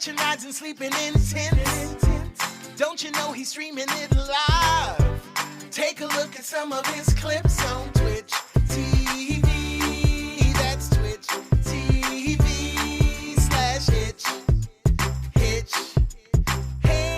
watching rides and sleeping in tents. Don't you know he's streaming it live? Take a look at some of his clips on Twitch TV. That's Twitch TV/Hitch. Hitch. Hitch.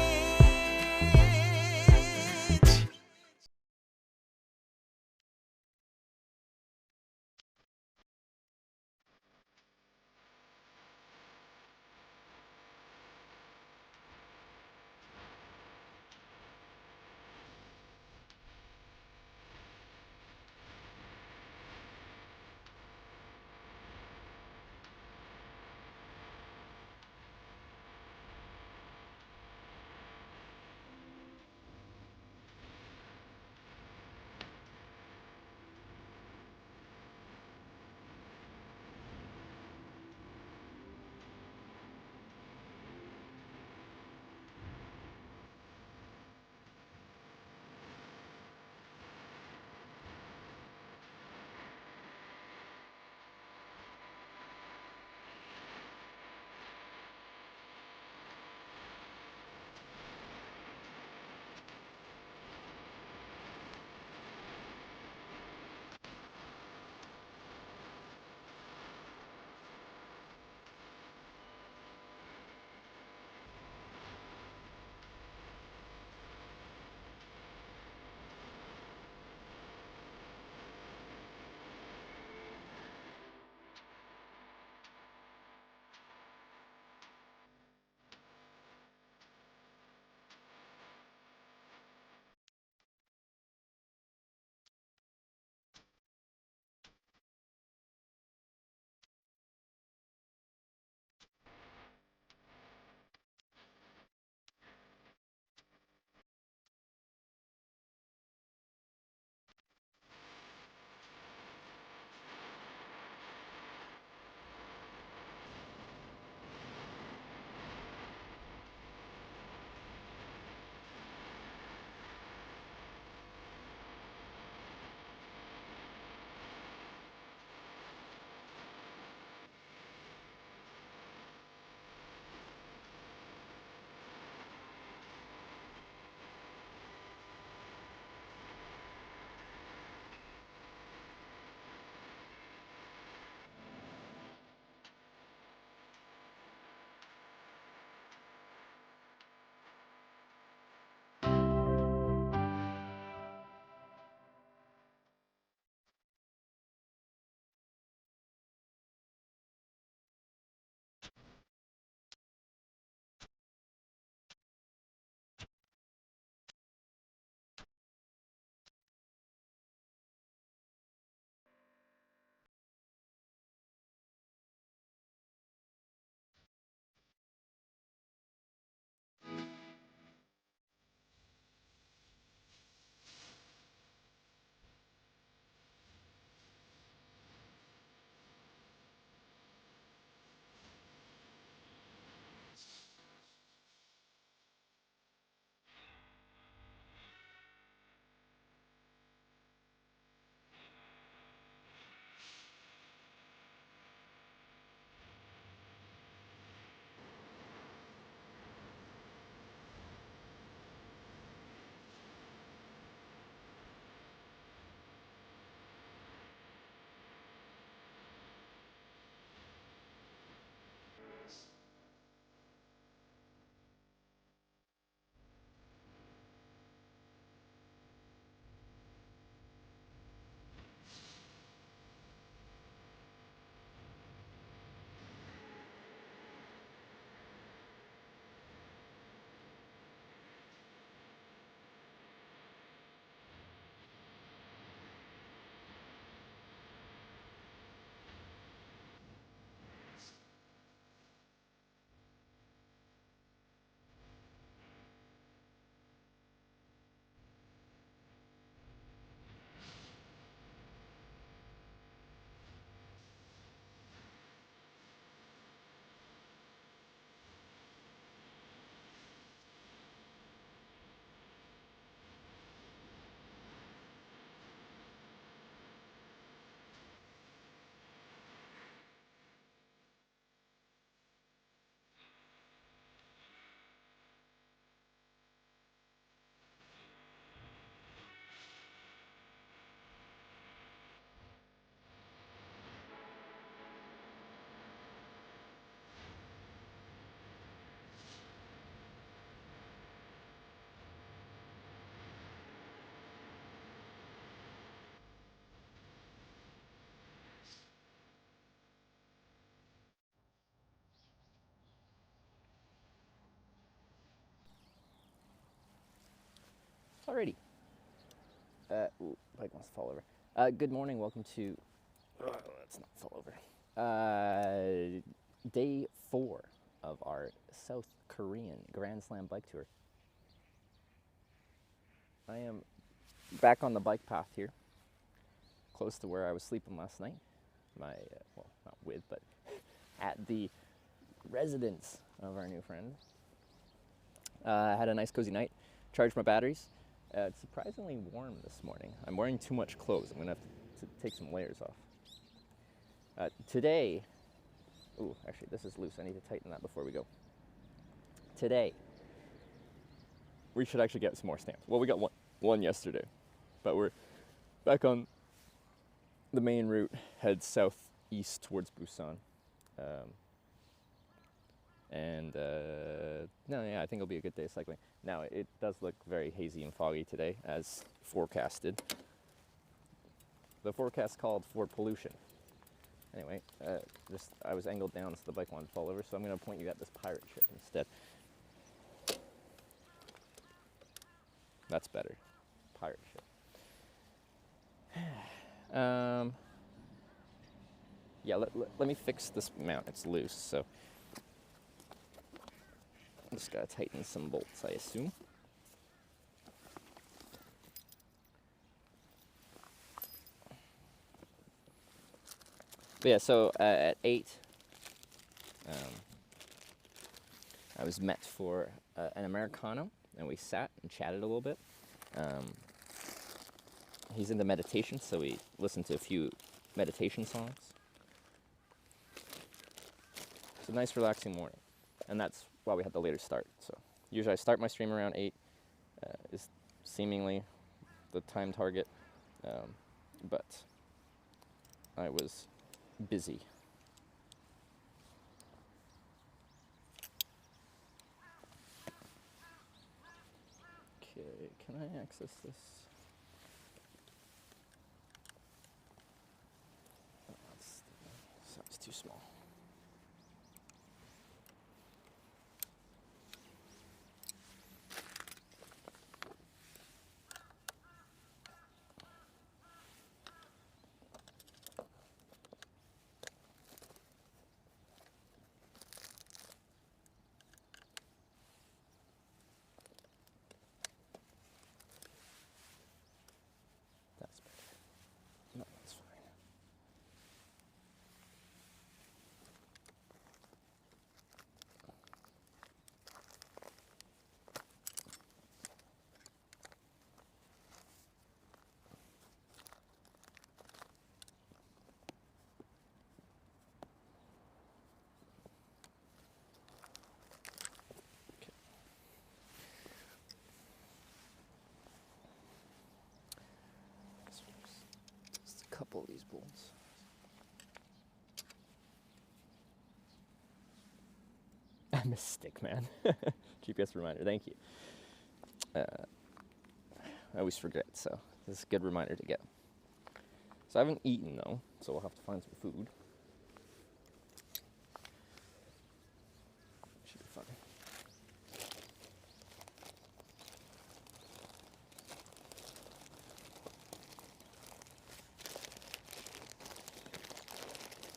Alrighty. Bike wants to fall over. Good morning. Welcome to. Let's not fall over. Day 4 of our South Korean Grand Slam bike tour. I am back on the bike path here, close to where I was sleeping last night. Well, not with, but at the residence of our new friend. I had a nice cozy night, charged my batteries. It's surprisingly warm this morning. I'm wearing too much clothes. I'm gonna have to take some layers off. Today, actually this is loose. I need to tighten that before we go. Today, we should actually get some more stamps. Well, we got one yesterday, but we're back on the main route, head southeast towards Busan. I think it'll be a good day of cycling. Now, it does look very hazy and foggy today, as forecasted. The forecast called for pollution. Anyway, I was angled down so the bike wanted to fall over, so I'm going to point you at this pirate ship instead. That's better. Pirate ship. Let me fix this mount. It's loose, so I'm just gotta tighten some bolts, I assume. But yeah, so at 8, I was met for an Americano, and we sat and chatted a little bit. He's into meditation, so we listened to a few meditation songs. It's a nice, relaxing morning, and that's why we had the later start. So usually I start my stream around 8, is seemingly the time target, but I was busy. Okay, can I access this? Oh, that's too small. That's better. No, that's fine. Just a couple of these bolts. I missed stick, man. GPS reminder, thank you. I always forget, so this is a good reminder to get. So I haven't eaten though, so we'll have to find some food. Should be fun.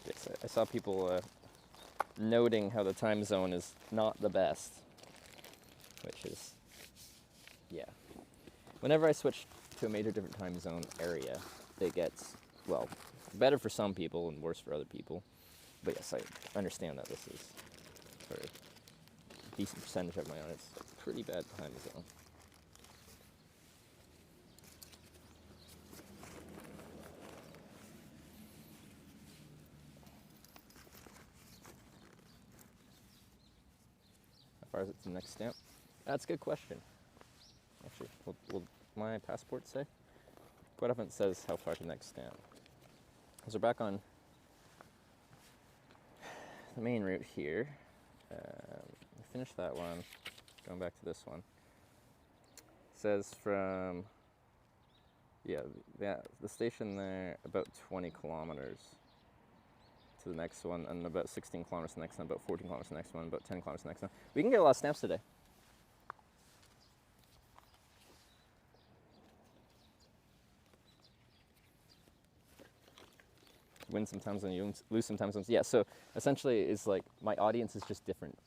Yes, I saw people noting how the time zone is not the best, which is, yeah. Whenever I switch to a major different time zone area, it gets, well, better for some people and worse for other people. But yes, I understand that this is, for a decent percentage of my own, it's a pretty bad time zone. How far is it to the next stamp? That's a good question. Actually, will my passport say? Quite often it says how far to the next stamp. So we're back on the main route here. We finished that one. Going back to this one. It says from, the station there, about 20 kilometers to the next one, and about 16 kilometers to the next one, about 14 kilometers to the next one, about 10 kilometers to the next one. We can get a lot of stamps today. win sometimes and you lose sometimes. Yeah, so essentially it's like my audience is just different.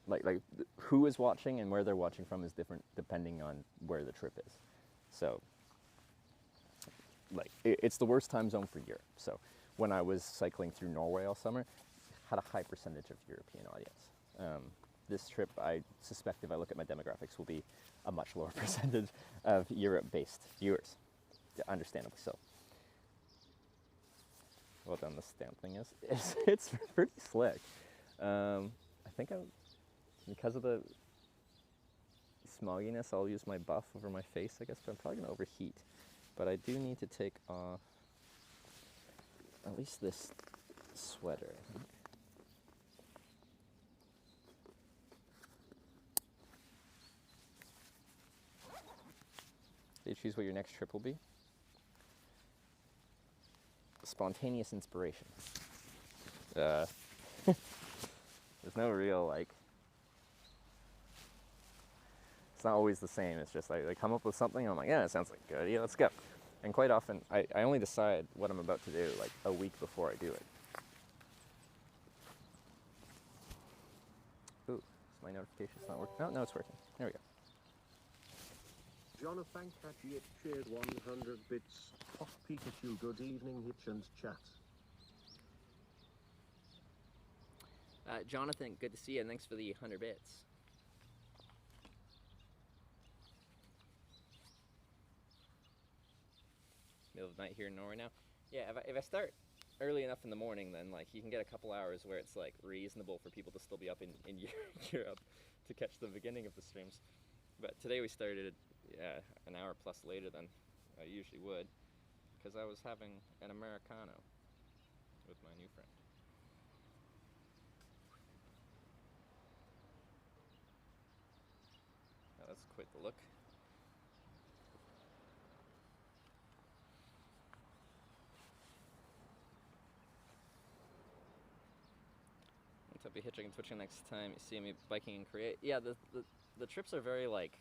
Like who is watching and where they're watching from is different depending on where the trip is. So like it's the worst time zone for Europe. So when I was cycling through Norway all summer, had a high percentage of European audience. This trip, I suspect if I look at my demographics, will be a much lower percentage of Europe-based viewers, understandably so. Well done, the stamp thing is. It's pretty slick. I think because of the smogginess, I'll use my buff over my face, I guess, but I'm probably gonna overheat. But I do need to take off at least this sweater, I think. Do you choose what your next trip will be? Spontaneous inspiration. There's no real, like, it's not always the same. It's just like they come up with something and I'm like, yeah, that sounds like a good idea, let's go. And quite often, I only decide what I'm about to do like a week before I do it. Ooh, is my notification's not working? No, it's working. There we go. Jonathan Kajiet shared 100 bits. Pop Pikachu, good evening, Hitch and chat. Jonathan, good to see you, and thanks for the 100 bits. Middle of the night here in Norway now. Yeah, if I start early enough in the morning, then like you can get a couple hours where it's like reasonable for people to still be up in Europe to catch the beginning of the streams. But today we started an hour plus later than I usually would, because I was having an Americano with my new friend. Now that's quite the look. I'll be hitchhiking and twitching next time you see me biking in Korea. Yeah, the trips are very like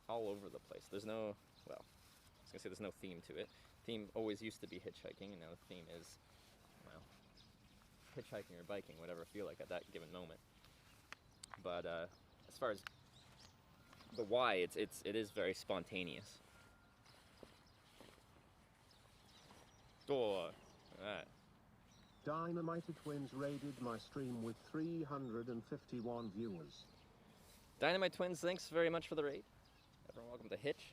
all over the place. There's no, well, I was gonna say there's no theme to it. Theme always used to be hitchhiking, and now the theme is, well, hitchhiking or biking, whatever I feel like at that given moment. But as far as the why, it is very spontaneous. Door, alright. Dynamite Twins raided my stream with 351 viewers. Dynamite Twins, thanks very much for the raid. Everyone, welcome to Hitch,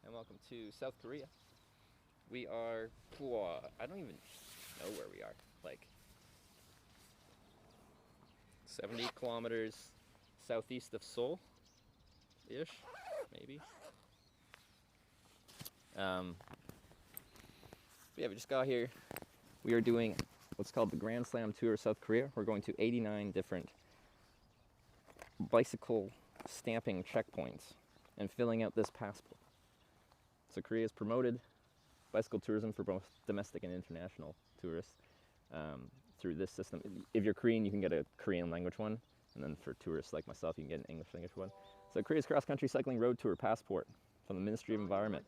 and welcome to South Korea. We are, I don't even know where we are, like 70 kilometers southeast of Seoul-ish, maybe. Yeah, we just got here. We are doing what's called the Grand Slam Tour of South Korea. We're going to 89 different bicycle stamping checkpoints and filling out this passport. So Korea has promoted bicycle tourism for both domestic and international tourists through this system. If you're Korean, you can get a Korean language one, and then for tourists like myself, you can get an English language one. So Korea's cross-country cycling road tour passport from the Ministry of Environment.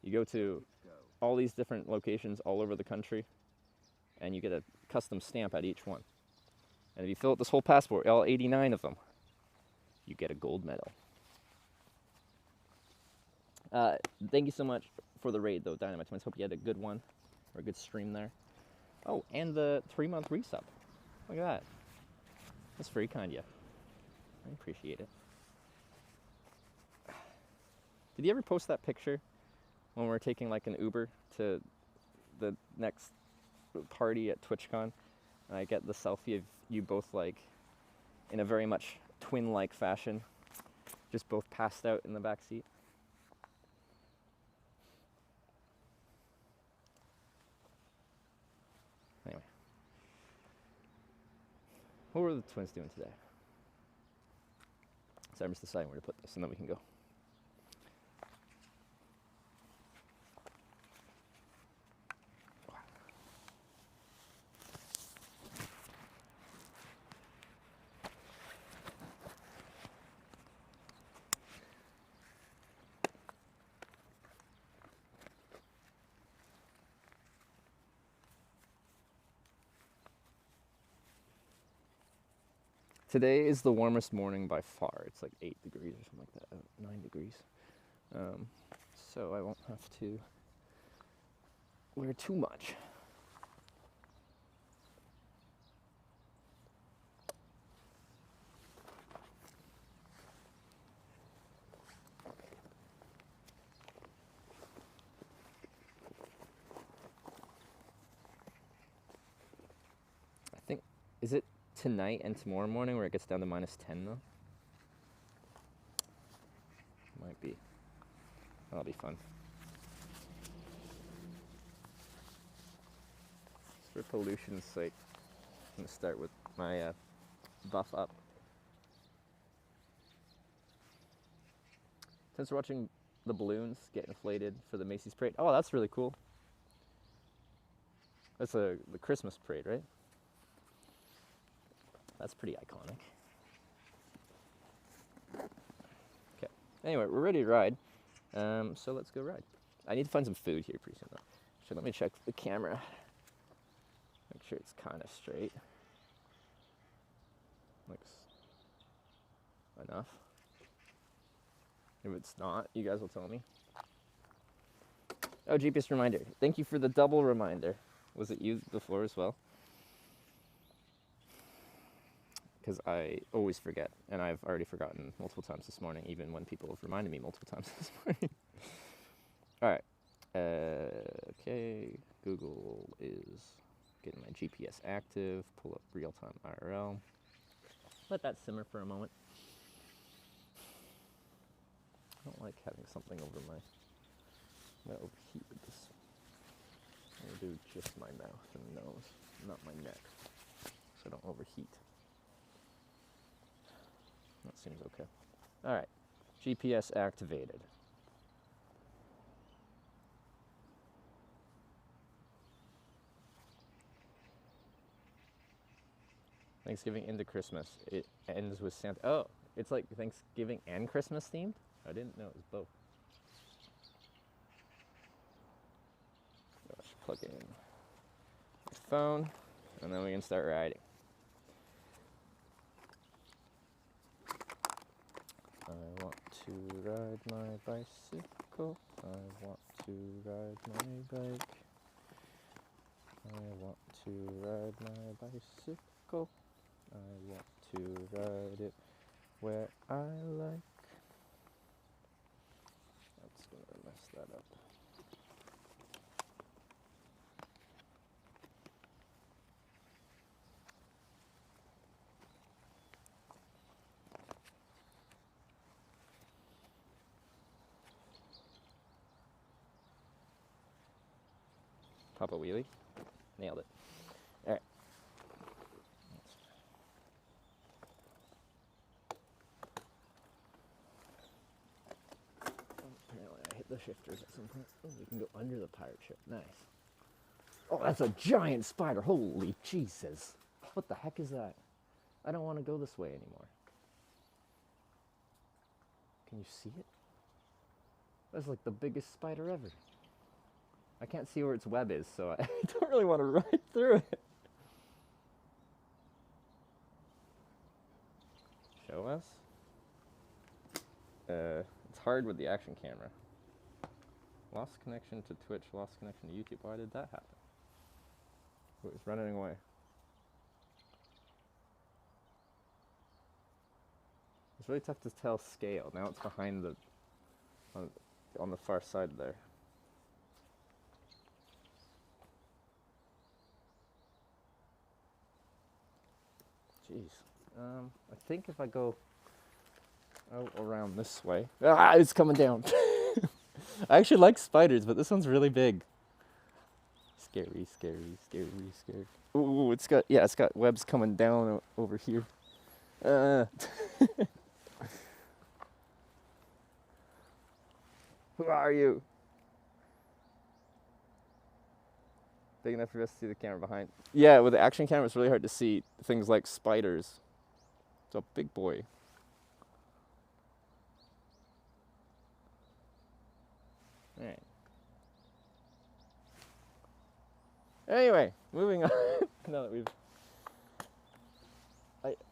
You go to all these different locations all over the country, and you get a custom stamp at each one. And if you fill out this whole passport, all 89 of them, you get a gold medal. Thank you so much for the raid, though, Dynamite Twins. Hope you had a good one, or a good stream there. Oh, and the 3-month resub. Look at that. That's very kind of you. I appreciate it. Did you ever post that picture when we're taking like an Uber to the next party at TwitchCon? And I get the selfie of you both like in a very much twin-like fashion, just both passed out in the back seat. Anyway, what were the twins doing today? So I'm just deciding where to put this, and then we can go. Today is the warmest morning by far. It's like 8 degrees or something like that, 9 degrees. So I won't have to wear too much. I think, is it tonight and tomorrow morning where it gets down to -10 though? Might be. That'll be fun. For pollution's sake, I'm gonna start with my buff up. Since we're watching the balloons get inflated for the Macy's parade. Oh, that's really cool. That's the Christmas parade, right? That's pretty iconic. Okay. Anyway, we're ready to ride. So let's go ride. I need to find some food here pretty soon though. So let me check the camera. Make sure it's kind of straight. Looks enough. If it's not, you guys will tell me. Oh, GPS reminder. Thank you for the double reminder. Was it you before as well? Because I always forget, and I've already forgotten multiple times this morning, even when people have reminded me multiple times this morning. All right. Okay. Google is getting my GPS active. Pull up real-time IRL. Let that simmer for a moment. I don't like having something over my... I'm going to overheat with this. I'm going to do just my mouth and nose, not my neck, so I don't overheat. That seems okay. All right, GPS activated. Thanksgiving into Christmas. It ends with Santa. Oh, it's like Thanksgiving and Christmas themed? I didn't know it was both. I should plug in my phone, and then we can start riding. I want to ride my bicycle. I want to ride my bike. I want to ride my bicycle. I want to ride it where I like. That's gonna mess that up. Pop a wheelie. Nailed it. All right. Apparently I hit the shifters at some point. Oh, we can go under the pirate ship. Nice. Oh, that's a giant spider. Holy Jesus. What the heck is that? I don't want to go this way anymore. Can you see it? That's like the biggest spider ever. I can't see where its web is, so I don't really want to ride through it. Show us. It's hard with the action camera. Lost connection to Twitch, lost connection to YouTube. Why did that happen? It was running away. It's really tough to tell scale. Now it's behind the, on the far side there. Jeez. I think if I go out around this way... Ah, it's coming down. I actually like spiders, but this one's really big. Scary, scary, scary, scary. Ooh, it's got webs coming down over here. Who are you? Big enough for us to see the camera behind. Yeah, with the action camera, it's really hard to see things like spiders. It's a big boy. All right. Anyway, moving on. Now that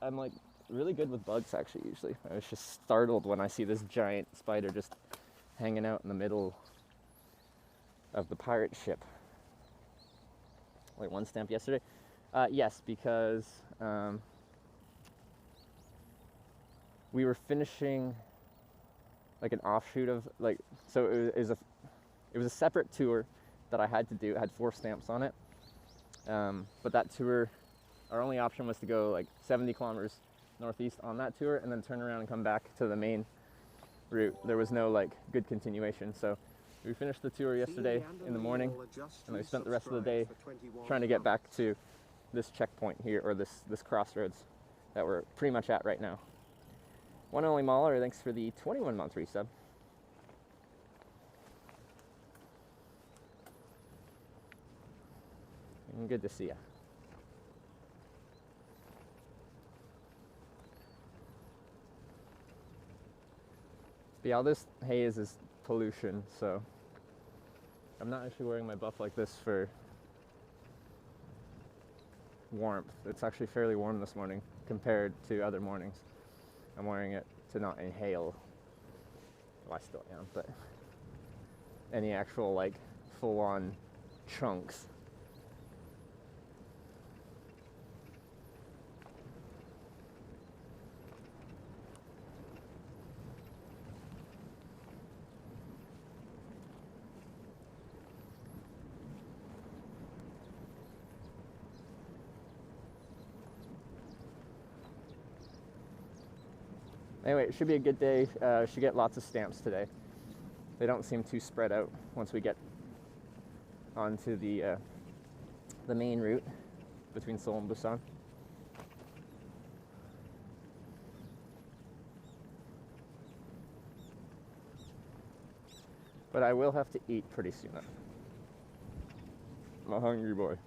I'm like really good with bugs, actually, usually. I was just startled when I see this giant spider just hanging out in the middle of the pirate ship. Like one stamp yesterday. Yes, because we were finishing like an offshoot of like, so it was a separate tour that I had to do. It had 4 stamps on it, but that tour, our only option was to go like 70 kilometers northeast on that tour and then turn around and come back to the main route. There was no like good continuation, so we finished the tour yesterday in the morning, and I spent the rest of the day trying to get back to this checkpoint here, or this crossroads that we're pretty much at right now. One Only Mahler, thanks for the 21-month resub. And good to see you. But yeah, all this haze is pollution, so I'm not actually wearing my buff like this for warmth. It's actually fairly warm this morning compared to other mornings. I'm wearing it to not inhale. Well, I still am, but any actual like full-on chunks. Anyway, it should be a good day. Should get lots of stamps today. They don't seem too spread out once we get onto the main route between Seoul and Busan. But I will have to eat pretty soon. I'm a hungry boy.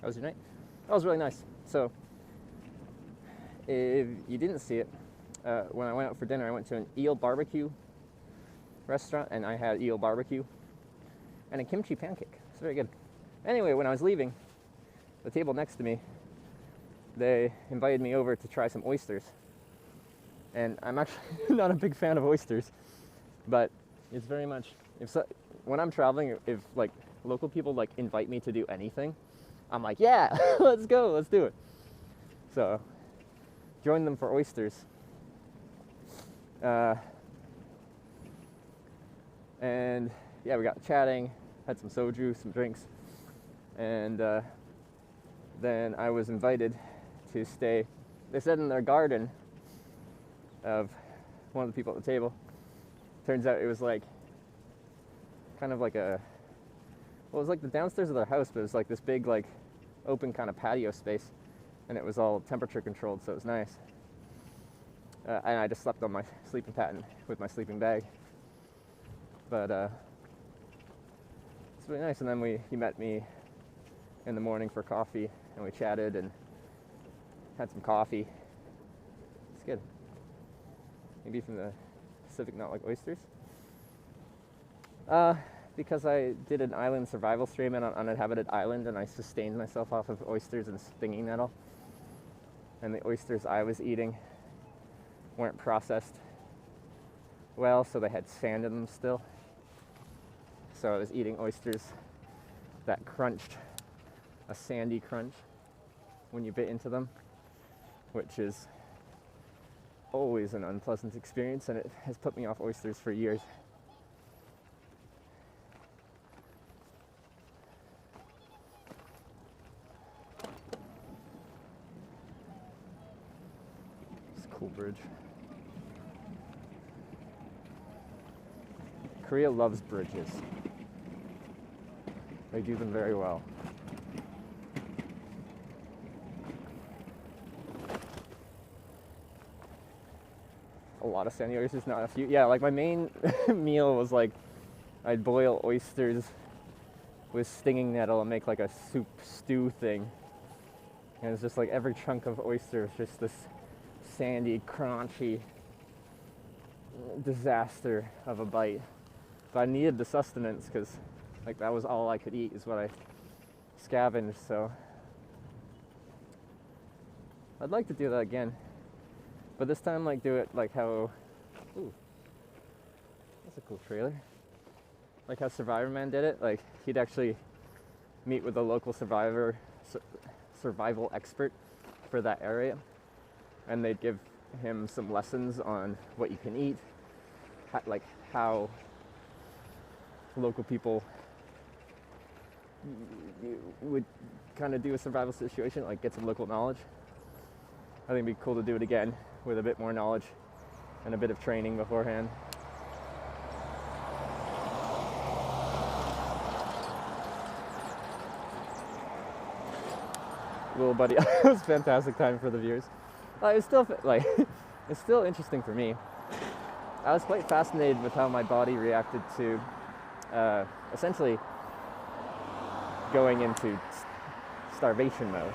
How was your night? That was really nice. So, if you didn't see it, when I went out for dinner, I went to an eel barbecue restaurant, and I had eel barbecue and a kimchi pancake. It's very good. Anyway, when I was leaving, the table next to me, they invited me over to try some oysters. And I'm actually not a big fan of oysters, but it's very much, when I'm traveling, if like local people like invite me to do anything, I'm like, yeah, let's go, let's do it. So, joined them for oysters. And yeah, we got chatting, had some soju, some drinks, and then I was invited to stay. They said in their garden of one of the people at the table. Turns out it was like kind of like well, it was like the downstairs of their house, but it was like this big like open kind of patio space, and it was all temperature controlled, so it was nice. And I just slept on my sleeping pattern with my sleeping bag. But it's really nice. And then he met me in the morning for coffee, and we chatted and had some coffee. It's good. Maybe from the Pacific not like oysters. Because I did an island survival stream on an uninhabited island, and I sustained myself off of oysters and stinging nettle. And the oysters I was eating weren't processed well, so they had sand in them still. So I was eating oysters that crunched, a sandy crunch when you bit into them, which is always an unpleasant experience, and it has put me off oysters for years. It's a cool bridge. Korea loves bridges. They do them very well. A lot of sandy oysters, not a few. Yeah, like my main meal was like I'd boil oysters with stinging nettle and make like a soup stew thing. And it's just like every chunk of oyster is just this sandy, crunchy. disaster of a bite. But I needed the sustenance because like that was all I could eat is what I scavenged. So I'd like to do that again, but this time like do it like how, ooh, that's a cool trailer. Like how Survivor Man did it. Like he'd actually meet with a local survival expert for that area, and they'd give him some lessons on what you can eat, like how local people would kind of do a survival situation, like get some local knowledge. I think it'd be cool to do it again with a bit more knowledge and a bit of training beforehand. Little buddy, it was a fantastic time for the viewers. It's still like it's still interesting for me. I was quite fascinated with how my body reacted to essentially going into starvation mode.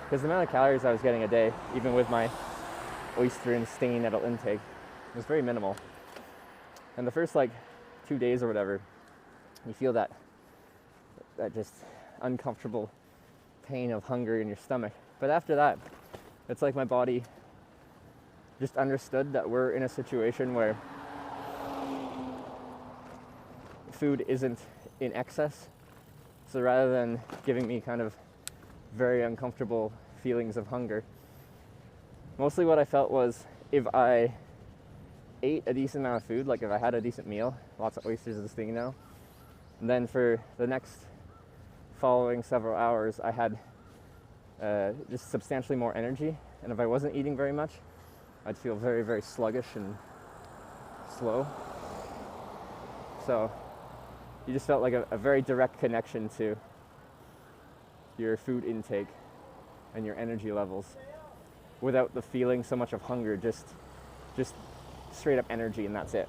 Because the amount of calories I was getting a day, even with my oyster and stain nettle intake, was very minimal. And the first like 2 days or whatever, you feel that just uncomfortable pain of hunger in your stomach. But after that, it's like my body just understood that we're in a situation where food isn't in excess. So rather than giving me kind of very uncomfortable feelings of hunger, mostly what I felt was if I ate a decent amount of food, like if I had a decent meal, lots of oysters and sting now, and then for the next following several hours I had just substantially more energy, and if I wasn't eating very much, I'd feel very, very sluggish and slow. So you just felt like a very direct connection to your food intake and your energy levels without the feeling so much of hunger, just straight up energy, and that's it.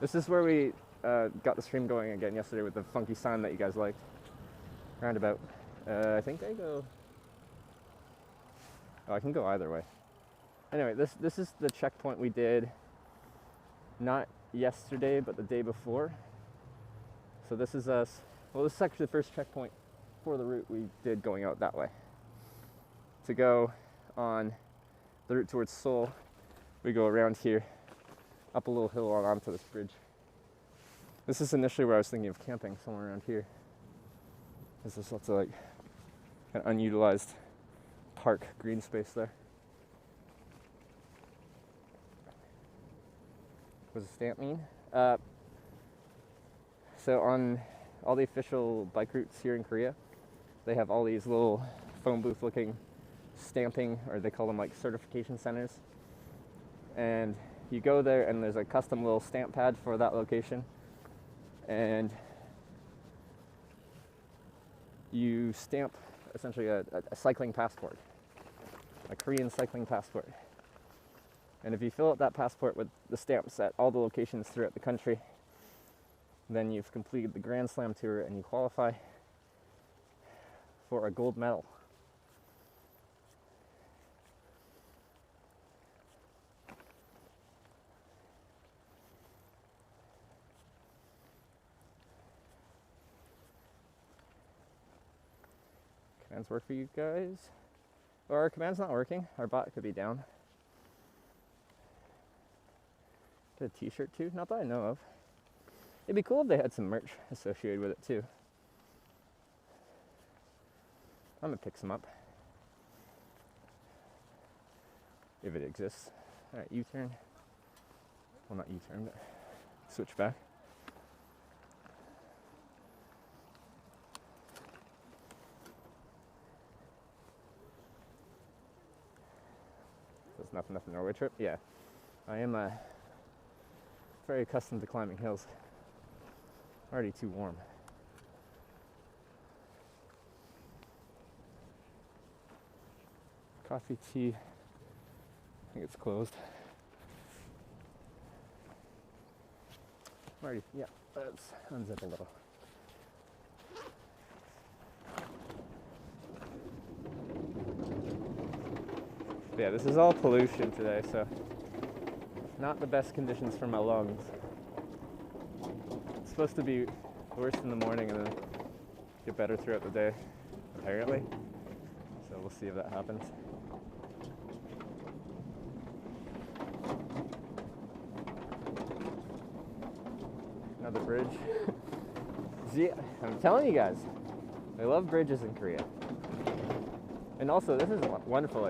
This is where we got the stream going again yesterday with the funky sign that you guys liked. Roundabout. I think I go... Oh, I can go either way. Anyway, this is the checkpoint we did not yesterday, but the day before. So this is us. Well, this is actually the first checkpoint for the route we did going out that way. To go on the route towards Seoul, we go around here, up a little hill onto this bridge. This is initially where I was thinking of camping, somewhere around here. There's just lots of like an unutilized park green space there. What does a stamp mean? So on all the official bike routes here in Korea, they have all these little phone booth looking stamping, or they call them like certification centers. And you go there and there's a custom little stamp pad for that location. And you stamp essentially a cycling passport, a Korean cycling passport. And if you fill out that passport with the stamps at all the locations throughout the country, then you've completed the Grand Slam tour and you qualify for a gold medal. Commands work for you guys? Or our command's not working. Our bot could be down. Get a t-shirt too? Not that I know of. It'd be cool if they had some merch associated with it too. I'm gonna pick some up. If it exists. Alright, U-turn. Well, not U-turn, but switch back. There's nothing Norway trip? Yeah. I am very accustomed to climbing hills. Already too warm. Coffee, tea. I think it's closed. Already, yeah, let's unzip a little. Yeah, this is all pollution today, so not the best conditions for my lungs. It's supposed to be worse in the morning and then get better throughout the day, apparently. So we'll see if that happens. Another bridge. See, I'm telling you guys, I love bridges in Korea. And also, this is wonderful.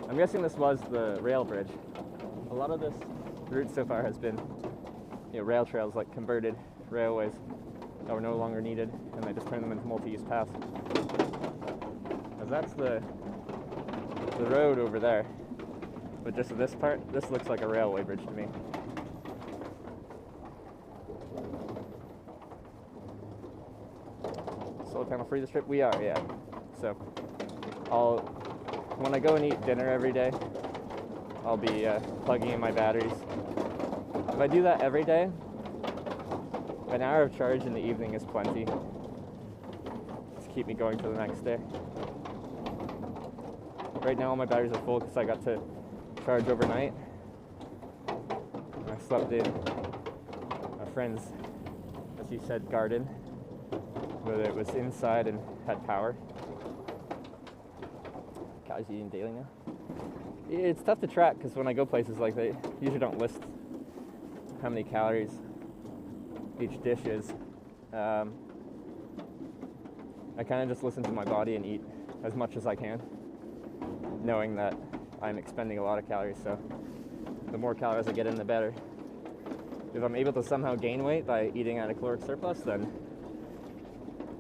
I'm guessing this was the rail bridge. A lot of this route so far has been, rail trails, like converted railways that were no longer needed, and they just turned them into multi-use paths. Because that's the road over there. But just this part, this looks like a railway bridge to me. Solar panel free this trip? We are, yeah. So when I go and eat dinner every day, I'll be plugging in my batteries. If I do that every day, an hour of charge in the evening is plenty to keep me going for the next day. Right now all my batteries are full because I got to charge overnight. I slept in a friend's, as he said, garden, whether it was inside and had power. Guys eating daily now. It's tough to track because when I go places like that, usually don't list how many calories each dish is. I kind of just listen to my body and eat as much as I can, knowing that I'm expending a lot of calories, so the more calories I get in, the better. If I'm able to somehow gain weight by eating at a caloric surplus, then,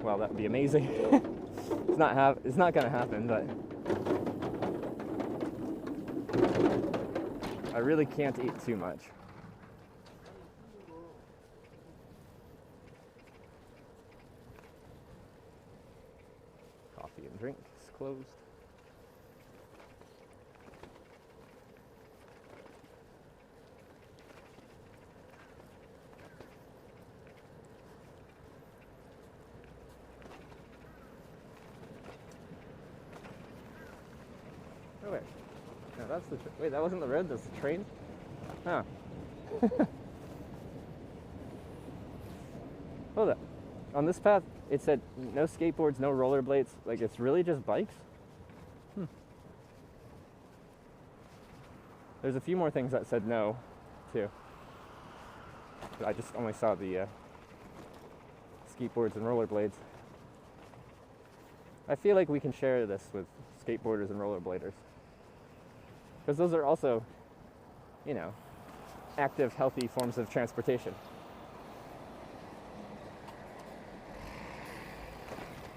well, that would be amazing. It's not going to happen, but I really can't eat too much. Coffee and drink is closed. Oh wait, no, that's the wait. That wasn't the road. That's the train. Huh. Hold up. On this path, it said no skateboards, no rollerblades. Like, it's really just bikes? There's a few more things that said no, too. But I just only saw the skateboards and rollerblades. I feel like we can share this with skateboarders and rollerbladers. Because those are also, active, healthy forms of transportation.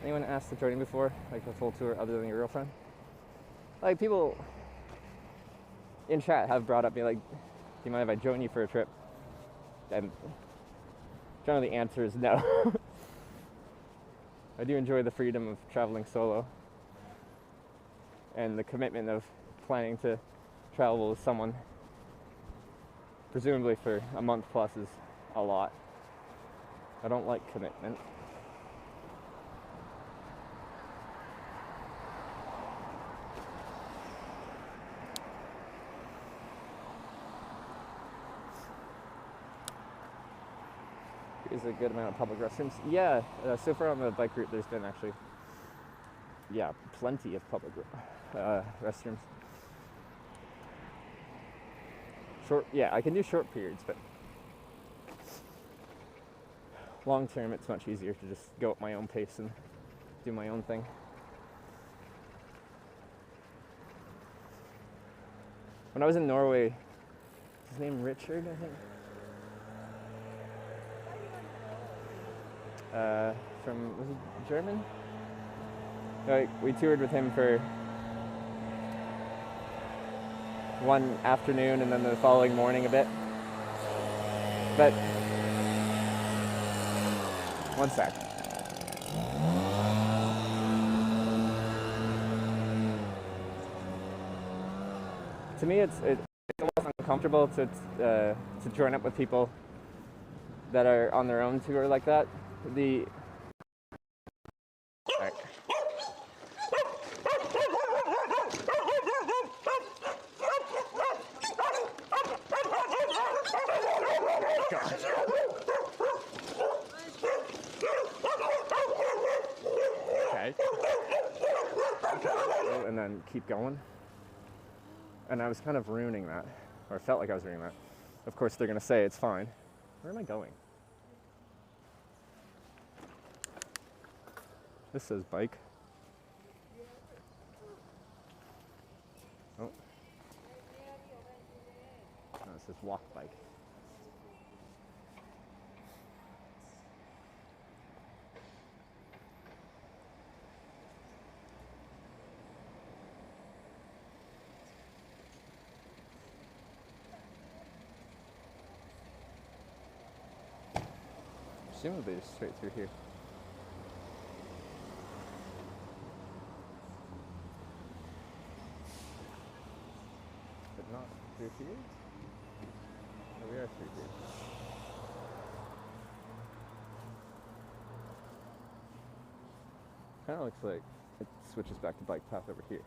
Anyone asked to join before, like a full tour other than your girlfriend? Like, people in chat have brought up, me like, do you mind if I join you for a trip? And generally the answer is no. I do enjoy the freedom of traveling solo and the commitment of planning to travel with someone, presumably for a month plus, is a lot. I don't like commitment. Is a good amount of public restrooms. Yeah, so far on the bike route, there's been actually, plenty of public restrooms. I can do short periods, but long term, it's much easier to just go at my own pace and do my own thing. When I was in Norway, is his name Richard, I think? Was he German? We toured with him for one afternoon and then the following morning a bit. But, one sec. To me, it's almost uncomfortable to join up with people that are on their own tour like that. God. Okay. And then keep going. And I was kind of ruining that, or felt like I was ruining that. Of course, they're gonna say it's fine. Where am I going? This says bike. Oh. No, it says walk bike. Presumably just straight through here. But not through here? No, we are through here. Kind of looks like it switches back to bike path over here.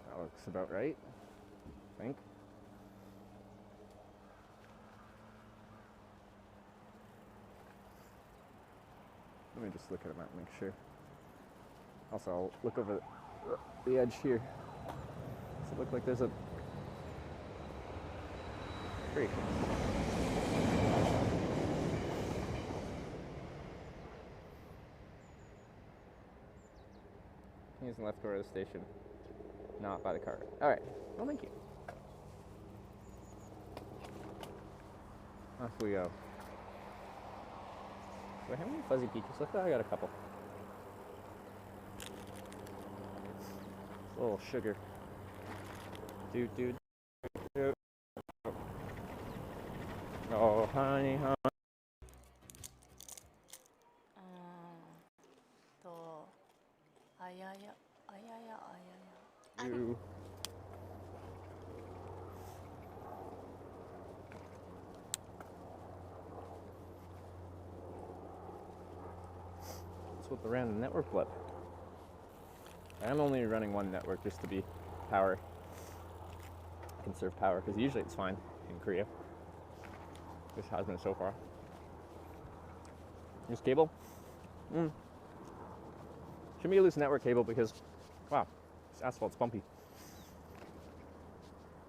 That looks about right, I think. Let me just look at a map and make sure. Also, I'll look over the edge here. Does it look like there's a tree? Here's the left door of the station. Not by the car. Alright, well, thank you. Off we go. Do I have any fuzzy peaches? Look, I got a couple. A little sugar. Dude. Oh, honey. You. That's what the random network blip. I'm only running one network just to be power. Conserve power, because usually it's fine in Korea. This has been so far. Use cable? Shouldn't be a loose network cable because, wow, this asphalt's bumpy.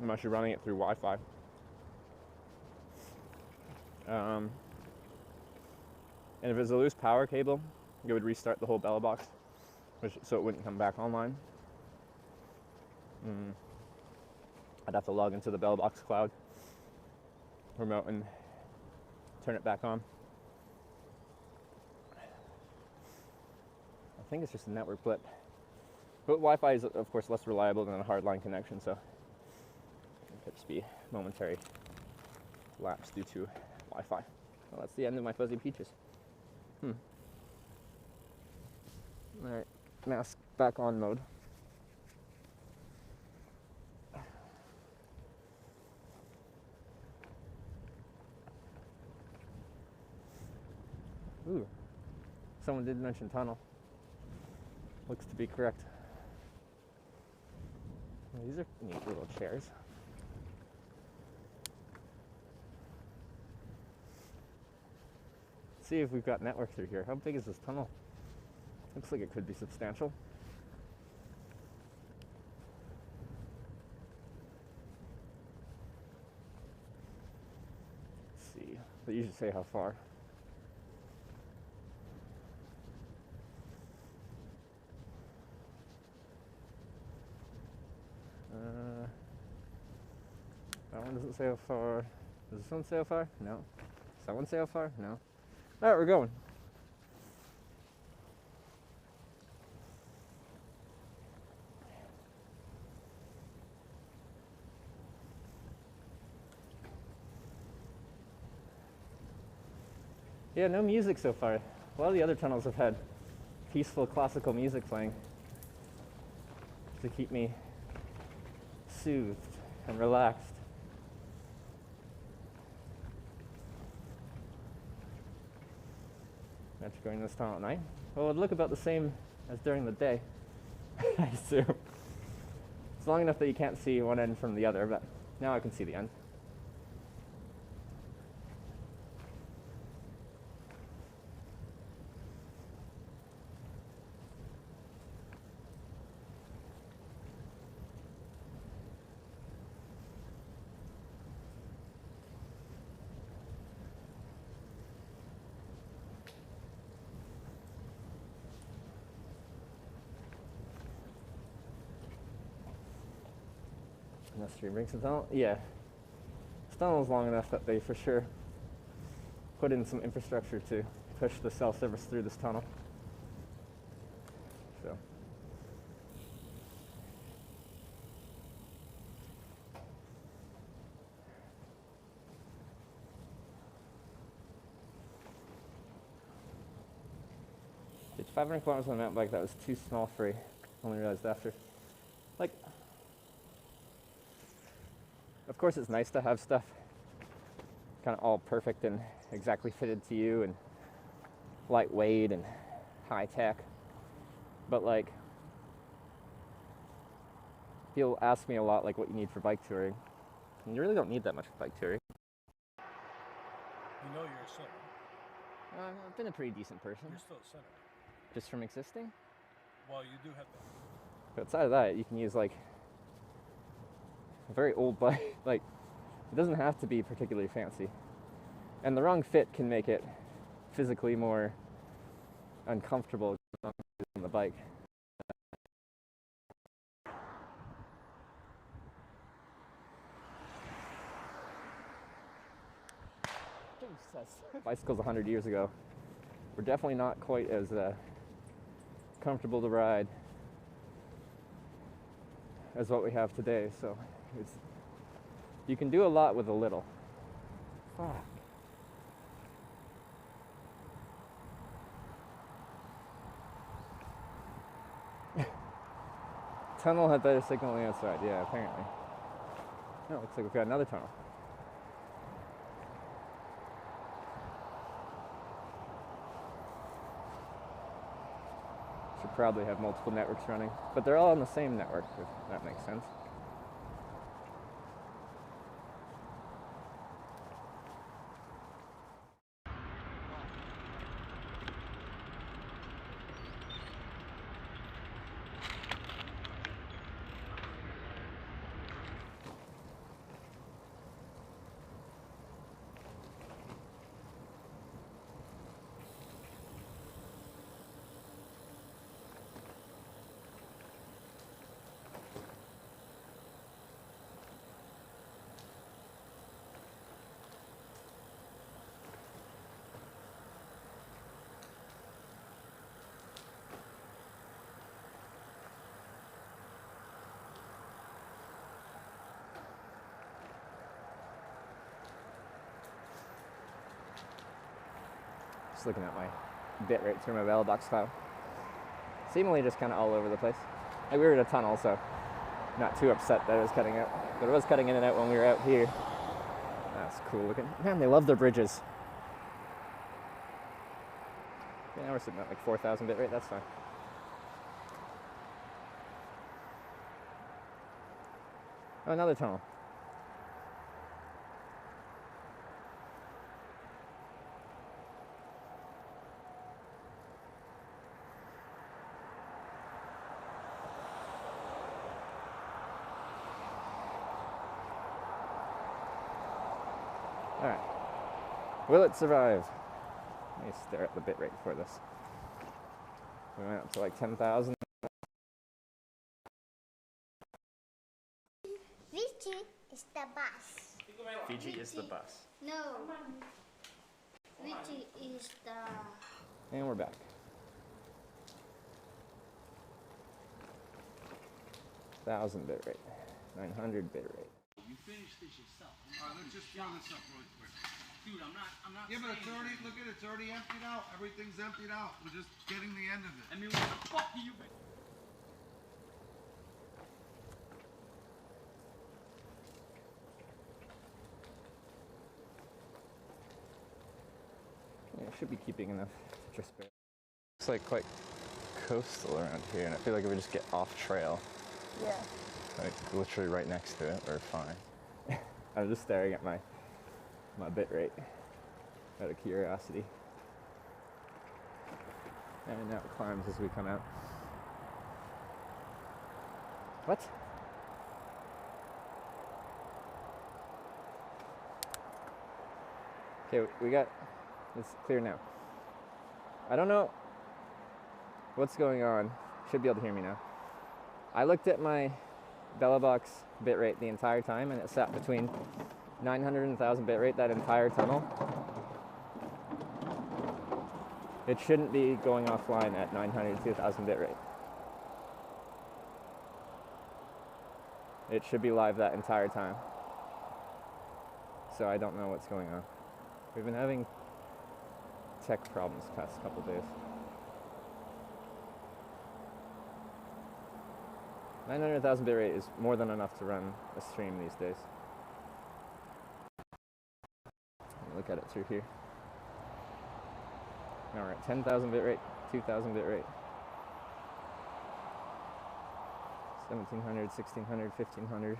Unless you're running it through Wi-Fi. And if it's a loose power cable, you would restart the whole Bella box, so it wouldn't come back online. I'd have to log into the Bella box cloud remote and turn it back on. I think it's just a network blip. But Wi-Fi is, of course, less reliable than a hardline connection, so it could just be momentary lapse due to Wi-Fi. Well, that's the end of my fuzzy peaches. Alright, mask back on mode. Ooh, someone did mention tunnel. Looks to be correct. Well, these are neat little chairs. Let's see if we've got network through here. How big is this tunnel? Looks like it could be substantial. Let's see. They usually say how far. That one doesn't say how far. Does this one say how far? No. Does that one say how far? No. Alright, we're going. Yeah, no music so far. A lot of the other tunnels have had peaceful classical music playing to keep me soothed and relaxed. After going this tunnel at night, well, it would look about the same as during the day, I assume. It's long enough that you can't see one end from the other, but now I can see the end. And that's 3 brings the tunnel. Yeah. This tunnel is long enough that they for sure put in some infrastructure to push the cell service through this tunnel. So. It's 500 kilometers on a mountain bike. That was too small for me. Only realized after. Like, of course it's nice to have stuff kind of all perfect and exactly fitted to you and lightweight and high tech. But like, people ask me a lot like what you need for bike touring. And you really don't need that much for bike touring. You know you're a sinner. I've been a pretty decent person. You're still a sinner. Just from existing? Well, you do have that. But outside of that, you can use like a very old bike. Like, it doesn't have to be particularly fancy. And the wrong fit can make it physically more uncomfortable on the bike. Bicycles 100 years ago were definitely not quite as comfortable to ride as what we have today, so you can do a lot with a little. Fuck. Tunnel had better signal on the outside, yeah, apparently. No, looks like we've got another tunnel. Should probably have multiple networks running, but they're all on the same network, if that makes sense. Just looking at my bit rate through my Velobox file. Seemingly just kind of all over the place. Like, we were in a tunnel, so not too upset that it was cutting out. But it was cutting in and out when we were out here. That's cool looking. Man, they love their bridges. Okay, now we're sitting at like 4,000 bit rate, that's fine. Oh, another tunnel. Alright. Will it survive? Let me stare at the bit rate for this. We went up to like 10,000. Fiji is the bus. Fiji is the bus. No. Fiji is the... And we're back. 1,000 bit rate. 900 bit rate. You finish this yourself. All right, let's just throw this up real quick. Dude, I'm not Yeah, but it's saying already, anything. look at it, it's already emptied out. Everything's emptied out. We're just getting the end of it. I mean, what the fuck are you... should be keeping enough to spare. Looks like quite coastal around here, and I feel like if we just get off trail, Yeah. like literally right next to it, we're fine. I'm just staring at my bit rate out of curiosity. And now it climbs as we come out. What? Okay, it's clear now. I don't know what's going on. Should be able to hear me now. I looked at my Bellabox bitrate the entire time, and it sat between 900 and 1000 bitrate that entire tunnel. It shouldn't be going offline at 900 to 1000 bitrate. It should be live that entire time. So I don't know what's going on. We've been having tech problems the past couple days. 900,000 bitrate is more than enough to run a stream these days. Look at it through here. Now we're at 10,000 bitrate, 2,000 bitrate, 1700, 1600, 1500.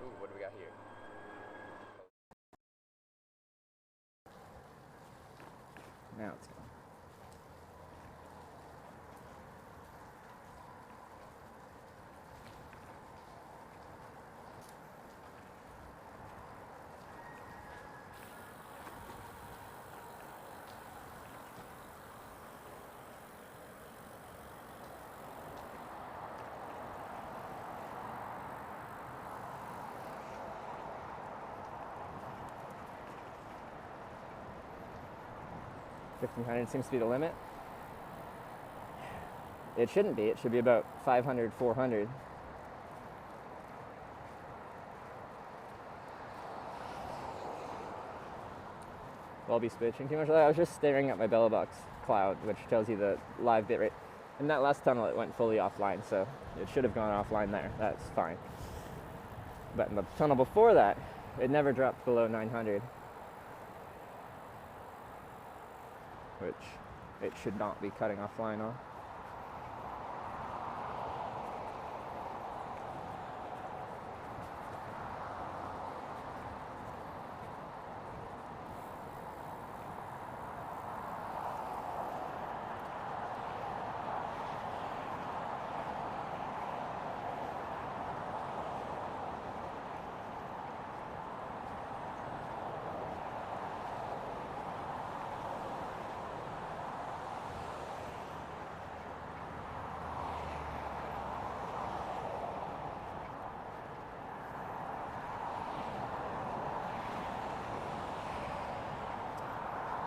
Ooh, what do we got here? Now it's gone. $1,500 seems to be the limit. It shouldn't be. It should be about 500, 400. I'll be switching too much. I was just staring at my Bellabox cloud, which tells you the live bitrate. In that last tunnel, it went fully offline, so it should have gone offline there. That's fine. But in the tunnel before that, it never dropped below 900. Which it should not be cutting offline on.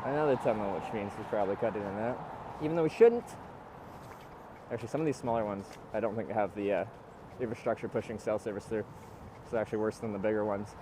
Another tunnel, which means we probably cut it in that. Even though we shouldn't. Actually, some of these smaller ones, I don't think have the infrastructure pushing cell service through. It's actually worse than the bigger ones.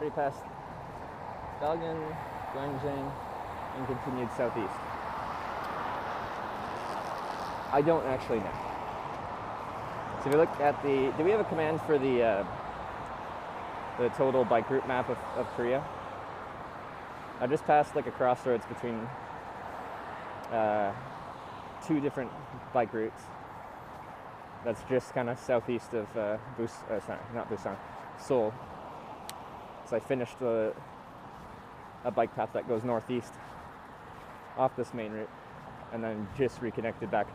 Already passed Belgian, Guangzhou, and continued southeast. I don't actually know. So if you look at do we have a command for the total bike route map of Korea? I just passed like a crossroads between two different bike routes. That's just kind of southeast of Seoul. So I finished a bike path that goes northeast off this main route, and then just reconnected back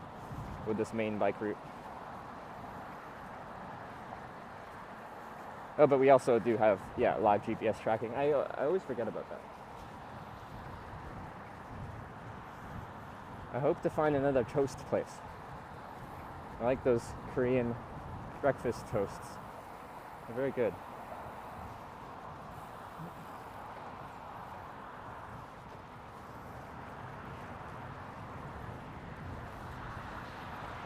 with this main bike route. Oh, but we also do have, yeah, live GPS tracking. I always forget about that. I hope to find another toast place. I like those Korean breakfast toasts. They're very good.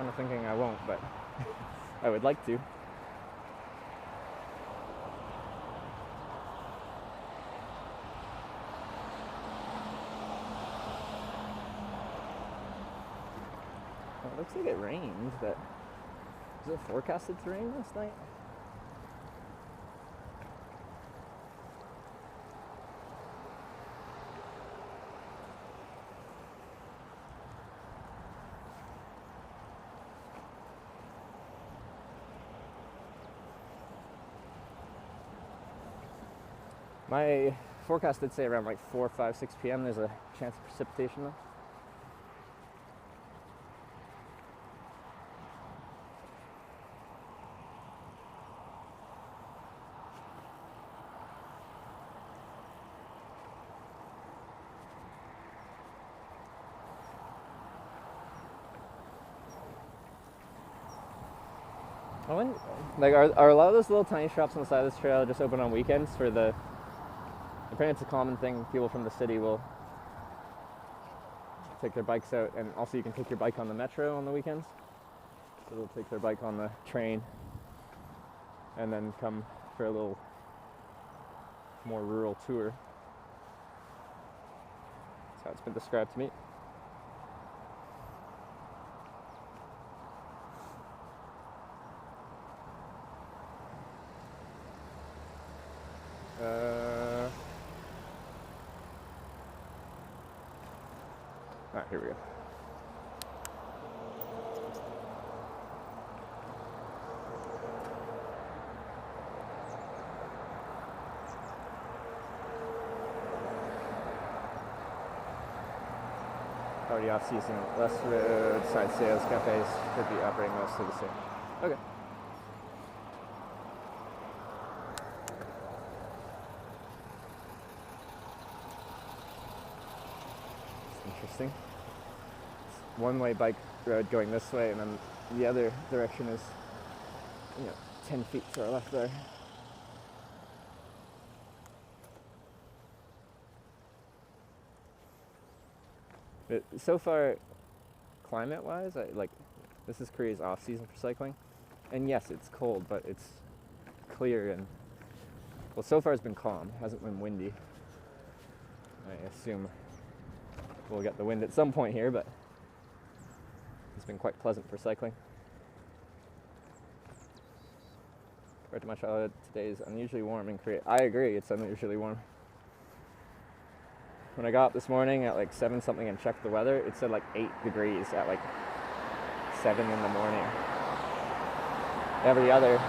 I'm thinking I won't, but I would like to. Well, it looks like it rained, but was it forecasted to rain last night? My forecast did say around like 4, 5, 6 p.m. there's a chance of precipitation though. I wonder, like, are a lot of those little tiny shops on the side of this trail just open on weekends for the... Apparently it's a common thing, people from the city will take their bikes out, and also you can take your bike on the metro on the weekends. So they'll take their bike on the train and then come for a little more rural tour. That's how it's been described to me. Here we go. Already off season. Less roadside sales cafes could be operating mostly the same. Okay. Interesting. One-way bike road going this way, and then the other direction is, 10 feet to our left there. But so far, climate-wise, this is Korea's off-season for cycling, and yes, it's cold, but it's clear and, well, so far it's been calm. It hasn't been windy. I assume we'll get the wind at some point here, but it's been quite pleasant for cycling. Compared to my childhood, today is unusually warm in Korea. I agree, it's unusually warm. When I got up this morning at like 7 something and checked the weather, it said like 8 degrees at like 7 in the morning. Every other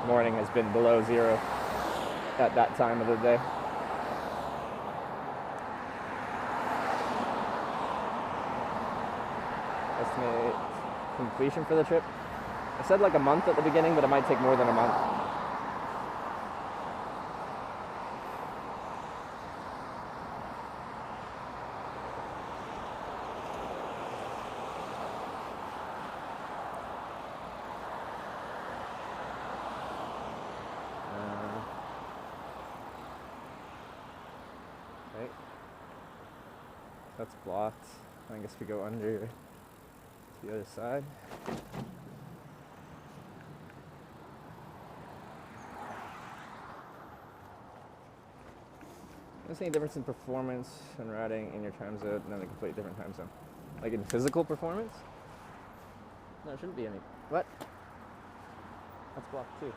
morning has been below 0 at that time of the day. Estimate completion for the trip. I said like a month at the beginning, but it might take more than a month. Right. That's blocked. I guess we go under the other side. Is any difference in performance and riding in your time zone and then a completely different time zone? Like in physical performance? No, there shouldn't be any. What? That's blocked too.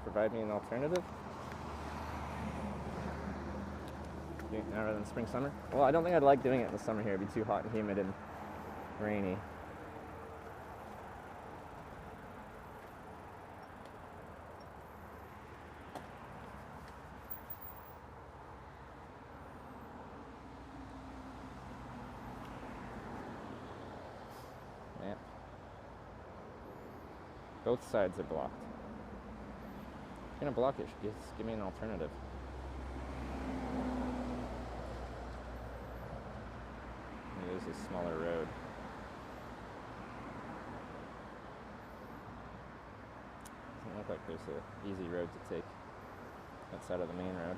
Provide me an alternative? Doing it now rather than spring, summer? Well, I don't think I'd like doing it in the summer here. It'd be too hot and humid and rainy. Both sides are blocked. If you're gonna block it, just give me an alternative. Maybe there's a smaller road. Doesn't look like there's an easy road to take outside of the main road.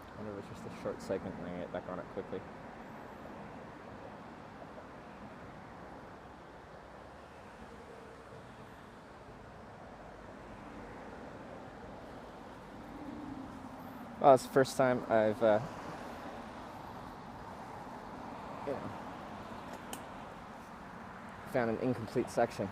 I wonder if it's just a short segment and I can get back on it quickly. Well, it's the first time I've, found an incomplete section.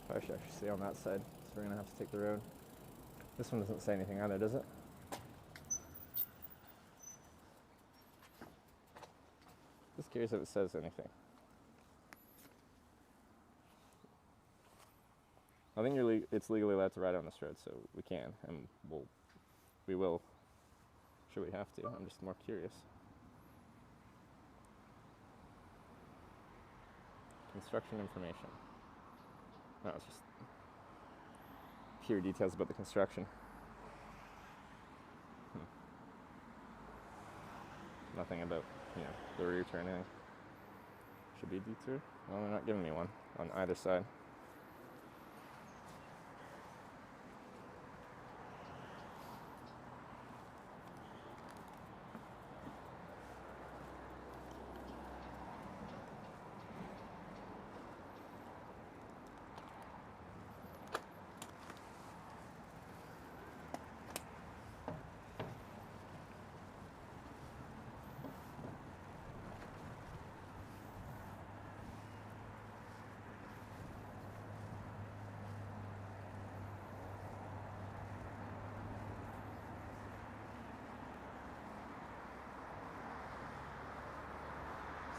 I should actually stay on that side, so we're gonna have to take the road. This one doesn't say anything either, does it? Just curious if it says anything. I think it's legally allowed to ride on this road, so we can, and we will, should we have to. I'm just more curious. Construction information. No, it's just pure details about the construction. Nothing about, the route or anything. Should be a detour. Well, they're not giving me one on either side.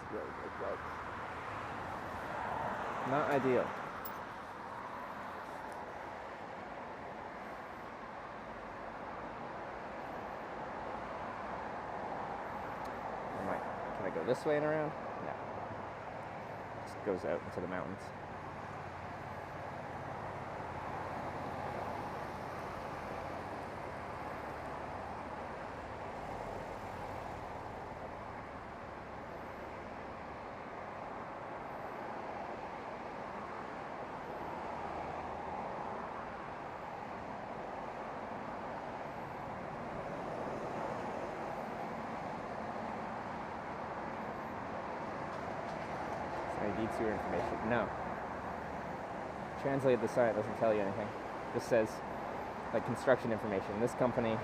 Road look like. Not ideal. Can I go this way and around? No. Just goes out into the mountains. Detour information. No. Translate the sign, it doesn't tell you anything. It just says, like, construction information. This company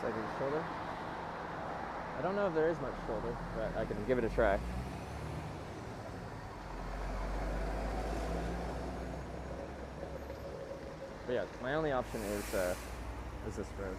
side of the shoulder. I don't know if there is much shoulder, but I can give it a try. But yeah, my only option is this road.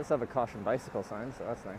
does have a caution bicycle sign, so that's nice.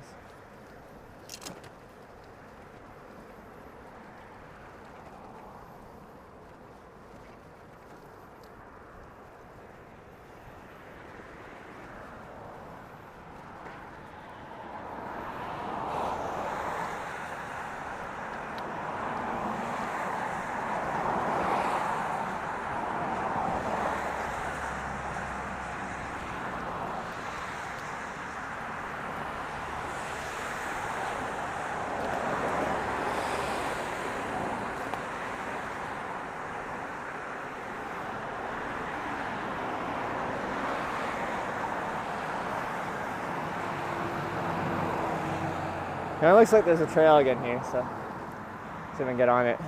It looks like there's a trail again here, so let's see if I can get on it.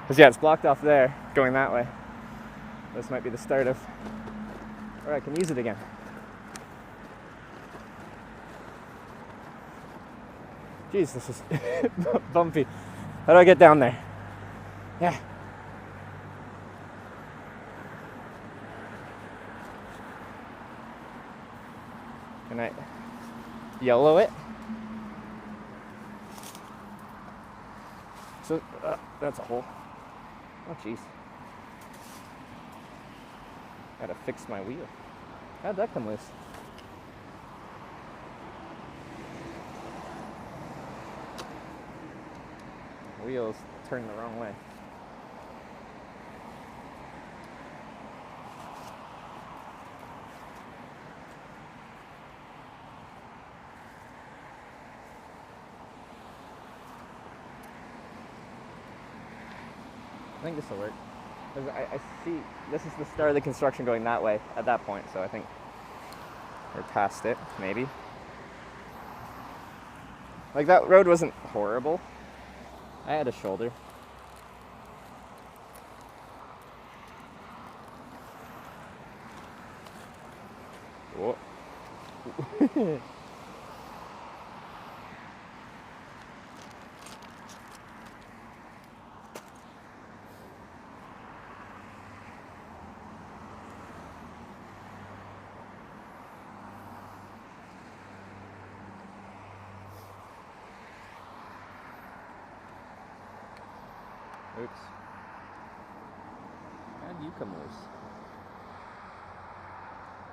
Because yeah, it's blocked off there, going that way. This might be the start of where I can use it again. Jeez, this is bumpy. How do I get down there? Yeah. Can I yellow it? So, that's a hole. Oh, jeez. Gotta fix my wheel. How'd that come loose? Wheels turned the wrong way. I think this will work. I see this is the start of the construction going that way at that point, so I think we're past it, maybe. Like, that road wasn't horrible. I had a shoulder. Whoa. Oops. How'd you come loose?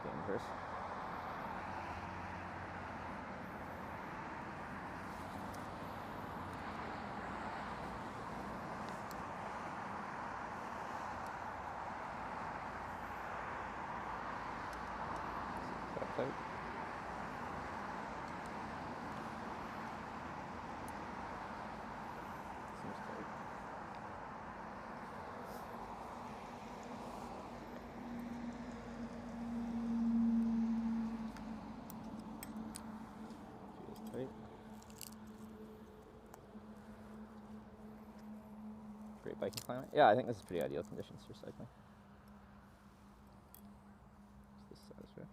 Dangerous. Is that tight? Seems tight. Feels tight. Great biking climate. Yeah, I think this is pretty ideal conditions for cycling. Is this satisfied?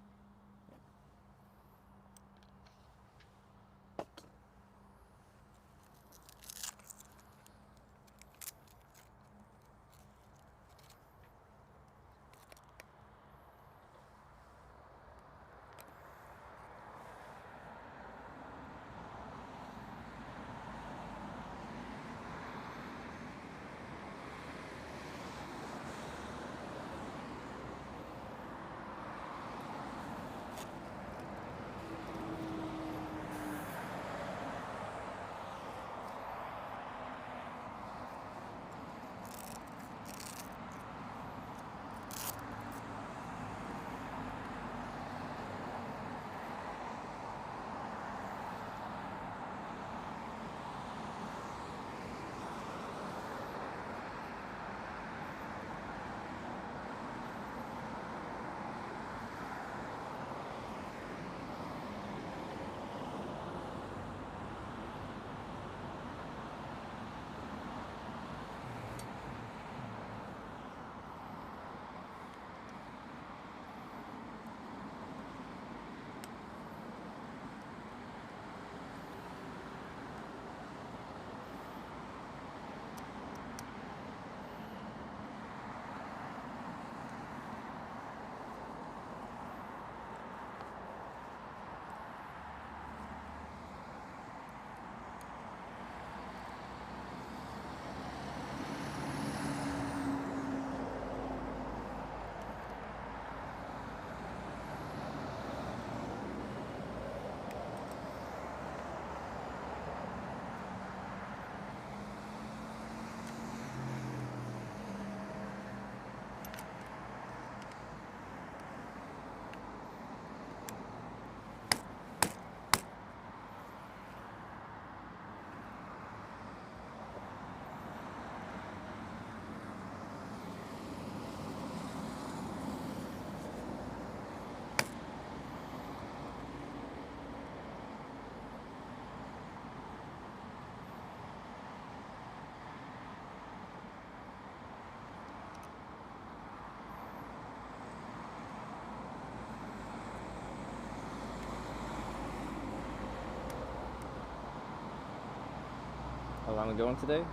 how long we're going today?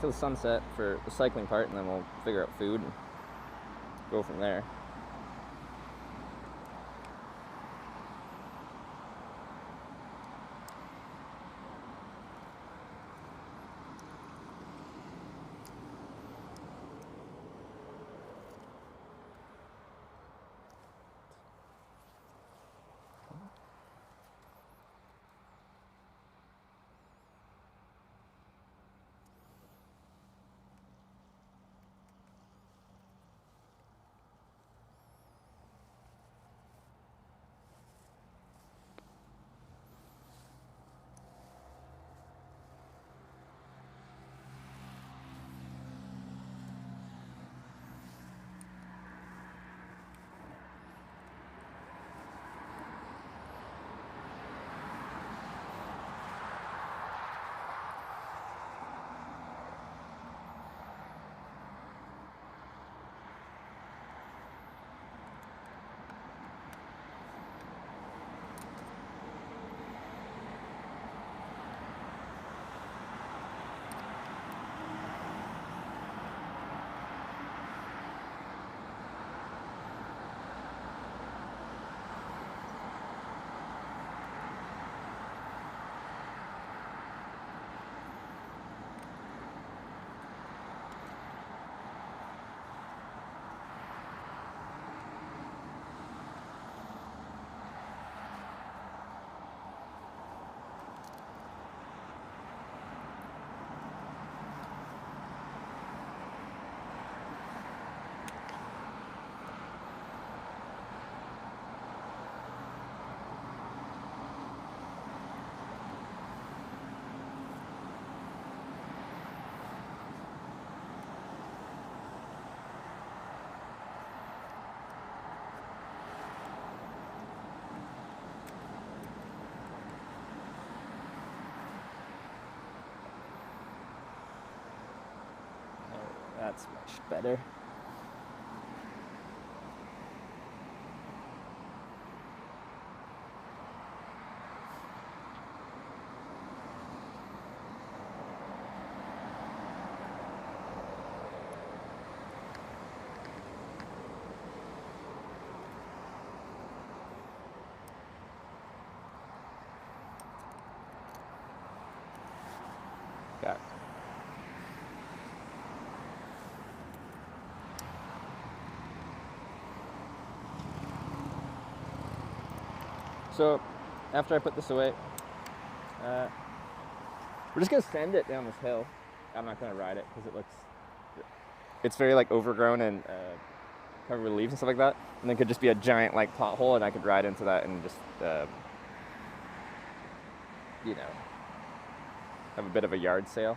Till sunset for the cycling part, and then we'll figure out food and go from there. That's much better. Got it. So, after I put this away, we're just gonna send it down this hill. I'm not gonna ride it because it's very like overgrown and covered with leaves and stuff like that. And there could just be a giant like pothole, and I could ride into that and just, you know, have a bit of a yard sale.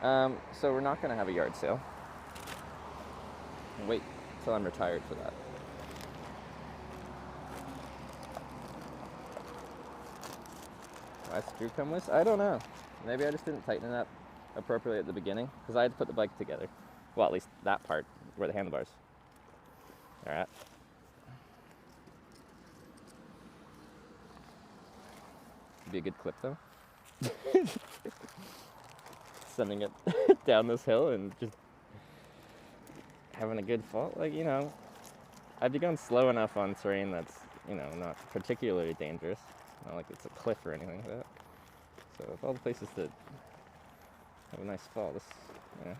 So we're not gonna have a yard sale. Wait till I'm retired for that. Why screw come loose? I don't know. Maybe I just didn't tighten it up appropriately at the beginning because I had to put the bike together. Well, at least that part where the handlebars are at. Be a good clip though. Sending it down this hill and just having a good fall. Like, you know, I'd be going slow enough on terrain that's, you know, not particularly dangerous. Not like it's a cliff or anything like that. So of all the places to have a nice fall, this, yeah.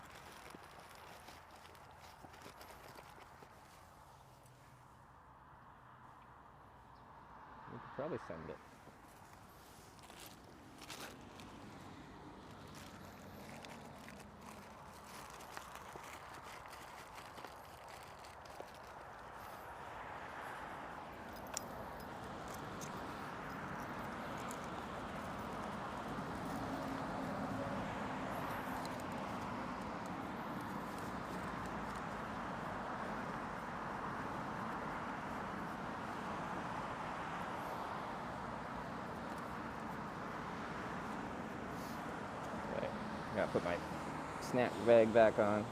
We could probably send it. Gotta put my snack bag back on.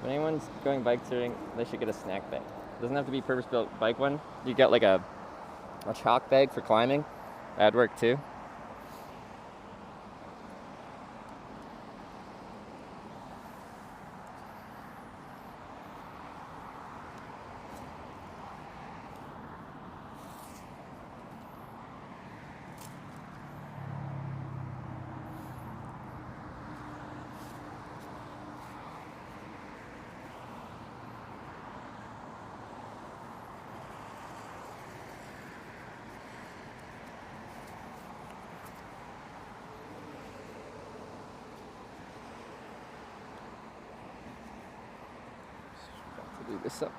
If anyone's going bike touring, they should get a snack bag. It doesn't have to be purpose-built bike one. You get like a chalk bag for climbing. That'd work too. Do this up.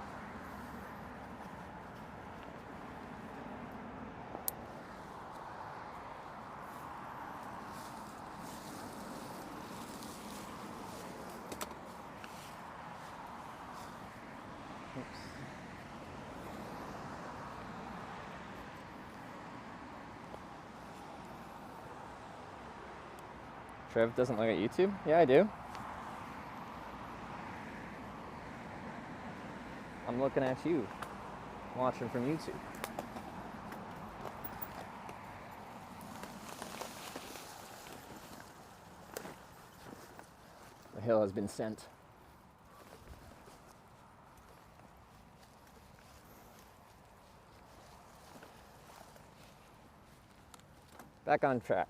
Oops. Trev doesn't look at YouTube? Yeah, I do. I'm looking at you, watching from YouTube. The hill has been sent. Back on track.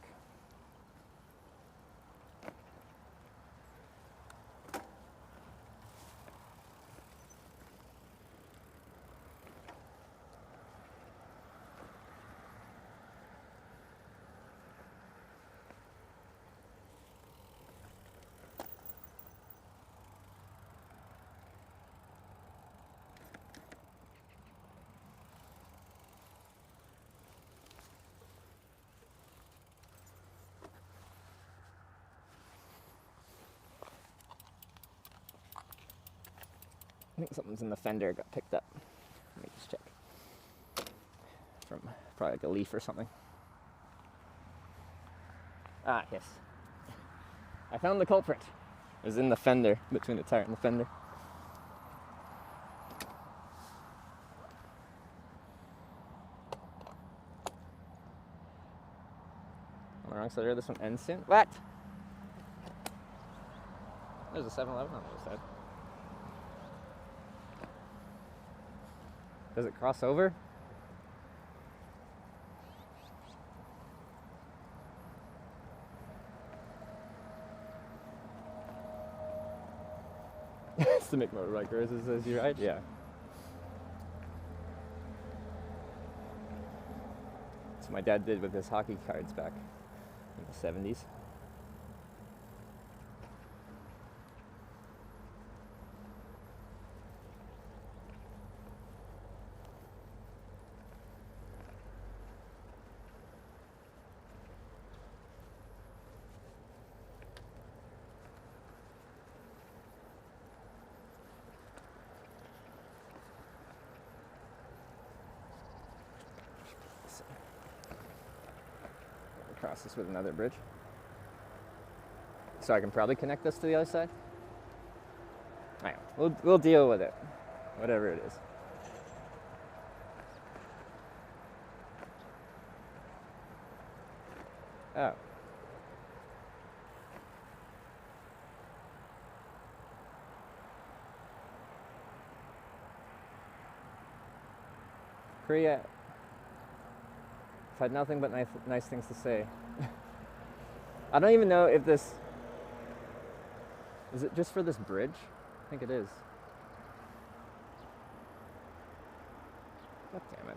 I think something's in the fender got picked up. Let me just check. From probably like a leaf or something. Ah, yes. I found the culprit. It was in the fender, between the tire and the fender. On the wrong side of this one ends soon. What? There's a 7-Eleven on the other side. Does it cross over? It's to make motorbike races as you ride? Yeah. That's what my dad did with his hockey cards back in the 70s. Cross this with another bridge. So I can probably connect this to the other side. Alright, we'll deal with it. Whatever it is. Oh. Korea. I've had nothing but nice things to say. I don't even know if this... Is it just for this bridge? I think it is. God damn it.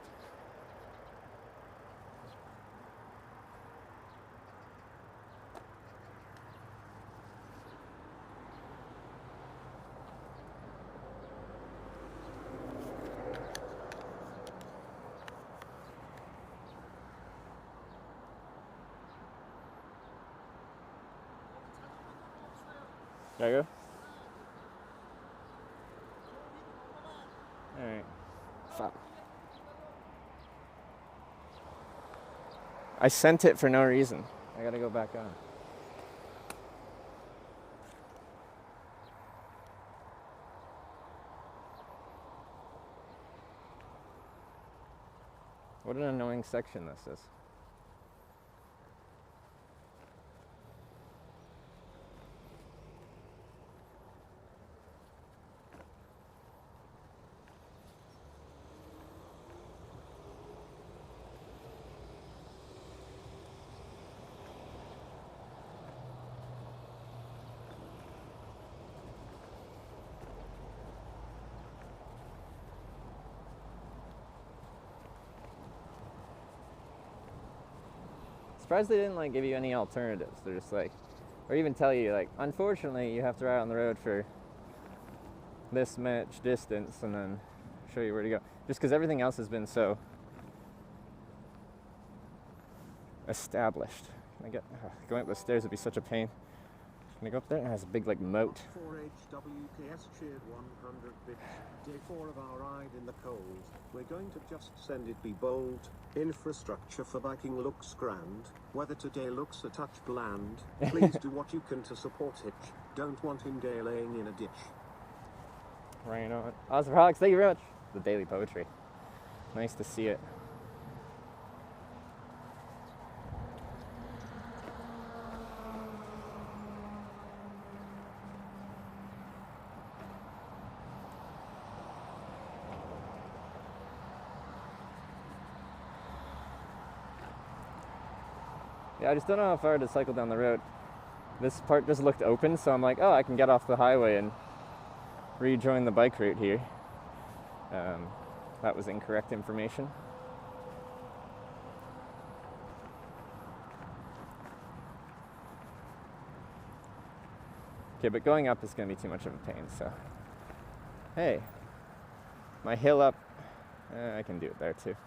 There you go. Alright. Fuck. I sent it for no reason. I gotta go back on. What an annoying section this is. Surprised they didn't like give you any alternatives. They're just like, or even tell you like, unfortunately you have to ride on the road for this much distance and then show you where to go. Just because everything else has been so established. Going up the stairs would be such a pain. Can I go up there? It has a big like moat. 4HWKS cheered 100 bits. Day 4 of our ride in the cold. We're going to just send it be bold. Infrastructure for biking looks grand. Weather today looks a touch bland. Please do what you can to support Hitch. Don't want him laying in a ditch. Right on. Awesome, Alex. Thank you very much. The daily poetry. Nice to see it. Yeah, I just don't know how far to cycle down the road. This part just looked open, so I'm like, oh, I can get off the highway and rejoin the bike route here. That was incorrect information. Okay, but going up is going to be too much of a pain, so. Hey, my hill up, I can do it there too.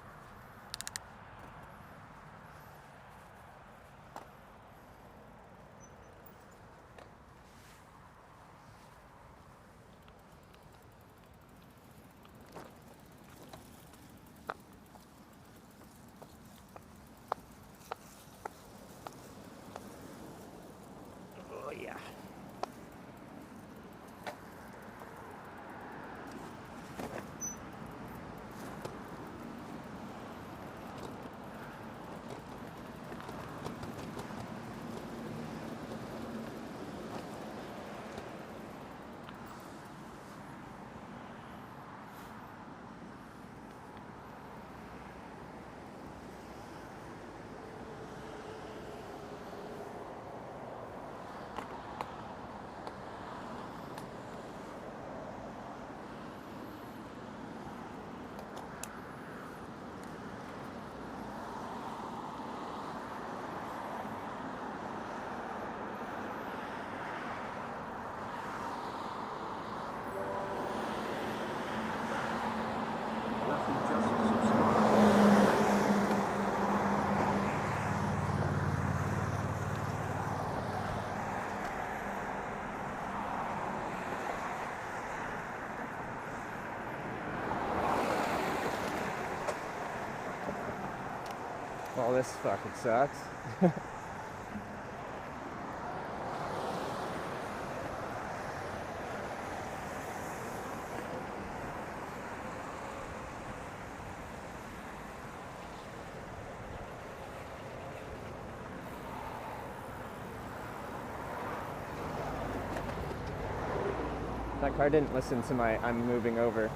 Well, this fucking sucks. That car didn't listen to my I'm moving over.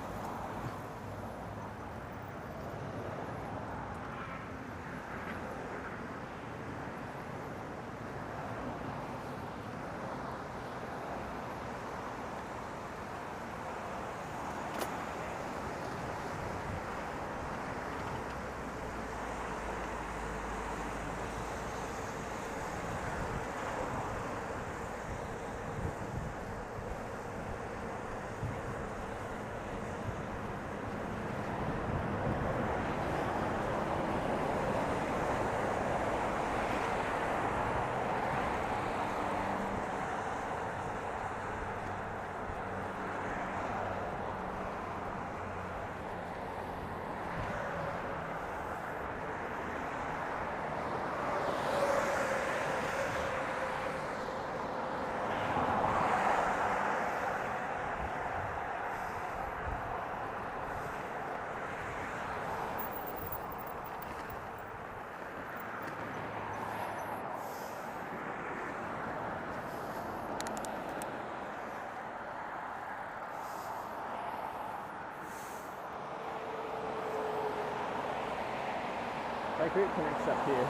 bike route connects up here.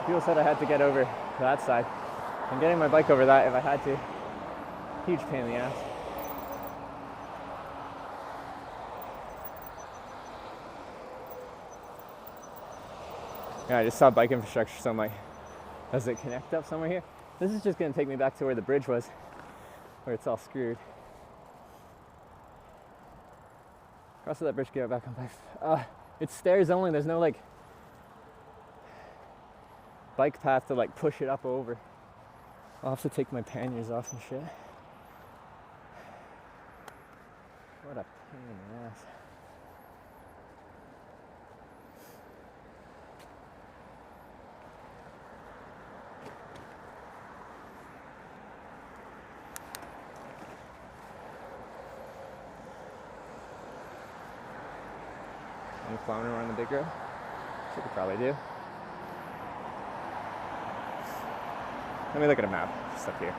People said I had to get over to that side. I'm getting my bike over that if I had to. Huge pain in the ass. Yeah, I just saw bike infrastructure, so I'm like, does it connect up somewhere here? This is just gonna take me back to where the bridge was, where it's all screwed. Cross that bridge, get back on bike. It's stairs only, there's no like bike path to like push it up over. I'll have to take my panniers off and shit. What a pain in the ass. I'm plowing around the big road. Which I could probably do. Let me look at a map, just up here.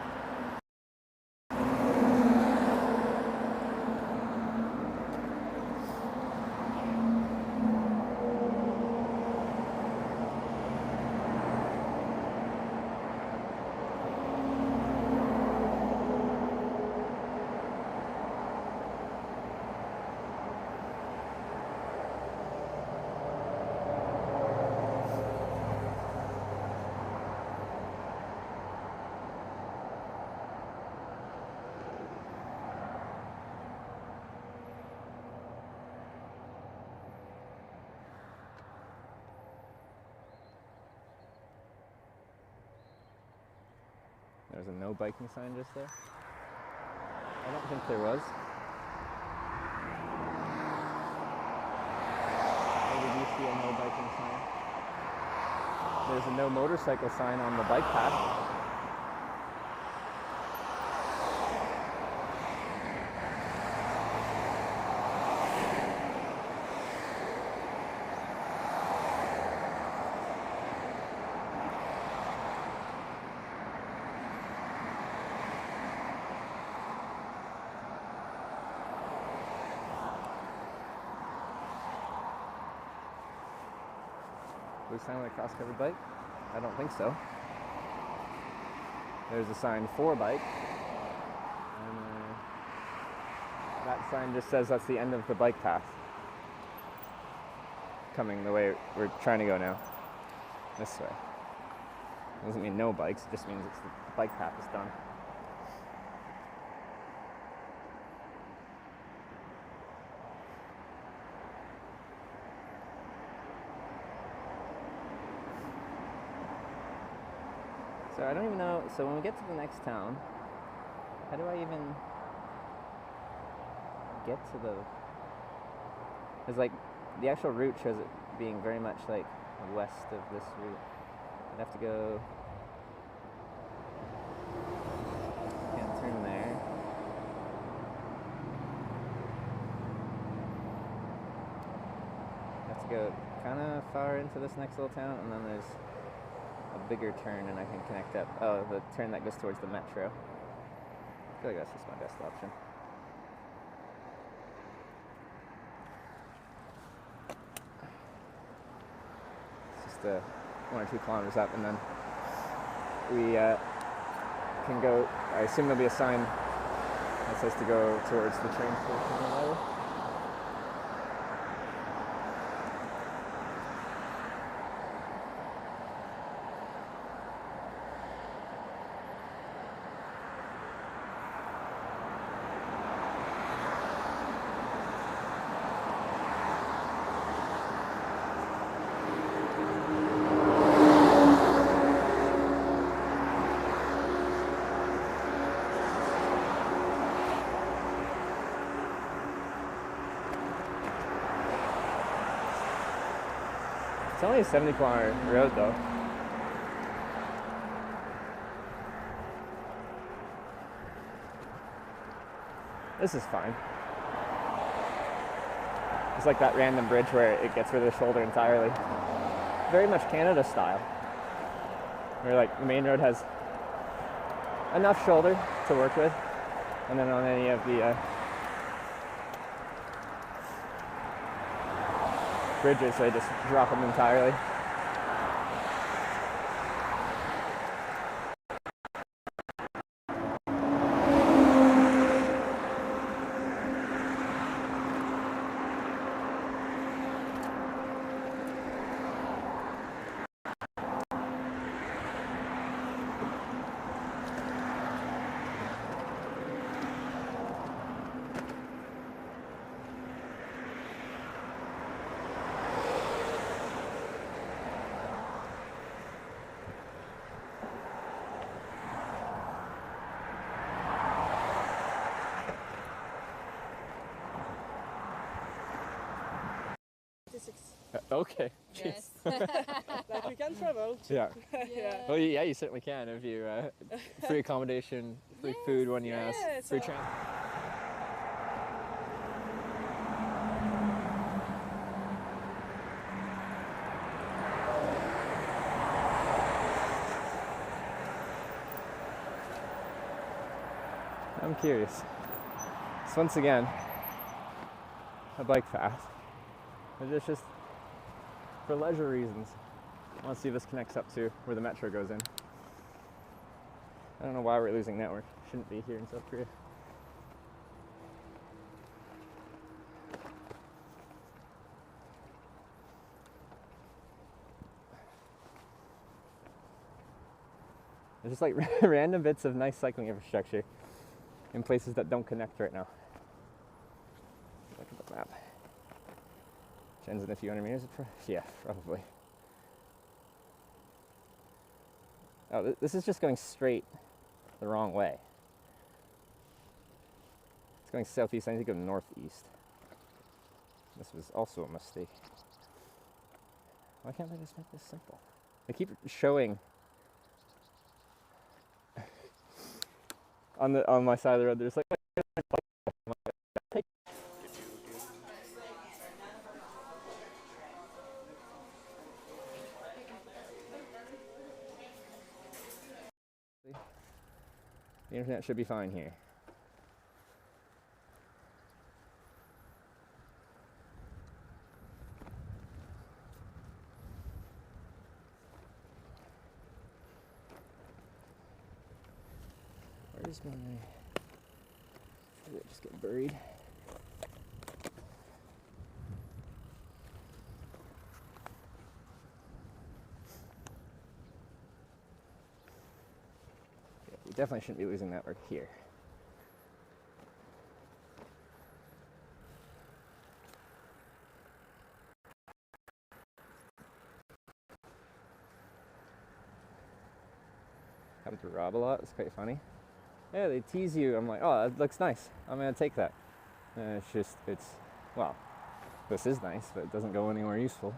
There's a no biking sign just there. I don't think there was. Or did you see a no biking sign? There's a no motorcycle sign on the bike path. Blue sign with a cross-covered bike? I don't think so. There's a sign for bike. And that sign just says that's the end of the bike path. Coming the way we're trying to go now. This way. It doesn't mean no bikes, it just means it's the bike path is done. So I don't even know, so when we get to the next town, how do I even get to the, because like the actual route shows it being very much like west of this route. I'd have to go, can't turn there. I have to go kind of far into this next little town, and then there's a bigger turn and I can connect up. Oh, the turn that goes towards the metro. I feel like that's just my best option. It's just 1 or 2 kilometers up, and then we can go. I assume there'll be a sign that says to go towards the train station or whatever. It's only a 70-kilometer road though. This is fine. It's like that random bridge where it gets rid of the shoulder entirely. Very much Canada style. Where like the main road has enough shoulder to work with, and then on any of the bridges, so I just drop them entirely. Okay. Yes. Like we can travel. Yeah. Yeah. Well, yeah, you certainly can if you free accommodation, free food when you ask, free transport. I'm curious. So once again, a bike path. It's just for leisure reasons. I want to see if this connects up to where the metro goes in. I don't know why we're losing network. Shouldn't be here in South Korea. There's just like random bits of nice cycling infrastructure in places that don't connect right now. Look at the map. Which ends in a few hundred meters. Yeah, probably. Oh, this is just going straight the wrong way. It's going southeast. I need to go northeast. This was also a mistake. Why can't I just make this simple? They keep showing on my side of the road. There's like. The internet should be fine here. Where's my... Did it just get buried? Yeah, we definitely shouldn't be losing network here. Happen to rob a lot. It's quite funny. Yeah, they tease you. I'm like, oh, that looks nice. I'm gonna take that. And well, this is nice, but it doesn't go anywhere useful.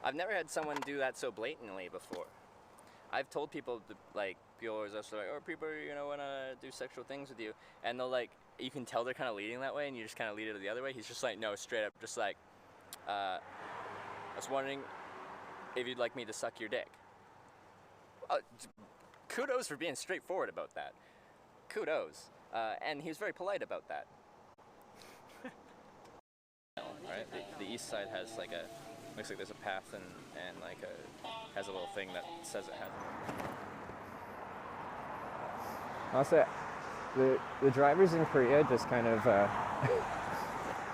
I've never had someone do that so blatantly before. I've told people, people always ask, like, oh, people, want to do sexual things with you. And they'll, you can tell they're kind of leading that way, and you just kind of lead it the other way. He's just like, no, straight up, just like, I was wondering if you'd like me to suck your dick. Kudos for being straightforward about that. Kudos. And he was very polite about that. Right? The east side has, looks like there's a path and has a little thing that says it has. Also, the drivers in Korea just kind of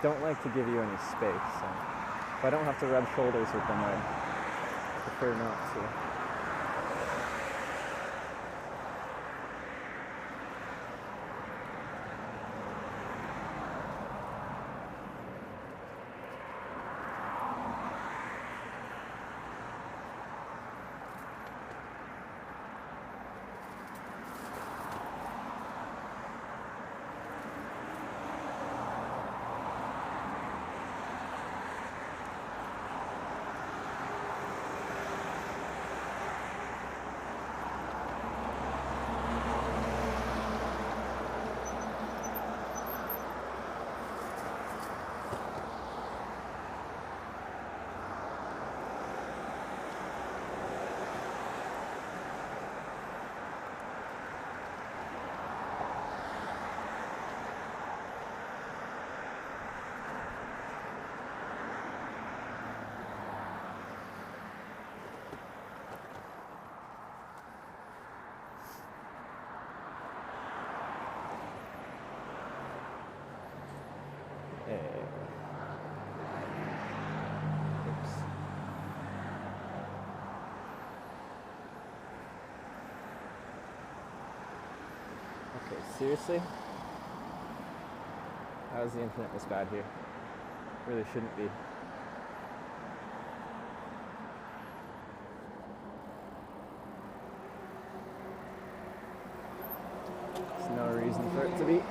don't like to give you any space. So if I don't have to rub shoulders with them, I prefer not to. Okay, seriously? How is the internet this bad here? Really shouldn't be. There's no reason for it to be.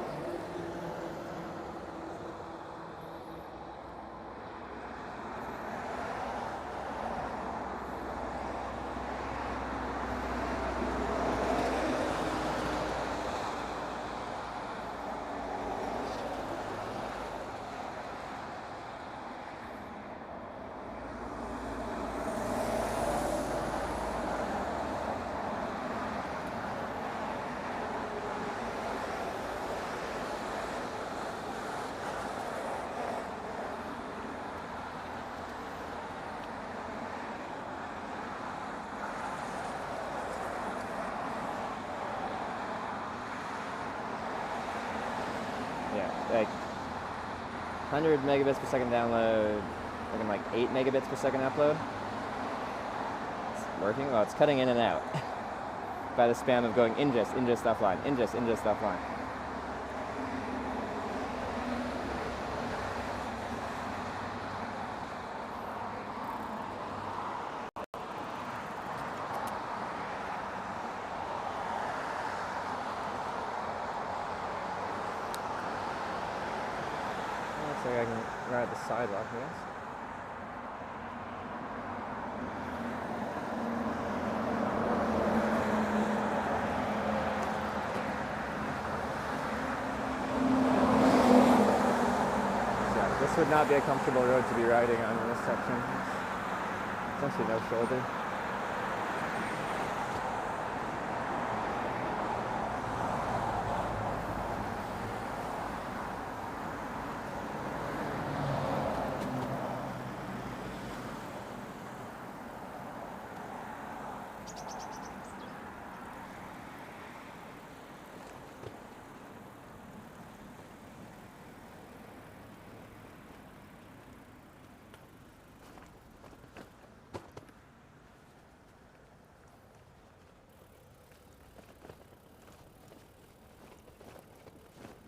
Like 100 megabits per second download, looking like 8 megabits per second upload. It's working. Well, it's cutting in and out by the spam of going ingest offline, ingest offline. Looks like I can ride the sidewalk, I guess. So this would not be a comfortable road to be riding on in this section. Essentially no shoulder.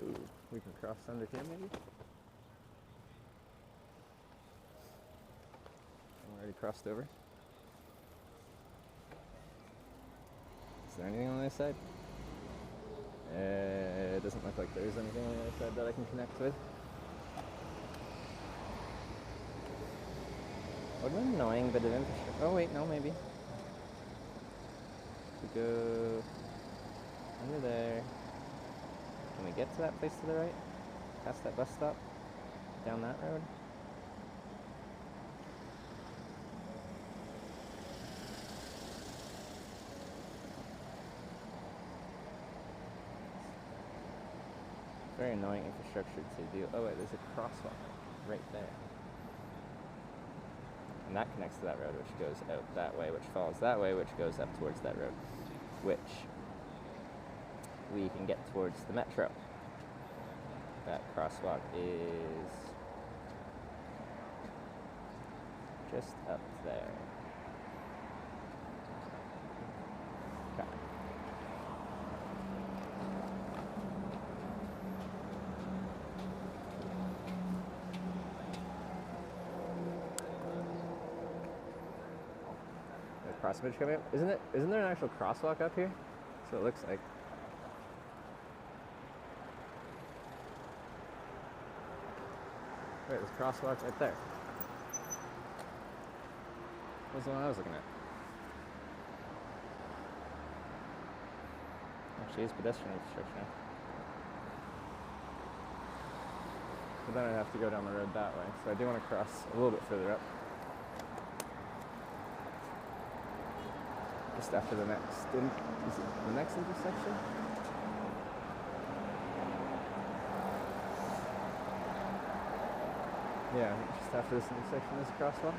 Ooh, we can cross under here maybe? I'm already crossed over. Is there anything on the other side? It doesn't look like there's anything on the other side that I can connect with. What an annoying bit of infrastructure. Oh wait, no, maybe. We go under there. Can we get to that place to the right? Past that bus stop? Down that road? Very annoying infrastructure to do. Oh wait, there's a crosswalk right there. And that connects to that road, which goes out that way, which follows that way, which goes up towards that road, which we can get towards the metro. That crosswalk is just up there. Okay. The cross bridge coming up? Isn't there an actual crosswalk up here? That's what it looks like. Wait, there's a crosswalk right there. What was the one I was looking at? Actually, it's pedestrian infrastructure. But then I'd have to go down the road that way. So I do want to cross a little bit further up. Just after the next, is it the next intersection? Yeah, just after this intersection is a crosswalk.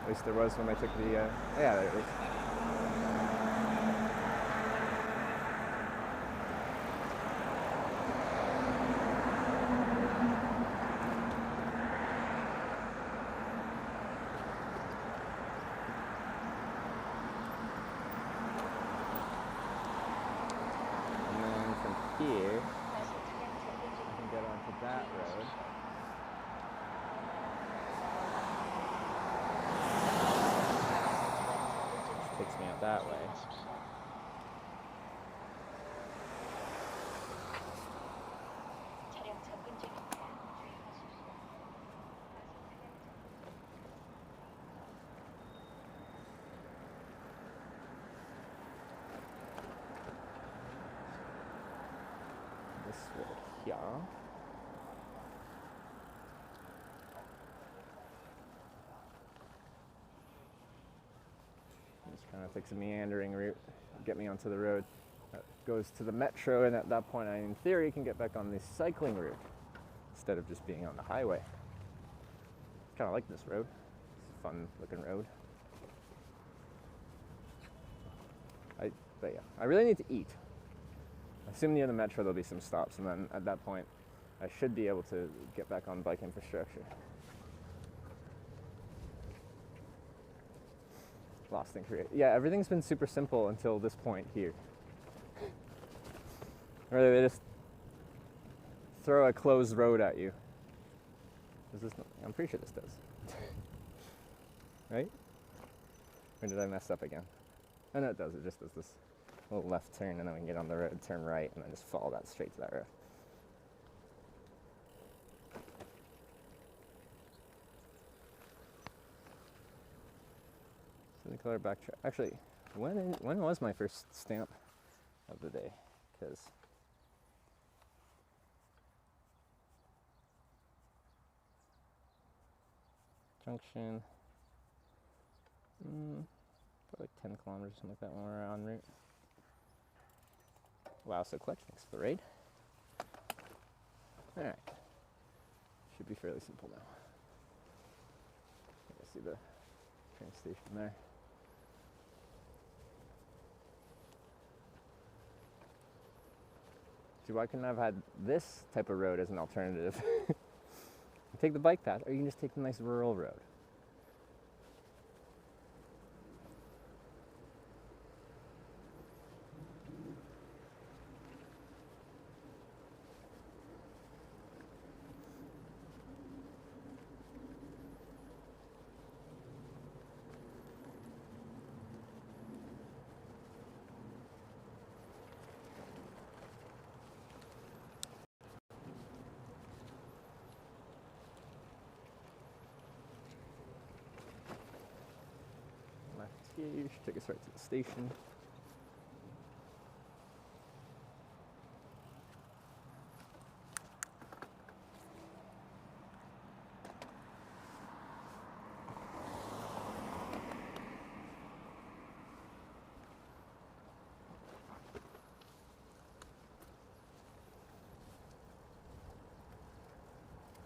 At least there was when I took the, yeah, there it is. it that way. This road here. Just kind of takes a meandering route, get me onto the road that goes to the metro, and at that point I, in theory, can get back on the cycling route instead of just being on the highway. Kind of like this road. It's a fun looking road. But yeah, I really need to eat. I assume near the metro there'll be some stops, and then at that point I should be able to get back on bike infrastructure. Lost in Korea. Yeah, everything's been super simple until this point here. Or they just throw a closed road at you. Does this? I'm pretty sure this does. Right? Or did I mess up again? Oh no, it does. It just does this little left turn, and then we can get on the road, turn right, and then just follow that straight to that road. So the color backtrack. Actually, when was my first stamp of the day? Because junction, probably like 10 kilometers, something like that, when we're en route. Wow, so clutch, thanks for the raid. Alright, should be fairly simple now. I see the train station there. See, why couldn't I have had this type of road as an alternative? Take the bike path, or you can just take the nice rural road. Take us right to the station.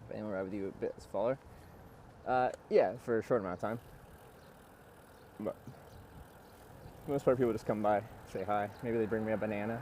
If anyone ride with you a bit as follower? Yeah, for a short amount of time. But for the most part, people just come by, say hi. Maybe they bring me a banana.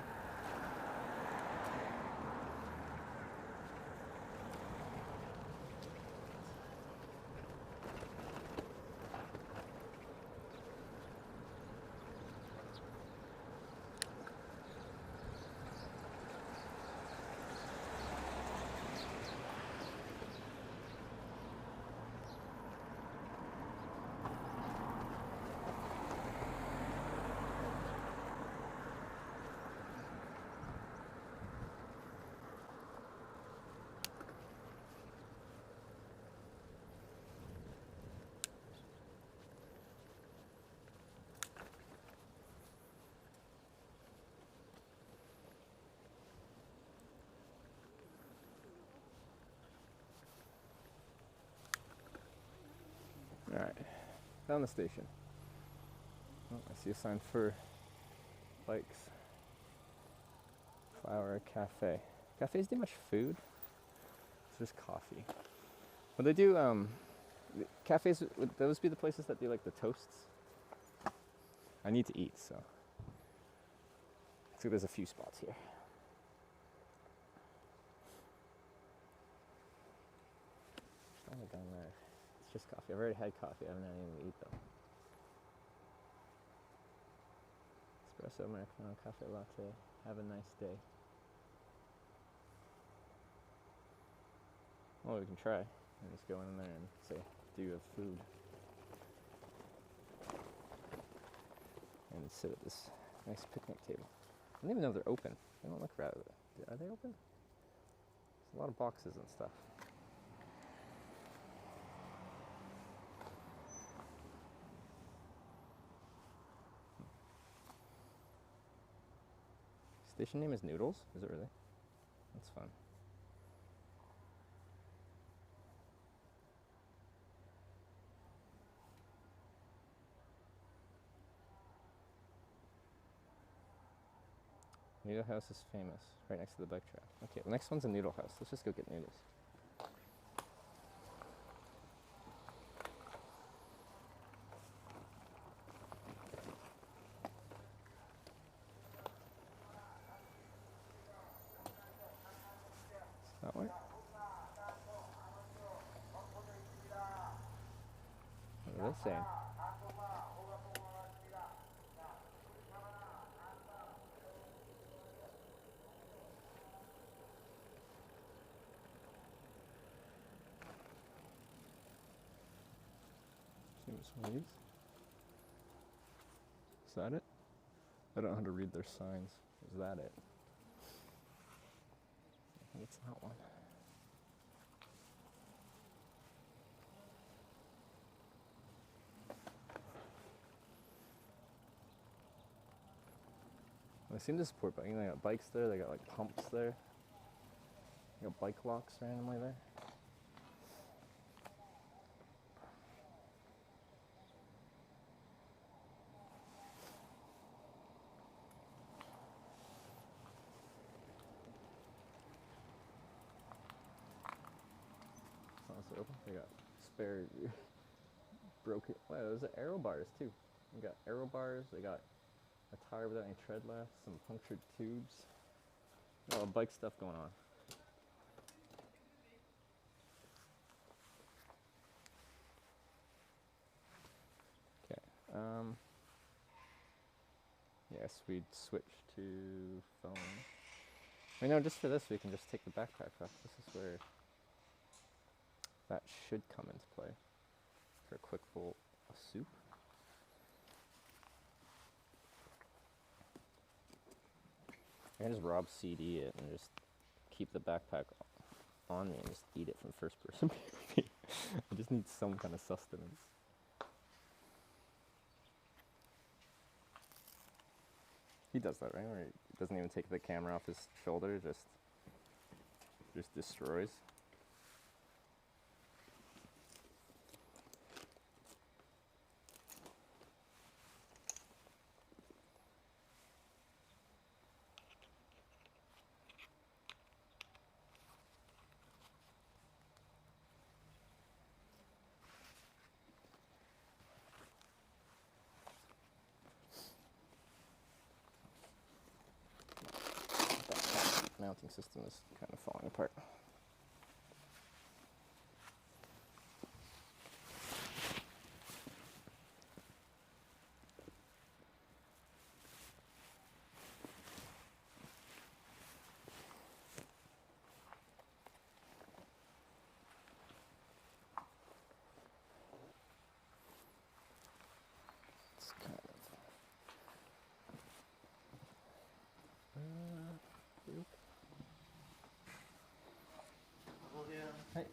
Alright, down the station. Oh, I see a sign for bikes. Flower Cafe. Cafes do much food? It's just coffee. But they do, cafes, would those be the places that do like the toasts? I need to eat, so. So there's a few spots here. Only down there. It's just coffee. I've already had coffee. I haven't had anything to eat though. Espresso, Americano, cafe latte. Have a nice day. Well, we can try and just go in there and say, do you have food? and sit at this nice picnic table. I don't even know if they're open. They don't look right. Are they open? There's a lot of boxes and stuff. Station name is Noodles? Is it really? That's fun. Noodle House is famous, right next to the bike track. Okay, the next one's a Noodle House. Let's just go get noodles. That way? What are they saying? One of these? Is that it? I don't know how to read their signs. Is that it? I think it's that one. They seem to support biking. They got bikes there, they got like pumps there. They got bike locks randomly there. Honestly open. They got spare broken. Wow, those are aero bars too. They got aero bars. They got a tire without any tread left. Some punctured tubes. A lot of bike stuff going on. Okay. Yes, we'd switch to phone. I know, just for this, we can just take the backpack off. This is where that should come into play for a quick bowl of soup. I can just rob CD it and just keep the backpack on me and just eat it from first person. I just need some kind of sustenance. He does that, right? Where he doesn't even take the camera off his shoulder, just destroys. Mounting system is kind of falling apart. It's kind of Hey.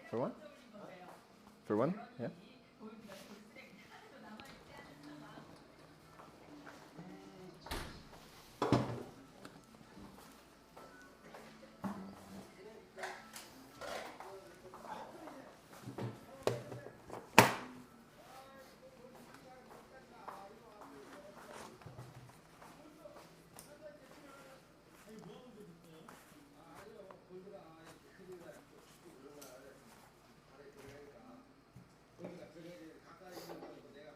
For one? For one? Yeah.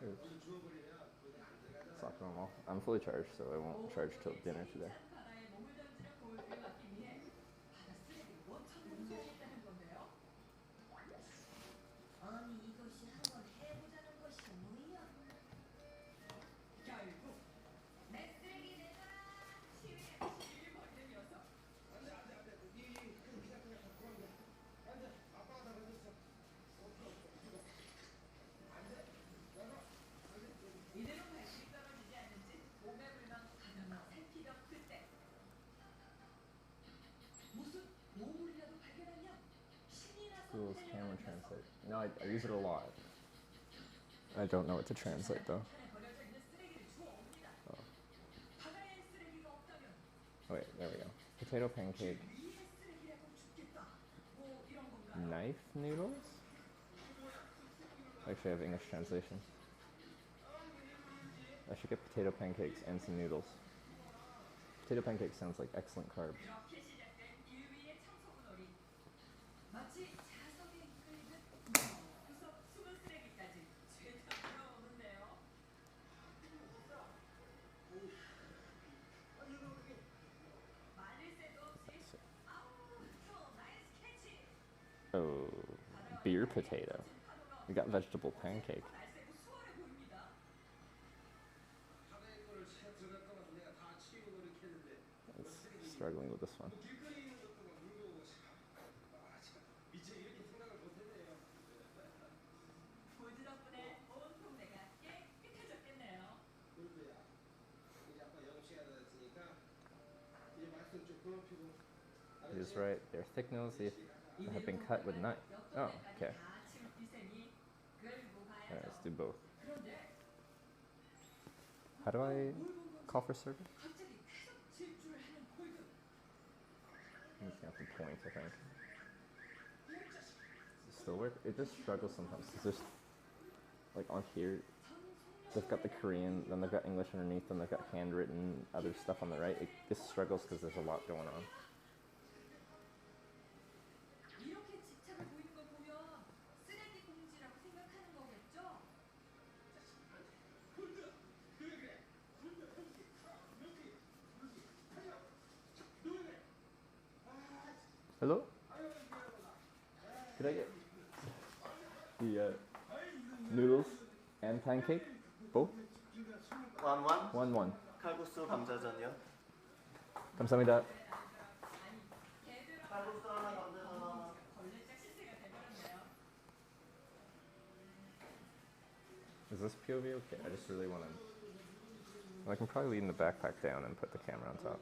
It's not normal. I'm fully charged, so I won't charge till dinner today. Google's camera translate. No, I use it a lot. I don't know what to translate though. Oh. Oh wait, there we go. Potato pancake. Knife noodles? Actually, I have English translation. I should get potato pancakes and some noodles. Potato pancakes sounds like excellent carbs. Oh, beer potato. We got vegetable pancake. I'm struggling with this one. It is right. They're thick noodles. They have been cut with knife. Oh, okay. Alright, let's do both. How do I call for service? I'm just gonna have to point, I think. Does it still work? It just struggles sometimes. It's just like on here, they've got the Korean, then they've got English underneath, then they've got handwritten other stuff on the right. It just struggles because there's a lot going on. Hello? Could I get the noodles and pancake? Both? one. 칼국수 감자전이요? 감사합니다. 칼국수 하나 감자전. Is this POV okay? I just really want to... Well, I can probably lean the backpack down and put the camera on top.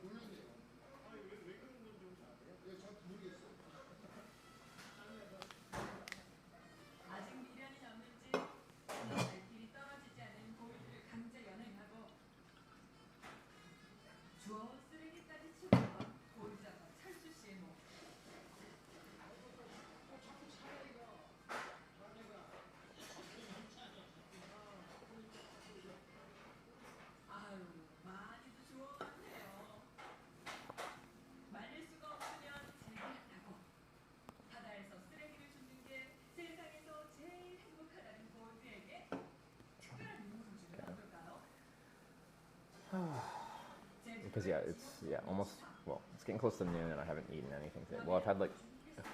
Because it's almost, well, it's getting close to noon and I haven't eaten anything today. Well, I've had like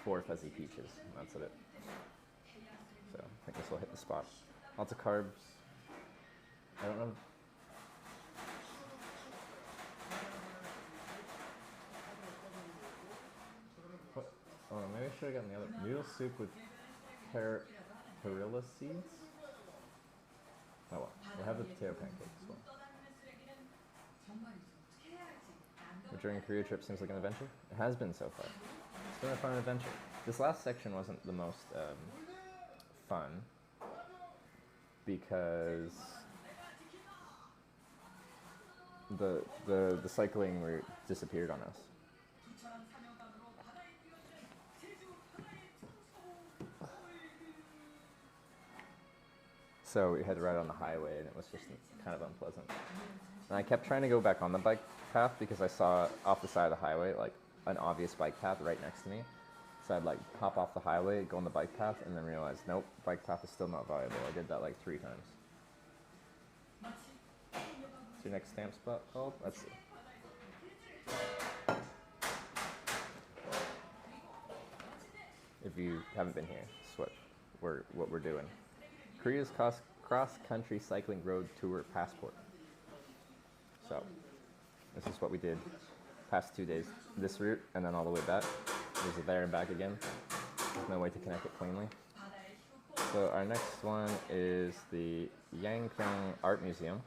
4 fuzzy peaches, and that's it. So I think this will hit the spot. Lots of carbs. I don't know. What? Oh, maybe I should have gotten the other noodle soup with perilla seeds. Oh well, we'll have the potato pancakes as well. During a Korea trip seems like an adventure. It has been so far. It's been a fun adventure. This last section wasn't the most fun because the cycling route disappeared on us. So we had to ride on the highway and it was just kind of unpleasant. And I kept trying to go back on the bike path because I saw off the side of the highway like an obvious bike path right next to me. So I'd like hop off the highway, go on the bike path, and then realize, nope, bike path is still not viable. I did that like 3 times. What's your next stamp spot called? Let's see. If you haven't been here, this is what we're doing. Korea's cross-country cycling road tour passport. So, this is what we did past 2 days. This route, and then all the way back. There's a there and back again. There's no way to connect it cleanly. So our next one is the Yangpyeong Art Museum.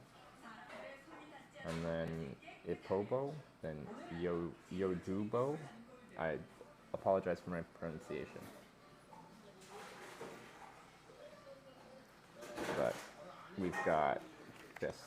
And then Ipobo, then Yojubo. I apologize for my pronunciation. we've got just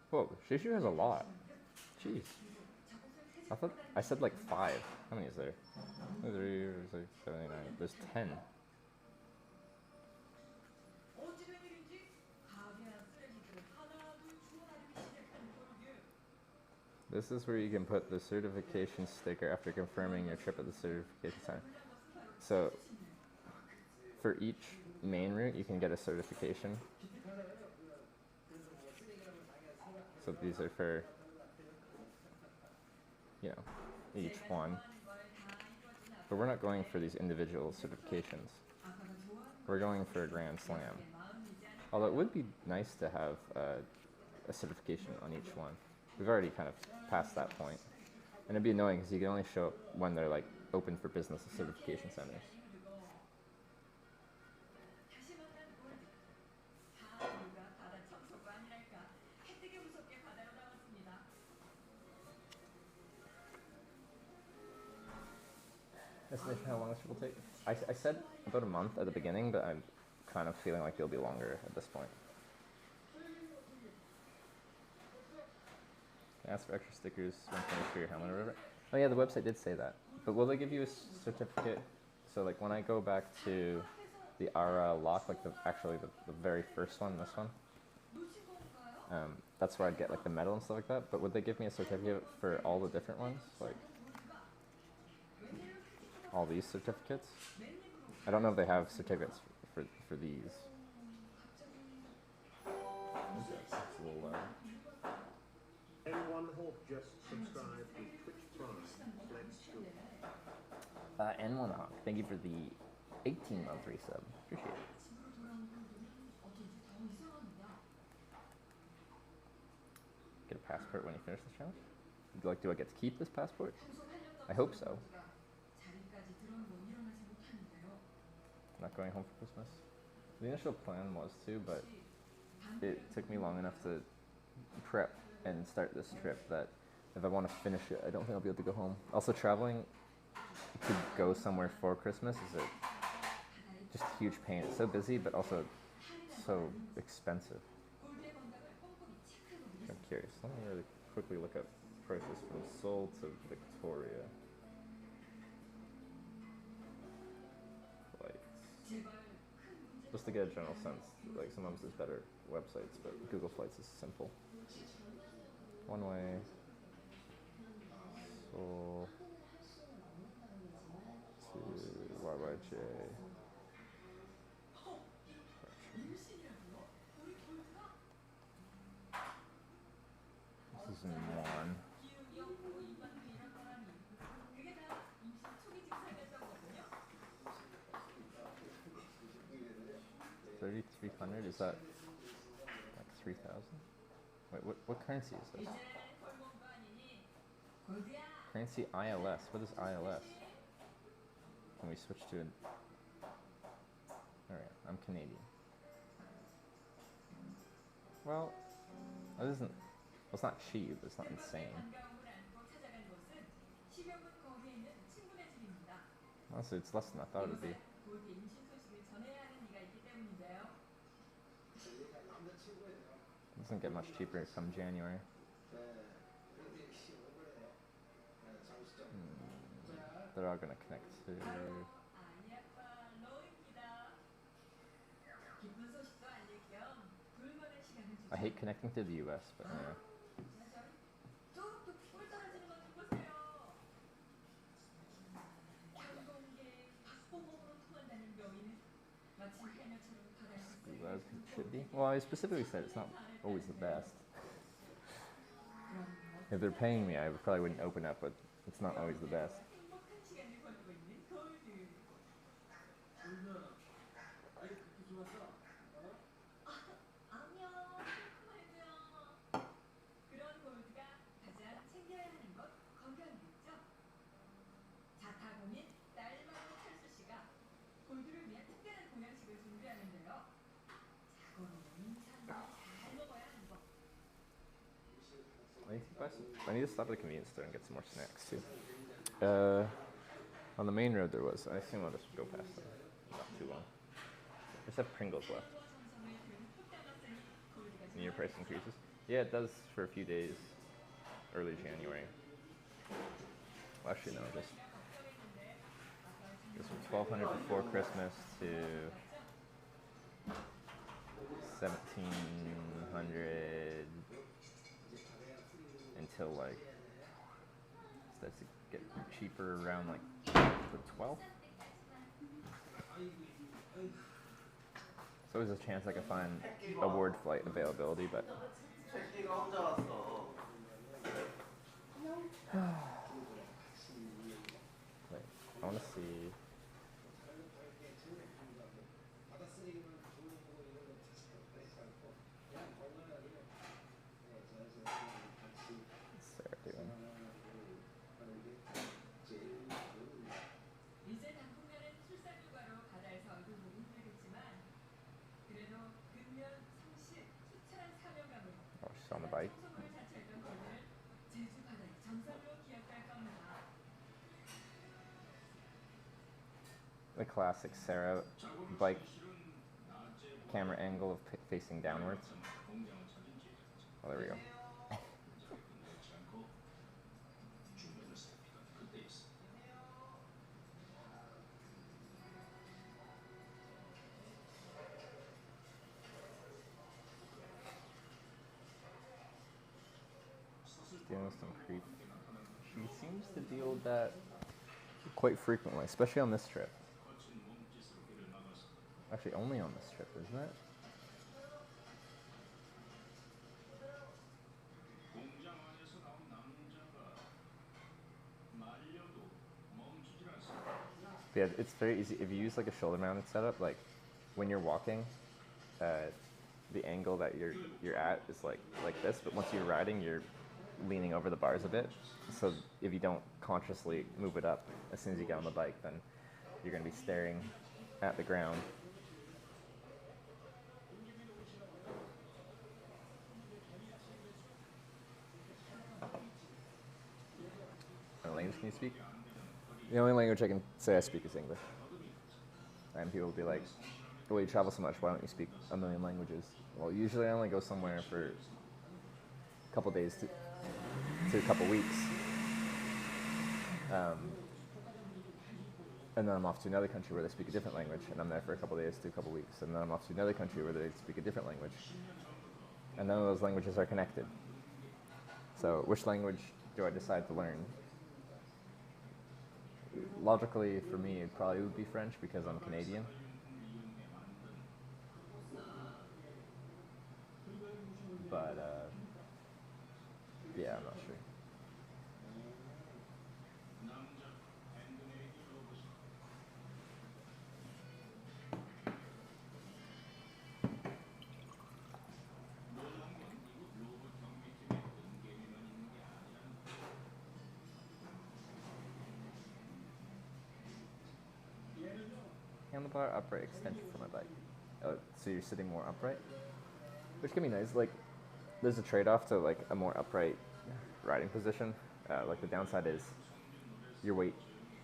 whoa, Shishu has a lot. Jeez. I thought I said like 5. How many is there? 3, 6, 7, 8, 9. There's 10. This is where you can put the certification sticker after confirming your trip at the certification center. So for each main route, you can get a certification. So these are for, you know, each one. But we're not going for these individual certifications. We're going for a Grand Slam. Although it would be nice to have a certification on each one. We've already kind of passed that point. And it'd be annoying because you can only show up when they're like open for business at certification centers. Estimation how long this will take? I said about a month at the beginning, but I'm kind of feeling like it'll be longer at this point. Ask for extra stickers when finished for your helmet or whatever. Oh yeah, the website did say that. But will they give you a certificate? So like when I go back to the ARA lock, like the very first one, this one, that's where I'd get like the medal and stuff like that. But would they give me a certificate for all the different ones? Like all these certificates? I don't know if they have certificates for these. It's a little loud. N1 Hawk just subscribed to Twitch Prime. Let's go. N1 Hawk, thank you for the 18-month resub. Appreciate it. Get a passport when you finish this challenge? Do I get to keep this passport? I hope so. Not going home for Christmas. The initial plan was to, but it took me long enough to prep and start this trip that if I want to finish it, I don't think I'll be able to go home. Also, traveling to go somewhere for Christmas is just a huge pain. It's so busy, but also so expensive. I'm curious. Let me really quickly look up prices from Seoul to Victoria. Just to get a general sense, like sometimes there's better websites, but Google Flights is simple. One way, Seoul to YYJ. This is in won. 3,300, is that like 3,000? Wait, what currency is this? Currency ILS, what is ILS? Can we switch to an... Alright, I'm Canadian. Well, that isn't... Well, it's not cheap, it's not insane. Honestly, it's less than I thought it would be. It doesn't get much cheaper come January. They're all gonna connect to... I hate connecting to the US, but anyway. As it should be. Well, I specifically said it's not always the best. If they're paying me, I probably wouldn't open up, but it's not always the best. I need to stop at the convenience store and get some more snacks too. On the main road there was. I assume I'll just go past them. Not too long. I just have Pringles left. And your price increases? Yeah, it does for a few days. Early January. Well, actually, no, just goes from 1,200 before Christmas to 1,700 until like starts to get cheaper around like the 12th. So there's a chance I could find award flight availability, but 새끼가 혼자 왔어. wait, I want to see. What's Sarah doing? Oh, she's on the bike. The classic Sarah bike camera angle of facing downwards. Oh, there we go. Dealing with some creep. She seems to deal with that quite frequently, especially on this trip. Actually, only on this trip, isn't it? Yeah, it's very easy. If you use like a shoulder-mounted setup, like when you're walking, the angle that you're at is like this. But once you're riding, you're leaning over the bars a bit. So if you don't consciously move it up, as soon as you get on the bike, then you're going to be staring at the ground. What language can you speak? The only language I can say I speak is English. And people will be like, well, you travel so much, why don't you speak a million languages? Well, usually I only go somewhere for a couple days to a couple weeks. And then I'm off to another country where they speak a different language, and I'm there for a couple days to a couple weeks. And then I'm off to another country where they speak a different language. And none of those languages are connected. So which language do I decide to learn? Logically, for me, it probably would be French because I'm Canadian. But, yeah, I'm not sure. Handlebar upright extension for my bike. Oh, so you're sitting more upright? Which can be nice. Like, there's a trade-off to like a more upright riding position. Like the downside is your weight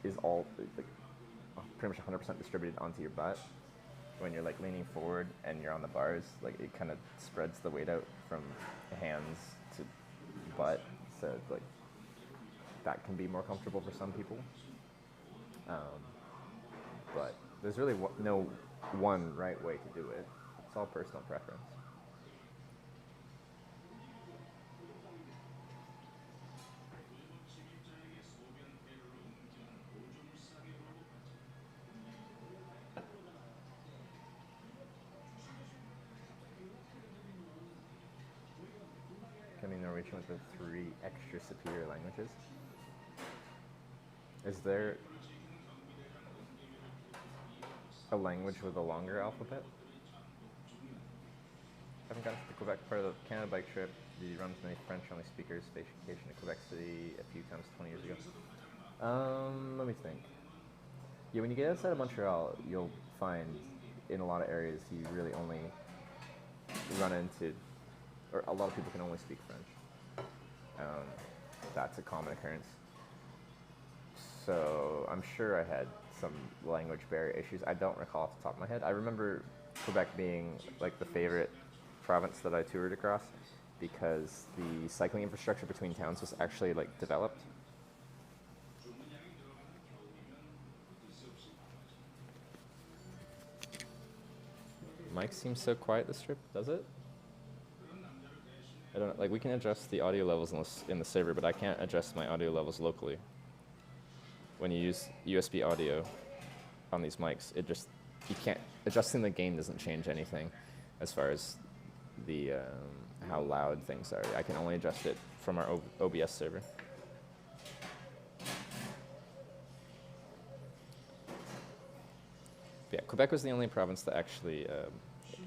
is all like pretty much 100% distributed onto your butt. When you're like leaning forward and you're on the bars, like it kind of spreads the weight out from hands to butt. So like that can be more comfortable for some people. But there's really no one right way to do it. It's all personal preference. Coming Norwegian with the 3 extra superior languages. Is there a language with a longer alphabet? I haven't gotten to the Quebec part of the Canada bike trip. Did you run into many French-only speakers? Vacation to Quebec City a few times 20 years ago. Let me think. Yeah, when you get outside of Montreal, you'll find in a lot of areas you really only run into, or a lot of people can only speak French. That's a common occurrence. So I'm sure I had some language barrier issues. I don't recall off the top of my head. I remember Quebec being like the favorite province that I toured across because the cycling infrastructure between towns was actually like developed. Mic seems so quiet this trip, does it? I don't know, like we can adjust the audio levels in the server, but I can't adjust my audio levels locally. When you use USB audio on these mics, you can't, adjusting the gain doesn't change anything as far as the how loud things are. I can only adjust it from our OBS server. But yeah, Quebec was the only province that actually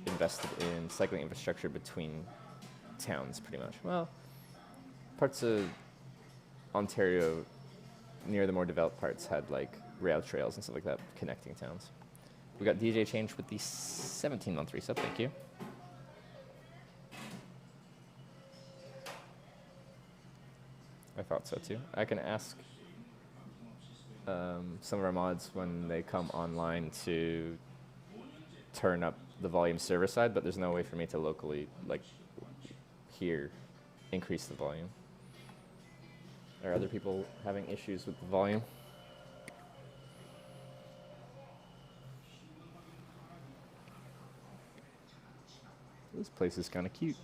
invested in cycling infrastructure between towns, pretty much. Well, parts of Ontario, near the more developed parts, had like rail trails and stuff like that connecting towns. We got DJ Change with the 17-month resub, thank you. I thought so too. I can ask some of our mods when they come online to turn up the volume server side, but there's no way for me to locally, like, here, increase the volume. Are other people having issues with the volume? This place is kind of cute.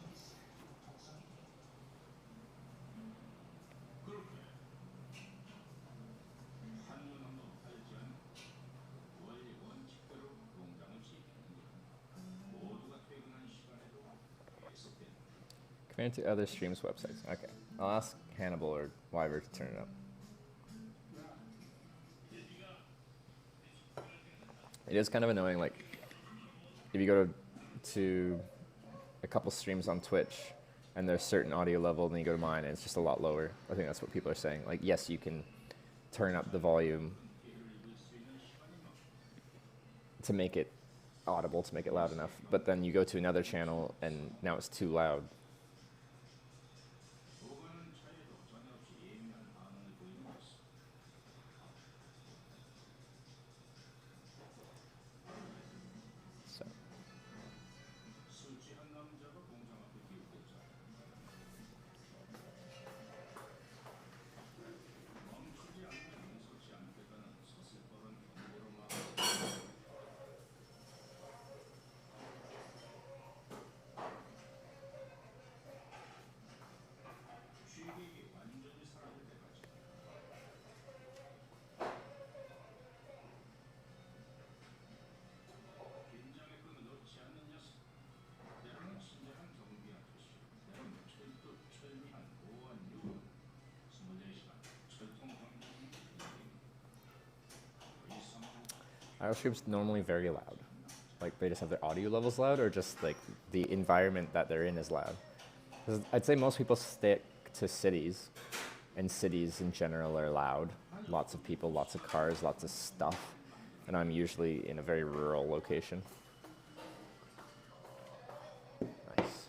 Compared to other streams websites. Okay. I'll ask Hannibal or Wyver to turn it up. It is kind of annoying, like, if you go to a couple streams on Twitch and there's a certain audio level, and then you go to mine and it's just a lot lower. I think that's what people are saying. Like, yes, you can turn up the volume to make it audible, to make it loud enough, but then you go to another channel and now it's too loud. Our streams normally very loud. Like they just have their audio levels loud, or just like the environment that they're in is loud. 'Cause I'd say most people stick to cities, and cities in general are loud. Lots of people, lots of cars, lots of stuff. And I'm usually in a very rural location. Nice.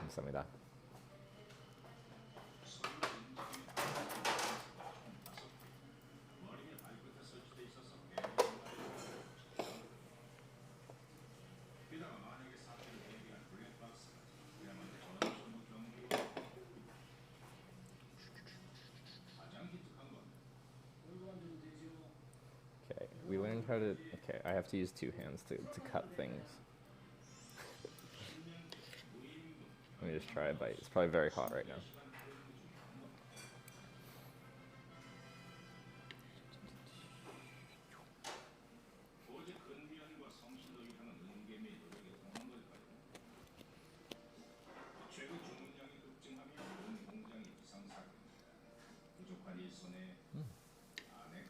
Something like that. Okay, we learned how to, okay, I have to use two hands to cut things. Let me just try a bite. It's probably very hot right now.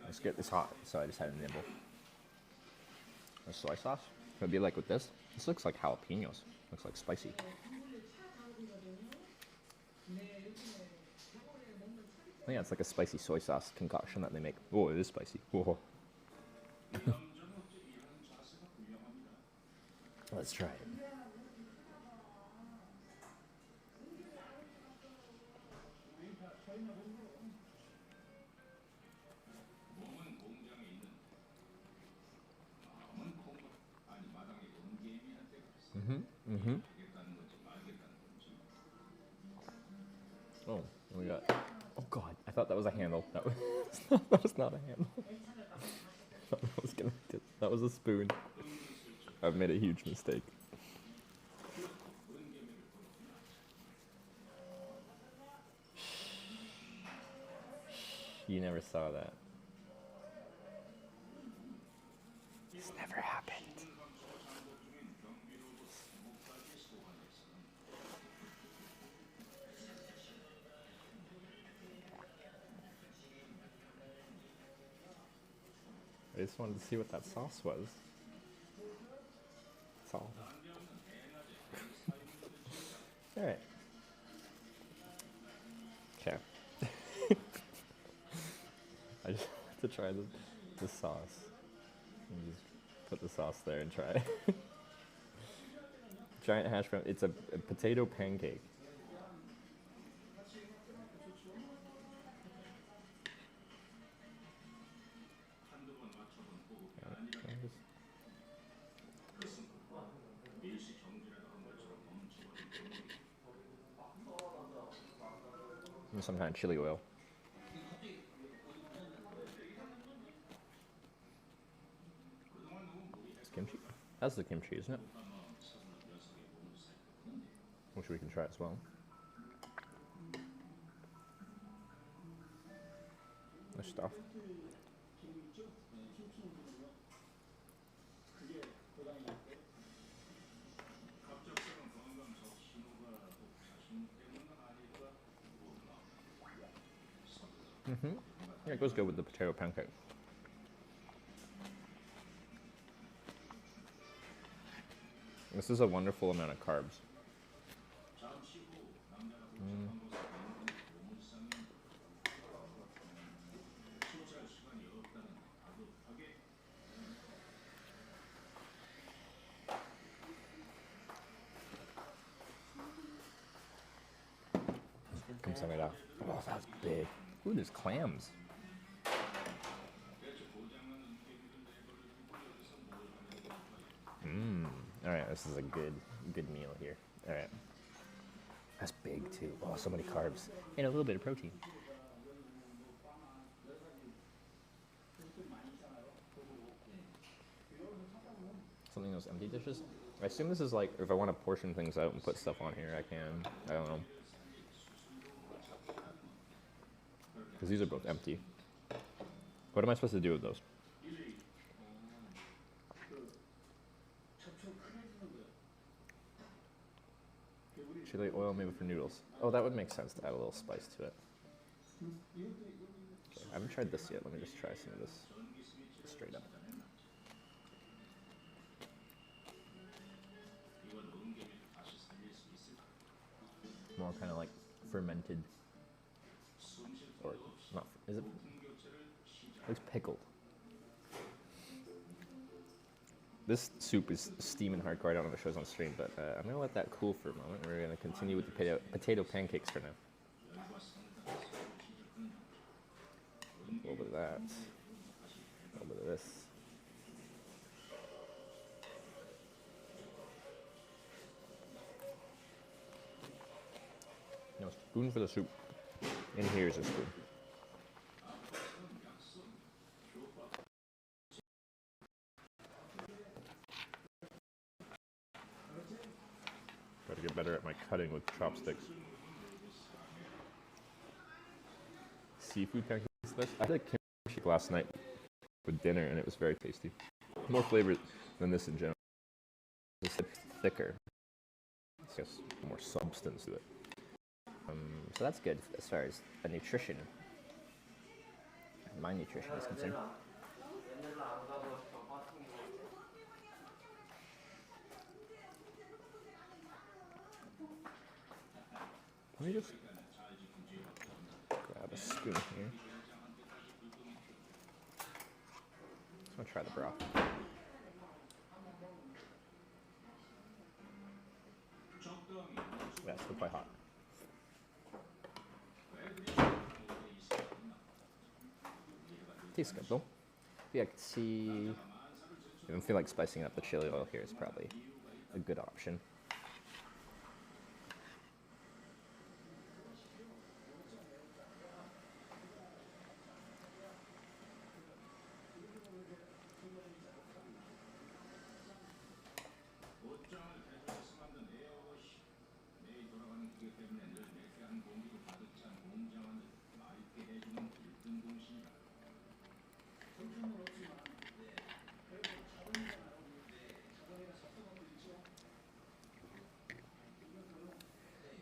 Let's get this hot, so I just had a nibble. A soy sauce? Could it be like with this? This looks like jalapenos. Looks like spicy. Yeah, it's like a spicy soy sauce concoction that they make. Oh, it is spicy. Whoa. Let's try it. Oh, we got. Oh God! I thought that was a handle. That was not a handle. That was a spoon. I've made a huge mistake. You never saw that. It's never happened. I just wanted to see what that sauce was. That's all. Alright. Okay. I just want to try the sauce. And just put the sauce there and try it. Giant hash brown. It's a potato pancake. And some kind of chili oil. It's kimchi? That's the kimchi, isn't it? Which we can try as well. Nice stuff. Yeah, it goes good with the potato pancake. This is a wonderful amount of carbs. Come some of that. Oh, that's big. Ooh, there's clams. Alright, this is a good meal here. Alright. That's big too. Oh, so many carbs. And a little bit of protein. Something in those empty dishes? I assume this is like, if I want to portion things out and put stuff on here, I can. I don't know. Because these are both empty. What am I supposed to do with those? Chili oil maybe for noodles. Oh, that would make sense to add a little spice to it. Okay, I haven't tried this yet. Let me just try some of this straight up. More kind of like fermented, or not, is it? It's pickled. This soup is steaming hardcore. I don't know if it shows on stream, but I'm going to let that cool for a moment. We're going to continue with the potato pancakes for now. A little bit of that. A little bit of this. No, spoon for the soup. And here's a spoon. Gotta get better at my cutting with chopsticks. Seafood pancakes. I had kimchi last night with dinner, and it was very tasty. More flavored than this in general. It's thicker. It's just more substance to it. So that's good as far as the nutrition. My nutrition is concerned. Let me just grab a spoon here. I'm gonna try the broth. Yeah, it's still quite hot. Tastes good though. Yeah, I could see. I don't feel like spicing up the chili oil here is probably a good option.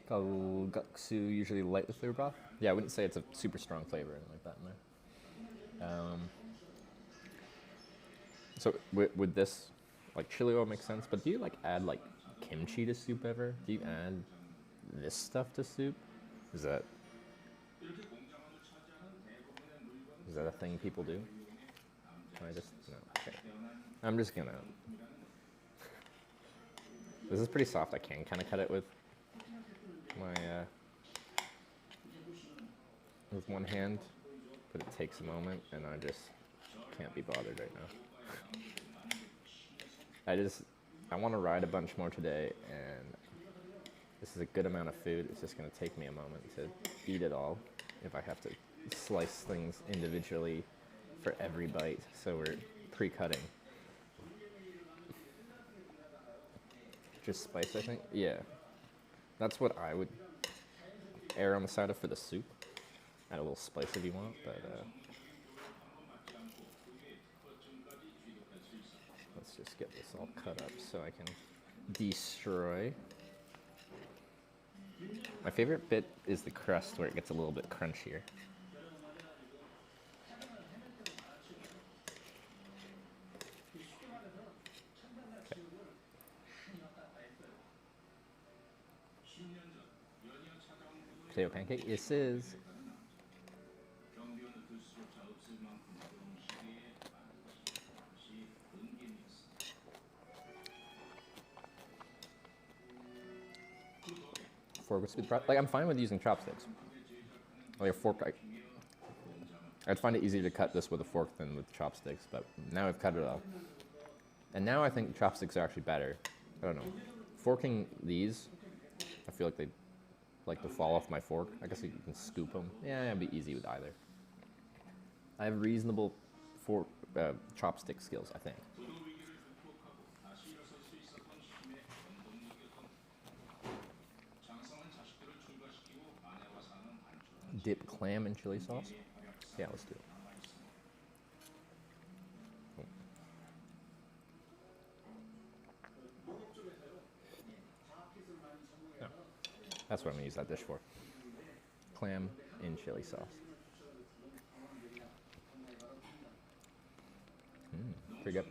Kalguksu usually light with flavor broth. Yeah, I wouldn't say it's a super strong flavor or anything like that in there. So would this, like chili oil makes sense, but do you like add like kimchi to soup ever? Do you add this stuff to soup? Is that a thing people do? I just no. Okay. I'm just gonna. This is pretty soft. I can kind of cut it with my with one hand, but it takes a moment, and I just can't be bothered right now. I want to ride a bunch more today, and this is a good amount of food. It's just going to take me a moment to eat it all if I have to slice things individually for every bite. So we're pre-cutting. Just spice, I think? Yeah. That's what I would err on the side of for the soup. Add a little spice if you want, but let's just get this all cut up so I can destroy. My favorite bit is the crust where it gets a little bit crunchier. Potato pancake, this is. Fork with speed. Like I'm fine with using chopsticks. Like a fork, I'd find it easier to cut this with a fork than with chopsticks, but now I've cut it off. And now I think chopsticks are actually better. I don't know. Forking these, I feel like they like to fall off my fork. I guess you can scoop them. Yeah, it'd be easy with either. I have reasonable chopstick skills, I think. Dip clam in chili sauce? Yeah, let's do it. No. That's what I'm gonna use that dish for. Clam in chili sauce. Pretty good.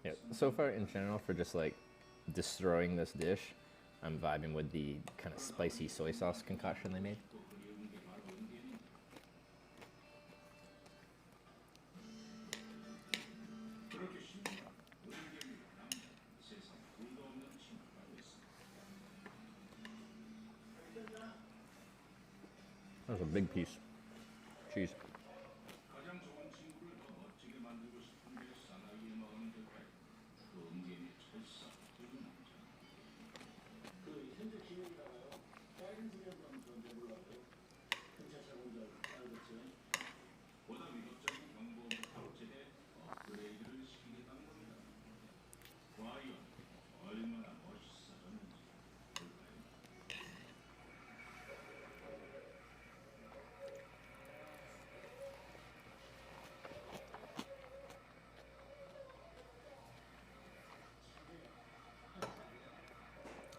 Yeah, so far in general for just like destroying this dish, I'm vibing with the kind of spicy soy sauce concoction they made. That was a big piece. Cheese.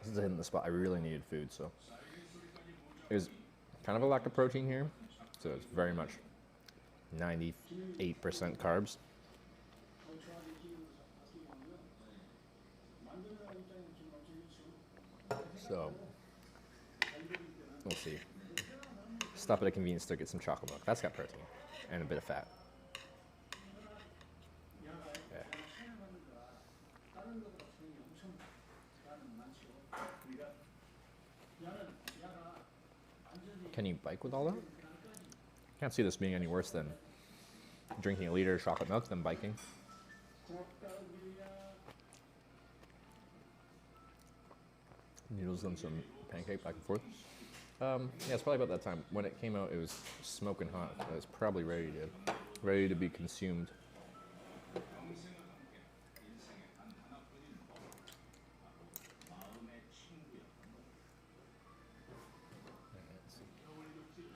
This is hitting the spot. I really needed food, so there's kind of a lack of protein here, so it's very much 98% carbs. So we'll see. stop at a convenience store, get some chocolate milk. That's got protein and a bit of fat. Yeah. Can you bike with all that? Can't see this being any worse than drinking a liter of chocolate milk than biking. Noodles and some pancake back and forth. Yeah, it's probably about that time. When it came out, it was smoking hot. It was probably ready to be consumed.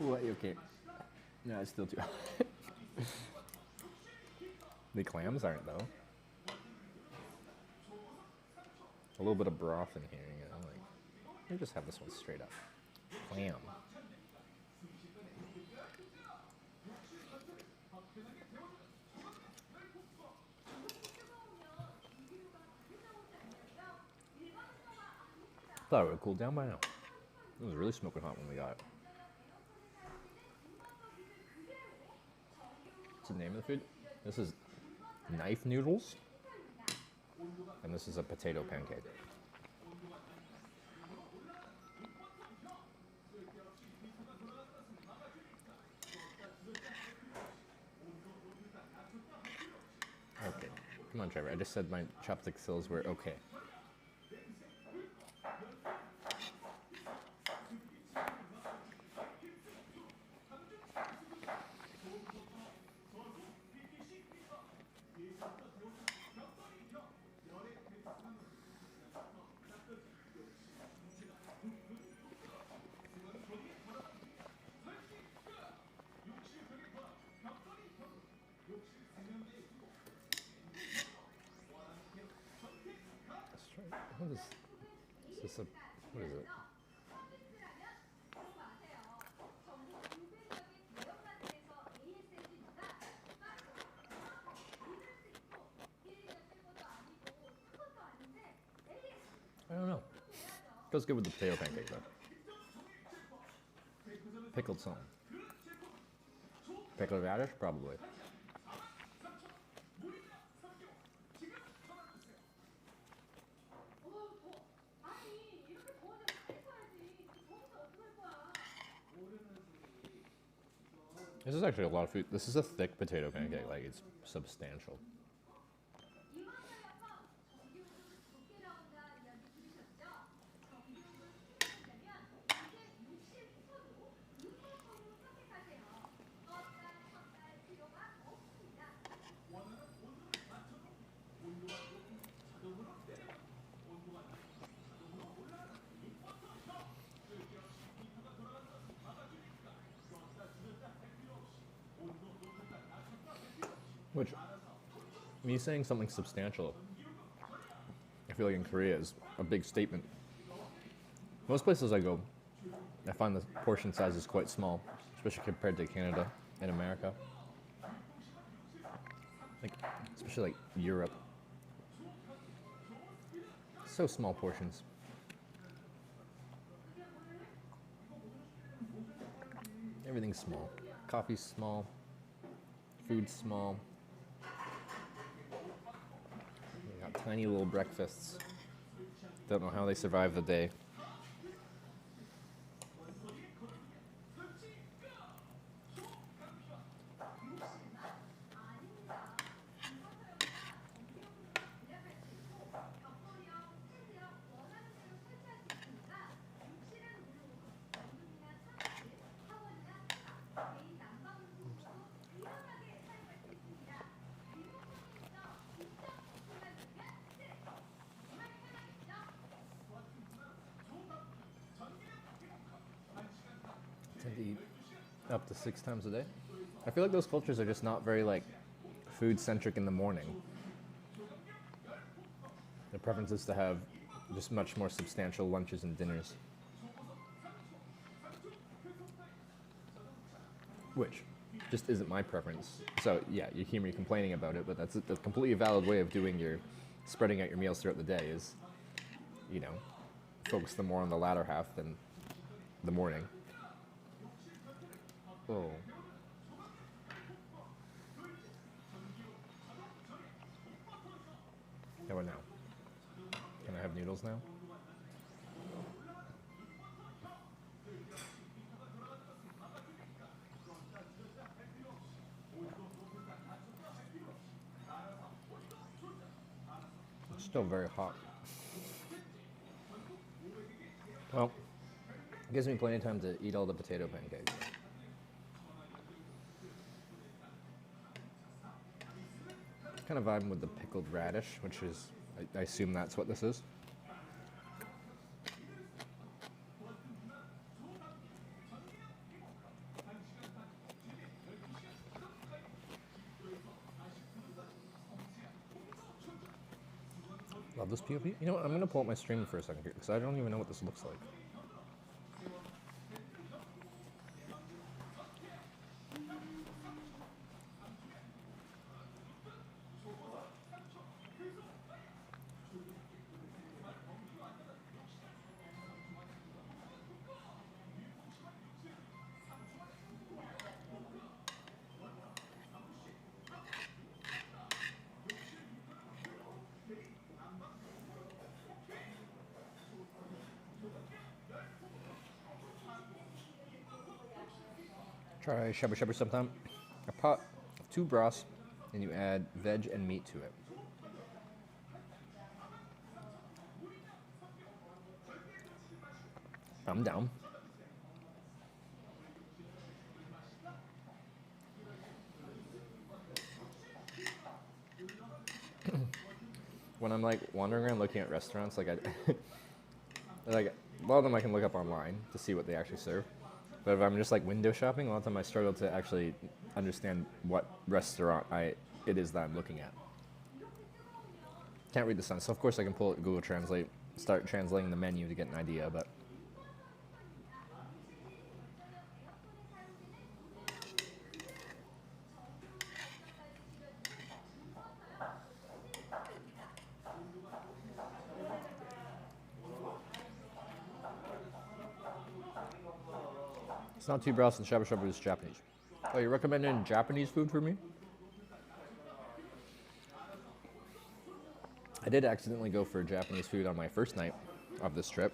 Ooh, okay. No, it's still too hot. The clams aren't, though. A little bit of broth in here, you know, like, let me just have this one straight up. Clam. Thought it would cool down by now. It was really smoking hot when we got it. What's the name of the food? This is knife noodles, and this is a potato pancake. Okay, come on, Trevor. I just said my chopstick skills were okay. What is this? What is it? I don't know. Goes good with the potato pancake though. Pickled something. Pickled radish, probably. This is actually a lot of food. This is a thick potato pancake, like it's substantial. Which, me saying something substantial, I feel like in Korea is a big statement. Most places I go, I find the portion size is quite small, especially compared to Canada and America. Like, especially like Europe. So small portions. Everything's small. Coffee's small. Food's small. They got tiny little breakfasts. Don't know how they survive the day. Tend to eat up to 6 times a day. I feel like those cultures are just not very like food centric in the morning. Their preference is to have just much more substantial lunches and dinners. Which just isn't my preference. So yeah, you hear me complaining about it, but that's a completely valid way of doing your, spreading out your meals throughout the day is, you know, focus them more on the latter half than the morning. Oh. Yeah, what now? Can I have noodles now? It's still very hot. Well, it gives me plenty of time to eat all the potato pancakes. Kind of vibing with the pickled radish, which is, I assume that's what this is. Love this POV. You know what? I'm going to pull up my stream for a second here because I don't even know what this looks like. Try shabu shabu sometime. A pot of 2 broths, and you add veg and meat to it. I'm down. When I'm like wandering around looking at restaurants, like like a lot of them I can look up online to see what they actually serve. But if I'm just like window shopping, a lot of time I struggle to actually understand what restaurant it is that I'm looking at. Can't read the sign, so of course I can pull it Google Translate, start translating the menu to get an idea, but it's not 2 broths and shabu shabu is Japanese. Oh, you're recommending Japanese food for me? I did accidentally go for Japanese food on my first night of this trip.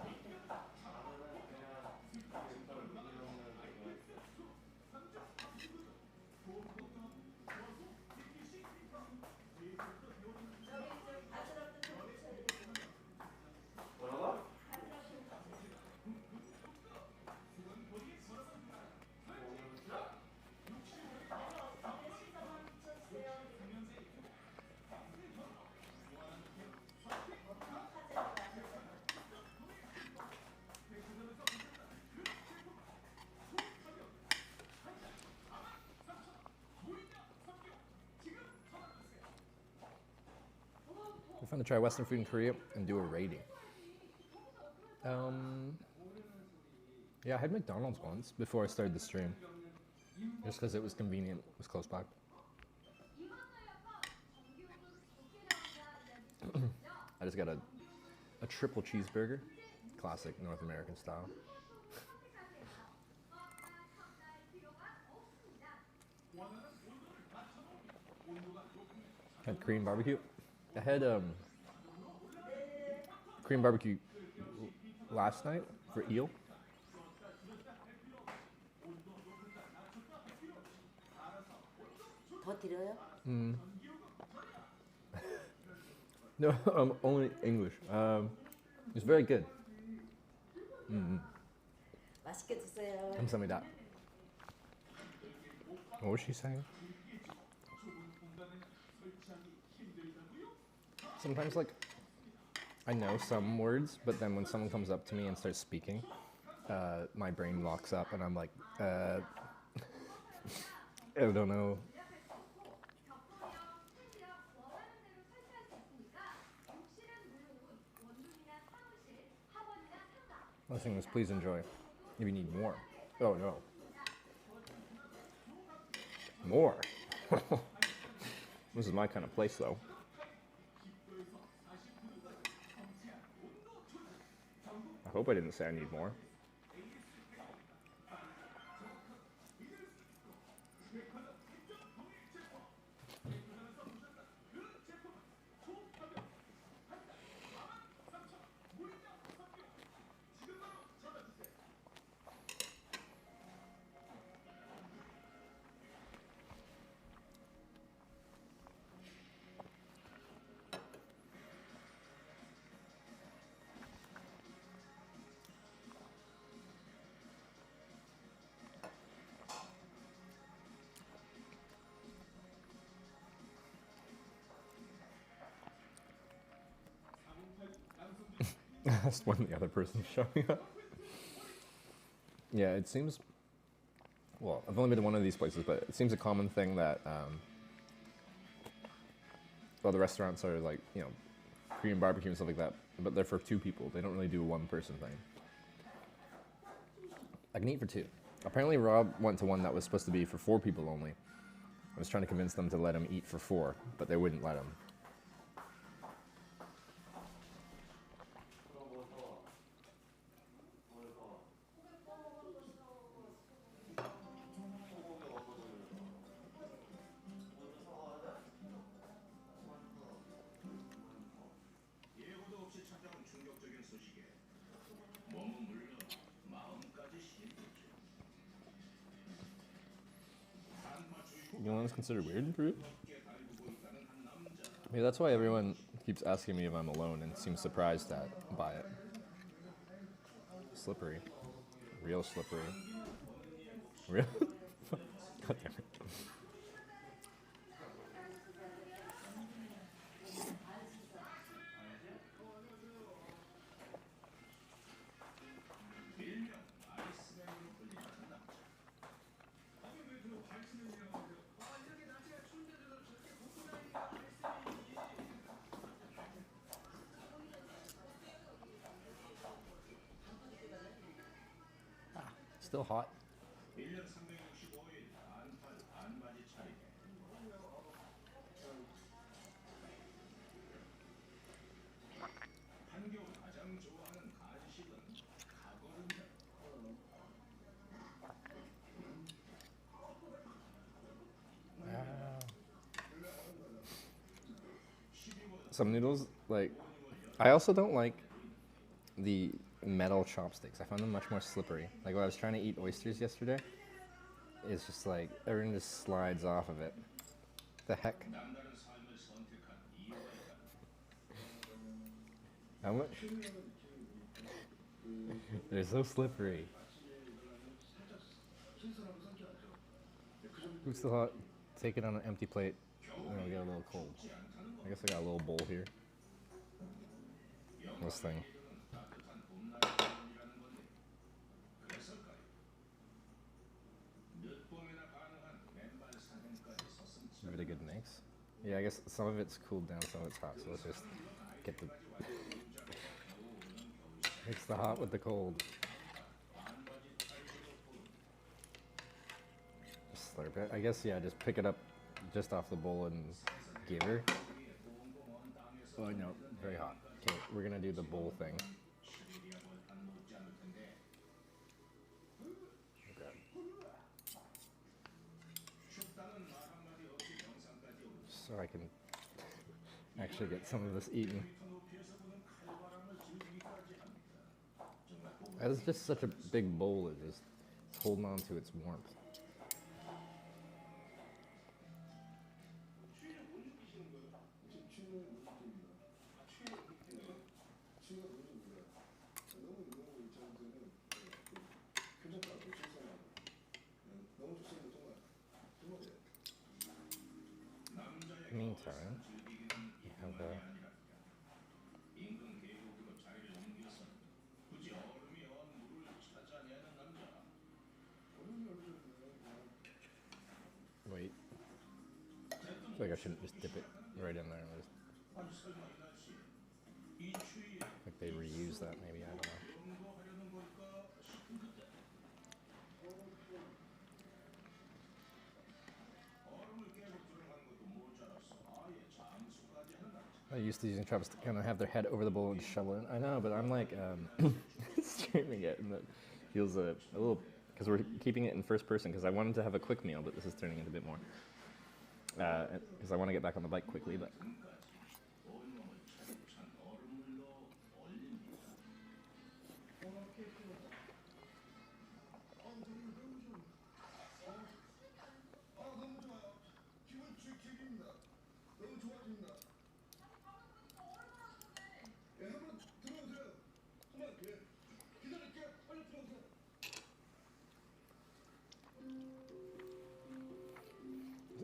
We're fun to try Western food in Korea and do a rating. Yeah, I had McDonald's once before I started the stream. Just because it was convenient, it was close by. I just got a triple cheeseburger, classic North American style. Had Korean barbecue. I had Korean barbecue last night for eel. No, only English. It's very good. 감사합니다. What was she saying? Sometimes, like, I know some words, but then when someone comes up to me and starts speaking, my brain locks up and I'm like, I don't know. Last thing is, please enjoy. If you need more. Oh no. More. This is my kind of place, though. I hope I didn't say I need more. fast when the other person's showing up. Yeah, it seems, well, I've only been to one of these places, but it seems a common thing that, well, the restaurants are like, you know, Korean barbecue and stuff like that, but they're for 2 people. They don't really do a 1-person thing. I can eat for 2. Apparently Rob went to one that was supposed to be for 4 people only. I was trying to convince them to let him eat for 4, but they wouldn't let him. You know what's considered weird in Peru? Maybe that's why everyone keeps asking me if I'm alone and seems surprised by it. Slippery. Real slippery. Real? God damn it. Still hot. Some noodles, like, I also don't like the metal chopsticks. I found them much more slippery. Like when I was trying to eat oysters yesterday, it's just like everything just slides off of it. The heck? How much? They're so slippery. Who's still hot? Take it on an empty plate. And then we get a little cold. I guess I got a little bowl here. This thing. Give it a good mix. Yeah, I guess some of it's cooled down, some of it's hot. So let's just get the mix the hot with the cold. Just slurp it. I guess yeah, just pick it up just off the bowl and give her. Oh no, very hot. Okay, we're gonna do the bowl thing. So I can actually get some of this eaten. It's just such a big bowl, it just it's holding on to its warmth. Meantime, we have wait. I feel like I shouldn't just dip it right in there. Like they reuse that maybe, I don't know. I used to using traps to kind of have their head over the bowl and shovel it. I know, but I'm like streaming it, and that feels a little, because we're keeping it in first person, because I wanted to have a quick meal, but this is turning into a bit more. Because I want to get back on the bike quickly, but.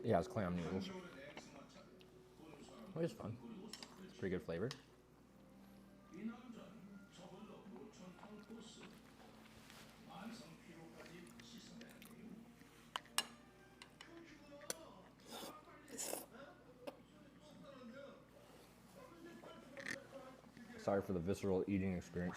Yeah, it's clam noodles. Which is fun. It's pretty good flavor. Sorry for the visceral eating experience.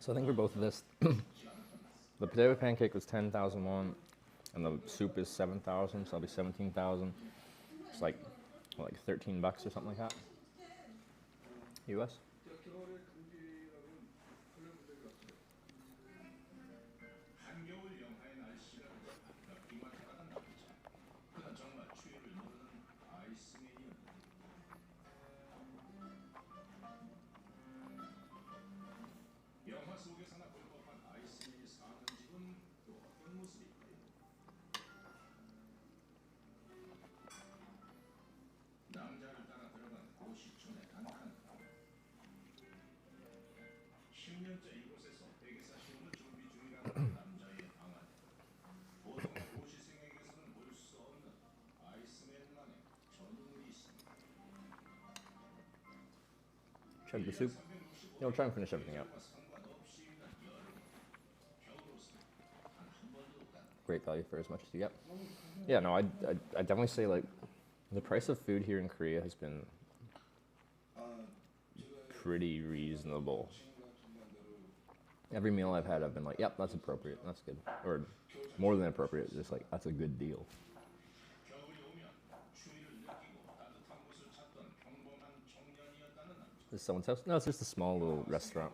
So I think for both of this, the potato pancake was 10,000 won, and the soup is 7,000, so it'll be 17,000. It's like 13 bucks or something like that. US. Chug the soup. Yeah, we'll try and finish everything out. Great value for as much as you get. Yeah, no, I'd definitely say like the price of food here in Korea has been pretty reasonable. Every meal I've had, I've been like, yep, that's appropriate, that's good. Or more than appropriate, just like, that's a good deal. Is someone's house? No, it's just a small little restaurant.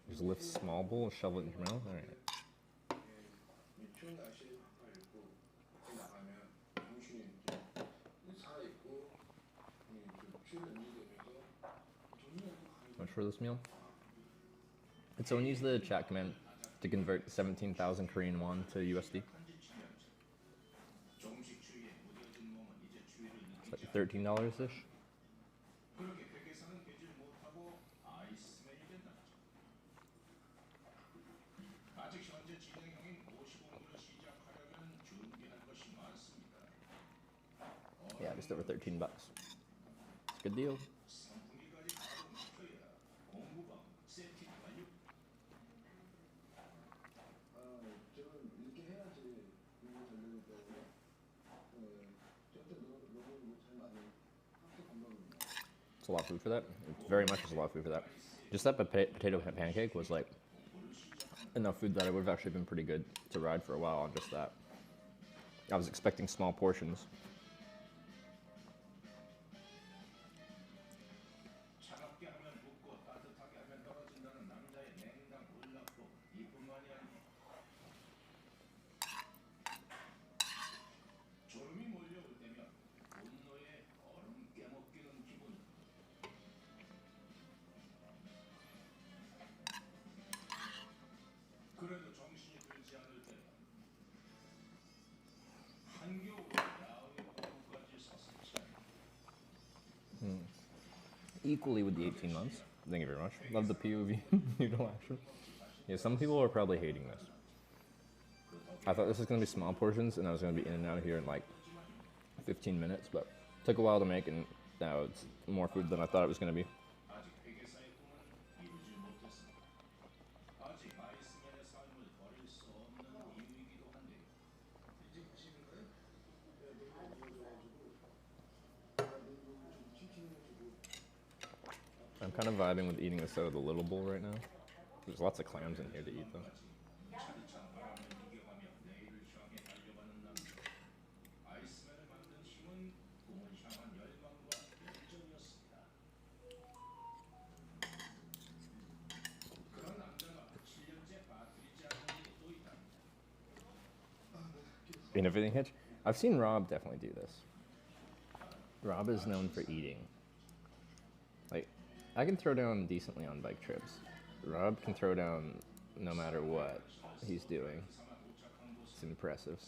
Just lift small bowl and shovel it in your mouth? Alright. Much for this meal? And someone use the chat command to convert 17,000 Korean won to USD. It's like $13-ish. Yeah, just over 13 bucks. It's a good deal. It's a lot of food for that. It very much is a lot of food for that. Just that potato pancake was like enough food that it would have actually been pretty good to ride for a while on just that. I was expecting small portions. Equally with the 18 months. Thank you very much. Love the POV noodle action. Yeah, some people are probably hating this. I thought this was going to be small portions and I was going to be in and out of here in like 15 minutes, but it took a while to make and now it's more food than I thought it was going to be. I'm kind of vibing with eating this out of the little bowl right now. There's lots of clams in here to eat though. In a fitting hitch? I've seen Rob definitely do this. Rob is known for eating. Like, I can throw down decently on bike trips. Rob can throw down no matter what he's doing. It's impressive.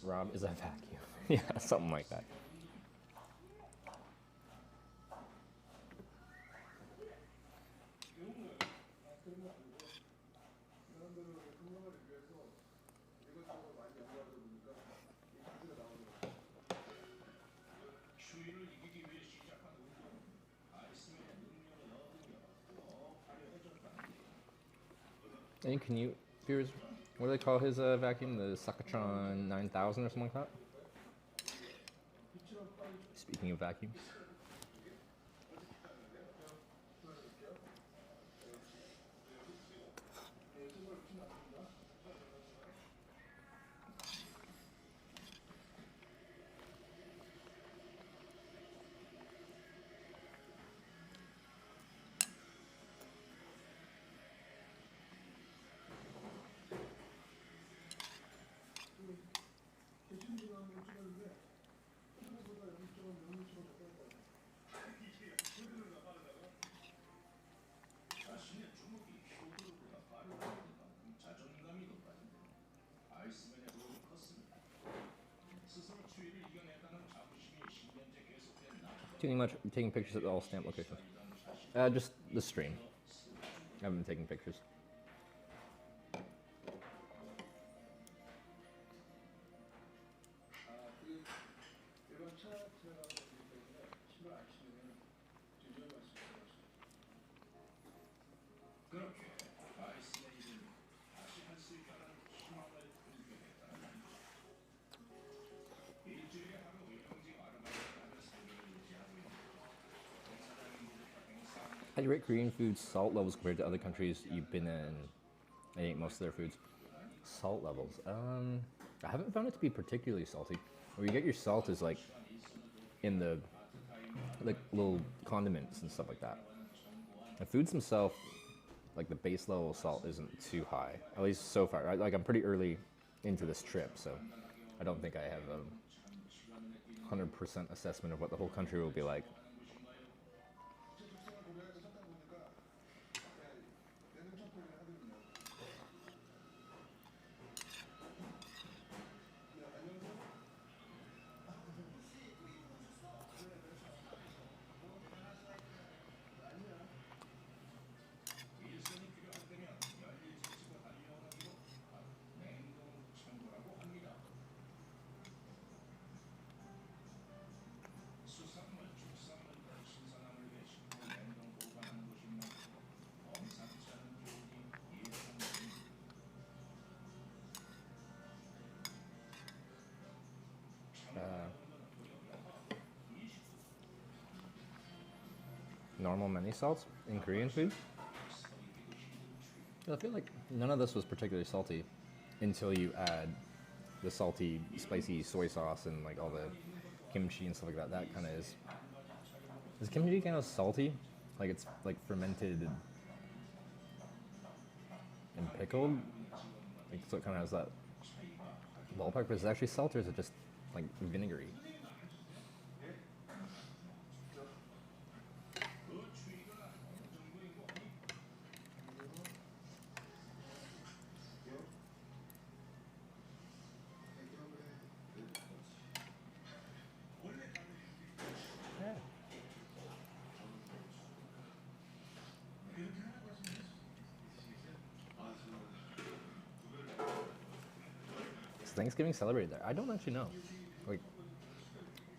Rob is a vacuum. Yeah, something like that. Any commute viewers, what do they call his vacuum? The Sakatron 9000 or something like that? Speaking of vacuums. Taking pictures at all stamp locations. Just the stream. I haven't been taking pictures. How do you rate Korean food's salt levels compared to other countries you've been in? I ate most of their foods. Salt levels. I haven't found it to be particularly salty. Where you get your salt is like in the like little condiments and stuff like that. The foods themselves, like the base level of salt isn't too high. At least so far. Right? Like I'm pretty early into this trip, so I don't think I have a 100% assessment of what the whole country will be like. Normal many salts in Korean food? I feel like none of this was particularly salty until you add the salty, spicy soy sauce and like all the kimchi and stuff like that. That kind of is. Is kimchi kind of salty? Like it's like fermented and pickled? Like, so it kind of has that ballpark, but is it actually salt or is it just like vinegary? Thanksgiving celebrated there? I don't actually know. Like,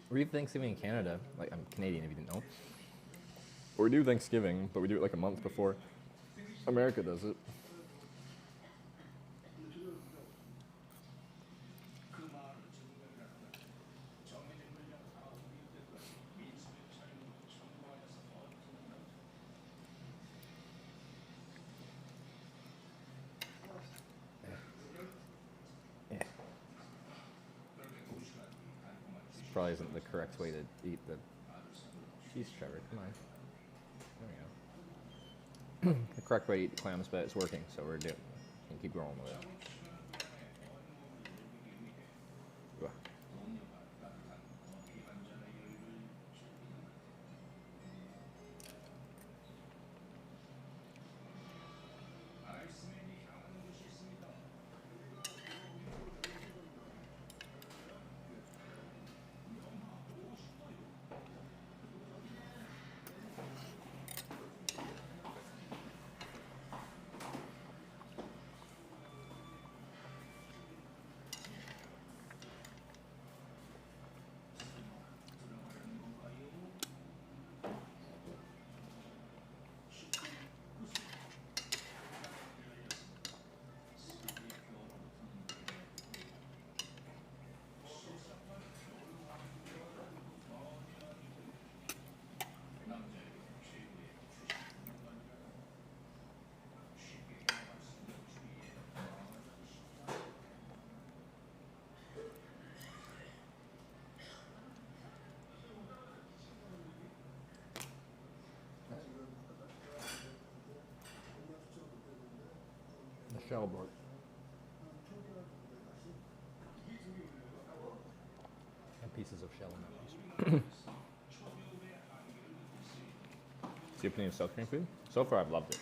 we do Thanksgiving in Canada. Like, I'm Canadian if you didn't know. We do Thanksgiving, but we do it like a month before America does it. Probably isn't the correct way to eat the cheese, Trevor. Come on. There we go. The correct way to eat the clams, but it's working, so we're doing it. And keep rolling with it. shellbrook. And pieces of shell in that piece. So your opinion of South Korean food? So far, I've loved it.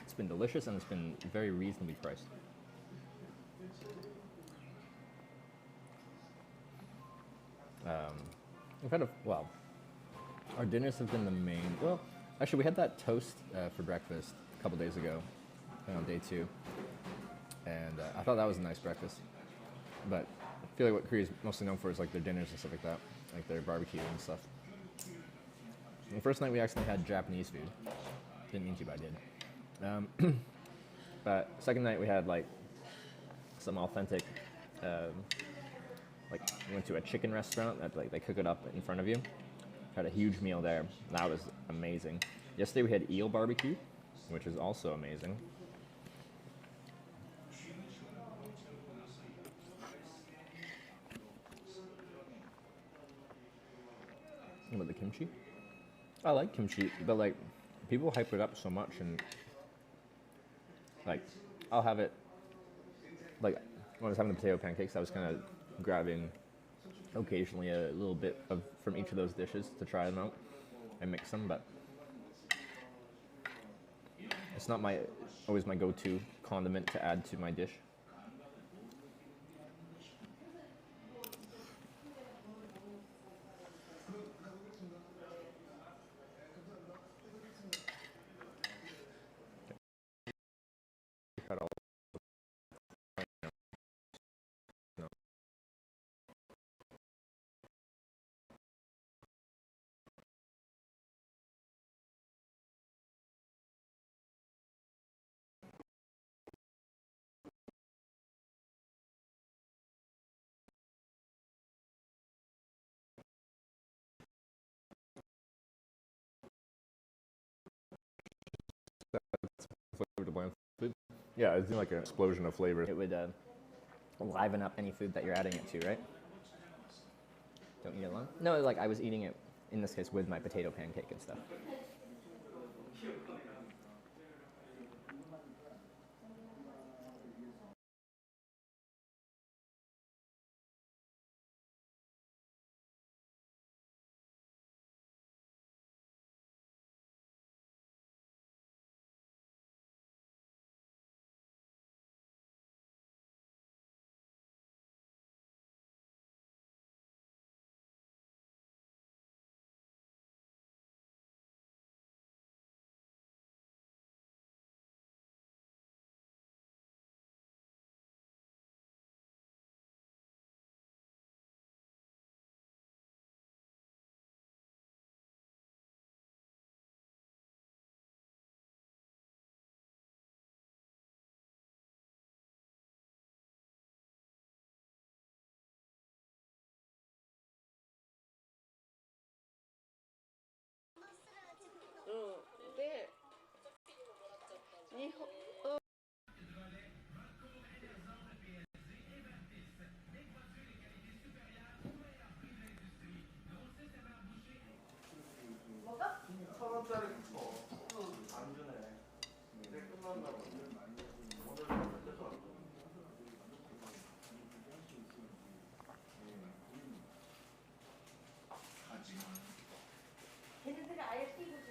It's been delicious and it's been very reasonably priced. We've had our dinners have been the main. Well, actually, we had that toast for breakfast a couple days ago, on day 2, and I thought that was a nice breakfast. But I feel like what Korea is mostly known for is like their dinners and stuff like that, like their barbecue and stuff. And the first night we actually had Japanese food. Didn't mean to, but I did. But second night we had like some authentic. Like we went to a chicken restaurant that like they cook it up in front of you. Had a huge meal there. That was amazing. Yesterday we had eel barbecue, which is also amazing. What about the kimchi? I like kimchi, but like people hype it up so much, and like I'll have it. Like when I was having the potato pancakes, I was kind of grabbing occasionally a little bit of from each of those dishes to try them out and mix them, but it's not always my go-to condiment to add to my dish. Flavor to bland food. Yeah, it's like an explosion of flavor. It would liven up any food that you're adding it to, right? Don't eat it alone? No, like I was eating it, in this case, with my potato pancake and stuff.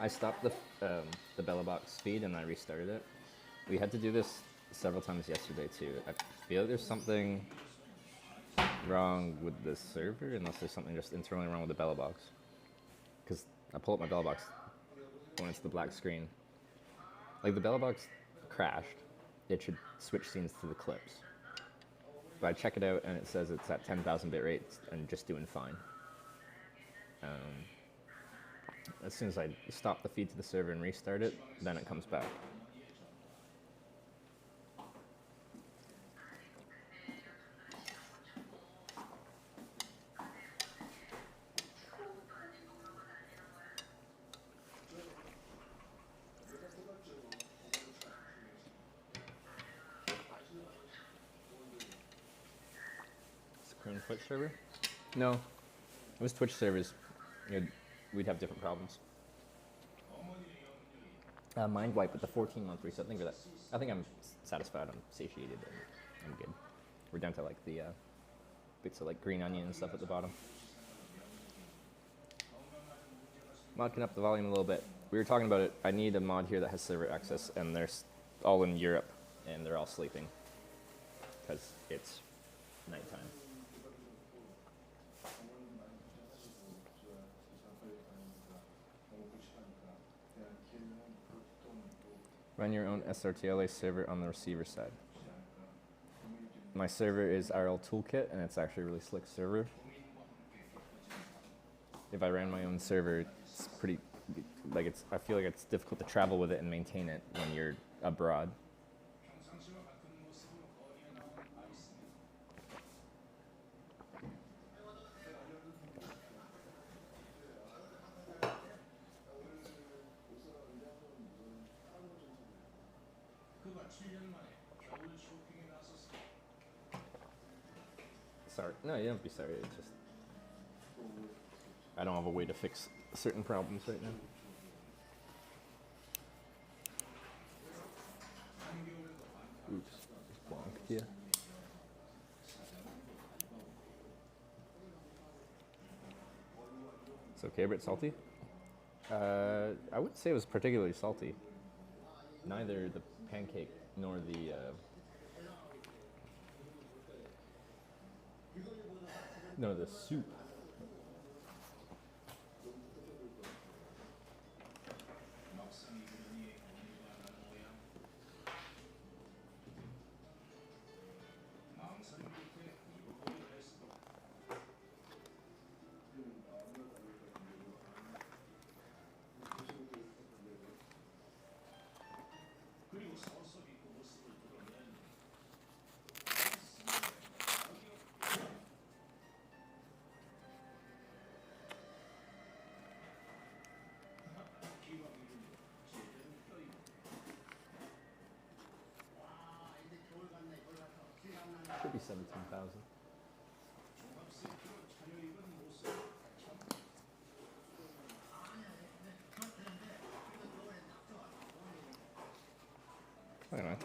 I stopped the Bella Box feed and I restarted it. We had to do this several times yesterday too. I feel there's something wrong with the server, unless there's something just internally wrong with the Bella Box. Because I pull up my Bella Box when it's the black screen. Like the Bella Box crashed, it should switch scenes to the clips. But I check it out and it says it's at 10,000 bit rates and just doing fine. As soon as I stop the feed to the server and restart it, then it comes back. It's a Korean Twitch server? No, it was Twitch servers. We'd have different problems. Mind wipe with the 14-month reset. I think I'm satisfied. I'm satiated. And I'm good. We're down to like the bits of like green onion and stuff at the bottom. Modking up the volume a little bit. We were talking about it. I need a mod here that has server access, and they're all in Europe, and they're all sleeping because it's nighttime. Run your own SRTLA server on the receiver side. My server is RL Toolkit, and it's actually a really slick server. If I ran my own server, it's pretty, like I feel like it's difficult to travel with it and maintain it when you're abroad. Sorry. No, you don't be sorry. It's just I don't have a way to fix certain problems right now. Oops. Bonked you. It's okay, but salty? I wouldn't say it was particularly salty. Neither the pancake nor the soup. Should be 17,000. I don't know.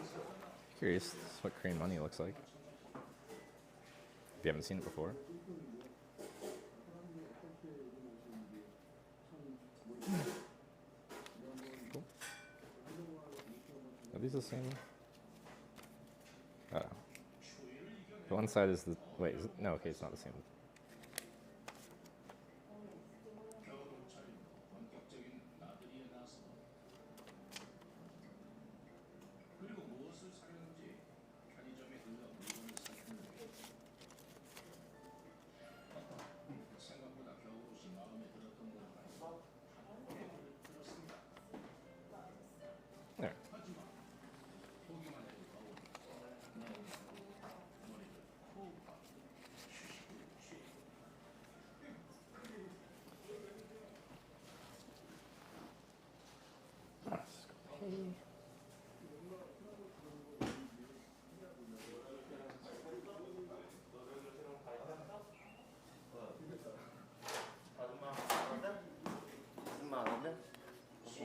Curious what cream money looks like. If you haven't seen it before. Cool. Are these the same? Oh. The one side is the... Wait, is it? No, okay, it's not the same. There.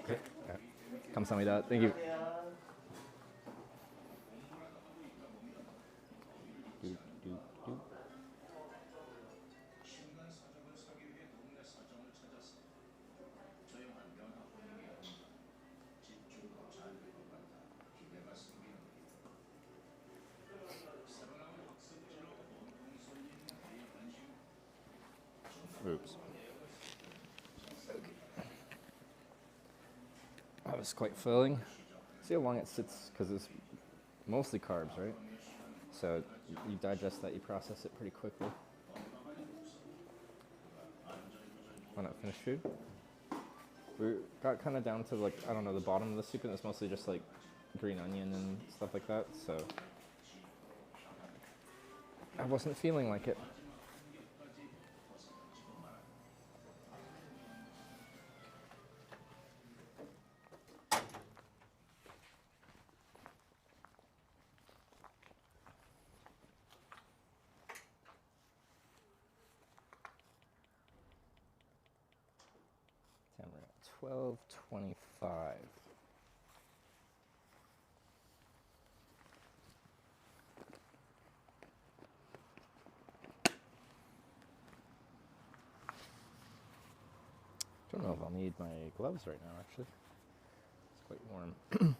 Okay. 감사합니다. Thank you. Oops. That was quite filling. See how long it sits, because it's mostly carbs, right? So you digest that, you process it pretty quickly. Why not finish food? We got kind of down to like, I don't know, the bottom of the soup, and it's mostly just like green onion and stuff like that, so I wasn't feeling like it. We're at 12:25. Don't know if I'll need my gloves right now, actually. It's quite warm.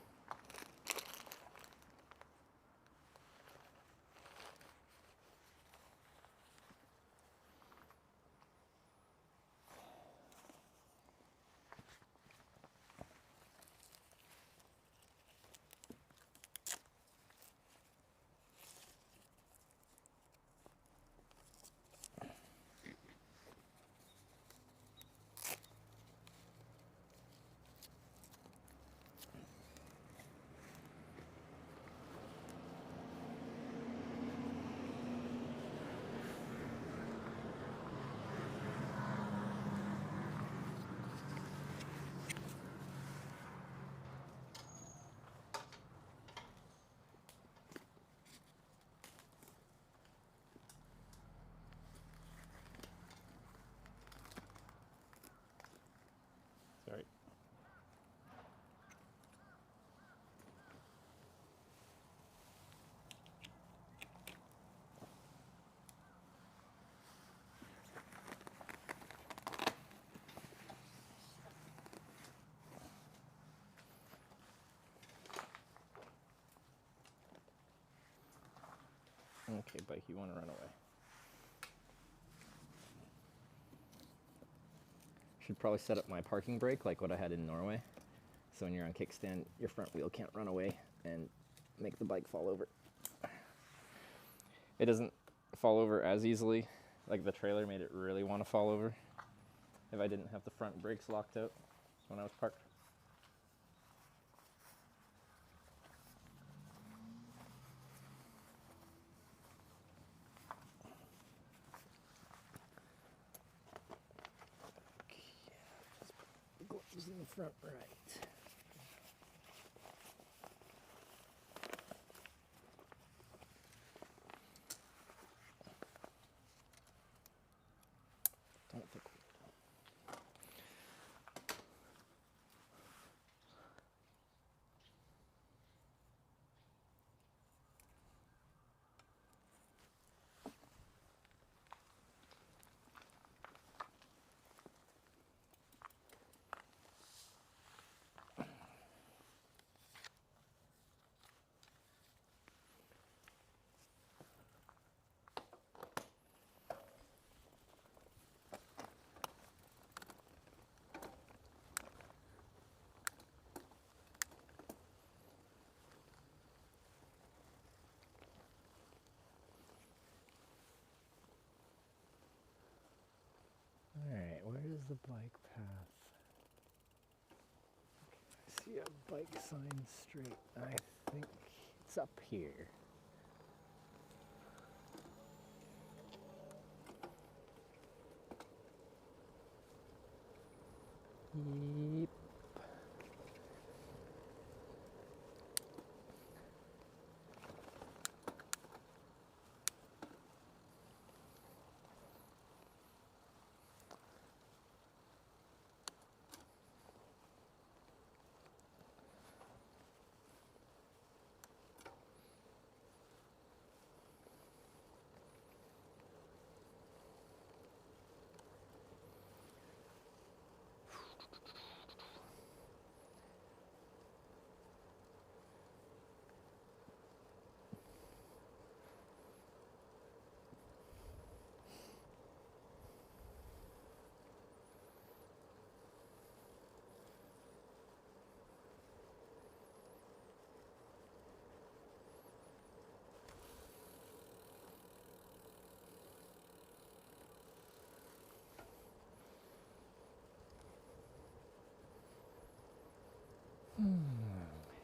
Sorry. Okay, bike, you want to run away. Should probably set up my parking brake like what I had in Norway. So when you're on kickstand, your front wheel can't run away and make the bike fall over. It doesn't fall over as easily. Like the trailer made it really want to fall over if I didn't have the front brakes locked out when I was parked. Gloves in the front right. Don't think Alright, where is the bike path? I see a bike sign straight. I think it's up here. Yep.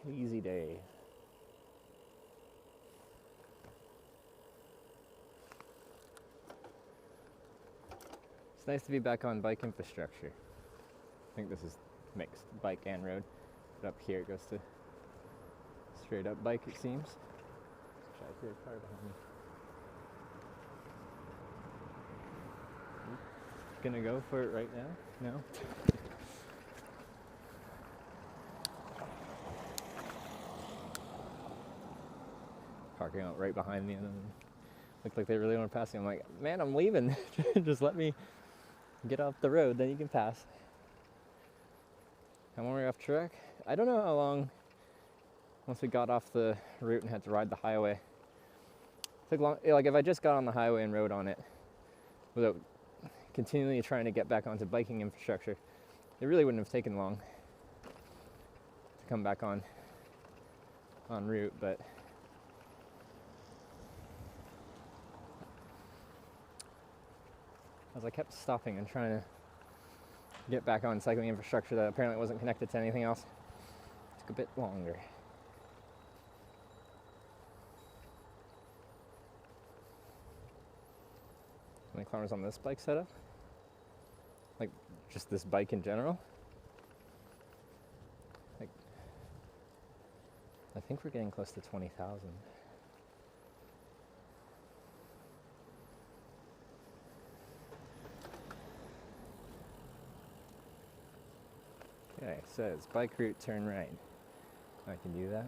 Easy day. It's nice to be back on bike infrastructure. I think this is mixed bike and road. But up here it goes to straight up bike, it seems. Try to hear a car behind me. Gonna go for it right now? No? Parking out right behind me, and then looked like they really want to pass me. I'm like, man, I'm leaving. Just let me get off the road, then you can pass. And when we were off track, I don't know how long, once we got off the route and had to ride the highway. It took long, like if I just got on the highway and rode on it without continually trying to get back onto biking infrastructure, it really wouldn't have taken long to come back on route, but as I kept stopping and trying to get back on cycling infrastructure that apparently wasn't connected to anything else, it took a bit longer. How many kilometers on this bike setup? Like, just this bike in general? Like, I think we're getting close to 20,000. Okay, it says bike route, turn right. I can do that.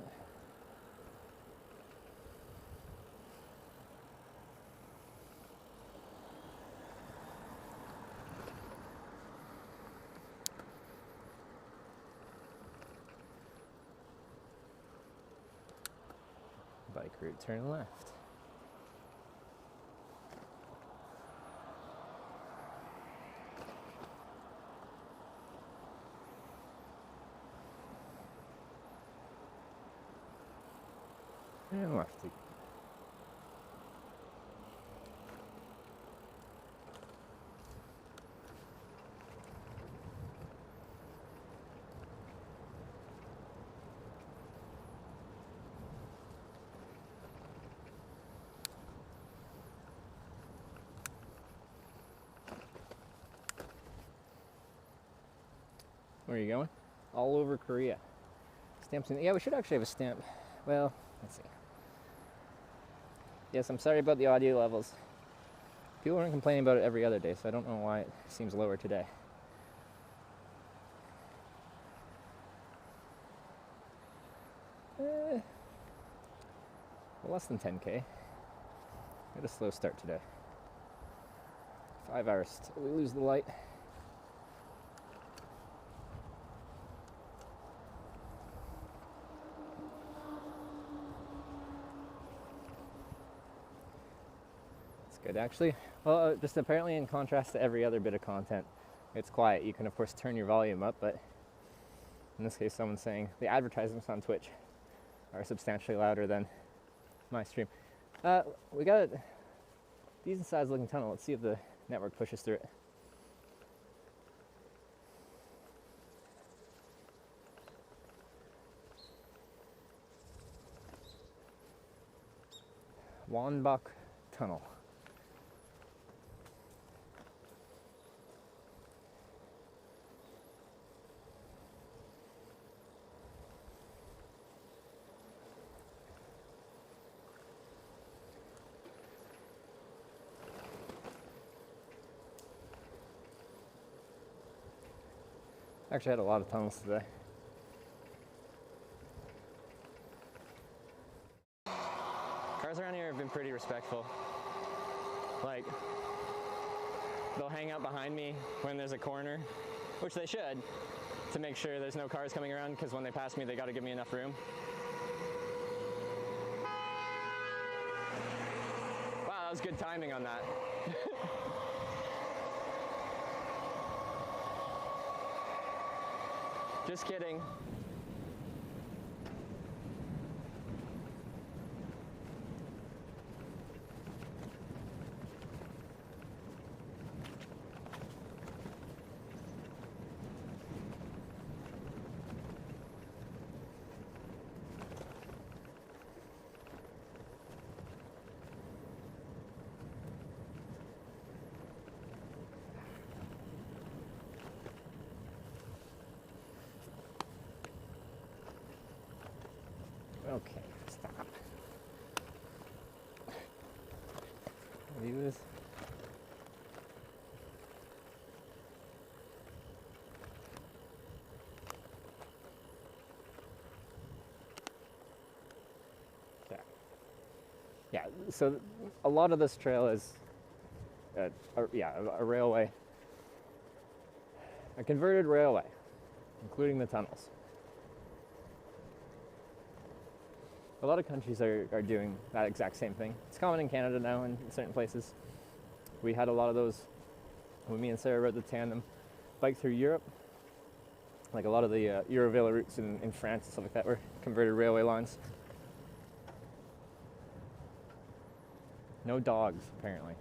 Bike route, turn left. And lefty. Where are you going? All over Korea. Stamps in. Yeah, we should actually have a stamp. Well, let's see. Yes, I'm sorry about the audio levels. People aren't complaining about it every other day, so I don't know why it seems lower today. Less than 10K. Got a slow start today. 5 hours till we lose the light. Good, actually. Well, just apparently in contrast to every other bit of content, it's quiet. You can of course turn your volume up, but in this case someone's saying the advertisements on Twitch are substantially louder than my stream. We got a decent sized looking tunnel. Let's see if the network pushes through it. Wonbok Tunnel. Actually had a lot of tunnels today. Cars around here have been pretty respectful. Like, they'll hang out behind me when there's a corner, which they should, to make sure there's no cars coming around, because when they pass me, they gotta give me enough room. Wow, that was good timing on that. Just kidding. Okay, stop. Views. Yeah, so a lot of this trail is a railway, a converted railway. including the tunnels. A lot of countries are doing that exact same thing. It's common in Canada now in certain places. We had a lot of those when me and Sarah rode the tandem bike through Europe. Like a lot of the Euroville routes in France and stuff like that were converted railway lines. No dogs, apparently.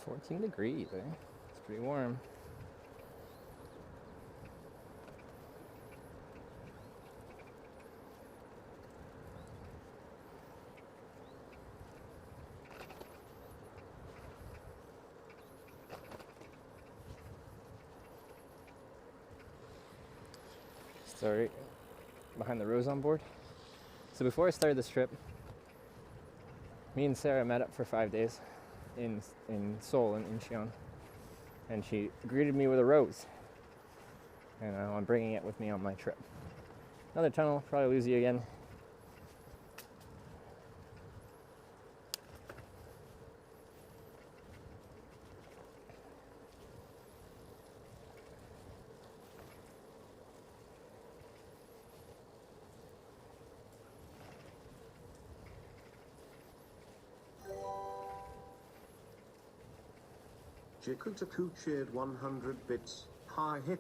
"14 degrees, eh? It's pretty warm." Sorry, behind the rose on board. So before I started this trip, me and Sarah met up for 5 days in Seoul, in Incheon, and she greeted me with a rose, and I'm bringing it with me on my trip. Another tunnel, probably lose you again. Jikutaku cheered 100 bits. Hi Hitch,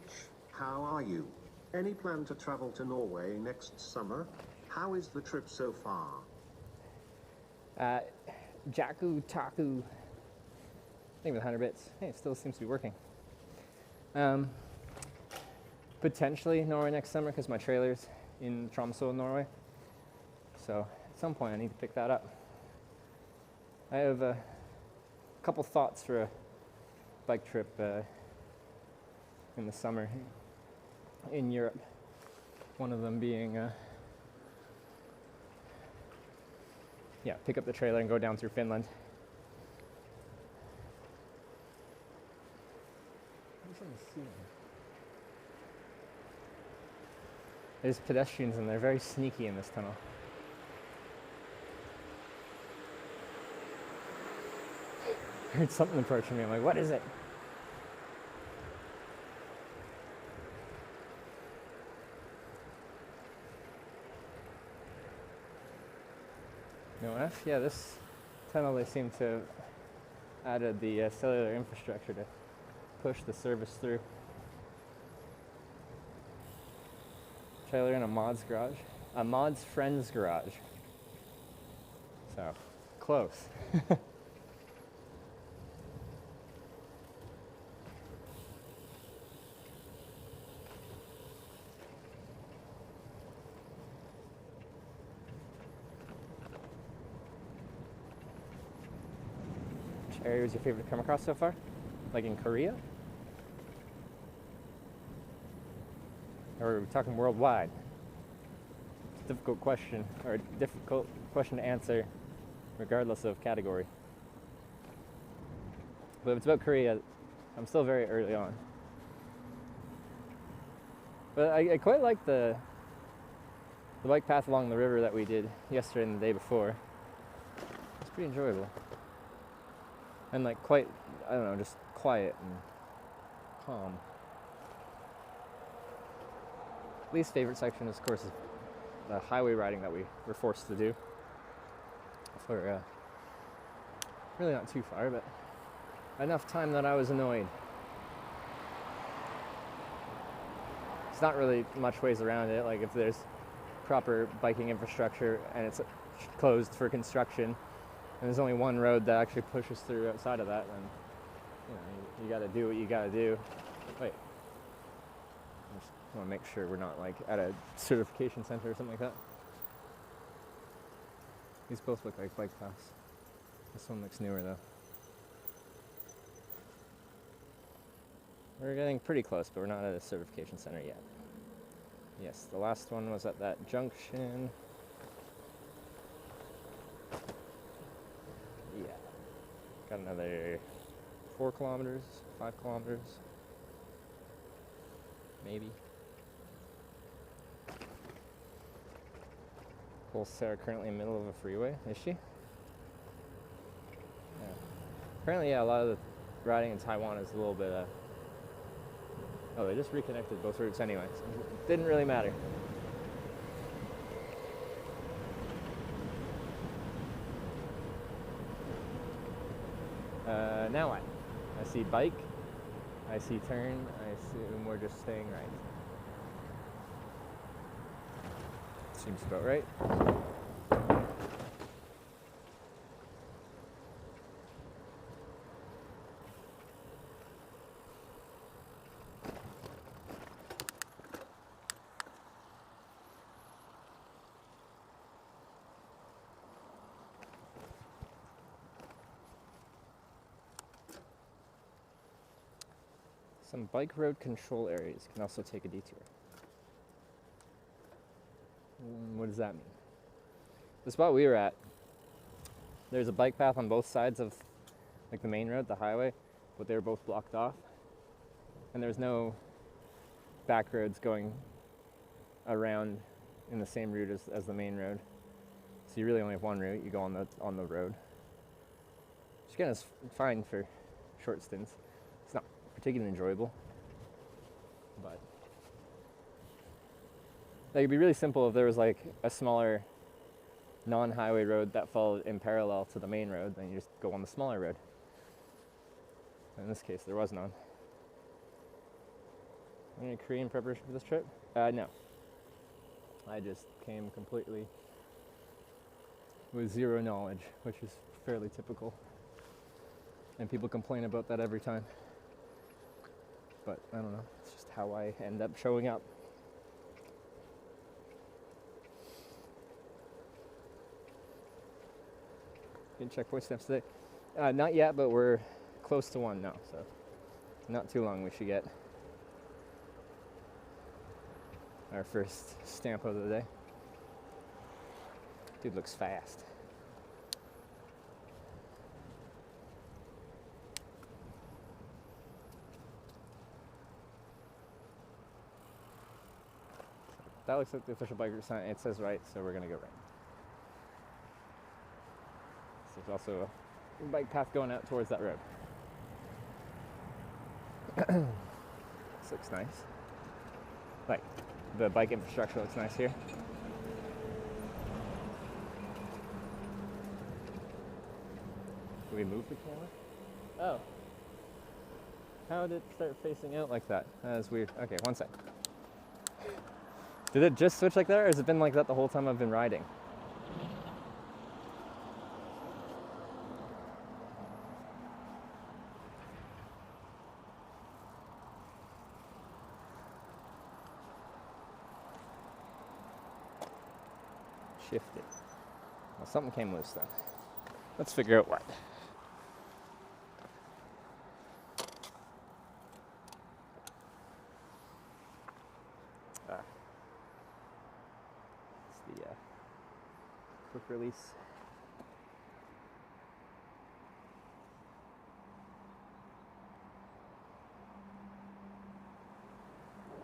how are you? Any plan to travel to Norway next summer? How is the trip so far? Jaku Taku. I think with 100 bits. Hey, it still seems to be working. Potentially Norway next summer because my trailer's in Tromsø, Norway. So at some point I need to pick that up. I have a couple thoughts for a bike trip in the summer in Europe. One of them being, pick up the trailer and go down through Finland. What's on the ceiling? There's pedestrians and they're very sneaky in this tunnel. I heard something approaching me. I'm like, what is it? No F? Yeah, this tunnel, they seem to have added the cellular infrastructure to push the service through. Trailer in a mod's garage. A mod's friend's garage. So, close. Which area was your favorite to come across so far? Like in Korea? Or are we talking worldwide? It's a difficult question, or a difficult question to answer regardless of category. But if it's about Korea, I'm still very early on. But I quite like the bike path along the river that we did yesterday and the day before. It's pretty enjoyable. And like quite, I don't know, just quiet and calm. Least favorite section, of course, is the highway riding that we were forced to do. For really not too far, but enough time that I was annoyed. It's not really much ways around it. Like if there's proper biking infrastructure and it's closed for construction, and there's only one road that actually pushes through outside of that, then you got to do what you got to do. Wait, I just want to make sure we're not like at a certification center or something like that. These both look like bike paths. This one looks newer though. We're getting pretty close, but we're not at a certification center yet. Yes, the last one was at that junction. Yeah. Got another 4 kilometers, 5 kilometers. Maybe. Well, Sarah currently in the middle of a freeway, is she? Yeah. Apparently, yeah, a lot of the riding in Taiwan is a little bit, oh, they just reconnected both routes anyway, so it didn't really matter. Now what? I see bike, I see turn, I assume we're just staying right. Seems about right. Some bike road control areas can also take a detour. What does that mean? The spot we were at, there's a bike path on both sides of like the main road, the highway, but they were both blocked off. And there's no back roads going around in the same route as the main road. So you really only have one route, you go on the road. Which again is fine for short stints. It's not particularly enjoyable, but like, it'd be really simple if there was like a smaller non-highway road that followed in parallel to the main road, then you just go on the smaller road. In this case, there was none. Any Korean preparation for this trip? No. I just came completely with zero knowledge, which is fairly typical. And people complain about that every time. But I don't know, it's just how I end up showing up. Getting checkpoint steps today? Not yet, but we're close to one now, so not too long we should get our first stamp of the day. Dude looks fast. That looks like the official bike route sign. It says right, so we're gonna go right. So there's also a bike path going out towards that road. This looks nice. Like, the bike infrastructure looks nice here. Did we move the camera? Oh. How did it start facing out like that? That is weird. Okay, one sec. Did it just switch like that, or has it been like that the whole time I've been riding? Shifted. Well, something came loose then. Let's figure out what. It's the quick release.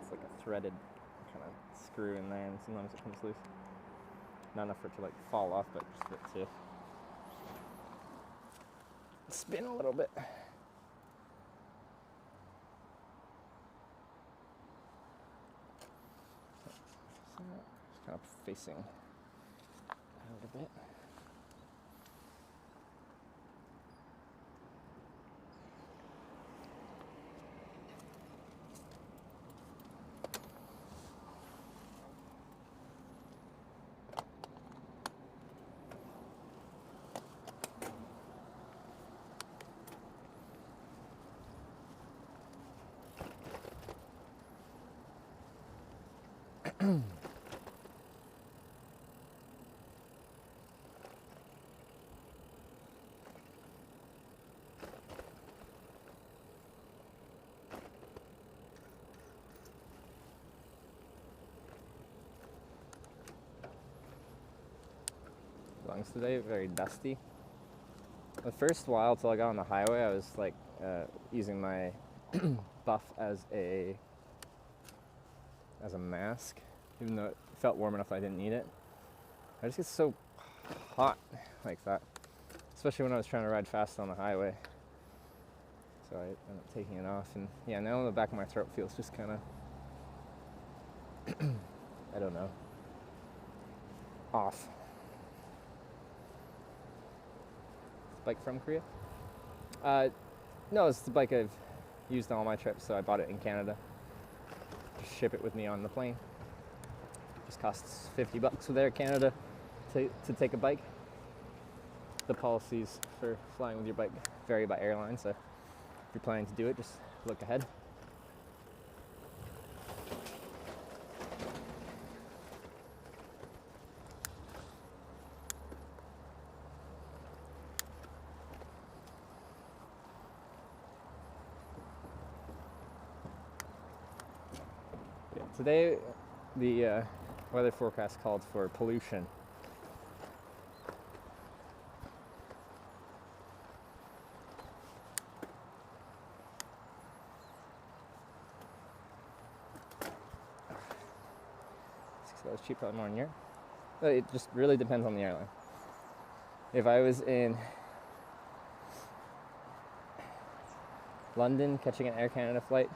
It's like a threaded kind of screw in there, and sometimes it comes loose. Not enough for it to like fall off, but just for it to spin a little bit. So just kind of facing out a bit. Lungs today, very dusty. The first while till I got on the highway, I was like using my buff as a mask, even though it felt warm enough that I didn't need it. I just get so hot like that, especially when I was trying to ride fast on the highway. So I ended up taking it off, and yeah, now the back of my throat feels just kind of, I don't know, off. Bike from Korea? No, it's the bike I've used on all my trips, so I bought it in Canada. Just ship it with me on the plane. Just costs $50 with Air Canada to take a bike. The policies for flying with your bike vary by airline, so if you're planning to do it, just look ahead. Today, the weather forecast called for pollution. $6 cheap, probably more in Europe. But it just really depends on the airline. If I was in London catching an Air Canada flight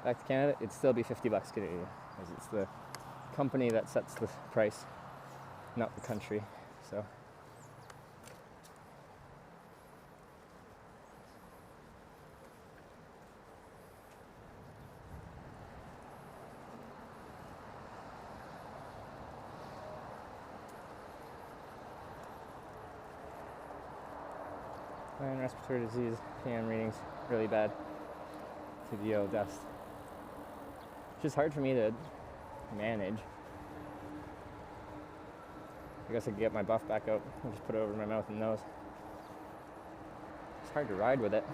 back to Canada, it'd still be $50 Canadian, because it's the company that sets the price, not the country. So and respiratory disease PM readings really bad. TVO dust. It's just hard for me to manage. I guess I could get my buff back out and just put it over my mouth and nose. It's hard to ride with it.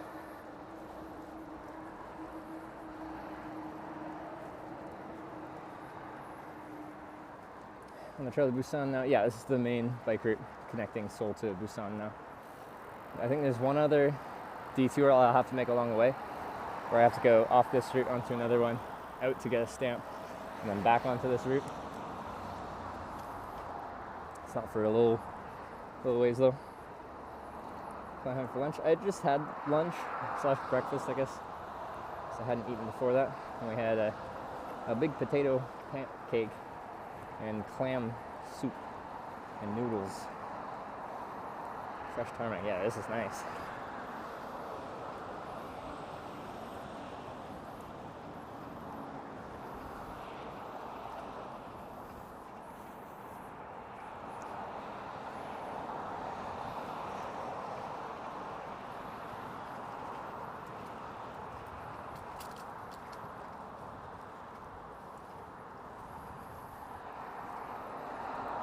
On the trail to Busan now. Yeah, this is the main bike route connecting Seoul to Busan now. I think there's one other detour I'll have to make along the way, where I have to go off this route onto another one, out to get a stamp, and then back onto this route. It's not for a little ways though. What I had for lunch? I just had lunch / breakfast, I guess, because I hadn't eaten before that. And we had a big potato pancake and clam soup and noodles. Fresh tarmac. Yeah, this is nice.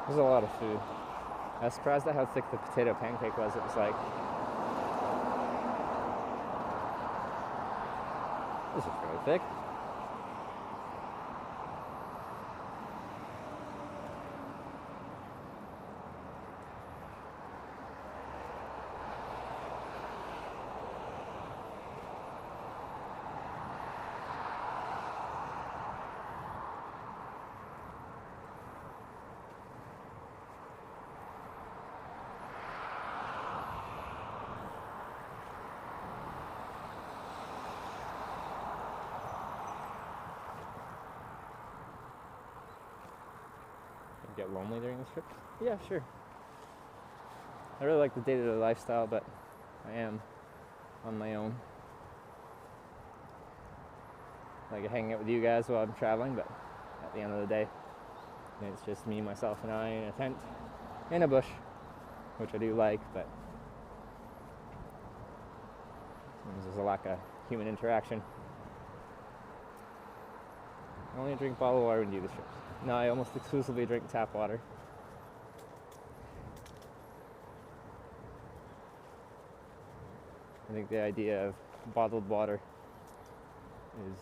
There's a lot of food. I was surprised at how thick the potato pancake was. It was like, this is really thick. Get lonely during this trip? Yeah, sure. I really like the day-to-day lifestyle, but I am on my own. I like hanging out with you guys while I'm traveling, but at the end of the day, it's just me, myself, and I in a tent in a bush, which I do like, but there's a lack of human interaction. I only drink bottled water when you do this trip. No, I almost exclusively drink tap water. I think the idea of bottled water is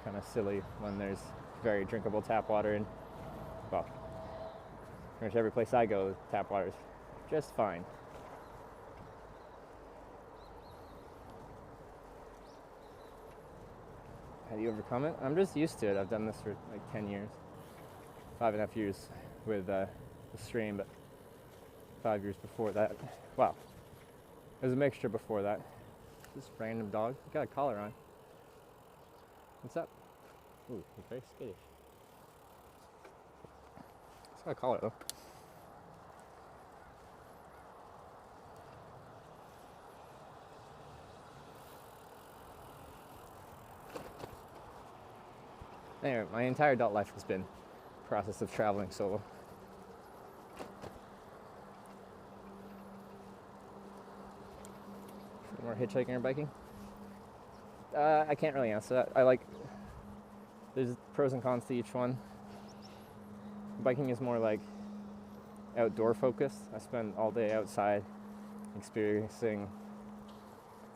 kind of silly when there's very drinkable tap water, and well, pretty much every place I go, tap water is just fine. How do you overcome it? I'm just used to it. I've done this for like 10 years, 5.5 years with the stream, but 5 years before that. Wow, there's a mixture before that. This random dog, you got a collar on. What's up? Ooh, he's very skittish. It's got a collar though. Anyway, my entire adult life has been a process of traveling solo. More hitchhiking or biking? I can't really answer that. There's pros and cons to each one. Biking is more like outdoor focused. I spend all day outside experiencing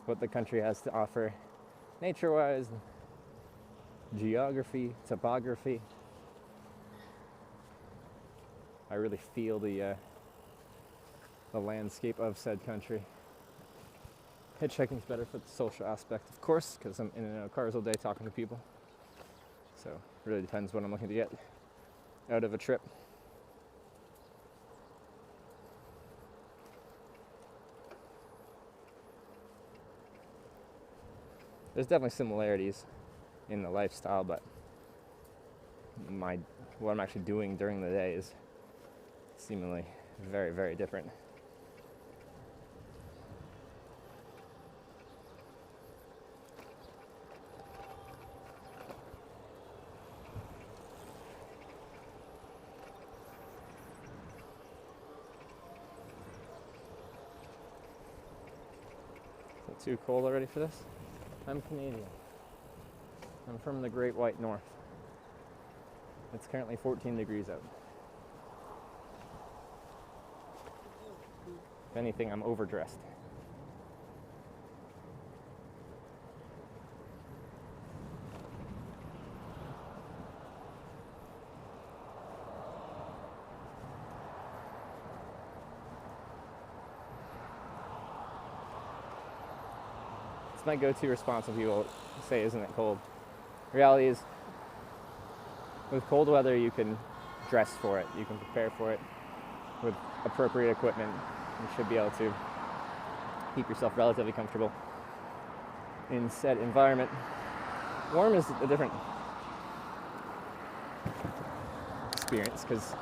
what the country has to offer nature-wise, geography, topography. I really feel the landscape of said country. Hitchhiking is better for the social aspect, of course, because I'm in and out of cars all day talking to people. So it really depends what I'm looking to get out of a trip. There's definitely similarities in the lifestyle, but what I'm actually doing during the day is seemingly very, very different. Is it too cold already for this? I'm Canadian. I'm from the Great White North. It's currently 14 degrees out. If anything, I'm overdressed. It's my go-to response when people say, "Isn't it cold?" Reality is, with cold weather, you can dress for it. You can prepare for it with appropriate equipment. You should be able to keep yourself relatively comfortable in said environment. Warm is a different experience because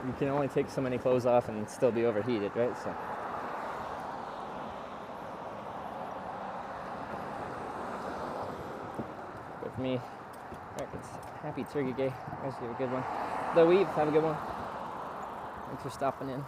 you can only take so many clothes off and still be overheated, right? So. But for me, it's happy Turkey Day. Guys, you have a good one. The Weave, have a good one. Thanks for stopping in.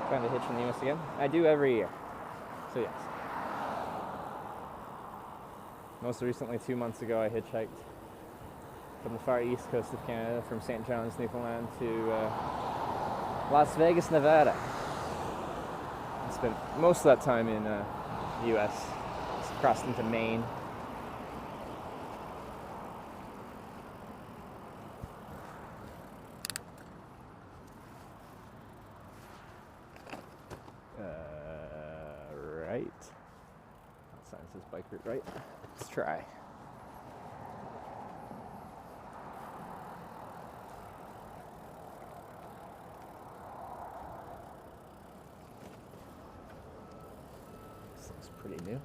Trying to hitch in the US again. I do every year. So yes. Most recently, 2 months ago, I hitchhiked from the far east coast of Canada, from St. John's, Newfoundland to Las Vegas, Nevada. I spent most of that time in the US. Just crossed into Maine. Right. That sign says bike route, right? Let's try. This looks pretty new.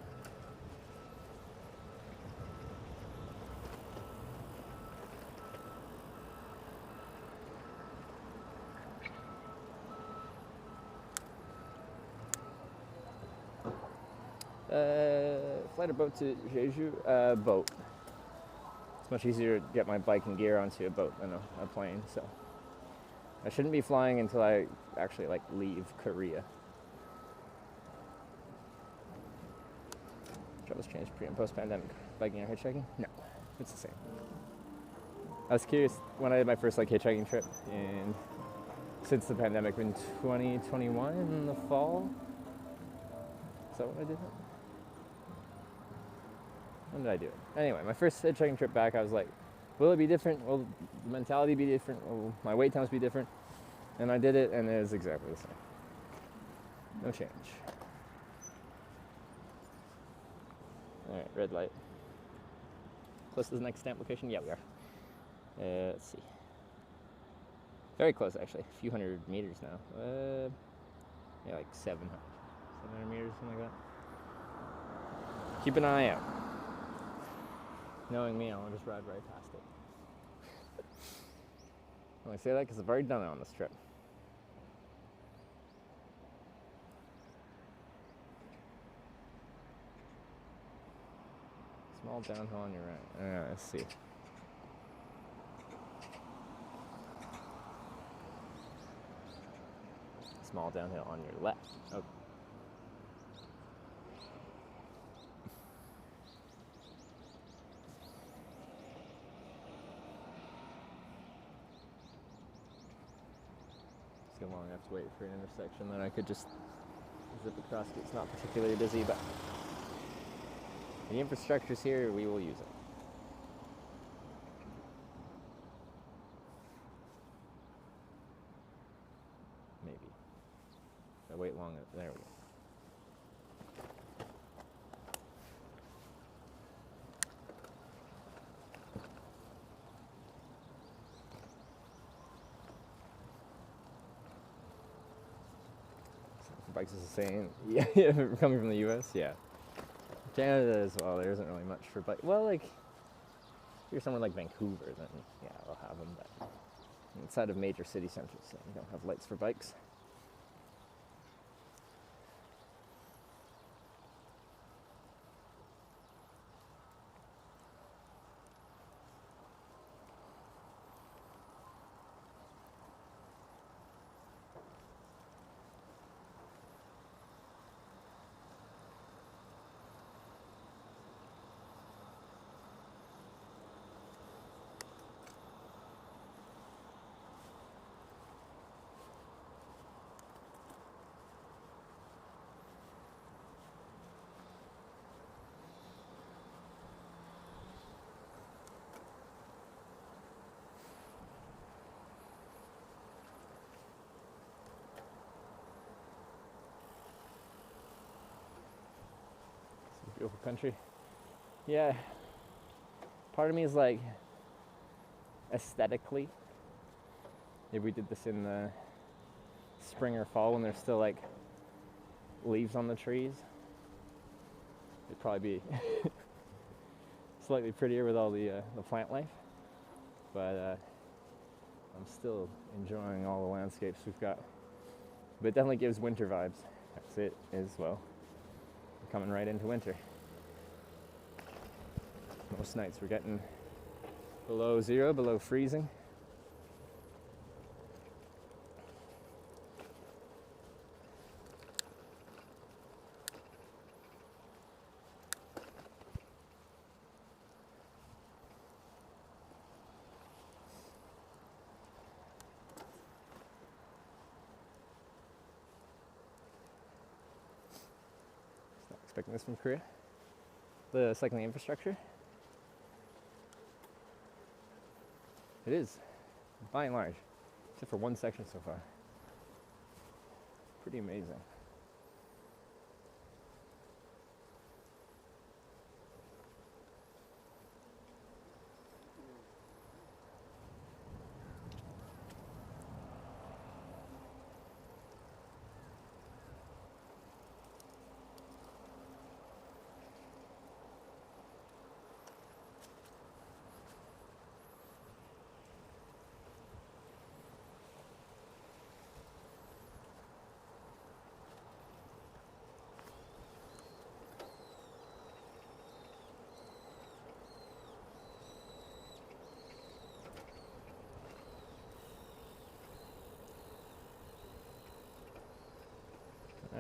flight or boat to Jeju? Boat. It's much easier to get my bike and gear onto a boat than a plane, so I shouldn't be flying until I actually like leave Korea. Travel's changed pre and post pandemic. Biking or hitchhiking? No, it's the same. I was curious when I did my first like hitchhiking trip and since the pandemic in 2021 in the fall. Is that what I did? When did I do it? Anyway, my first hitchhiking trip back, I was like, will it be different? Will the mentality be different? Will my wait times be different? And I did it, and it was exactly the same. No change. All right, red light. Close to the next stamp location? Yeah, we are. Let's see. Very close, actually. A few hundred meters now. Yeah, like 700 meters, something like that. Keep an eye out. Knowing me, I'll just ride right past it. I only say that because I've already done it on this trip. Small downhill on your right. Let's see. Small downhill on your left. Okay. So long I have to wait for an intersection, then I could just zip across. It's not particularly busy, but the infrastructure's here, we will use it. Maybe. If I wait long, there we go. Bikes is the same. Yeah, coming from the US, yeah. Canada as well, there isn't really much for bike. Well, like, if you're somewhere like Vancouver, then yeah, they'll have them, but inside of major city centers, you don't have lights for bikes. Beautiful country. Yeah. Part of me is like, aesthetically, if we did this in the spring or fall when there's still like leaves on the trees, it'd probably be slightly prettier with all the plant life. But I'm still enjoying all the landscapes we've got. But it definitely gives winter vibes. That's it as well. We're coming right into winter. Most nights we're getting below zero, below freezing. Not expecting this from Korea. The cycling infrastructure. It is, by and large, except for one section so far. Pretty amazing.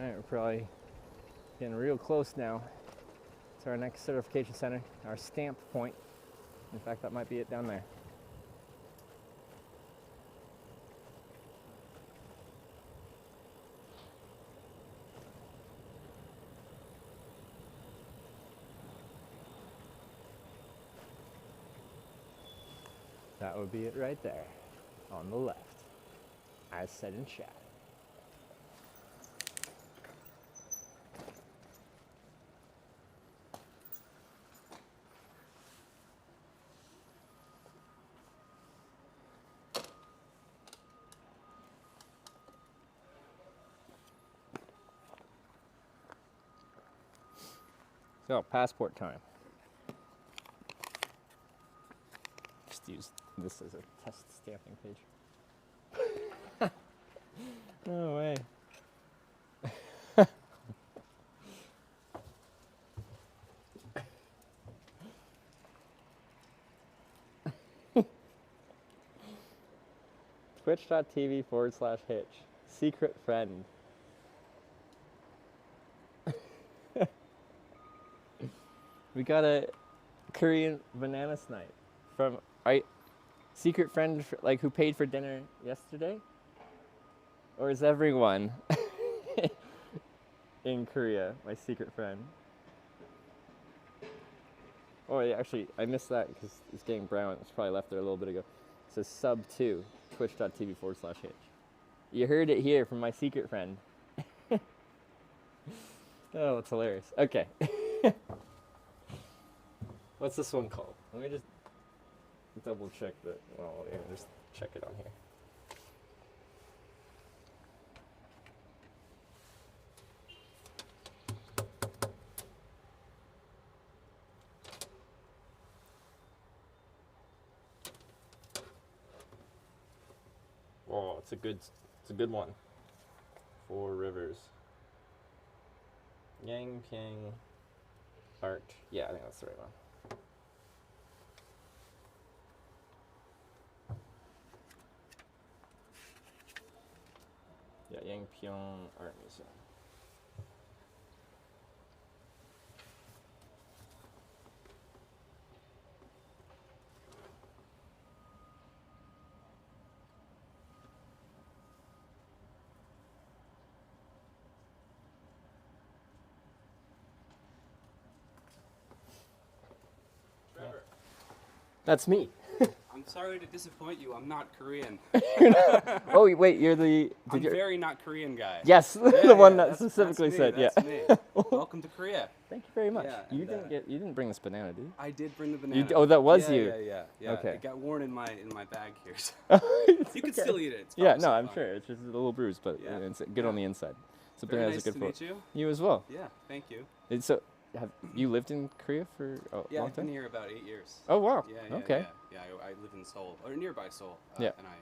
Alright, we're probably getting real close now to our next certification center, our stamp point. In fact, that might be it down there. That would be it right there, on the left, as said in chat. So, passport time. Just use this as a test stamping page. No way. Twitch.tv/Hitch. Secret friend. We got a Korean banana snipe from secret friend like who paid for dinner yesterday? Or is everyone in Korea my secret friend? Oh, yeah, actually, I missed that because it's getting brown. It's probably left there a little bit ago. It says sub 2, twitch.tv/Hitch. You heard it here from my secret friend. Oh, that's hilarious. Okay. What's this one called? Let me just double check that. Well, yeah, just check it on here. Oh, it's a good one. 4 Rivers. Namyangju art. Yeah, I think that's the right one. Yeah, Yangpyeong Art Museum. Trevor. That's me. I'm sorry to disappoint you. I'm not Korean. Oh, wait, you're the... I'm very not Korean guy. Yes, yeah, the one yeah, that specifically that's said, that's yeah. Me. Welcome to Korea. Thank you very much. Yeah, you didn't bring this banana, did you? I did bring the banana. Oh, that was yeah, you. Yeah. Okay. It got worn in my bag here. So. You can okay. still eat it. It's Yeah, no, so I'm fun. sure. It's just a little bruise, but it's good on the inside. So Very banana's nice good to for meet you. You as well. Yeah, thank you. And so, have you lived in Korea for a long time? I've been here about 8 years. Oh, wow. Yeah, okay. Yeah, I live in Seoul, or nearby Seoul, yeah. and I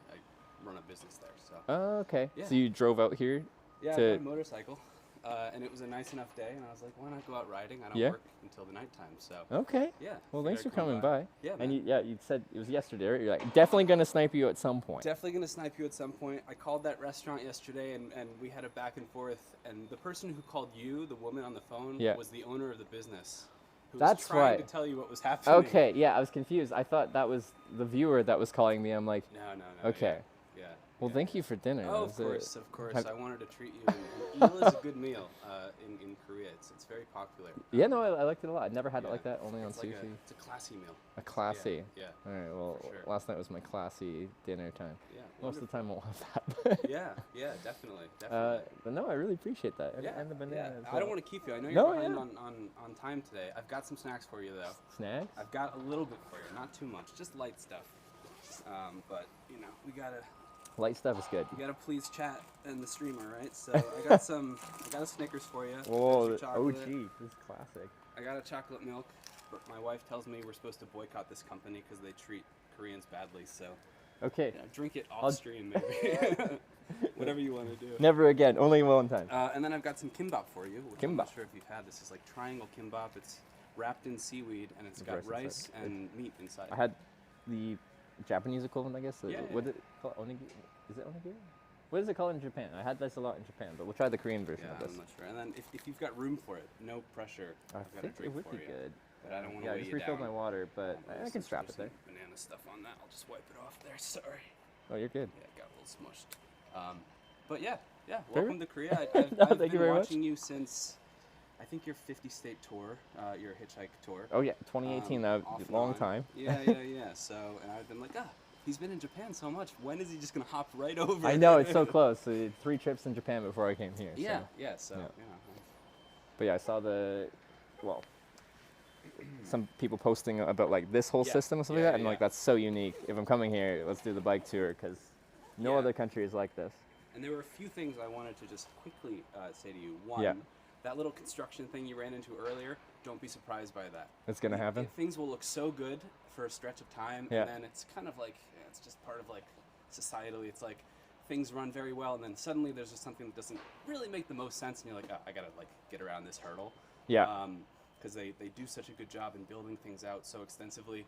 run a business there. So. Oh, okay. Yeah. So you drove out here? Yeah, I got a motorcycle, and it was a nice enough day, and I was like, why not go out riding? I don't work until the nighttime, so. Okay. Yeah. Well, thanks for coming by. Yeah, man. And you said it was yesterday, right? You're like, definitely going to snipe you at some point. Definitely going to snipe you at some point. I called that restaurant yesterday, and we had a back and forth, and the person who called you, the woman on the phone, was the owner of the business. Who was trying to tell you what was happening. Okay, yeah, I was confused. I thought that was the viewer that was calling me. I'm like, no. Okay. Yeah. Well, thank you for dinner. Oh, of course. I wanted to treat you. And eel is a good meal in Korea. It's very popular. Yeah, no, I liked it a lot. I never had it like that, only on sushi. It's a classy meal. A classy? Yeah. All right, well, last night was my classy dinner time. Yeah. Most of the time I won't have that. yeah, definitely. But no, I really appreciate that. Yeah. And the banana. Yeah. I don't want to keep you. I know you're behind on time today. I've got some snacks for you, though. Snacks? I've got a little bit for you. Not too much. Just light stuff. But, we got to... Light stuff is good. You gotta please chat and the streamer, right? So I got a Snickers for you. Oh, OG, this is classic. I got a chocolate milk, but my wife tells me we're supposed to boycott this company because they treat Koreans badly. So okay, drink it off stream, maybe. Whatever you want to do. Never again. Only one time. And then I've got some kimbap for you. Which I'm not sure if you've had. This is like triangle kimbap. It's wrapped in seaweed and it's got rice and meat inside. I had the Japanese equivalent, I guess. Yeah. What is it called? Onigiri? Is it onigiri? What is it called in Japan? I had this a lot in Japan, but we'll try the Korean version of this. I'm not sure. And then if you've got room for it, no pressure. I I've got think a drink it would for be you. good. But I don't want to Yeah, I weigh just you refilled down. my water, but I can strap it there. Banana stuff on that. I'll just wipe it off there. Sorry. Oh, you're good. Yeah, it got a little smushed. But yeah. Very Welcome to Korea. thank I've been you very much. watching you since I think your 50-state tour, your hitchhike tour. Oh yeah, 2018. That off and long on. time. Yeah. So, and I've been like, he's been in Japan so much. When is he just gonna hop right over? I know it's so close. So 3 trips in Japan before I came here. Yeah. So. But yeah, I saw some people posting about like this whole system and stuff like that, and like that's so unique. If I'm coming here, let's do the bike tour because no other country is like this. And there were a few things I wanted to just quickly say to you. One, that little construction thing you ran into earlier, don't be surprised by that. It's going to happen? Things will look so good for a stretch of time, and then it's kind of like, it's just part of like societally, it's like things run very well, and then suddenly there's just something that doesn't really make the most sense, and you're like, I gotta like get around this hurdle. Yeah. Because they do such a good job in building things out so extensively,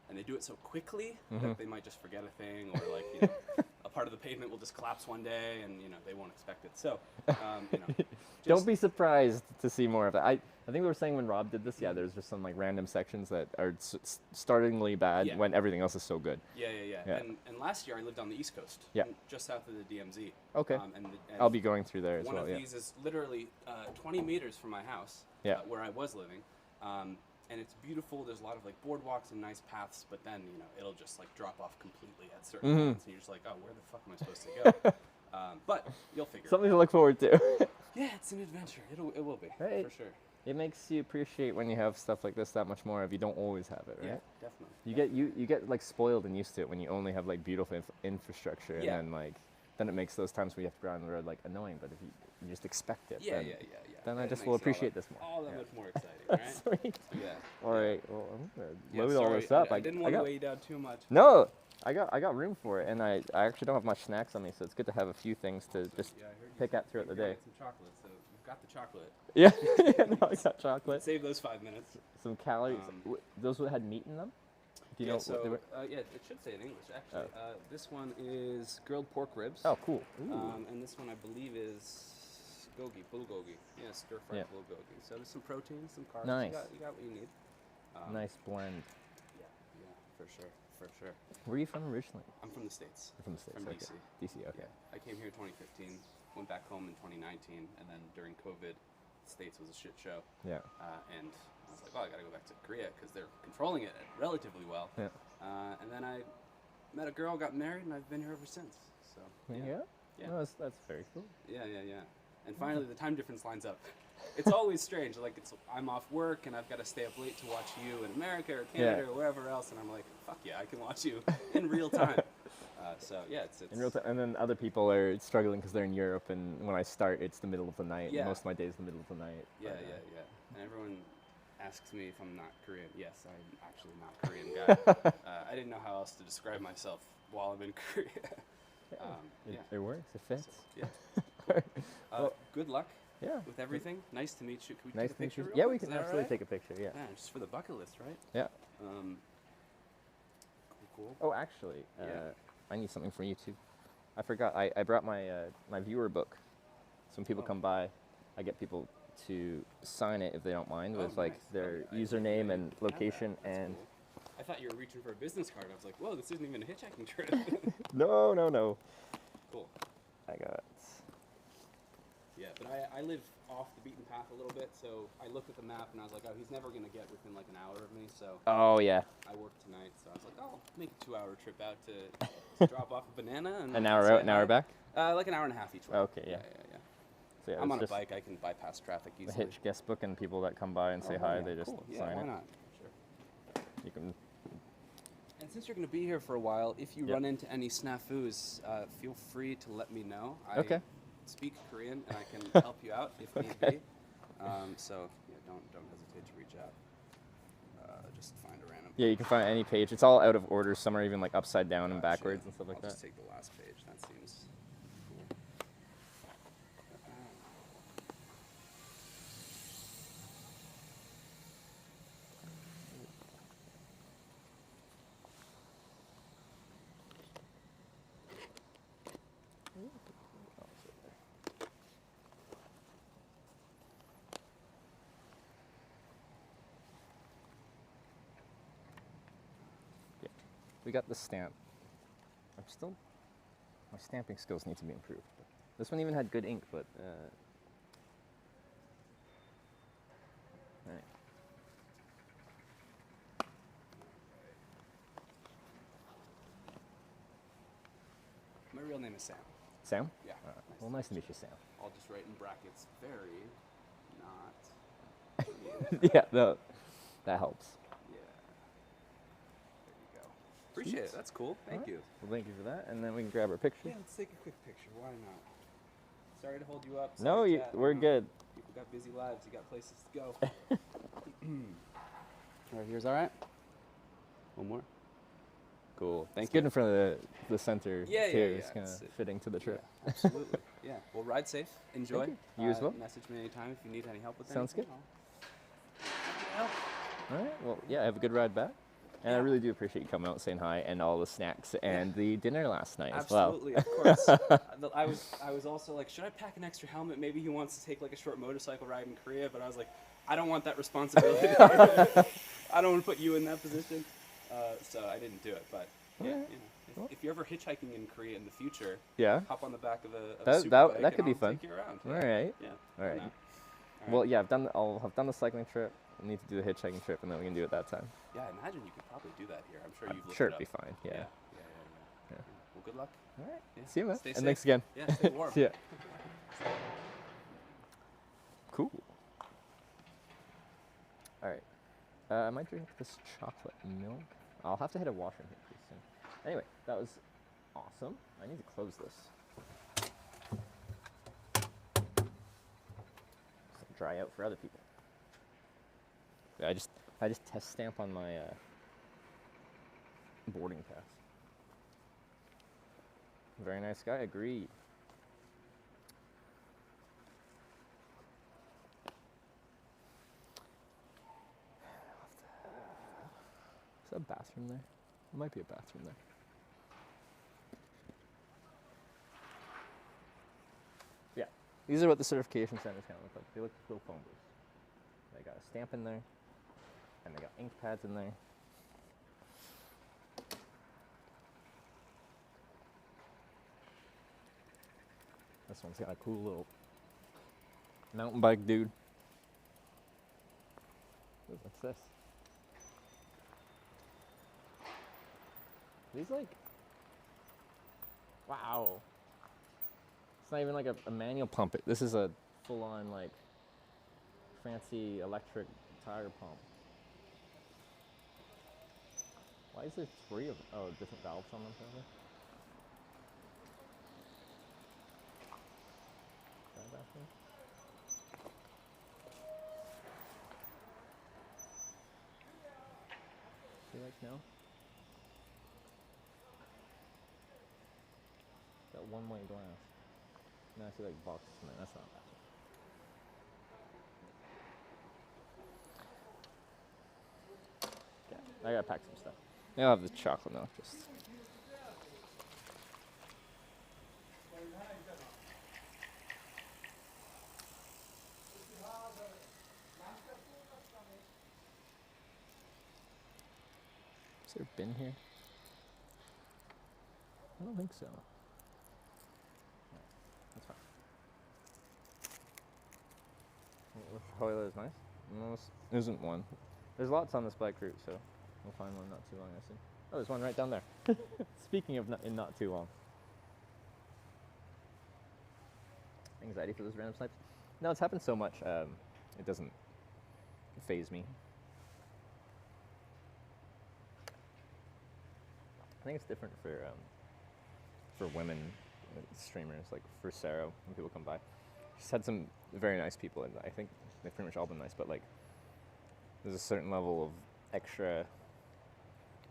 and they do it so quickly that they might just forget a thing, or like, you know, a part of the pavement will just collapse one day, and you know they won't expect it. So, you know, don't be surprised to see more of that. I think we were saying when Rob did this, there's just some like random sections that are startlingly bad when everything else is so good. Yeah. And last year I lived on the East Coast, just south of the DMZ. Okay. And I'll be going through there as well. One of these is literally 20 meters from my house, where I was living. And it's beautiful. There's a lot of like boardwalks and nice paths, but then you know it'll just like drop off completely at certain points, and you're just like, oh, where the fuck am I supposed to go? But you'll figure. Something to look forward to. Yeah, it's an adventure. It will be for sure. It makes you appreciate when you have stuff like this that much more if you don't always have it, right? Yeah, definitely. You get like spoiled and used to it when you only have like beautiful infrastructure, and then it makes those times where you have to go on the road like annoying. But if you just expect it, then I just will appreciate this more. All that much more exciting, right? Sweet. Yeah. All right. Well, I'm gonna load all this up. I didn't want to weigh you down too much. No, I got room for it, and I actually don't have much snacks on me, so it's good to have a few things to just pick at throughout the day. Some chocolate, so you've got the chocolate. Yeah, no, I got chocolate. Save those 5 minutes. Some calories. Those had meat in them? Do you know what they were? Yeah, it should say in English, actually. This one is grilled pork ribs. Oh, cool. And this one, I believe, is bulgogi. Yeah, stir-fried bulgogi. So there's some protein, some carbs. Nice. You got what you need. Nice blend. Yeah, for sure. Where are you from originally? I'm from the States. You're from the States, From okay. DC, okay. Yeah. I came here in 2015, went back home in 2019, and then during COVID, the States was a shit show. Yeah. And I was like, I gotta go back to Korea because they're controlling it relatively well. Yeah. And then I met a girl, got married, and I've been here ever since. So. Yeah. No, that's very cool. Yeah. And finally, the time difference lines up. It's always strange. Like I'm off work and I've got to stay up late to watch you in America or Canada or wherever else, and I'm like, fuck yeah, I can watch you in real time. So yeah, it's in real time. And then other people are struggling because they're in Europe, and when I start, it's the middle of the night. Yeah. Most of my day is the middle of the night. Yeah. And everyone asks me if I'm not Korean. Yes, I'm actually not a Korean guy. I didn't know how else to describe myself while I'm in Korea. It works. It fits. So, well, good luck. Yeah. With everything. Nice to meet you. Can we nice take a picture? Yeah, we can absolutely take a picture. Yeah. Yeah, just for the bucket list, right? Yeah. Cool. Oh, actually, I need something for you too. I forgot. I brought my my viewer book. So when people come by, I get people to sign it if they don't mind with like their username and location and. Cool. I thought you were reaching for a business card. I was like, whoa, this isn't even a hitchhiking trip. No. Cool. I got. Yeah, but I live off the beaten path a little bit, so I looked at the map and I was like, oh, he's never going to get within like an hour of me, so... Oh, yeah. I work tonight, so I was like, oh, I'll make a 2-hour trip out to drop off a banana. And an hour out, an hour back? Like an hour and a half each way. Okay, yeah. So, I'm on a bike, I can bypass traffic easily. The hitch guest book, and people that come by and say hi, they just sign why it. not? Sure. You can... And since you're going to be here for a while, if you run into any snafus, feel free to let me know. Okay. Speak Korean and I can help you out if need be. So don't hesitate to reach out. Just find a random. Yeah, you can find any page. It's all out of order. Some are even like upside down and backwards and stuff like I'll that. Just take the last page. That seems cool. we got the stamp. My stamping skills need to be improved. This one even had good ink, but all right. My real name is Sam. Sam? Yeah. Well, nice to meet you, Sam. I'll just write in brackets, very not. Yeah, no, that helps. Yeah. There you go. Appreciate it. That's cool. Thank you. Well, thank you for that. And then we can grab our picture. Yeah, let's take a quick picture. Why not? Sorry to hold you up. No, Sorry, Kat. we're good. People got busy lives. You got places to go. Right here's all right. One more. Cool. Thank you. Good in front of the center Yeah, too. yeah. It's kind of fitting to the trip. Yeah, absolutely. Yeah. Well, ride safe. Enjoy. Thank you. You as well. Message me anytime if you need any help with Sounds anything. good. All right. Well, yeah. Have a good ride back. And I really do appreciate you coming out, saying hi, and all the snacks and the dinner last night as well. Absolutely, of course. I was also like, should I pack an extra helmet? Maybe he wants to take like a short motorcycle ride in Korea, but I was like, I don't want that responsibility. I don't want to put you in that position, so I didn't do it. But yeah, you know, if you're ever hitchhiking in Korea in the future, hop on the back of a super bike that could and be fun. Take you around. All right. Yeah. All right. No. Well, yeah. I'll have done the cycling trip. I need to do the hitchhiking trip, and then we can do it that time. Yeah, I imagine you could probably do that here. I'm sure you've looked sure it it'd up. be fine. Yeah. Well, good luck. All right. Yeah. See you, man. Stay And safe. thanks again. Yeah, stay warm. See ya. Cool. All right. I might drink this chocolate milk. I'll have to hit a washroom here pretty soon. Anyway, that was awesome. I need to close this. So dry out for other people. Yeah, I just test stamp on my boarding pass. Very nice guy. Agreed. Is that a bathroom there? There might be a bathroom there. Yeah. These are what the certification centers kind of look like. They look like little phone booths. They got a stamp in there, and they got ink pads in there. This one's got a cool little mountain bike dude. Ooh, what's this? These like, wow. It's not even like a manual pump. This is a full-on like fancy electric tire pump. Why is there 3 of them? Oh, different valves on them probably. See like now? Got one-way glass. Now I see like boxes in there. That's not bad. I gotta pack some stuff. I'll have the chocolate milk just. Is there a bin here? I don't think so. That's fine. The toilet is nice. Almost isn't one. There's lots on this bike route, so we'll find one not too long, I see. Oh, there's one right down there. Speaking of not too long. Anxiety for those random snipes? No, it's happened so much, it doesn't faze me. I think it's different for women streamers, like for Sarah, when people come by. She's had some very nice people, and I think they've pretty much all been nice, but like, there's a certain level of extra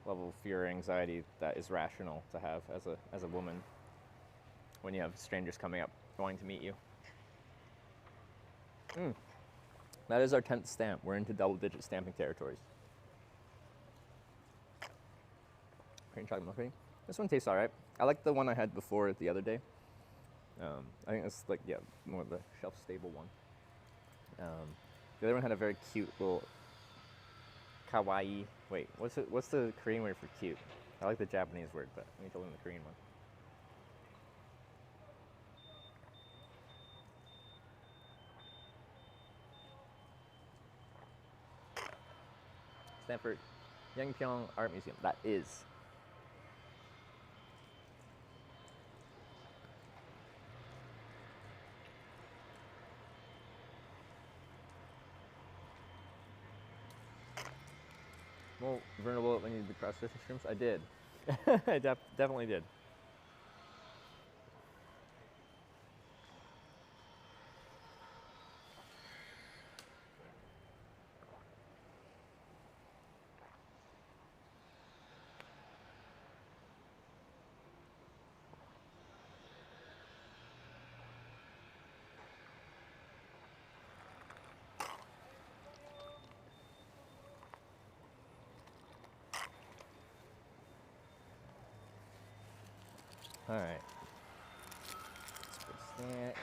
level of fear or anxiety that is rational to have as a woman when you have strangers coming up wanting to meet you. That is our 10th stamp. We're into double-digit stamping territories. Cream chocolate milk cream. This one tastes alright. I like the one I had before the other day. I think it's like, yeah, more of the shelf-stable one. The other one had a very cute little kawaii. Wait, what's the Korean word for cute? I like the Japanese word, but I need to learn the Korean one. Stanford Yangpyeong Art Museum. That is. Well, vulnerable when you did the cross-stitching shrooms? I did. I definitely did. All right. Snacks.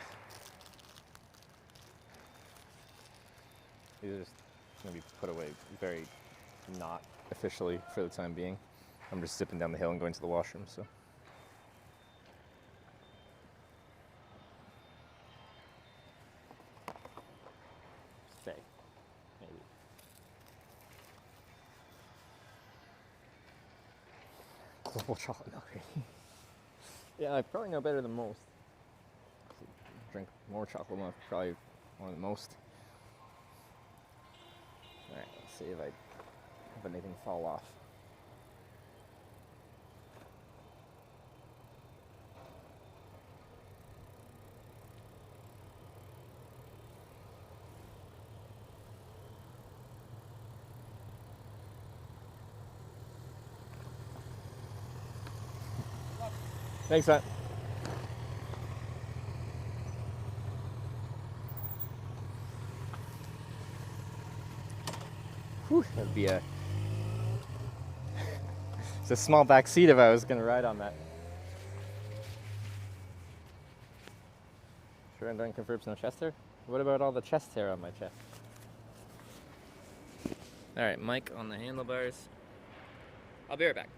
These are just going to be put away very not officially for the time being. I'm just zipping down the hill and going to the washroom, so. Stay, maybe. Global chocolate milk. Yeah, I probably know better than most. Drink more chocolate milk, probably more than most. Alright, let's see if I have anything fall off. Thanks, Matt. Whew, that'd be a... It's a small back seat if I was going to ride on that. Sure, and confirms no chest hair? What about all the chest hair on my chest? Alright, mic on the handlebars. I'll be right back.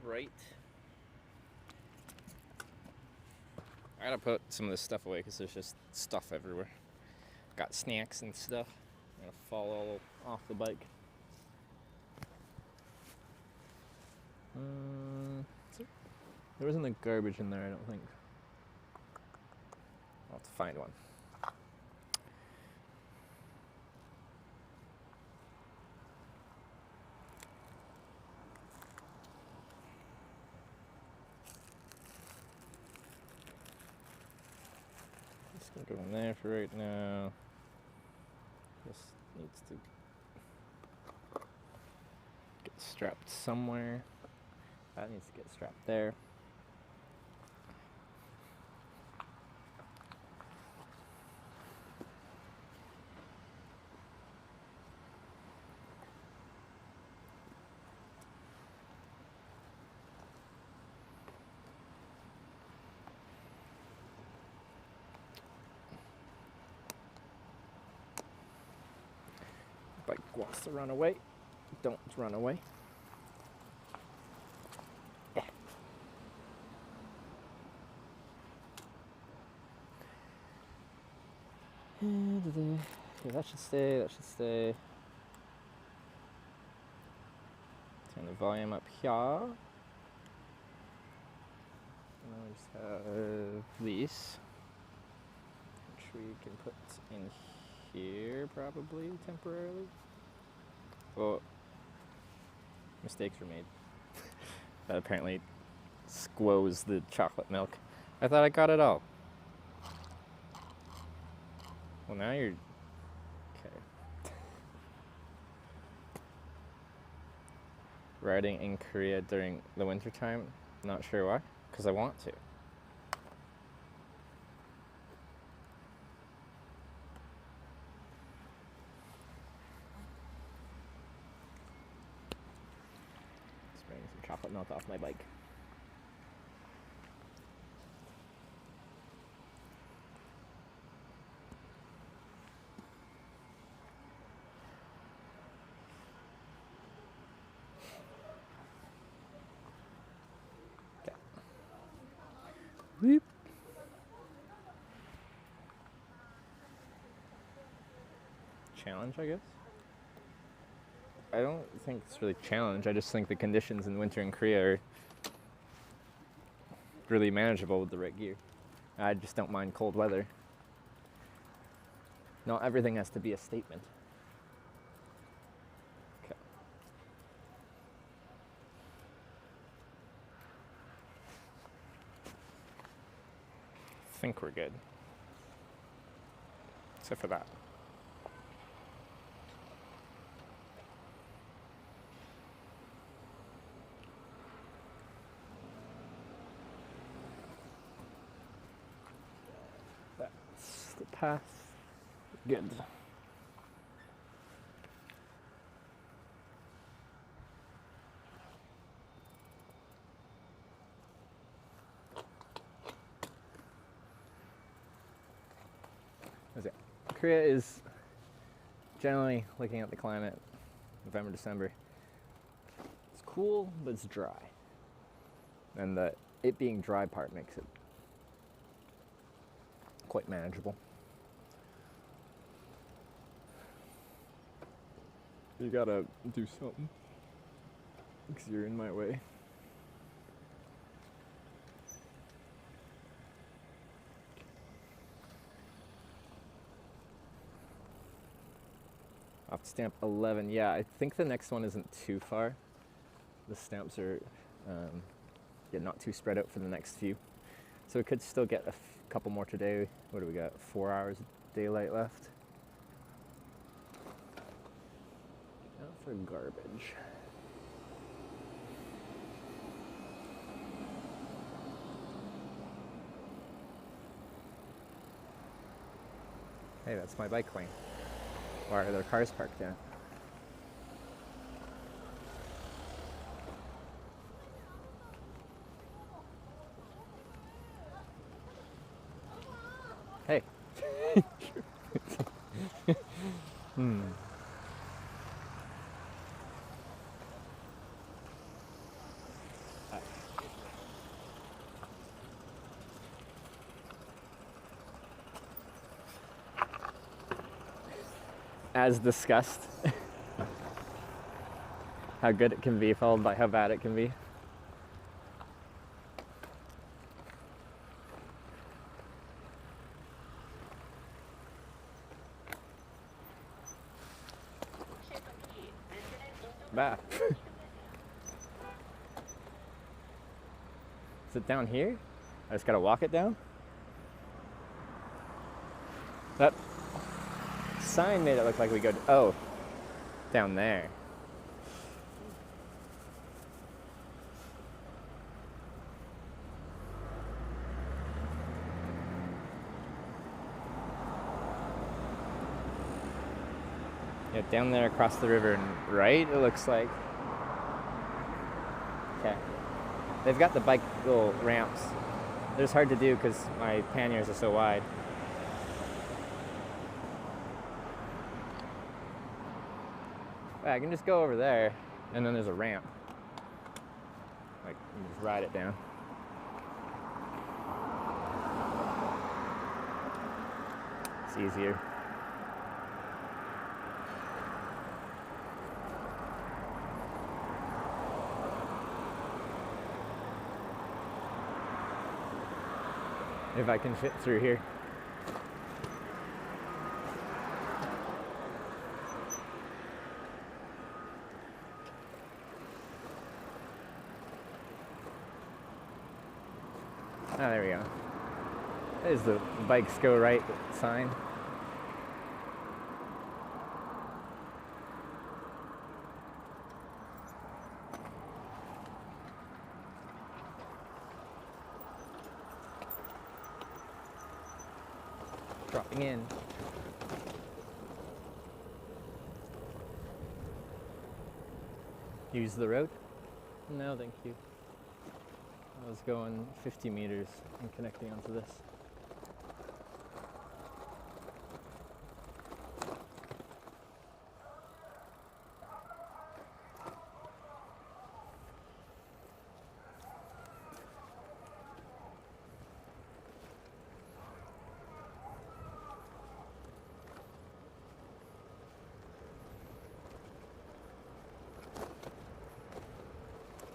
Alright. I gotta put some of this stuff away because there's just stuff everywhere. Got snacks and stuff. I'm gonna fall all off the bike. There wasn't a garbage in there, I don't think. I'll have to find one. Just gonna go in there for right now. This needs to get strapped somewhere. That needs to get strapped there. Bike wants to run away. Don't run away. Okay, that should stay, that should stay. Turn the volume up here. And then we just have these, which we can put in here probably temporarily. Oh, mistakes were made. That apparently squoze the chocolate milk. I thought I got it all. Well, now you're okay. Riding in Korea during the winter time, not sure why, because I want to. Spraying some chocolate milk off my bike. Whoop. Challenge, I guess? I don't think it's really challenge. I just think the conditions in winter in Korea are really manageable with the right gear. I just don't mind cold weather. Not everything has to be a statement. Okay. I think we're good. Except for that. That's the path. Good. That's it. Korea is generally, looking at the climate, November, December, it's cool, but it's dry. And it being dry part makes it quite manageable. You gotta do something, because you're in my way. Off stamp 11, yeah, I think the next one isn't too far. The stamps are not too spread out for the next few. So we could still get a couple more today. What do we got, 4 hours of daylight left? Out for garbage. Hey, that's my bike lane. Why are there cars parked there? Hey. as discussed. How good it can be, followed by how bad it can be. Bah. Is it down here? I just gotta walk it down? That sign made it look like we go, oh, down there. Yeah, down there across the river and right, it looks like. Okay. They've got the bike little ramps. They're just hard to do because my panniers are so wide. I can just go over there, and then there's a ramp. Like, you can just ride it down. It's easier. If I can fit through here. Ah, there we go. There's the bikes go right sign. Dropping in. Use the road? No, thank you. I was going 50 meters and connecting onto this.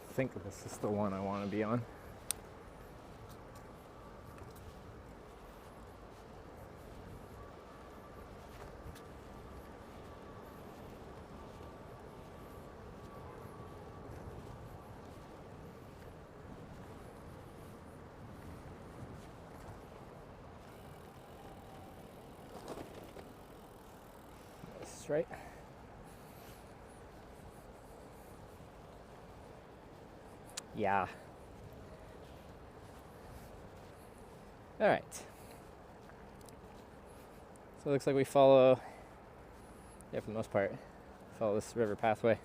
I think this is the one I want to be on. This is right. Yeah. All right. So it looks like we follow, yeah, for the most part, follow this river pathway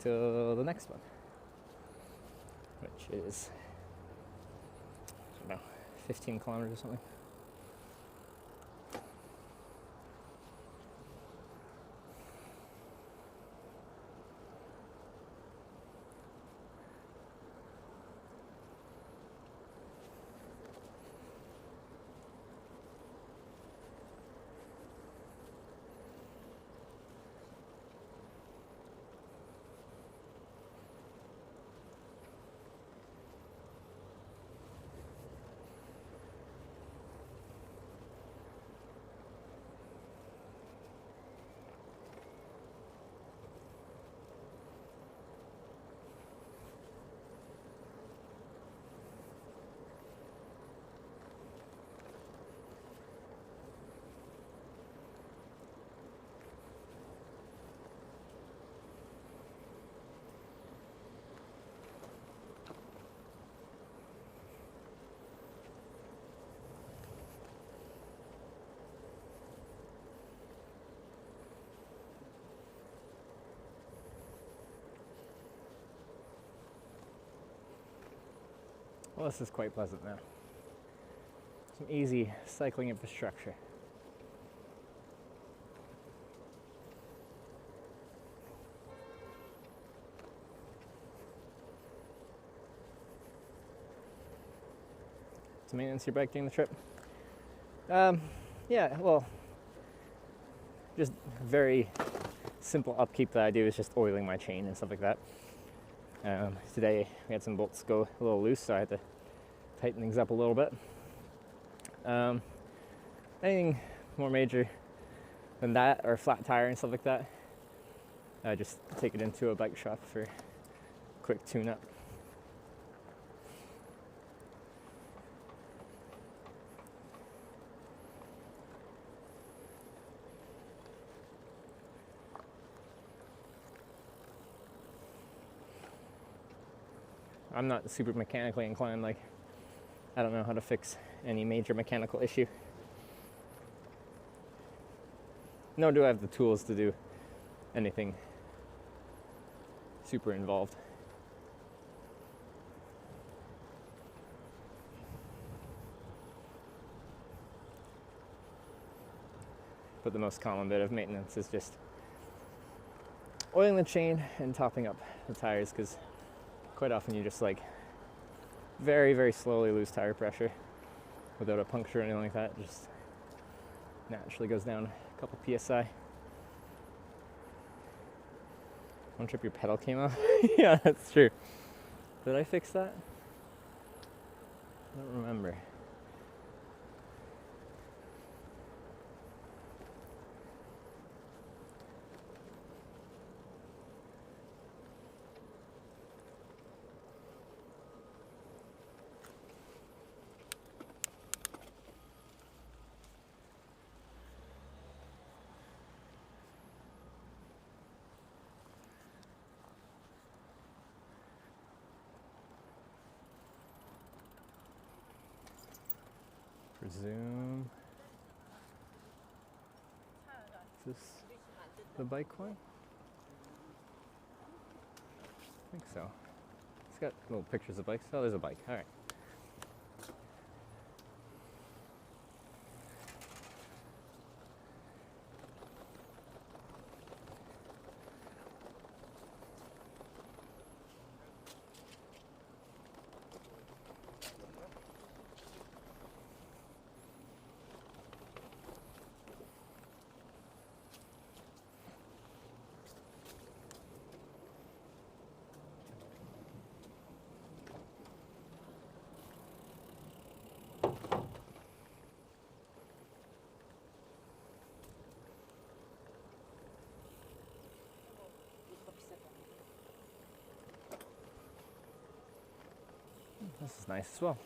to the next one, which is, I don't know, 15 kilometers or something. Well, this is quite pleasant now. Some easy cycling infrastructure. To maintenance your bike during the trip? Yeah, well, just very simple upkeep that I do is just oiling my chain and stuff like that. Today we had some bolts go a little loose, so I had to tighten things up a little bit. Anything more major than that, or flat tire and stuff like that, I just take it into a bike shop for a quick tune-up. I'm not super mechanically inclined, like I don't know how to fix any major mechanical issue. Nor do I have the tools to do anything super involved. But the most common bit of maintenance is just oiling the chain and topping up the tires, because quite often you just like very, very slowly lose tire pressure without a puncture or anything like that. It just naturally goes down a couple PSI. One trip your pedal came off? Yeah, that's true. Did I fix that? I don't remember. Presume. Is this the bike one? I think so. It's got little pictures of bikes. Oh, there's a bike. All right. This is nice as well.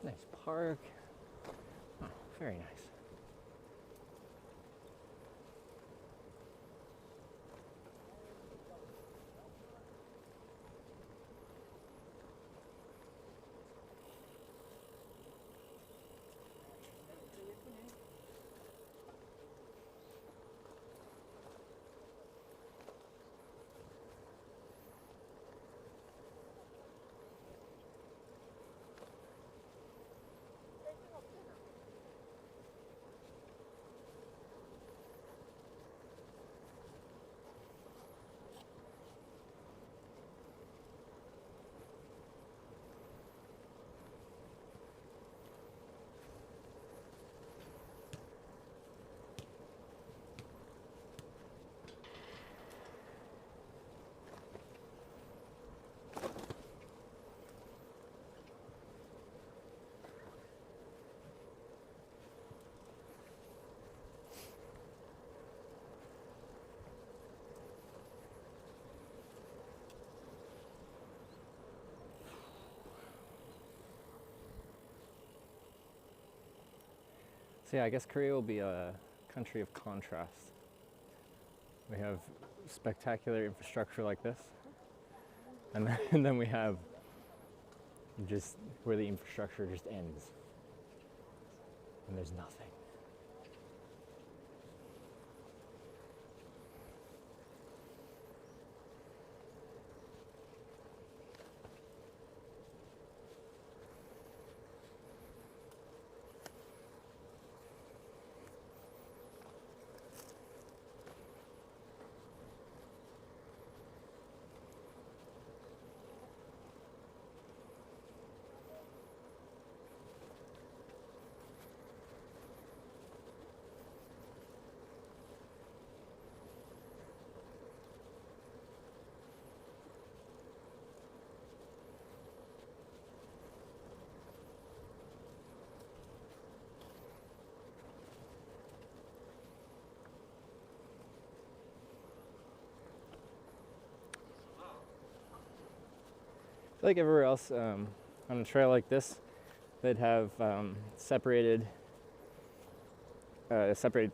Nice park. Oh, very nice. So yeah, I guess Korea will be a country of contrast. We have spectacular infrastructure like this, and then we have just where the infrastructure just ends, and there's nothing. I feel like everywhere else on a trail like this, they'd have separated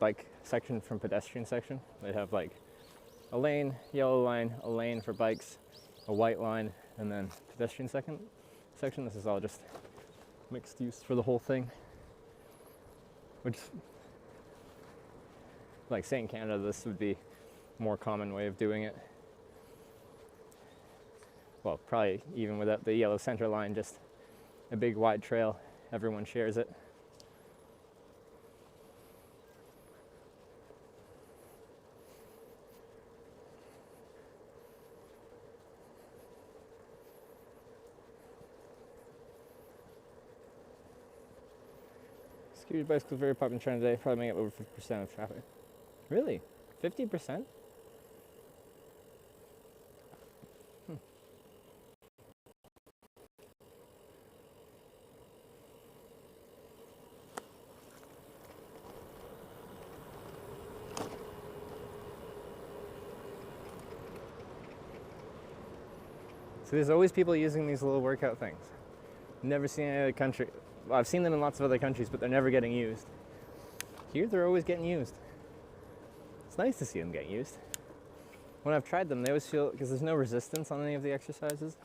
bike section from pedestrian section. They'd have like a lane, yellow line, a lane for bikes, a white line, and then pedestrian section. This is all just mixed use for the whole thing. Which, like say in Canada, this would be a more common way of doing it. Well, probably even without the yellow center line, just a big wide trail, everyone shares it. Scooter bicycles very popular in China today, probably make up over 50% of traffic. Really? 50%? So there's always people using these little workout things. Never seen any other country. Well, I've seen them in lots of other countries, but they're never getting used. Here, they're always getting used. It's nice to see them get used. When I've tried them, they always feel, because there's no resistance on any of the exercises.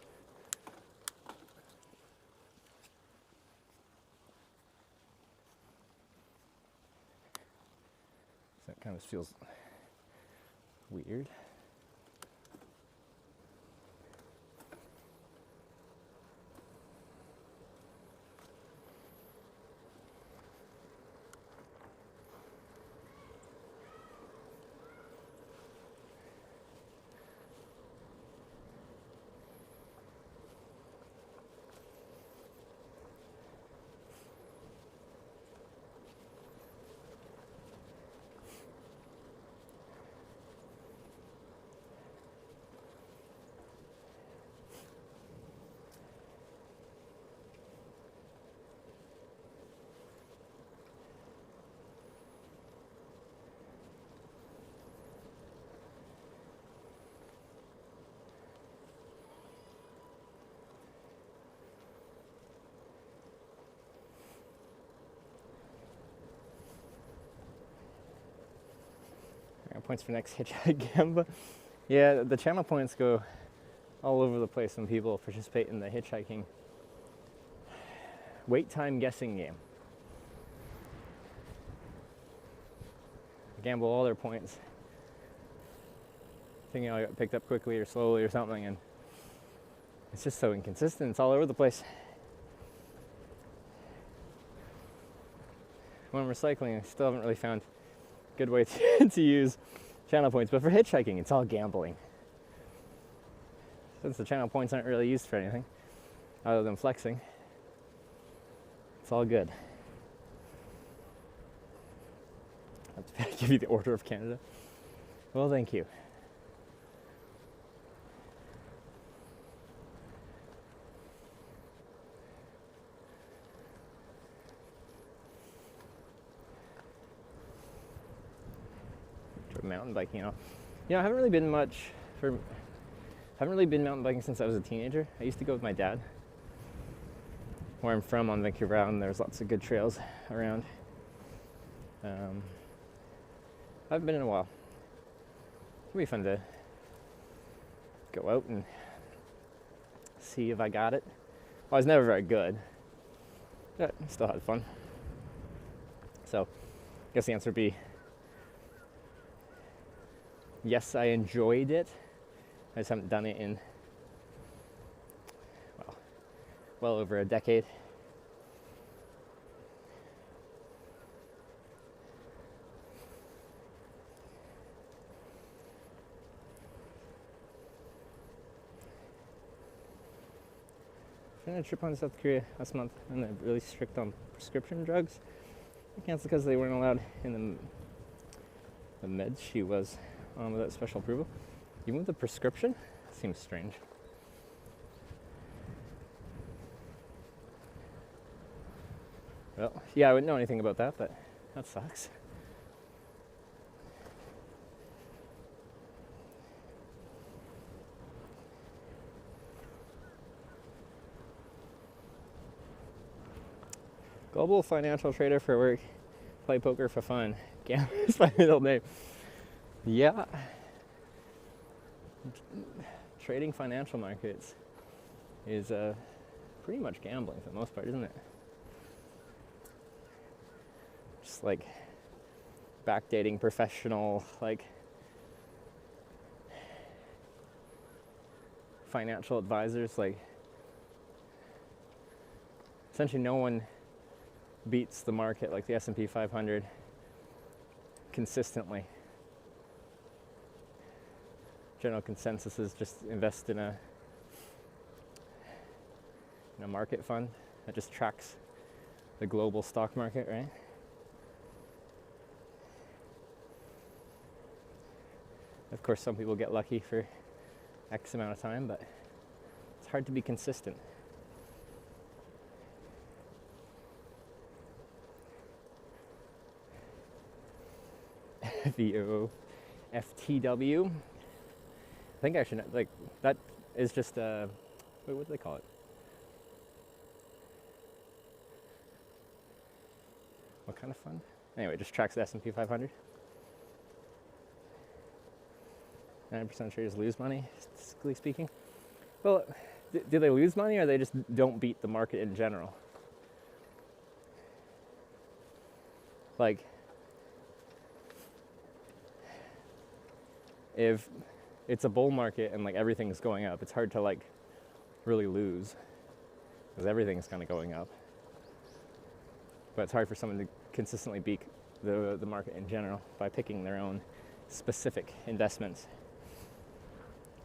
So it kind of feels weird. Points for next hitchhike gamba. Yeah, the channel points go all over the place when people participate in the hitchhiking wait time guessing game. They gamble all their points, thinking I got picked up quickly or slowly or something, and it's just so inconsistent. It's all over the place. When I'm recycling, I still haven't really found a good way to use channel points, but for hitchhiking, it's all gambling. Since the channel points aren't really used for anything other than flexing, it's all good. I have to give you the Order of Canada. Well, thank you. Mountain biking, I haven't really been mountain biking since I was a teenager. I used to go with my dad. Where I'm from on Vancouver Island, there's lots of good trails around. I haven't been in a while. It'll be fun to go out and see if I got it. Well, I was never very good, but still had fun. So, I guess the answer would be yes, I enjoyed it. I just haven't done it in, well over a decade. I had a trip on South Korea last month, and they're really strict on prescription drugs. I canceled because they weren't allowed in the meds she was on without special approval. Even with the prescription, seems strange. Well, yeah, I wouldn't know anything about that, but that sucks. Global financial trader for work, play poker for fun. Gambler is my middle name. Yeah. Trading financial markets is pretty much gambling for the most part, isn't it? Just like backdating professional, like financial advisors, like essentially no one beats the market like the S&P 500 consistently. General consensus is just invest in a market fund that just tracks the global stock market, right? Of course, some people get lucky for X amount of time, but it's hard to be consistent. VOFTW. I think I should, like, that is just what do they call it? What kind of fund? Anyway, it just tracks the S&P 500. 90% of traders lose money, statistically speaking. Well, do they lose money, or they just don't beat the market in general? Like, if it's a bull market and like everything's going up, it's hard to like really lose because everything's kind of going up. But it's hard for someone to consistently beat the market in general by picking their own specific investments.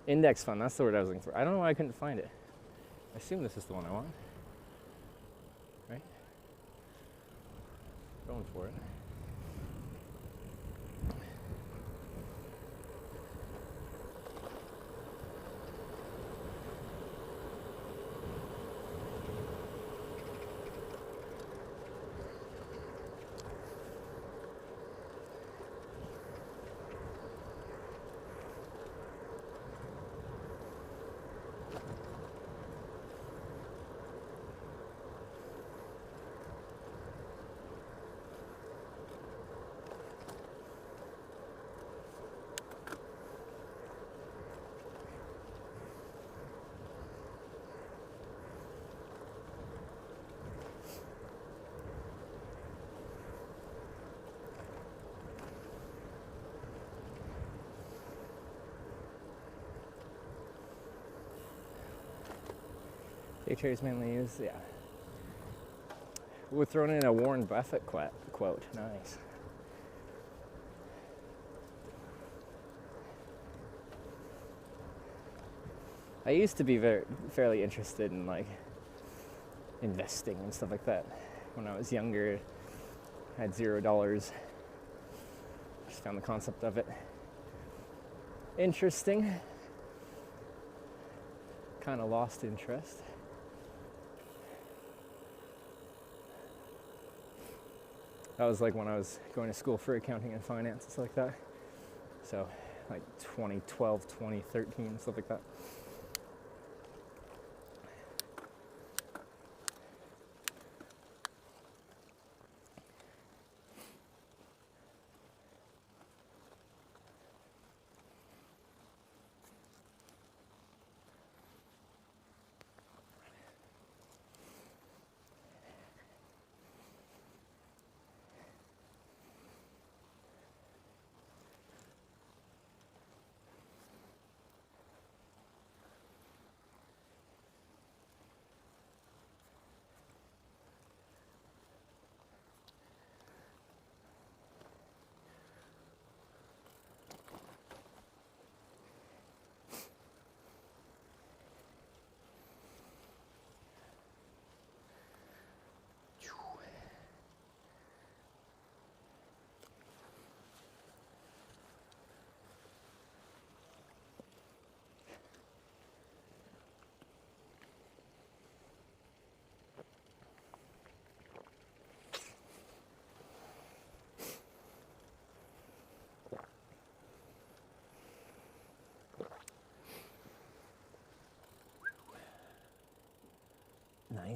Index fund, that's the word I was looking for. I don't know why I couldn't find it. I assume this is the one I want. Right? Going for it. Day traders mainly use, yeah. We're throwing in a Warren Buffett quote. Nice. I used to be fairly interested in like investing and stuff like that. When I was younger, I had $0. Just found the concept of it interesting. Kind of lost interest. That was like when I was going to school for accounting and finance and stuff like that. So like 2012, 2013, stuff like that.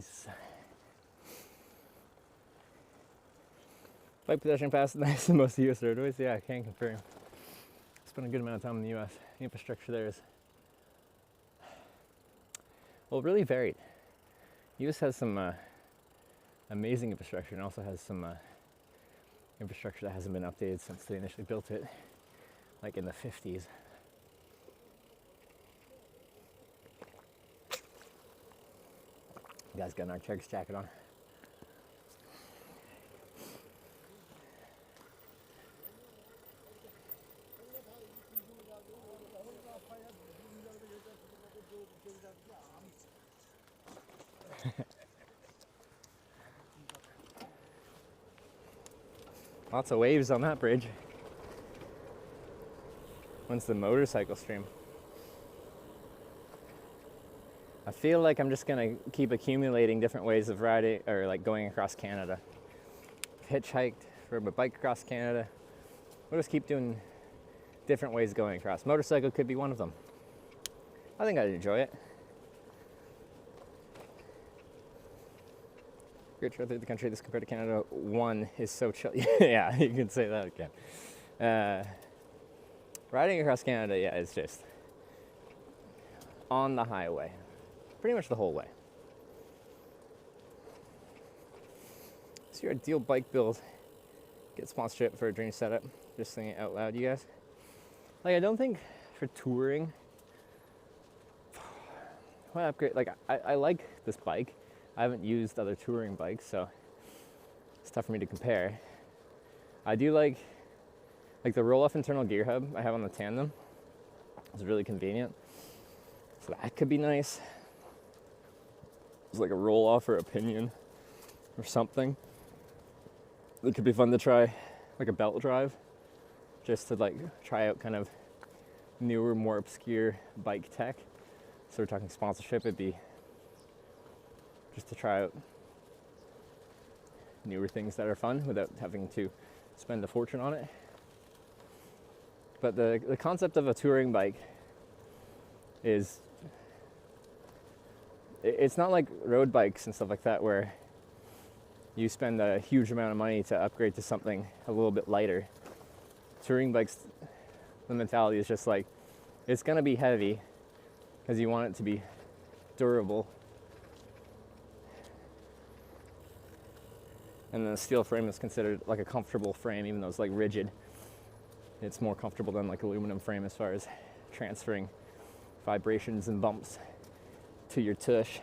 Nice. Bike pedestrian pass is nice in most of the US roadways. Yeah, I can confirm. Spent a good amount of time in the US. The infrastructure there is, well, really varied. US has some amazing infrastructure and also has some infrastructure that hasn't been updated since they initially built it, like in the 50s. You guys got an Arc'teryx jacket on. Lots of waves on that bridge. When's the motorcycle stream? I feel like I'm just gonna keep accumulating different ways of riding or like going across Canada. Hitchhiked, rode my bike across Canada. We'll just keep doing different ways of going across. Motorcycle could be one of them. I think I'd enjoy it. Great trip through the country. This compared to Canada, one is so chill. Yeah, you can say that again. Riding across Canada, yeah, is just on the highway, pretty much the whole way. So your ideal bike build, get sponsorship for a dream setup. Just saying it out loud, you guys. Like, I don't think for touring, well, upgrade. Like, I like this bike. I haven't used other touring bikes, so it's tough for me to compare. I do like the roll-off internal gear hub I have on the Tandem. It's really convenient, so that could be nice. It's like a roll-off or a pinion or something. It could be fun to try, like a belt drive, just to like try out kind of newer, more obscure bike tech. So we're talking sponsorship, it'd be just to try out newer things that are fun without having to spend a fortune on it. But the concept of a touring bike is, it's not like road bikes and stuff like that where you spend a huge amount of money to upgrade to something a little bit lighter. Touring bikes, the mentality is just like, it's gonna be heavy because you want it to be durable. And then the steel frame is considered like a comfortable frame, even though it's like rigid. It's more comfortable than like aluminum frame as far as transferring vibrations and bumps to your tush.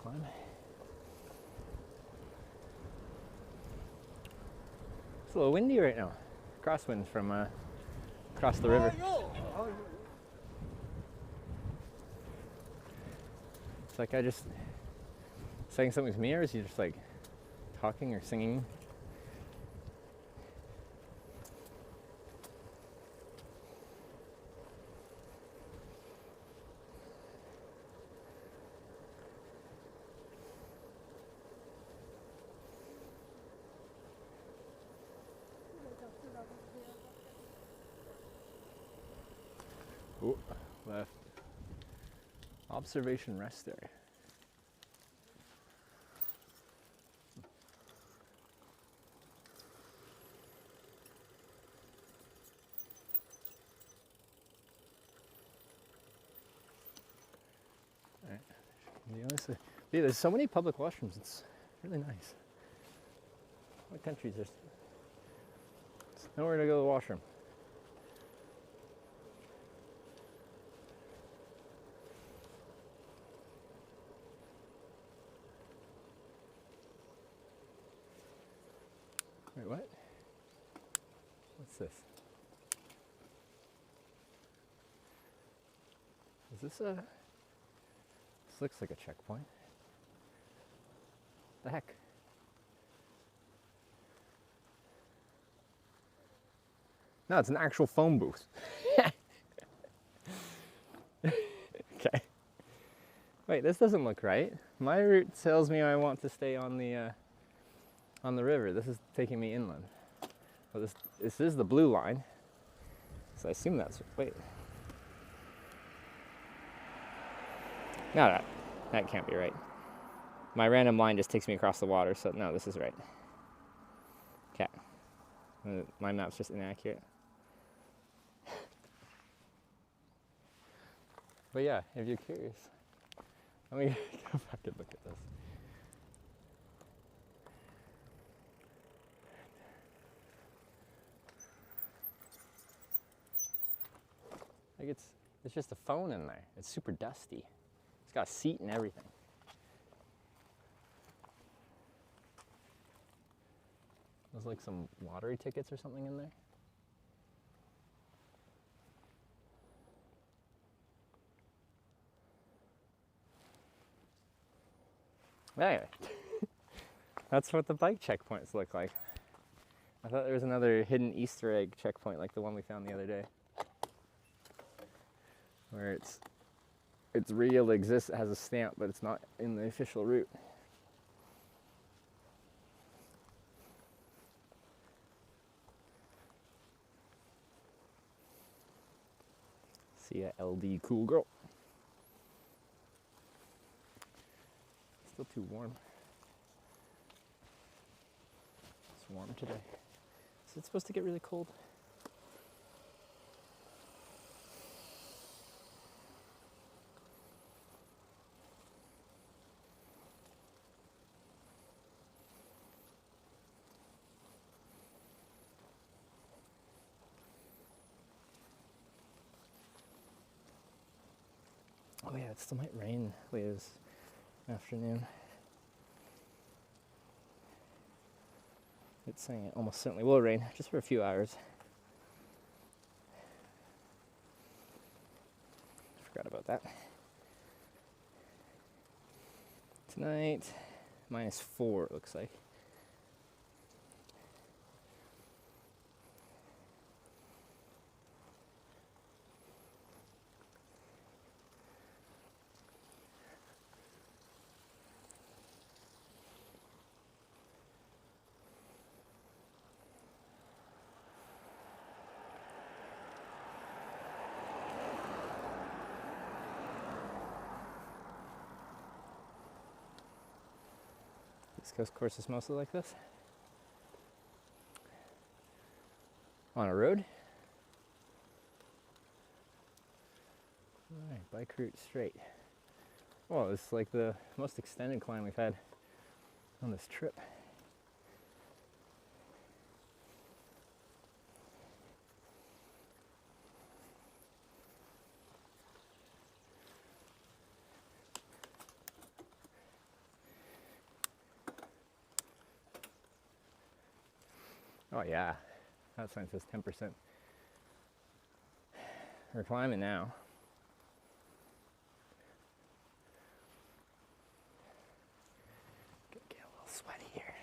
Climb. It's a little windy right now. Crosswind from across the river. It's like I just saying something to me, or is he just like talking or singing? Ooh, left. Observation rest area. Yeah, there's so many public washrooms. It's really nice. What countries there's nowhere to go to the washroom. Wait, what? What's this? Is this a... This looks like a checkpoint. The heck? No, it's an actual phone booth. Okay. Wait, this doesn't look right. My route tells me I want to stay on the river. This is taking me inland. Well, this is the blue line. So I assume that's... Wait. No, that can't be right. My random line just takes me across the water, so no, this is right. Okay. My map's just inaccurate. But yeah, if you're curious, let me go back and look at this. Like it's just a phone in there. It's super dusty. It's got a seat and everything. There's like some lottery tickets or something in there. Anyway, that's what the bike checkpoints look like. I thought there was another hidden Easter egg checkpoint like the one we found the other day. Where it's real, exists, it has a stamp, but it's not in the official route. See ya, LD cool girl. Still too warm. It's warm today. Is it supposed to get really cold? Oh yeah, it still might rain later this afternoon. It's saying it almost certainly will rain, just for a few hours. Forgot about that. Tonight, -4 it looks like. East Coast course is mostly like this. On a road. Alright, bike route straight. Well, it's like the most extended climb we've had on this trip. Oh yeah, that sign says 10%. We're climbing now. Gonna get a little sweaty here.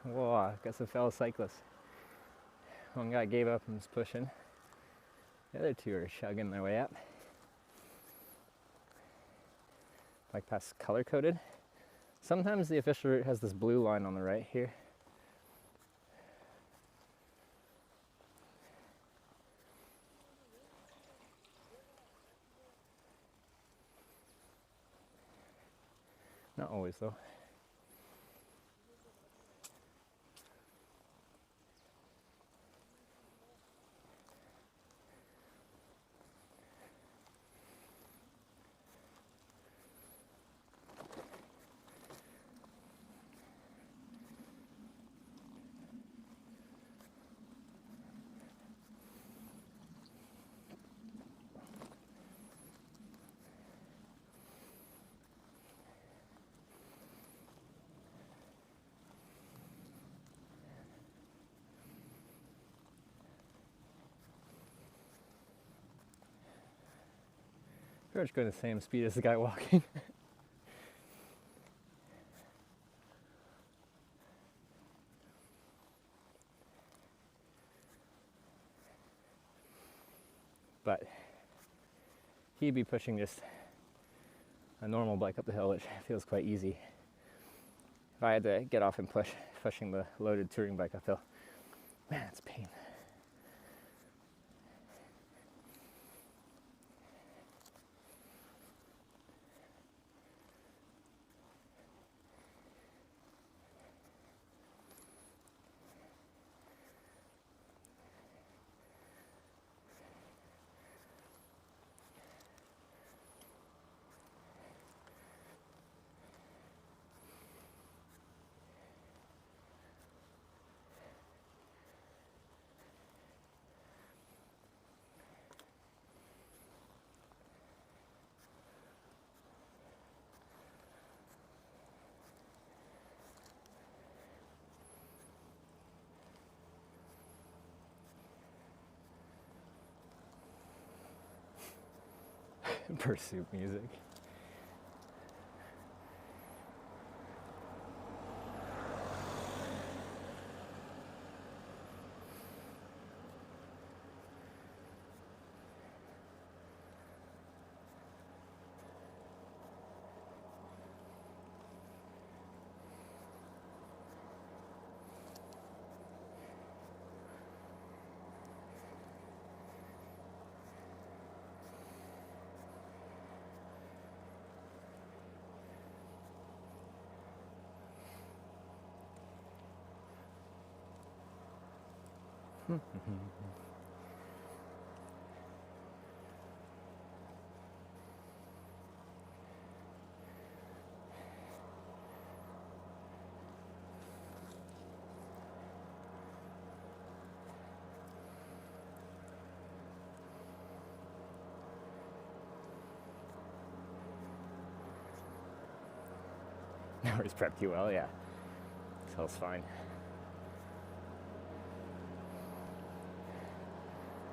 Whoa, got some fellow cyclists. One guy gave up and was pushing. The other two are chugging their way up. Bike path's color coded. Sometimes the official route has this blue line on the right here. Not always though. Pretty much going the same speed as the guy walking. But he'd be pushing just a normal bike up the hill, which feels quite easy. If I had to get off and pushing the loaded touring bike uphill, man, it's pain. Pursuit music. No, he's prepped you well, yeah. This hill's fine.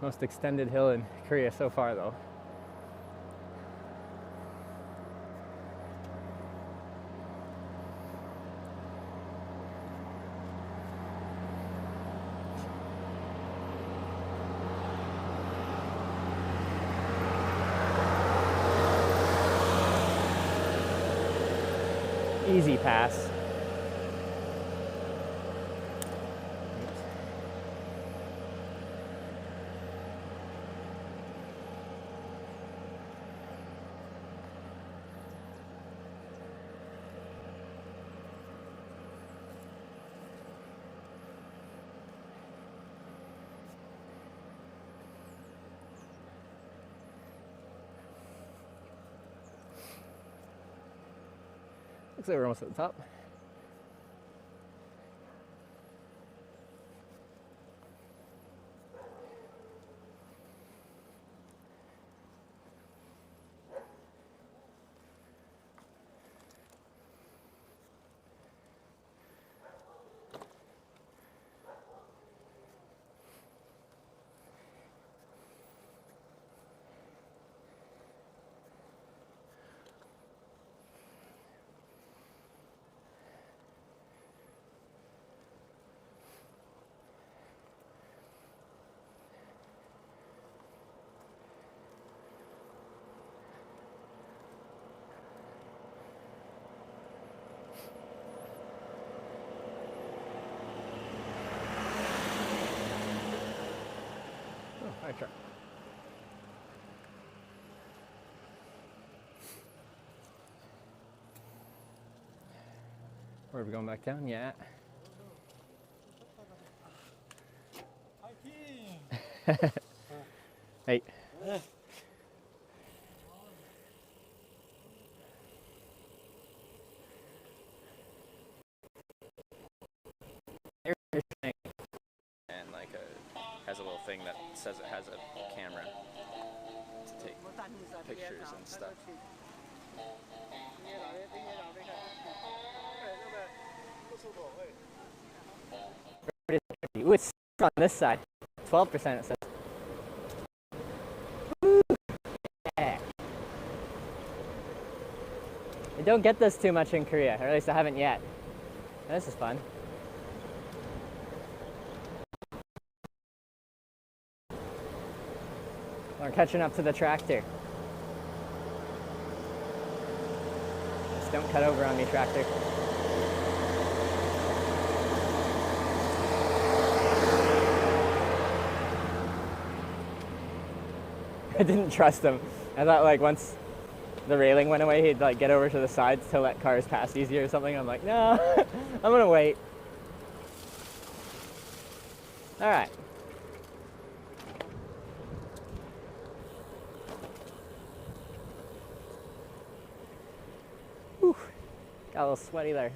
Most extended hill in Korea so far, though. Easy pass. Looks like we're almost at the top. Try. Where are we going back down? Yeah. Hey. And like has a little thing that says it has a camera to take pictures and stuff. Ooh, it's on this side. 12% it says. Woo! Yeah. You don't get this too much in Korea, or at least I haven't yet. This is fun. We're catching up to the tractor. Just don't cut over on me, tractor. I didn't trust him. I thought like once the railing went away, he'd like get over to the sides to let cars pass easier or something. I'm like, no, I'm gonna wait. All right. Whew. Got a little sweaty there.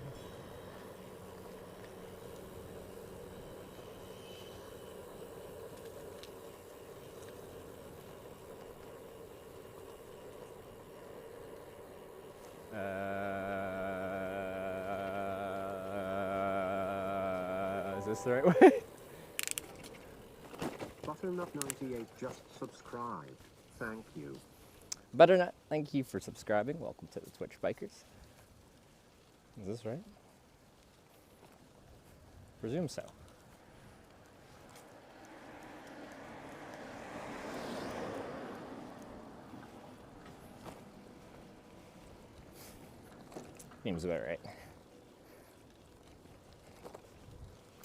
Is this the right way? Butternut98 just subscribed. Thank you. Butternut, thank you for subscribing. Welcome to the Twitch Bikers. Is this right? Presume so. Seems about right.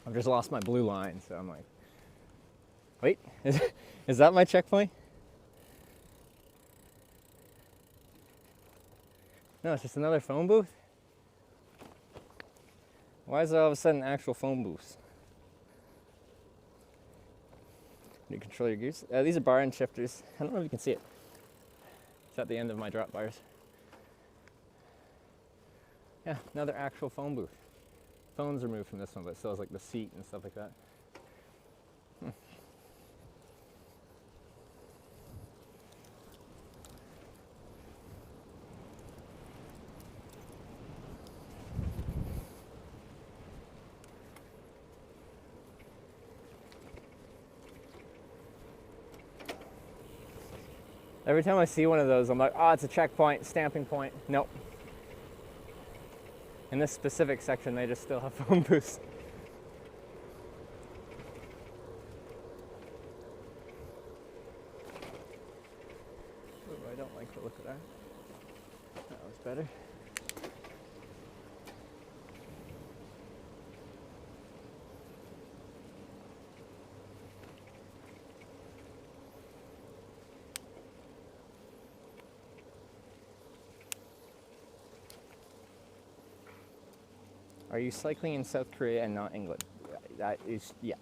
I've just lost my blue line, so I'm like, wait, is that my checkpoint? No, it's just another phone booth? Why is there all of a sudden actual phone booths? You control your gears? These are bar end shifters. I don't know if you can see it. It's at the end of my drop bars. Yeah, another actual phone booth. Phone's removed from this one, but it still has like the seat and stuff like that. Every time I see one of those, I'm like, oh, it's a checkpoint, stamping point. Nope. In this specific section, they just still have phone booths. Ooh, I don't like the look of that. That was better. Are you cycling in South Korea and not England? That is, yeah.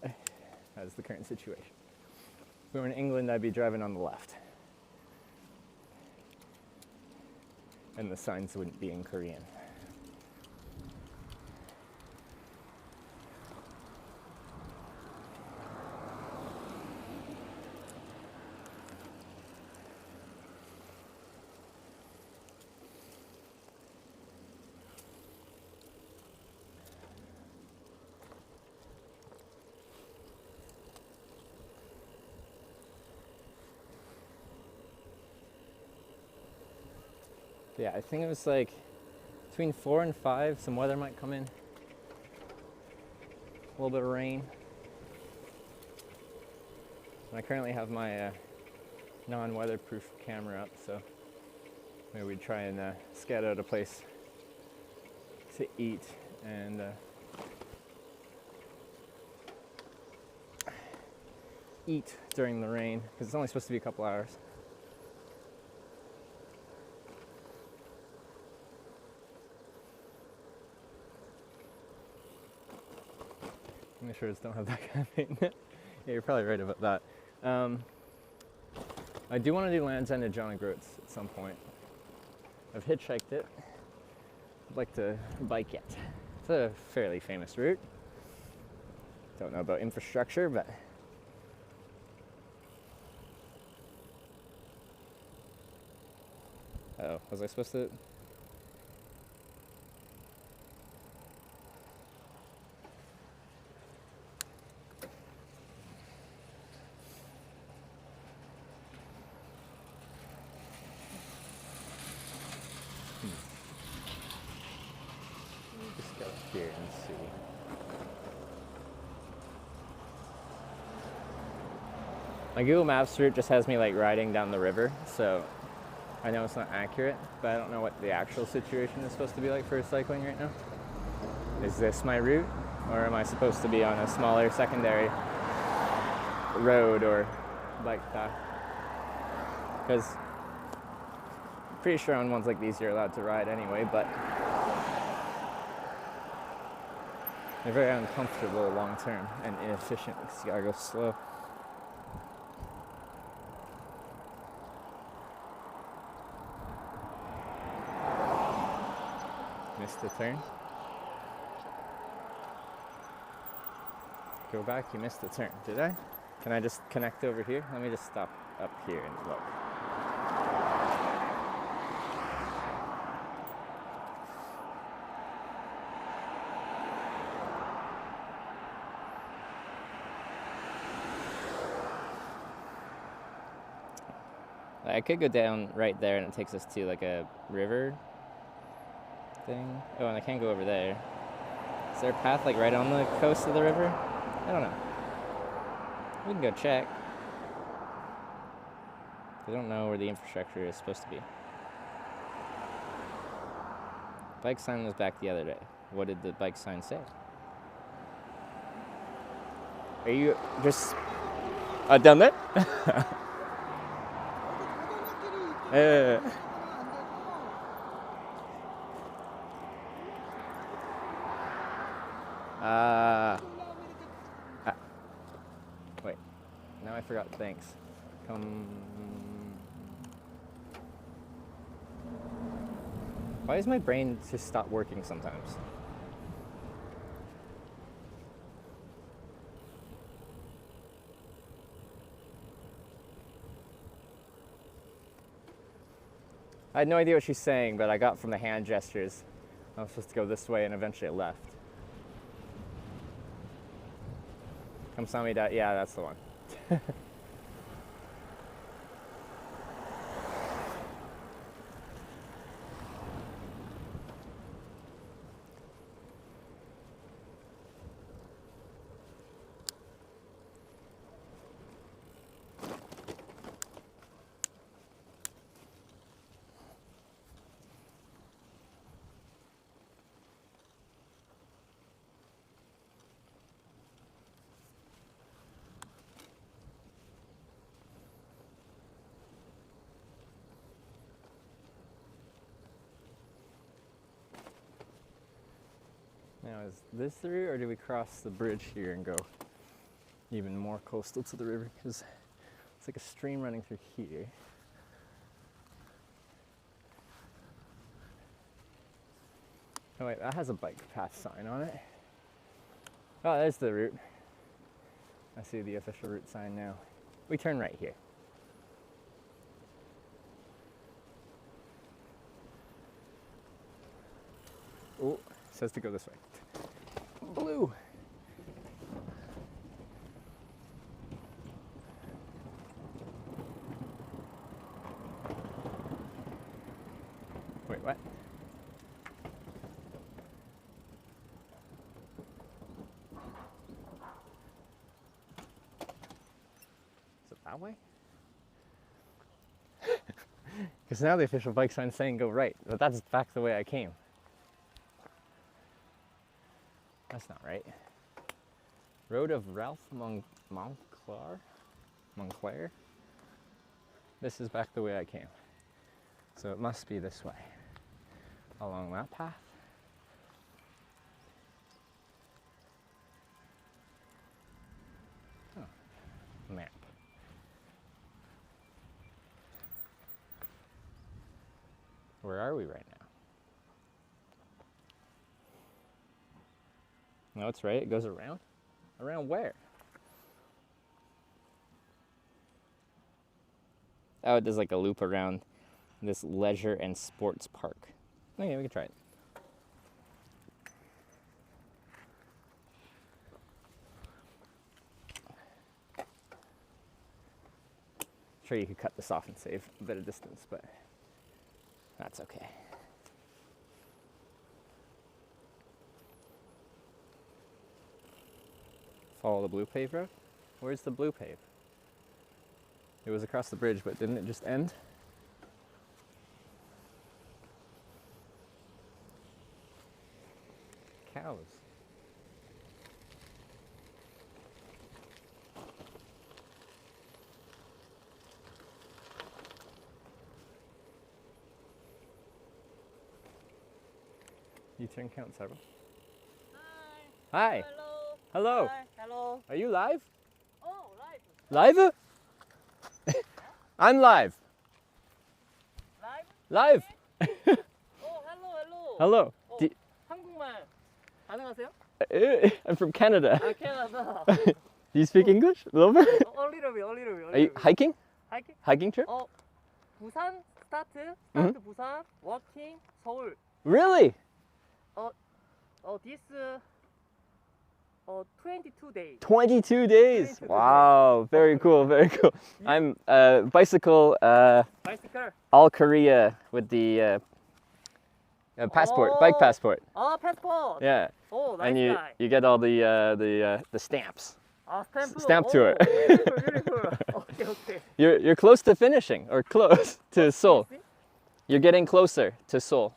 That is the current situation. If we were in England, I'd be driving on the left. And the signs wouldn't be in Korean. Yeah, I think it was like between 4 and 5, some weather might come in. A little bit of rain. And I currently have my non-weatherproof camera up, so maybe we'd try and scout out a place to eat and eat during the rain, because it's only supposed to be a couple hours. Make sure don't have that kind of paint in it. Yeah, you're probably right about that. I do want to do Land's End to John O'Groats at some point. I've hitchhiked it. I'd like to bike it. It's a fairly famous route. Don't know about infrastructure, but oh, was I supposed to? here and see. My Google Maps route just has me like riding down the river, so I know it's not accurate, but I don't know what the actual situation is supposed to be like for cycling right now. Is this my route, or am I supposed to be on a smaller secondary road or bike path? Because I'm pretty sure on ones like these you're allowed to ride anyway, but they're very uncomfortable long term and inefficient because you gotta go slow. Missed the turn. Go back, you missed the turn. Did I? Can I just connect over here? Let me just stop up here and look. I could go down right there and it takes us to like a river thing. Oh, and I can't go over there. Is there a path like right on the coast of the river? I don't know. We can go check. I don't know where the infrastructure is supposed to be. Bike sign was back the other day. What did the bike sign say? Are you just down there? Wait, now I forgot. Thanks. Come. Why does my brain just stop working sometimes? I had no idea what she's saying, but I got from the hand gestures I was supposed to go this way and eventually I left. Come Sami da, yeah, that's the one. Now, is this the route, or do we cross the bridge here and go even more coastal to the river? Because it's like a stream running through here. Oh wait, that has a bike path sign on it. Oh, there's the route. I see the official route sign now. We turn right here. Oh, it says to go this way. Blue. Wait, what? Is it that way? Because now the official bike sign is saying go right, but that's back the way I came. That's not right. Road of Ralph Monclair? This is back the way I came. So it must be this way. Along that path. Oh, map. Where are we right now? No, it's right. It goes around. Around where? Oh, it does like a loop around this leisure and sports park. Okay, we can try it. Sure, you could cut this off and save a bit of distance, but that's okay. Follow the blue pave road? Where's the blue pave? It was across the bridge, but didn't it just end? Cows. U-turn count several. Hi. Hello. Hello. Hi. Hello. Are you live? Oh, live. Live? I'm live. Live? Live. Oh, hello, hello. Hello. 어, 한국말 가능하세요? I'm from Canada. 아, 캐나다. Do you speak English? A little bit? A little bit, a little bit. Are you hiking? Hiking? Hiking trip? 부산 스타트 부산, 워킹, 서울. Really? This 22 days. 22 days. Wow. Very cool. Very cool. I'm bicycle. Bicycle. All Korea with the passport, bike passport. Oh, passport. Yeah. Oh, nice And guy. you get all the stamps. Stamp tour. Beautiful, beautiful. Okay, okay. You're close to finishing, or close to Seoul. You're getting closer to Seoul.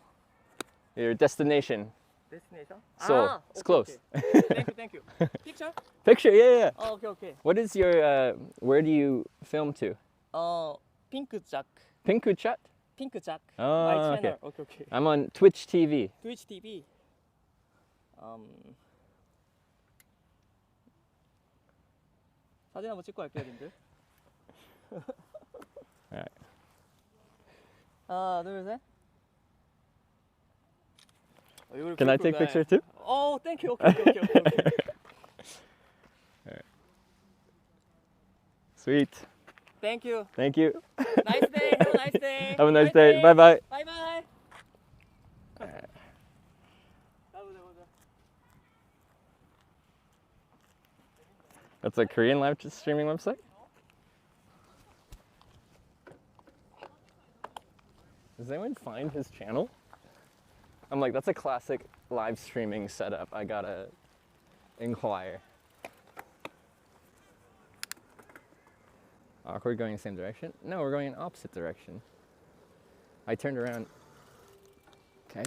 Your destination. Destination? Seoul. It's close. Okay. Thank you. Picture? Picture, yeah. Oh, okay. What is your? Where do you film to? 핑크작. Pinkuchat? 핑크작. Oh, My okay. channel. Okay. I'm on Twitch TV. Twitch TV. 사진 한번 찍고 갈게요, 님들. Alright. 하나, 둘, 셋. Can I take picture too? Oh, thank you. Okay. Alright. Sweet. Thank you. Thank you. Nice day. Have a nice day. Have a nice day. Bye bye. Bye bye. That's a Korean live streaming website? Does anyone find his channel? I'm like, that's a classic live streaming setup. I gotta inquire. Awkward going in the same direction? No, we're going in opposite direction. I turned around. Okay.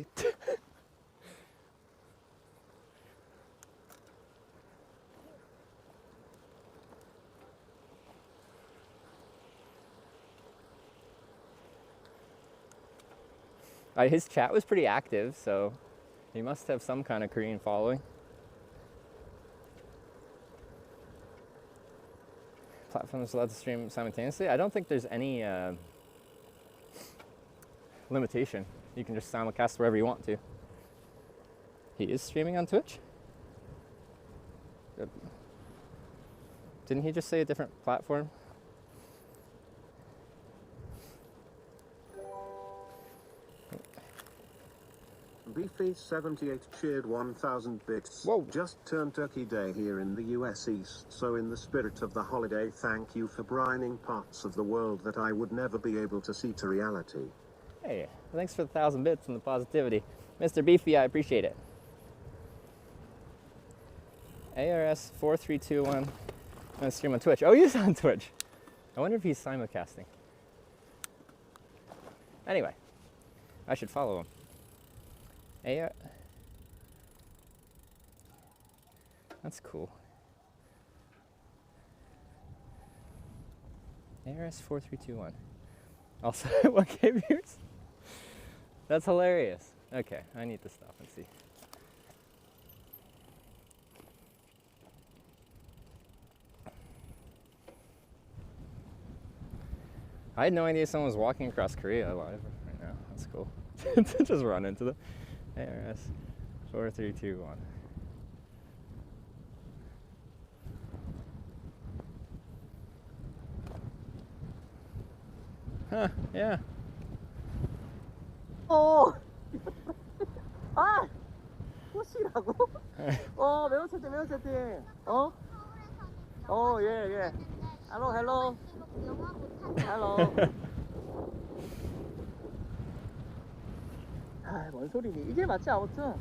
His chat was pretty active, so he must have some kind of Korean following. Platforms allowed to stream simultaneously? I don't think there's any limitation. You can just simulcast wherever you want to. He is streaming on Twitch? Didn't he just say a different platform? Beefy78 cheered 1,000 bits. Whoa. Just turned Turkey Day here in the US East, so in the spirit of the holiday, thank you for brining parts of the world that I would never be able to see to reality. Hey, thanks for the 1,000 bits and the positivity. Mr. Beefy, I appreciate it. ARS 4321. I'm gonna stream on Twitch. Oh, he's on Twitch. I wonder if he's simulcasting. Anyway, I should follow him. That's cool. ARS 4321. Also, 1K views? That's hilarious. Okay, I need to stop and see. I had no idea someone was walking across Korea live right now. That's cool. To just run into them. ARS 4321. Huh, yeah. 꽃이라고? 매운 채팅. 예. Hello. 뭔 소리니? 이게 맞지 아무튼.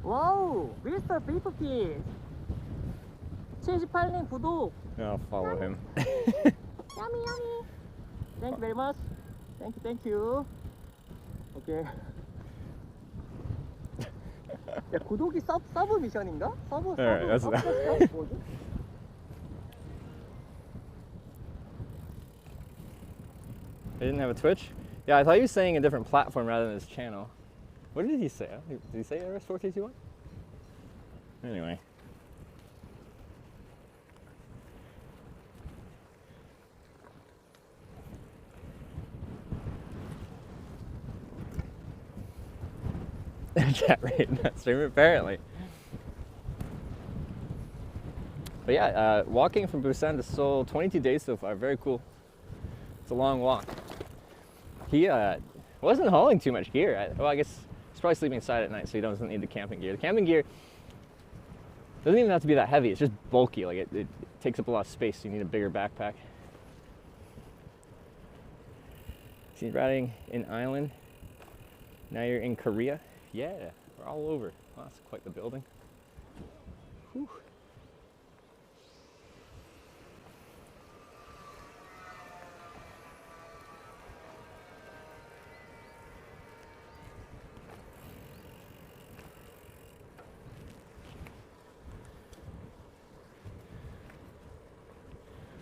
와우, 미스터 비프피. 78님 구독. I'll follow him. Yummy, yummy. Thank you very much. Thank you. 오케이. 야, 구독이 서브 미션인가? 서브 that's 뭐지? He didn't have a Twitch? Yeah, I thought he was saying a different platform rather than his channel. What did he say? Did he say RS4221? Anyway. Cat raid that streamer, apparently. But yeah, walking from Busan to Seoul, 22 days so far, very cool. It's a long walk. He wasn't hauling too much gear. Well, I guess he's probably sleeping inside at night, so he doesn't need the camping gear. The camping gear doesn't even have to be that heavy. It's just bulky. Like it takes up a lot of space, so you need a bigger backpack. So you're riding in Island. Now you're in Korea. Yeah, we're all over. Wow, that's quite the building. Whew.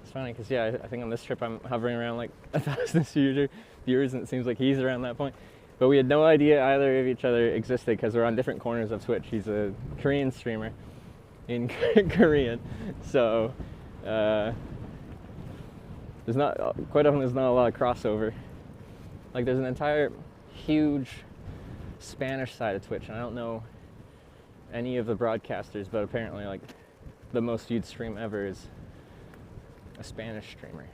It's funny because yeah, I think on this trip I'm hovering around like 1,000 viewers, and it seems like he's around that point. But we had no idea either of each other existed because we're on different corners of Twitch. He's a Korean streamer in Korean, so there's not quite often there's not a lot of crossover. Like there's an entire huge Spanish side of Twitch, and I don't know any of the broadcasters, but apparently like the most viewed stream ever is a Spanish streamer.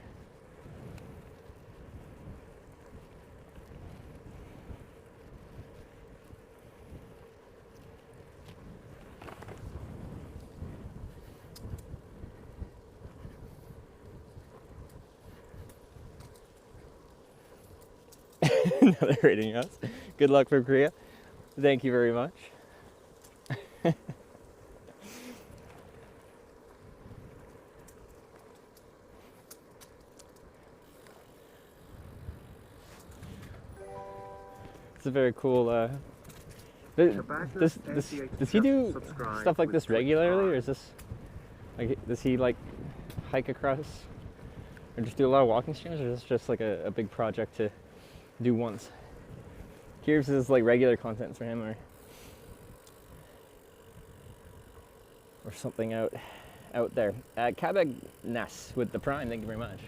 Another rating us. Good luck for Korea. Thank you very much. It's a very cool. Does he do stuff like this regularly, or is this like does he like hike across, or just do a lot of walking streams, or is this just like a big project to do once? Curious if this is like regular content for him, or something out there. Kabeg Ness with the Prime, thank you very much.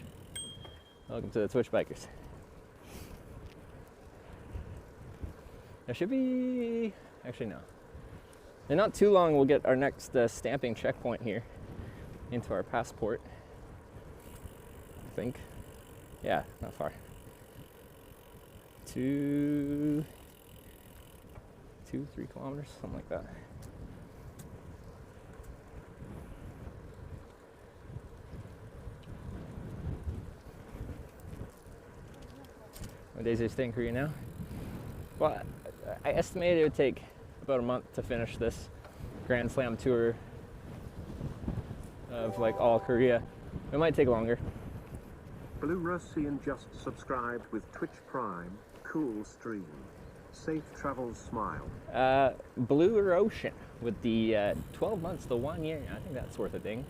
Welcome to the Twitch Bikers. There should be, actually no. In not too long we'll get our next stamping checkpoint here into our passport. I think. Yeah, not far. 3 kilometers, something like that. What days are you staying in Korea now? Well, I estimated it would take about a month to finish this Grand Slam tour of like all Korea. It might take longer. Blue Russian just subscribed with Twitch Prime. Cool stream. Safe travels, smile. Blue Ocean with the 12 months, the 1 year. I think that's worth a ding.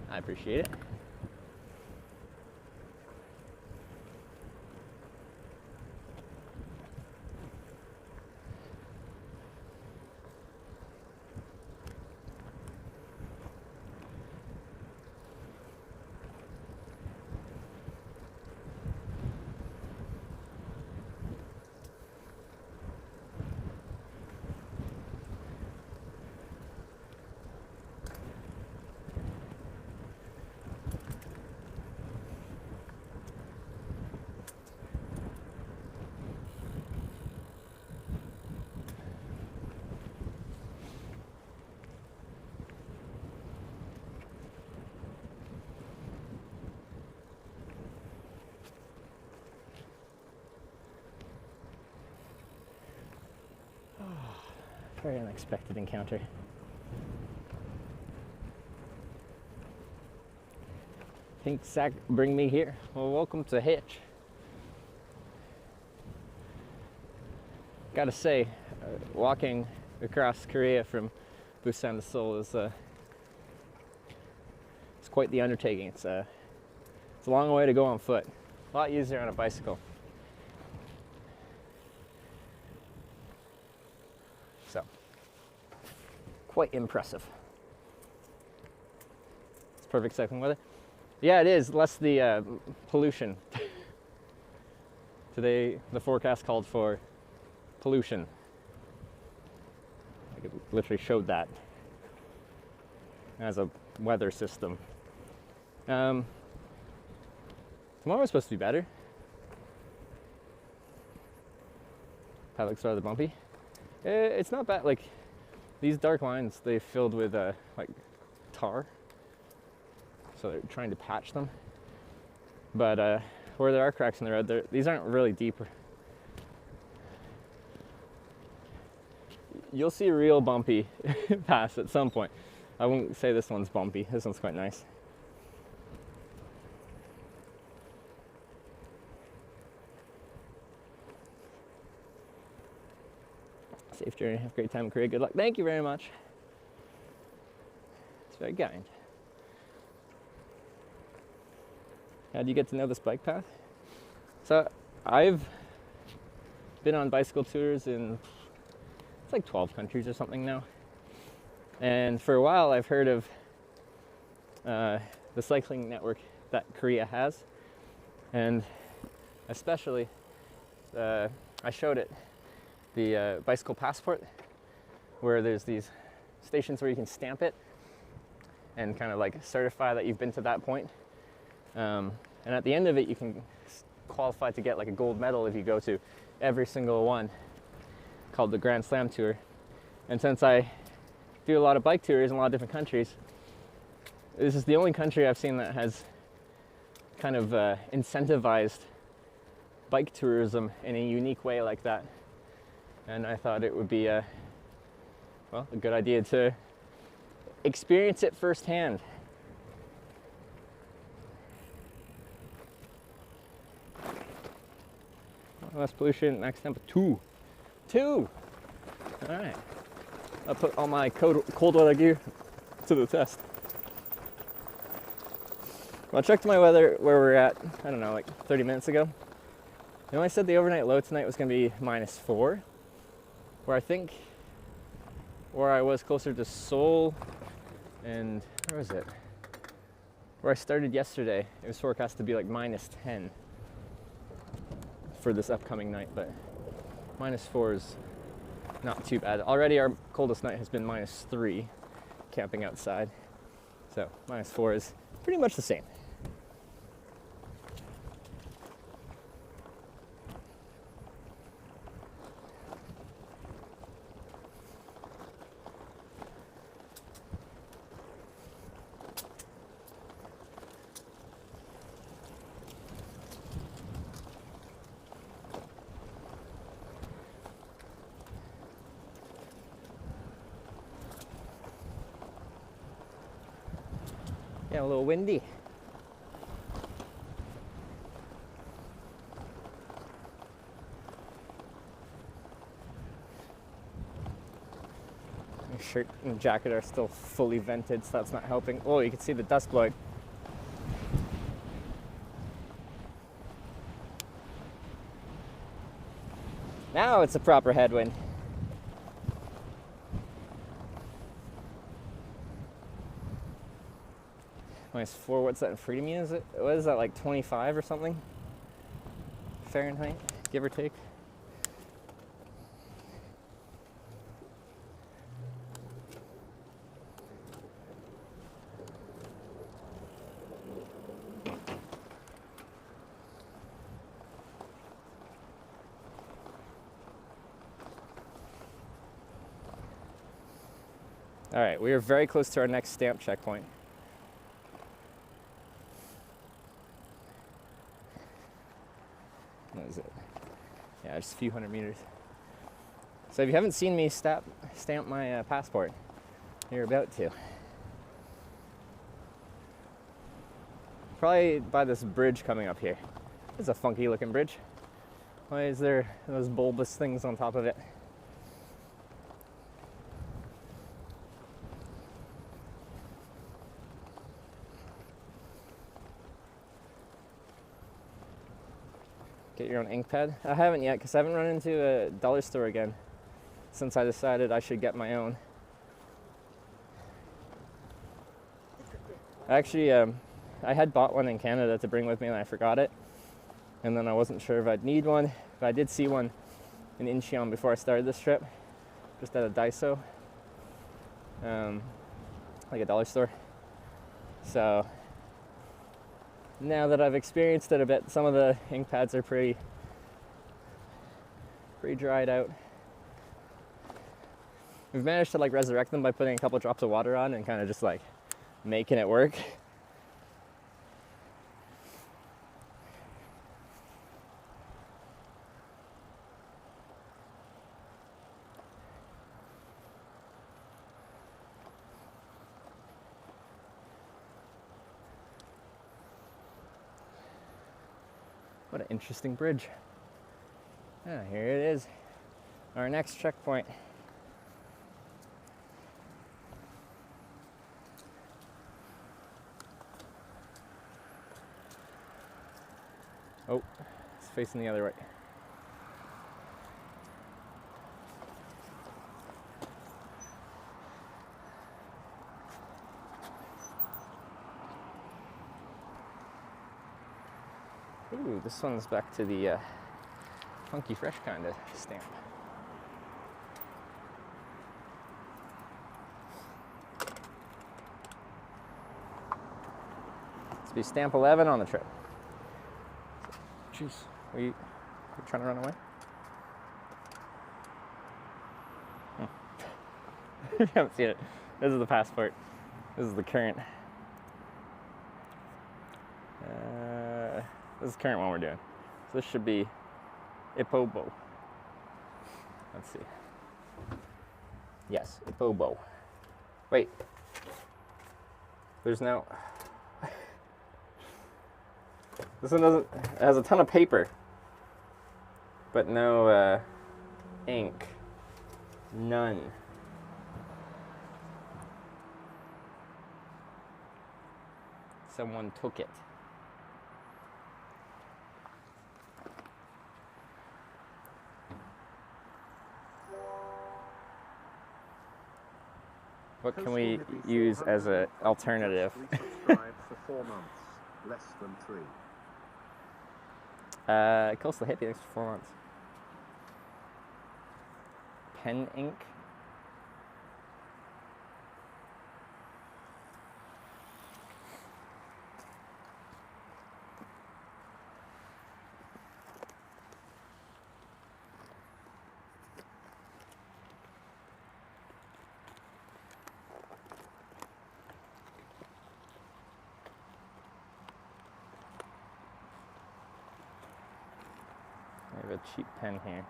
I appreciate it. Very unexpected encounter. Pink sack, bring me here. Well, welcome to Hitch. Gotta say, walking across Korea from Busan to Seoul is it's quite the undertaking. It's a long way to go on foot. A lot easier on a bicycle. So, quite impressive. It's perfect cycling weather. Yeah, it is. Less the pollution. Today, the forecast called for pollution. Like it literally showed that as a weather system. Tomorrow's supposed to be better. That looks rather bumpy. It's not bad. Like these dark lines, they filled with like tar. So they're trying to patch them. But where there are cracks in the road, these aren't really deep. You'll see real bumpy paths at some point. I wouldn't say this one's bumpy. This one's quite nice. Safe journey. Have a great time in Korea. Good luck. Thank you very much. It's very kind. How do you get to know this bike path? So I've been on bicycle tours in it's like 12 countries or something now. And for a while I've heard of the cycling network that Korea has. And especially, I showed it the bicycle passport, where there's these stations where you can stamp it and kind of like certify that you've been to that point. And at the end of it, you can qualify to get like a gold medal if you go to every single one, called the Grand Slam tour. And since I do a lot of bike tours in a lot of different countries, this is the only country I've seen that has kind of incentivized bike tourism in a unique way like that. And I thought it would be a good idea to experience it firsthand. Less pollution, max temp 2. All right. I'll put all my cold weather gear to the test. Well, I checked my weather where we're at, I don't know, like 30 minutes ago. They only said the overnight low tonight was going to be -4, where I think where I was closer to Seoul and where was it? Where I started yesterday, it was forecast to be like -10 for this upcoming night, but -4 is not too bad. Already our coldest night has been -3 camping outside, so -4 is pretty much the same. Yeah, a little windy. My shirt and jacket are still fully vented, so that's not helping. Oh, you can see the dust blowing. Now it's a proper headwind. -4, what's that in freedom units? What is that, like 25 or something? Fahrenheit, give or take. All right, we are very close to our next stamp checkpoint. What is it? Yeah, just a few hundred meters. So if you haven't seen me stamp my passport, you're about to. Probably by this bridge coming up here. It's a funky looking bridge. Why is there those bulbous things on top of it? Get your own ink pad? I haven't yet because I haven't run into a dollar store again since I decided I should get my own. Actually, I had bought one in Canada to bring with me and I forgot it. And then I wasn't sure if I'd need one, but I did see one in Incheon before I started this trip, just at a Daiso, like a dollar store. So now that I've experienced it a bit, some of the ink pads are pretty dried out. We've managed to like resurrect them by putting a couple drops of water on and kind of just like making it work. What an interesting bridge. Ah, here it is. Our next checkpoint. Oh, it's facing the other way. Ooh, this one's back to the funky fresh kind of stamp. This will be stamp 11 on the trip. Jeez, are you trying to run away? You haven't seen it. This is the passport. This is the current. This is the current one we're doing. So this should be Ipobo. Let's see. Yes, Ipobo. Wait. There's no... This one doesn't... It has a ton of paper. But no ink. None. Someone took it. What can we use as an alternative? For 4 months, less than 3. Coastal Hippie, thanks for 4 months. Pen ink. I have a cheap pen here.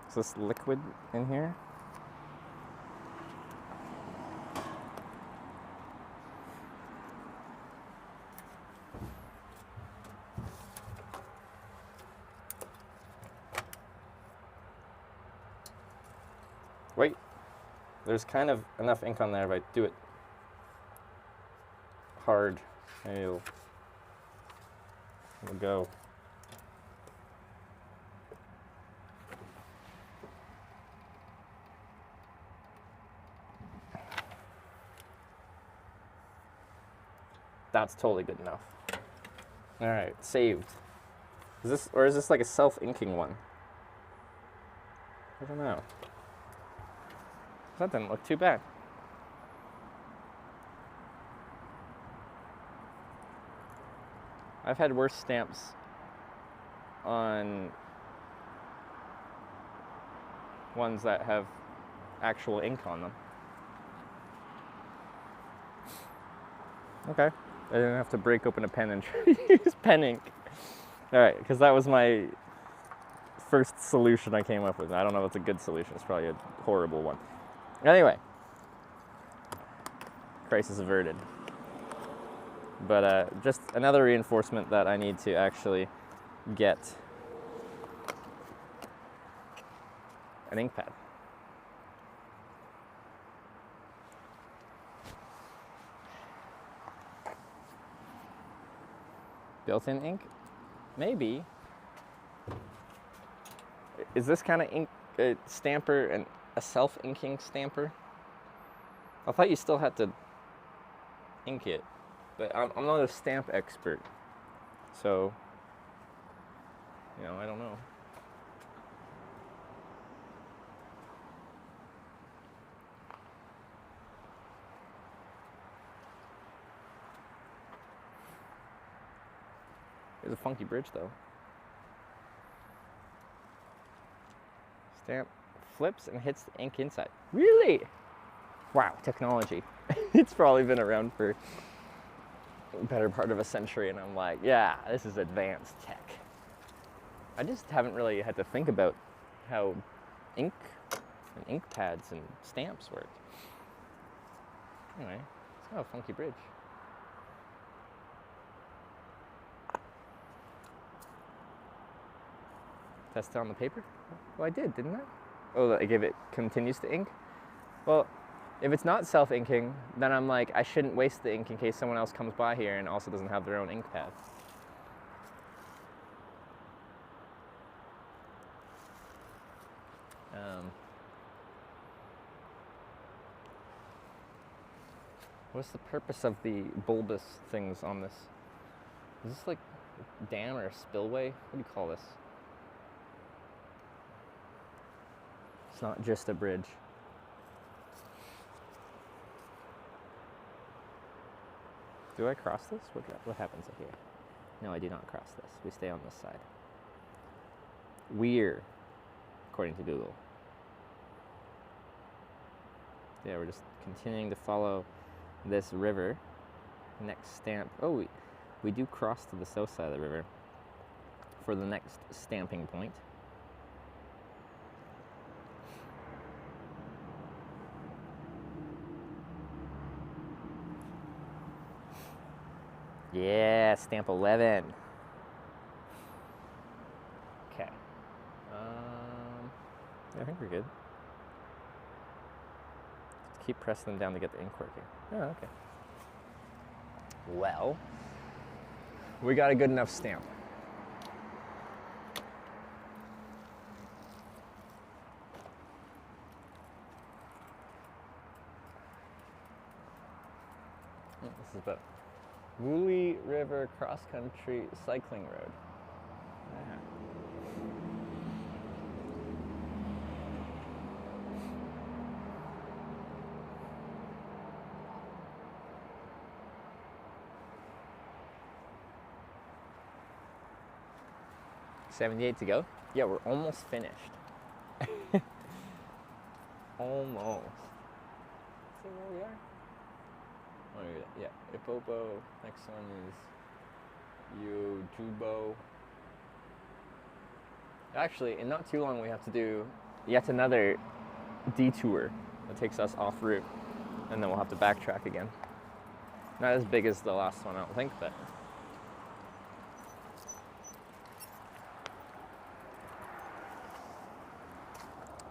Is this liquid in here? Wait, there's kind of enough ink on there if I do it hard. Maybe it'll go. That's totally good enough. All right, saved. Is this, or is this like a self-inking one? I don't know. That didn't look too bad. I've had worse stamps on ones that have actual ink on them. Okay, I didn't have to break open a pen and try to use pen ink. All right, because that was my first solution I came up with. I don't know if it's a good solution. It's probably a horrible one. Anyway, crisis averted. But just another reinforcement that I need to actually get an ink pad. Built-in ink? Maybe. Is this kind of ink stamper and a self-inking stamper? I thought you still had to ink it, but I'm not a stamp expert, so, you know, I don't know. It's a funky bridge, though. Stamp flips and hits the ink inside. Really? Wow, technology. It's probably been around for the better part of a century, and I'm like, yeah, this is advanced tech. I just haven't really had to think about how ink and ink pads and stamps work. Anyway, it's kind of a funky bridge. Test it on the paper? Well, I did, didn't I? Oh, I gave it continues to ink? Well, if it's not self-inking, then I'm like, I shouldn't waste the ink in case someone else comes by here and also doesn't have their own ink pad. What's the purpose of the bulbous things on this? Is this like a dam or a spillway? What do you call this? It's not just a bridge. Do I cross this? What happens here? No, I do not cross this. We stay on this side. We're, according to Google. Yeah, we're just continuing to follow this river. Next stamp. Oh, we do cross to the south side of the river for the next stamping point. Yeah, stamp 11. Okay. Yeah, I think we're good. Just keep pressing them down to get the ink working. Oh, okay. Well, we got a good enough stamp. This is about Woolly River Cross Country Cycling Road. Yeah. $78 to go? Yeah, we're almost finished. Almost. See where we are? Oh, yeah, Ipopo. Next one is Yojubo. Actually, in not too long, we have to do yet another detour that takes us off route, and then we'll have to backtrack again. Not as big as the last one, I don't think, but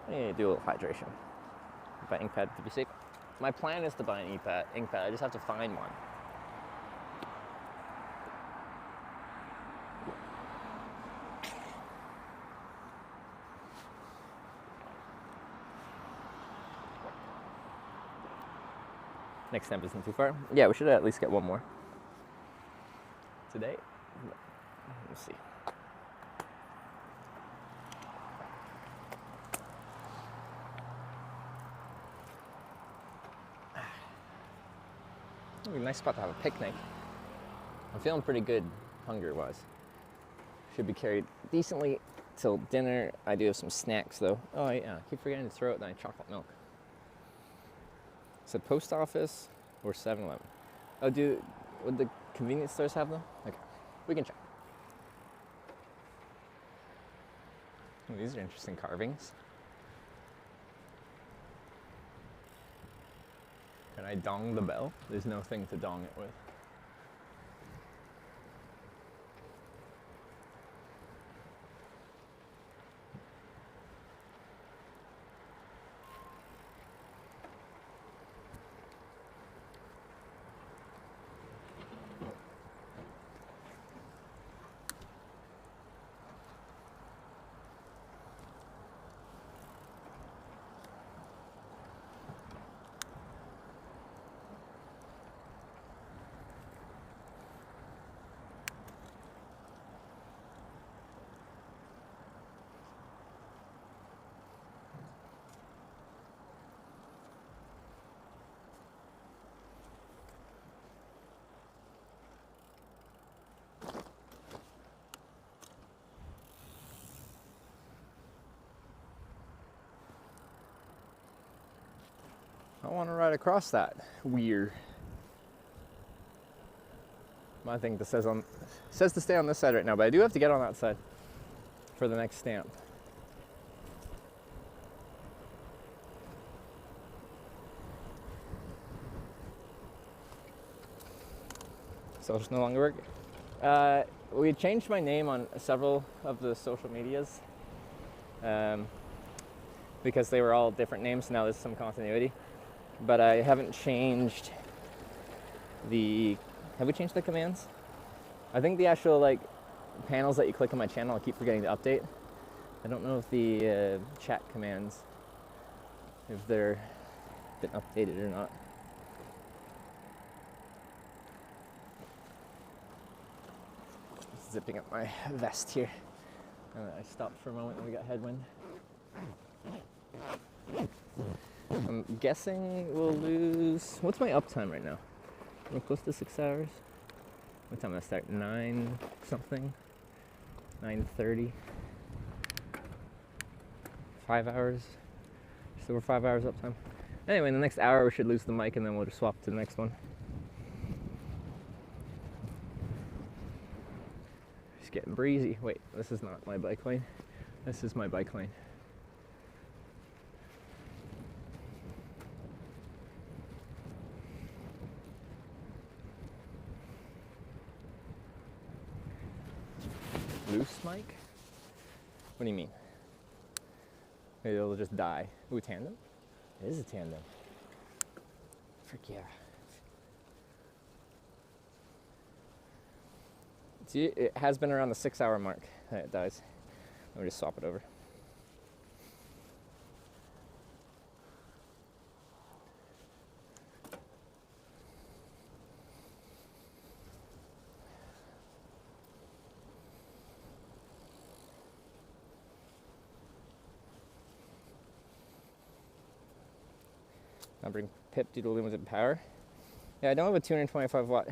I need to do a little hydration. Buy ink pad to be safe. My plan is to buy an ink pad. I just have to find one. Next stamp isn't too far. Yeah, we should at least get one more today. Let's see. Ooh, nice spot to have a picnic. I'm feeling pretty good hunger-wise. Should be carried decently till dinner. I do have some snacks though. Oh yeah, I keep forgetting to throw out my chocolate milk. Is it post office or 7-Eleven? Oh, would the convenience stores have them? Okay, we can check. Oh, these are interesting carvings. Kind and I dong the bell, there's no thing to dong it with. I want to ride across that weir. My thing that says to stay on this side right now, but I do have to get on that side for the next stamp. So it's no longer working. We changed my name on several of the social medias because they were all different names. Now there's some continuity. But I haven't changed have we changed the commands? I think the actual like panels that you click on my channel, I keep forgetting to update. I don't know if the chat commands, if they're been updated or not. Zipping up my vest here. I stopped for a moment and we got headwind. I'm guessing we'll lose. What's my uptime right now? We're close to 6 hours. What time did I start? 9 something? 9:30. 5 hours. So we're 5 hours uptime. Anyway, in the next hour we should lose the mic and then we'll just swap to the next one. It's getting breezy. Wait, this is not my bike lane. This is my bike lane. Loose mic? What do you mean? Maybe it'll just die. Ooh, tandem? It is a tandem. Frick yeah. See, it has been around the 6 hour mark that it dies. Let me just swap it over. I'll bring Pip due to limited power. Yeah, I don't have a 225 watt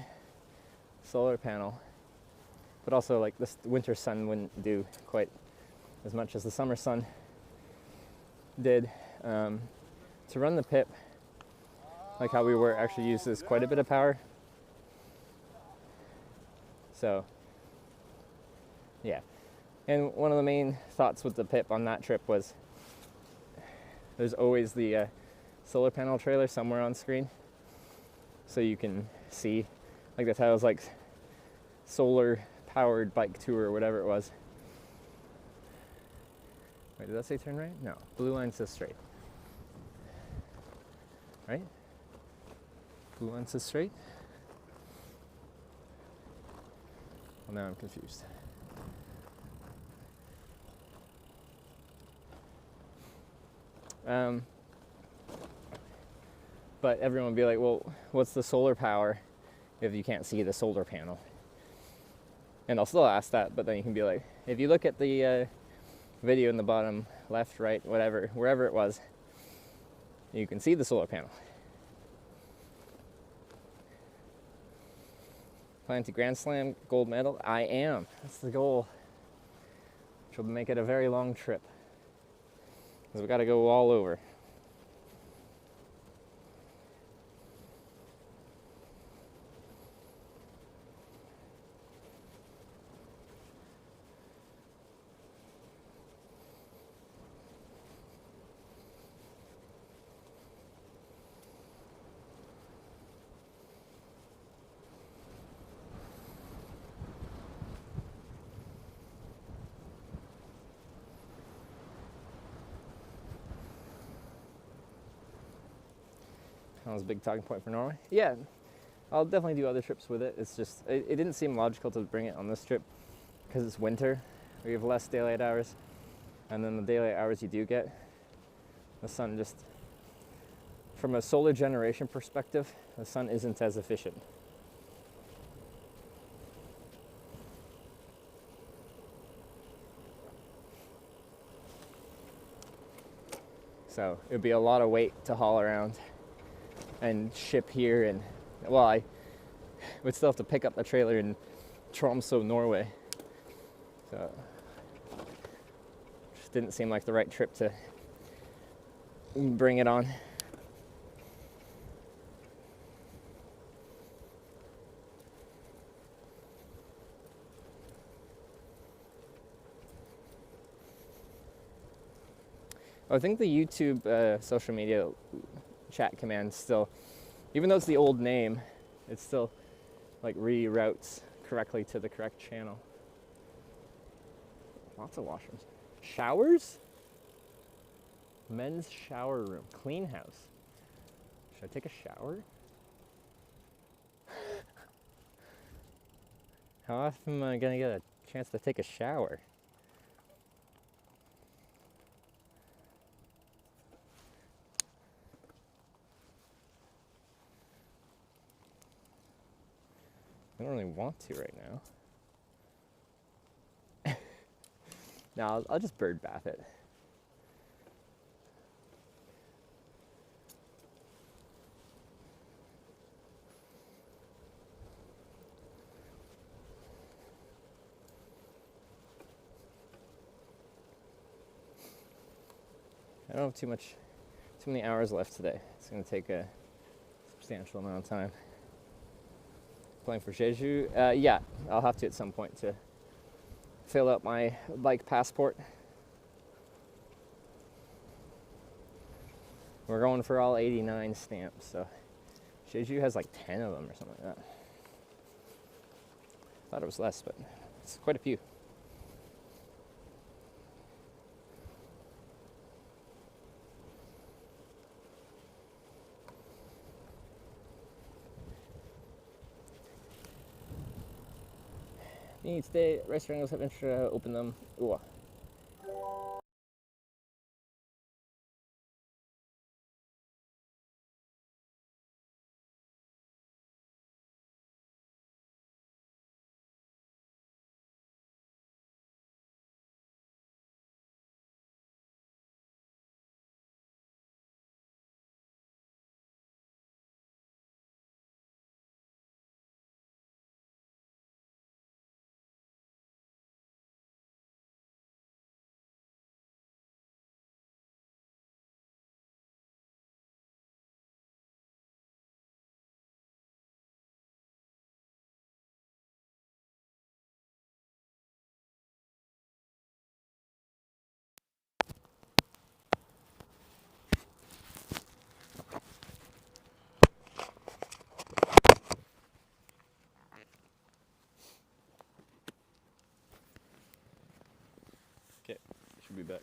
solar panel, but also like this winter sun wouldn't do quite as much as the summer sun did. To run the Pip, like how we were, actually uses quite a bit of power. So, yeah. And one of the main thoughts with the Pip on that trip was there's always the solar panel trailer somewhere on screen, so you can see, like the title's like solar powered bike tour or whatever it was. Wait, did that say turn right? No, blue line says straight. Right? Blue line says straight? Well, now I'm confused. But everyone would be like, well, what's the solar power if you can't see the solar panel? And I'll still ask that, but then you can be like, if you look at the video in the bottom left, right, whatever, wherever it was, you can see the solar panel. Plan to Grand Slam gold medal? I am. That's the goal. Which will make it a very long trip, because we've got to go all over. That was a big talking point for Norway. Yeah, I'll definitely do other trips with it. It's just, it didn't seem logical to bring it on this trip because it's winter. We have less daylight hours, and then the daylight hours you do get, the sun just, from a solar generation perspective, the sun isn't as efficient. So it would be a lot of weight to haul around and ship here, and well, I would still have to pick up the trailer in Tromsø, Norway. So just didn't seem like the right trip to bring it on. I think the YouTube social media chat command still, even though it's the old name, it still like reroutes correctly to the correct channel. Lots of washrooms. Showers? Men's shower room. Clean house. Should I take a shower? How often am I gonna get a chance to take a shower? I don't really want to right now. No, I'll just bird bath it. I don't have too many hours left today. It's going to take a substantial amount of time. Playing for Jeju? Yeah, I'll have to at some point to fill out my bike passport. We're going for all 89 stamps, so Jeju has like 10 of them or something like that. Thought it was less, but it's quite a few. Need today, restaurants have open them. Ooh. Okay, should be back.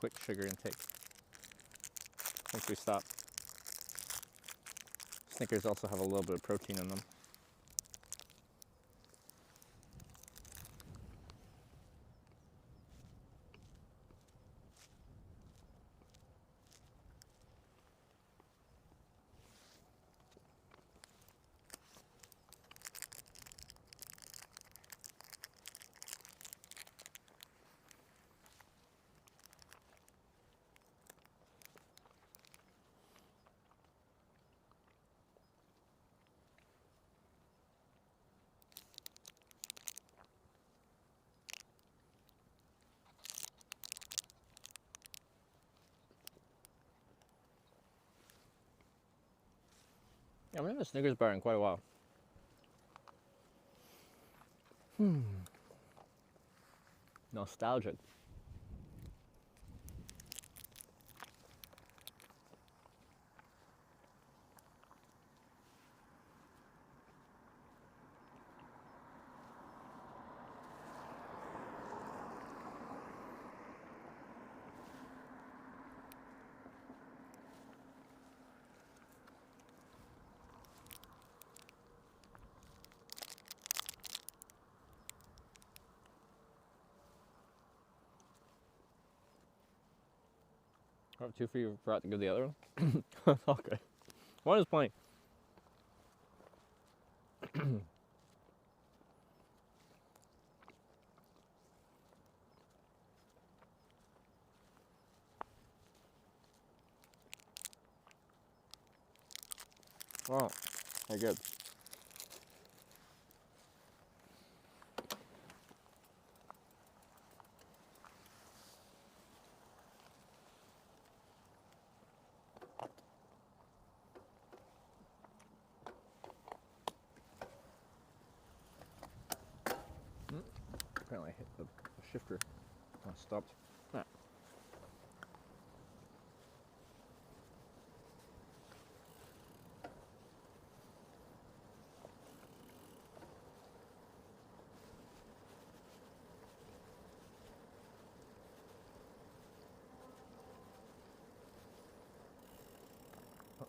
Quick sugar intake once we stop. Snickers also have a little bit of protein in them. Yeah, I haven't had a Snickers bar in quite a while. Nostalgic. I have 2 for you. Forgot to give the other one. Okay. One is plenty. Oh, they're good. Apparently I hit the shifter. Oh, stopped. Ah.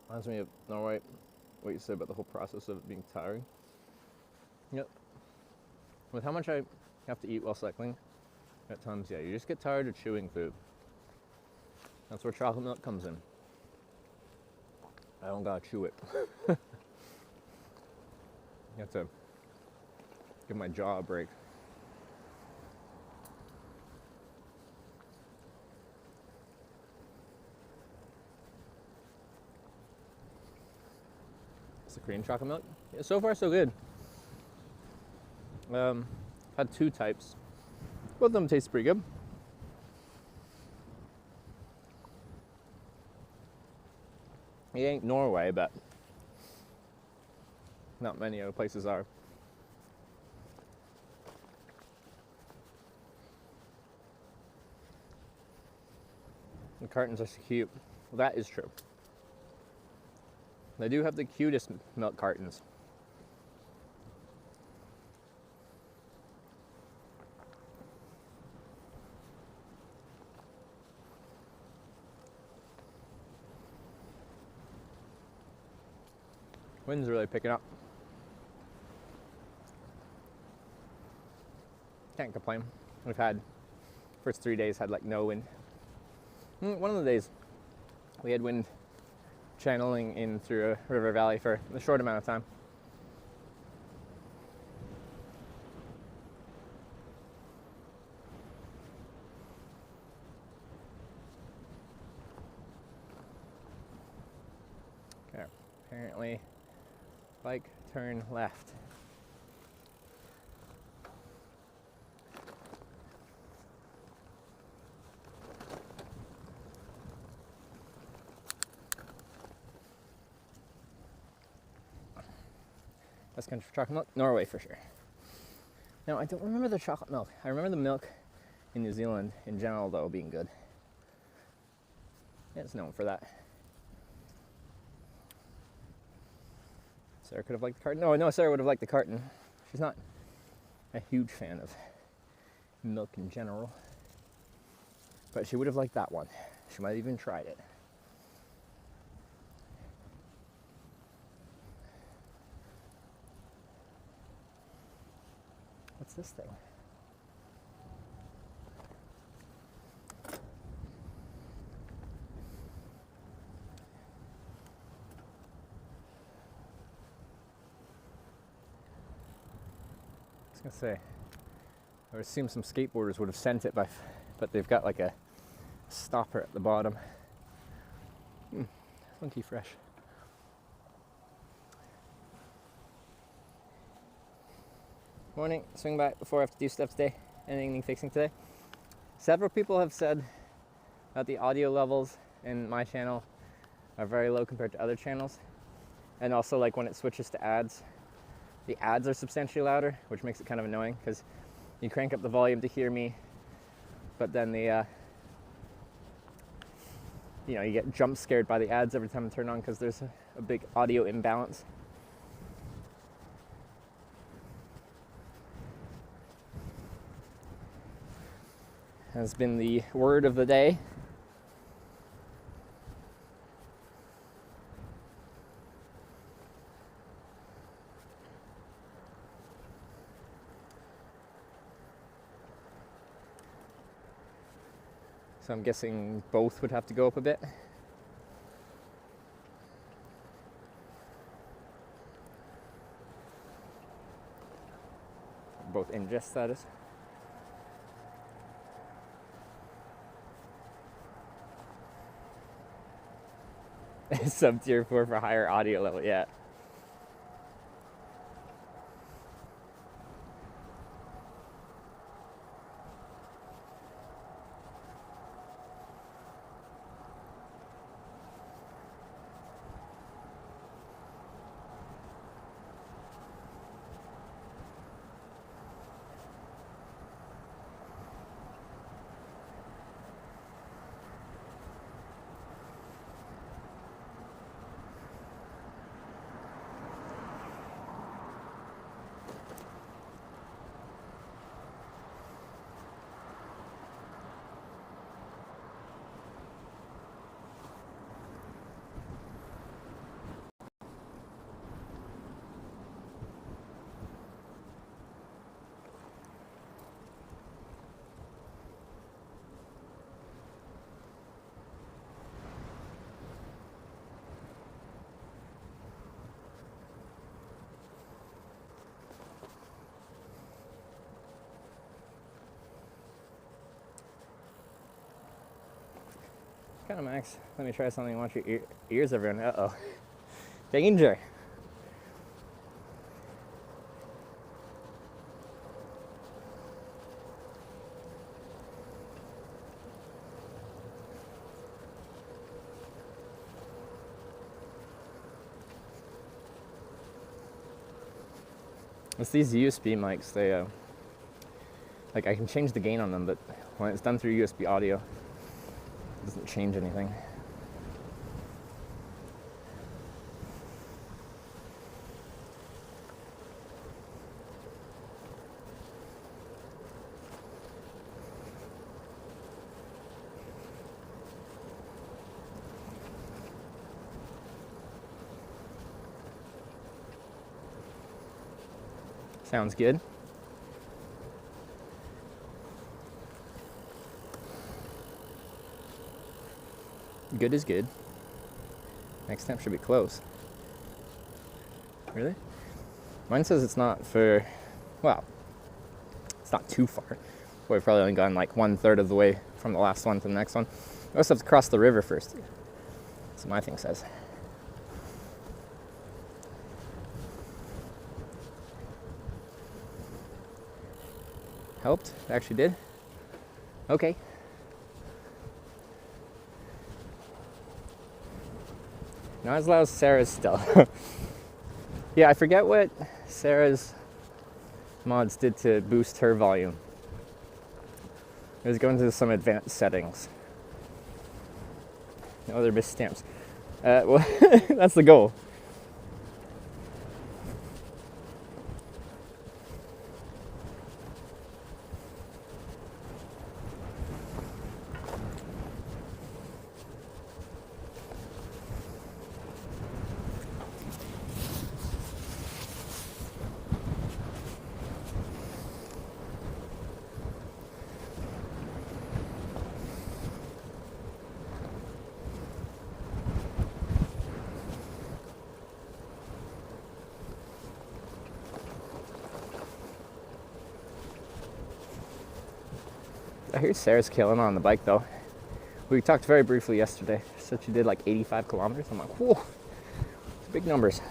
Reminds me of Norway, what you said about the whole process of it being tiring. Yep. With how much I have to eat while cycling, at times, yeah, you just get tired of chewing food. That's where chocolate milk comes in. I don't gotta chew it. You have to give my jaw a break. It's the Korean chocolate milk. Yeah, so far, so good. Had 2 types. Both of them taste pretty good. It ain't Norway, but not many other places are. The cartons are so cute. Well, that is true. They do have the cutest milk cartons. Wind's really picking up. Can't complain. We've had, first 3 days had like no wind. One of the days we had wind channeling in through a river valley for a short amount of time. Okay, apparently bike turn left. Best country for chocolate milk? Norway for sure. Now, I don't remember the chocolate milk. I remember the milk in New Zealand in general, though, being good. Yeah, it's known for that. Sarah could have liked the carton. No, Sarah would have liked the carton. She's not a huge fan of milk in general. But she would have liked that one. She might have even tried it. What's this thing? I was gonna say, I would assume some skateboarders would have sent it, but they've got like a stopper at the bottom. Funky fresh. Morning, swing back before I have to do stuff today. Anything fixing today? Several people have said that the audio levels in my channel are very low compared to other channels. And also like when it switches to ads, the ads are substantially louder, which makes it kind of annoying because you crank up the volume to hear me, but then the, you get jump scared by the ads every time I turn on because there's a big audio imbalance. Has been the word of the day. So I'm guessing both would have to go up a bit. Both ingest status. Sub tier 4 for higher audio level, yeah. Kind of max. Let me try something. Watch your ears, everyone. Uh-oh. Danger. It's these USB mics. They, like, I can change the gain on them, but when it's done through USB audio, it doesn't change anything. Sounds good. Good is good. Next time should be close. Really? Mine says it's not for, well, it's not too far. We've probably only gone like 1/3 of the way from the last one to the next one. We also have to cross the river first. That's what my thing says. Helped? It actually did? Okay. Not as loud as Sarah's still. Yeah, I forget what Sarah's mods did to boost her volume. It was going to some advanced settings. No other missed stamps. Well, that's the goal. I hear Sarah's killing on the bike though. We talked very briefly yesterday. She said she did like 85 kilometers. I'm like, whoa, it's big numbers.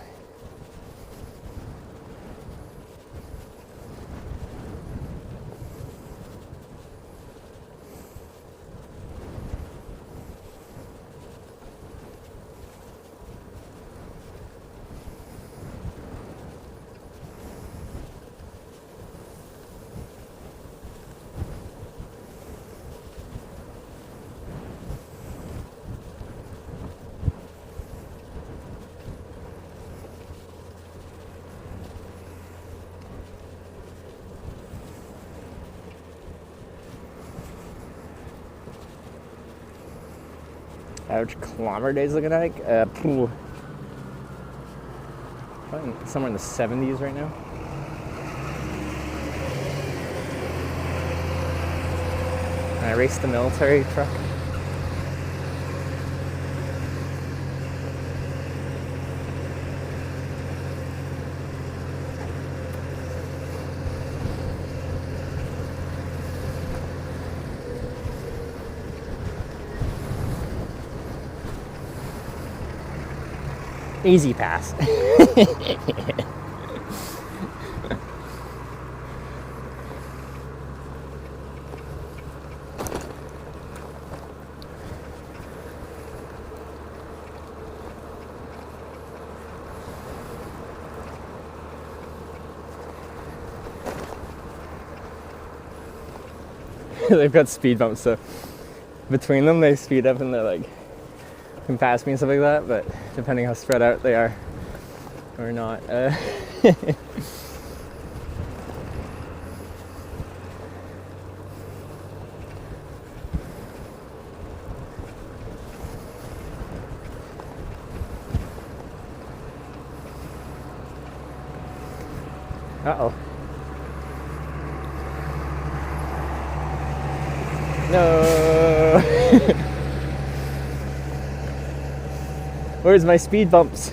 Average kilometer days looking like? Probably somewhere in the 70s right now. Can I race the military truck? Easy pass. They've got speed bumps, so between them they speed up and they're like, can pass me and stuff like that, but depending how spread out they are or not. Uh-oh. No. Where's my speed bumps?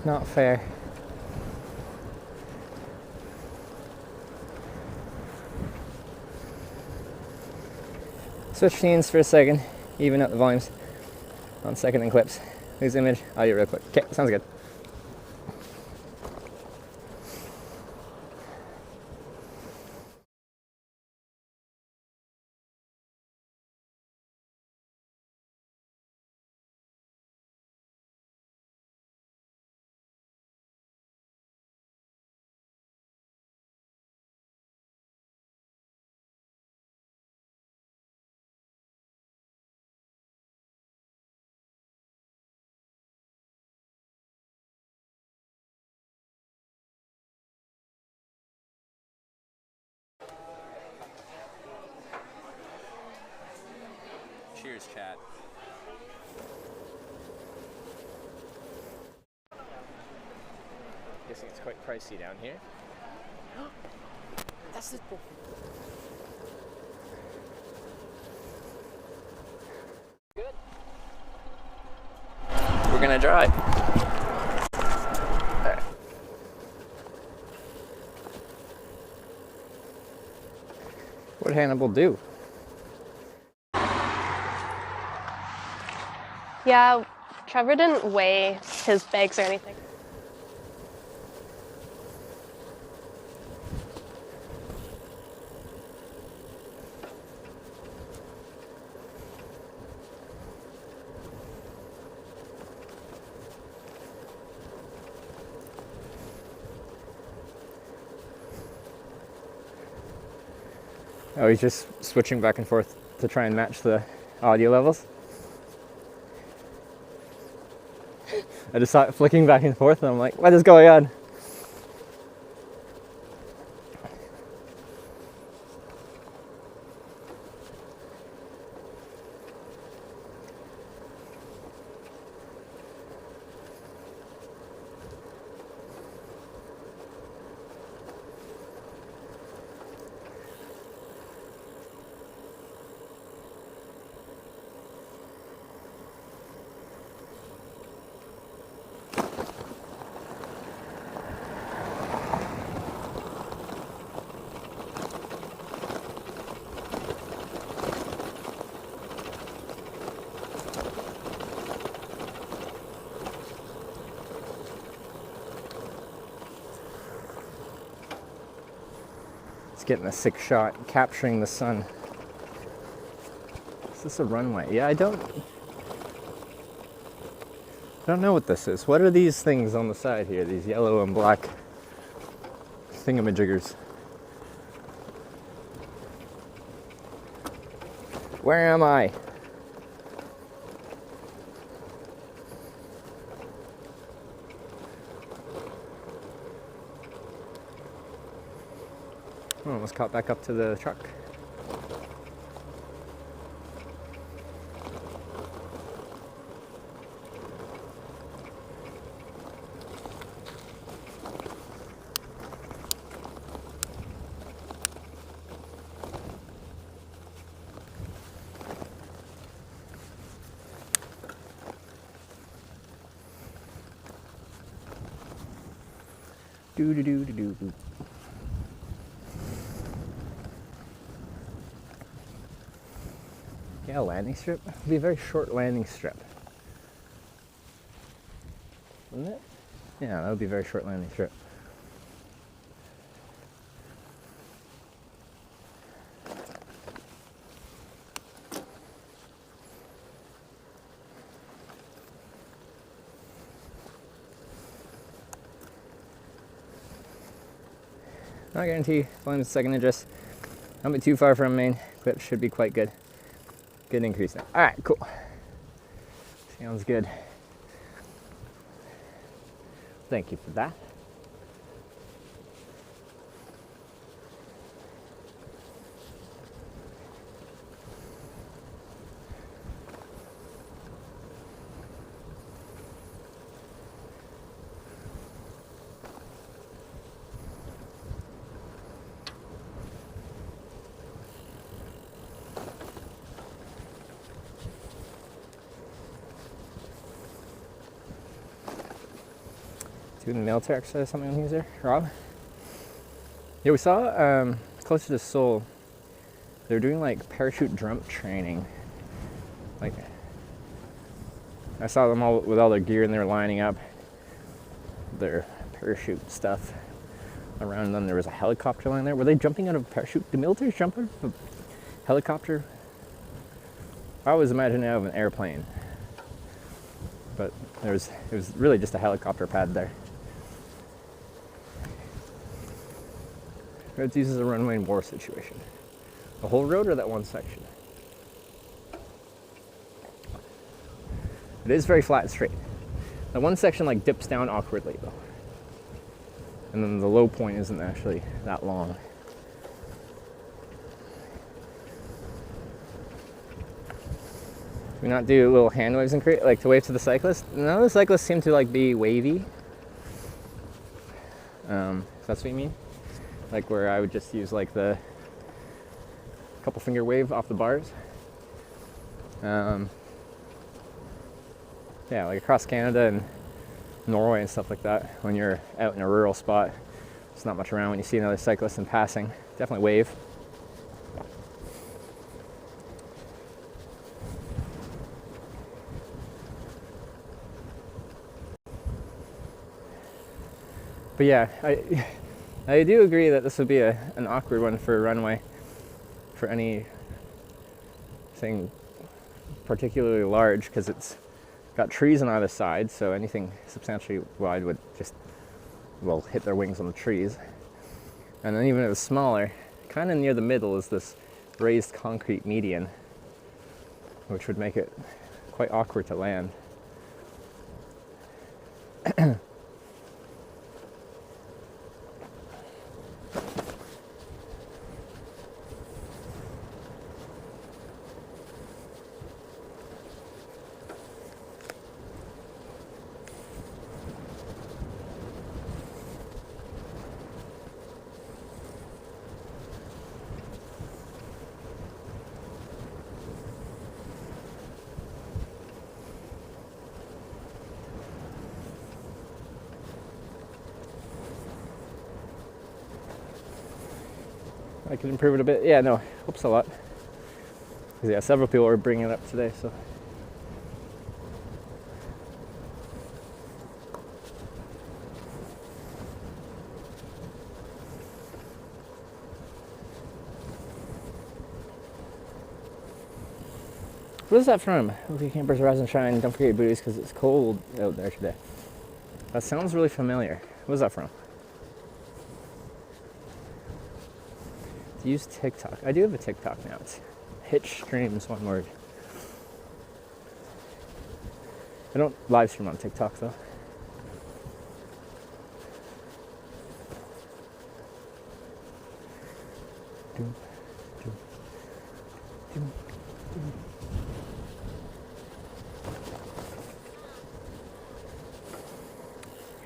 Not fair. Switch scenes for a second, even out the volumes on second and clips. Lose image, audio real quick. Okay, sounds good. Cheers, chat. Guessing it's quite pricey down here. That's the... Good. We're gonna drive. There. What'd Hannibal do? Yeah, Trevor didn't weigh his bags or anything. Oh, he's just switching back and forth to try and match the audio levels. I just saw it flicking back and forth and I'm like, what is going on? Getting a sick shot, capturing the sun. Is this a runway? Yeah, I don't know what this is. What are these things on the side here? These yellow and black thingamajiggers. Where am I? Almost caught back up to the truck. Do. Yeah, landing strip. It'd be a very short landing strip. Wouldn't it? Yeah, that would be a very short landing strip. Not guarantee. Volume's second address. Not be too far from main. Clip should be quite good. Good increase now. All right, cool. Sounds good. Thank you for that. Doing the military exercise, something on these there, Rob? Yeah, we saw closer to Seoul, they're doing like parachute jump training. Like, I saw them all with all their gear and they were lining up their parachute stuff around them. There was a helicopter lying there. Were they jumping out of a parachute? Do militaries jump out of a helicopter? I always imagine out of an airplane, but it was really just a helicopter pad there. It's used as a runway in war situation. The whole road or that one section? It is very flat and straight. That one section like dips down awkwardly though. And then the low point isn't actually that long. Do we not do little hand waves and like to wave to the cyclist? None of the cyclists seem to like be wavy. If that's what you mean? Like where I would just use like the couple finger wave off the bars. Yeah, like across Canada and Norway and stuff like that. When you're out in a rural spot, there's not much around. When you see another cyclist in passing, definitely wave. But yeah, I do agree that this would be an awkward one for a runway for anything particularly large, because it's got trees on either side, so anything substantially wide would just, well, hit their wings on the trees. And then even if it was smaller, kind of near the middle is this raised concrete median, which would make it quite awkward to land. I could improve it a bit. Yeah, no, hopes a lot. Because yeah, several people are bringing it up today, so. What is that from? Okay, campers rise and shine. Don't forget your booties because it's cold out there today. That sounds really familiar. What is that from? Use TikTok. I do have a TikTok now. It's Hitch Streams, one word. I don't live stream on TikTok though.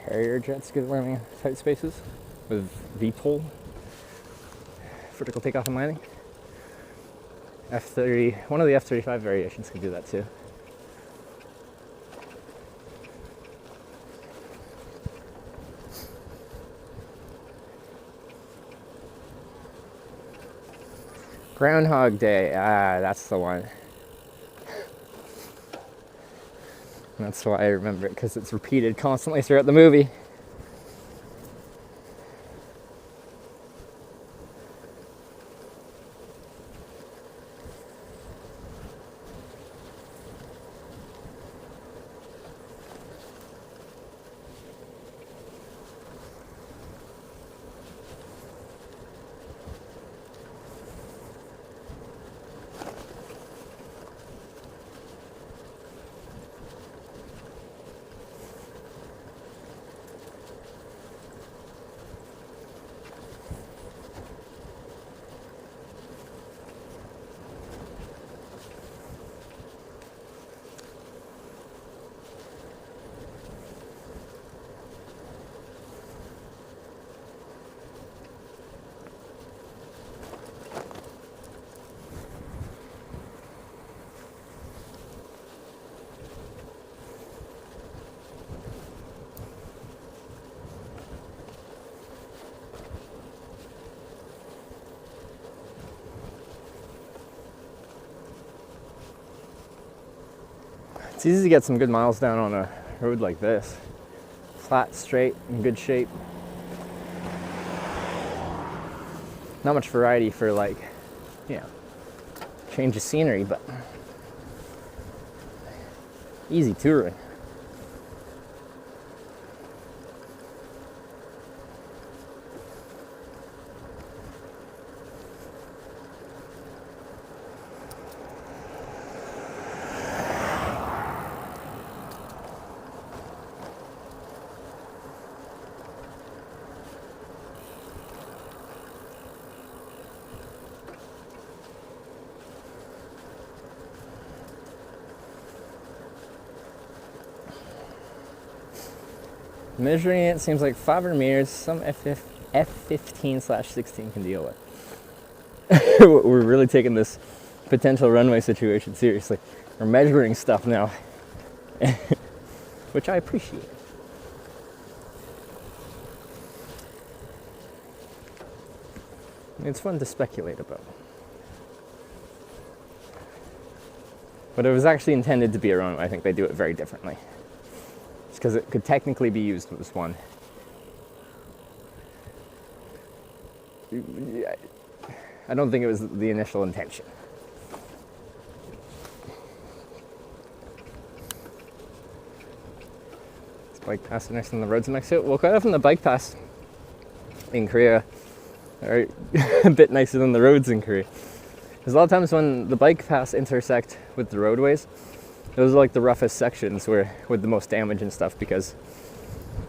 Harrier jets good at landing tight spaces with VTOL, vertical takeoff and landing. F-30, one of the F-35 variations can do that too. Groundhog Day, that's the one. That's why I remember it, because it's repeated constantly throughout the movie. It's easy to get some good miles down on a road like this. Flat, straight, in good shape. Not much variety for, like, you know, change of scenery, but easy touring. Measuring it seems like 500 meters, some F-15/16 can deal with. We're really taking this potential runway situation seriously. We're measuring stuff now, which I appreciate. It's fun to speculate about. But it was actually intended to be a runway. I think they do it very differently. Because it could technically be used as one. I don't think it was the initial intention. This bike pass next on the roads next to it. Well, quite often the bike paths in Korea are a bit nicer than the roads in Korea. Because a lot of times when the bike paths intersect with the roadways, those are like the roughest sections with the most damage and stuff, because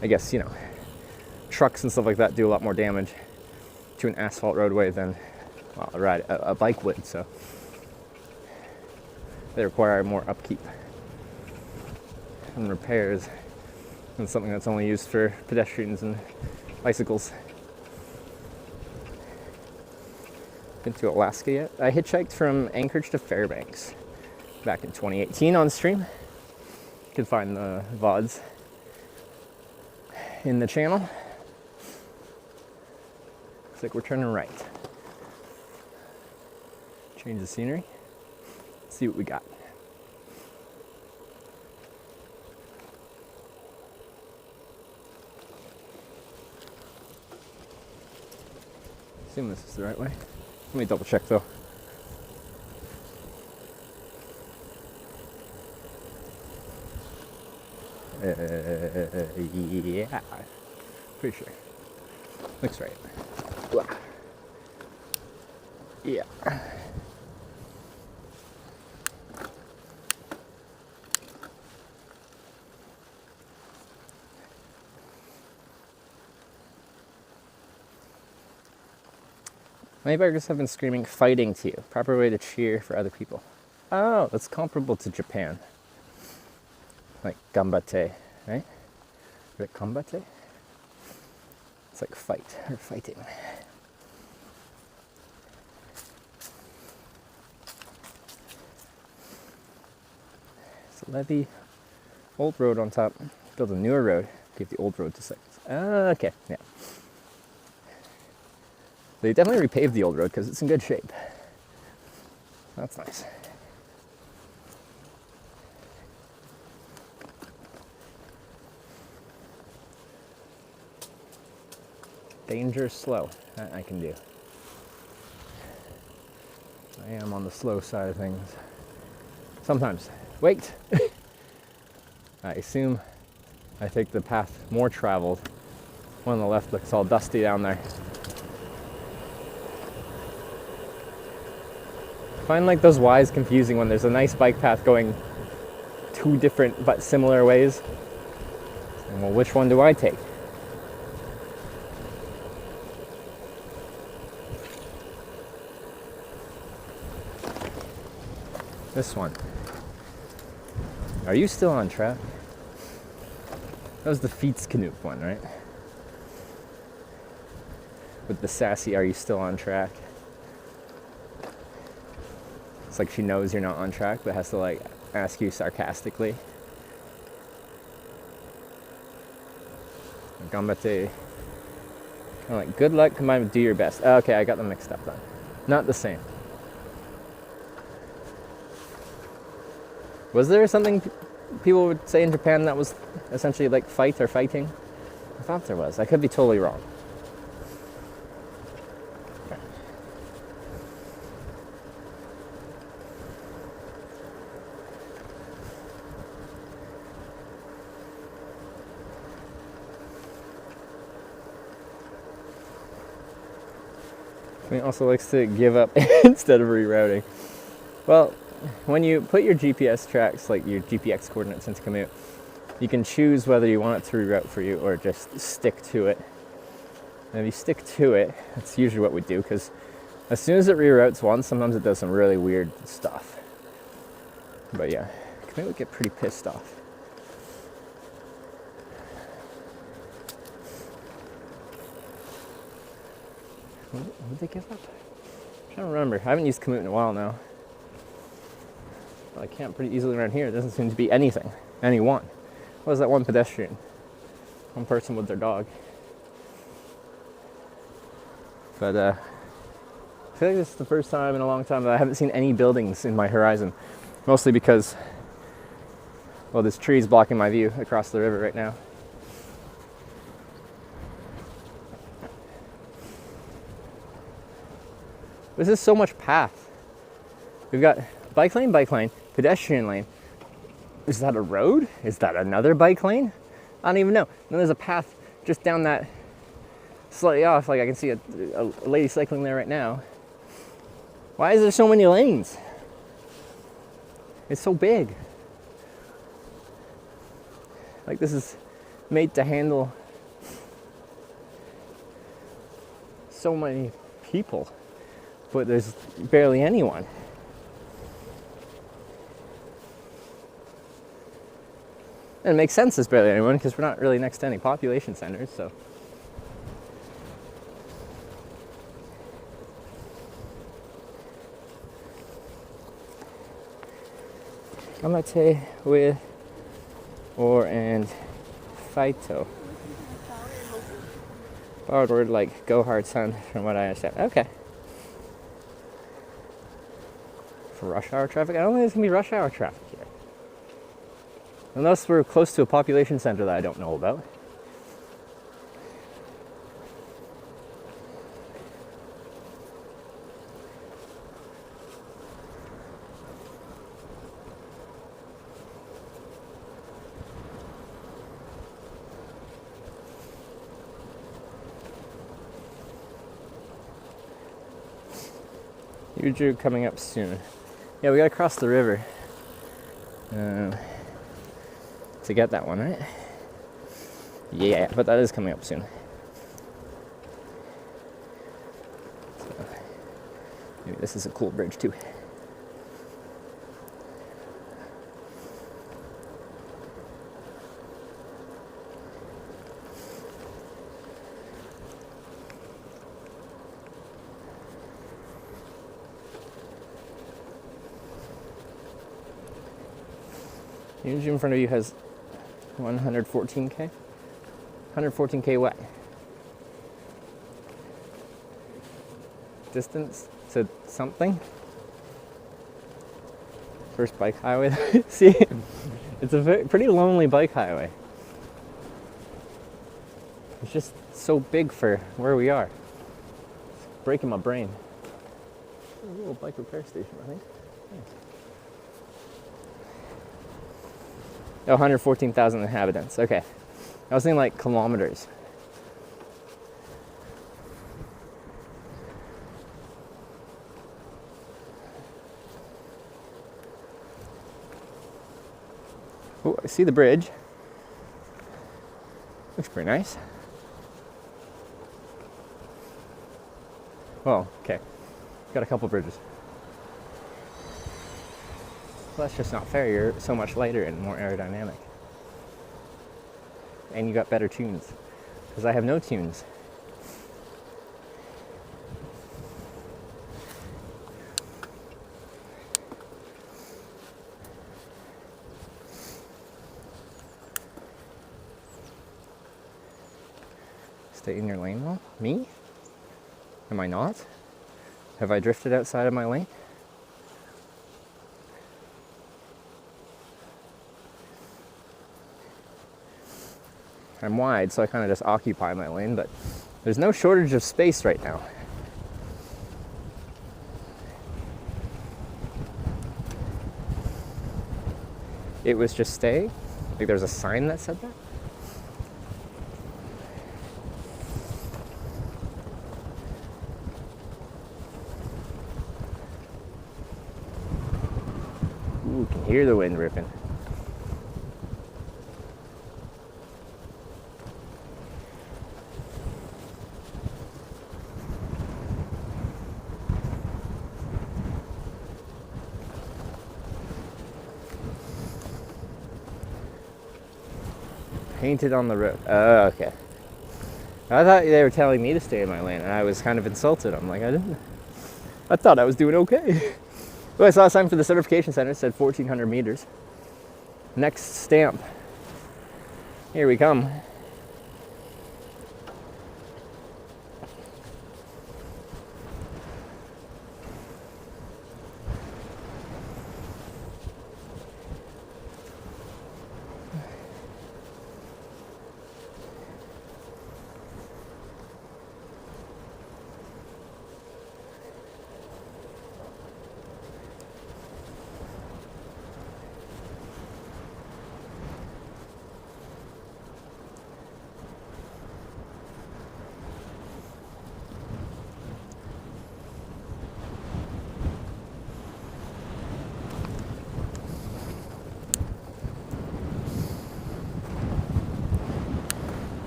I guess, you know, trucks and stuff like that do a lot more damage to an asphalt roadway than, well, a bike would, so they require more upkeep and repairs than something that's only used for pedestrians and bicycles. Been to Alaska yet? I hitchhiked from Anchorage to Fairbanks back in 2018 on stream. You can find the VODs in the channel. Looks like we're turning right. Change the scenery. See what we got. Assume this is the right way. Let me double check though. Yeah, pretty sure. Looks right. Blah. Yeah. Honeybuggers have been screaming fighting to you. Proper way to cheer for other people. Oh, that's comparable to Japan. Like gambate, right? Is it gambate? It's like fight or fighting. It's a levee. Old road on top. Build a newer road. Give the old road to seconds. Okay, yeah. They definitely repaved the old road because it's in good shape. That's nice. Danger slow. That I can do. I am on the slow side of things. Sometimes. Wait! I assume I take the path more traveled. One on the left looks all dusty down there. I find like those Ys confusing when there's a nice bike path going two different but similar ways. And well, which one do I take? This one. Are you still on track? That was the Fietsknoop one, right? With the sassy, are you still on track? It's like she knows you're not on track, but has to like ask you sarcastically. Gambate. Kind of like good luck combined with do your best. Okay, I got them mixed up then. Not the same. Was there something people would say in Japan that was essentially like fight or fighting? I thought there was. I could be totally wrong. He also likes to give up instead of rerouting. Well, when you put your GPS tracks, like your GPX coordinates into Commute, you can choose whether you want it to reroute for you or just stick to it. And if you stick to it, that's usually what we do, because as soon as it reroutes once, sometimes it does some really weird stuff. But yeah, Commute would get pretty pissed off. What did they give up? I'm trying to remember. I haven't used Commute in a while now. I camp pretty easily around here. It doesn't seem to be anything. Anyone. What was that one pedestrian? One person with their dog. But I feel like this is the first time in a long time that I haven't seen any buildings in my horizon. Mostly because, well, this tree is blocking my view across the river right now. This is so much path. We've got bike lane, pedestrian lane. Is that a road? Is that another bike lane? I don't even know. Then there's a path just down that slightly off. Like I can see a lady cycling there right now. Why is there so many lanes? It's so big. Like this is made to handle so many people, but there's barely anyone. And it makes sense there's barely anyone because we're not really next to any population centers, so. Gamate with or and Faito. Borrowed word like go hard son from what I understand. Okay. For rush hour traffic? I don't think there's gonna be rush hour traffic here. Unless we're close to a population center that I don't know about. Namyangju coming up soon. Yeah, we gotta cross the river to get that one, right? Yeah, but that is coming up soon. So, This is a cool bridge too. Namyangju in front of you has 114K. 114K what? Distance to something? First bike highway. See, it's a pretty lonely bike highway. It's just so big for where we are. It's breaking my brain. A little bike repair station, I think. Nice. Oh, 114,000 inhabitants. Okay. I was thinking like kilometers. Oh, I see the bridge. Looks pretty nice. Well, okay. Got a couple bridges. Well, that's just not fair. You're so much lighter and more aerodynamic. And you got better tunes. Because I have no tunes. Stay in your lane, though? Me? Am I not? Have I drifted outside of my lane? I'm wide, so I kind of just occupy my lane, but there's no shortage of space right now. It was just stay? Like there's a sign that said that? Ooh, can hear the wind ripping. Painted on the road. Oh, okay. I thought they were telling me to stay in my lane, and I was kind of insulted. I'm like, I thought I was doing okay. Well, I saw a sign for the certification center. It said 1,400 meters. Next stamp. Here we come.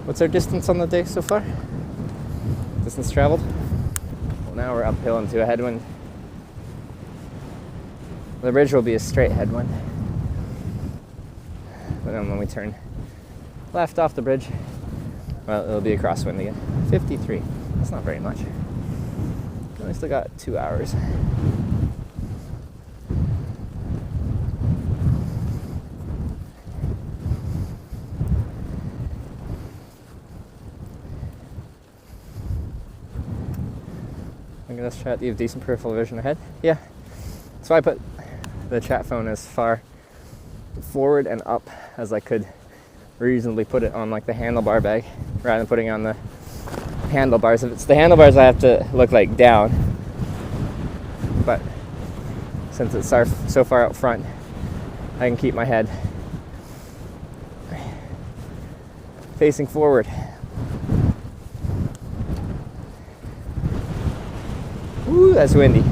What's our distance on the day so far? Distance traveled? Well, now we're uphill into a headwind. The bridge will be a straight headwind. But then when we turn left off the bridge, well, it'll be a crosswind again. 53. That's not very much. We still got 2 hours. Let's chat. Do you have decent peripheral vision ahead? Yeah. So I put the chat phone as far forward and up as I could reasonably put it on like the handlebar bag rather than putting on the handlebars. If it's the handlebars, I have to look like down. But since it's so far out front, I can keep my head facing forward. Ooh, that's windy.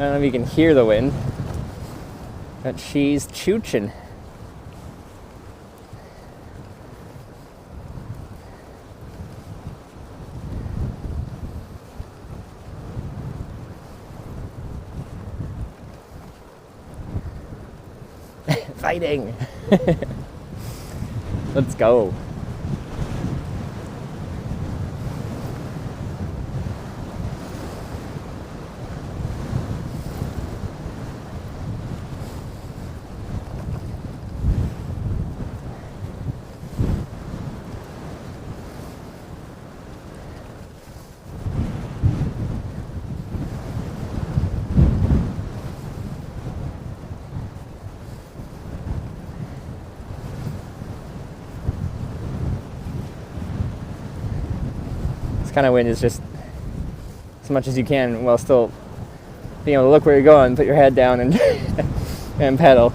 don't know if you can hear the wind, but she's chooching. Fighting! Let's go. Kind of wind is just as much as you can while still being able to look where you're going, put your head down and and pedal.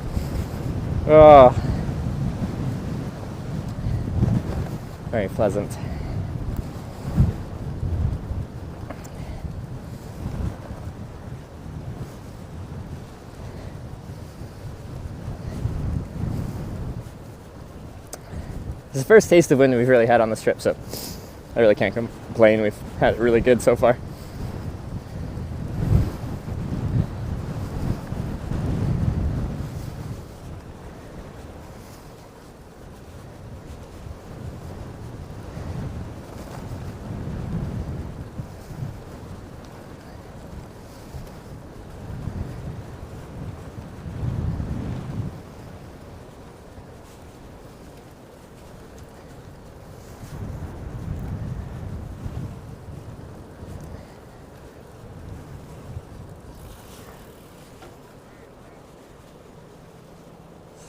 Oh, very pleasant. This is the first taste of wind we've really had on this trip, so I really can't complain. We've had it really good so far.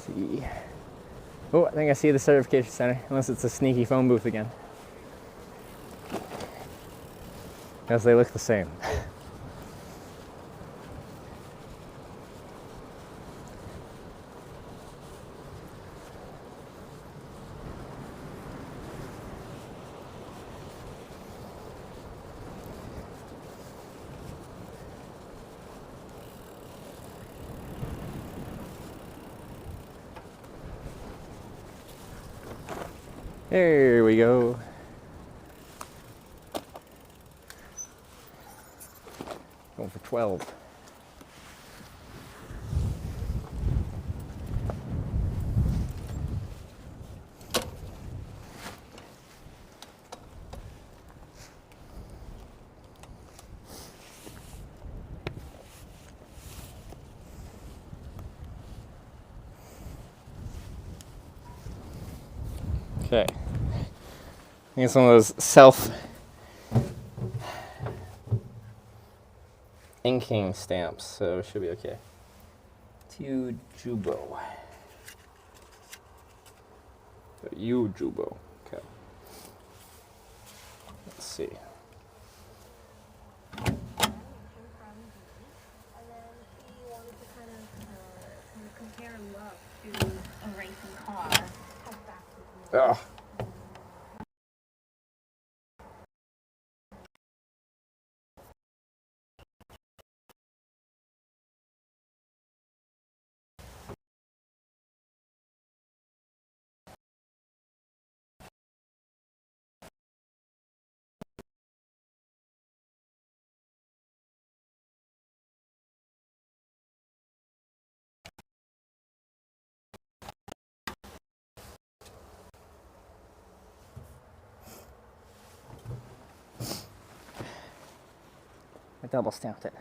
See. Oh, I think I see the certification center, unless it's a sneaky phone booth again. Because they look the same. There we go. Going for 12. Okay. I think it's one of those self-inking stamps, so it should be okay. To Jubo. You Jubo. Okay. Let's see. Oh. I double stamped it.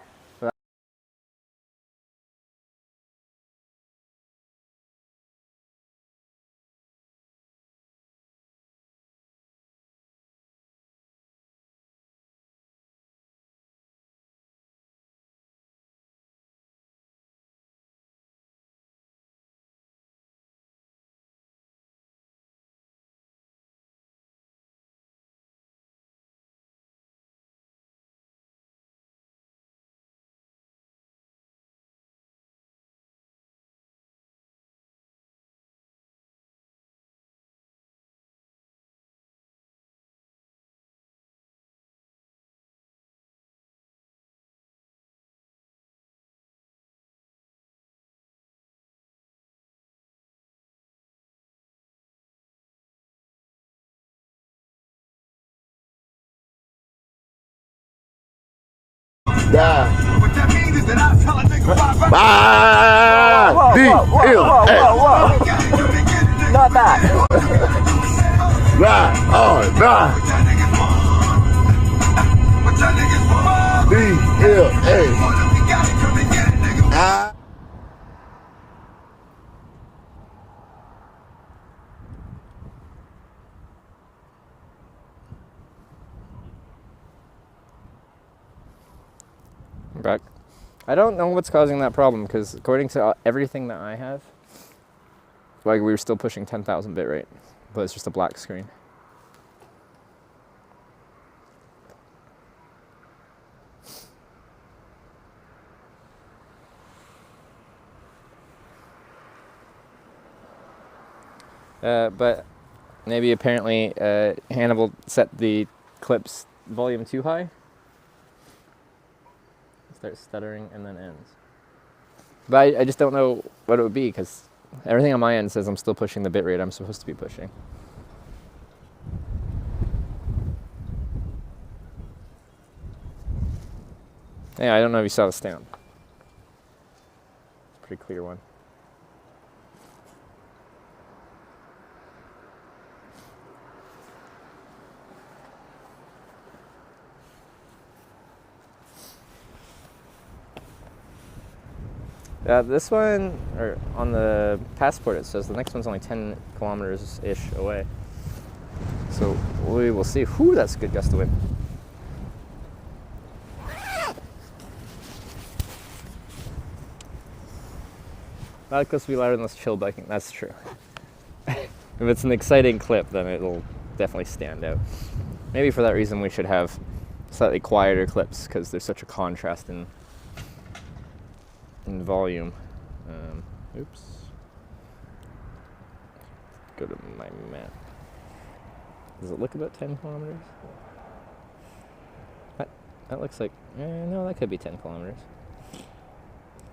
What that means is that I tell a nigga bye-bye. Not that. I'm back. I don't know what's causing that problem because according to everything that I have, like we were still pushing 10,000 bit rate, but it's just a black screen. But maybe apparently Hannibal set the clip's volume too high. Starts stuttering and then ends. But I just don't know what it would be because everything on my end says I'm still pushing the bitrate I'm supposed to be pushing. Yeah, I don't know if you saw the sound. It's a pretty clear one. This one, or on the passport, it says the next one's only 10 kilometers-ish away. So we will see. Whew, that's a good gust of wind. Not supposed to be louder than this chill biking. That's true. If it's an exciting clip, then it'll definitely stand out. Maybe for that reason we should have slightly quieter clips because there's such a contrast in volume. Oops. Go to my map. Does it look about 10 kilometers? That looks like, no, that could be 10 kilometers.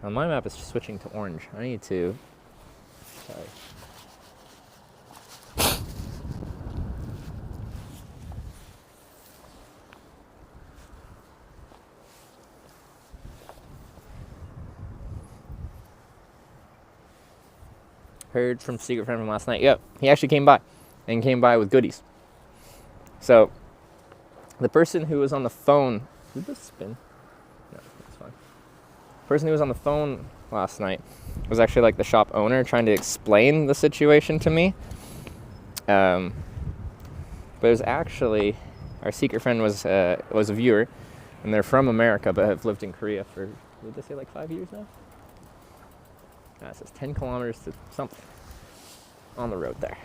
On my map, it's switching to orange. I need to, sorry. Heard from secret friend from last night. Yep, he actually came by, and came by with goodies. So, the person who was on the phone, did this spin? No, that's fine. The person who was on the phone last night was actually like the shop owner trying to explain the situation to me. But it was actually, our secret friend was a viewer, and they're from America but have lived in Korea for, did they say like 5 years now? It says 10 kilometers to something on the road there.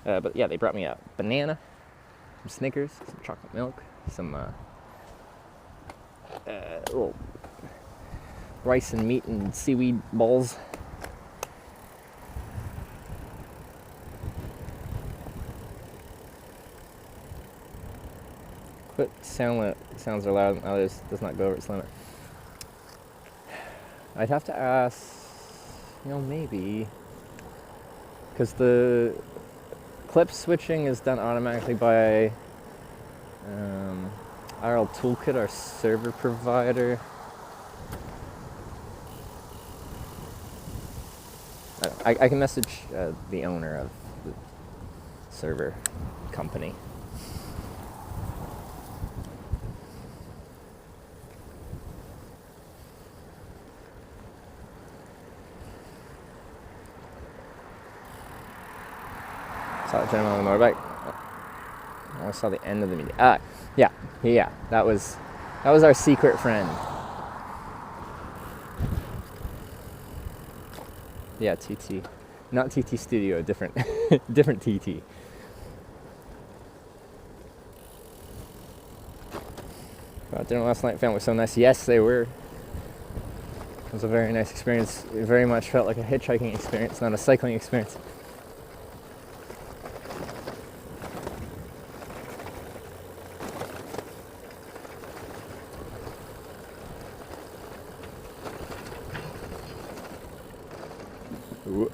But yeah, they brought me a banana, some Snickers, some chocolate milk, some little rice and meat and seaweed balls. Quit sounds are loud and others does not go over its limit. I'd have to ask, maybe, because the clip switching is done automatically by RL Toolkit, our server provider. I can message the owner of the server company. Saw the gentleman on the motorbike. I saw the end of the meeting. Yeah. That was our secret friend. Yeah, TT, not TT Studio, different TT. Dinner last night, family was so nice. Yes, they were. It was a very nice experience. It very much felt like a hitchhiking experience, not a cycling experience. Ooh.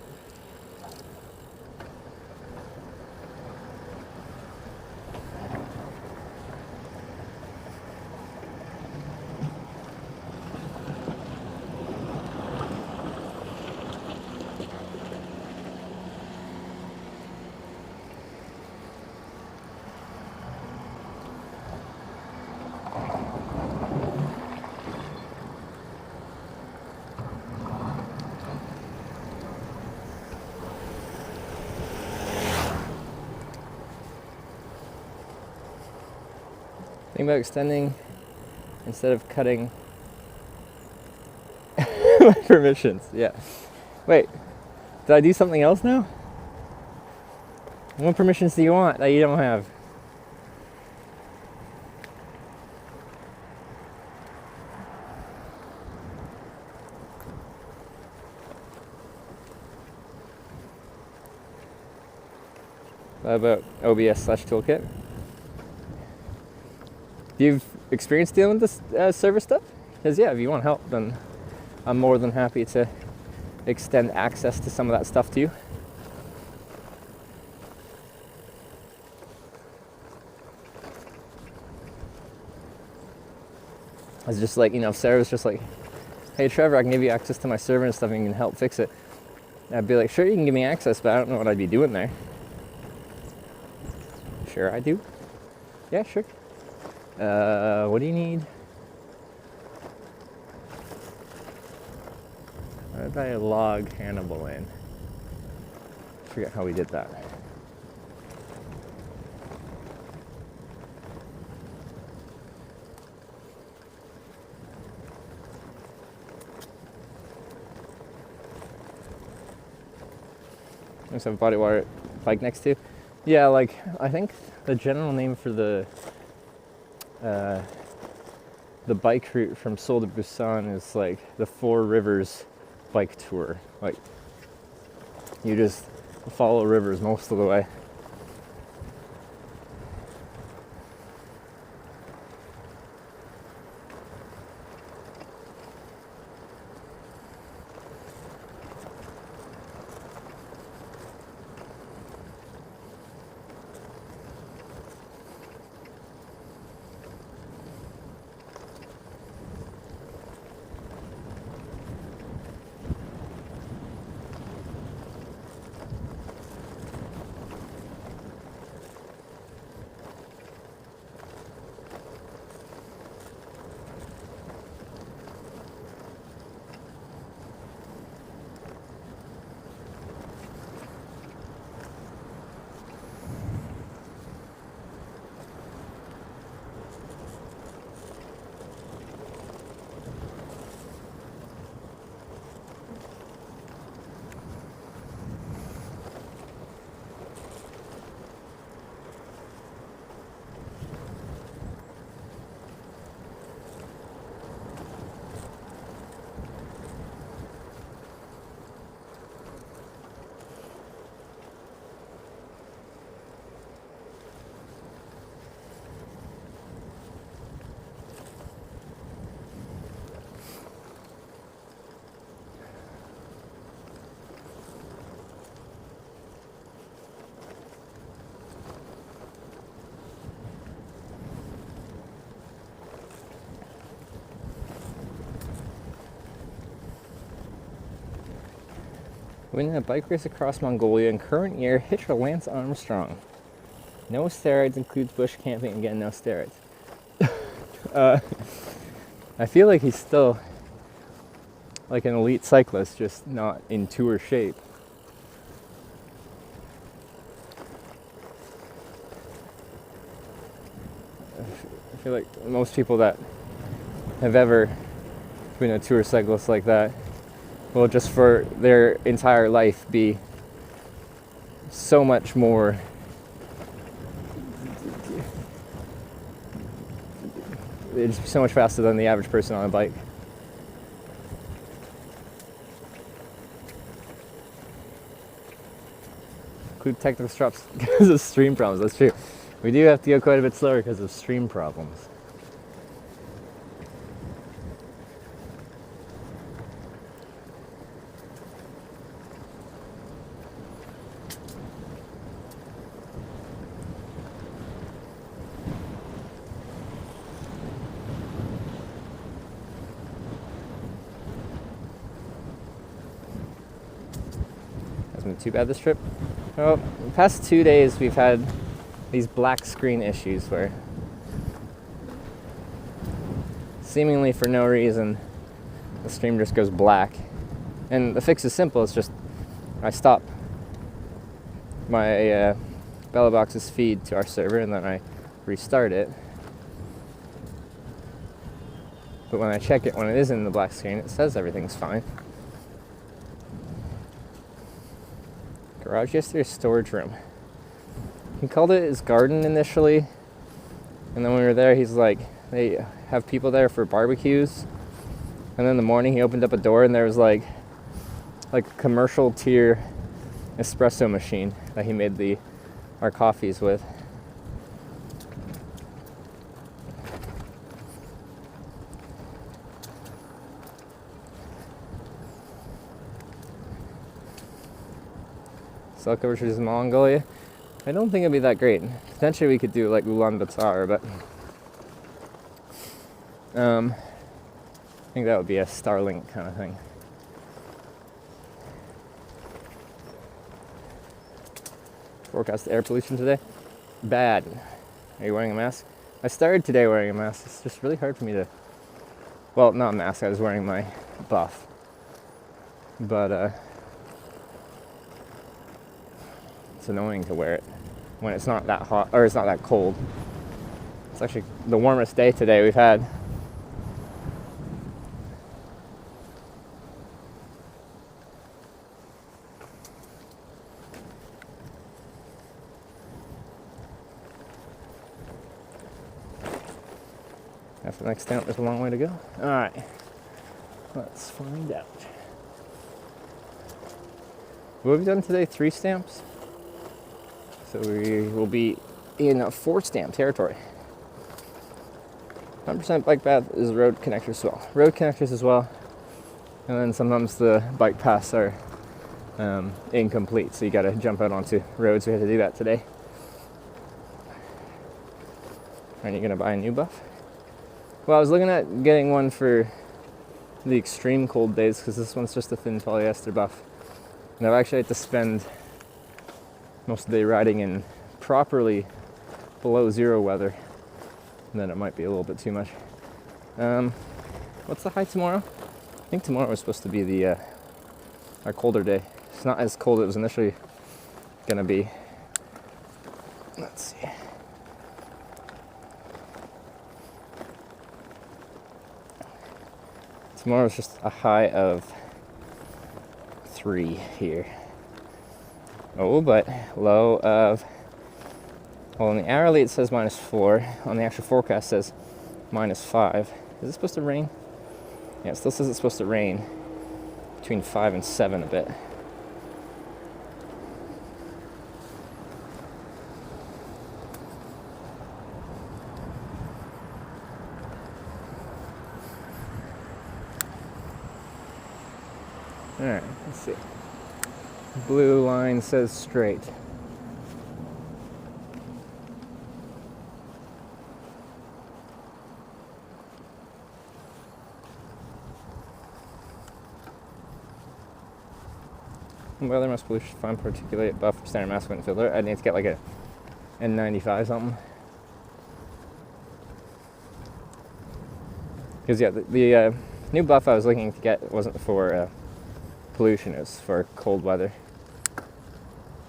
Think about extending instead of cutting my permissions. Yeah. Wait, did I do something else now? What permissions do you want that you don't have? What about OBS/toolkit? You've experienced dealing with this server stuff? Because yeah, if you want help, then I'm more than happy to extend access to some of that stuff to you. It's just like, if Sarah was just like, hey Trevor, I can give you access to my server and stuff and you can help fix it. I'd be like, sure, you can give me access, but I don't know what I'd be doing there. Sure, I do. Yeah, sure. What do you need? Why did I log Hannibal in? I forget how we did that. There's a body water bike next to. Yeah, like I think the general name for the bike route from Seoul to Busan is like the Four Rivers bike tour. Like you just follow rivers most of the way. Winning a bike race across Mongolia in current year, hitcher Lance Armstrong. No steroids, includes bush camping. Again, no steroids. I feel like he's still like an elite cyclist, just not in tour shape. I feel like most people that have ever been a tour cyclist like that will just for their entire life be so much more it's so much faster than the average person on a bike. Include technical stops because of stream problems. That's true. We do have to go quite a bit slower because of stream problems. Hasn't been too bad this trip. Well, the past 2 days we've had these black screen issues where seemingly for no reason the stream just goes black. And the fix is simple, it's just I stop my BellaBox's feed to our server and then I restart it. But when I check it, when it is in the black screen, it says everything's fine. Garage yesterday, storage room. He called it his garden initially, and then when we were there, he's like, they have people there for barbecues. And then in the morning, he opened up a door, and there was like a commercial tier espresso machine that he made our coffees with. Cell coverage is Mongolia. I don't think it'd be that great. Potentially we could do like Ulaanbaatar, but I think that would be a Starlink kind of thing. Forecast air pollution today? Bad. Are you wearing a mask? I started today wearing a mask. It's just really hard for me to, well, not a mask, I was wearing my buff. But it's annoying to wear it when it's not that hot, or it's not that cold. It's actually the warmest day today we've had. After the next stamp, there's a long way to go. All right, let's find out. What have we done today? 3 stamps? So we will be in 4 stamp territory. 100% bike path is road connectors as well. Road connectors as well. And then sometimes the bike paths are incomplete, so you gotta jump out onto roads. We had to do that today. Are you gonna buy a new buff? Well, I was looking at getting one for the extreme cold days, because this one's just a thin polyester buff. And I've actually had to spend most of the day riding in properly below zero weather, and then it might be a little bit too much. What's the high tomorrow? I think tomorrow is supposed to be our colder day. It's not as cold as it was initially gonna be. Let's see. Tomorrow is just a high of 3 here. Oh, but low of, well, on the hourly it says -4. On the actual forecast it says -5. Is it supposed to rain? Yeah, it still says it's supposed to rain between 5 and 7 a bit. All right, let's see. Blue line says straight. Weather mask pollution, fine particulate buff, standard mask wind filter. I need to get like a N95 something. Because yeah, the new buff I was looking to get wasn't for pollution, it was for cold weather.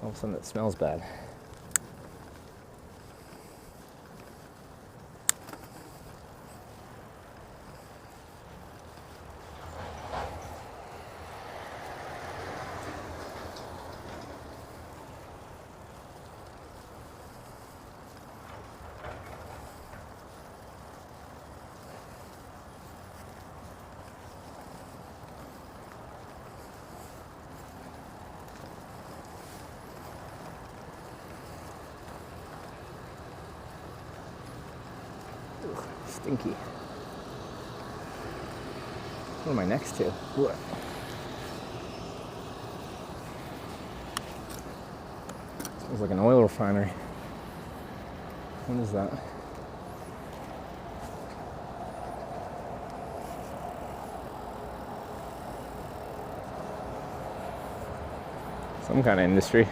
All of a sudden it smells bad. Stinky. What am I next to? What? Smells like an oil refinery. What is that? Some kind of industry.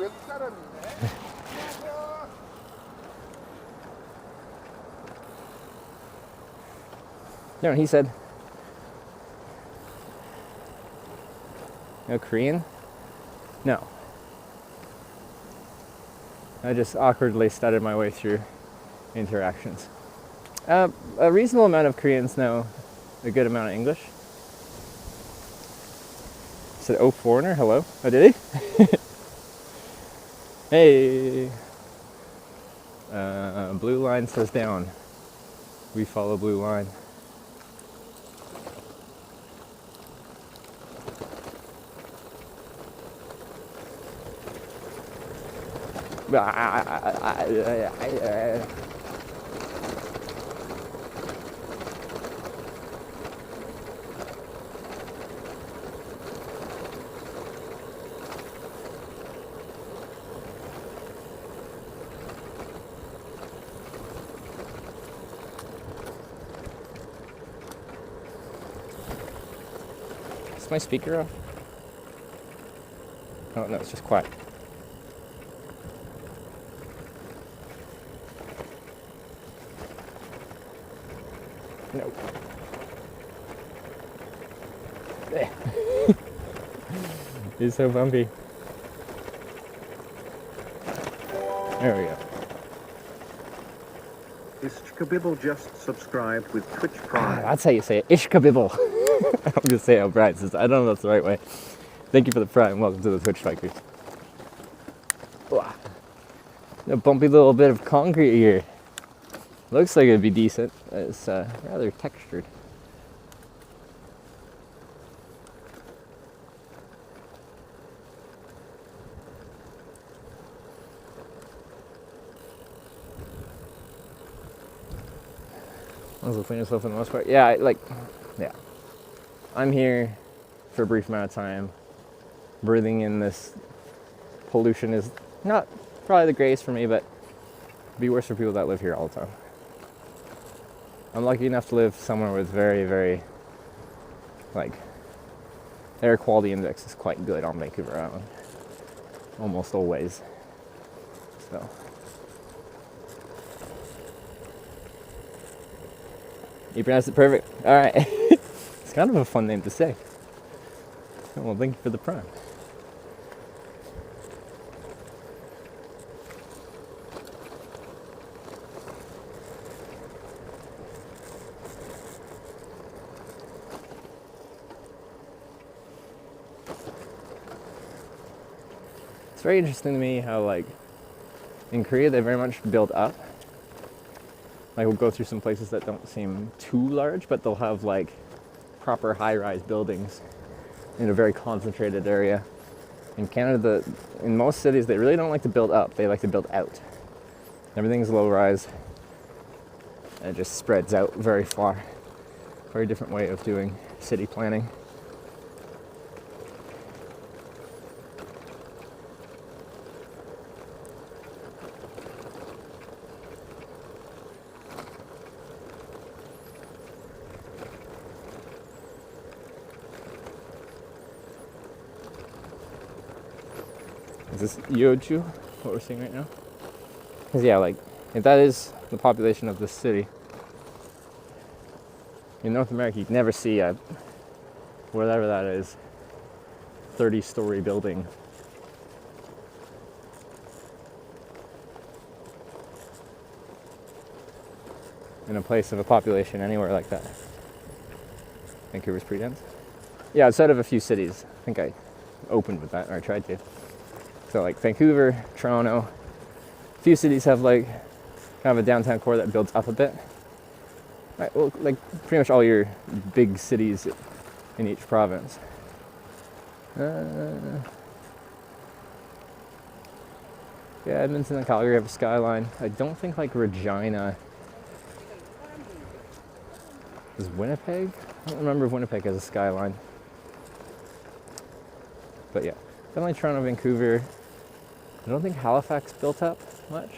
외국 사람이네. No, he said. No Korean? No. I just awkwardly stuttered my way through interactions. A reasonable amount of Koreans know a good amount of English. Said, "Oh, foreigner, hello." Oh, did he? Hey. Blue line says down. We follow blue line. Is my speaker off? Oh no, it's just quiet. No. It's so bumpy. There we go. Ishkabibble just subscribed with Twitch Prime. That's how you say it. Ishkabibble. I'm going to say it how Brian says it. I don't know if that's the right way. Thank you for the Prime. Welcome to the Twitch Strikers. A bumpy little bit of concrete here. Looks like it'd be decent. It's rather textured. Also clean yourself for the most part. Yeah, yeah. I'm here for a brief amount of time. Breathing in this pollution is not probably the greatest for me, but it'd be worse for people that live here all the time. I'm lucky enough to live somewhere with very, very, air quality index is quite good on Vancouver Island. Almost always. So. You pronounced it perfect. All right. It's kind of a fun name to say. Well, thank you for the Prime. It's very interesting to me how, in Korea, they very much build up. We'll go through some places that don't seem too large, but they'll have, proper high-rise buildings in a very concentrated area. In Canada, in most cities, they really don't like to build up. They like to build out. Everything's low-rise. And it just spreads out very far. Very different way of doing city planning. Is this Yeoju, what we're seeing right now? Because yeah, if that is the population of this city, in North America you'd never see a, whatever that is, 30-story building. In a place of a population anywhere like that. Vancouver's pretty dense. Yeah, outside of a few cities. I think I opened with that, or I tried to. So Vancouver, Toronto, a few cities have kind of a downtown core that builds up a bit. Right, well, pretty much all your big cities in each province. Yeah, Edmonton and Calgary have a skyline. I don't think Regina. Is Winnipeg? I don't remember if Winnipeg has a skyline. But yeah, definitely Toronto, Vancouver. I don't think Halifax built up much.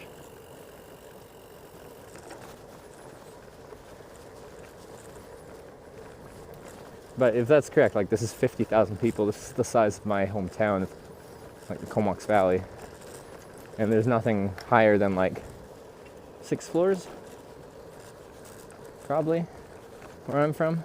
But if that's correct, this is 50,000 people. This is the size of my hometown, the Comox Valley. and there's nothing higher than like 6 floors, probably, where I'm from.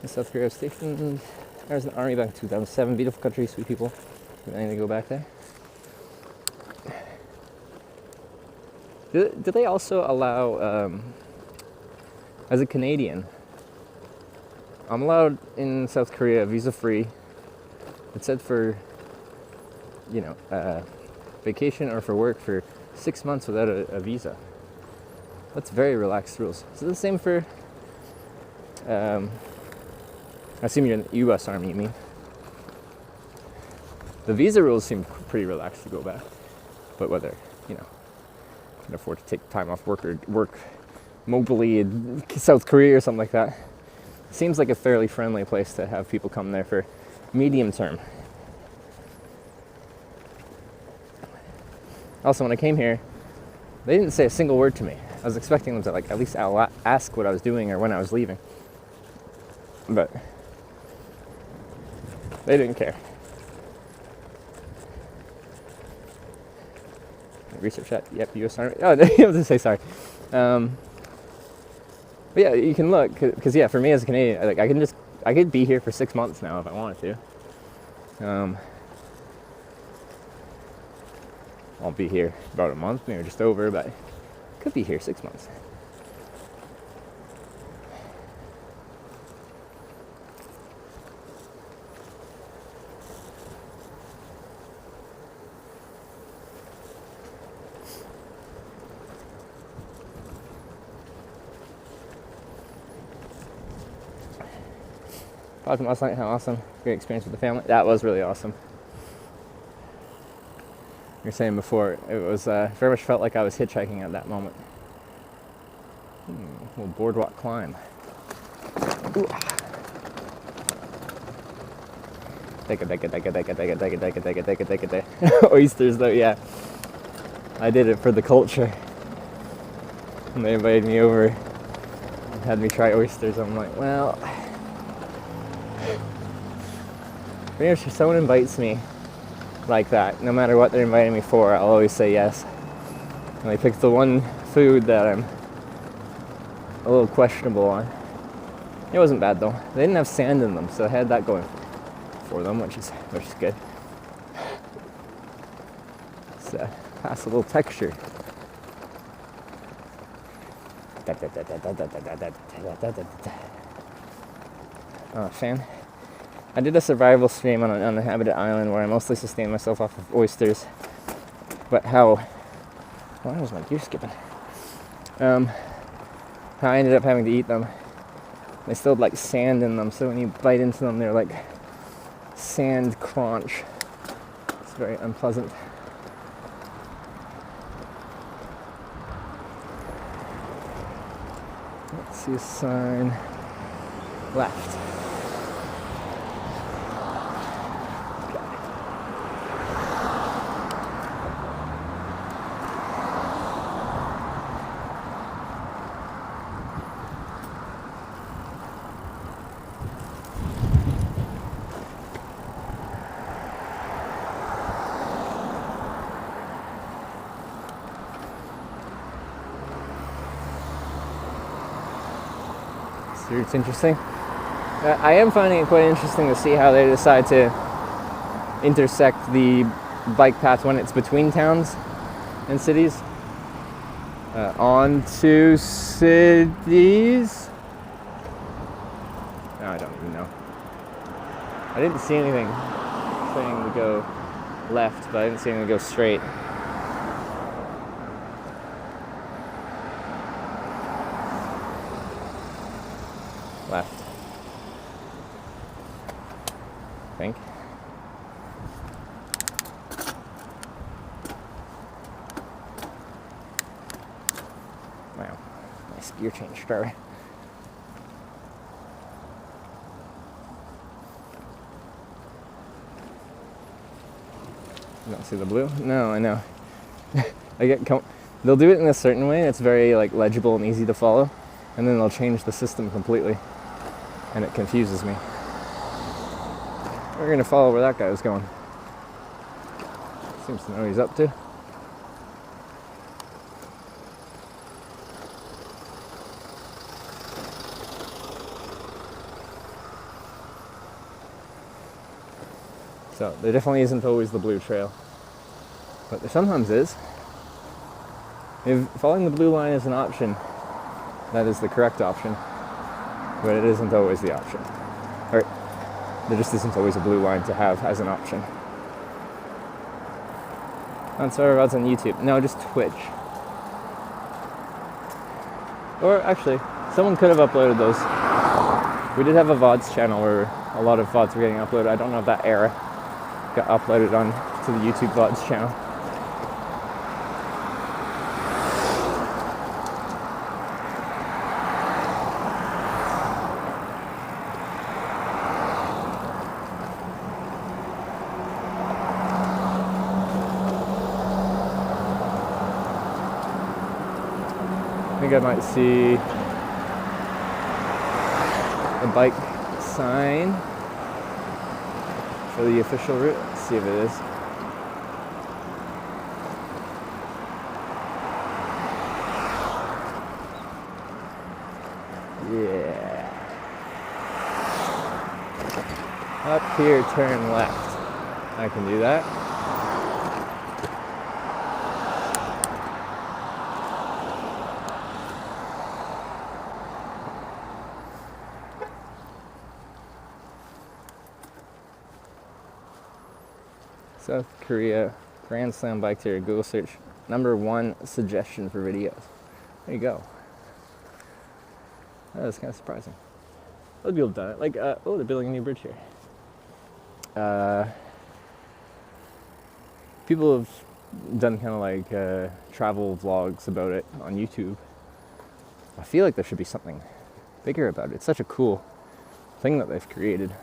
In South Korea, I was stationed. I was in the army back in 2007. Beautiful country, sweet people. I need to go back there. Do they also allow, as a Canadian, I'm allowed in South Korea visa-free. It said for, vacation or for work for 6 months without a visa. That's very relaxed rules. Is it the same for, I assume you're in the U.S. Army, you mean? The visa rules seem pretty relaxed to go back. But whether, can afford to take time off work or work mobily in South Korea or something like that. It seems like a fairly friendly place to have people come there for medium term. Also, when I came here, they didn't say a single word to me. I was expecting them to at least ask what I was doing or when I was leaving. But they didn't care. Research that. Yep, U.S. Army. Oh, I was gonna say sorry. But yeah, you can look because for me as a Canadian, I could be here for 6 months now if I wanted to. I'll be here about a month, maybe just over, but I could be here 6 months. Talking last night, how awesome. Great experience with the family. That was really awesome. You were saying before, it was very much felt like I was hitchhiking at that moment. Little boardwalk climb. Ooh. Oysters though, yeah. I did it for the culture. And they invited me over and had me try oysters. I'm like, well, if someone invites me like that, no matter what they're inviting me for, I'll always say yes. And I picked the one food that I'm a little questionable on. It wasn't bad though. They didn't have sand in them, so I had that going for them, which is good. It's has a little texture. Oh, fan. I did a survival stream on an uninhabited island where I mostly sustained myself off of oysters. But why was my gear skipping? How I ended up having to eat them. They still had sand in them, so when you bite into them, they're like sand crunch. It's very unpleasant. Let's see a sign. Left. It's interesting. I am finding it quite interesting to see how they decide to intersect the bike path when it's between towns and cities onto cities. No, I don't even know. I didn't see anything saying to go left, but I didn't see anything to go straight. Left. I think. Wow. Nice gear change start. You don't see the blue? No, I know. I get they'll do it in a certain way, it's very like legible and easy to follow, and then they'll change the system completely, and it confuses me. We're gonna follow where that guy was going. Seems to know what he's up to. So there definitely isn't always the blue trail, but there sometimes is. If following the blue line is an option, that is the correct option, but it isn't always the option. Or there just isn't always a blue line to have as an option. On whereabouts on YouTube? No, just Twitch. Or actually, someone could have uploaded those. We did have a VODs channel where a lot of VODs were getting uploaded. I don't know if that era got uploaded on to the YouTube VODs channel. I think I might see a bike sign for the official route. Let's see if it is. Yeah. Up here, turn left. I can do that. South Korea Grand Slam bike tour. Google search #1 suggestion for videos. There you go. That was kind of surprising. Other people have done it. Like, oh, they're building a new bridge here. People have done kind of like travel vlogs about it on YouTube. I feel like there should be something bigger about it. It's such a cool thing that they've created.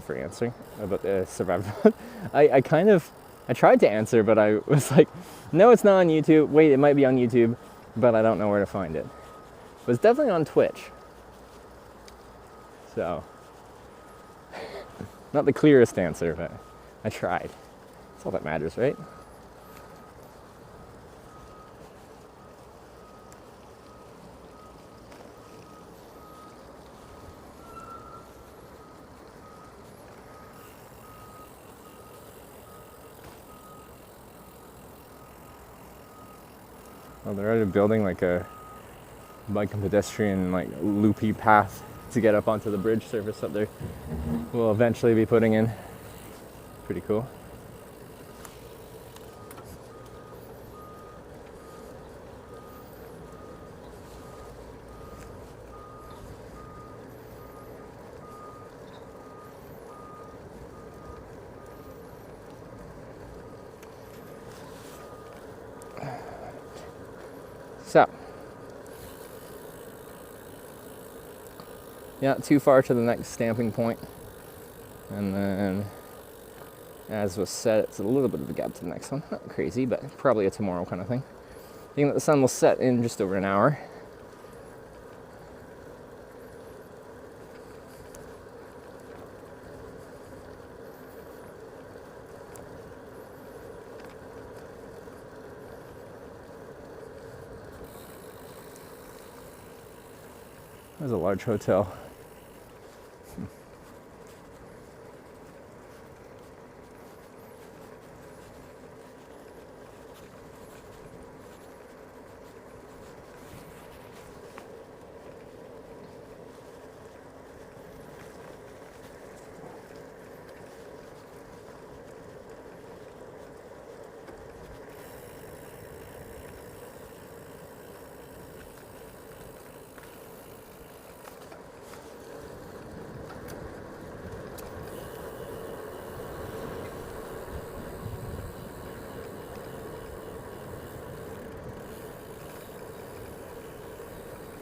For answering about the survivor. I tried to answer, but I was like, no, it's not on YouTube. Wait, it might be on YouTube, but I don't know where to find it. But it's definitely on Twitch. So, not the clearest answer, but I tried. That's all that matters, right? Well, they're already building like a bike and pedestrian like loopy path to get up onto the bridge surface up there. We'll eventually be putting in. Pretty cool. So, yeah, not too far to the next stamping point. And then, as was said, it's a little bit of a gap to the next one. Not crazy, but probably a tomorrow kind of thing. Thinking that the sun will set in just over an hour. There's a large hotel.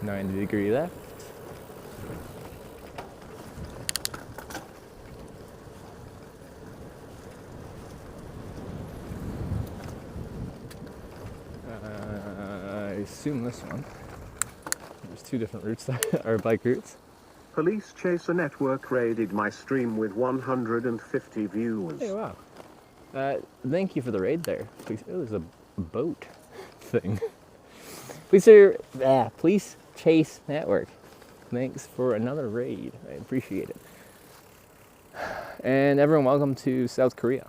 90-degree left. I assume this one. There's two different routes that are bike routes. Police Chaser Network raided my stream with 150 views. Hey, wow. Thank you for the raid there. Please, oh, there's a boat thing. Police Chase Network. Thanks for another raid. I appreciate it. And everyone, welcome to South Korea,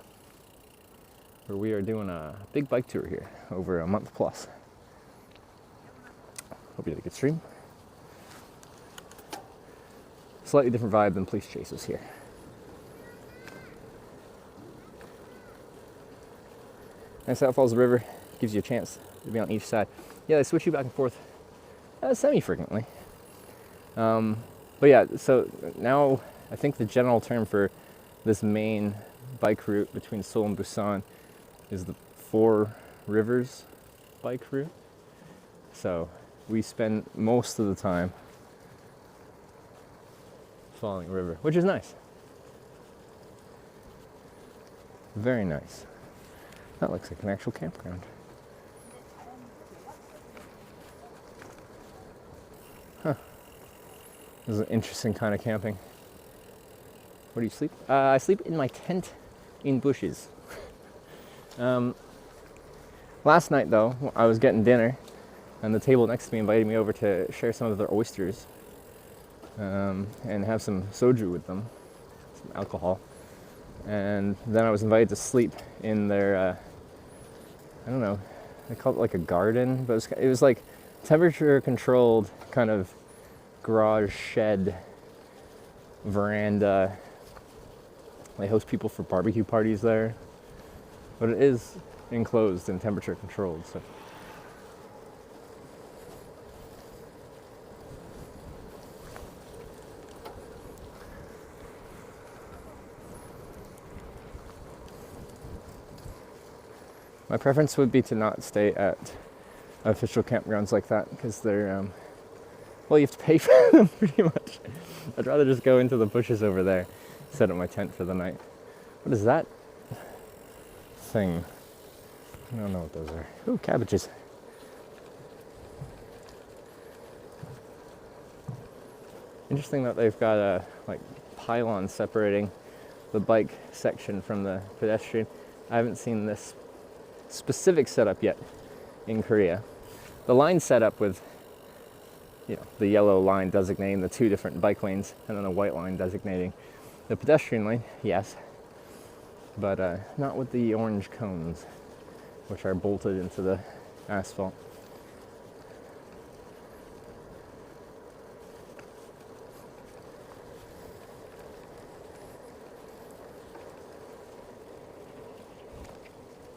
where we are doing a big bike tour here over a month plus. Hope you had a good stream. Slightly different vibe than Police Chases here. And South Falls River gives you a chance to be on each side. Yeah, they switch you back and forth semi-frequently. But yeah, so now I think the general term for this main bike route between Seoul and Busan is the Four Rivers bike route. So we spend most of the time following a river, which is nice. Very nice. That looks like an actual campground. Huh. This is an interesting kind of camping. Where do you sleep? I sleep in my tent in bushes. Last night though, I was getting dinner and the table next to me invited me over to share some of their oysters and have some soju with them, some alcohol. And then I was invited to sleep in their, I don't know, they call it like a garden, but it was like temperature controlled kind of garage shed veranda. They host people for barbecue parties there, but it is enclosed and temperature controlled, so. My preference would be to not stay at official campgrounds like that because they're, well, you have to pay for them pretty much. I'd rather just go into the bushes over there, set up my tent for the night. What is that thing? I don't know what those are. Ooh, cabbages. Interesting that they've got a like pylon separating the bike section from the pedestrian. I haven't seen this specific setup yet in Korea. The line set up with, you know, the yellow line designating the two different bike lanes and then a white line designating the pedestrian lane, yes, but not with the orange cones, which are bolted into the asphalt.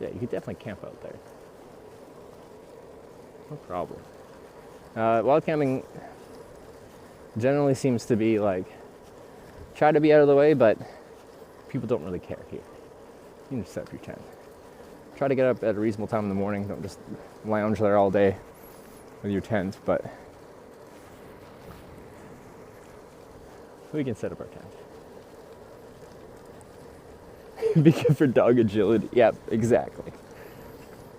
Yeah, you could definitely camp out there. No problem. Wild camping generally seems to be like, try to be out of the way, but people don't really care here. You can just set up your tent. Try to get up at a reasonable time in the morning. Don't just lounge there all day with your tent, but we can set up our tent. Be good for dog agility. Yep, exactly.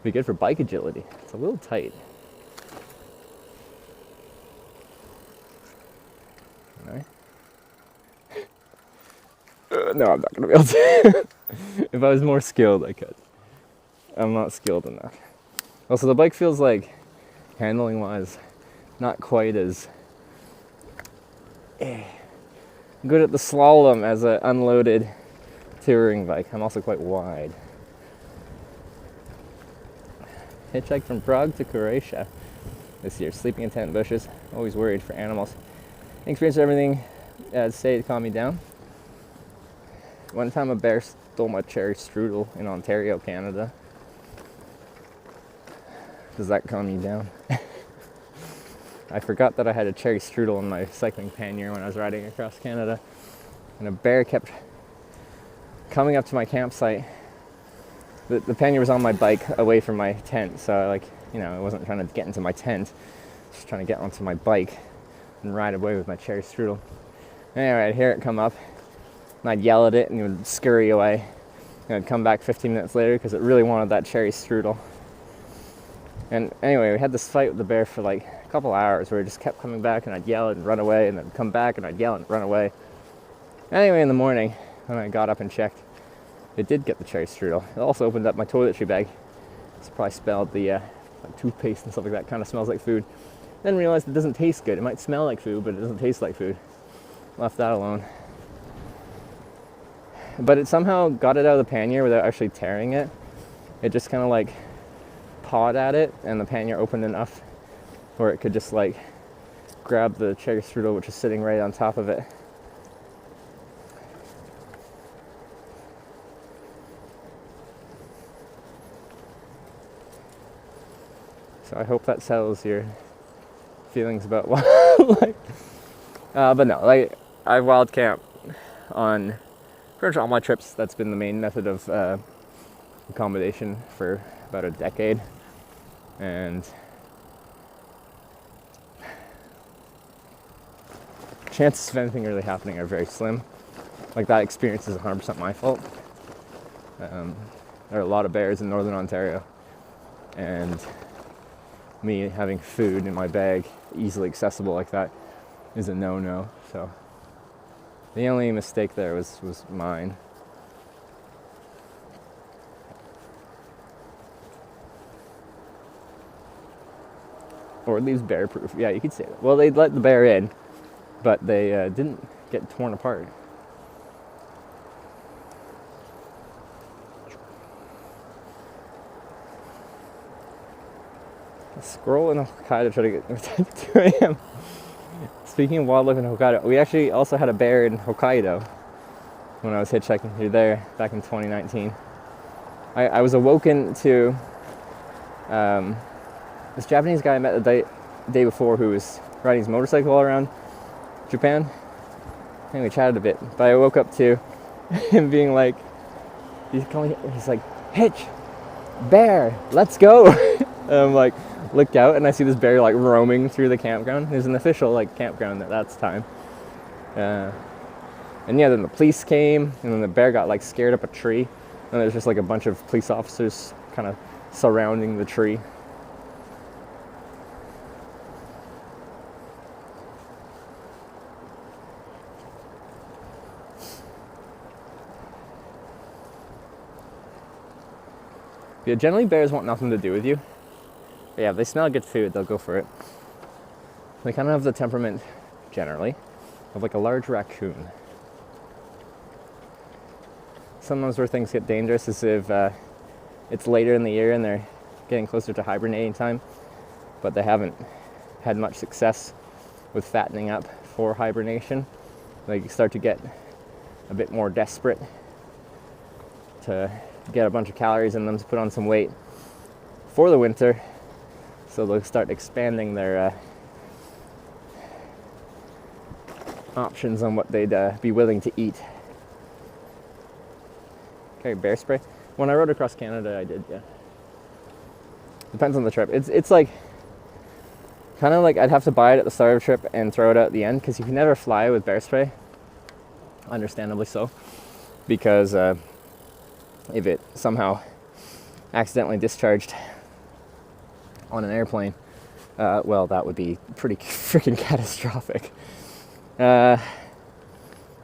Be good for bike agility. It's a little tight. Alright. No, I'm not going to be able to. If I was more skilled, I could. I'm not skilled enough. Also, the bike feels like, handling-wise, not quite as good at the slalom as an unloaded touring bike. I'm also quite wide. Hitchhiked from Prague to Croatia this year. Sleeping in tent in bushes. Always worried for animals. Experienced everything to say to calm me down. One time a bear stole my cherry strudel in Ontario, Canada. Does that calm you down? I forgot that I had a cherry strudel in my cycling pannier when I was riding across Canada. And a bear kept coming up to my campsite. The pannier was on my bike away from my tent, so I, like, you know, I wasn't trying to get into my tent. Just trying to get onto my bike and ride away with my cherry strudel. Anyway, I'd hear it come up, and I'd yell at it, and it would scurry away. And I'd come back 15 minutes later because it really wanted that cherry strudel. And anyway, we had this fight with the bear for like a couple hours where it just kept coming back, and I'd yell and run away, and then come back and I'd yell and run away. Anyway, in the morning, when I got up and checked, it did get the cherry strudel. It also opened up my toiletry bag. It's probably smelled the like toothpaste and stuff like that. Kind of smells like food. Then realized it doesn't taste good. It might smell like food, but it doesn't taste like food. Left that alone. But it somehow got it out of the pannier without actually tearing it. It just kind of like pawed at it, and the pannier opened enough where it could just like grab the cherry strudel, which is sitting right on top of it. So I hope that settles your feelings about wildlife. But no, like I wild camp on pretty much all my trips. That's been the main method of accommodation for about a decade, and chances of anything really happening are very slim. Like that experience is 100% my fault. There are a lot of bears in northern Ontario, and me having food in my bag easily accessible like that is a no-no. So the only mistake there was mine. Or at least bear proof. Yeah, you could say that. Well, they let the bear in, but they didn't get torn apart. A squirrel in Hokkaido tried to get 2 a.m. Speaking of wildlife in Hokkaido, we actually also had a bear in Hokkaido when I was hitchhiking through there back in 2019. I was awoken to this Japanese guy I met the day before who was riding his motorcycle all around Japan. And we chatted a bit, but I woke up to him being like, he's like, Hitch, bear, let's go. And I'm like, looked out and I see this bear like roaming through the campground. There's an official like campground at that time. And yeah, then the police came, and then the bear got like scared up a tree, and there's just like a bunch of police officers kind of surrounding the tree. Yeah, generally bears want nothing to do with you. But yeah, if they smell good food, they'll go for it. They kind of have the temperament, generally, of like a large raccoon. Sometimes where things get dangerous is if it's later in the year and they're getting closer to hibernating time, but they haven't had much success with fattening up for hibernation. They start to get a bit more desperate to get a bunch of calories in them to put on some weight for the winter, so they'll start expanding their options on what they'd be willing to eat. Okay, bear spray. When I rode across Canada, I did, yeah. Depends on the trip. It's like kind of like I'd have to buy it at the start of the trip and throw it out at the end, because you can never fly with bear spray, understandably so, because if it somehow accidentally discharged on an airplane, well, that would be pretty freaking catastrophic. Yeah,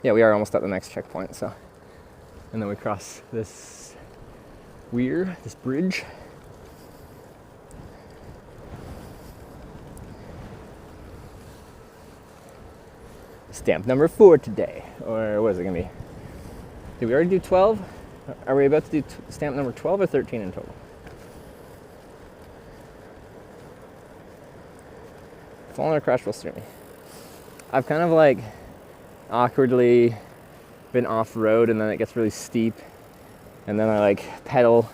we are almost at the next checkpoint, so. And then we cross this weir, this bridge. Stamp number 4 today, or what is it gonna be? Did we already do 12? Are we about to do stamp number 12 or 13 in total? Falling or crash will steer me. I've kind of like awkwardly been off-road, and then it gets really steep, and then I like pedal,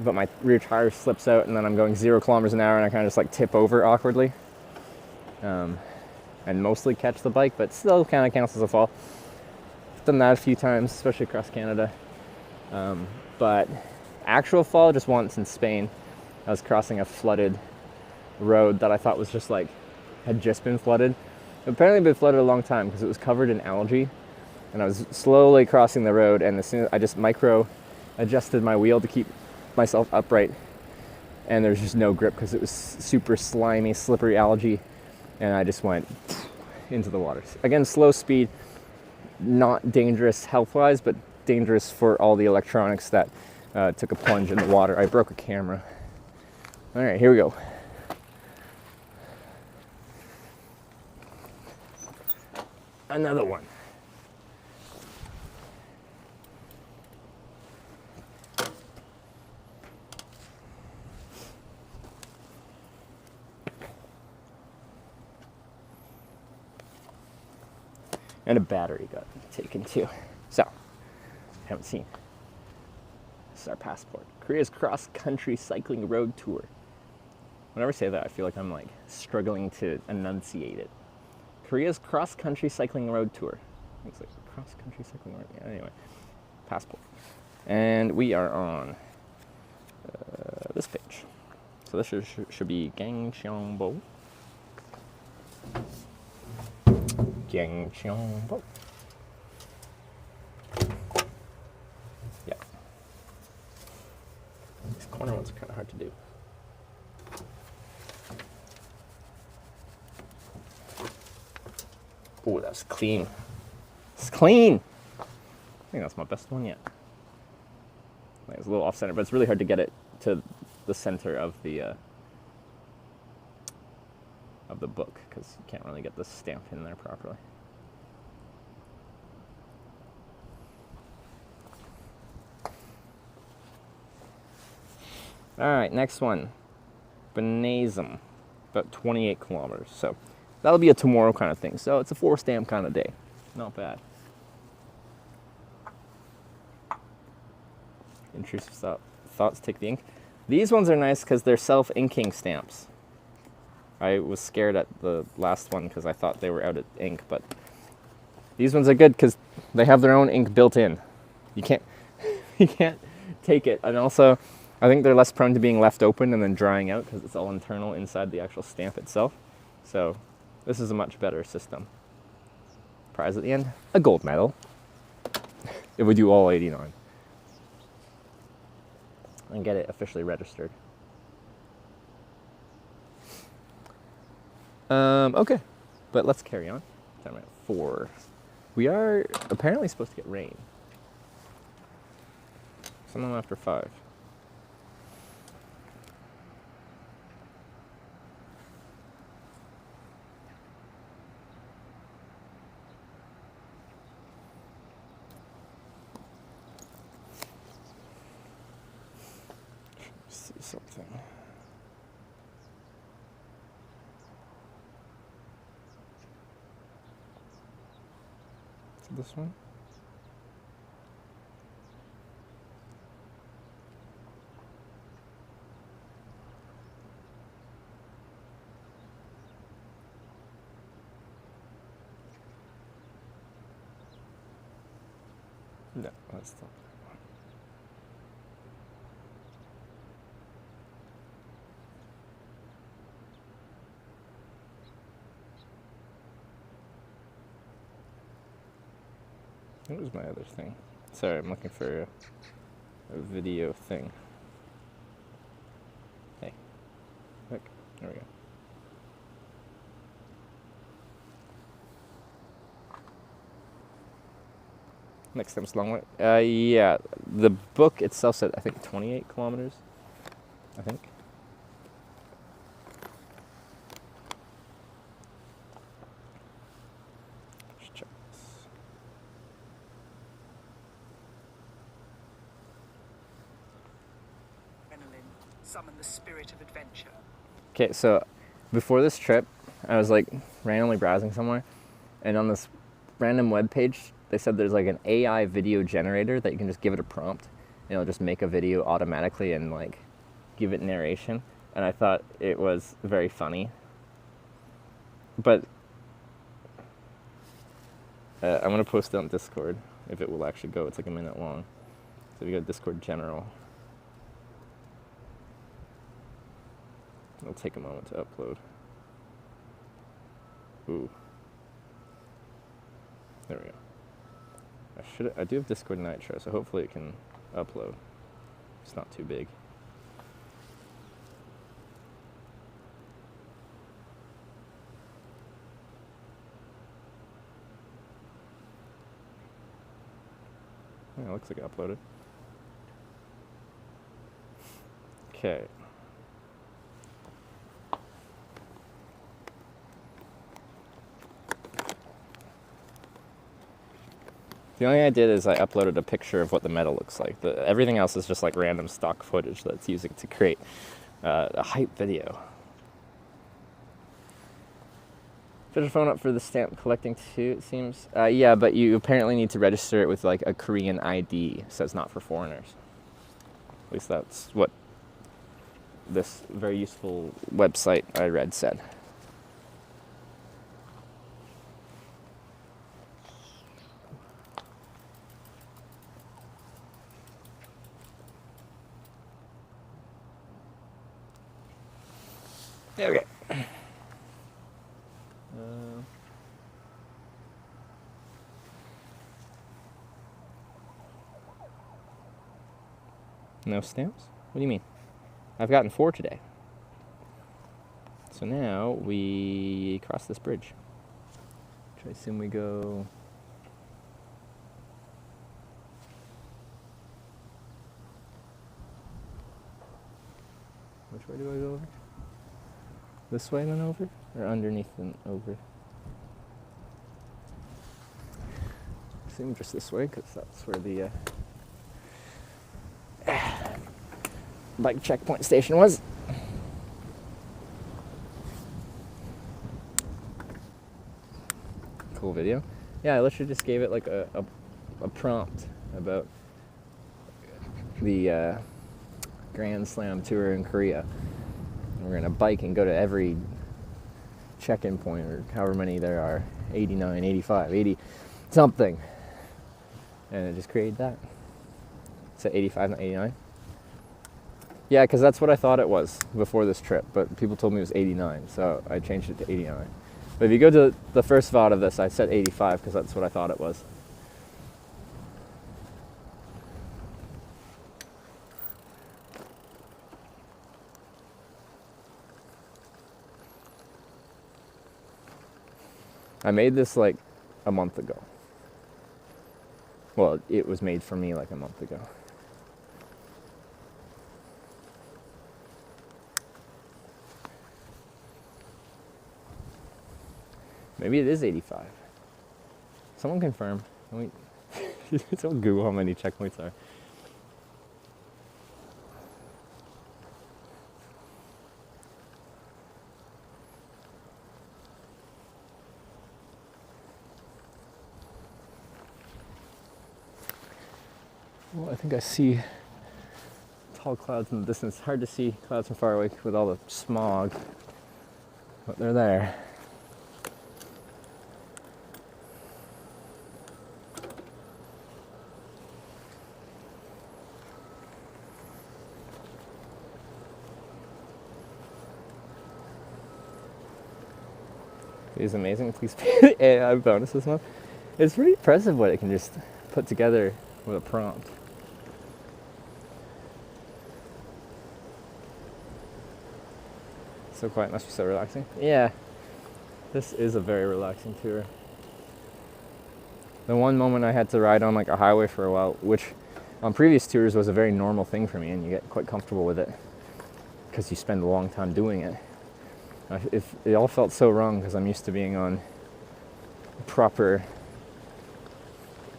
but my rear tire slips out, and then I'm going 0 kilometers an hour, and I kind of just like tip over awkwardly, and mostly catch the bike, but still kind of counts as a fall. I've done that a few times, especially across Canada, but actual fall just once in Spain. I was crossing a flooded road that I thought was just like, had just been flooded. Apparently been flooded a long time because it was covered in algae. And I was slowly crossing the road, and as soon as I just micro adjusted my wheel to keep myself upright, and there's just no grip because it was super slimy, slippery algae, and I just went into the water. Again, slow speed, not dangerous health-wise, but dangerous for all the electronics that took a plunge in the water. I broke a camera. All right, here we go. Another one. And a battery got taken too. So, haven't seen. This is our passport. Korea's cross-country cycling road tour. Whenever I say that, I feel like I'm like struggling to enunciate it. Korea's cross-country cycling road tour. Looks like cross-country cycling road. Yeah, anyway, passport. And we are on this page. So this should be Gangcheongbo. Gangcheongbo. Yeah. These corner ones are kind of hard to do. Oh, that's clean. It's clean! I think that's my best one yet. Like, it's a little off-center, but it's really hard to get it to the center of the book because you can't really get the stamp in there properly. All right, next one. Benazum, about 28 kilometers. So that'll be a tomorrow kind of thing. So it's a 4-stamp kind of day. Not bad. Intrusive thoughts take the ink. These ones are nice because they're self-inking stamps. I was scared at the last one because I thought they were out of ink, but these ones are good because they have their own ink built in. You can't take it. And also, I think they're less prone to being left open and then drying out because it's all internal inside the actual stamp itself. So this is a much better system. Prize at the end, a gold medal. If we do all 89. And get it officially registered. Okay, but let's carry on. Time at 4. We are apparently supposed to get rain. Sometime after 5. See something. This one? No, that's not that one. What was my other thing? Sorry, I'm looking for a video thing. Hey, look, there we go. Next time's long way. Yeah, the book itself said I think 28 kilometers. I think. Let's check this. Summon the spirit of adventure. Okay, so before this trip, I was like randomly browsing somewhere, and on this random web page, they said there's like an AI video generator that you can just give it a prompt, and it'll just make a video automatically and like give it narration. And I thought it was very funny. But I'm gonna post it on Discord if it will actually go. It's like a minute long. So if you go to Discord General. It'll take a moment to upload. Ooh. There we go. I do have Discord Nitro, so hopefully it can upload. It's not too big. Yeah, it looks like it uploaded. Okay. The only thing I did is I uploaded a picture of what the metal looks like. Everything else is just like random stock footage that's using to create a hype video. Put your phone up for the stamp collecting too, it seems. Yeah, but you apparently need to register it with like a Korean ID, so it's not for foreigners. At least that's what this very useful website I read said. Okay. No stamps? What do you mean? I've gotten 4 today. So now we cross this bridge. I assume we go... Which way do I go over? This way then over? Or underneath and over? I assume just this way, because that's where the bike checkpoint station was. Cool video. Yeah, I literally just gave it like a prompt about the Grand Slam tour in Korea. We're gonna bike and go to every check-in point, or however many there are, 89, 85, 80 something, and it just created that. It's at 85, not 89. Yeah, because that's what I thought it was before this trip, but people told me it was 89, so I changed it to 89. But if you go to the first VOD of this, I said 85 because that's what I thought it was. I made this like a month ago. Well, it was made for me like a month ago. Maybe it is 85. Someone confirm. Someone Google how many checkpoints are. Well, I think I see tall clouds in the distance. Hard to see clouds from far away with all the smog, but they're there. It's amazing. Please pay AI bonus this month. It's pretty impressive what it can just put together with a prompt. So quiet, must be so relaxing. Yeah, this is a very relaxing tour. The one moment I had to ride on like a highway for a while, which on previous tours was a very normal thing for me, and you get quite comfortable with it because you spend a long time doing it. It all felt so wrong because I'm used to being on proper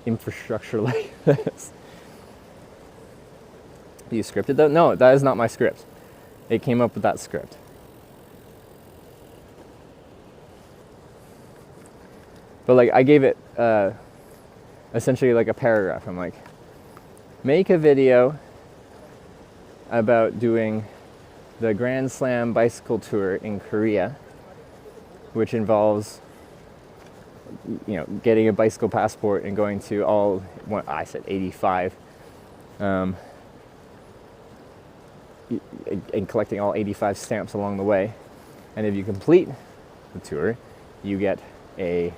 infrastructure like this. You scripted that? No, that is not my script. It came up with that script. But like I gave it essentially like a paragraph. I'm like, make a video about doing the Grand Slam bicycle tour in Korea, which involves, you know, getting a bicycle passport and going to all, what I said 85 and collecting all 85 stamps along the way. And if you complete the tour, you get you're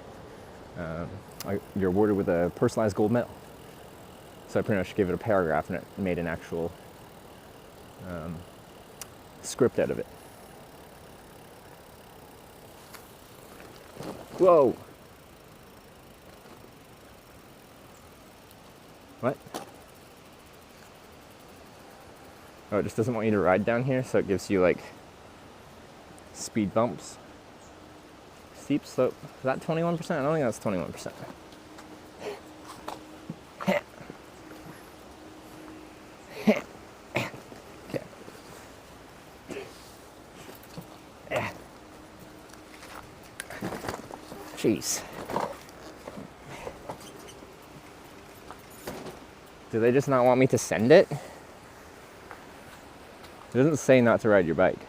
awarded with a personalized gold medal. So I pretty much gave it a paragraph and it made an actual script out of it. Whoa! What? Oh, it just doesn't want you to ride down here, so it gives you like speed bumps. Steep slope. Is that 21%? I don't think that's 21%. Jeez. Do they just not want me to send it? It doesn't say not to ride your bike.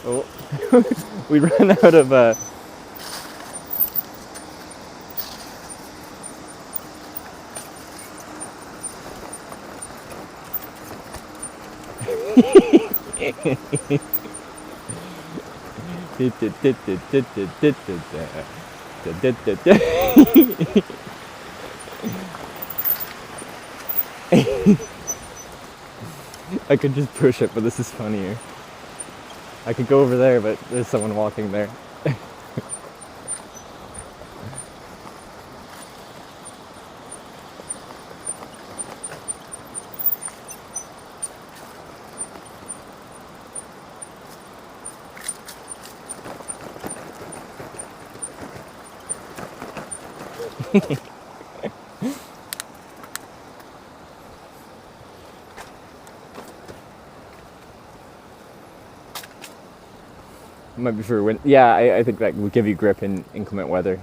Oh, we ran out of I could just push it, but this is funnier. I could go over there, but there's someone walking there. Might be for wind. Yeah, I think that would give you grip in inclement weather.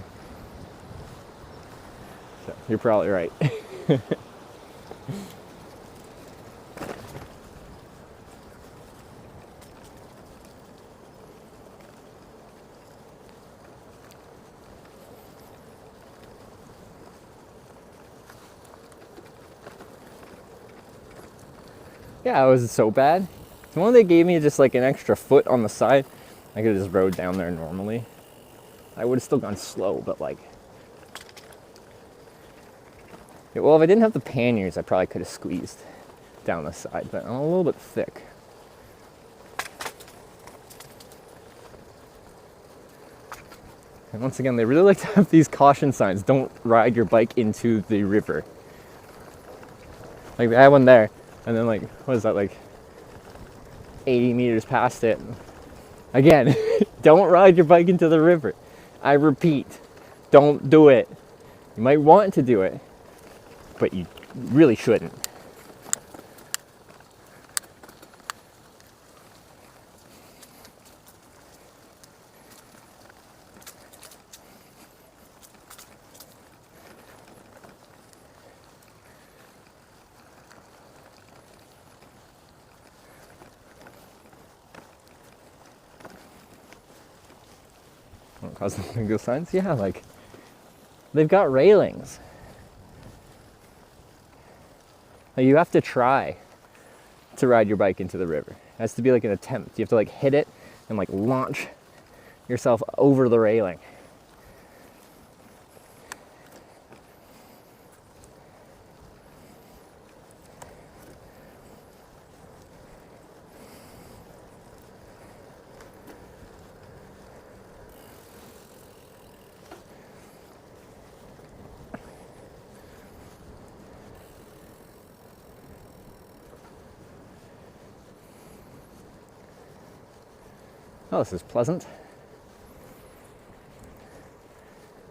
So you're probably right. Yeah, it wasn't so bad. The one they gave me just like an extra foot on the side. I could have just rode down there normally. I would have still gone slow, but like... Yeah, well, if I didn't have the panniers, I probably could have squeezed down the side, but I'm a little bit thick. And once again, they really like to have these caution signs. Don't ride your bike into the river. Like, they had one there, and then like, what is that, like 80 meters past it. Again, don't ride your bike into the river. I repeat, don't do it. You might want to do it, but you really shouldn't. Cosmic signs? Yeah, like they've got railings. Like, you have to try to ride your bike into the river. It has to be like an attempt. You have to like hit it and like launch yourself over the railing. Oh, this is pleasant.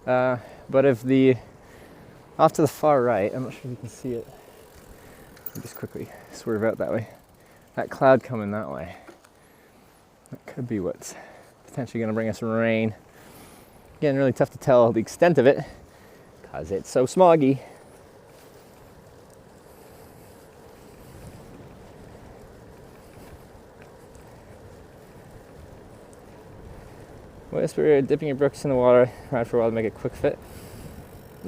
But if off to the far right, I'm not sure if you can see it. I'll just quickly swerve out that way. That cloud coming that way. That could be what's potentially going to bring us rain. Again, really tough to tell the extent of it because it's so smoggy. Whisper, dipping your brooks in the water, ride for a while to make a quick fit.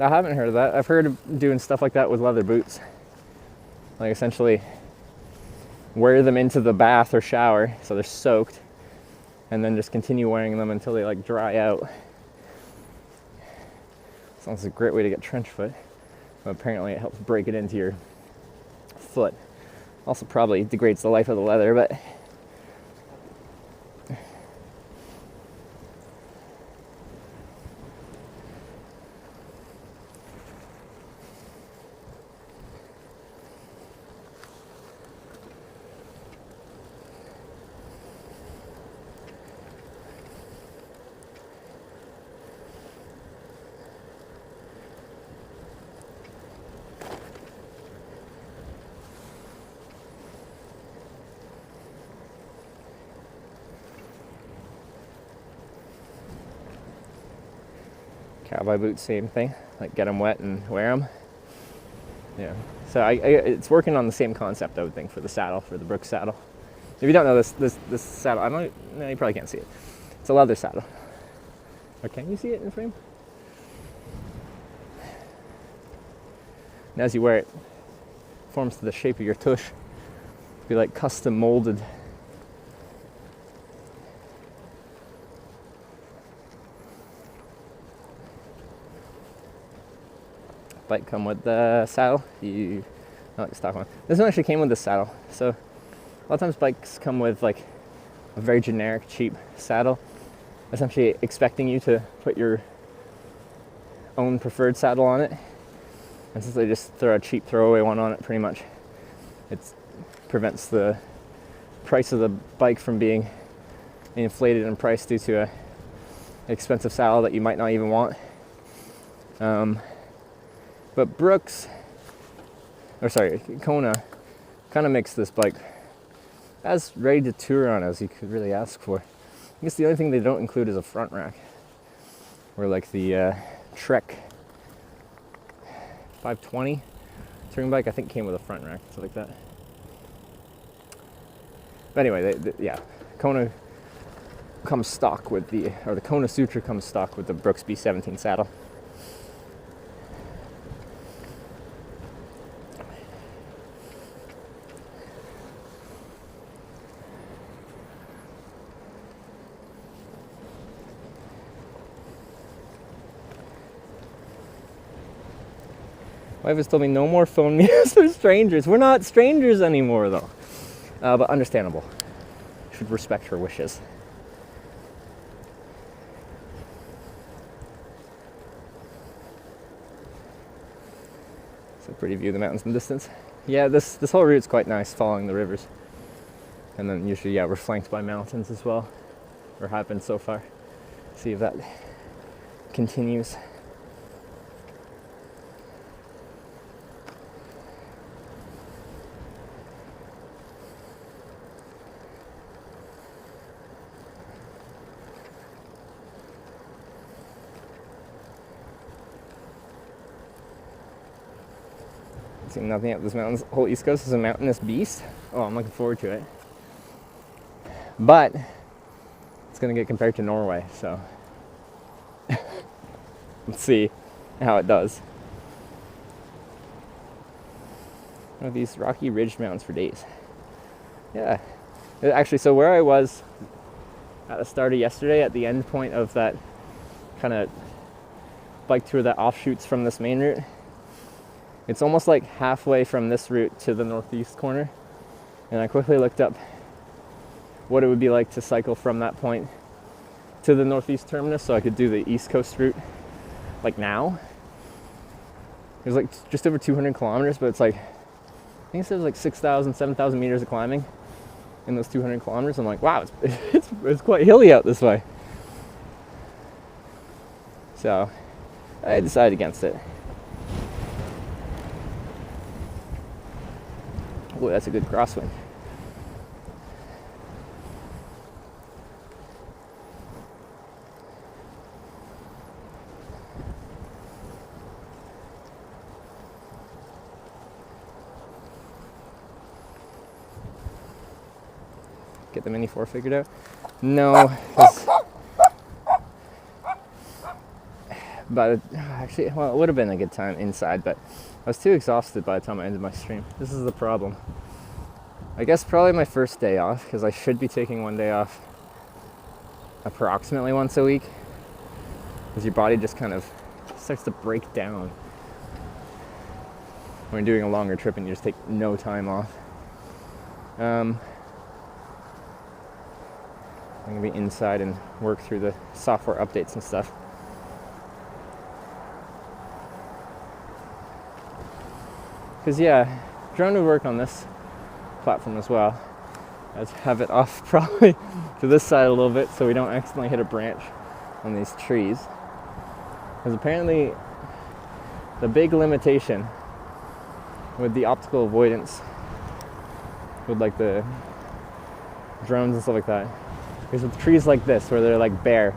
I haven't heard of that. I've heard of doing stuff like that with leather boots. Like essentially wear them into the bath or shower so they're soaked, and then just continue wearing them until they like dry out. Sounds like a great way to get trench foot. But apparently it helps break it into your foot. Also probably degrades the life of the leather, but cowboy boots, same thing. Like get them wet and wear them. Yeah. So it's working on the same concept, I would think, for the saddle, for the Brooks saddle. If you don't know this saddle, no, you probably can't see it. It's a leather saddle. Or can you see it in frame? And as you wear it, it forms to the shape of your tush. Be like custom molded. Bike come with the saddle. Like the stock one. This one actually came with the saddle. So a lot of times bikes come with like a very generic, cheap saddle, essentially expecting you to put your own preferred saddle on it. And since they just throw a cheap throwaway one on it, pretty much, it prevents the price of the bike from being inflated in price due to an expensive saddle that you might not even want. But Kona kind of makes this bike as ready to tour on as you could really ask for. I guess the only thing they don't include is a front rack. Or like the Trek 520 touring bike, I think came with a front rack, something like that. But anyway, yeah, Kona comes stock with the Kona Sutra comes stock with the Brooks B17 saddle. Wife has told me no more phone meetings with strangers. We're not strangers anymore, though. But understandable. Should respect her wishes. It's a pretty view of the mountains in the distance. Yeah, this whole route's quite nice, following the rivers. And then usually, yeah, we're flanked by mountains as well. Or have been so far. See if that continues. See nothing up this mountains. The whole East Coast is a mountainous beast. Oh, I'm looking forward to it. But it's gonna get compared to Norway, so let's see how it does. Oh, these rocky ridged mountains for days. Yeah. Actually, so where I was at the start of yesterday, at the end point of that kind of bike tour that offshoots from this main route, it's almost like halfway from this route to the northeast corner. And I quickly looked up what it would be like to cycle from that point to the northeast terminus so I could do the East Coast route like now. It was like just over 200 kilometers, but it's like, I think it says like 6,000, 7,000 meters of climbing in those 200 kilometers. I'm like, wow, it's quite hilly out this way. So I decided against it. Oh, that's a good crosswind. Get the Mini 4 figured out? No, actually, well, it would have been a good time inside, but I was too exhausted by the time I ended my stream. This is the problem. I guess probably my first day off, because I should be taking one day off approximately once a week, because your body just kind of starts to break down when you're doing a longer trip and you just take no time off. I'm gonna be inside and work through the software updates and stuff. Because yeah, drone would work on this platform as well. I'd have it off probably to this side a little bit so we don't accidentally hit a branch on these trees. Because apparently the big limitation with the optical avoidance with like the drones and stuff like that is with trees like this where they're like bare.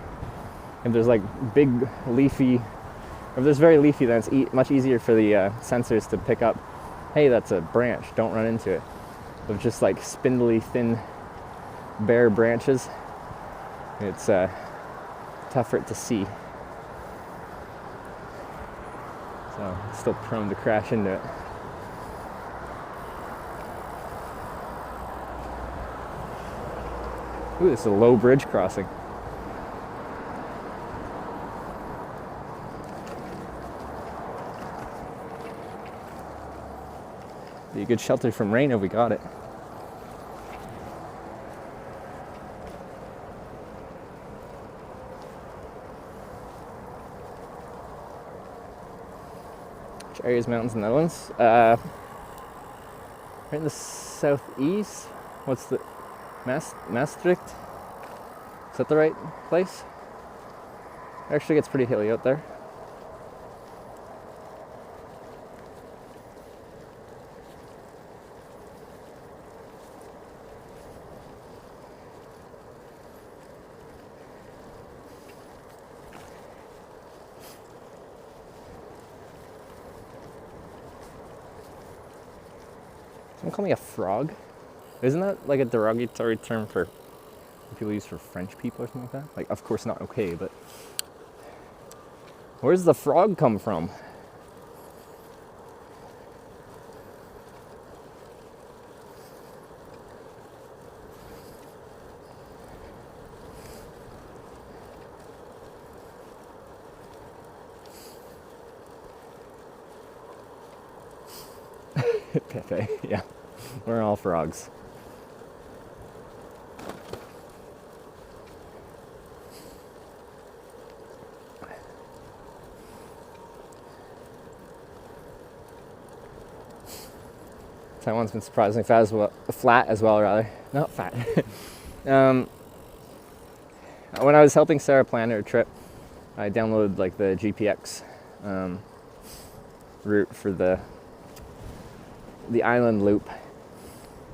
If there's like big leafy, if there's very leafy, then it's much easier for the sensors to pick up, hey, that's a branch, don't run into it. Of just like spindly, thin, bare branches, it's tough for it to see. So it's still prone to crash into it. Ooh, this is a low bridge crossing. Be a good shelter from rain if we got it. Which areas, mountains, and Netherlands? Right in the southeast. What's the Maastricht? Is that the right place? It actually gets pretty hilly out there. Someone call me a frog? Isn't that like a derogatory term for people use for French people or something like that? Like, of course not okay, but where's the frog come from? Pepe, yeah. We're all frogs. Taiwan's been surprisingly flat as well, rather. Not fat. When I was helping Sarah plan her trip, I downloaded like the GPX route for the island loop,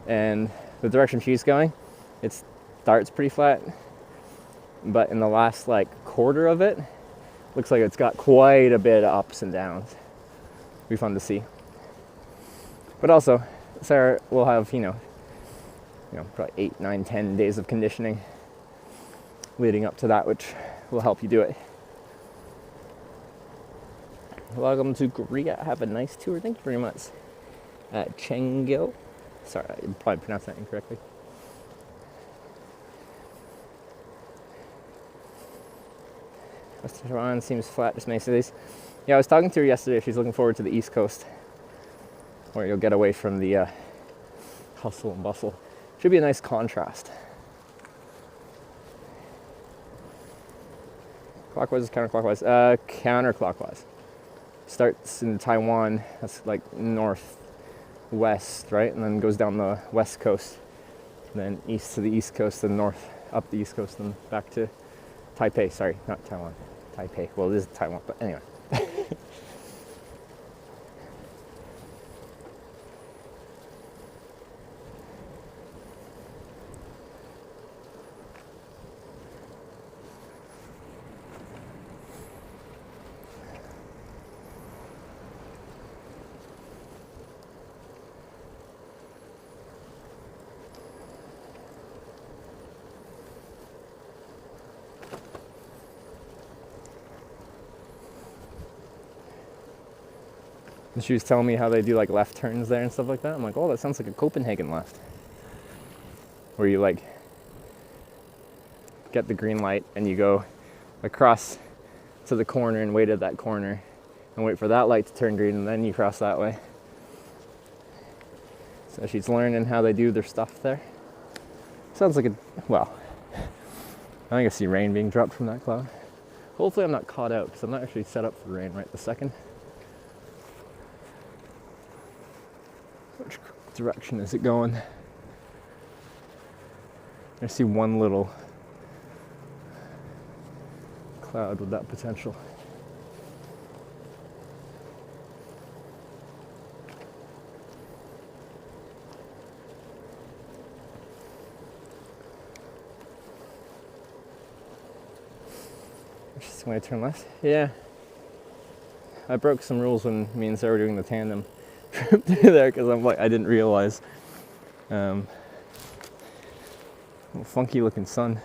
and the direction she's going, it starts pretty flat, but in the last like quarter of it, looks like it's got quite a bit of ups and downs. It'll be fun to see. But also, Sarah will have, you know, probably 8, 9, 10 days of conditioning leading up to that, which will help you do it. Welcome to Korea. Have a nice tour. Thank you very much. Cheongil. Sorry, I probably pronounced that incorrectly. West Taiwan seems flat, just many cities. Yeah, I was talking to her yesterday. She's looking forward to the East Coast, where you'll get away from the hustle and bustle. Should be a nice contrast. Clockwise or counterclockwise? Counterclockwise. Starts in Taiwan, that's like northwest, right? And then goes down the west coast. And then east to the east coast, then north, up the east coast, and back to Taipei. Sorry, not Taiwan. Taipei. Well, it is Taiwan, but anyway. And she was telling me how they do like left turns there and stuff like that. I'm like, oh, that sounds like a Copenhagen left. Where you like get the green light and you go across to the corner and wait at that corner and wait for that light to turn green and then you cross that way. So she's learning how they do their stuff there. Sounds like well, I think I see rain being dropped from that cloud. Hopefully I'm not caught out because I'm not actually set up for rain right this second. Which direction is it going? I see one little cloud with that potential. Just when I turn left. Yeah. I broke some rules when me and Sarah were doing the tandem trip through there because I'm like, I didn't realize. Funky looking sun.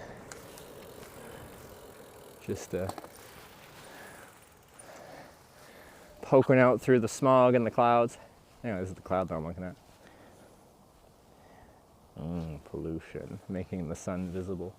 Just poking out through the smog and the clouds. Anyway, this is the cloud that I'm looking at. Pollution, making the sun visible.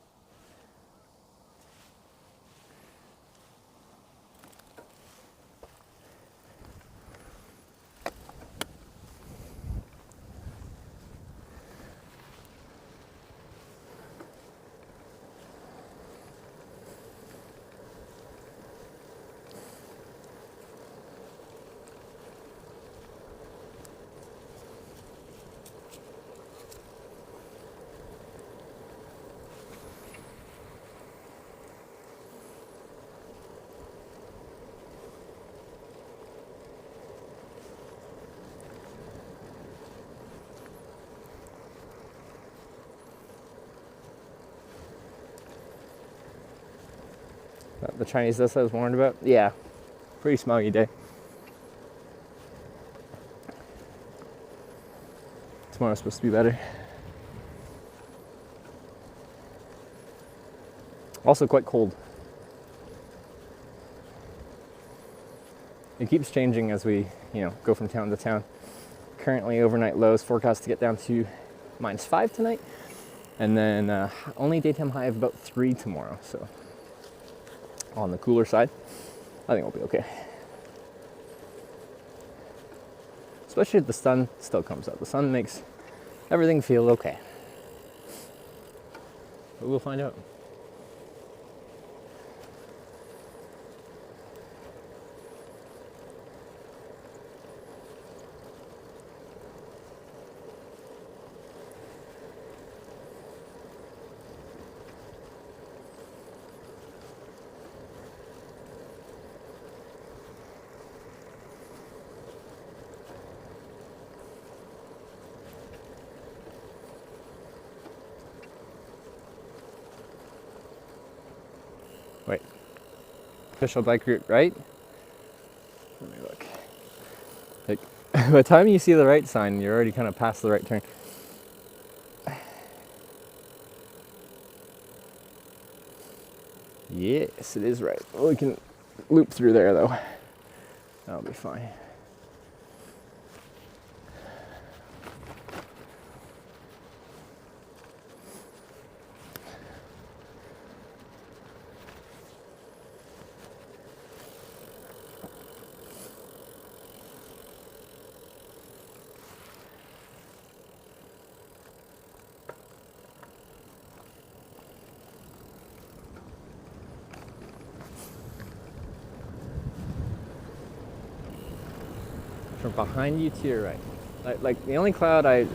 The Chinese dust I was warned about? Yeah, pretty smoggy day. Tomorrow's supposed to be better. Also quite cold. It keeps changing as we, go from town to town. Currently overnight lows forecast to get down to -5 tonight. And then only daytime high of about 3 tomorrow, so on the cooler side, I think we'll be okay. Especially if the sun still comes out. The sun makes everything feel okay. But we'll find out. Wait, official bike route, right? Let me look. Like, by the time you see the right sign, you're already kind of past the right turn. Yes, it is right. Well, we can loop through there though. That'll be fine. From behind you to your right. Like the only cloud I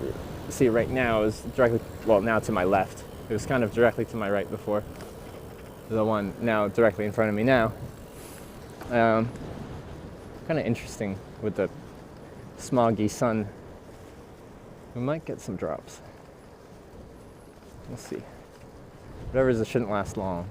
see right now is directly, well, now to my left. It was kind of directly to my right before. The one now directly in front of me now. Kind of interesting with the smoggy sun. We might get some drops. We'll see. Whatever it is, it shouldn't last long.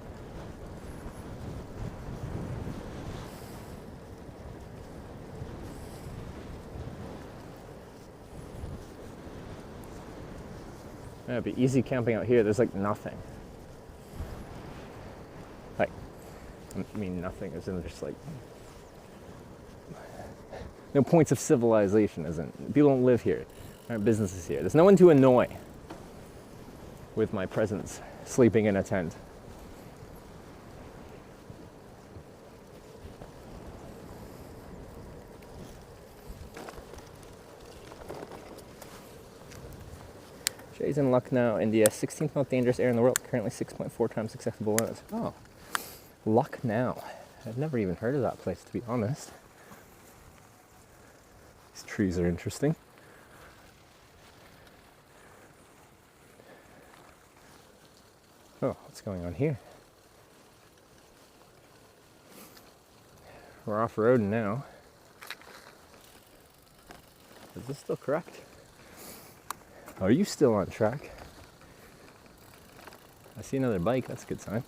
Yeah, it'd be easy camping out here. There's like nothing. Like, I mean nothing, as in just like no points of civilization. Isn't people don't live here, there aren't businesses here. There's no one to annoy with my presence, sleeping in a tent. Shay's in Lucknow, India. 16th most dangerous air in the world. Currently 6.4 times acceptable limits. Oh, Lucknow. I've never even heard of that place, to be honest. These trees are interesting. Oh, what's going on here? We're off-road now. Is this still correct? Are you still on track? I see another bike, that's a good sign.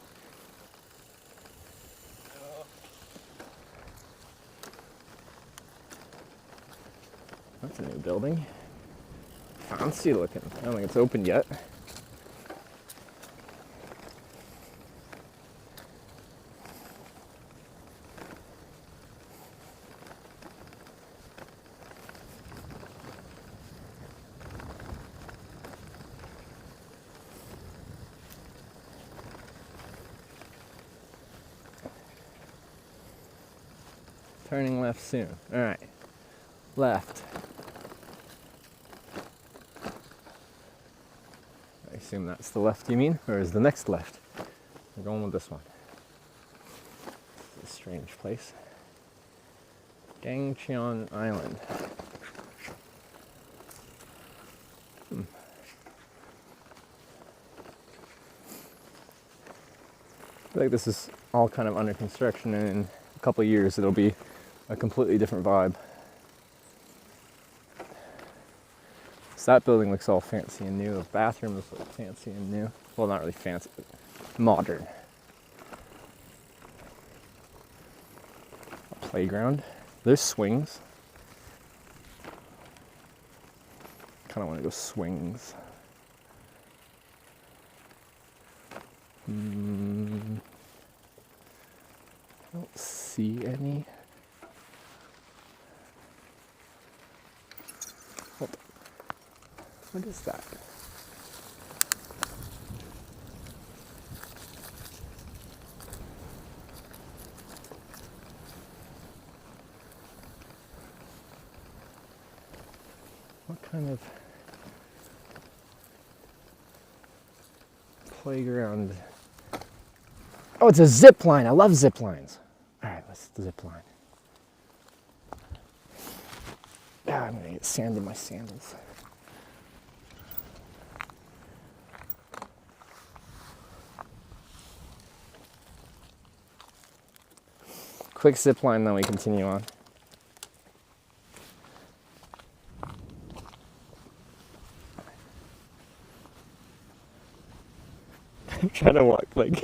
That's a new building. Fancy looking. I don't think it's open yet. Turning left soon. All right, left. I assume that's the left you mean, or is the next left? We're going with this one. It's a strange place. Gangcheon Island. I feel like this is all kind of under construction, and in a couple of years it'll be a completely different vibe. So that building looks all fancy and new. The bathrooms look fancy and new. Well, not really fancy, but modern. A playground. There's swings. Kind of want to go swings. I don't see any. Hold on. What is that? What kind of playground? Oh, it's a zip line. I love zip lines. All right, let's zip line. Ah, I'm gonna get sand in my sandals. Quick zip line, then we continue on. I'm trying to walk like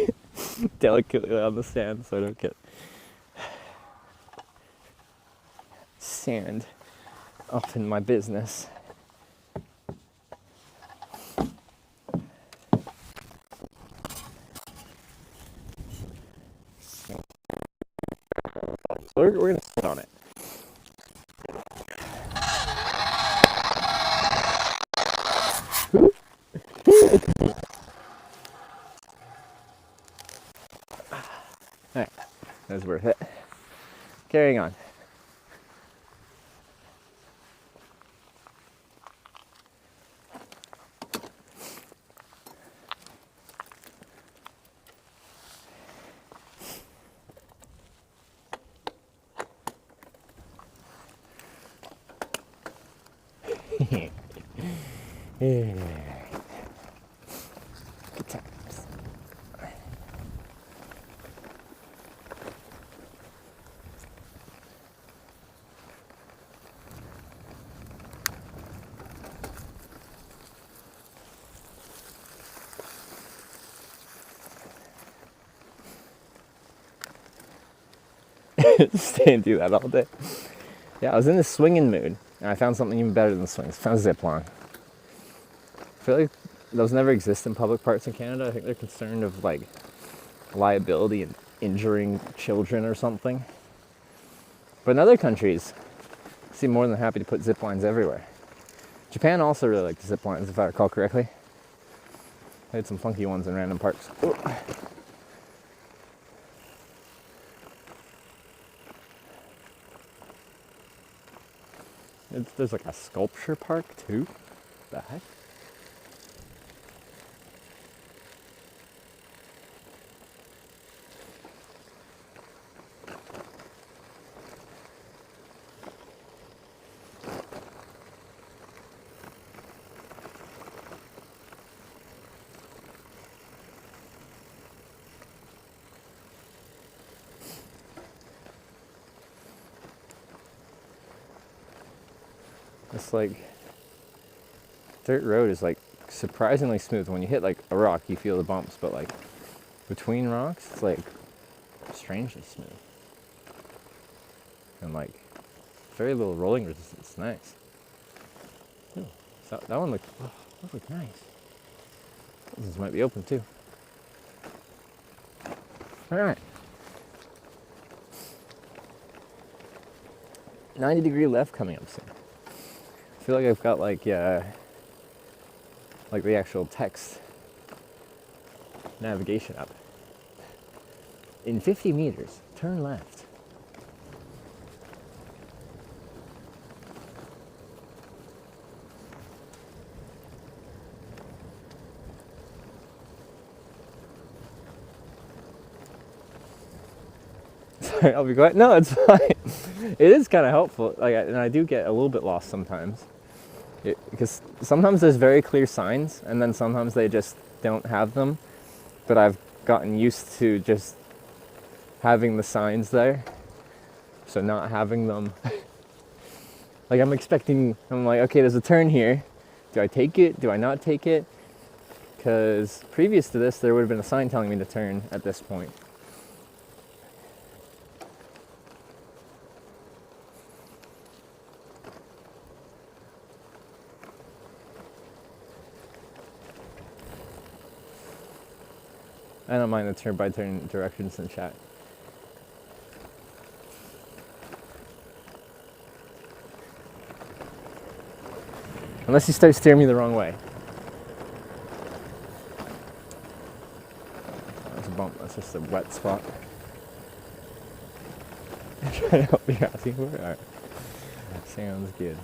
delicately on the sand so I don't get sand up in my business. We're gonna sit on it. Alright, that was worth it. Carrying on. Good times. Stay and do that all day. Yeah, I was in the swinging mood, and I found something even better than swings. I found a zip line. I feel like those never exist in public parks in Canada. I think they're concerned of like liability and injuring children or something. But in other countries, seem more than happy to put zip lines everywhere. Japan also really liked the zip lines, if I recall correctly. They had some funky ones in random parks. Ooh. There's like a sculpture park too. What the heck? It's like dirt road is like surprisingly smooth. When you hit like a rock, you feel the bumps, but like between rocks, it's like strangely smooth. And like very little rolling resistance. Nice. Ooh, so that one looked nice. This might be open too. All right. 90-degree left coming up soon. I feel like I've got like the actual text navigation up. In 50 meters, turn left. Sorry, I'll be quiet. No, it's fine. It is kind of helpful. And I do get a little bit lost sometimes. Because sometimes there's very clear signs, and then sometimes they just don't have them. But I've gotten used to just having the signs there, so not having them. Like I'm like, okay, there's a turn here. Do I take it? Do I not take it? Because previous to this, there would have been a sign telling me to turn at this point. I don't mind the turn-by-turn directions in chat. Unless you start steering me the wrong way. That's a bump, that's just a wet spot. I'm trying to help you asking for it? Alright. Sounds good.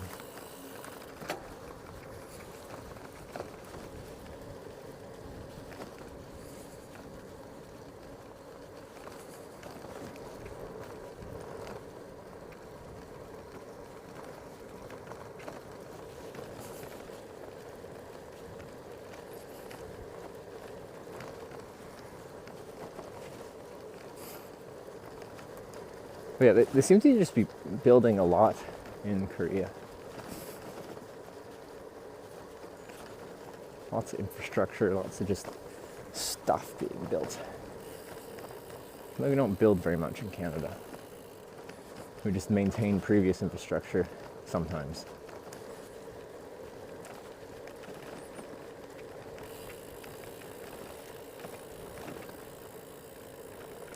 But yeah, they seem to just be building a lot in Korea. Lots of infrastructure, lots of just stuff being built. But we don't build very much in Canada. We just maintain previous infrastructure sometimes.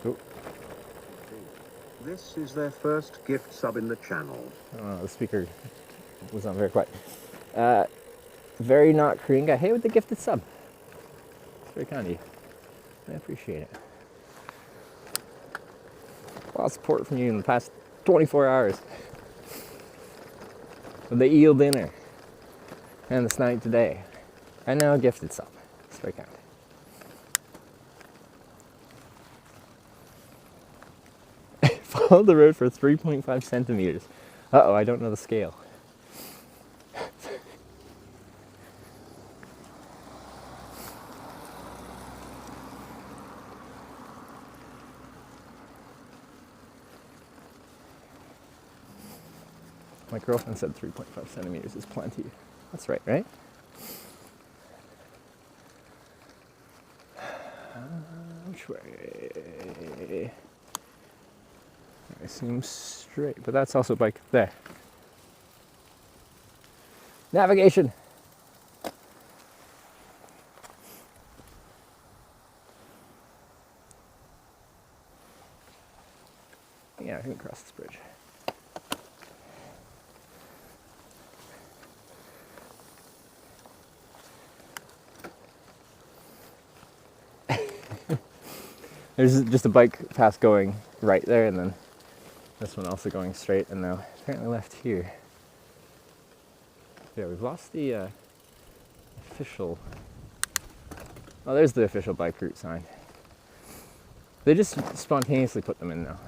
Oh. This is their first gift sub in the channel. Oh, the speaker was not very quiet. Very not Korean guy. Hey, with the gifted sub. It's very kind of you. I appreciate it. A lot of support from you in the past 24 hours. With the eel dinner. And the snack today. And now a gifted sub. It's very kind. Follow the road for 3.5 centimeters. Uh-oh, I don't know the scale. My girlfriend said 3.5 centimeters is plenty. That's right, right? Which way? It seems straight, but that's also bike there. Navigation. Yeah, I can cross this bridge. There's just a bike path going right there, and then this one also going straight, and now apparently left here. Yeah, we've lost the official... Oh, there's the official bike route sign. They just spontaneously put them in now.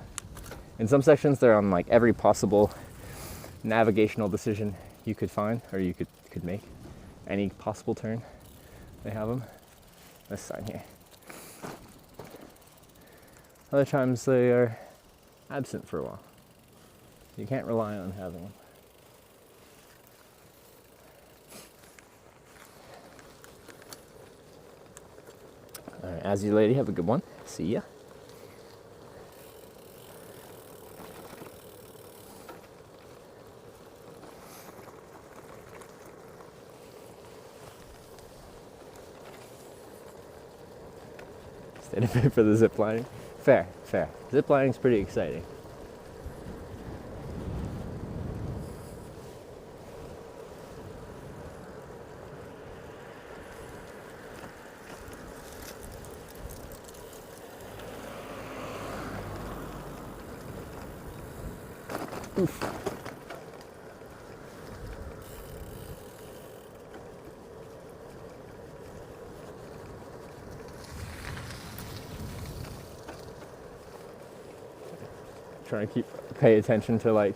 In some sections, they're on like every possible navigational decision you could find, or you could make. Any possible turn, they have them. This sign here. Other times they are absent for a while. You can't rely on having them. All right, as you lady, have a good one. See ya. Stayed a bit for the zip lining. Fair, fair. Zip lining's pretty exciting. Oof. Trying to pay attention to, like,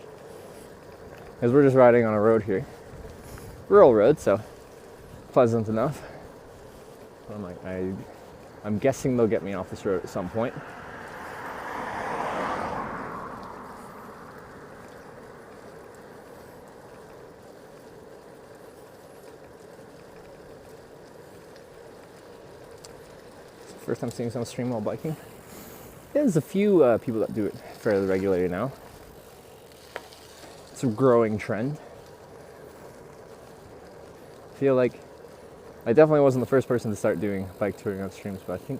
as we're just riding on a road here, rural road, so pleasant enough. But I'm like, I'm guessing they'll get me off this road at some point. First time seeing someone stream while biking. There's a few people that do it fairly regularly now. It's a growing trend. I feel like I definitely wasn't the first person to start doing bike touring on streams, but I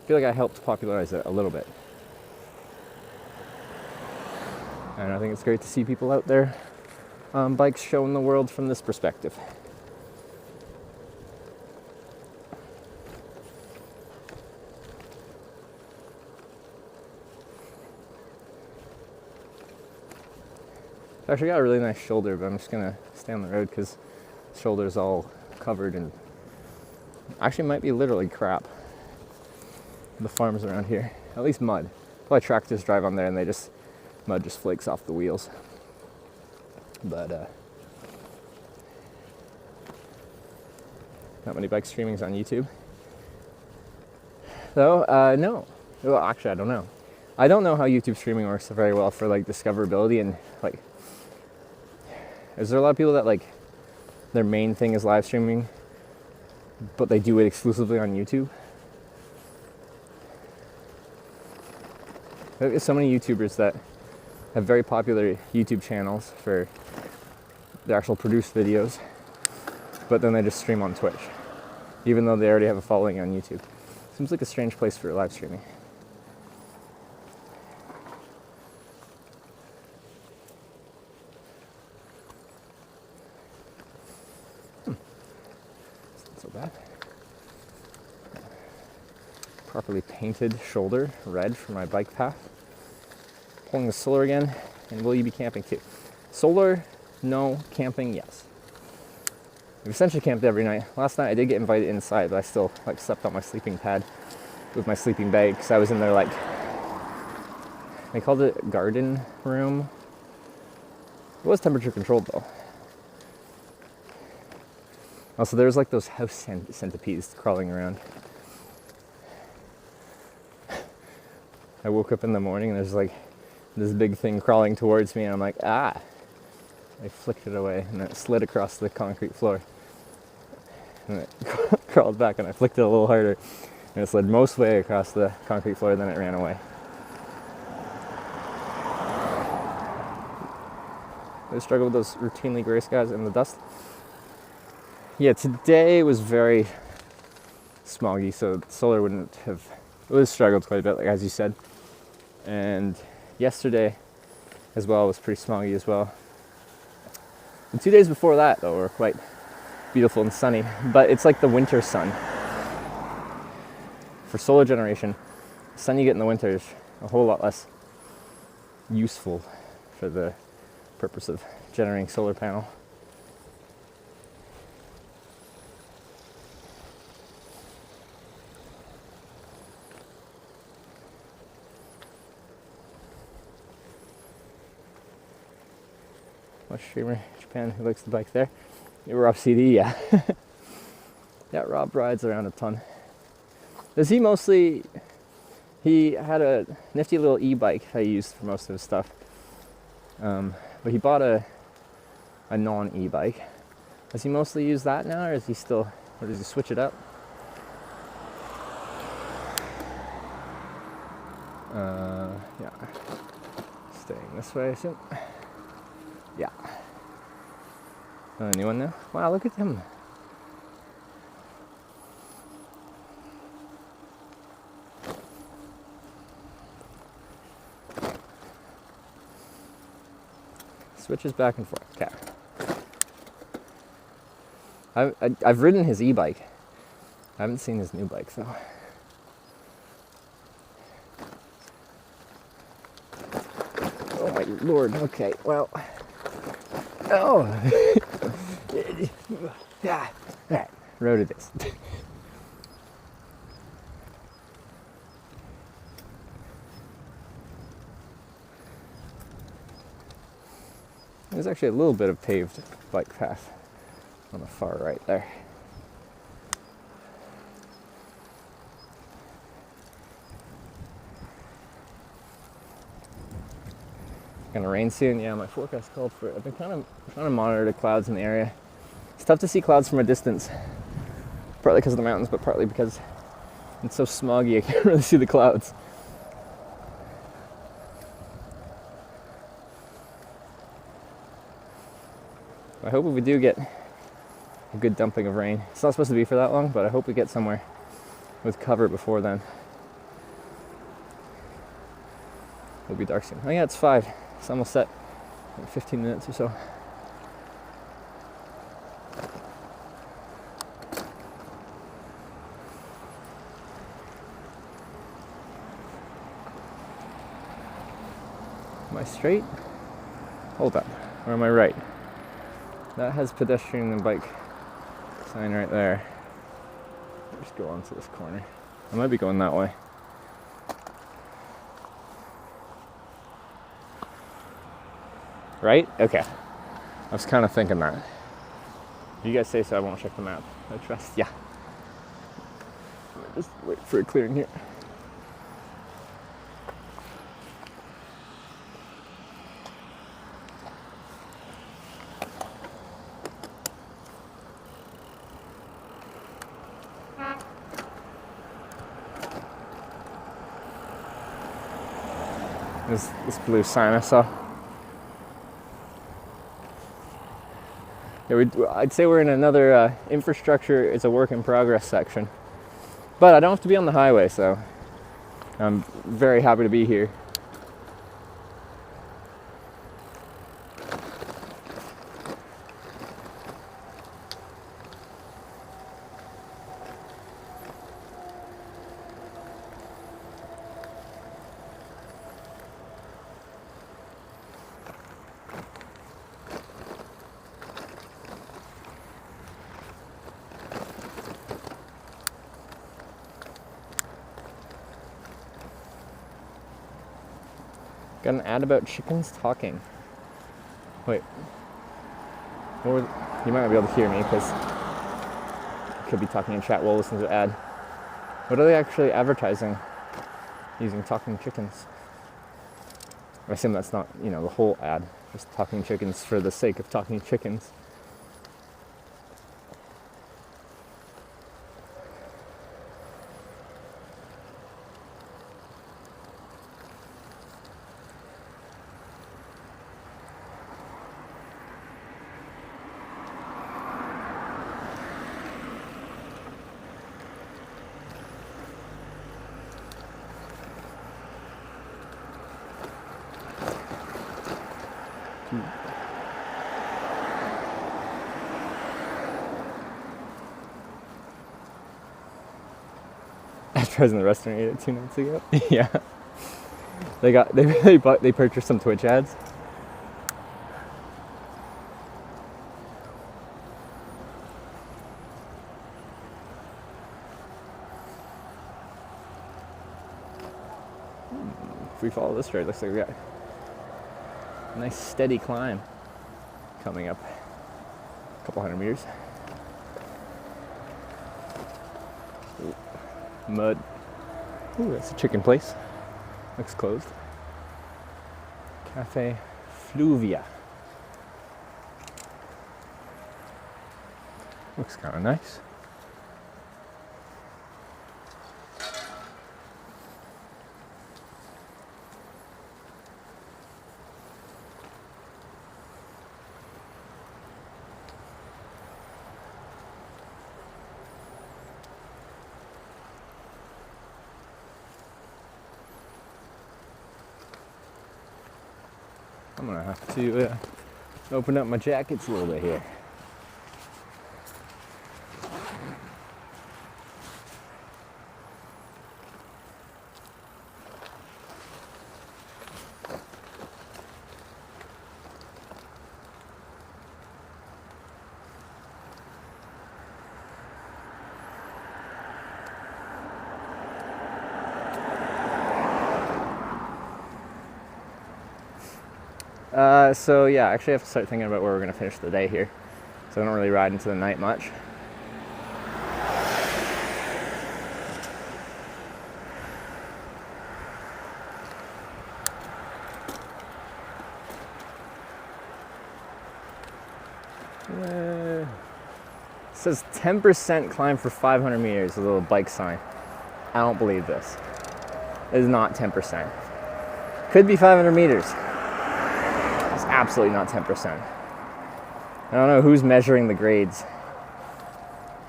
feel like I helped popularize it a little bit. And I think it's great to see people out there on bikes showing the world from this perspective. I've actually got a really nice shoulder, but I'm just gonna stay on the road because the shoulder's all covered and actually might be literally crap. The farms around here, at least mud. Probably tractors drive on there and mud just flakes off the wheels. But not many bike streamings on YouTube. Though, no. Well, actually, I don't know. I don't know how YouTube streaming works very well for like discoverability and like. Is there a lot of people that like their main thing is live streaming, but they do it exclusively on YouTube? There's so many YouTubers that have very popular YouTube channels for their actual produced videos, but then they just stream on Twitch, even though they already have a following on YouTube. Seems like a strange place for live streaming. Bad. Properly painted shoulder, red for my bike path. Pulling the solar again, and will you be camping too? Solar, no. Camping, yes. I've essentially camped every night. Last night I did get invited inside, but I still like slept on my sleeping pad with my sleeping bag because I was in their like, they called it garden room. It was temperature controlled though. Also, there's like those house centipedes crawling around. I woke up in the morning and there's like this big thing crawling towards me and I'm like, ah. I flicked it away and it slid across the concrete floor. And it crawled back and I flicked it a little harder. And it slid most way across the concrete floor, then it ran away. I struggle with those routinely gray skies in the dust. Yeah, today was very smoggy, so solar wouldn't have, it was struggled quite a bit, like as you said. And yesterday as well was pretty smoggy as well. The 2 days before that though were quite beautiful and sunny, but it's like the winter sun. For solar generation, The sun you get in the winter is a whole lot less useful for the purpose of generating solar panel. Much streamer Japan who likes the bike there. Rob CD, yeah. Yeah, Rob rides around a ton. Does he mostly, he had a nifty little e-bike I used for most of his stuff. But he bought a non-e-bike. Does he mostly use that now, or is he still, or does he switch it up? Yeah. Staying this way, I assume. Yeah. A new one now? Wow, look at him. Switches back and forth. Okay. I've ridden his e-bike. I haven't seen his new bike though. Oh my lord. Okay. Well. Oh. Yeah. All right. Road it is. There's actually a little bit of paved bike path on the far right there. Gonna rain soon. Yeah, my forecast called for it. I've been kind of trying to monitor the clouds in the area. It's tough to see clouds from a distance, partly because of the mountains, but partly because it's so smoggy I can't really see the clouds. I hope if we do get a good dumping of rain, it's not supposed to be for that long, but I hope we get somewhere with cover before then. It'll be dark soon. Oh yeah, it's 5. It's almost set. Like 15 minutes or so. Am I straight? Hold up. Or am I right? That has pedestrian and bike sign right there. Just go on to this corner. I might be going that way. Right? Okay. I was kind of thinking that. You guys say so, I won't check the map. I trust. Yeah. Just wait for a clearing here. This blue sign I saw. Yeah, I'd say we're in another infrastructure, it's a work in progress section. But I don't have to be on the highway, so I'm very happy to be here. Got an ad about chickens talking. Wait. Or you might not be able to hear me because I could be talking in chat while listening to the ad. What are they actually advertising using talking chickens? I assume that's not, the whole ad. Just talking chickens for the sake of talking chickens. fries in the restaurant I ate 2 nights ago. Yeah. They purchased some Twitch ads. If we follow this road, looks like we got a nice steady climb coming up a couple 100 meters. Ooh, mud. Ooh, that's a chicken place. Looks closed. Cafe Fluvia. Looks kind of nice. I'm gonna have to open up my jackets a little bit here. So yeah, actually I have to start thinking about where we're going to finish the day here. So I don't really ride into the night much. It says 10% climb for 500 meters, a little bike sign. I don't believe this. It is not 10%. Could be 500 meters. It's absolutely not 10%. I don't know who's measuring the grades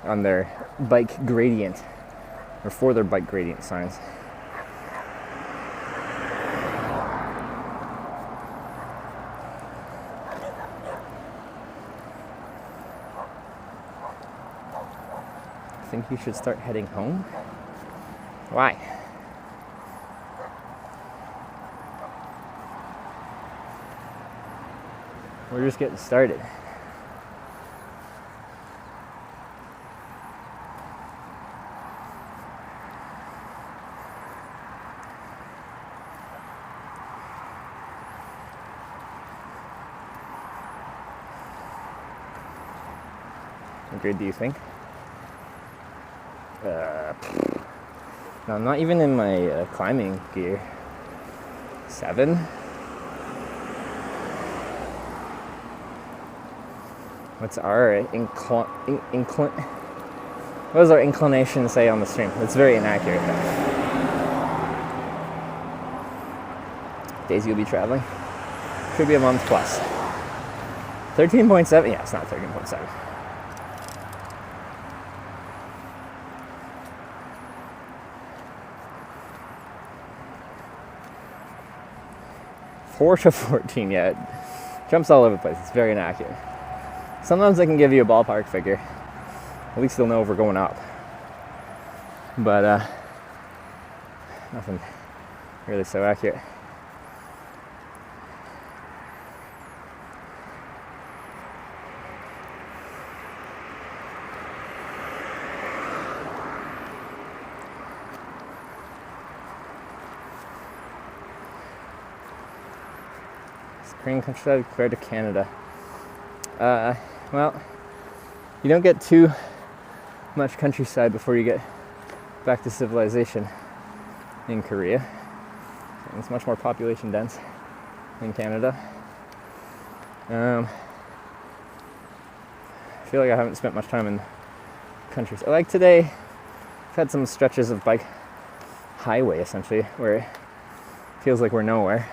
on their bike gradient or for their bike gradient signs. I think you should start heading home. Why? We're just getting started. What grade do you think? No, I'm not even in my climbing gear. 7? What's our what does our inclination say on the stream? It's very inaccurate. Days you'll be traveling? Should be a month plus. 13.7? Yeah, it's not 13.7. Four to 14, yeah. It jumps all over the place. It's very inaccurate. Sometimes I can give you a ballpark figure. At least they'll know if we're going up. But nothing really so accurate. Korean countryside compared to Canada. Well, you don't get too much countryside before you get back to civilization in Korea. It's much more population dense than Canada. I feel like I haven't spent much time in countryside. Like today, I've had some stretches of bike highway essentially where it feels like we're nowhere.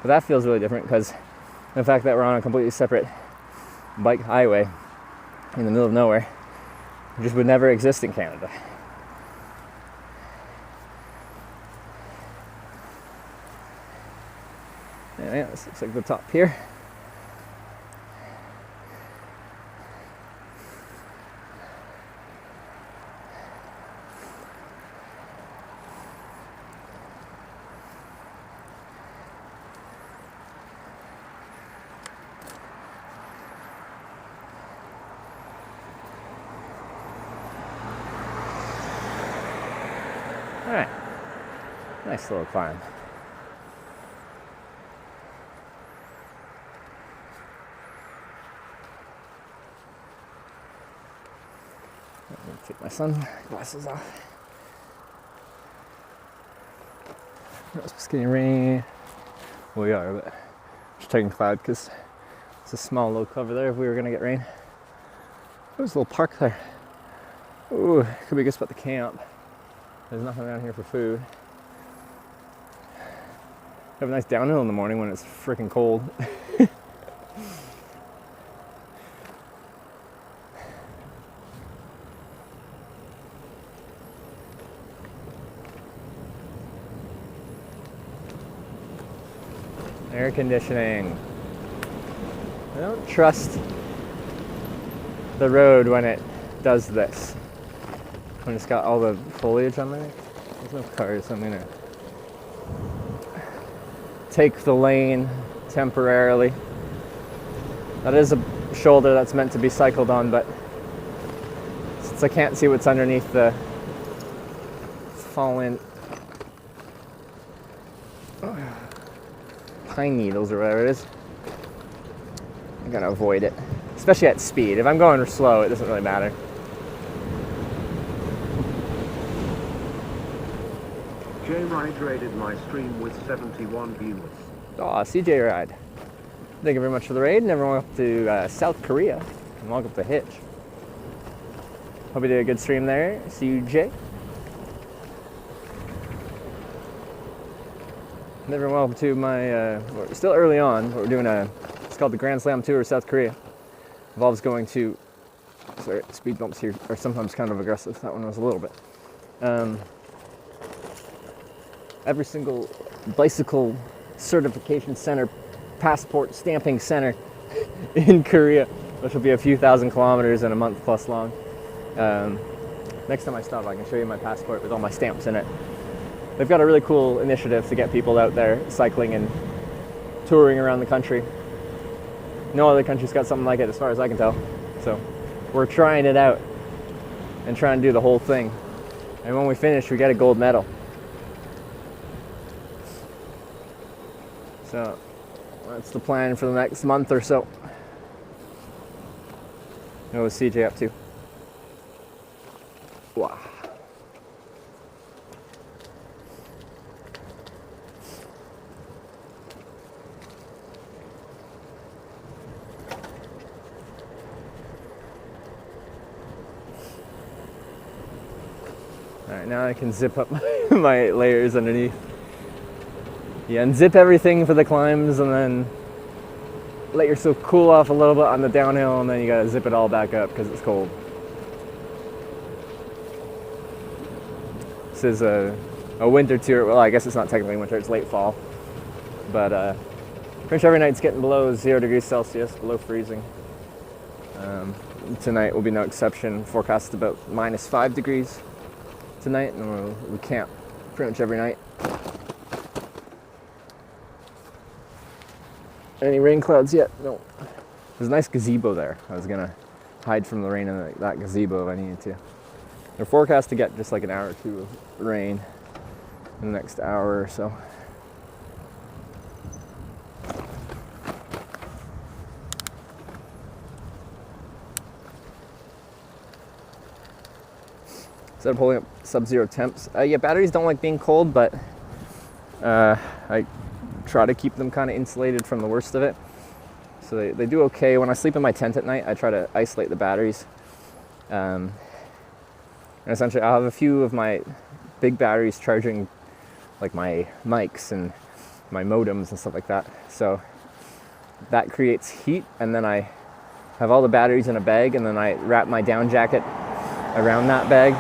But that feels really different because the fact that we're on a completely separate bike highway in the middle of nowhere just would never exist in Canada. Yeah, this looks like the top here. Nice little climb. Let me take my sunglasses off. It's getting rainy. We are, but just taking cloud because it's a small low cover there if we were going to get rain. There's a little park there. Ooh, could be a good spot to camp. There's nothing around here for food. Have a nice downhill in the morning when it's freaking cold. Air conditioning. I don't trust the road when it does this. When it's got all the foliage on there. There's no cars, so I'm gonna take the lane temporarily. That is a shoulder that's meant to be cycled on, but since I can't see what's underneath the fallen pine needles or whatever it is, I'm gonna avoid it, especially at speed. If I'm going slow, it doesn't really matter. J Ride raided my stream with 71 viewers. Aw, CJ Ride. Thank you very much for the raid, and everyone welcome to South Korea, and welcome to Hitch. Hope you did a good stream there, CJ. And everyone welcome to my, we're still early on, but we're doing it's called the Grand Slam Tour of South Korea. Involves going to, sorry, speed bumps here are sometimes kind of aggressive. That one was a little bit. Every single bicycle certification center, passport stamping center in Korea, which will be a few thousand kilometers and a month plus long. Next time I stop, I can show you my passport with all my stamps in it. They've got a really cool initiative to get people out there cycling and touring around the country. No other country's got something like it as far as I can tell. So we're trying it out and trying to do the whole thing. And when we finish, we get a gold medal. So that's the plan for the next month or so. What was CJ up to? Wow. Alright, now I can zip up my layers underneath. You unzip everything for the climbs and then let yourself cool off a little bit on the downhill, and then you gotta zip it all back up because it's cold. This is a winter tour. Well, I guess it's not technically winter, it's late fall. But pretty much every night's getting below 0 degrees Celsius, below freezing. Tonight will be no exception. Forecast about -5 degrees tonight, and we camp pretty much every night. Any rain clouds yet? No. There's a nice gazebo there. I was gonna hide from the rain in that gazebo if I needed to. They're forecast to get just like an hour or two of rain in the next hour or so. Instead of holding up sub-zero temps. Yeah, batteries don't like being cold, but I try to keep them kind of insulated from the worst of it. So they do okay. When I sleep in my tent at night, I try to isolate the batteries. And essentially, I'll have a few of my big batteries charging like my mics and my modems and stuff like that. So that creates heat, and then I have all the batteries in a bag, and then I wrap my down jacket around that bag.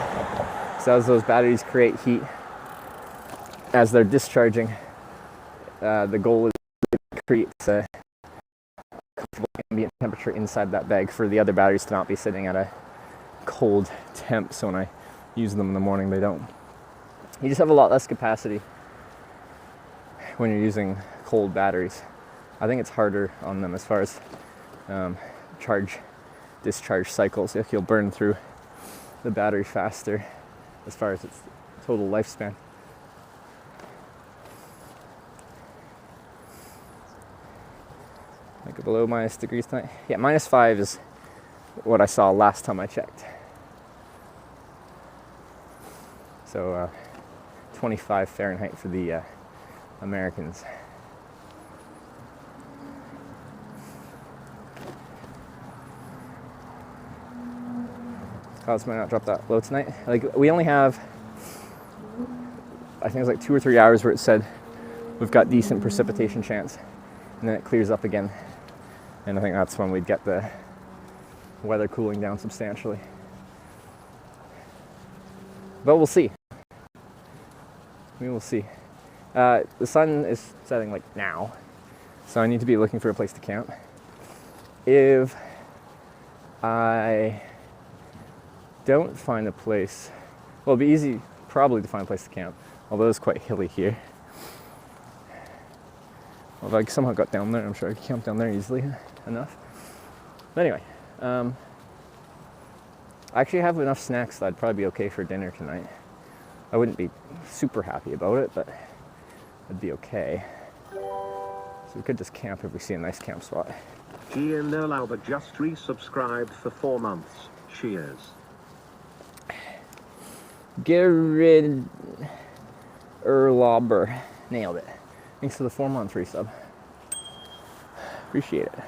So as those batteries create heat, as they're discharging, the goal is to create a comfortable ambient temperature inside that bag for the other batteries to not be sitting at a cold temp, so when I use them in the morning they don't. You just have a lot less capacity when you're using cold batteries. I think it's harder on them as far as discharge cycles. If you'll burn through the battery faster as far as its total lifespan. Like below -degrees tonight. Yeah, -5 is what I saw last time I checked. So 25 Fahrenheit for the Americans. Clouds might not drop that low tonight. Like, we only have, I think it was like 2 or 3 hours where it said we've got decent precipitation chance, and then it clears up again. And I think that's when we'd get the weather cooling down substantially. But we'll see. We will see. The sun is setting like now, so I need to be looking for a place to camp. If I don't find a place, well, it'll be easy probably to find a place to camp, although it's quite hilly here. Although I somehow got down there, I'm sure I could camp down there easily enough. But anyway, I actually have enough snacks that I'd probably be okay for dinner tonight. I wouldn't be super happy about it, but it'd be okay. So we could just camp if we see a nice camp spot. Gian Nolauber just resubscribed for 4 months. Cheers. Gerrid Erlauber. Nailed it. Thanks for the 4-month resub. Appreciate it.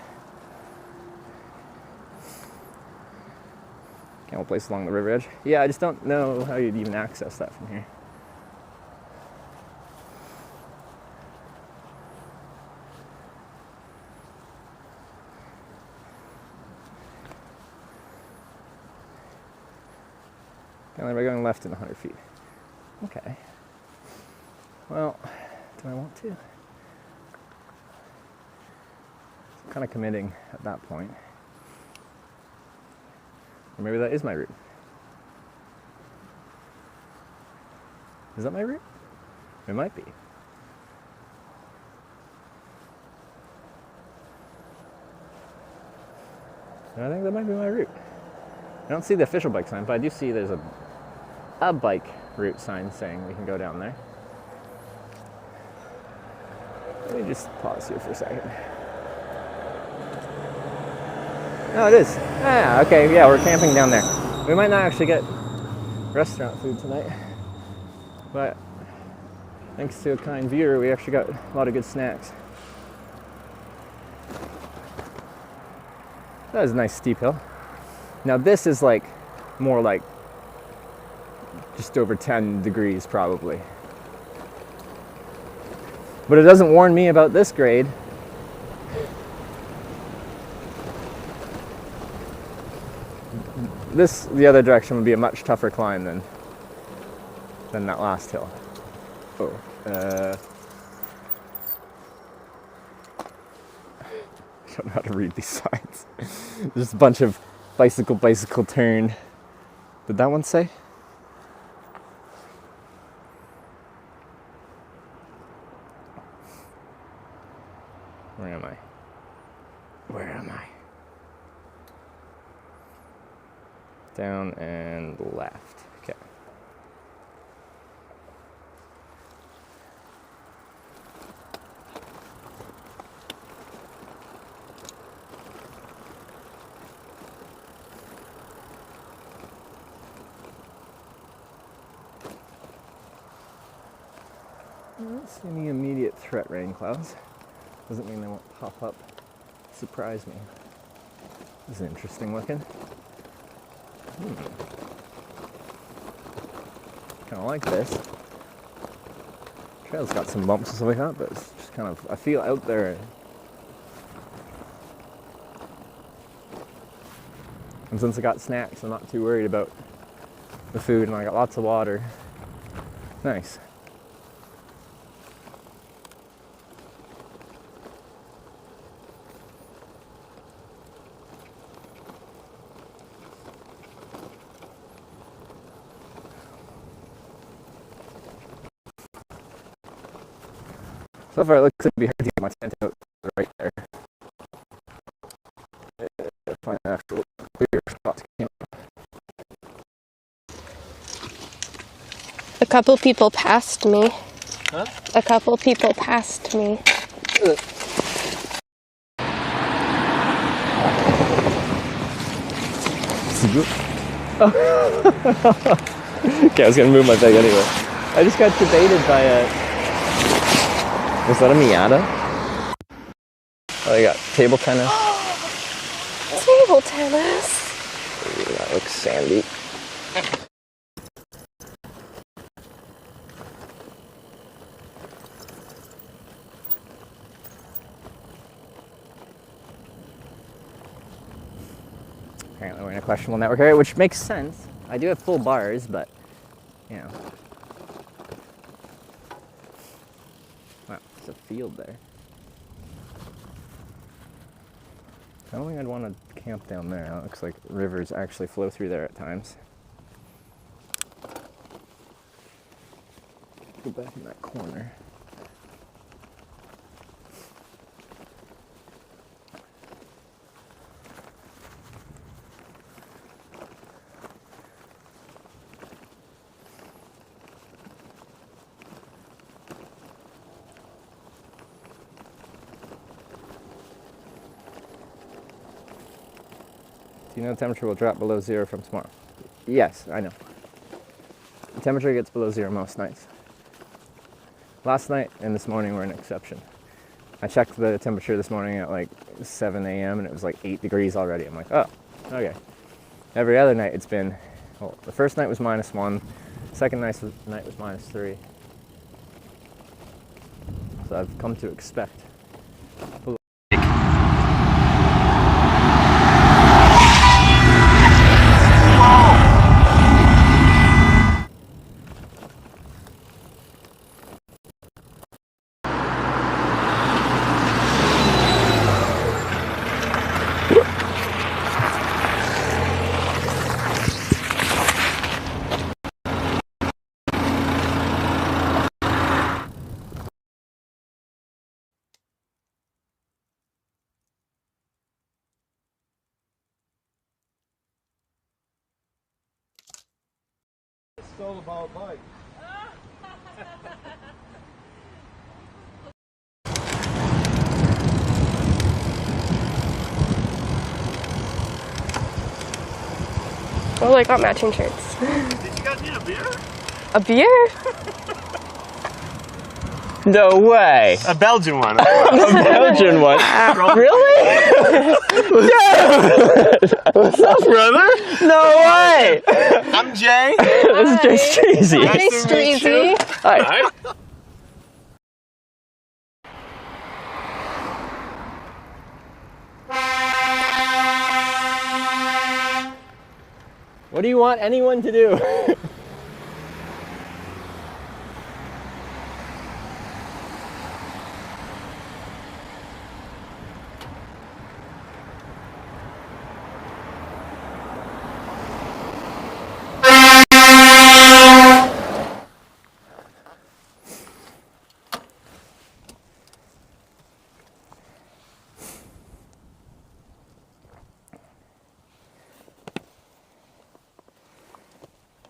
Camel place along the river edge. Yeah, I just don't know how you'd even access that from here. And we're going left in 100 feet. Okay. Well, do I want to? I'm kind of committing at that point. Or maybe that is my route. Is that my route? It might be. I think that might be my route. I don't see the official bike sign, but I do see there's a bike route sign saying we can go down there. Let me just pause here for a second. Oh, it is. Ah, okay, yeah, we're camping down there. We might not actually get restaurant food tonight, but thanks to a kind viewer, we actually got a lot of good snacks. That was a nice steep hill. Now this is like more like just over 10 degrees probably. But it doesn't warn me about this grade. The other direction would be a much tougher climb than that last hill. Oh, I don't know how to read these signs. There's a bunch of bicycle turn. Did that one say? Where am I? Where am I? Down and left. Okay. I don't see any immediate threat rain clouds. Doesn't mean they won't pop up, surprise me. This is interesting looking. Kind of like this. Trail's got some bumps and stuff like that, but it's just kind of, I feel out there. And since I got snacks, I'm not too worried about the food, and I got lots of water. Nice. So far, it looks like it'd be hard to get my tent out right there. Find an actual clear spot to camp. A couple people passed me. Huh? A couple people passed me. Okay, I was gonna move my bag anyway. I just got debated by a... Was that a Miata? Oh, they got table tennis. Table tennis. Ooh, that looks sandy. Apparently we're in a questionable network area, which makes sense. I do have full bars, but, you know. Wow, there's a field there. I don't think I'd want to camp down there. It looks like rivers actually flow through there at times. Go back in that corner. Do you know the temperature will drop below 0 from tomorrow? Yes, I know. The temperature gets below 0 most nights. Last night and this morning were an exception. I checked the temperature this morning at like 7 a.m. and it was like 8 degrees already. I'm like, oh, okay. Every other night it's been, well, the first night was -1, second night was -3. So I've come to expect. It's all about bike. Oh, I got matching shirts. Did you guys need a beer? A beer? No way! A Belgian one. A Belgian one? Really? What's up, brother? No way! I'm Jay. This is Jay Streezy. Hi, Streezy. Hi. What do you want anyone to do?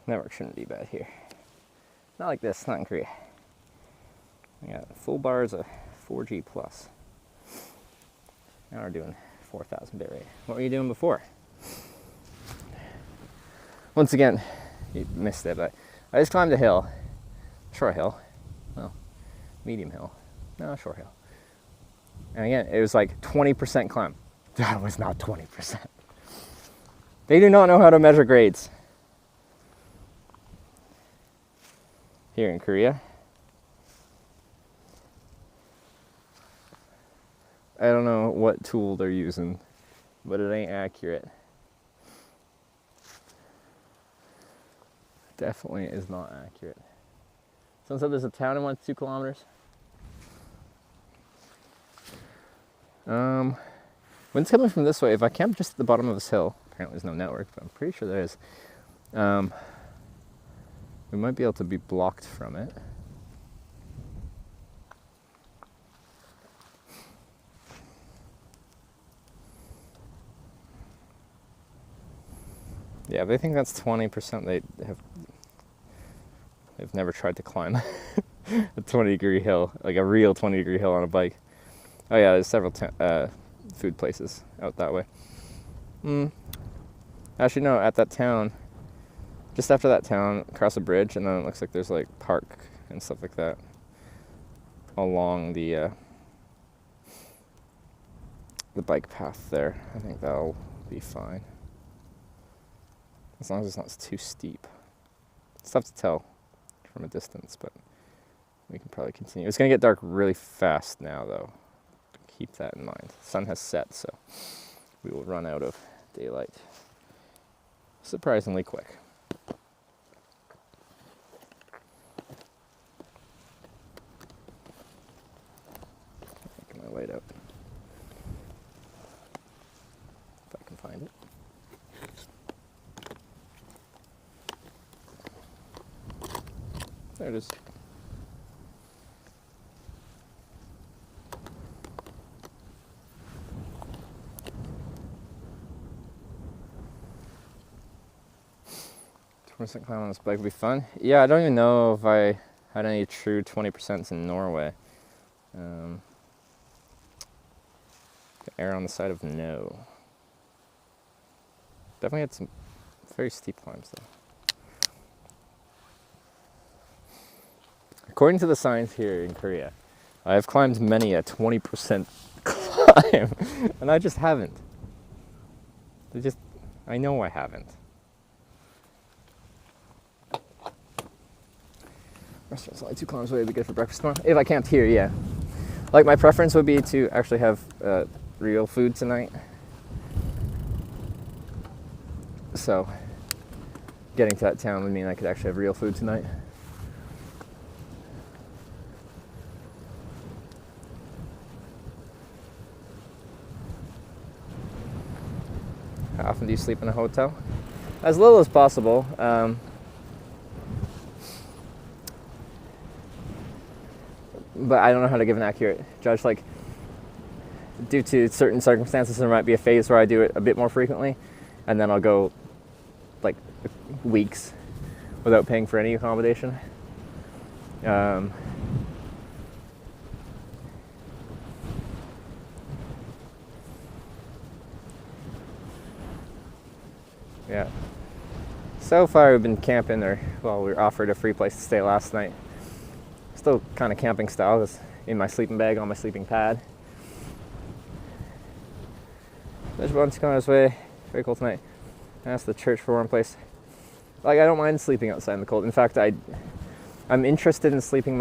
Network shouldn't be bad here. Not like this, not in Korea. We got full bars of 4G plus. Now we're doing 4,000 bit rate. What were you doing before? Once again, you missed it, but I just climbed a hill, short hill, well, medium hill, no, short hill. And again, it was like 20% climb. That was not 20%. They do not know how to measure grades here in Korea. I don't know what tool they're using, but it ain't accurate. Definitely is not accurate. Someone said there's a town in 1 to 2 kilometers. Wind's coming from this way. If I camp just at the bottom of this hill, apparently there's no network, but I'm pretty sure there is. We might be able to be blocked from it. Yeah, they think that's 20%. They've never tried to climb a 20-degree hill, like a real 20-degree hill on a bike. Oh yeah, there's several food places out that way. Actually, no, at that town, just after that town, across a bridge, and then it looks like there's like park and stuff like that along the bike path there. I think that'll be fine. As long as it's not too steep. It's tough to tell from a distance, but we can probably continue. It's going to get dark really fast now, though. Keep that in mind. The sun has set, so we will run out of daylight surprisingly quick. Get my light out. If I can find it. There it is. % climb on this bike would be fun. Yeah, I don't even know if I had any true 20% in Norway. Err on the side of no. Definitely had some very steep climbs though. According to the signs here in Korea, I have climbed many a 20% climb, and I just haven't. I know I haven't. Restaurant's only 2 kilometers away, it'd be good for breakfast tomorrow. If I camped here, yeah. Like, my preference would be to actually have real food tonight. So, getting to that town would mean I could actually have real food tonight. How often do you sleep in a hotel? As little as possible. But I don't know how to give an accurate judge. Like, due to certain circumstances, there might be a phase where I do it a bit more frequently, and then I'll go like weeks without paying for any accommodation. Yeah. So far we've been camping, we were offered a free place to stay last night. Still kind of camping style, just in my sleeping bag on my sleeping pad. There's one going this way. Very cold tonight. I asked the church for a warm place. Like, I don't mind sleeping outside in the cold. In fact, I'm interested in sleeping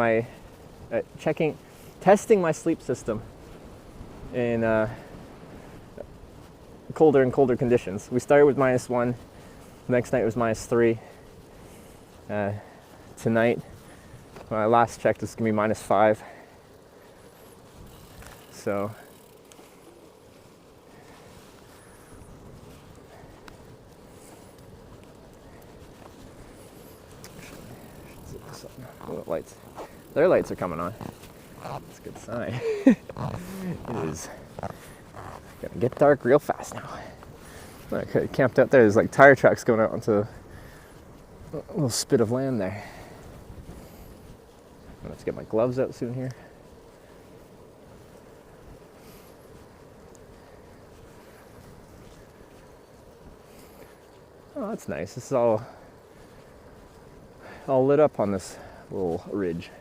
testing my sleep system in colder and colder conditions. We started with -1. The next night was -3. Tonight, when I last checked, it's gonna be -5. So lights. Their lights are coming on. That's a good sign. It is gonna get dark real fast now. I could have camped out there. There's like tire tracks going out onto a little spit of land there. I'm gonna have to get my gloves out soon here. Oh, that's nice. This is all lit up on this little ridge.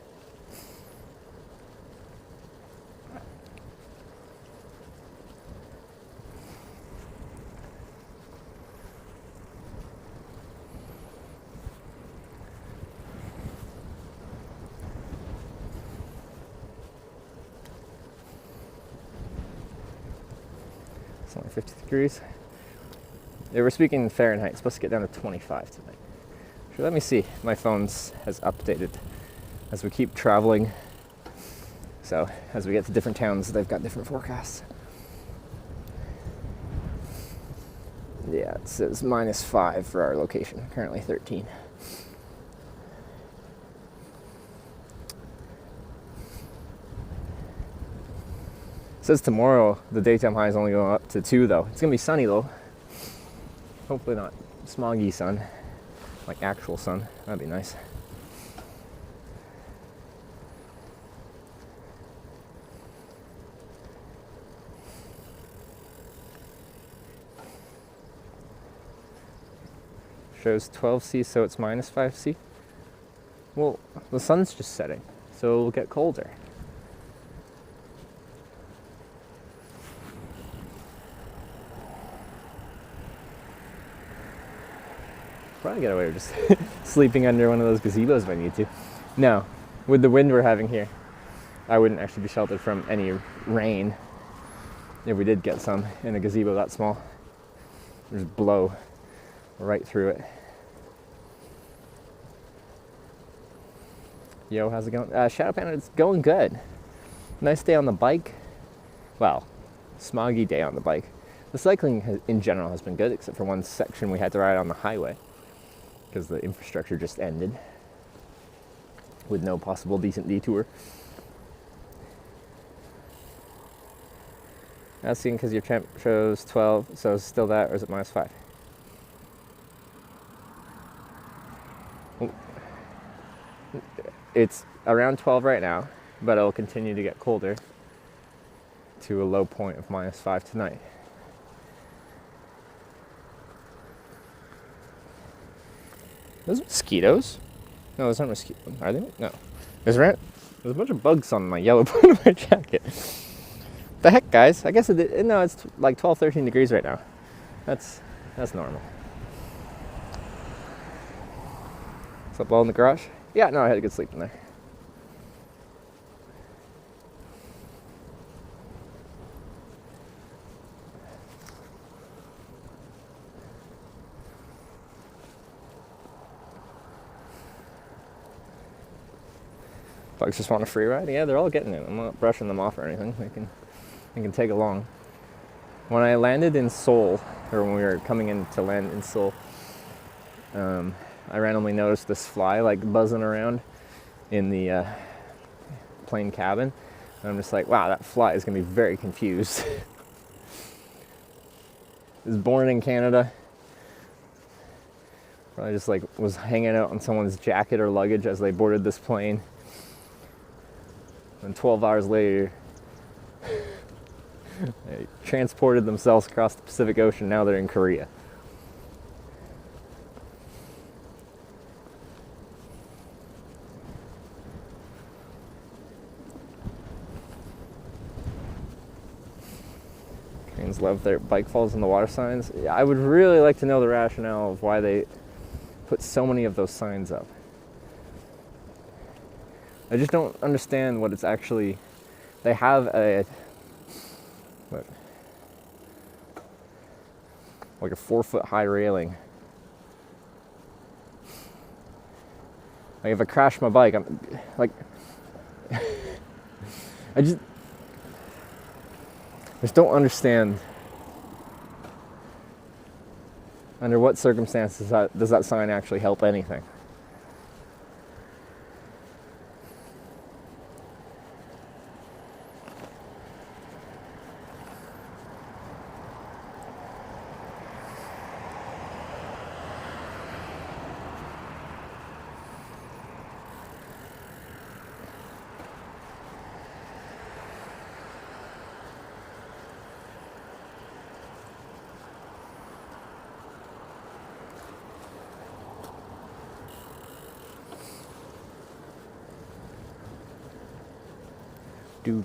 It's only 50 degrees. They were speaking in Fahrenheit. It's supposed to get down to 25 tonight. Sure, let me see. My phone has updated as we keep traveling. So as we get to different towns, they've got different forecasts. Yeah, it says -5 for our location. Currently 13. It says tomorrow the daytime high is only going up to 2 though. It's gonna be sunny though. Hopefully not smoggy sun, like actual sun. That'd be nice. shows 12C, so it's minus 5C. Well, the sun's just setting, so it'll get colder. Probably get away with just sleeping under one of those gazebos if I need to. No, with the wind we're having here, I wouldn't actually be sheltered from any rain if we did get some in a gazebo that small. Just blow right through it. Yo, how's it going? Shadow Panda, it's going good. Nice day on the bike. Well, smoggy day on the bike. The cycling in general has been good, except for one section we had to ride on the highway because the infrastructure just ended with no possible decent detour. Asking because your temp shows 12, so is it still that, or is it minus 5? It's around 12 right now, but it'll continue to get colder to a low point of minus 5 tonight. Those mosquitoes? No, those aren't mosquitoes. Are they? No. There's a bunch of bugs on my yellow part of my jacket. The heck, guys? I guess no, it's like 12, 13 degrees right now. That's normal. Slept well in the garage? Yeah, no, I had a good sleep in there. Bugs just want a free ride? Yeah, they're all getting it. I'm not brushing them off or anything. They can take along. When I landed in Seoul, or when we were coming in to land in Seoul, I randomly noticed this fly like buzzing around in the plane cabin. And I'm just like, wow, that fly is going to be very confused. It was born in Canada. Probably just like was hanging out on someone's jacket or luggage as they boarded this plane. And 12 hours later, they transported themselves across the Pacific Ocean. Now they're in Korea. Koreans love their bike falls in the water signs. I would really like to know the rationale of why they put so many of those signs up. I just don't understand what it's actually. They have like a 4-foot high railing. Like if I crash my bike, I'm like, I just don't understand under what circumstances does that sign actually help anything. Do.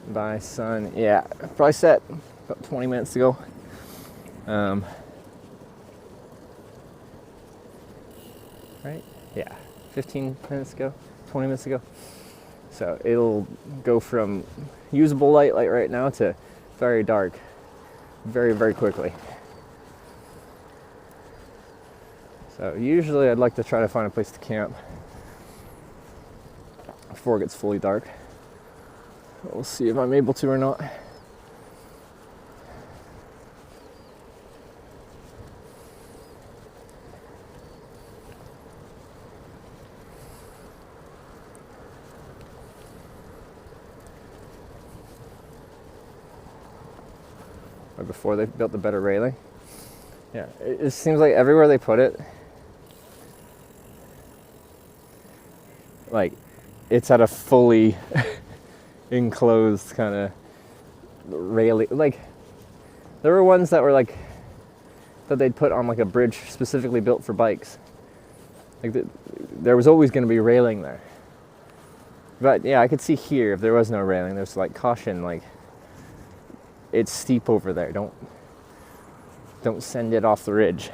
Bye, son. Yeah, probably set about 20 minutes ago. Right? Yeah, 15 minutes ago, 20 minutes ago. So it'll go from usable light like right now to very dark very, very quickly. So usually I'd like to try to find a place to camp before it gets fully dark. We'll see if I'm able to or not. Or before they built the better railing. Yeah, it seems like everywhere they put it, like it's at a fully enclosed kind of railing, like there were ones that were like that they'd put on like a bridge specifically built for bikes. Like there was always going to be railing there. But yeah, I could see here if there was no railing, there's like caution, like it's steep over there. Don't send it off the ridge.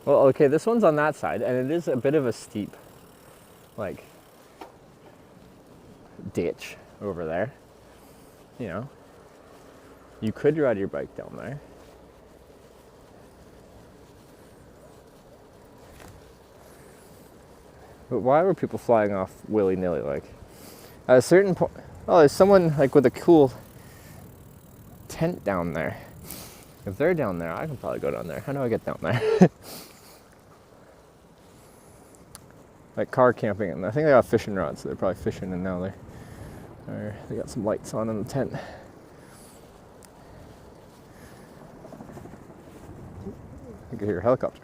Well, okay, this one's on that side, and it is a bit of a steep, like, ditch over there. You know, you could ride your bike down there. But why were people flying off willy-nilly? Like, at a certain point, oh, there's someone like with a cool tent down there. If they're down there, I can probably go down there. How do I get down there? Like car camping, and I think they got fishing rods, so they're probably fishing, and now they got some lights on in the tent. I can hear a helicopter.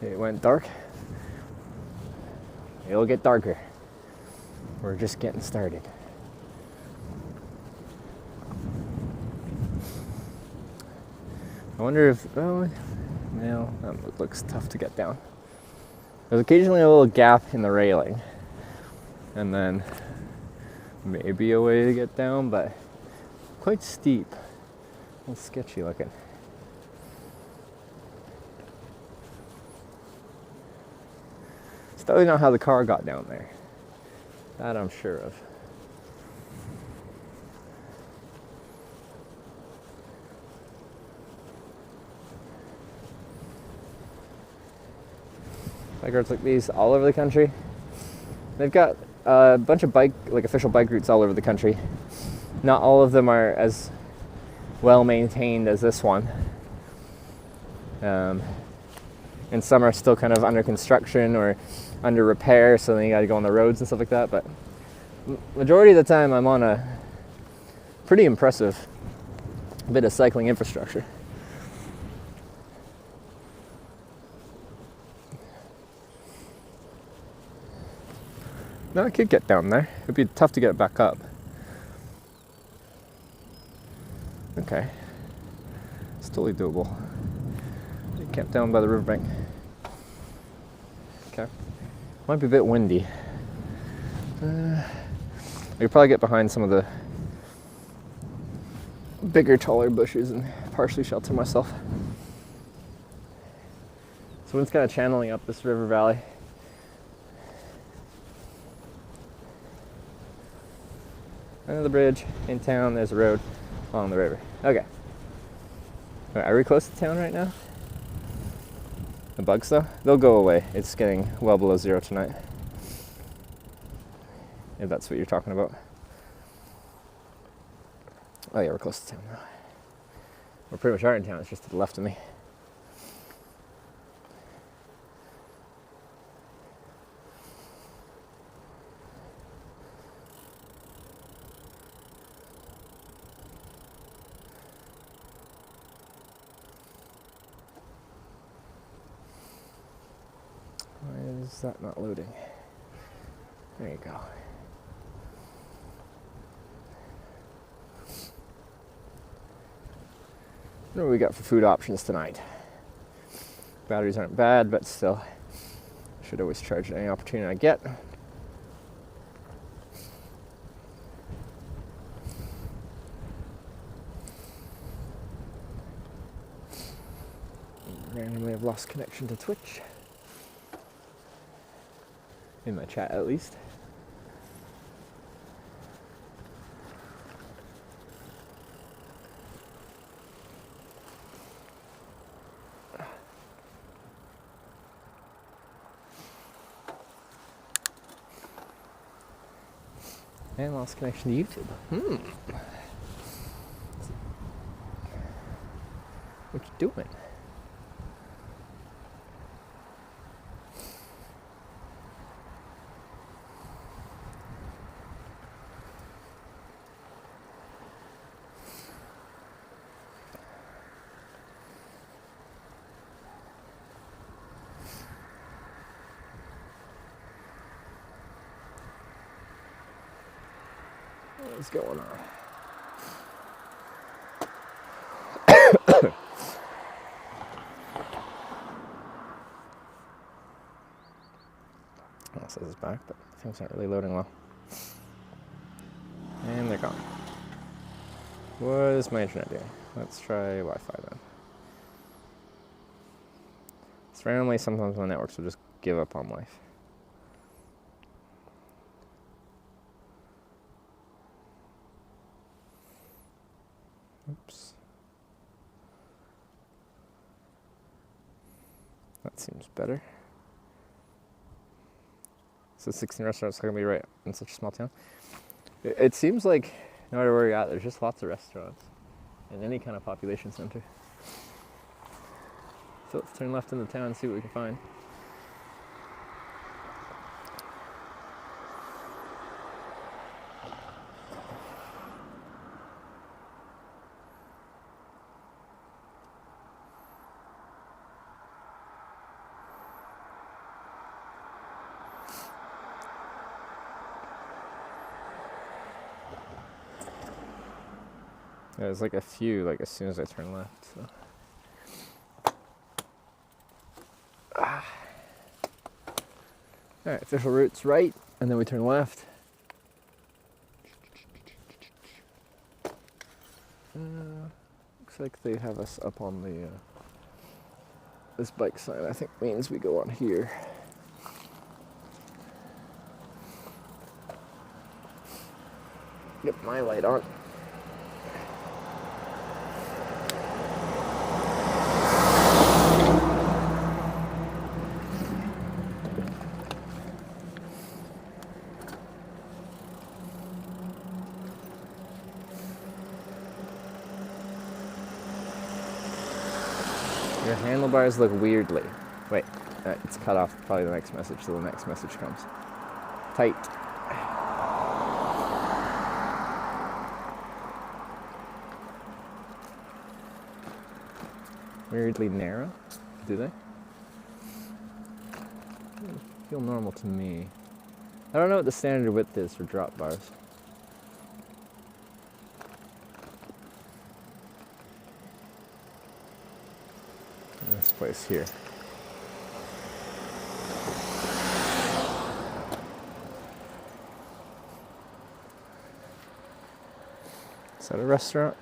It went dark. It'll get darker. We're just getting started. I wonder if, oh, no, that looks tough to get down. There's occasionally a little gap in the railing, and then maybe a way to get down, but quite steep. A little sketchy looking. Still don't know how the car got down there. That I'm sure of. Bike routes like these all over the country. They've got a bunch of official bike routes all over the country. Not all of them are as well maintained as this one. And some are still kind of under construction or under repair, so then you gotta go on the roads and stuff like that. But majority of the time I'm on a pretty impressive bit of cycling infrastructure. No, I could get down there. It'd be tough to get back up. Okay. It's totally doable. Camp down by the riverbank. Okay. Might be a bit windy. I could probably get behind some of the bigger, taller bushes and partially shelter myself. So it's kind of channeling up this river valley. Under the bridge, in town, there's a road along the river. Okay. All right, are we close to town right now? The bugs though? They'll go away. It's getting well below zero tonight. If that's what you're talking about. Oh yeah, we're close to town now. We're pretty much are in town, it's just to the left of me. Why is that not loading? There you go. What do we got for food options tonight? Batteries aren't bad, but still, should always charge at any opportunity I get. Randomly have lost connection to Twitch. In my chat, at least. And lost connection to YouTube. What you doing? is going on. It says it's back, but things aren't really loading well. And they're gone. What is my internet doing? Let's try Wi-Fi then. It's randomly, sometimes my networks will just give up on life. Oops. That seems better. So 16 restaurants are going to be right in such a small town. It seems like no matter where you're at, there's just lots of restaurants in any kind of population center. So let's turn left in the town and see what we can find. There's like a few, like as soon as I turn left, so. Alright, official route's right, and then we turn left. Looks like they have us up on the, this bike sign, I think means we go on here. Get my light on. Your handlebars look weirdly. Wait, it's cut off probably the next message, so the next message comes. Tight. Weirdly narrow, do they? Feel normal to me. I don't know what the standard width is for drop bars. This place here. Is that a restaurant?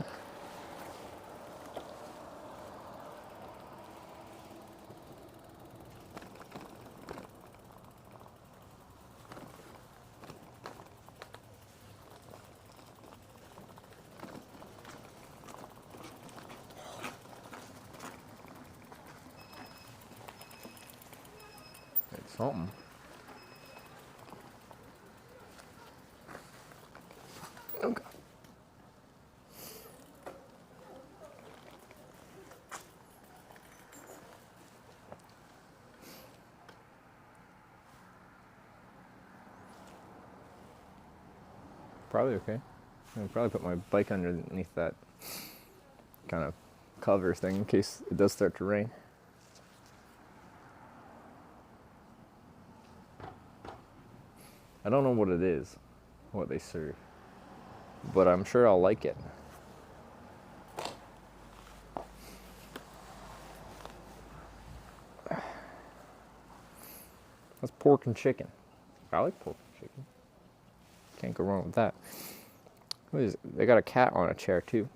Something. Okay. Probably okay. I'll probably put my bike underneath that kind of cover thing in case it does start to rain. I don't know what it is, what they serve, but I'm sure I'll like it. That's pork and chicken. I like pork and chicken. Can't go wrong with that. What is it? They got a cat on a chair too.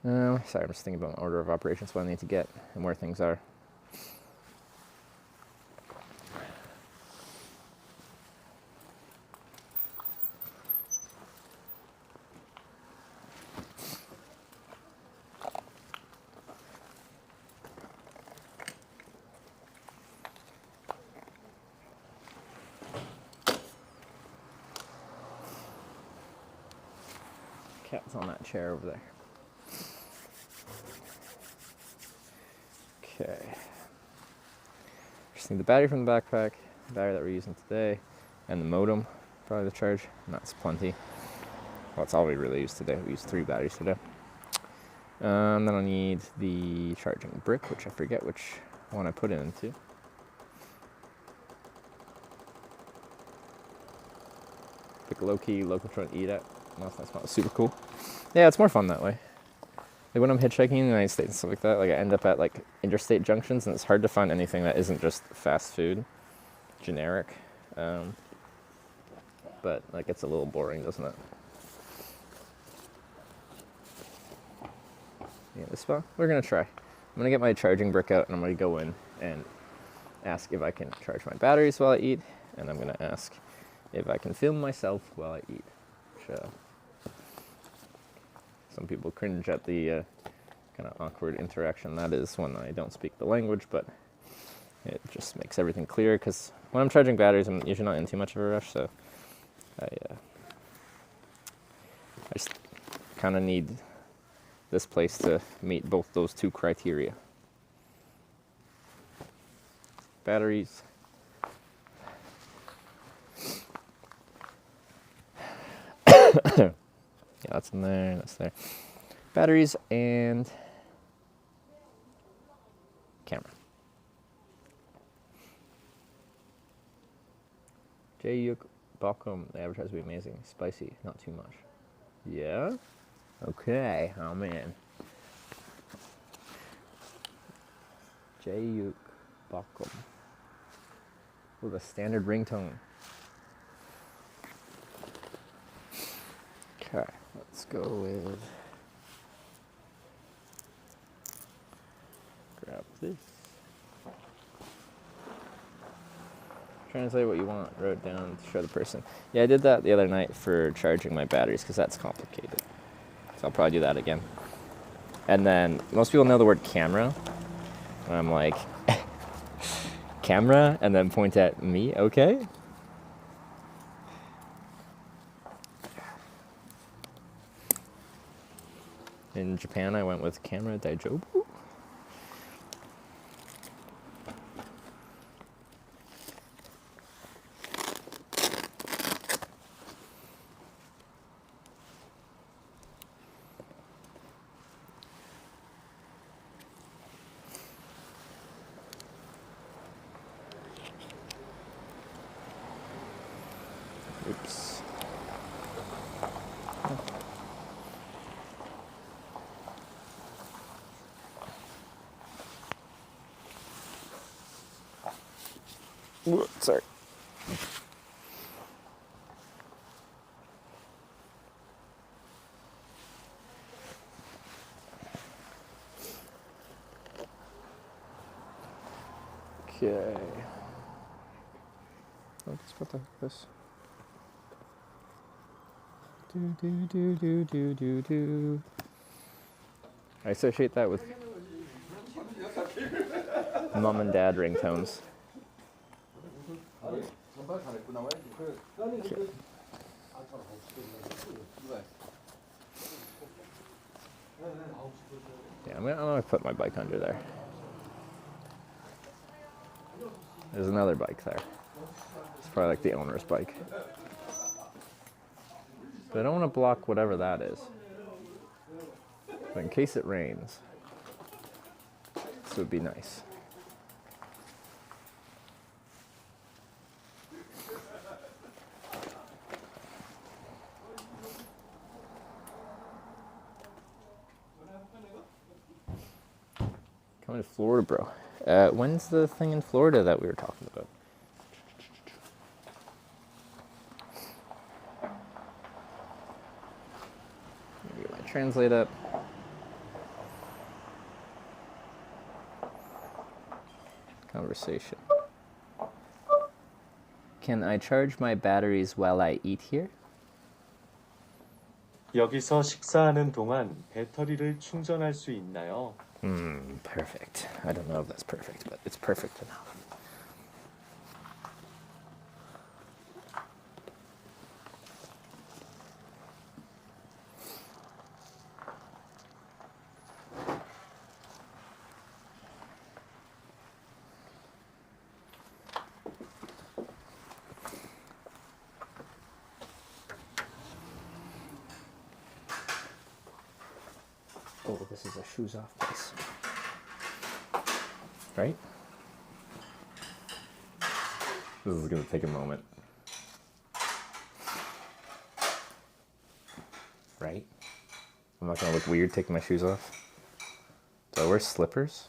Sorry, I'm just thinking about my order of operations, what I need to get and where things are. Cat's on that chair over there. Okay. Just need the battery from the backpack, the battery that we're using today, and the modem, probably the charge, and that's plenty. Well, that's all we really used today. We used 3 batteries today. Then I'll need the charging brick, which I forget which one I put it into. like low-key local eat at. Last night's spot super cool. Yeah, it's more fun that way. Like when I'm hitchhiking in the United States and stuff like that, like I end up at like interstate junctions and it's hard to find anything that isn't just fast food, generic. But like it's a little boring, doesn't it? Yeah, this spot, we're gonna try. I'm gonna get my charging brick out and I'm gonna go in and ask if I can charge my batteries while I eat, and I'm gonna ask if I can film myself while I eat. Which, some people cringe at the kind of awkward interaction that is when I don't speak the language, but it just makes everything clear, because when I'm charging batteries, I'm usually not in too much of a rush, so I just kind of need this place to meet both those two criteria. Batteries. Yeah, that's in there, that's there. Batteries and camera. Jayuk Bakum, the advertisement would be amazing. Spicy, not too much. Yeah? Okay, oh man. Jayuk Bakum. With a standard ringtone. Okay, let's go with, grab this. Translate what you want, wrote it down to show the person. Yeah, I did that the other night for charging my batteries because that's complicated. So I'll probably do that again. And then most people know the word camera. And I'm like, camera, and then point at me, okay? In Japan, I went with camera daijobu. Oops. Sorry. Okay. What the heck is this? Do. I associate that with mom and dad ringtones. Okay. Yeah, I'm gonna put my bike under there. There's another bike there. It's probably like the owner's bike. But I don't want to block whatever that is. But in case it rains, this would be nice. Coming to Florida, bro. When's the thing in Florida that we were talking about? Get my translate up. Conversation. Can I charge my batteries while I eat here? 여기서 식사하는 동안 배터리를 충전할 수 있나요? Perfect. I don't know if that's perfect, but it's perfect enough. Oh, this is a shoes off place. Right? This is going to take a moment. right? I'm not gonna look weird taking my shoes off. Do I wear slippers?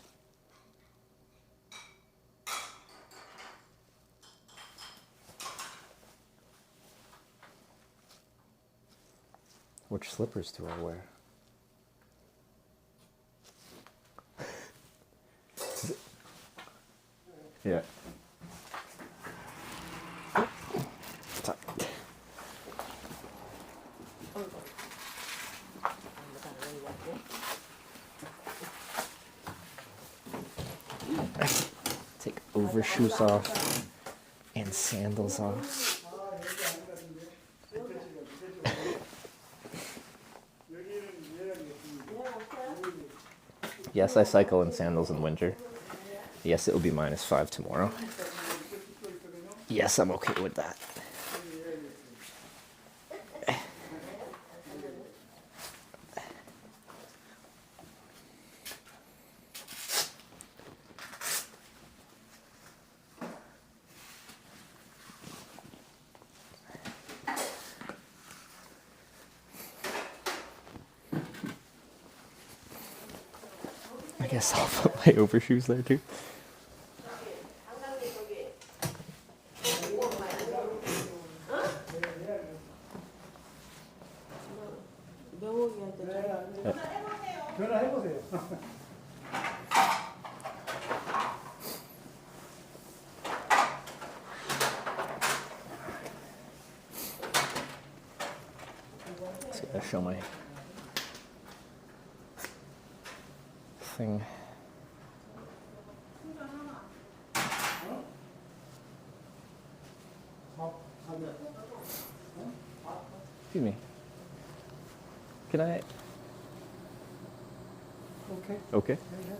Which slippers do I wear? Yeah. Take overshoes off and sandals off. Yes, I cycle in sandals in winter. Yes, it will be -5 tomorrow. Yes, I'm okay with that. I guess I'll put my overshoes there too. Just gonna show my thing. Excuse me. Can I? Okay. Okay.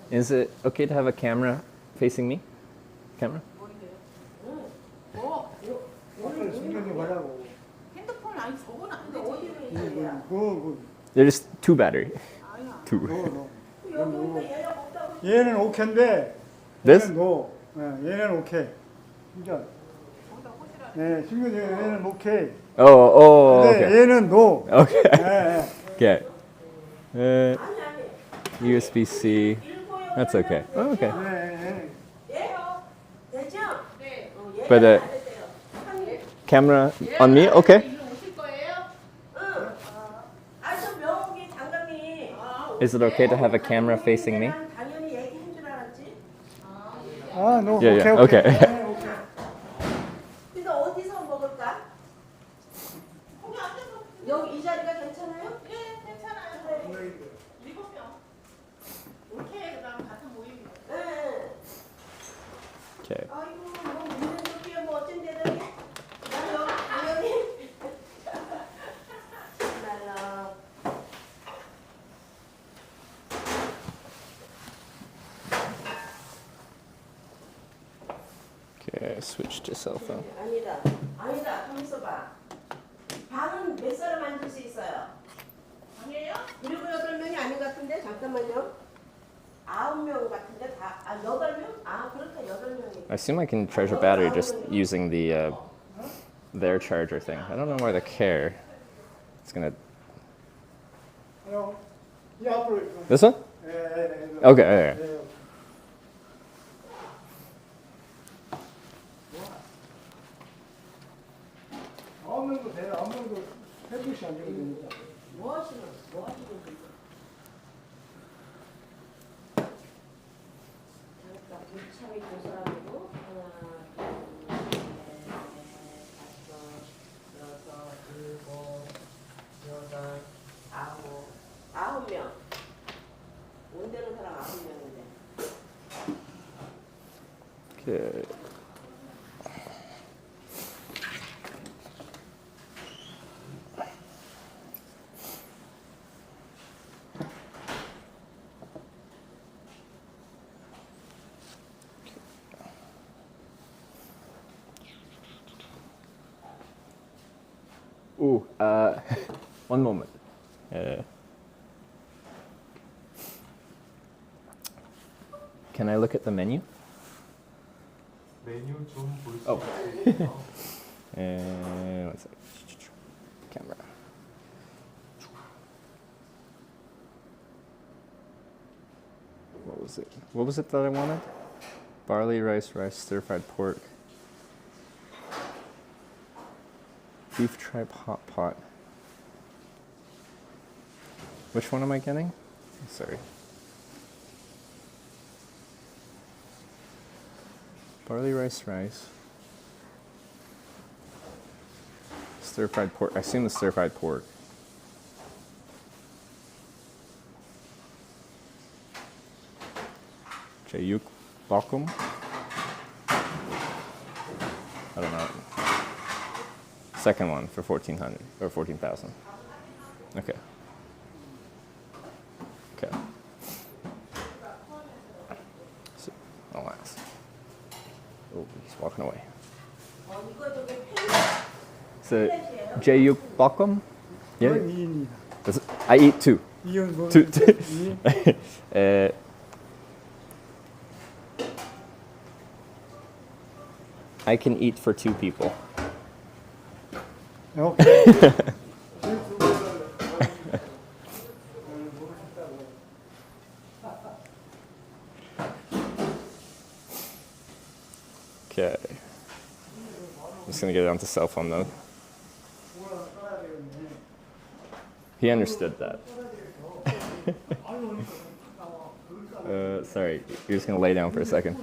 Is it okay to have a camera facing me? Camera? There's 2 battery. 2. 얘는 오케인데 This? 얘는 노. 얘는 오케이. 그러니까 네, 지금 얘는 오케이. Oh, 근데 okay. 얘는 노. Okay. 네, Okay. USB-C. That's okay. Oh, okay. But camera on me? Okay. Is it okay to have a camera facing me? 아, 노. Yeah, 오케이, yeah. 오케이. Okay. 근데 어디서 먹을까? 여기 이 자리가 괜찮아요? 예, 괜찮아요. 7명. 오케이, 그다음 같은 모임. 네. Okay. 아이고, 뭐 문제 좋게 뭐 어쩐 데더니? 나는 당연히. 날라. Okay, switch to cell phone. 아니다. 가만 있어봐. 방은 몇 사람 앉을 수 있어요? 방이에요? 7, 8명이 아닌 것 같은데? 잠깐만요. 9명 같은데? 8명? 아, 그렇다. 8명이. I assume I can charge a battery just using the their charger thing. I don't know why they care. It's gonna. 이 앞으로. This one? Okay. Okay. 아무도 돼. 아무도 해보시 안 되거든요. 뭐 하시는 거예요? 잠깐, 무참히 두 사람이고, 하나, 둘, 셋, 5, 6, 7, 8, 9명. 온대는 사람 9명인데. Okay. Ooh, one moment. Can I look at the menu? 메뉴 좀 볼 수 Oh. 있을까요? One sec. Camera. was it? What was it that I wanted? Barley, rice, stir-fried pork. Beef tripe hot pot. Which one am I getting? Sorry. Barley, rice. Stir-fried pork. I assume the stir-fried pork. Jayuk Bakum? I don't know. Second one for 1400 or 14,000. Okay. Okay. So, alas. Oh, he's walking away. So, Jayuk Bakum? Yeah. I eat two. Two. I can eat for two people. Okay. Okay. I'm just gonna get it onto cell phone mode. He understood that. Sorry, you're just gonna lay down for a second.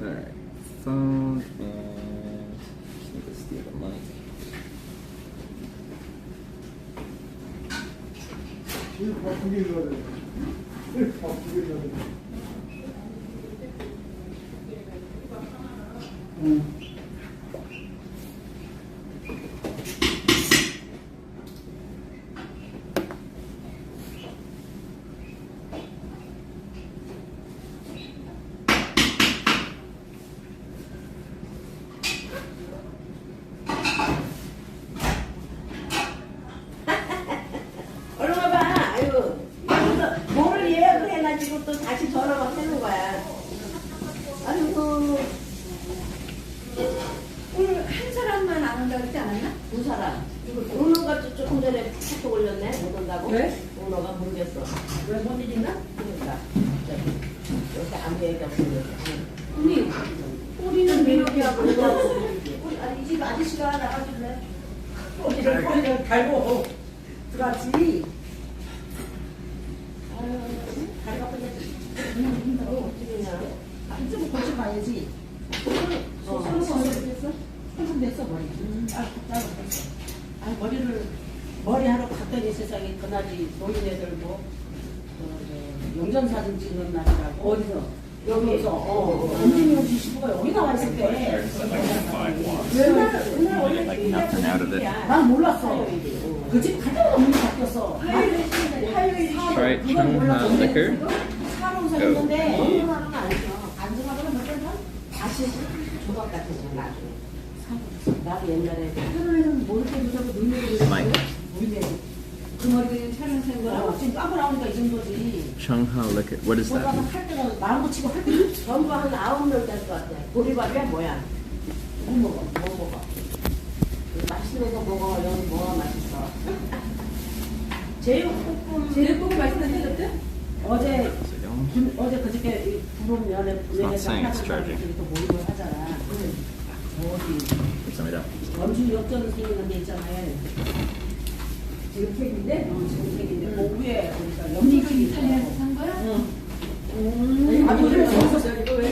Alright, phone and just need to steal the mic. 얼마 봐. 아유. 뭐를 예약을 해가지고 또 다시 전화만 하는 거야. 아이고. 오늘 한 사람만 안 온다고 그러지 않았나? 두 사람. 은호가 조금 전에 카톡 올렸네. 못 온다고? 왜? 은호가 모르겠어. 왜 뭔 일인가? 그러니까. 여기 아무 얘기 없으면. 언니, 우리는 매력이하고 우리 아니 이 집 아저씨가 나가줄래? 꼬리를 갈고 들어왔지. 아유, 다리가 빨리 힘들어. 어떻게 그냥. 이쪽으로 고쳐 가야지. 손 됐어? 손 됐어 머리. 짧았어. 아 머리 하러 갔더니 세상에 그날이 노인애들 뭐 영전사진 찍는 날이라고. 어디서? 여기서 안진영 지부가 여기 나와 있을 때 그날 원래 난 몰랐어. 그 집 가장 없는 게 바뀌었어. 화요일 liquor. 사러 오셨는데 얼마나 아니죠. 안정하거나 몇번 다시 조각 같은 거 나중에. 나도 옛날에 결혼해서는 모를 때도 자꾸 눈물이 보이네. 그 머리가 촬영한 거랑 지금 까고 나오니까 이 정도지. Changhao liquor. What is that? 할 때가 마음 고치고 할 때 전부 한 9명 될 것 같아. 보리밥이야 뭐야? 뭐 먹어? 맛있는 거 먹어. 여기 뭐가 맛있어? 제육볶음이 맛있는데 그때? 어제 그저께 부분 면에 면에서 또 모임을 하잖아. 어디? 원주 역전 생기는 데 있잖아요. 지금 팩인데? 지금 팩인데 오후에 우리가 연미가 이탈리아에서 산 거야? 응. 아니 그래 먹었어요. 이거 왜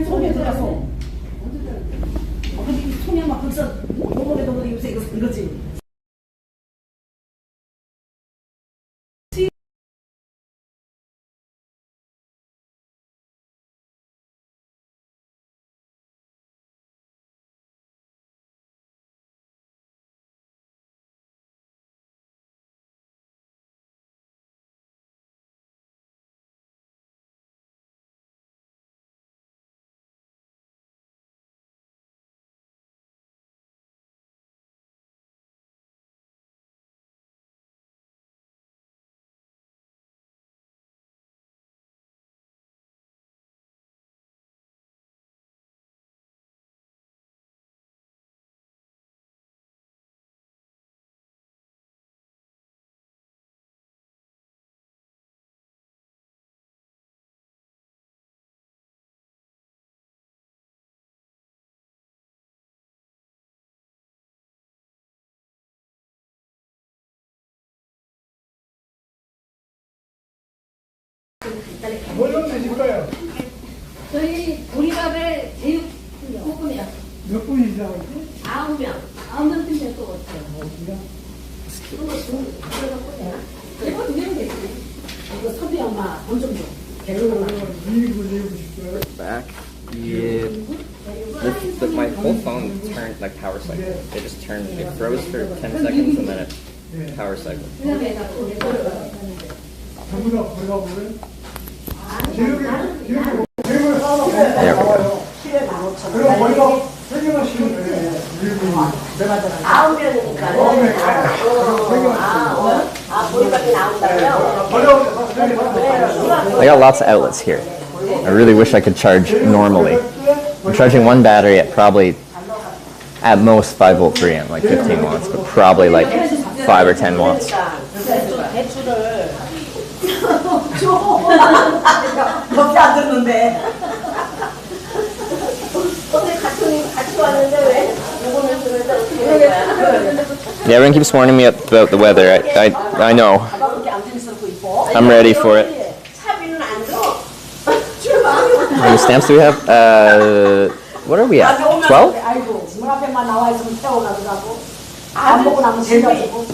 손에 들어가서 어디 손에 막 벌써 먹어도 요새 이거지. 뭐 드실 거예요? 저희 보리밥에 제육 볶음이요. 몇 분이시라고 했지? 9명. 9명 팀에 또 어때요? 이거 2명 되지. 이거 선비 엄마 돈 좀 줘. Back. Yeah. My whole phone turned like power cycle. It just turned. It froze for 10 seconds and then it power cycle. 전부 다 버려버려요? There we go. 그럼 버리고 세개만 씌우면 돼. 9명이니까. 보리밥이 나온다고요? I got lots of outlets here. I really wish I could charge normally. I'm charging one battery at probably, at most 5 volt 3 amp, like 15 watts, but probably like 5 or 10 watts. 몇개 안 듣는데. 오늘 같이 왔는데 왜? 이거는 그런데 어떻게 된 거야? Yeah, everyone keeps warning me about the weather. I know. I'm ready for it. How many stamps do we have? What are we at? 12? 문 앞에만 나와 있으면 태워가더라고. 안 먹고 나면 재미없고.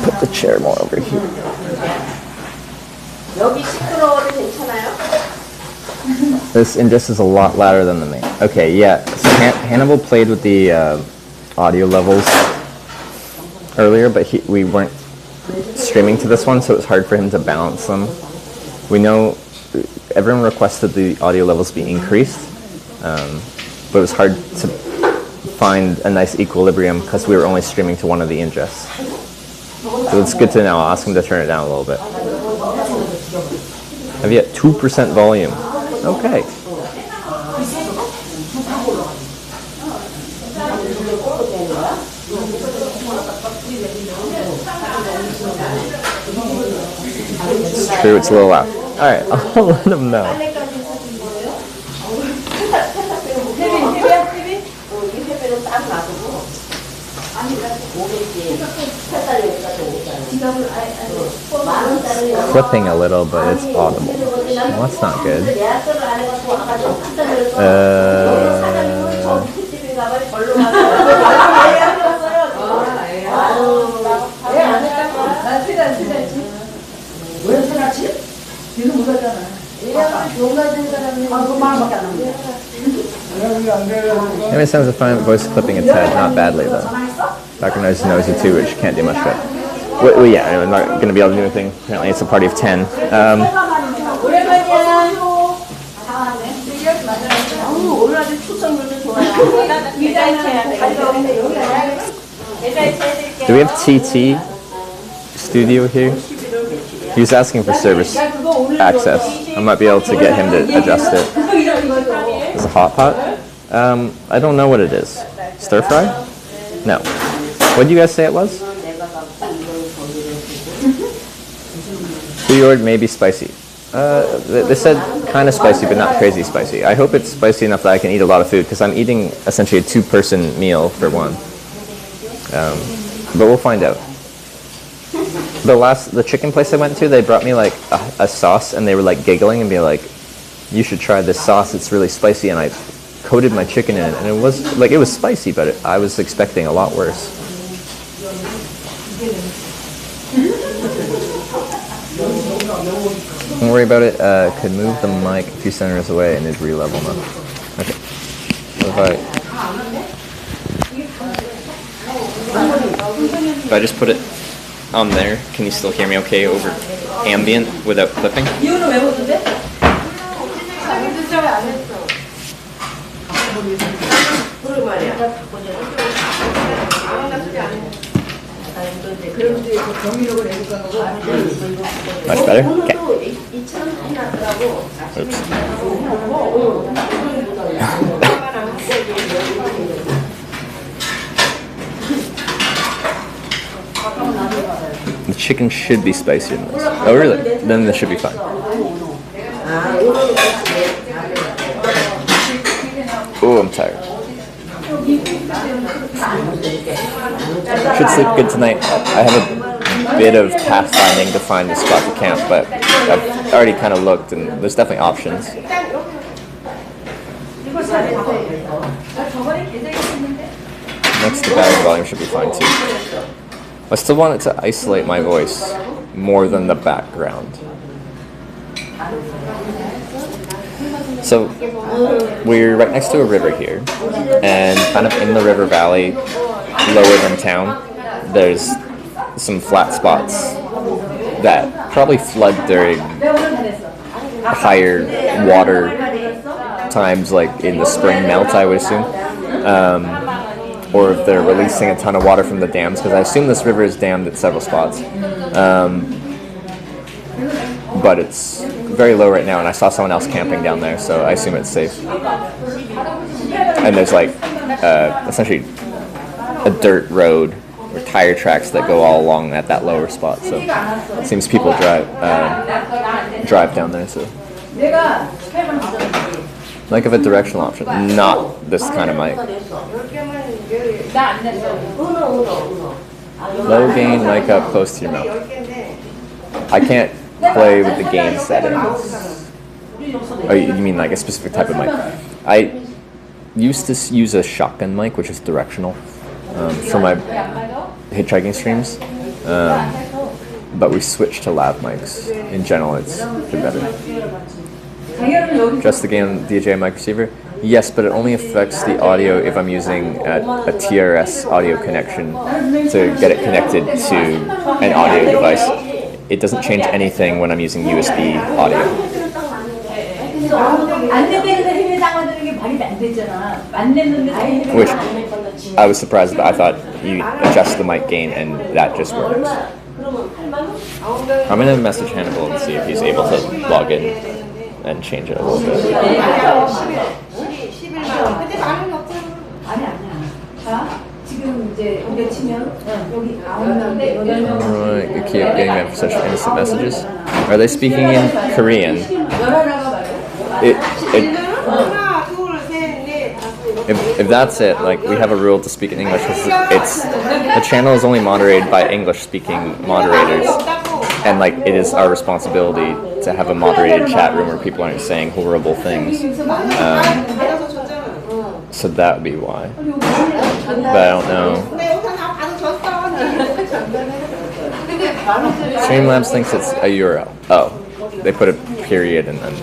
Put the chair more over here. 여기 시끄러워도 괜찮아요? This ingest is a lot louder than the main. Okay, yeah. So Hannibal played with the audio levels earlier, but we weren't streaming to this one, so it was hard for him to balance them. We know everyone requested the audio levels be increased, but it was hard to find a nice equilibrium because we were only streaming to one of the ingests. So it's good to know. I'll ask him to turn it down a little bit. Have you at 2% volume? Okay. It's true, it's a little loud. Alright, I'll let him know. Clipping a little, but it's audible. Well, that's not good. Maybe sounds of fine voice clipping its head, not badly though. Background noise is noisy too, which you can't do much with. Well, yeah, I'm not going to be able to do anything. Apparently it's a party of 10. Do we have TT studio here? He was asking for service access. I might be able to get him to adjust it. It's a hot pot? I don't know what it is. Stir fry? No. What did you guys say it was? Pre-ordered maybe spicy. They said kind of spicy, but not crazy spicy. I hope it's spicy enough that I can eat a lot of food, because I'm eating essentially a 2-person meal for one. But we'll find out. The chicken place I went to, they brought me like a sauce, and they were like giggling and be like, "You should try this sauce. It's really spicy." And I coated my chicken in it, and it was spicy, but I was expecting a lot worse. Don't worry about it. Could move the mic a few centimeters away and it'd re-level now. Okay. So if I just put it on there, can you still hear me okay over ambient without clipping? Much better? Okay. Oops. The chicken should be spicier than this. Oh really? Then this should be fine. Oh, I'm tired. Should sleep good tonight. I have a bit of pathfinding to find the spot to camp, but I've already kind of looked, and there's definitely options. Next to battery volume should be fine too. I still want it to isolate my voice more than the background. So we're right next to a river here, and kind of in the river valley, lower than town, there's some flat spots that probably flood during higher water times, like in the spring melt, I would assume. Or if they're releasing a ton of water from the dams, because I assume this river is dammed at several spots. But it's very low right now, and I saw someone else camping down there, so I assume it's safe. And there's like essentially a dirt road or tire tracks that go all along at that lower spot, so it seems people drive down there. So like of a directional option, not this kind of mic. Low gain mic up close to your mouth. I can't play with the gain settings. Oh, you mean like a specific type of mic? I used to use a shotgun mic, which is directional, for my hitchhiking streams, but we switched to lav mics. In general, it's been better. Just the gain on DJI mic receiver? Yes, but it only affects the audio if I'm using a TRS audio connection to get it connected to an audio device. It doesn't change anything when I'm using USB audio. Which I was surprised about. I thought you adjust the mic gain and that just works. I'm going to message Hannibal and see if he's able to log in and change it a little bit. Alright, you keep getting them for such innocent messages. Are they speaking in Korean? If that's it, like, we have a rule to speak in English. The channel is only moderated by English-speaking moderators, and like it is our responsibility to have a moderated chat room where people aren't saying horrible things. So that would be why. But I don't know. Streamlabs thinks it's a URL. Oh, they put a period and then.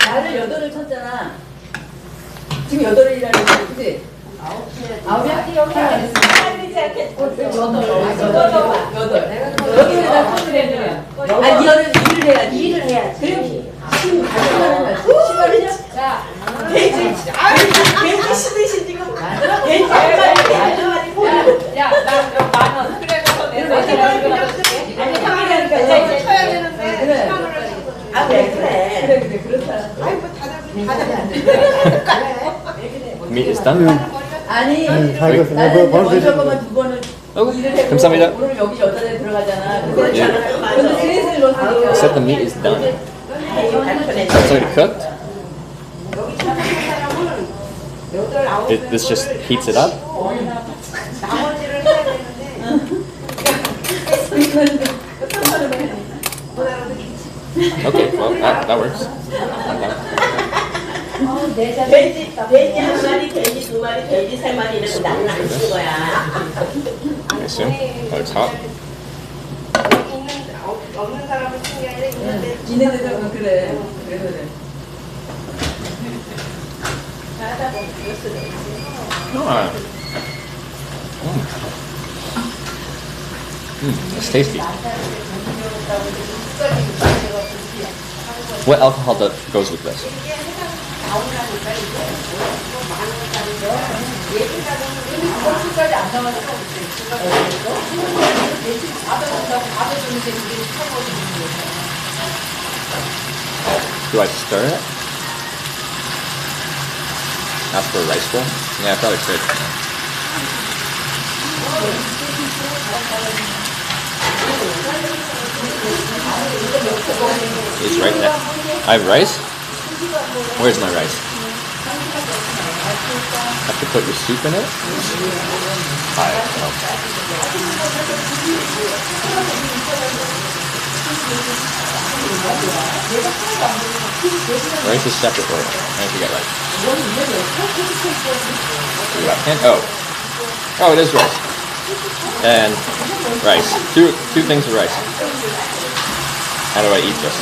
나를 8을 쳤잖아. 지금 8일이라는 거지, 그치? 9이야? 여기 살리지 않겠지. 8에다 컷을 해야 아니, 이거는 2를 해야지. 2를 해야지. 그리고 10 가져가는 거야. 10을 야, 돼지. 돼지 시듯이 지금. 돼지 한 마리, 돼지 한 마리. 야, 나 10,000원. 그래, 그래서 내가 아니, 상황이니까 이제 쳐야 되는데. 그래. 아, 그래. 그렇다. 아이고, 다들 Meat is done. 아니, 나는 먼저 거만 2번을 일을 해고 오늘 여기 8에 들어가잖아. 근데 슬슬 넣으니까. Except the meat is done. It's already cooked? This just heats it up? Okay, well, that works. 돼지 한 마리, 돼지 2마리, 돼지 3마리 이래서 나는 안 치는 거야. I assume. Oh, it's hot. 없는 사람은 치는 게 아니라 있는 데도 그래. 그래서 그래. It's tasty. What alcohol goes with this? Do I stir it? Ask for a rice bowl? Yeah, I probably should. It's right there. I have rice? Where's my rice? Have to put your soup in it? I don't know. Rice is separate for it. I forget rice. And oh, it is rice. And rice. Two things of rice. How do I eat this?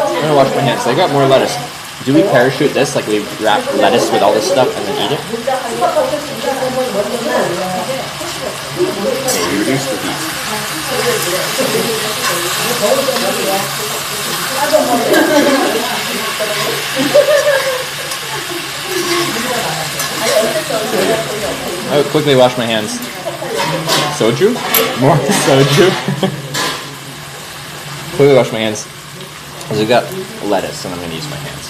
I'm gonna wash my hands. I got more lettuce. Do we parachute this? Like we wrap lettuce with all this stuff and then eat it? Okay, you reduce the heat. I would quickly wash my hands. Soju? More soju? Quickly wash my hands. Because we've got lettuce and I'm going to use my hands.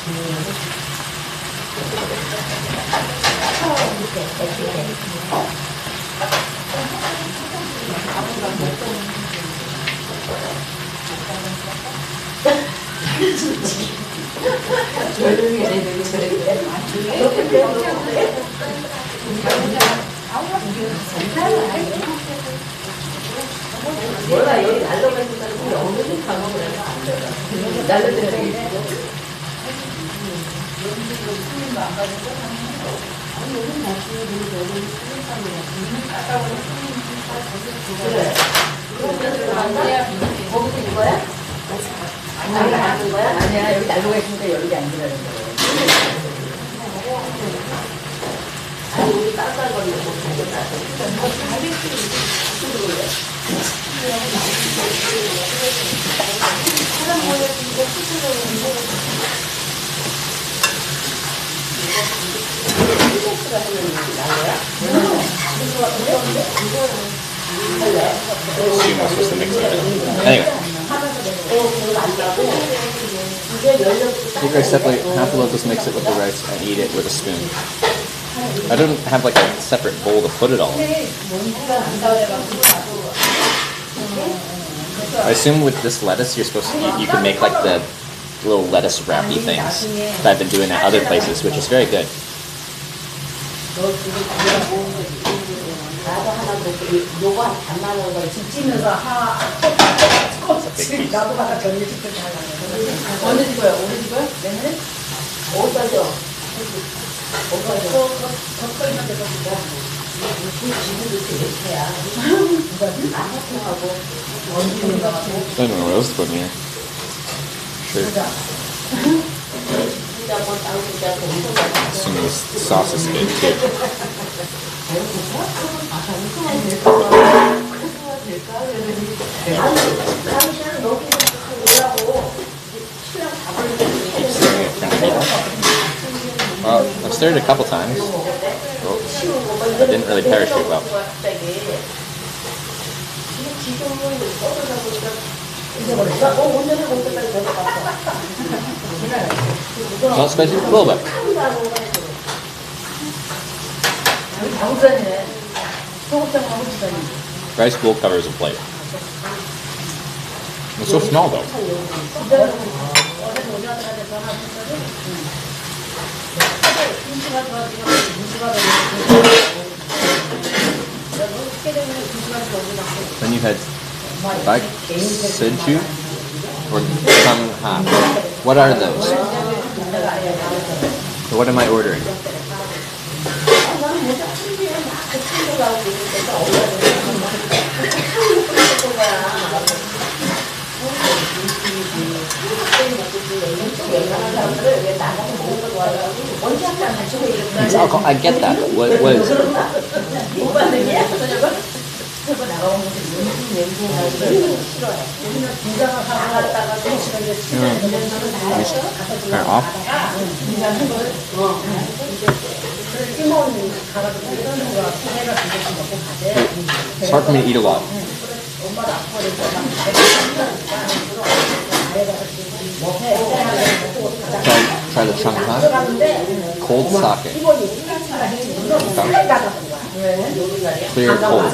몰라 여기 날로가 있으니까 영어를 다 먹으라 날로들이 그래 거기서 이거야? 아니 안 거야? 아니야 여기 날로가 있으니까 여기 안 들어가는 거야 아니 우리 딴딴거리고 Assume we're supposed to mix it. Anyway. You guys separate half a loaf, just mix it with the rice and eat it with a spoon. I don't have like a separate bowl to put it all in. I assume with this lettuce you're supposed to, you can make like the little lettuce wrappy things that I've been doing at other places, which is very good. I don't know what else to put in here. Sure. Assuming this sauce is good too. Keep stirring it kind of well. Well, I've stirred it a couple times. Well, I didn't really parachute well. Not spicy? A little bit. Rice bowl covers a plate. It's so small though. Then you had bak soju or kamha. What are those? So what am I ordering? It's alcohol. I get that. What is it? Turn it off. It's hard for me to eat a lot. Try the Shanghai cold sake. Clear cold.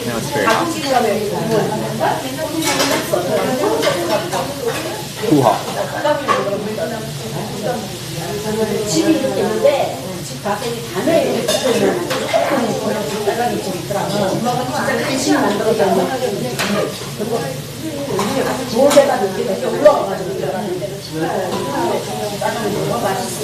Now it's very hot. Too hot. 집이 이렇게 있는데 집 가서 단에 집이 있더라고. 엄마가 진짜 간신히 만들어서 그리고 좋은 데가 이렇게 올라와가지고 들어갔는데 너무 맛있어.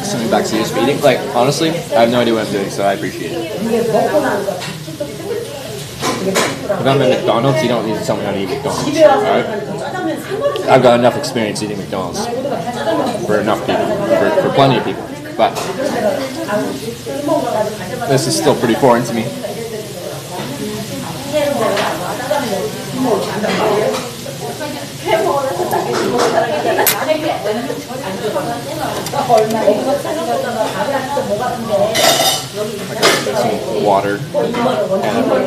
Something back to you just eating. Like, honestly, I have no idea what I'm doing, so I appreciate it. If I'm at McDonald's, you don't need to tell me how to eat McDonald's. Alright? I've got enough experience eating McDonald's for enough people, for plenty of people. But this is still pretty foreign to me. Some water and a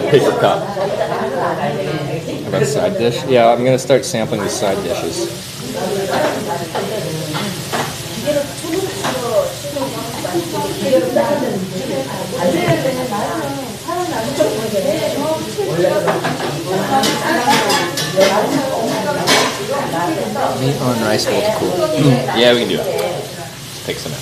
paper cup. How about side dish? Yeah, I'm gonna start sampling the side dishes. Meat on rice multi-cool. Yeah, we can do it. Let's pick some out.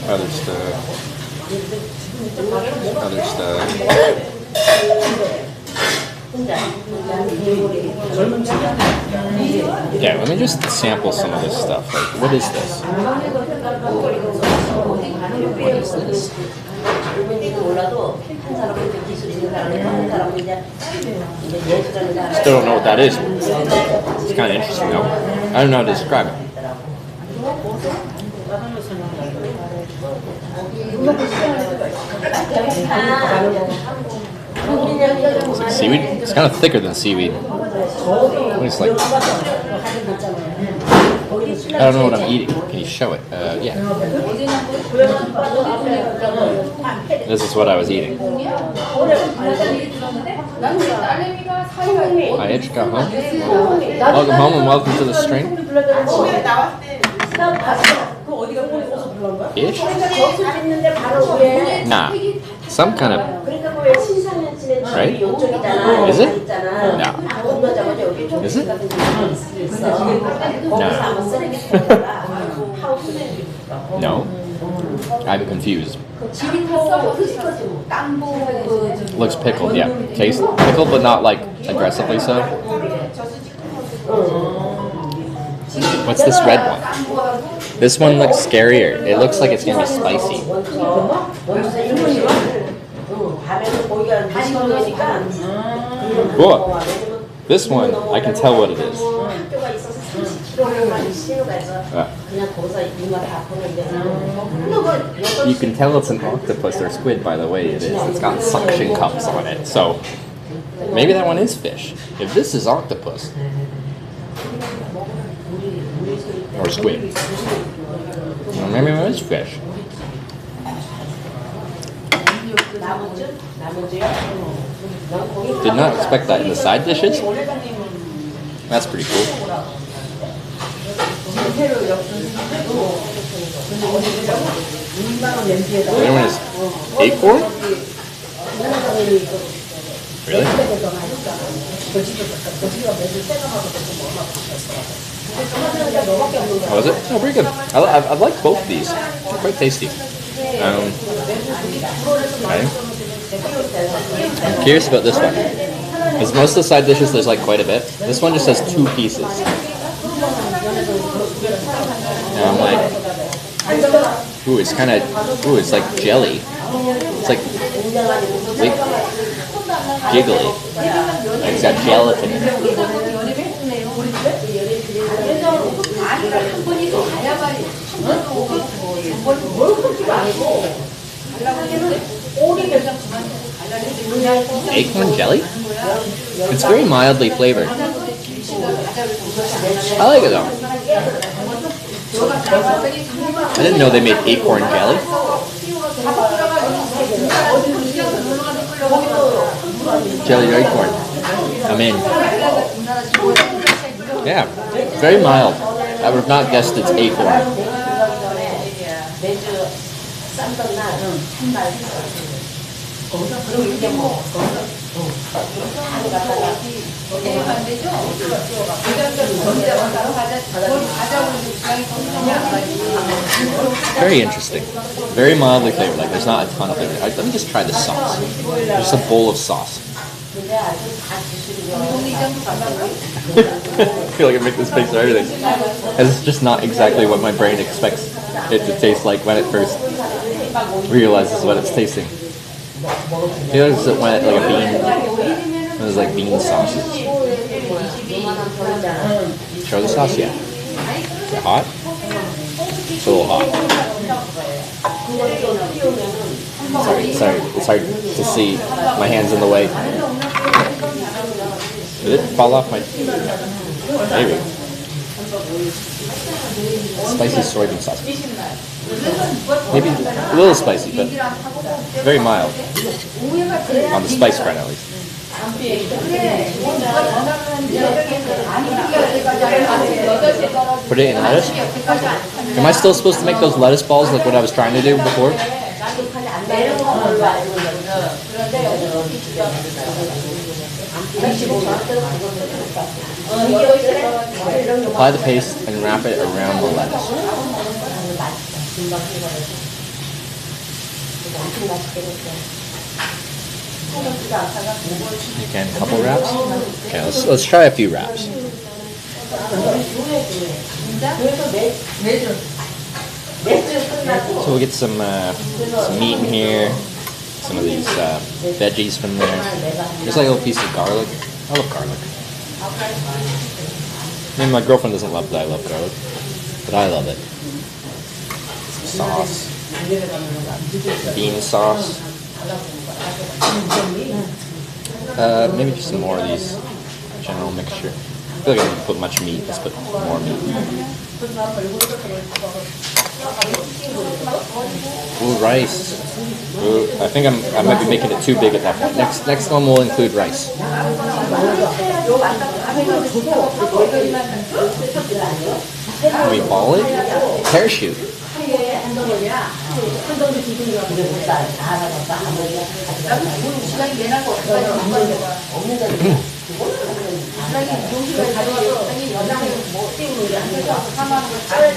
Other stuff. Yeah, let me just sample some of this stuff. Like, what is this? What is this? Still don't know what that is. It's kind of interesting though. I don't know how to describe it. It's like seaweed? It's kind of thicker than seaweed. It's like, I don't know what I'm eating. Can you show it? Yeah. This is what I was eating. Hi, Ichika, huh? Welcome home and welcome to the stream. Ish? Nah. Some kind of... Right? Is it? No. Is it? No. No? I'm confused. Looks pickled, yeah. Tastes pickled, but not like aggressively so. What's this red one? This one looks scarier. It looks like it's gonna be spicy. Cool. This one, I can tell what it is. You can tell it's an octopus or squid by the way it is. It's got suction cups on it. So maybe that one is fish. If this is octopus or squid, well, maybe it is fish. Did not expect that in the side dishes. That's pretty cool. Anyone is acorn? Really? Oh, is it? Oh, pretty good. I've liked both of these. They're quite tasty. Okay. I'm curious about this one. Because most of the side dishes, there's like quite a bit. This one just has 2 pieces. Ooh, it's kind of, ooh, it's like jelly. It's like jiggly. Like it's got gelatin in it. Acorn jelly? It's very mildly flavored. I like it though. I didn't know they made acorn jelly. Jelly acorn. I'm in. Yeah, very mild. I would have not guessed it's acorn. Very interesting. Very mildly flavored. Like there's not a ton of flavor. Let me just try the sauce. Just a bowl of sauce. I feel like I make this face for everything. And it's just not exactly what my brain expects it to taste like when it first realizes what it's tasting. You know, it's when it, like a bean. It was like bean sauce. Show the sauce, yeah. Is it hot? It's a little hot. Sorry, it's hard to see. My hand's in the way. Did it fall off my... Maybe. Spicy soybean sauce. Maybe a little spicy, but very mild. On the spice front, at least. Put it in lettuce? Am I still supposed to make those lettuce balls like what I was trying to do before? Apply the paste and wrap it around the lettuce. Again, a couple wraps? Okay, let's try a few wraps. So we'll get some meat in here, some of these veggies from there. There's like a little piece of garlic. I love garlic. I mean, my girlfriend doesn't love that I love garlic, but I love it. Some sauce. Bean sauce. Maybe just some more of these general mixture. I feel like I didn't put much meat. Let's put more meat. Ooh, rice. Ooh, I think I might be making it too big at that point. Next one will include rice. Can we ball it? Parachute.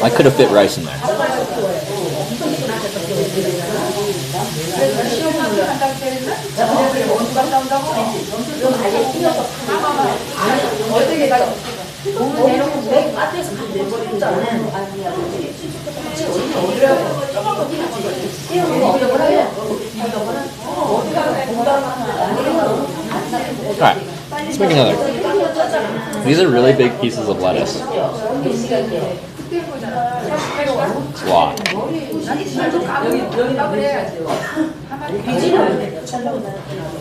I could have fit rice in there. Alright, let's make another. These are really big pieces of lettuce. It's a lot.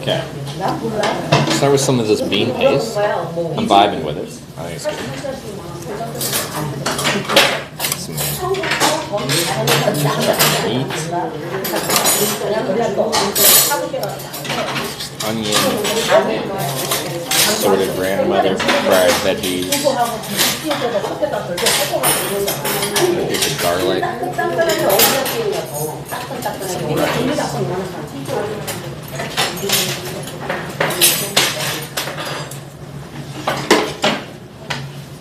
Okay. Start with some of this bean paste. I'm vibing with it. I think it's good. Some meat. Onion. Assorted grandmother fried veggies. A piece of garlic. Some rice.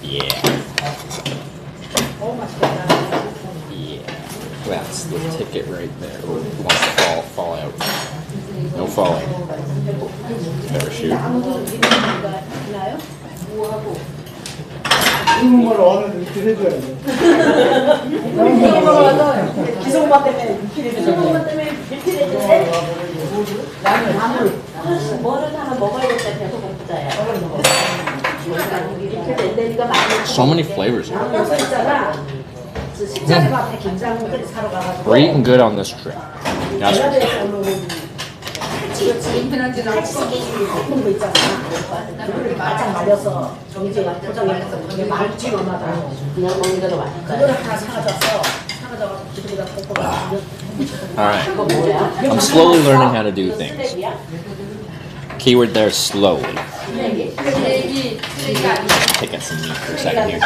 Yeah. That's the ticket right there. Who wants to fall out? No falling. Parachute. 이런 걸 오늘 이렇게 해줘야 돼. 기성만 때문에 기성만 때문에 빌필해지네. 나물 뭐를 하나 먹어야겠다. 계속 먹자야. So many flavors. We're eating good on this trip. That's for sure. Alright. I'm slowly learning how to do things. Keyword there, slowly. Take out some meat for a second here.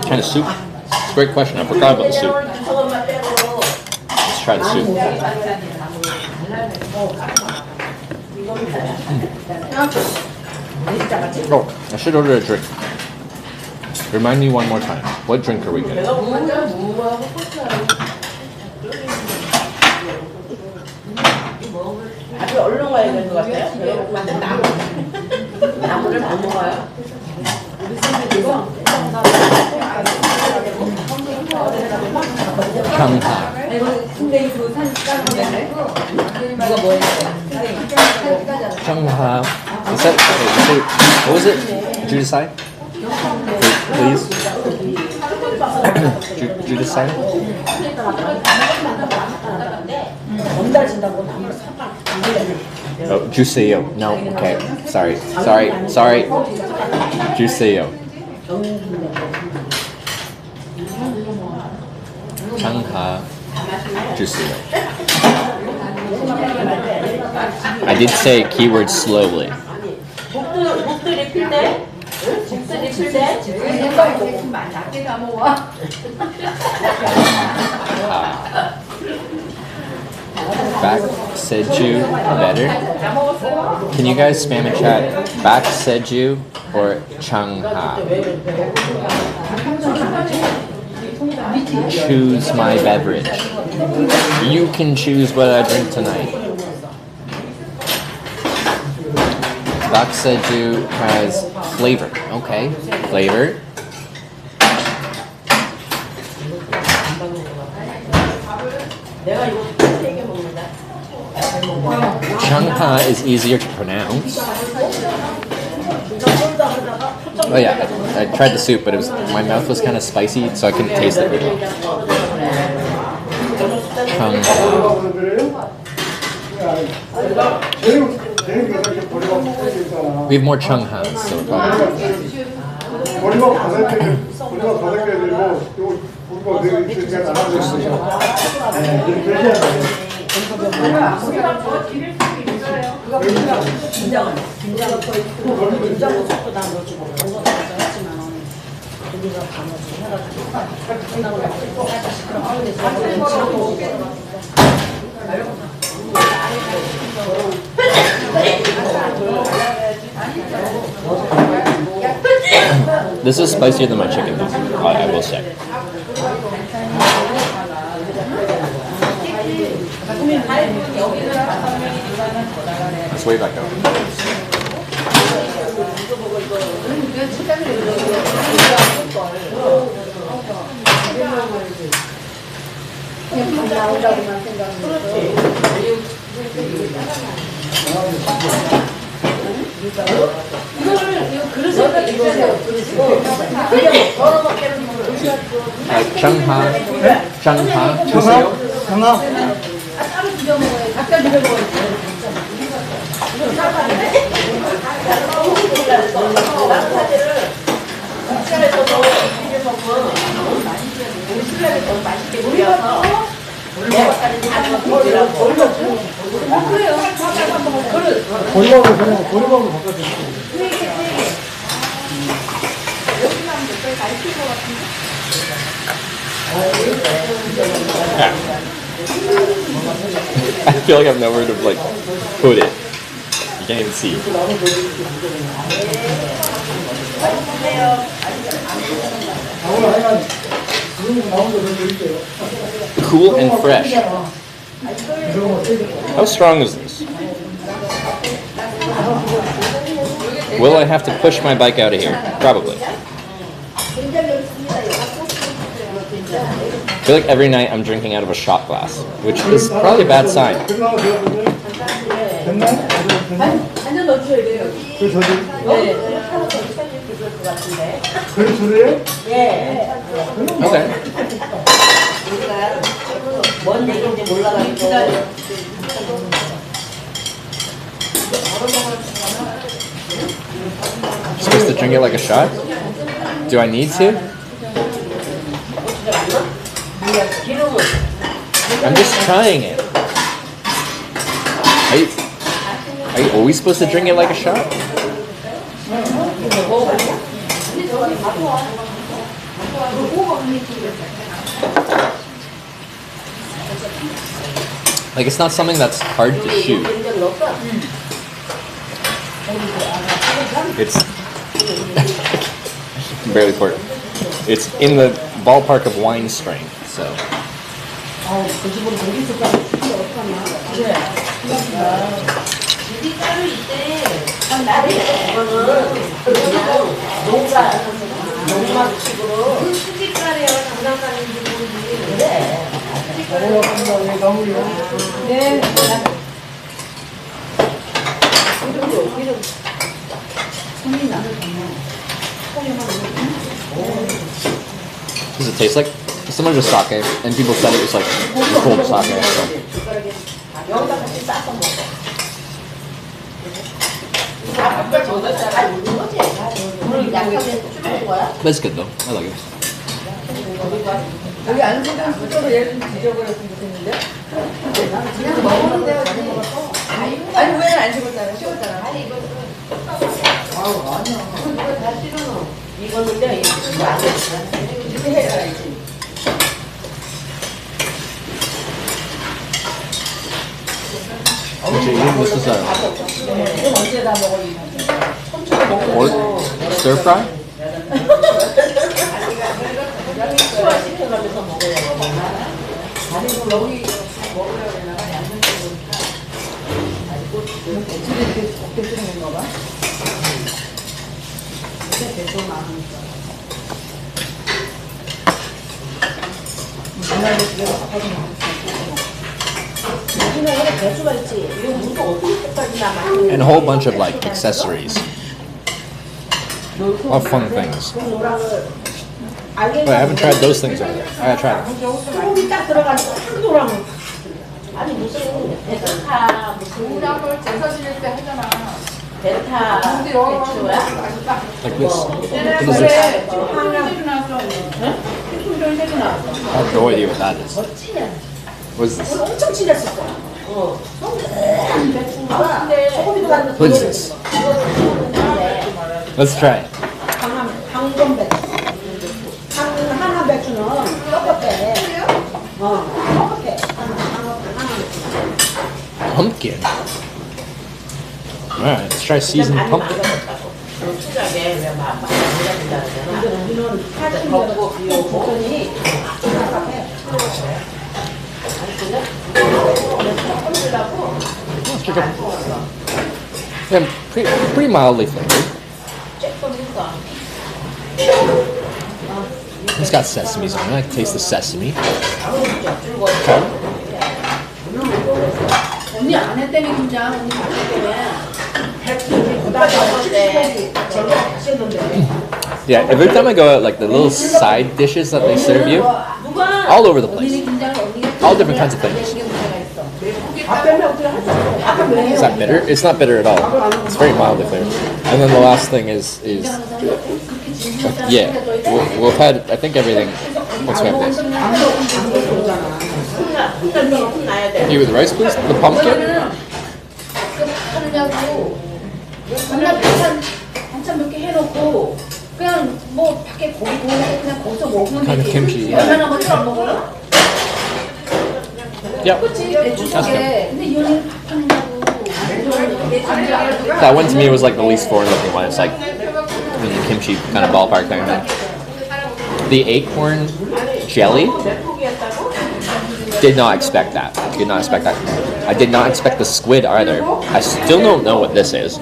Kind of soup? Great question. I forgot about the soup. Let's try the soup. Oh, I should order a drink. Remind me one more time. What drink are we getting? 아주 얼른 와야 되는 것 같아요. 나무를 안 먹어요. 청하. 근데 이거 산 까는데 누가 뭐 했어요? 청하. Is that, what was it? Did you decide? Please. Did you decide? Oh, juice요. No, okay. Sorry. Juice요. 청하 juice요. I did say keyword slowly. 목도리 필 때? 목도리 필 때? Back seju better? Can you guys spam in chat? Back seju or changha? Choose my beverage. You can choose what I drink tonight. Back seju has flavor. Okay, flavor. Changha is easier to pronounce. Oh yeah, I tried the soup, but my mouth was kind of spicy, so I couldn't taste it very well. Changha. We have more Changhas, so we're This is spicier than my chicken, though, I will say. Let's way back out. Changha 주세요. I feel like I have nowhere to like put it. You can't even see. Cool and fresh. How strong is this? Will I have to push my bike out of here? Probably. I feel like every night I'm drinking out of a shot glass, which is probably a bad sign. 한잔 넣어줘야 돼요. 예. Okay. 뭔 얘기인지 몰라가지고. Supposed to drink it like a shot? Do I need to? I'm just trying it. Are you always supposed to drink it like a shot? Like, it's not something that's hard to shoot. It's I can barely pour it. It's in the ballpark of wine strength, so. Does it taste like similar to sake? And people said it was like cold sake. But it's good though. I like it. 여기 안 생각 수저로 얘를 좀 뒤져버렸으면 좋겠는데. 그냥 먹어도 돼요. 아니 왜 안 식었잖아. 식었잖아. 아니 이거 아니야. 이거 다 실어놓어. 이거는데 이거 안 했어. 이렇게 해야지. What you eating? This is 이건 언제 다 먹어 이거. pork stir fry? 시켜가면서 먹어야 아니 이거 여기 먹으려고 해나가 양념적으로 어떻게 이렇게 적게 쓰는 건가 봐. 근데 배도 많으니까. 옛날에 집에서 밥하고 여기는 원래 배추가 있지. 이거 무슨 어떻게 끝까지 남아. And a whole bunch of like accessories. All fun things. Wait, I haven't tried those things either. I gotta try them. 소금이 딱 들어가서 한도랑 아니 무슨 베타 무슨 제사 지낼 때 하잖아. 베타 배추야? Like this. What is this? I have no idea what that is. What is this? 엄청 찔렸었어. What is this? Let's try it. 황금 배추. 하나 배추는 꺾었대. 꺾었대. Pumpkin. Alright, let's try seasoned pumpkin. Yeah, pretty mildly flavored. It's got sesames on it. I can taste the sesame. Okay. 언니 안 했다며 진짜. 언니 Yeah, every time I go out, like the little side dishes that they serve you, all over the place. All different kinds of things. Is that bitter? It's not bitter at all. It's very mildly flavored. And then the last thing is yeah, we've had, I think, everything. Let's have this. You with rice, please? The pumpkin? 반찬 몇 개 해놓고 그냥 뭐 밖에 고기 구워 먹고 그냥 거기서 먹으면 Kind of 되지. kimchi, 얼마나 yeah. 먼저 안 먹어요? Yep. 그치? 배추 That's 속에. good. 근데 이 언니는 밥 하느냐고. That one to me was like the least foreign looking one. It's like the kimchi kind of ballpark thing. The acorn jelly, did not expect that. Did not expect that. I did not expect the squid either. I still don't know what this is.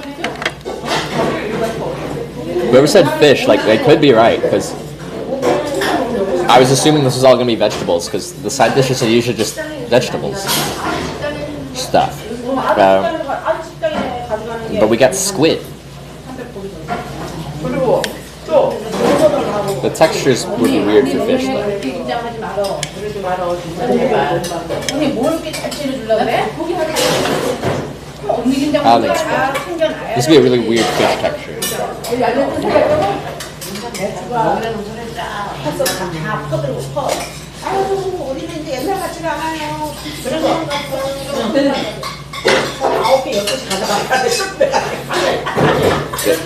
Whoever said fish, like, they could be right, because I was assuming this was all going to be vegetables, because the side dishes are usually just vegetables stuff. But we got squid. The textures would be weird for fish, though. This would be a really weird fish texture.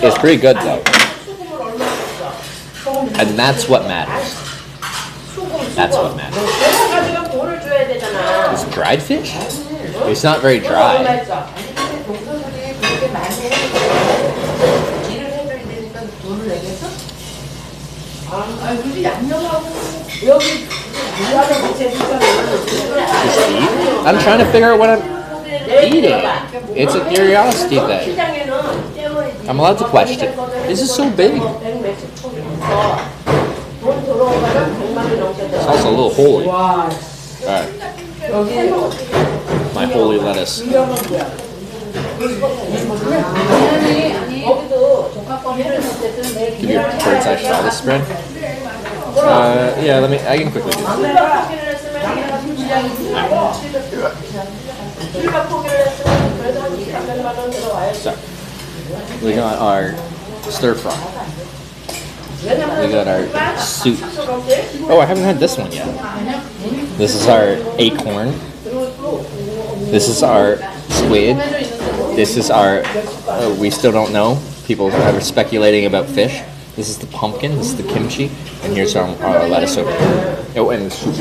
It's pretty good, though. And that's what matters. That's what matters. It's dried fish? It's not very dry. I'm trying to figure out what I'm eating. It's a curiosity thing. I'm allowed to question. This is so big. It's also a little holy. Alright. My holy lettuce. Give you a bird's eye shot of this spread. Yeah, I can quickly do this. So, we got our stir fry. We got our soup. Oh, I haven't had this one yet. This is our acorn. This is our squid. This is our, we still don't know. People are speculating about fish. This is the pumpkin. This is the kimchi. And here's our lettuce over here. Oh, and the soup.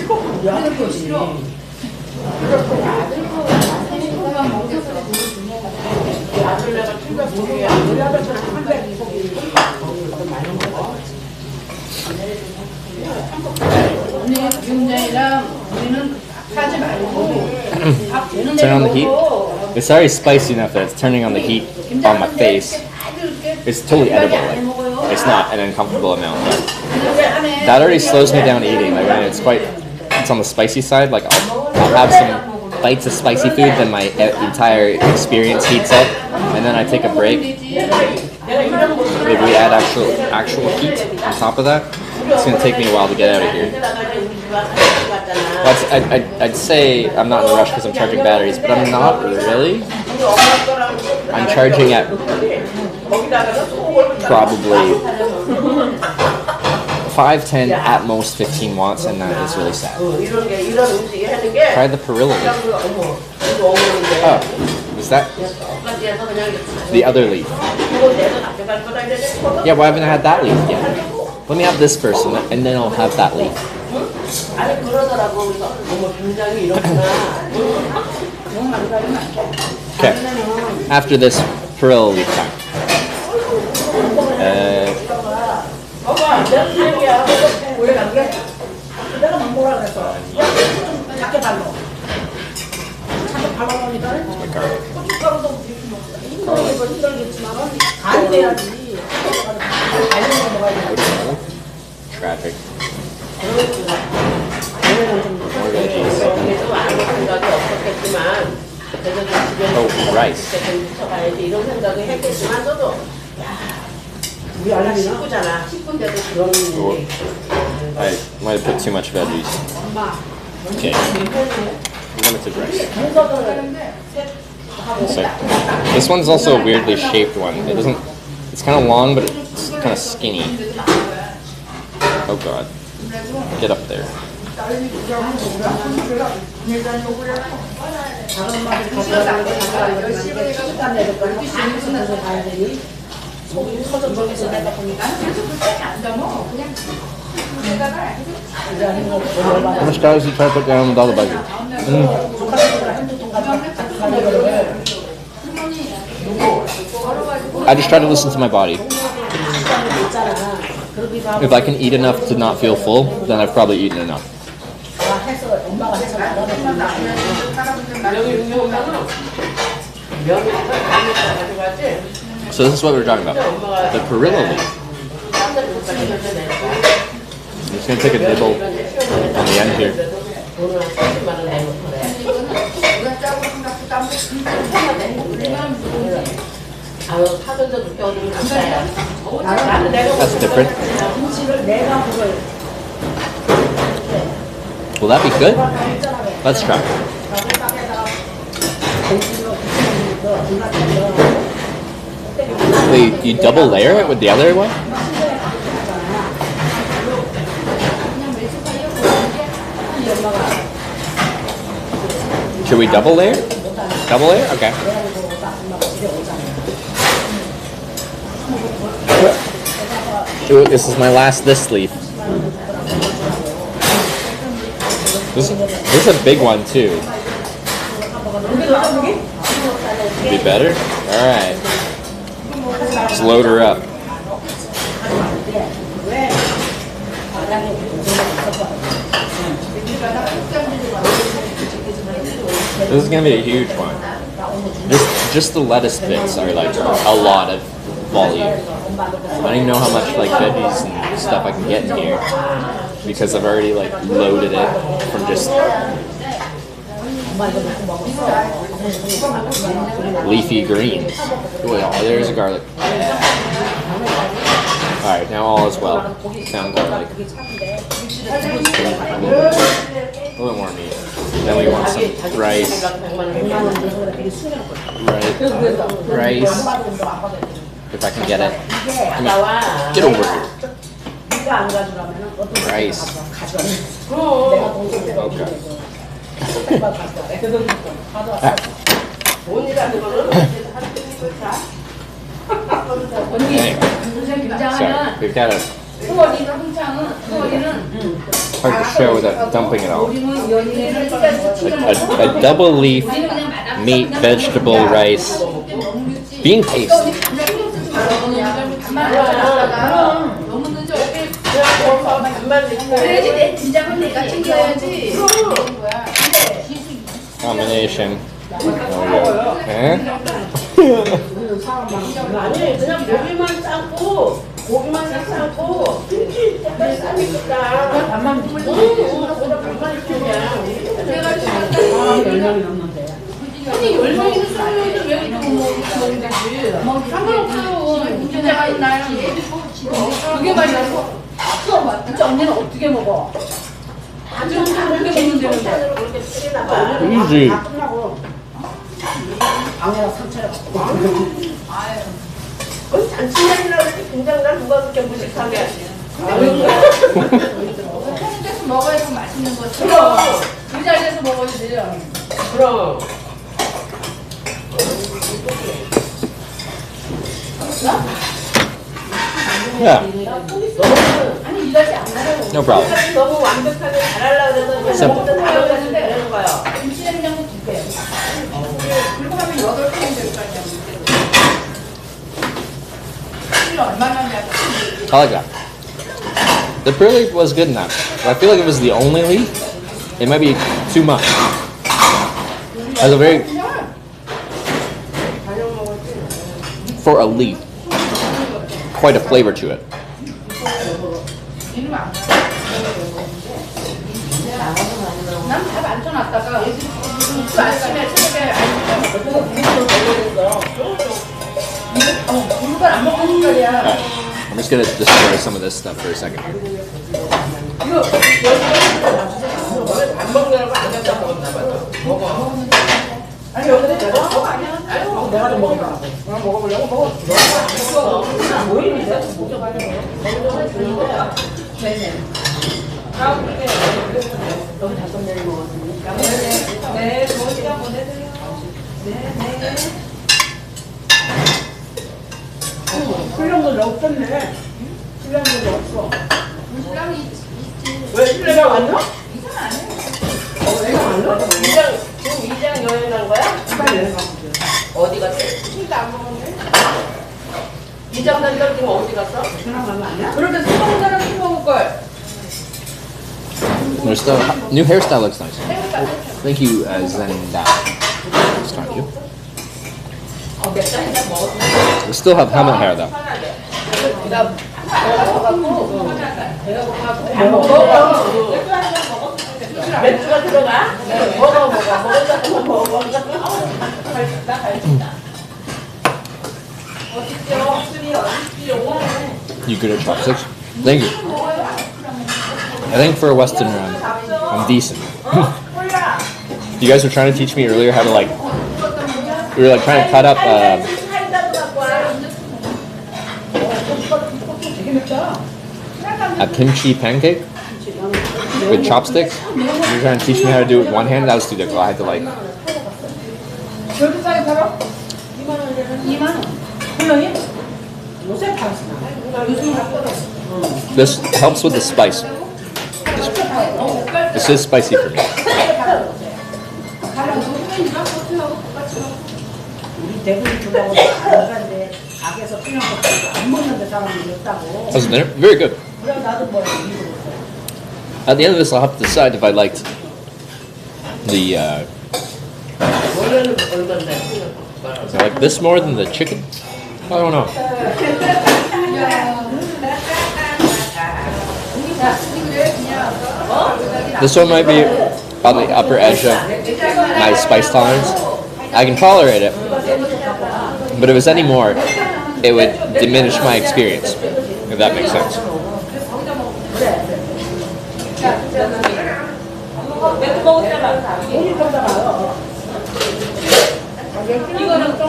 Turn on the heat. It's already spicy enough that it's turning on the heat on my face. It's totally edible. Like, it's not an uncomfortable amount. But that already slows me down eating. Like when it's on the spicy side. Like I'll have some bites of spicy food, then my entire experience heats up, and then I take a break. If we add actual heat on top of that, it's going to take me a while to get out of here. I'd say I'm not in a rush because I'm charging batteries, but I'm not really. I'm charging at probably 5, 10, at most 15 watts, and that is really sad. Try the perilla leaf. Oh, is that the other leaf? Yeah, why haven't I had that leaf yet? Let me have this first, and then I'll have that leaf. Okay, after this perilla leaf time. Traffic. Oh, rice. I might have put too much veggies. Okay. Limited rice. So, this one's also a weirdly shaped one. It's kind of long, but it's kind of skinny. Oh god. Get up there. How much calories do you try to put down with all the burger? I just try to listen to my body. If I can eat enough to not feel full, then I've probably eaten enough. So this is what we were talking about. The perilla leaf. I'm just going to take a nibble on the end here. That's different. Will that be good? Let's try. Wait, you double layer it with the other one? Should we double layer? Double layer? Okay. Ooh, this is my last this leaf. This is a big one too. Be better? Alright. Let's load her up. This is gonna be a huge one. Just the lettuce bits are like a lot of volume. I don't even know how much like veggies and stuff I can get in here because I've already like loaded it from just leafy greens. Oh, there's a garlic. Alright, now all is well. Sound garlic. A little bit more meat. Then we want some rice. Rice. If I can get it. Come on. Get over here. Rice. Okay. Anyway. So, we've got a hard to show without dumping it all. A double leaf meat, vegetable, rice, bean paste. Combination. There we go. 고기만 삶고 김치 싸니까 밥만 그거보다 밥만 익히냐 내가 아니 10명이서 20명이서 왜 이렇게 먹는 되지 상관없어요 문제가 있나요 그게 말이라서 진짜 언니는 어떻게 먹어 아주 그렇게 먹는 되는데 easy 방에다 상처를 갖고 거의 잔치날이라고 이렇게 김장날 누가 그렇게 무식하게 홍대에서 먹어야 더 맛있는 거지. 그럼 그 자리에서 먹어야지. 그럼 Yeah. 아니 이러지 않아요. No problem. 너무 완벽하게 잘하려고 그래서 Simple. 하려고 했는데 이러는 거예요. 김치냉장고 2개. 그리고 하면 8개는 될 거 아니야. I like that. The pear leaf was good enough. I feel like if it was the only leaf, it might be too much. It has a very, for a leaf, quite a flavor to it. I'm just gonna destroy some of this stuff for a second here. 신랑도 없었네. 신랑도 없어. 왜 신랑이 왔나? 이상 안 해. 내가 왔나? 지금 이장 여행 간 거야? 빨리 여행 가보자. 어디 갔지? 술도 안 먹었네. 이장단 떨기면 어디 갔어? 그럴 때 술 먹는 사람 술 먹을 걸. There's still new hairstyle looks nice. Thank you, Zenda. Namyangju. We still have helmet hair though. 맥주가 들어가? You good at chopsticks? Thank you. I think for a Western I'm decent. You guys were trying to teach me earlier how to like. We were like trying to cut up a kimchi pancake with chopsticks. You were trying to teach me how to do it with one hand. That was too difficult. I had to like. This helps with the spice. This is spicy for me. How's dinner? Very good. At the end of this, I'll have to decide if I liked the. I like this more than the chicken. I don't know. This one might be on the upper edge of my spice tolerance. I can tolerate it, but if it was any more, it would diminish my experience, if that makes sense.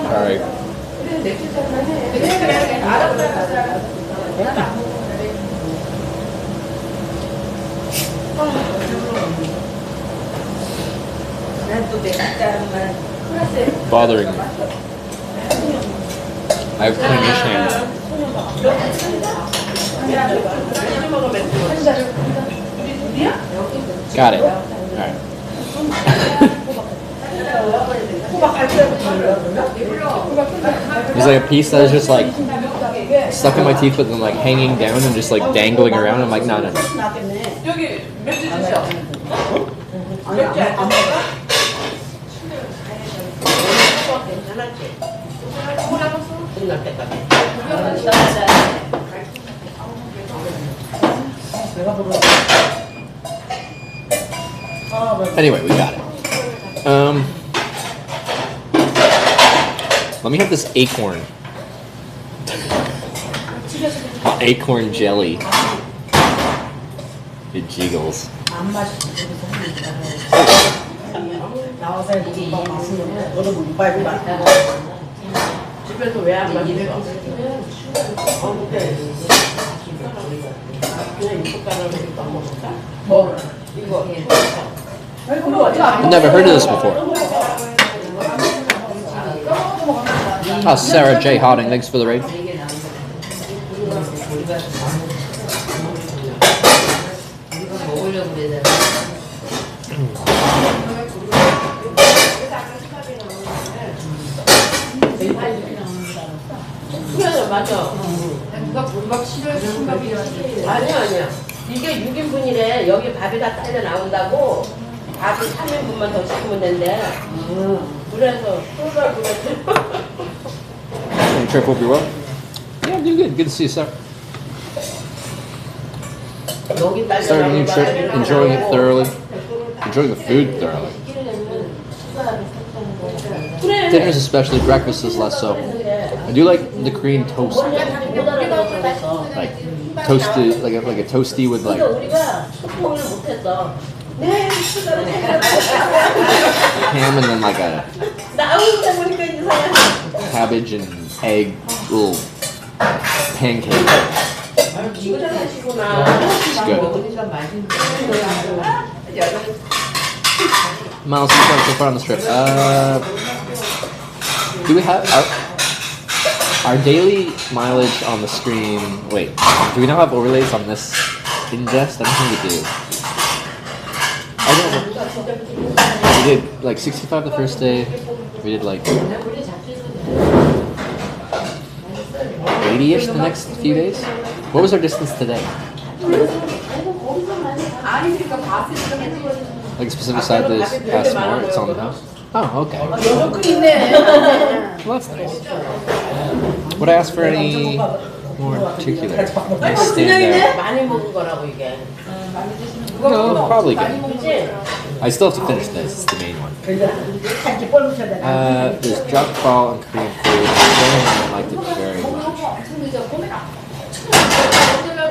Alright. Bothering me. I have cleanish hands. Got it. Alright. There's like a piece that is just like stuck in my teeth but then like hanging down and just like dangling around. I'm like, no. Anyway, we got it. Let me have this acorn. Acorn jelly. It jiggles. I've never heard of this before. Oh, Sarah J. Harding, thanks for the raid. 맞아. 아니야. 이게 6인분이래. 여기 밥이 다 딸려 나온다고. 밥이 3인분만 더 시키면 된대. 그래서 술을 그랬지. Trip, hope you're well. Yeah, I'm doing good. Good to see you, sir. Started a new trip, enjoying it thoroughly. Enjoying the food thoroughly. Dinners especially, breakfast is less so. I do like the Korean toast. Like toasted, like a toasty with like ham and then like a cabbage and egg little pancake. It's good. Miles, you so far on this trip. Do we have our daily mileage on the screen? Wait, do we now have overlays on this ingest? I don't think we do. I don't know. We did like 65 the first day. We did like 80 80-ish the next few days. What was our distance today? Like specific side this past tomorrow, it's on the house. Oh, okay. Well, that's nice. Would I ask for any more particular? Nice stand there. No, probably good. I still have to finish this. It's the main one. There's junk ball and Korean food. I liked it very much.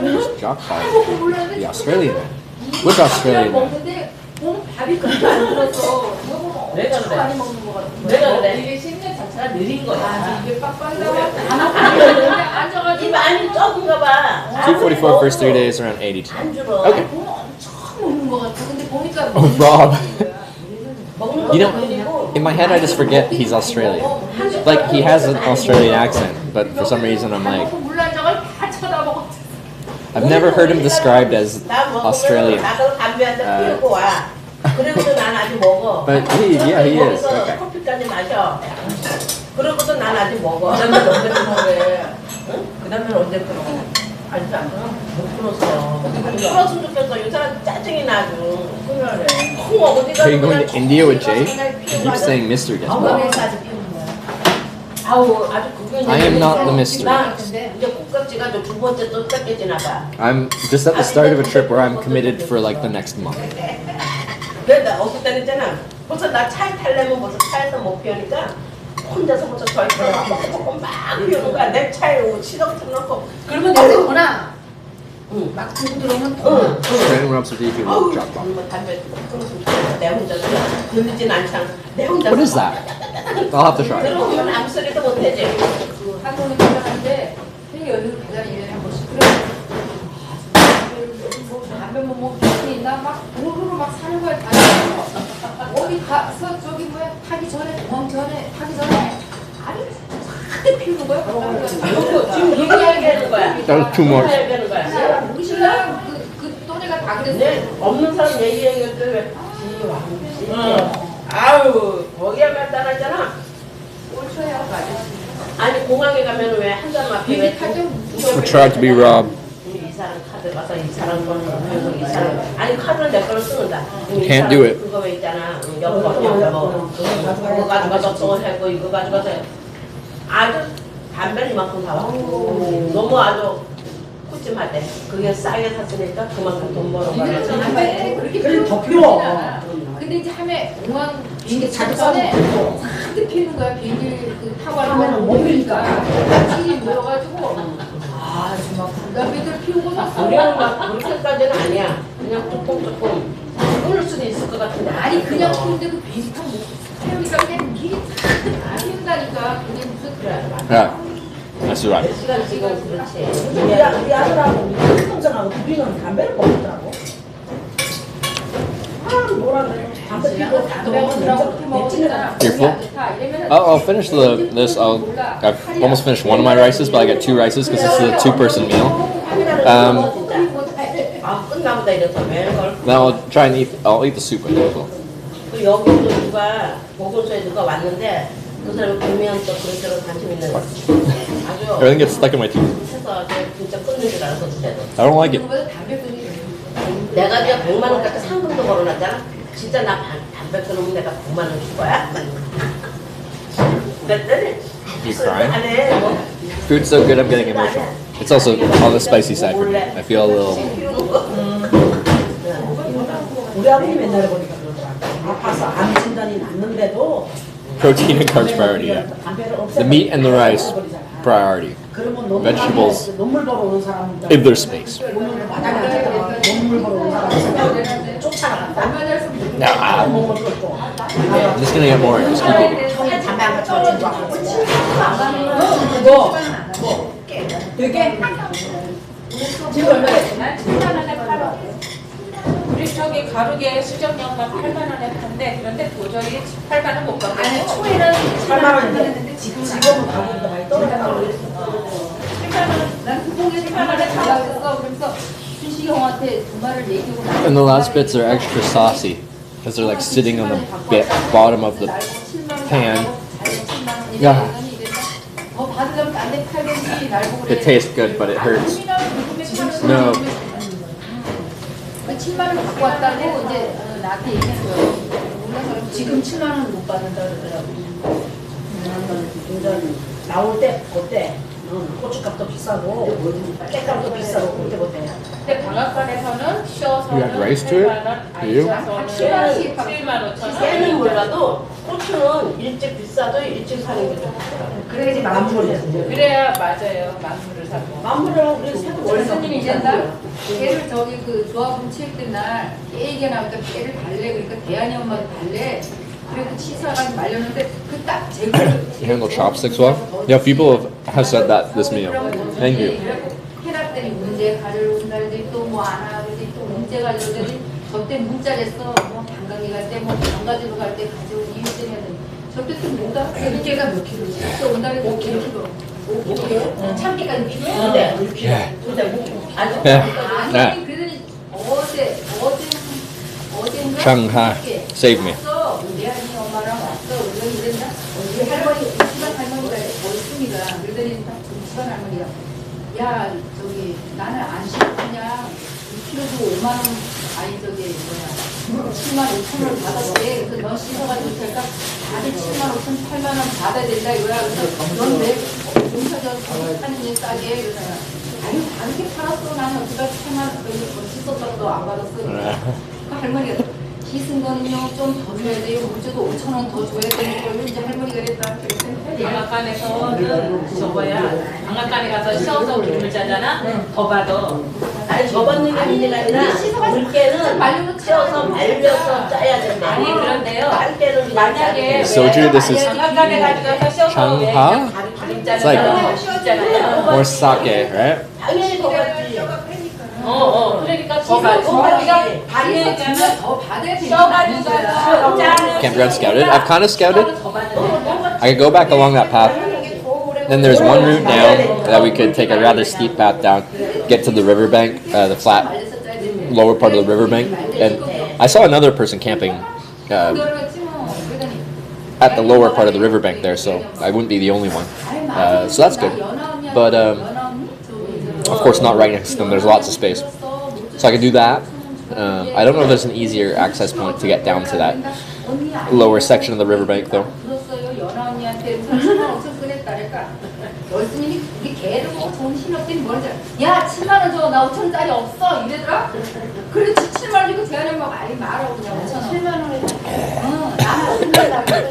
There's junk ball. The Australian one. Which Australian one? 내가 그래. 이게 씹는 자체가 느린 거야. 이게 빡빡하다. 이 많이 적은가 봐. 244 first 3 days, around 82. Okay. Oh, Rob. You know, in my head I just forget he's Australian. Like, he has an Australian accent, but for some reason I'm like, I've never heard him described as Australian. 그래도 난 아직 먹어. But he is. Okay. 커피까지 마셔. 그러고도 난 아직 먹어. 그다음에 언제 끊어래? 그다음에 언제 끊어? 아직 안 끊어? 못 끊었어. 끊었으면 좋겠어. 이 사람 짜증이 나죠. 끊어래. Are you going to India with Jay? He keeps saying Mr. gets more. I am not the mystery. I'm just at the start of a trip where I'm committed for like the next month. 그래서 어떨 때는 있잖아. 벌써 나 차에 타려면 벌써 차에서 못 피우니까 혼자서 벌써 저희 막 피우는 거야. 내 차에 시동 틀어놓고. 그러면 내가 응. 막 들고 들어오면 더. Training rubs with you will drop off. 담배 끊었으면 좋겠어. 내 혼자 들리진 않잖아. 내 혼자. What is that? I'll have to try. 들어오면 아무 소리도 못 하지. 그 한국에 들어가는데 되게 여기서 가자 이래 한 번씩 그래. 담배 뭐 먹을 있나 막 도로로 막 사는 거야. 어디 가서 저기 뭐야 타기 전에 공항 전에 타기 전에 아니 한대 피우는 거야. 지금 얘기하는 거야. That was too much. 얘기하는 거야. 우리 신랑 그 또래가 다 그랬어. 없는 사람 얘기하는 게 왜? 아유 거기야만 따라했잖아. 꼴초야 아니 공항에 가면 왜 한 잔 앞에 왜 I tried to be Rob. 이 사람 카드 가서 이 사람 거는 이 사람 아니 카드는 내 거를 쓰는다. Can't do it. 그거 왜 있잖아. 여보 그거 가져가서 또 하고 이거 가져가서 아주 담배를 이만큼 사와. 너무 아주 푸짐하대. 그게 싸게 샀으니까 그만큼 돈 벌어가지고. 담배 그렇게 더 필요. 근데 이제 하면 공항 비행기 자주 전에 한대 피우는 거야. 비행기 그 타고 가면 못 피니까 찌리 모여가지고 아 정말 담배들 피우고서 우리는 막 그렇게까지는 아니야. 그냥 조금 끊을 수도 있을 것 같은데 아니 그냥 피우는데 그 비행기 타고 태우니까 그냥 길이 다 피운다니까 그게 무슨 그래. Yeah, that's right. 시간 지금 그렇지. 우리 아들하고 우리 형제하고 둘이는 담배를 먹더라고. You're full? I'll finish this. I've almost finished one of my rices, but I got 2 rices because this is a 2-person meal. Now I'll try and I'll eat the soup I think as well. 여기도 누가 보건소에 누가 왔는데 그 사람 보면 또 그런 관심 있는 거. 아주 Everything gets stuck in my teeth. 해서 진짜 끊는 줄 알았어 그때도. I don't like it. 내가 이제 100만 원까지 상금도 걸어놨잖아. 진짜 나 담배 끊으면 내가 100만 원 줄 거야. 그랬더니 You crying? Food's so good I'm getting emotional. It's also on the spicy side for me. I feel a little... 우리 아버지 맨날 보니까 아파서 암 진단이 났는데도 Protein and carbs priority, yeah. The meat and the rice, priority. Vegetables, if there's space. No, I'm just gonna get more. Just keep eating. 우리 저기 가루게 수정용만 8만 원에 판대. 그런데 도저히 8만 원 못 받고. 아니 초에는 8만 원 했는데 지금은 가격이 많이 떨어졌다고 그랬어. 8만 원. 난 kupon에 8만 원에 받았어. 그래서 준식이 형한테 그 말을 얘기하고. And the last bits are extra saucy because they're like sitting on the bottom of the pan. Yeah. 더 받으려면 안 나한테 팔든지 날 보고 It tastes good, but it hurts. No. 7만 원 갖고 왔다고 이제 나한테 얘기했어요. 지금 7만 원 못 받는다 그러더라고. 나올 때 그때 고춧값도 비싸고 깻값도 비싸고 그때. 근데 방앗간에서는 쉬어서 You had rice to it? Do you? 7만원씩 7만 5천. 깨는 몰라도 고추는 일찍 비싸도 일찍 사는 게 좋다. 그래야지 만물이야. 그래야 맞아요. 만물을 사고. 만물을 우리 사고 월스님이 이젠다. 깨를 저기 그 조합원 체육된 날 깨게 나오니까 깨를 달래 그러니까 대한이 엄마도 달래. 그래도 치사가 말렸는데 그 딱 제거. You handle chopsticks well? Yeah, people have said that this meal. Thank you. 해놨더니 문제 가져온다든지 또 뭐 안 하든지 또 문제 가져오더니 저때 문자 냈어. 뭐 관광에 갈 때 뭐 장가지로 갈 때 가져온 이유 때문에 저때 또 뭐다? 개가 몇 킬로지? 또 온다니 5kg. 5kg? 참깨까지 필요해? 네. 5kg. 아니 그러더니 어제인가? Shanghai, save me. 대한이 엄마랑 왔어. 우리 이랬나? 우리 할머니, 집안 할머니가 어딨습니다. 그러더니 집안 할머니가 야 저기 나는 안 싫어 그냥 2kg 5만 원 아니 저기 뭐야 7만 5천 원 받았대. 그래서 너 씻어가지고 될까? 아니 7만 5천 8만 원 받아야 된다 이거야. 그래서 넌 왜 공사전 하는 일 싸게? 그래서 아니 다르게 팔았어. 나는 어디가 8만 원 씻었다고도 안 받았어. 그 할머니가 씻은 거는요 좀 더 줘야 돼요. 문제도 5천 원 더 줘야 되는 걸로 이제 할머니가 그랬다. 방앗간에서는 저거야. 방앗간에 가서 씌어서 기름을 짜잖아. 더 받아. 아니 저 받는 게 문제가 아니라 물개는 씌어서 말려서 짜야 된다. 아니 그런데요. 말개는 만약에 Soju, this is 방앗간에 가서 씌어서 Changha. It's like more sake, right? 당연히 더 받지. 그러니까 더 받아. 발리니까는 더 받아야 씌어가지고 짜는. Campground scouted. I've kind of scouted. I could go back along that path. Then there's one route down that we could take a rather steep path down, get to the riverbank, the flat lower part of the riverbank. And I saw another person camping at the lower part of the riverbank there, so I wouldn't be the only one. So that's good. But of course, not right next to them. There's lots of space, so I could do that. I don't know if there's an easier access point to get down to that lower section of the riverbank, though. 월스님이 우리 개를 정신없더니 뭐지? 야 7만 원 줘. 나 5천 원짜리 없어. 이래더라. 그래도 7만 원 주고 대한이 엄마 말이 말아 그냥 5천 원. 7만 원에 나는 5천 원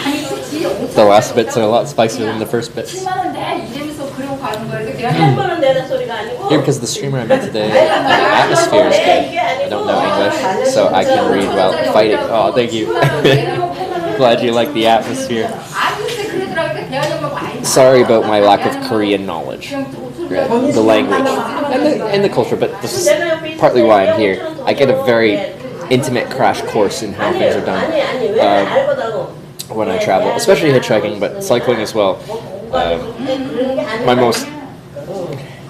아니 그치 5천 The last bits are a lot spicier than the first bits. 7만 원 내 이러면서 그러고 가는 거야. 대한이 8만 원 내는 소리가 아니고. Here, because the streamer I met today, the atmosphere is good. I don't know English, so I can read while fighting. Oh, thank you. Glad you like the atmosphere. Sorry about my lack of Korean knowledge, the language, and the culture, but this is partly why I'm here. I get a very intimate crash course in how things are done when I travel, especially hitchhiking, but cycling as well. My most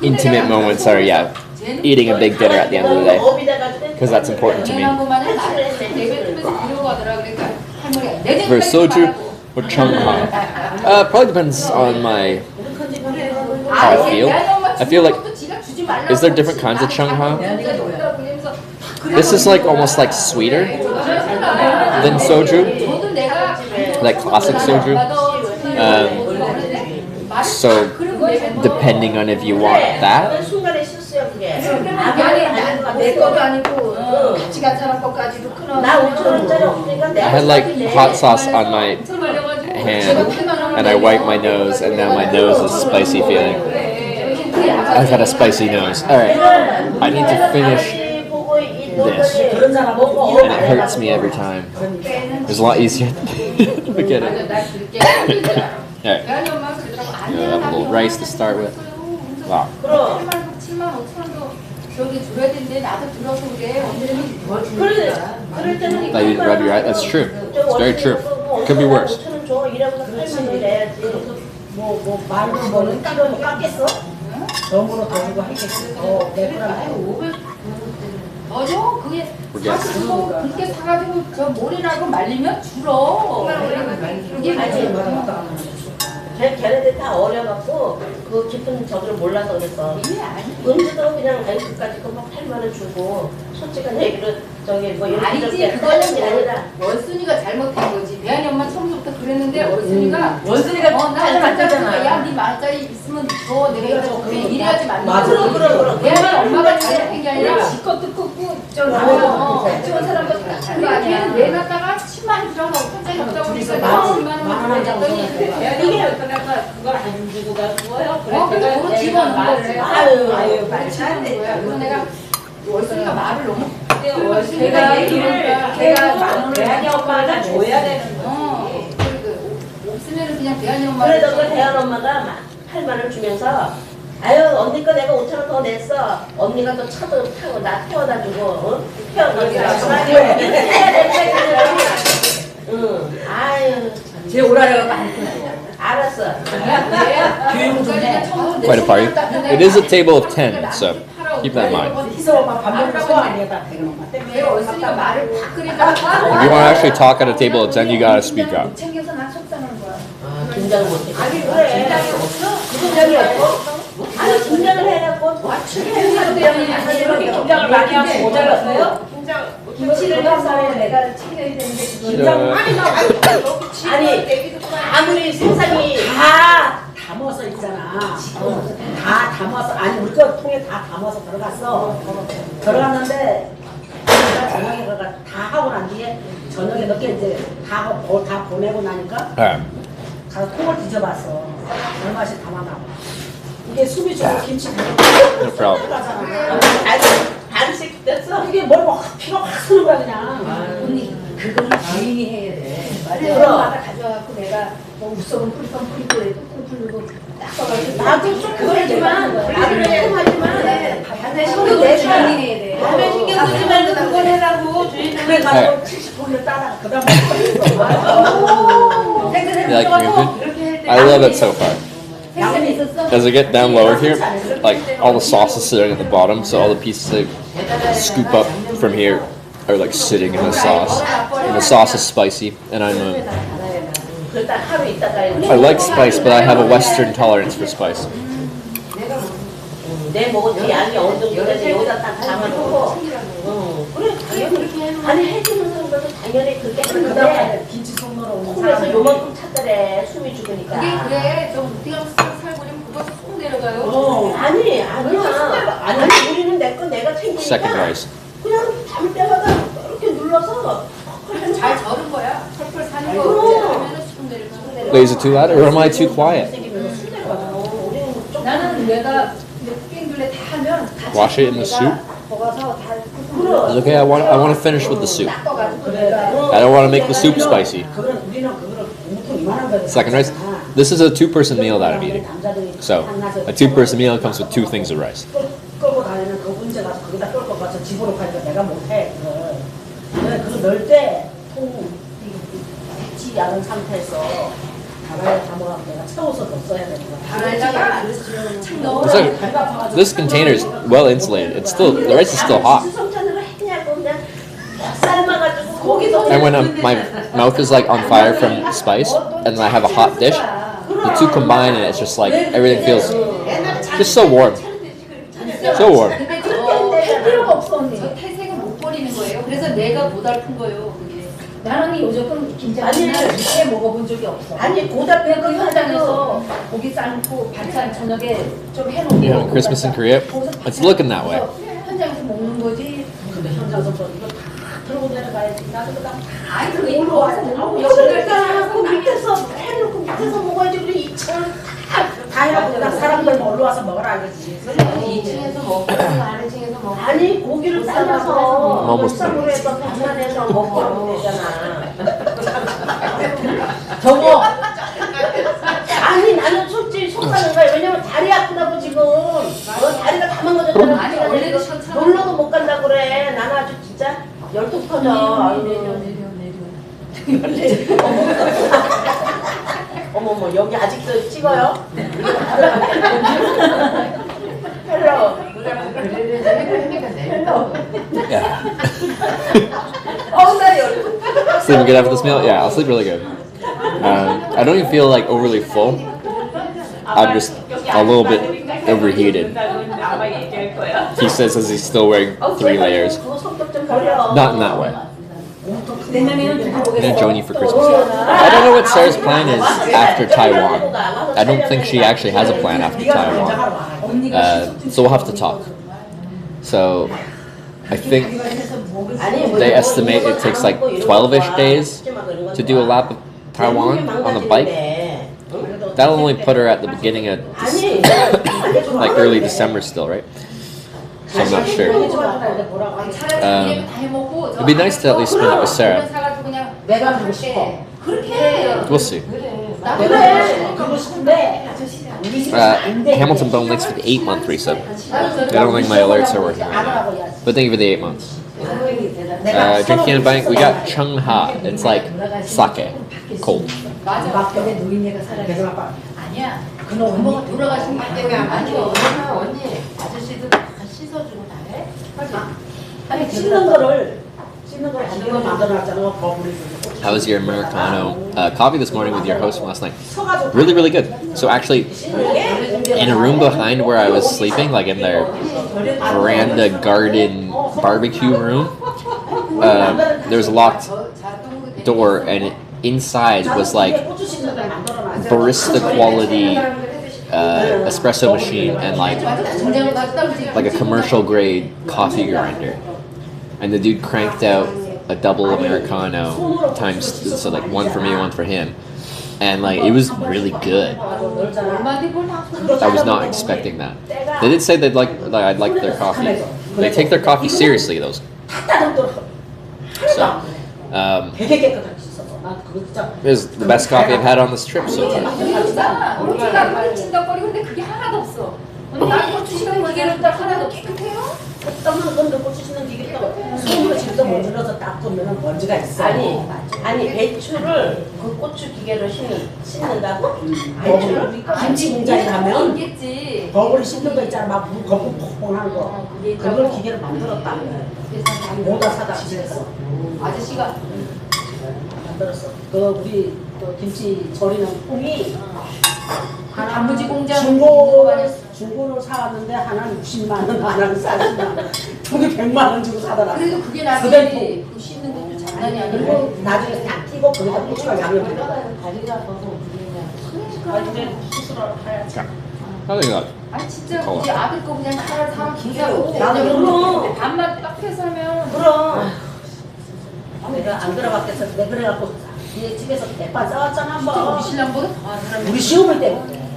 intimate moments are, eating a big dinner at the end of the day, because that's important to me. For soju or changha, probably depends on how I feel. I feel like, is there different kinds of changha? This is like almost like sweeter than soju, like classic soju. So depending on if you want that. I had like hot sauce on my hand and I wiped my nose and now my nose is spicy feeling. I've had a spicy nose. Alright, I need to finish this and it hurts me every time. It's a lot easier to get it. Alright, have a little rice to start with. Wow. That you didn't rub your eye? That's true. It's very true. Could be worse. We're guessing. 그렇게 사가지고 저 모래라고 말리면 줄어. 이게 맞지. 걔네들 다 어려갖고 그 깊은 저기를 몰라서 그랬어. 은지도 그냥 아이스까지 그막 8만 원 주고 솔직한 얘기로 저기 뭐 아니지 그거는 게 아니라 원순이가 잘못한 거지. 배안이 엄마 처음부터 그랬는데 원순이가 나 잘못했잖아. 야네 만원짜리 있으면 줘. 내가 줘. 이래야지 맞는 거지. 그럼. 배안이 엄마가 잘못한 게 아니라 지껏 듣고 저 같이 온 사람도 다른 거 아니야. 걔는 내놨다가 10만 원 주라고 혼자 없다 보니까 나 10만 원 줬더니 이게 그걸 안 주고 가고요. 그래 그거 집어넣은 거지. 아유 말이 안 돼. 그래서 내가 원순이가 말을 너무 걔가 얘기를 걔가 대한이 엄마가 줘야 되는 거지. 없으면 그냥 대한이 엄마를 그래도 그 대한 엄마가 8만 원 주면서 아유 언니 거 내가 5천 원 더 냈어. 언니가 또 차도 타고 나 태워다 주고 어? 응. 아유 제 오라래가 많이 알았어. 교육 좀 해. Quite a party. It is a table of 10, so keep that in mind. 원순이가 말을 팍 그리다가 If you want to actually talk at a table of 10, you gotta speak up. 챙겨서 나 속상한 거야. 긴장을 못해. 아니 그래. 긴장이 없어? 아니 긴장을 해갖고 이렇게 긴장을 많이 하면 모자랐어요? 김치를 해서 내가 챙겨야 되는데 긴장 아니 아무리 세상이 다 담아서 있잖아. 다 담아서 아니 우리 거 통에 다 담아서 들어갔어. 들어갔는데 내가 저녁에 다 하고 난 뒤에 저녁에 늦게 이제 다 보내고 나니까 가서 통을 뒤져봤어. 얼마씩 담아놔. 이게 숨이 좋고 김치 No problem. 반씩 됐어. 이게 뭘 피가 확 쓰는 거야 그냥. 언니 그거는 주인이 해야 돼. 그럼. 그러마다 가져와갖고 내가 뭐 우석은 뿌리건 뿌리고 뚝뚝 풀고 딱 써가지고 나도 좀 그러지만 나도 조금 하지만 반대 신경 내 주인이 해야 돼. 밤에 신경 쓰지 말고 그걸 해라고 주인은 그래 가지고 70분을 따라 그 다음에 You like green food? I love it so far. As I get down lower here, like all the sauce is sitting at the bottom, so all the pieces I scoop up from here are like sitting in the sauce. And the sauce is spicy, and I like spice, but I have a Western tolerance for spice. 내 먹은 양이 어느 정도 되는지 여기다 딱 담아놓고 그래 아니 해주는 사람들도 당연히 그렇게 하는데 김치 손으로 콩에서 요만큼 찼더래 숨이 죽으니까 그래 좀 우리가 살고 있으면 그거 쏙 내려가요. 아니야 아니 우리는 내 거 내가 챙기니까 Second rice. 그냥 잠을 때마다 이렇게 눌러서 잘 절은 거야. 펄펄 사는 거 그러면은 쑥 내려가. Wait, is it too loud, or am I too quiet? 나는 내가 뺑글레 다 하면 Wash it in the soup? It's okay, I want to finish with the soup. I don't want to make the soup spicy. Second rice. This is a two-person meal that I'm eating. So, a two-person meal comes with two things of rice. 끌고 다니는 그 문제 가서 거기다 끌고 가서 집으로 가니까 내가 못해 그걸 그거 넣을 때통 뱉지 않은 상태에서 다라에 담아갖고 내가 채워서 넣었어야 되는 거야. It's like, this container is well insulated. It's still, the rice is still hot. And when my mouth is like on fire from spice, and then I have a hot dish, the two combine and it's just like, everything feels just so warm. So warm. 근데 그거 할 필요가 없어 언니. 저 태생은 못 버리는 거예요. 그래서 내가 고달픈 거예요. 그게. 나는 요즘 김장을 해 먹어본 적이 없어. 아니 고달픈 거 현장에서 고기 삶고 반찬 저녁에 좀 해놓고. You know, Christmas in Korea, it's looking that way. 현장에서 먹는 거지. 근데 현장에서 이거 다 들고 내려가야지. 나도 그다 아니 그거 올라와서 그러니까 그 밑에서 해놓고 밑에서 먹어야지. 그래 2층 다 해놓고 나 사람들 올라와서 먹으라 알겠지. 2층에서 먹고 아래 층에서 먹고. 아니 고기를 삶아서 쌀로 해서 반찬해서 먹고 하면 되잖아. 저거 아니 나는 솔직히 속상한 거야. 왜냐면 다리 아프다고 지금 다리가 다 망가졌잖아. 아니 원래도 놀러도 못 간다고 그래. 나는 아주 진짜 열통 터져. 어머머 여기 아직도 찍어요? 헬로 Yeah. 나 열통 Sleeping good after this meal? Yeah, I'll sleep really good. I don't even feel like overly full. I'm just a little bit overheated. He says as he's still wearing 3 layers. Not in that way. I'm gonna join you for Christmas. I don't know what Sarah's plan is after Taiwan. I don't think she actually has a plan after Taiwan. So we'll have to talk. So I think they estimate it takes like 12-ish days to do a lap of Taiwan on the bike. That'll only put her at the beginning of like early December still, right? So I'm not sure. It'd be nice to at least spend it with Sarah. We'll see. Hamilton Bone Lakes for the 8-month resub. I don't think my alerts are working right now. But thank you for the 8 months. Drinking in a bank, we got Chung Ha. It's like sake. Cold. How was your Americano coffee this morning with your host from last night? Really, really good. So actually, in a room behind where I was sleeping, like in their veranda garden barbecue room, there was a locked door, and inside was like barista quality espresso machine and like a commercial grade coffee grinder. And the dude cranked out a double Americano times, so like 1 for me, 1 for him. And like, it was really good. I was not expecting that. They did say they'd I'd like their coffee. They take their coffee seriously, those. So, it was the best coffee I've had on this trip so far. 아니 배추를 그 고추 기계로 씻는다고? 배추를 김치 공장에 가면 버블 씻는 거 있잖아, 막 물 거품 폭pon한 거. 그걸 기계로 만들었다는 거야. 모다 사다 집에서. 아저씨가 만들었어. 그 우리 또 김치 절이는 콩이 단무지 공장 중고로 사왔는데 하나는 60만 원, 하나는 40만 원. 통이 100만 원 주고 사더라. 그래도 그게 나중에 그 씻는 것도 장난이 아니고 그리고 나중에 딱 튀고 거기다 고추가 양념이 들어가. 다리가 더서 나중에 수술하러 가야지. 아니 진짜 우리 아들 거 그냥 하나 사면 기사로 나도 그럼 밥만 딱 해서 하면 그럼 내가 안 들어갔겠어. 내가 그래갖고 얘 집에서 대파 싸왔잖아 한번. 우리 신랑보다 더 사람이 우리 시어머니 때문에.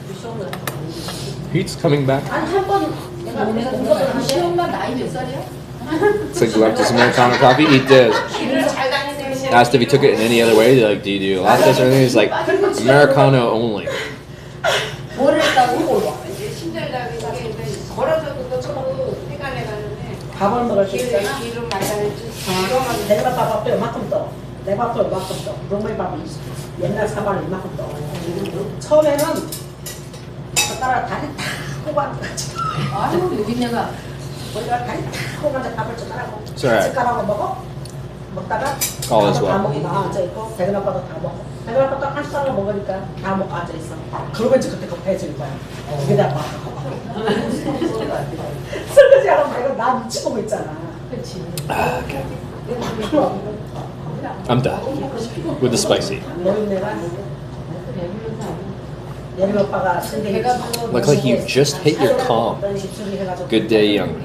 우리 시어머니. Pete's coming back. 아니 한번 내가 공부를 하는데 시엄마 나이 몇 살이야? Said you like this Americano coffee? Eat this. Asked if he took it in any other way. They're like, do you do lattes or anything? He's like, Americano only. 뭘 했다고? 걸어줘도 저도 해가네 가는데 밥을 먹을 때 있잖아. 내가 밥도 이만큼 떠. 내 밥도 이만큼 떠. 롱메 밥이 옛날 사발을 이만큼 떠. 처음에는 젓가락 다리 탁 꼽아놓고 아유 여기 내가 우리가 다리 탁 꼽아서 밥을 젓가락으로 Sorry. 젓가락으로 먹어. 먹다가 All is 다 well. 먹고 앉아있고 대근 아빠도 다 먹고 대근 아빠도 한 숟가락 먹으니까 다 먹고 앉아있어. 그러면 이제 그때 급해질 거야. 그게다 막 설거지하고 내가 나 눈치 보고 있잖아. 그렇지. Okay. I'm done with the spicy. Look like you just hit your calm. Good day, young.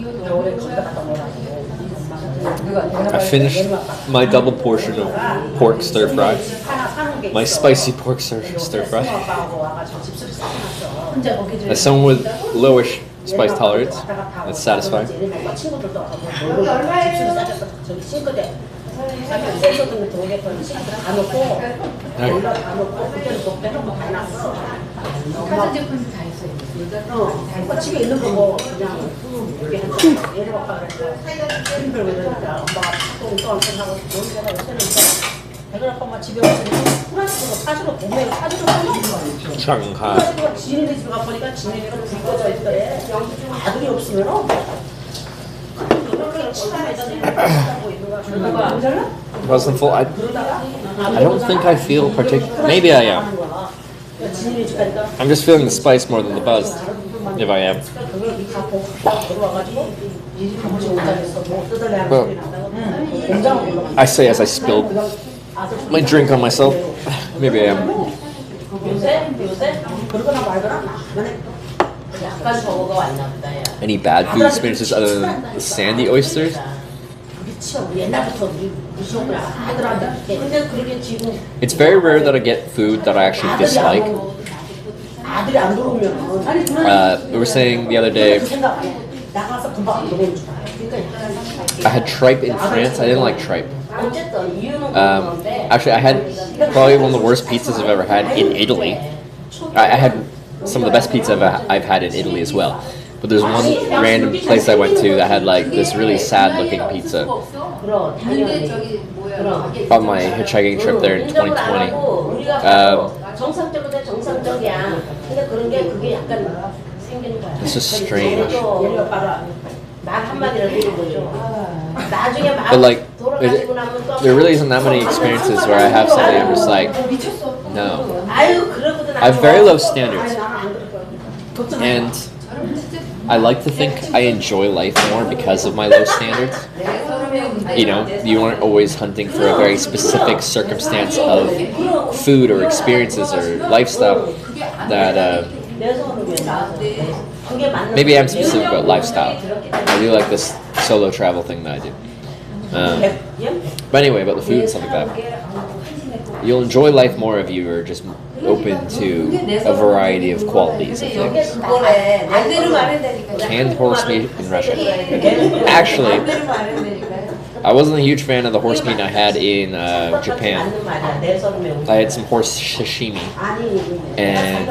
I finished my double portion of pork stir fry. My spicy pork stir fry. As someone with lowish spice tolerance, that's satisfying. 가전 제품도 다 있어요. 집에 있는 거 뭐 그냥 여기 한 얘를 아빠가 그랬어. 힘들고 이러니까 엄마가 또 하고 좋은 데가 있었는데 대근 아빠가 집에 왔으니까 프랑스로 사주로 동네로 사주로 가서 Shanghai. 프랑스로 지인네 집에 가보니까 지인네가 불 꺼져 있더래. 아들이 없으면은 그렇게 치마에다 내고 있는 거야. Wasn't full. I don't think I feel particular. Maybe I am. I'm just feeling the spice more than the buzz, if I am. Well, I say as I spilled my drink on myself. Maybe I am. Any bad food experiences other than the sandy oysters? It's very rare that I get food that I actually dislike. We were saying the other day, I had tripe in France. I didn't like tripe. Actually, I had probably one of the worst pizzas I've ever had in Italy. I had some of the best pizza I've had in Italy as well. But there's one random place I went to that had like this really sad looking pizza on my hitchhiking trip there in 2020. It's just strange. But like, there really isn't that many experiences where I have something I'm just like, no. I have very low standards. And I like to think I enjoy life more because of my low standards. You know, you aren't always hunting for a very specific circumstance of food or experiences or lifestyle that maybe I'm specific about lifestyle. I do like this solo travel thing that I do. But anyway, about the food and stuff like that. You'll enjoy life more if you are just open to a variety of qualities of things. Canned horse meat in Russia. Actually, I wasn't a huge fan of the horse meat I had in Japan. I had some horse sashimi, and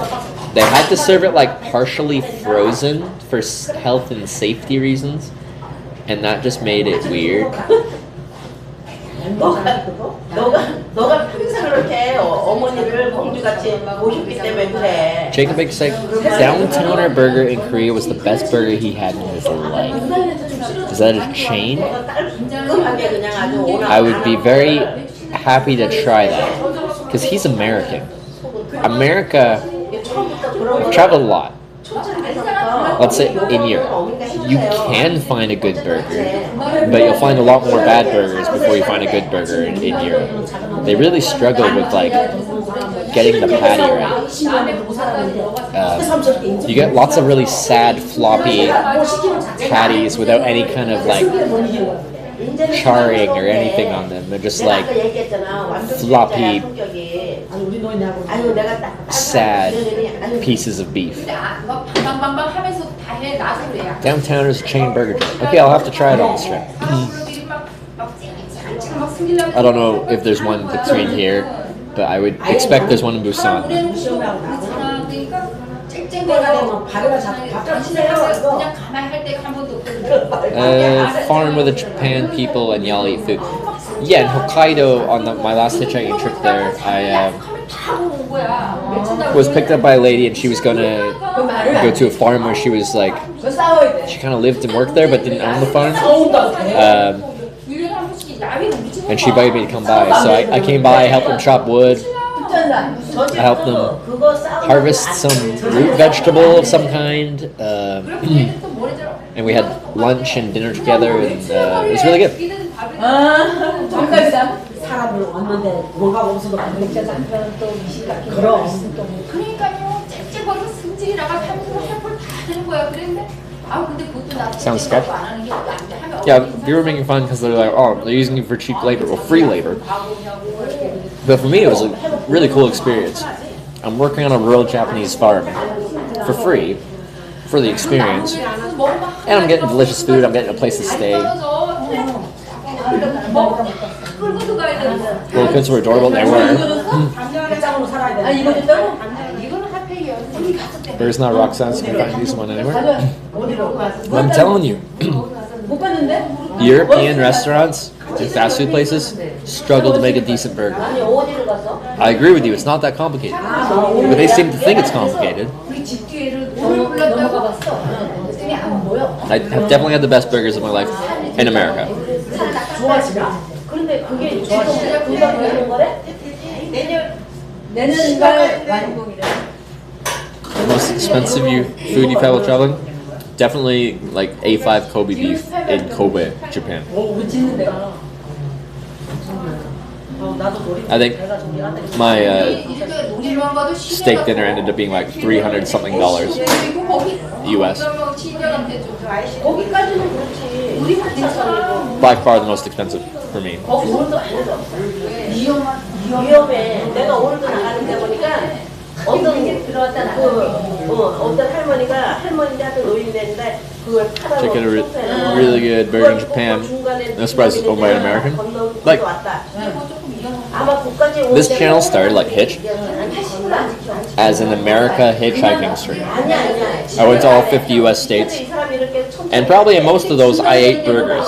they had to serve it like partially frozen for health and safety reasons, and that just made it weird. Jacob Big said Downtowner Burger in Korea was the best burger he had in his life. Is that a chain? I would be very happy to try that, because he's American. I've traveled a lot. Let's say in Europe, you can find a good burger, but you'll find a lot more bad burgers before you find a good burger in Europe. They really struggle with like getting the patty right. You get lots of really sad, floppy patties without any kind of like charring or anything on them. They're just like floppy, sad pieces of beef. Downtowners chain burger joint. Okay, I'll have to try it on this trip. I don't know if there's one between here, but I would expect there's one in Busan. Farm with the Japan people and y'all eat food. Yeah, in Hokkaido on my last hitchhiking trip there, I was picked up by a lady and she was gonna go to a farm where she was like, she kind of lived and worked there but didn't own the farm. And she invited me to come by, so I came by, helped them chop wood. I helped them harvest some root vegetable of some kind, and we had lunch and dinner together, and it was really good. Sounds sketchy. Yeah, they were making fun because they're like, oh, they're using you for cheap labor or free labor. But for me, it was a really cool experience. I'm working on a rural Japanese farm for free, for the experience, and I'm getting delicious food. I'm getting a place to stay. Little kids were adorable. They were. There's not rock sounds. You can find this one anywhere. I'm telling you, European restaurants and fast food places struggle to make a decent burger. I agree with you, it's not that complicated. But they seem to think it's complicated. I have definitely had the best burgers of my life in America. 내년 10월 완공이래. most expensive food you've had while traveling? Definitely like A5 Kobe beef in Kobe, Japan. I think my steak dinner ended up being like $300 something US. By far the most expensive for me. 위험해. 내가 오늘도 나가는데 보니까 어떤 할머니인데 하여튼 노인네인데 그걸 팔아서 Chicken, a really good burger in Japan. No surprise it's owned by an American. Like, this channel started like Hitch as an America hitchhiking stream. I went to all 50 US states, and probably in most of those I ate burgers.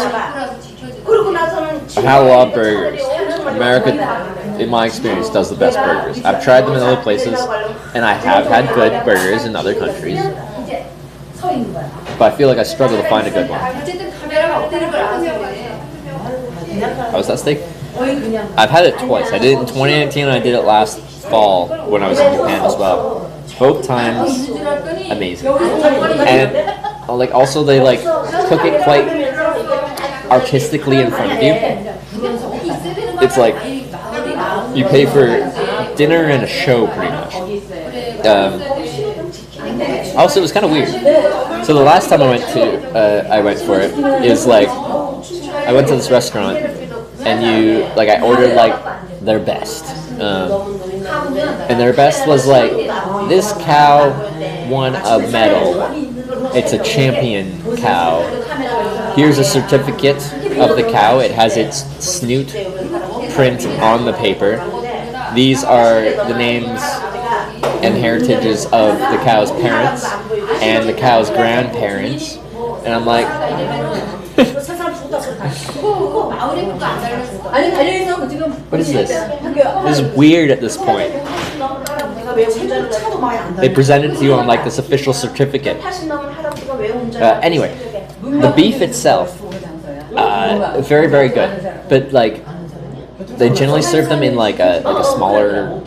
I had a lot of burgers. America, in my experience, does the best burgers. I've tried them in other places, and I have had good burgers in other countries. But I feel like I struggle to find a good one. How was that steak? I've had it twice. I did it in 2019 and I did it last fall when I was in Japan as well. Both times, amazing. And like also they like cook it quite artistically in front of you. It's like you pay for dinner and a show pretty much. Also, it was kind of weird. So the last time I went for it is like I went to this restaurant and I ordered like their best, and their best was like this cow won a medal. It's a champion cow. Here's a certificate of the cow. It has its snoot print on the paper. These are the names and heritages of the cow's parents and the cow's grandparents. And I'm like, what is this? This is weird at this point. They present it to you on like this official certificate. Anyway, the beef itself, very, very good. But like, they generally serve them in like a smaller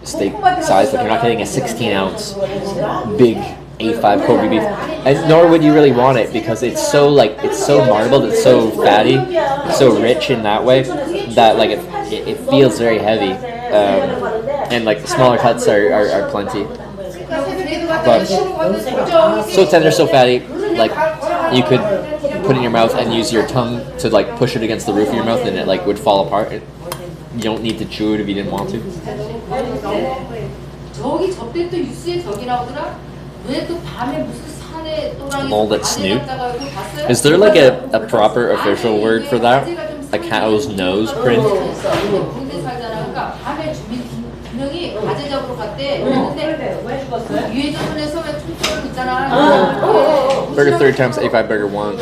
steak size. Like you're not getting a 16-ounce big A5 Kobe beef, and nor would you really want it because it's so marbled, it's so fatty, so rich in that way that like it feels very heavy, and like the smaller cuts are plenty, but so tender, so fatty, like you could put it in your mouth and use your tongue to like push it against the roof of your mouth and it like would fall apart. You don't need to chew it if you didn't want to. Molded snoot? Is there like a proper official word for that? A cow's nose print? Burger 3 times A5 burger once.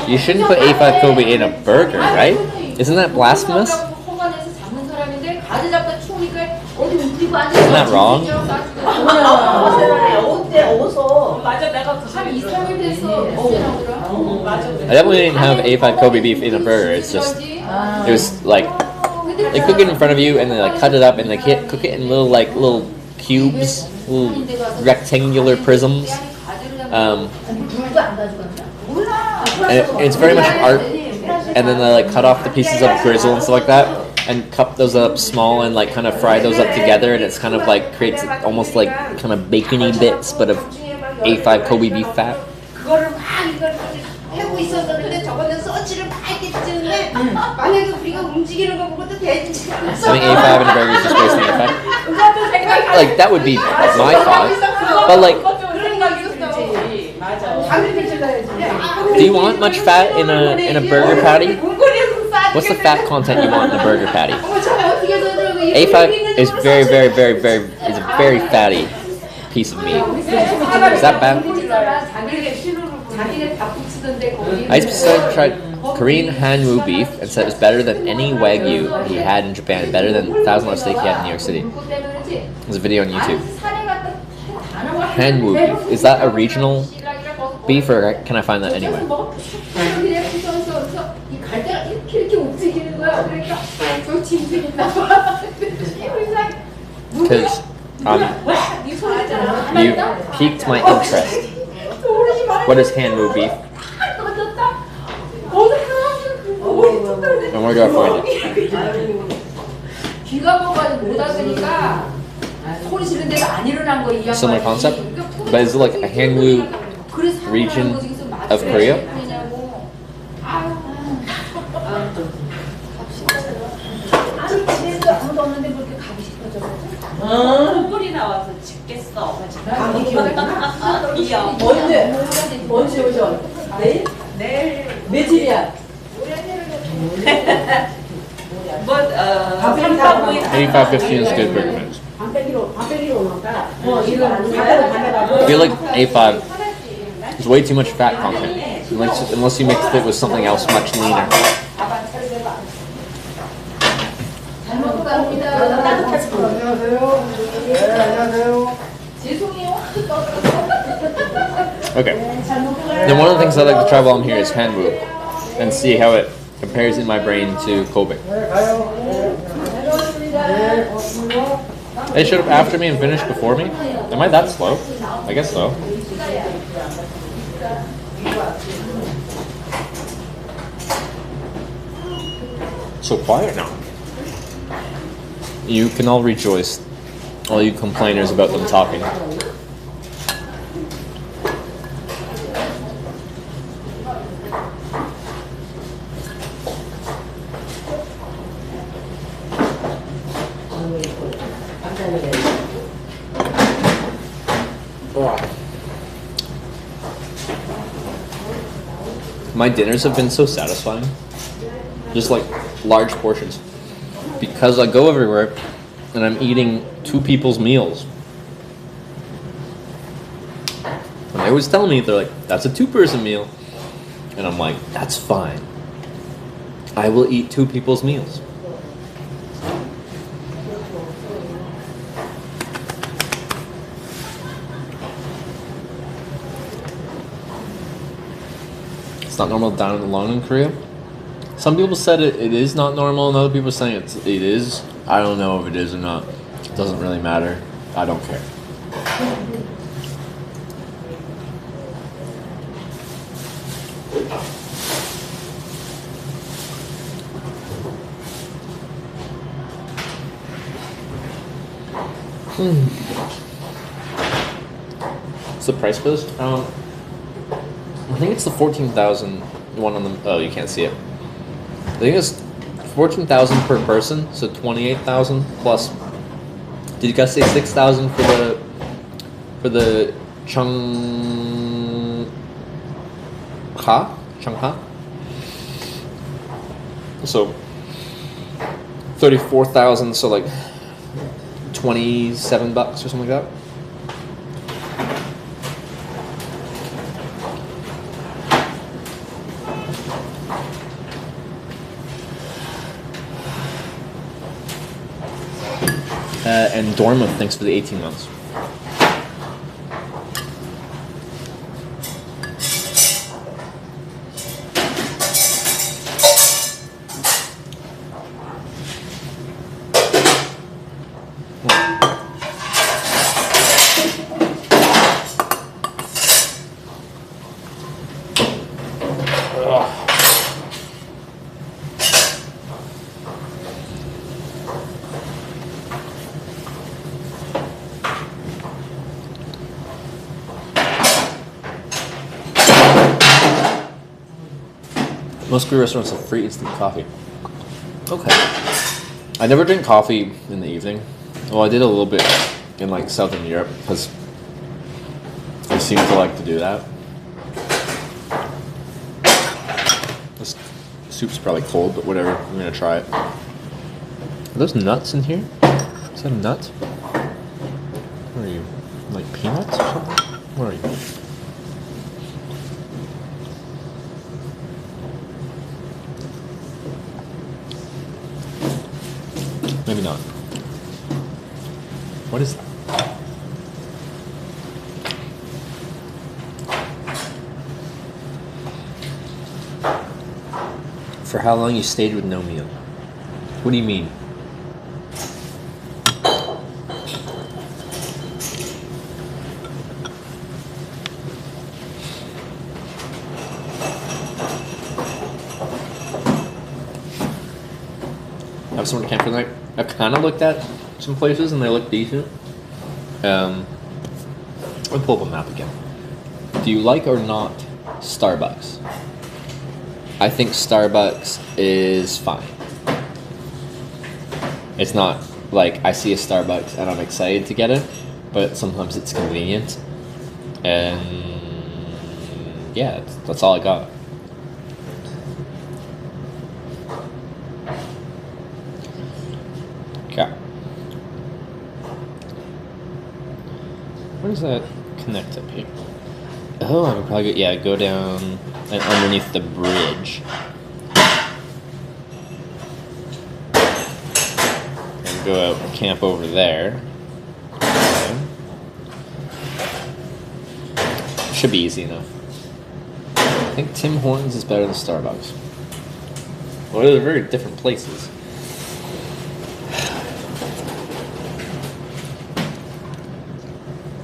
You shouldn't put A5 Kobe in a burger, right? Isn't that blasphemous? Isn't that wrong? I definitely didn't have A5 Kobe beef in a burger. It was like they cook it in front of you and they like cut it up and they cook it in little cubes, little rectangular prisms. And it's very much art. And then they like cut off the pieces of grizzle and stuff like that, and cup those up small and like kind of fry those up together, and it's kind of like creates almost like kind of bacony bits, but of A5 Kobe beef fat. I think A5 and a burger is just wasting A5. Like that would be my thought, but like, do you want much fat in a burger patty? What's the fat content you want in a burger patty? A5 is very, very, very, very is a very fatty piece of meat. Is that bad? I specifically tried Korean Hanwoo beef and said it was better than any Wagyu he had in Japan, better than $1,000 steak he had in New York City. There's a video on YouTube. Hanwoo beef. Is that a regional beef or can I find that anywhere? Because You piqued my interest. What is hand moo beef? And where do I find it? 귀가 먹어가지고 못 왔으니까 소리 지르는 데도 안 일어난 거 이 양반이. Similar concept, but is it like a Hangul region of Korea? 집에도 아무도 없는데 그렇게 가고 싶어져. 뿔이 나와서 죽겠어. 감기 기운다. 이야. 언제 오죠? 내일. 며칠이야? 85.15 is good burger mix. I feel like 85 is way too much fat content, unless you mixed it with something else much leaner. Okay. Then one of the things I like to try while I'm here is Hanwoo, and see how it compares in my brain to Kobe. They showed up after me and finished before me? Am I that slow? I guess so. So quiet now. You can all rejoice, all you complainers about them talking. My dinners have been so satisfying. Just like large portions. Because I go everywhere and I'm eating two people's meals. And they always tell me, they're like, that's a two-person meal. And I'm like, that's fine. I will eat two people's meals. It's not normal down alone in Korea. Some people said it is not normal, and other people are saying it is. I don't know if it is or not. It doesn't really matter. I don't care. What's the price for this? I think it's the 14,000 one on the. Oh, you can't see it. I think it's 14,000 per person, so 28,000 plus. Did you guys say 6,000 for the Chung Ha? So 34,000, so like $27 or something like that. And Dorma, thanks for the 18 months. Most Korean restaurants have free instant coffee. Okay. I never drink coffee in the evening. Well, I did a little bit in like Southern Europe because I seem to like to do that. This soup's probably cold, but whatever. I'm gonna try it. Are those nuts in here? Is that a nut? What are you? Like peanuts or something? What are you? Maybe not. What is that? For how long you stayed with no meal? What do you mean? summer camp for the night. I've kind of looked at some places and they look decent. I'll pull up a map again. Do you like or not Starbucks? I think Starbucks is fine. It's not like I see a Starbucks and I'm excited to get it, but sometimes it's convenient. And yeah, that's all I got. Okay. Where does that connect up here? Oh, I would probably go down and underneath the bridge. And go out and camp over there. Okay. Should be easy enough. I think Tim Hortons is better than Starbucks. Well, they're very different places.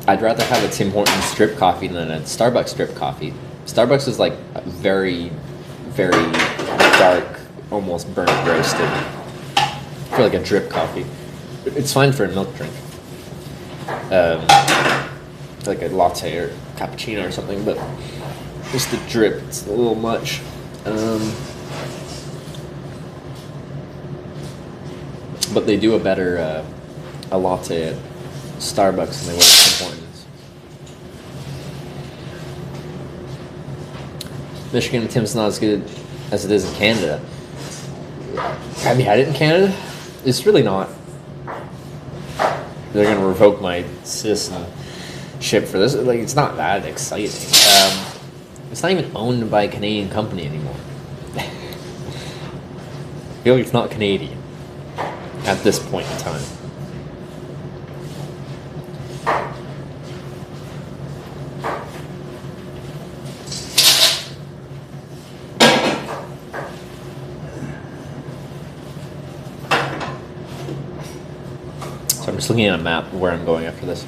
I'd rather have a Tim Hortons strip coffee than a Starbucks strip coffee. Starbucks is like very, very dark, almost burnt roasted. I feel like a drip coffee. It's fine for a milk drink. Like a latte or cappuccino or something, but just the drip, it's a little much. But they do a better a latte at Starbucks than they would at Tim Hortons. Michigan Tim's not as good as it is in Canada. Have you had it in Canada? It's really not. They're gonna revoke my citizenship for this. Like, it's not that exciting. It's not even owned by a Canadian company anymore. I feel like it's not Canadian at this point in time. So I'm just looking at a map of where I'm going after this.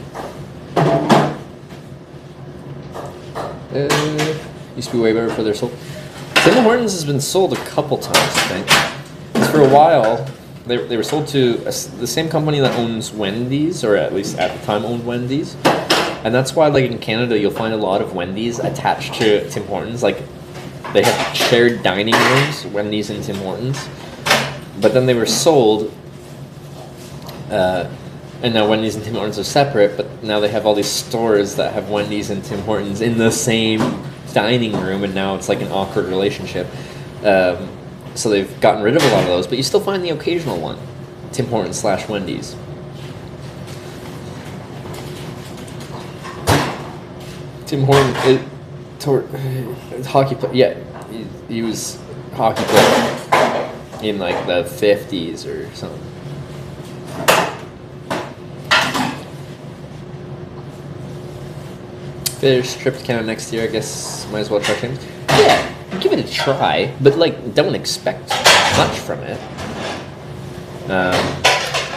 Used to be way better for their sold. Tim Hortons has been sold a couple times, I think. For a while, they were sold to the same company that owns Wendy's, or at least at the time owned Wendy's. And that's why, like, in Canada, you'll find a lot of Wendy's attached to Tim Hortons. Like, they have shared dining rooms, Wendy's and Tim Hortons. But then they were sold, and now Wendy's and Tim Hortons are separate, but now they have all these stores that have Wendy's and Tim Hortons in the same dining room, and now it's like an awkward relationship. So they've gotten rid of a lot of those, but you still find the occasional one, Tim Hortons / Wendy's. Tim Hortons, hockey player. Yeah, he was a hockey player in like the 50s or something. Fish trip to Canada next year, I guess. Might as well try things. Yeah, give it a try, but like, don't expect much from it.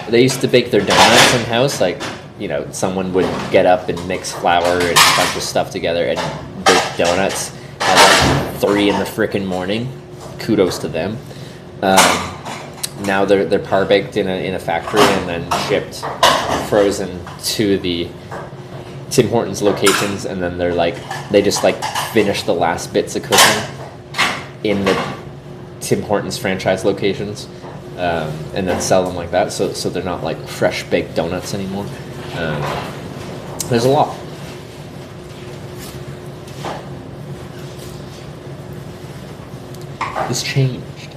They used to bake their donuts in house. Like, you know, someone would get up and mix flour and a bunch of stuff together and bake donuts at like 3 in the frickin' morning. Kudos to them. Now they're par baked in a factory and then shipped frozen to the Tim Hortons locations, and then they just like finish the last bits of cooking in the Tim Hortons franchise locations, and then sell them like that. So they're not like fresh baked donuts anymore. There's a lot. It's changed.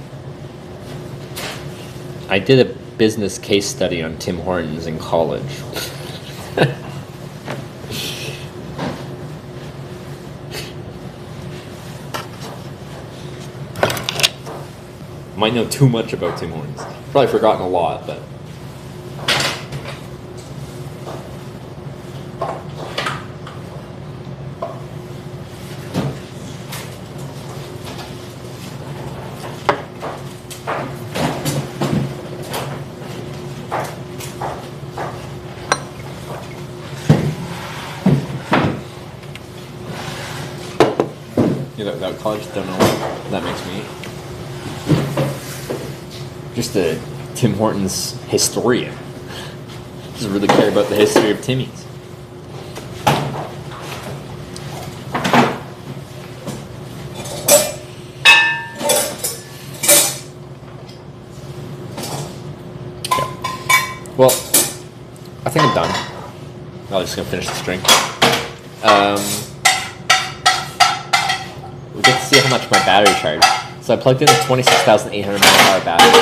I did a business case study on Tim Hortons in college. Might know too much about Tim Hortons. Probably forgotten a lot, but college, don't know what that makes me. Just a Tim Hortons historian. Doesn't really care about the history of Timmy's. Well, I think I'm done. I'm just gonna finish this drink. We get to see how much my battery charged. So I plugged in a 26,800 mAh battery.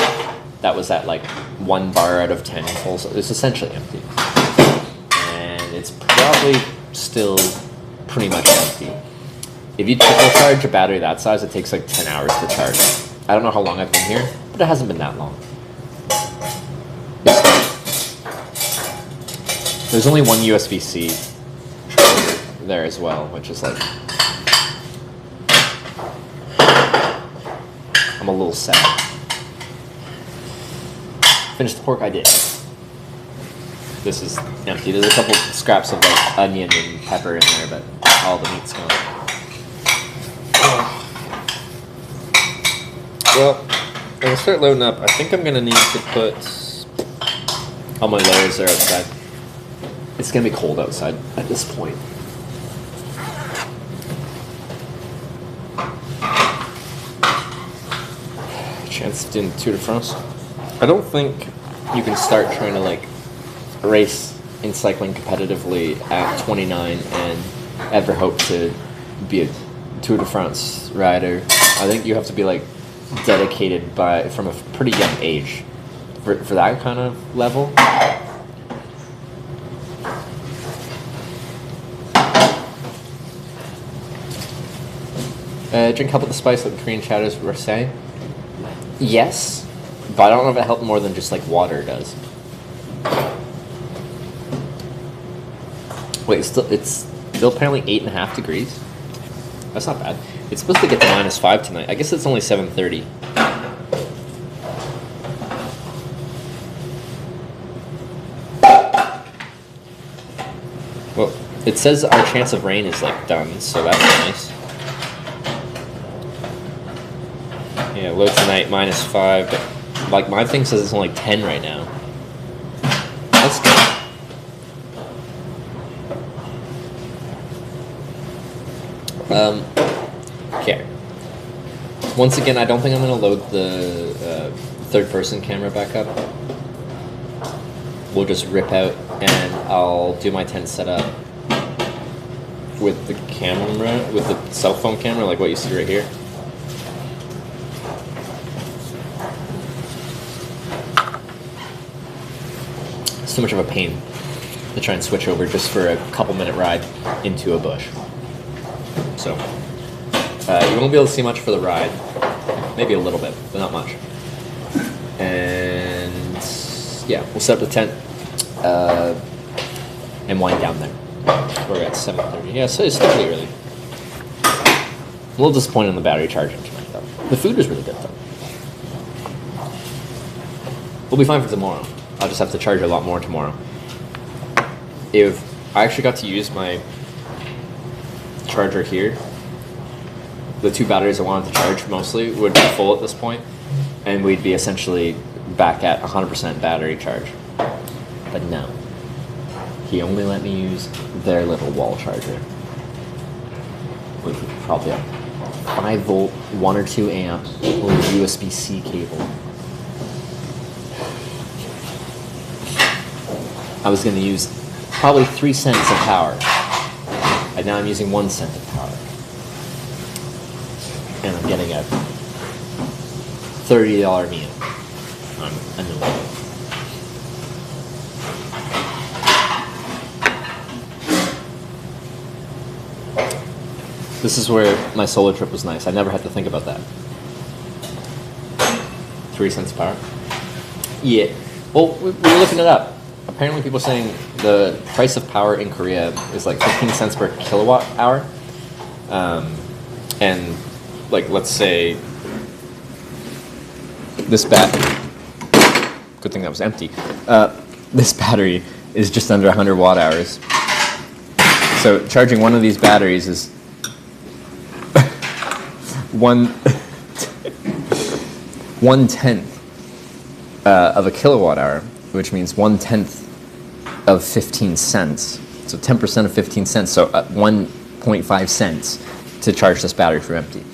That was at like 1 bar out of 10 full, so it's essentially empty. And it's probably still pretty much empty. If you triple charge a battery that size, it takes like 10 hours to charge. I don't know how long I've been here, but it hasn't been that long. There's only one USB-C there as well, which is like... I'm a little sad. Finished the pork, I did. This is empty. There's a couple scraps of like onion and pepper in there, but all the meat's gone. Well, I'm gonna start loading up. I think I'm gonna need to put all my layers there outside. It's gonna be cold outside at this point. Chance of doing the Tour de France. I don't think you can start trying to like race in cycling competitively at 29 and ever hope to be a Tour de France rider. I think you have to be like dedicated from a pretty young age for that kind of level. Drink help with the spice like the Korean chatters were saying. Yes, but I don't know if it helped more than just like water does. Wait, it's still apparently 8.5 degrees. That's not bad. It's supposed to get to -5 tonight. I guess it's only 7:30. Well, it says our chance of rain is like done, so that's nice. Yeah, low tonight, -5, but like my thing says it's only 10 right now. That's good. Okay. Once again, I don't think I'm going to load the third-person camera back up. We'll just rip out and I'll do my tent setup with the camera, with the cell phone camera, like what you see right here. Too much of a pain to try and switch over just for a couple-minute ride into a bush. So you won't be able to see much for the ride, maybe a little bit, but not much. And yeah, we'll set up the tent and wind down there. We're at 7:30. Yeah, so it's still pretty early. I'm a little disappointed in the battery charging tonight, though. The food is really good, though. We'll be fine for tomorrow. I'll just have to charge a lot more tomorrow. If I actually got to use my charger here, the 2 batteries I wanted to charge mostly would be full at this point, and we'd be essentially back at 100% battery charge. But no. He only let me use their little wall charger. With probably a 5 volt, 1 or 2 amp, little USB-C cable. I was going to use probably 3 cents of power, and now I'm using 1 cent of power. And I'm getting a $30 meal. I'm annoyed. This is where my solo trip was nice. I never had to think about that. 3 cents of power? Yeah. Well, we were looking it up. Apparently people are saying the price of power in Korea is like 15 cents per kilowatt hour. And like, let's say this good thing that was empty. This battery is just under 100 watt hours. So charging one of these batteries is 1/10 of a kilowatt hour, which means 1/10 of 15 cents. So 10% of 15 cents, so 1.5 cents to charge this battery for empty.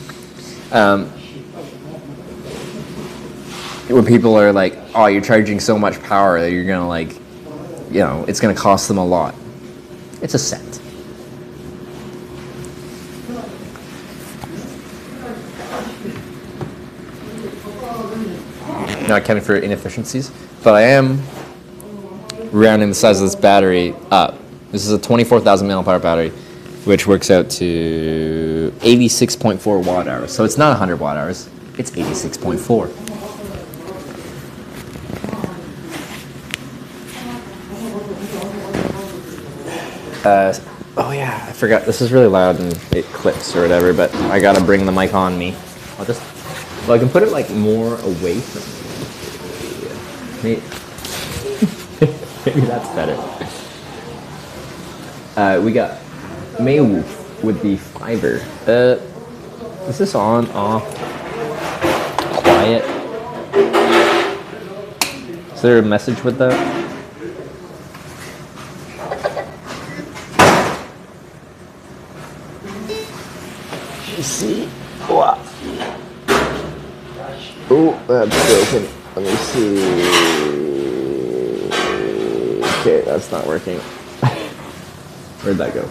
When people are like, oh, you're charging so much power that you're gonna like, you know, it's gonna cost them a lot. It's a cent. Not accounting for inefficiencies, but I am rounding the size of this battery up. This is a 24,000 mAh battery, which works out to 86.4 watt hours. So it's not 100 watt hours, it's 86.4. Oh yeah, I forgot. This is really loud and it clips or whatever, but I gotta bring the mic on me. I can put it like more away from me. Maybe that's better. We got Maywolf with the fiber. Is this on, off, quiet? Is there a message with that? Let's see. Wow. Oh, that's broken. Let me see. Okay, that's not working. Where'd that go?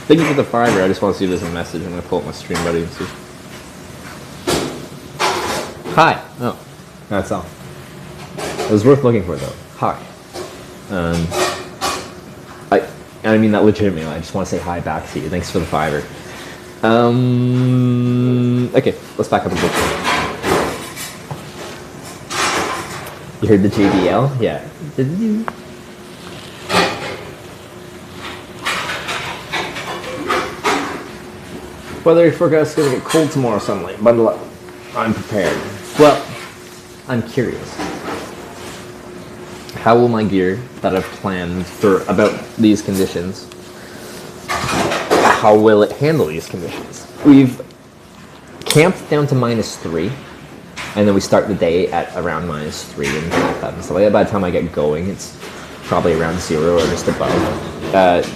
Thank you for the fiber. I just want to see if there's a message. I'm going to pull up my stream buddy and see. Hi. Oh, that's all. It was worth looking for, though. Hi. I mean that legitimately. I just want to say hi back to you. Thanks for the fiber. Okay, let's back up a bit. You heard the JBL? Yeah. Weather forecast is going to get cold tomorrow, sunlight. Bundle up. I'm prepared. Well, I'm curious. How will my gear that I've planned for about these conditions, how will it handle these conditions? We've camped down to -3, and then we start the day at around -3 and like that. So by the time I get going, it's probably around 0 or just above.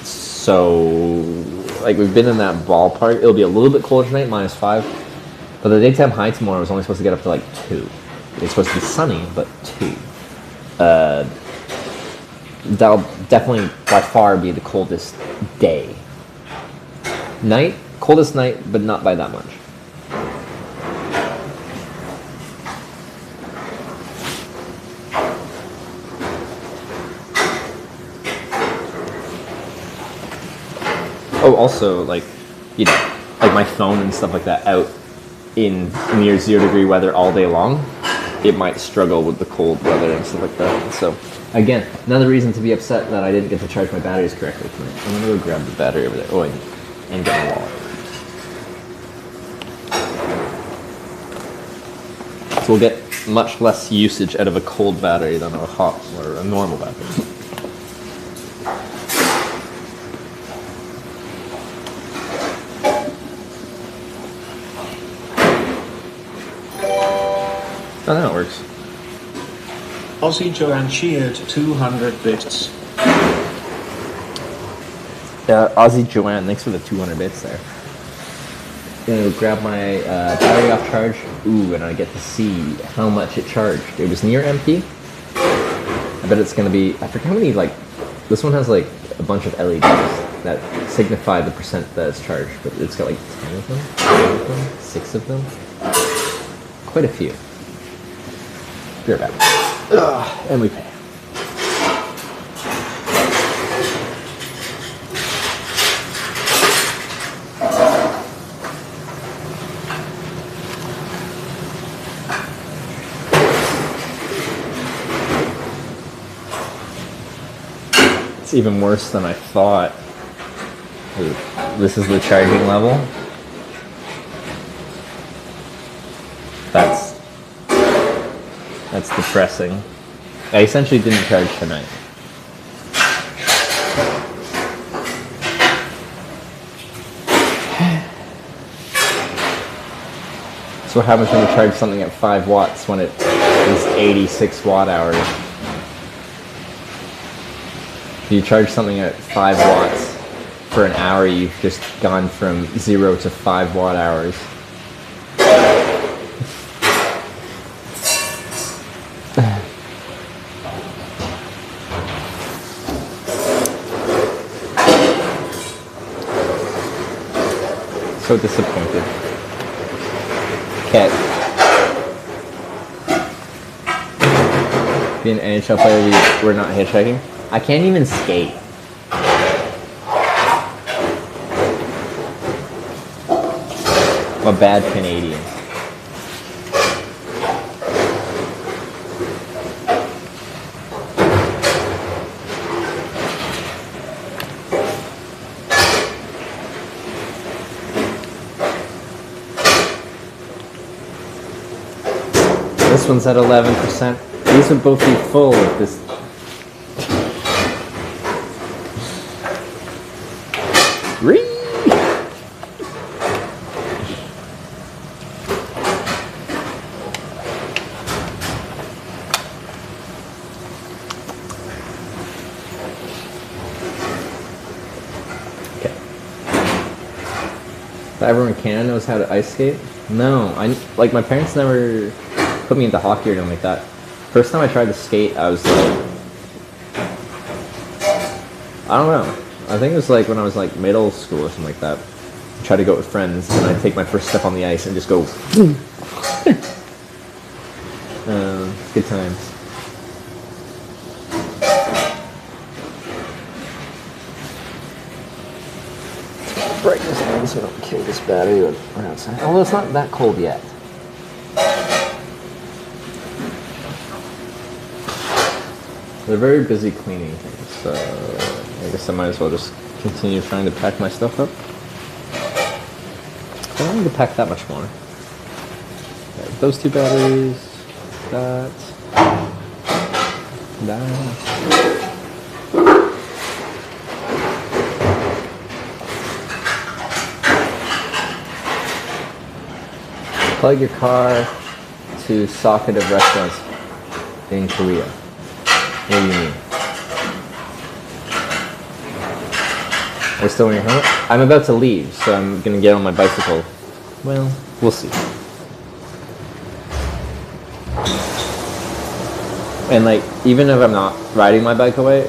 So like we've been in that ballpark. It'll be a little bit colder tonight, -5, but the daytime high tomorrow is only supposed to get up to like 2. It's supposed to be sunny, but 2. That'll definitely by far be the coldest day. Night, coldest night, but not by that much. Oh, also, like, you know, like my phone and stuff like that out in near 0 degree weather all day long, it might struggle with the cold weather and stuff like that. So, again, another reason to be upset that I didn't get to charge my batteries correctly tonight. I'm gonna go grab the battery over there. Oh, and get my wallet. So we'll get much less usage out of a cold battery than a hot or a normal battery. Oh, now it works. Aussie Joanne cheered 200 bits. Aussie Joanne, thanks for the 200 bits there. Gonna grab my battery off charge. Ooh, and I get to see how much it charged. It was near empty. I bet it's gonna be, I forget how many, like, this one has like a bunch of LEDs that signify the percent that it's charged, but it's got like 10 of them, 5 of them, 6 of them. Quite a few. Be right back. And we pay. It's even worse than I thought. This is the charging level. That's depressing. I essentially didn't charge tonight. So what happens when you charge something at 5 watts when it is 86 watt hours? If you charge something at 5 watts for an hour, you've just gone from 0 to 5 watt hours. So disappointed. Okay. Being an NHL player, we're not hitchhiking. I can't even skate. I'm a bad Canadian. This one's at 11%. These would both be full with this. Okay. So everyone in Canada knows how to ice skate? No, like my parents never put me into hockey or anything like that. First time I tried to skate, I was like, I don't know. I think it was like when I was like middle school or something like that. I tried to go with friends, and I'd take my first step on the ice and just go. Good times. Break this down so I don't kill this battery when we're outside. Although it's not that cold yet. They're very busy cleaning things, so I guess I might as well just continue trying to pack my stuff up. I don't need to pack that much more. Okay, those 2 batteries, that. Plug your car to socket of restaurants in Korea. What do you mean? Are you still wearing your helmet? I'm about to leave, so I'm gonna get on my bicycle. Well, we'll see. And like, even if I'm not riding my bike away,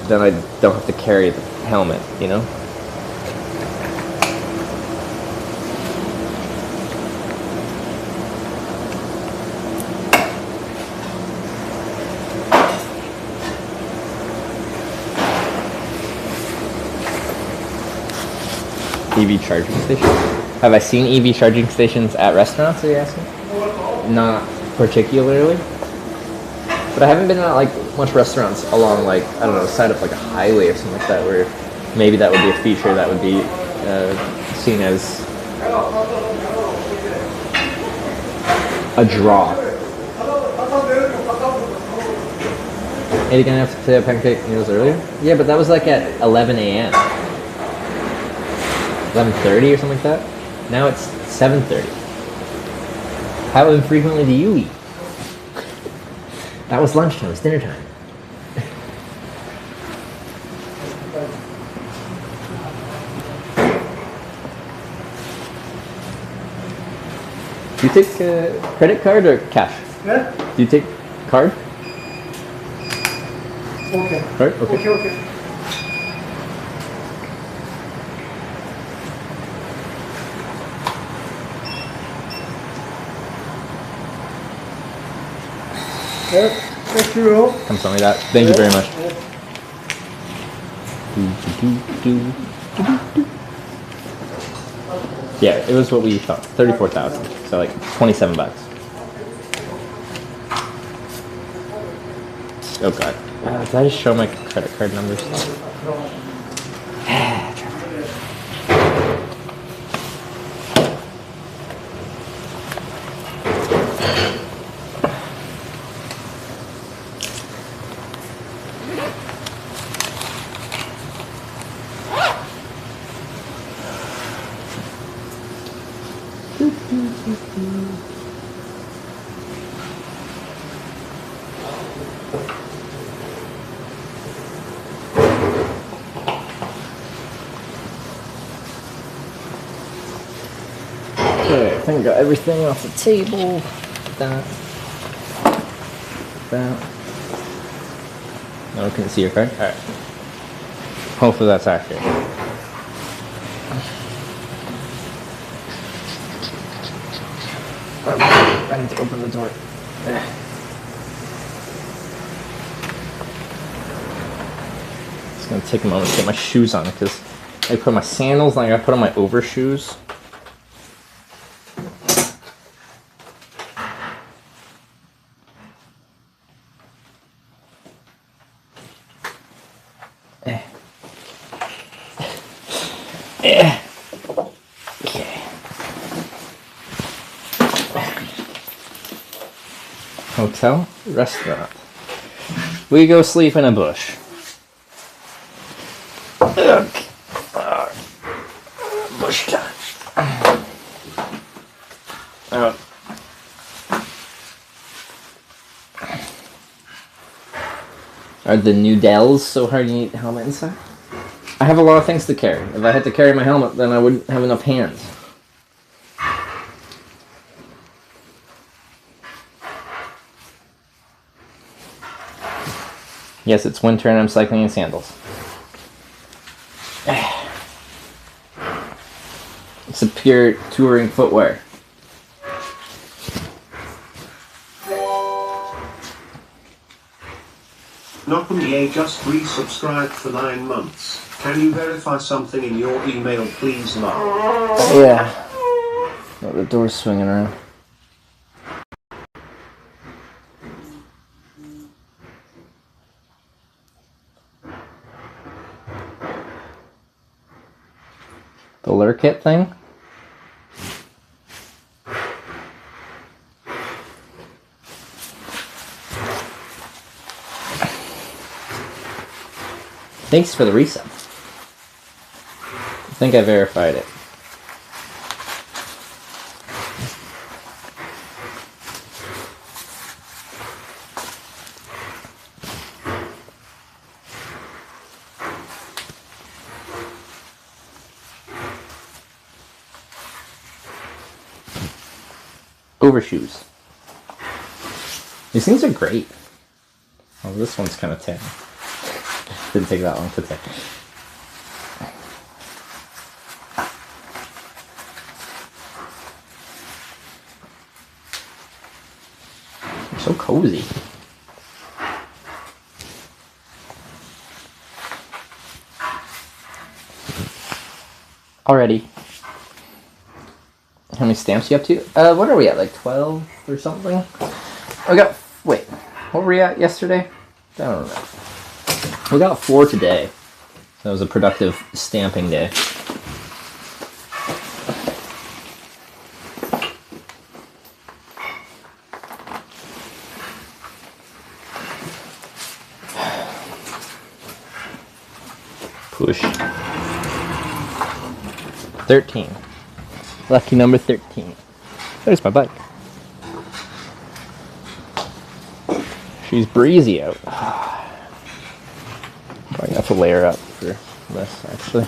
then I don't have to carry the helmet, you know? EV charging stations? Have I seen EV charging stations at restaurants, are you asking? Not particularly. But I haven't been at like much restaurants along like, I don't know, side of like a highway or something like that, where maybe that would be a feature that would be seen as a draw. Ate again after pancake meals earlier? Yeah, but that was like at 11 a.m. 11:30 or something like that. Now it's 7:30. How infrequently do you eat? That was lunchtime. It's dinner time. Do you take credit card or cash? Yeah. Do you take card? Okay. Card? Okay. Okay. Yeah, thank you. 감사합니다. Thank you very much. Yeah, it was what we thought. 34,000. So like 27 bucks. Oh god. Did I just show my credit card numbers? Okay, I think I got everything off the table. That. No, I couldn't see your card. Alright. Hopefully that's accurate. I need to open the door. It's gonna take a moment to get my shoes on because I put my sandals and I gotta put on my overshoes. Okay. Hotel, restaurant. We go sleep in a bush. Bush time. Are the noodles so hard you need a helmet inside? I have a lot of things to carry. If I had to carry my helmet, then I wouldn't have enough hands. Yes, it's winter and I'm cycling in sandals. It's a pure touring footwear. Namyangju just resubscribed for 9 months. Can you verify something in your email, please, love? Yeah. Oh, the door's swinging around. The lure kit thing? Thanks for the resub. I think I verified it. Overshoes. These things are great. Oh, this one's kind of tan. Didn't take that long to take. They're so cozy. Already. How many stamps you up to? What are we at? Like 12 or something? Wait, what were we at yesterday? I don't know. We got 4 today. That was a productive stamping day. Push. 13. Lucky number 13. There's my bike. She's breezy out. Probably have to layer up for this, actually.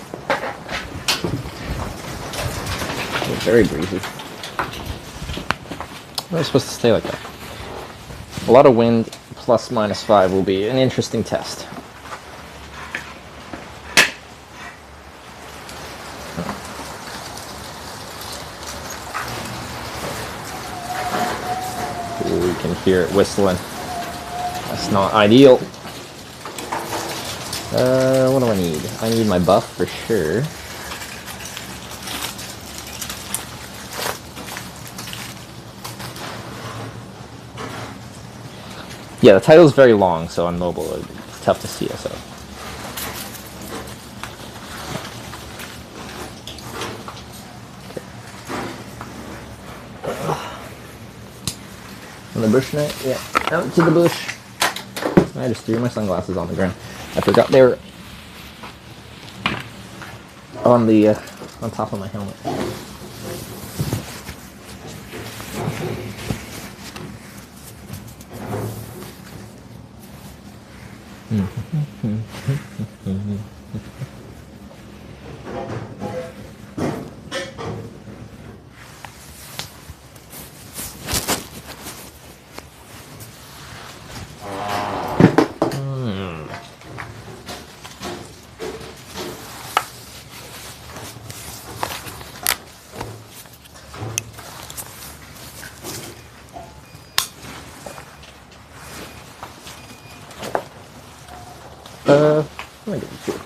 It's very breezy. It's supposed to stay like that. A lot of wind, ±5 will be an interesting test. Ooh, we can hear it whistling. That's not ideal. What do I need? I need my buff for sure. Yeah, the title is very long, so on mobile it's tough to see it. So. On the bush night? Yeah, out to the bush. I just threw my sunglasses on the ground. I forgot they were on the on top of my helmet. I'm gonna give you 2.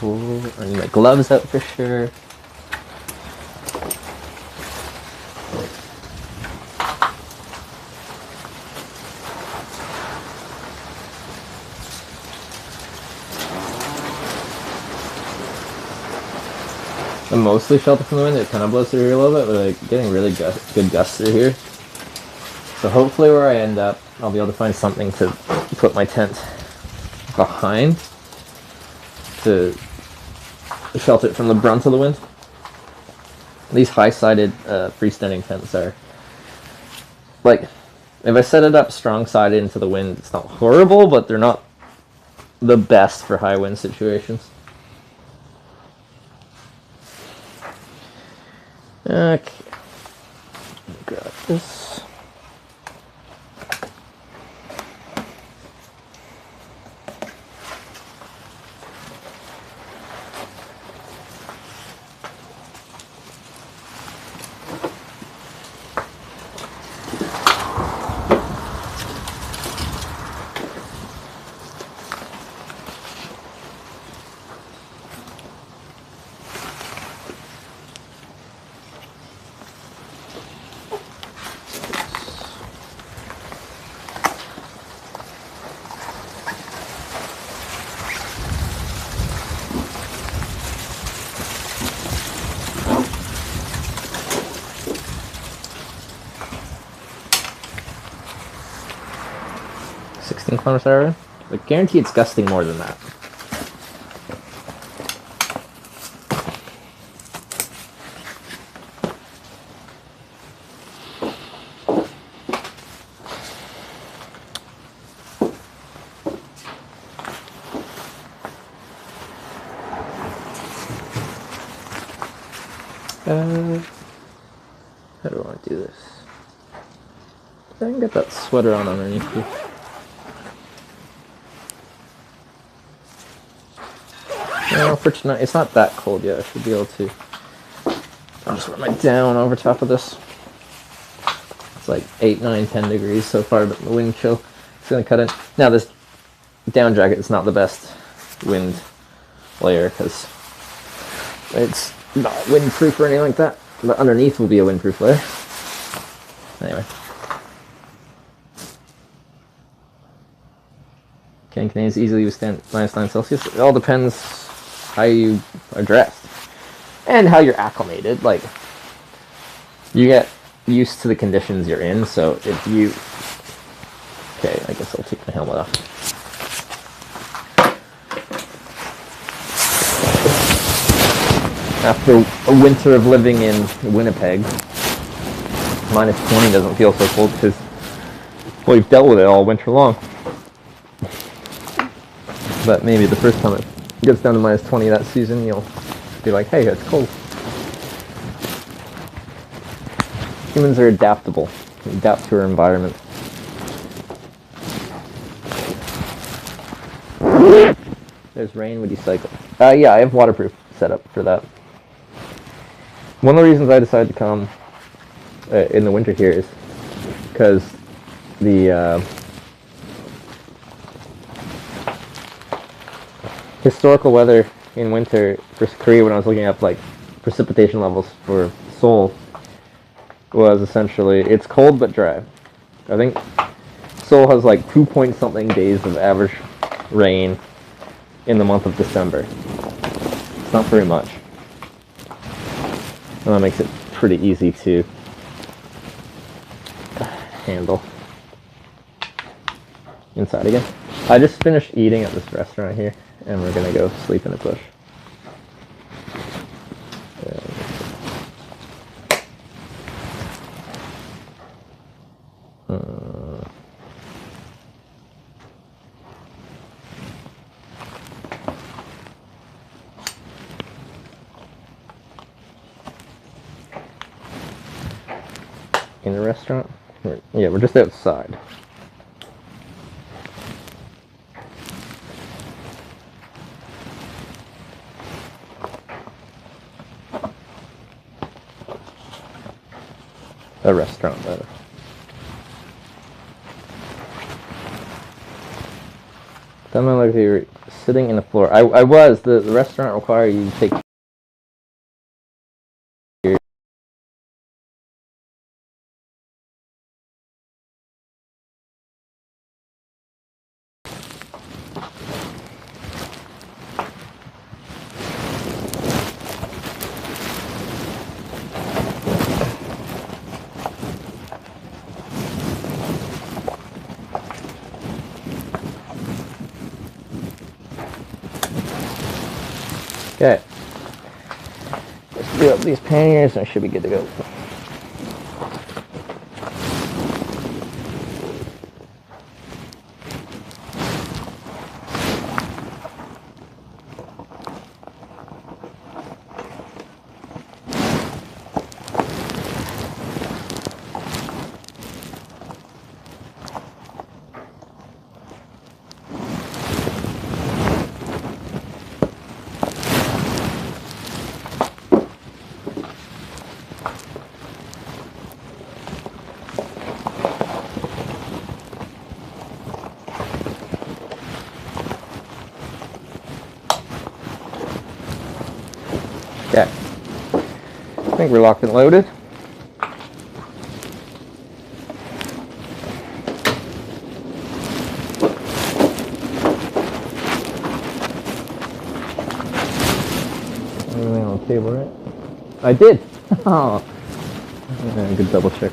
Ooh, I need my gloves out for sure. I'm mostly sheltered from the wind. It kind of blows through here a little bit, but like getting really good gusts through here. So hopefully where I end up, I'll be able to find something to put my tent behind to shelter it from the brunt of the wind. These high-sided freestanding tents are like, if I set it up strong-sided into the wind, it's not horrible, but they're not the best for high wind situations. Okay, got this. I guarantee it's gusting more than that. How do I want to do this? I can get that sweater on underneath you. No, for tonight, it's not that cold yet. I should be able to. I'll just wear my down over top of this. It's like 8, 9, 10 degrees so far, but the wind chill is going to cut in. Now, this down jacket is not the best wind layer because it's not windproof or anything like that. But underneath will be a windproof layer. Anyway. Can Canadians easily withstand -9 Celsius? It all depends how you are dressed and how you're acclimated. Like, you get used to the conditions you're in, so if you... Okay, I guess I'll take my helmet off. After a winter of living in Winnipeg, -20 doesn't feel so cold because, well, you've dealt with it all winter long. But maybe the first time it gets down to -20 that season, you'll be like, hey, it's cold. Humans are adaptable. We adapt to our environment. There's rain, would you cycle? Yeah, I have waterproof set up for that. One of the reasons I decided to come in the winter here is because the historical weather in winter for Korea, when I was looking up like precipitation levels for Seoul, was essentially it's cold but dry. I think Seoul has like 2 point something days of average rain in the month of December. It's not very much. And that makes it pretty easy to handle. Inside again. I just finished eating at this restaurant here, and we're gonna go sleep in a bush. In the restaurant? Yeah, we're just outside. A restaurant, rather. Someone like you're sitting in the floor. I was. The restaurant requires you to take. Okay. Let's do up these panniers and I should be good to go. Okay. I think we're locked and loaded. Everything on the table, right? I did! Oh. Yeah, good double check.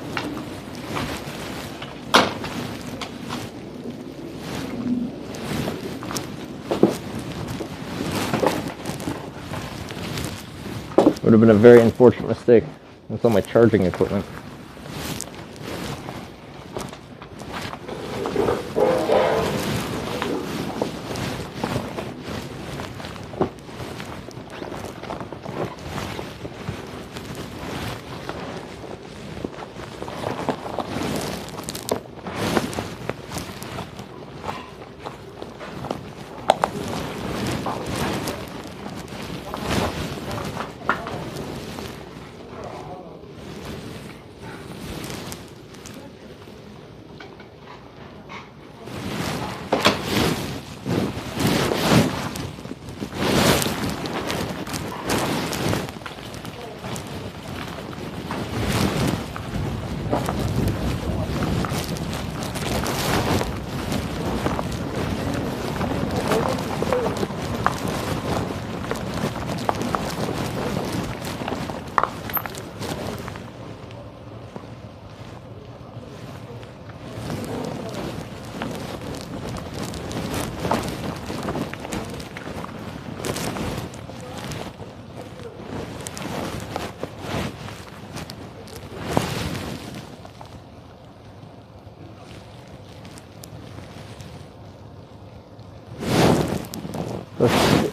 Would have been a very unfortunate mistake. It's on my charging equipment.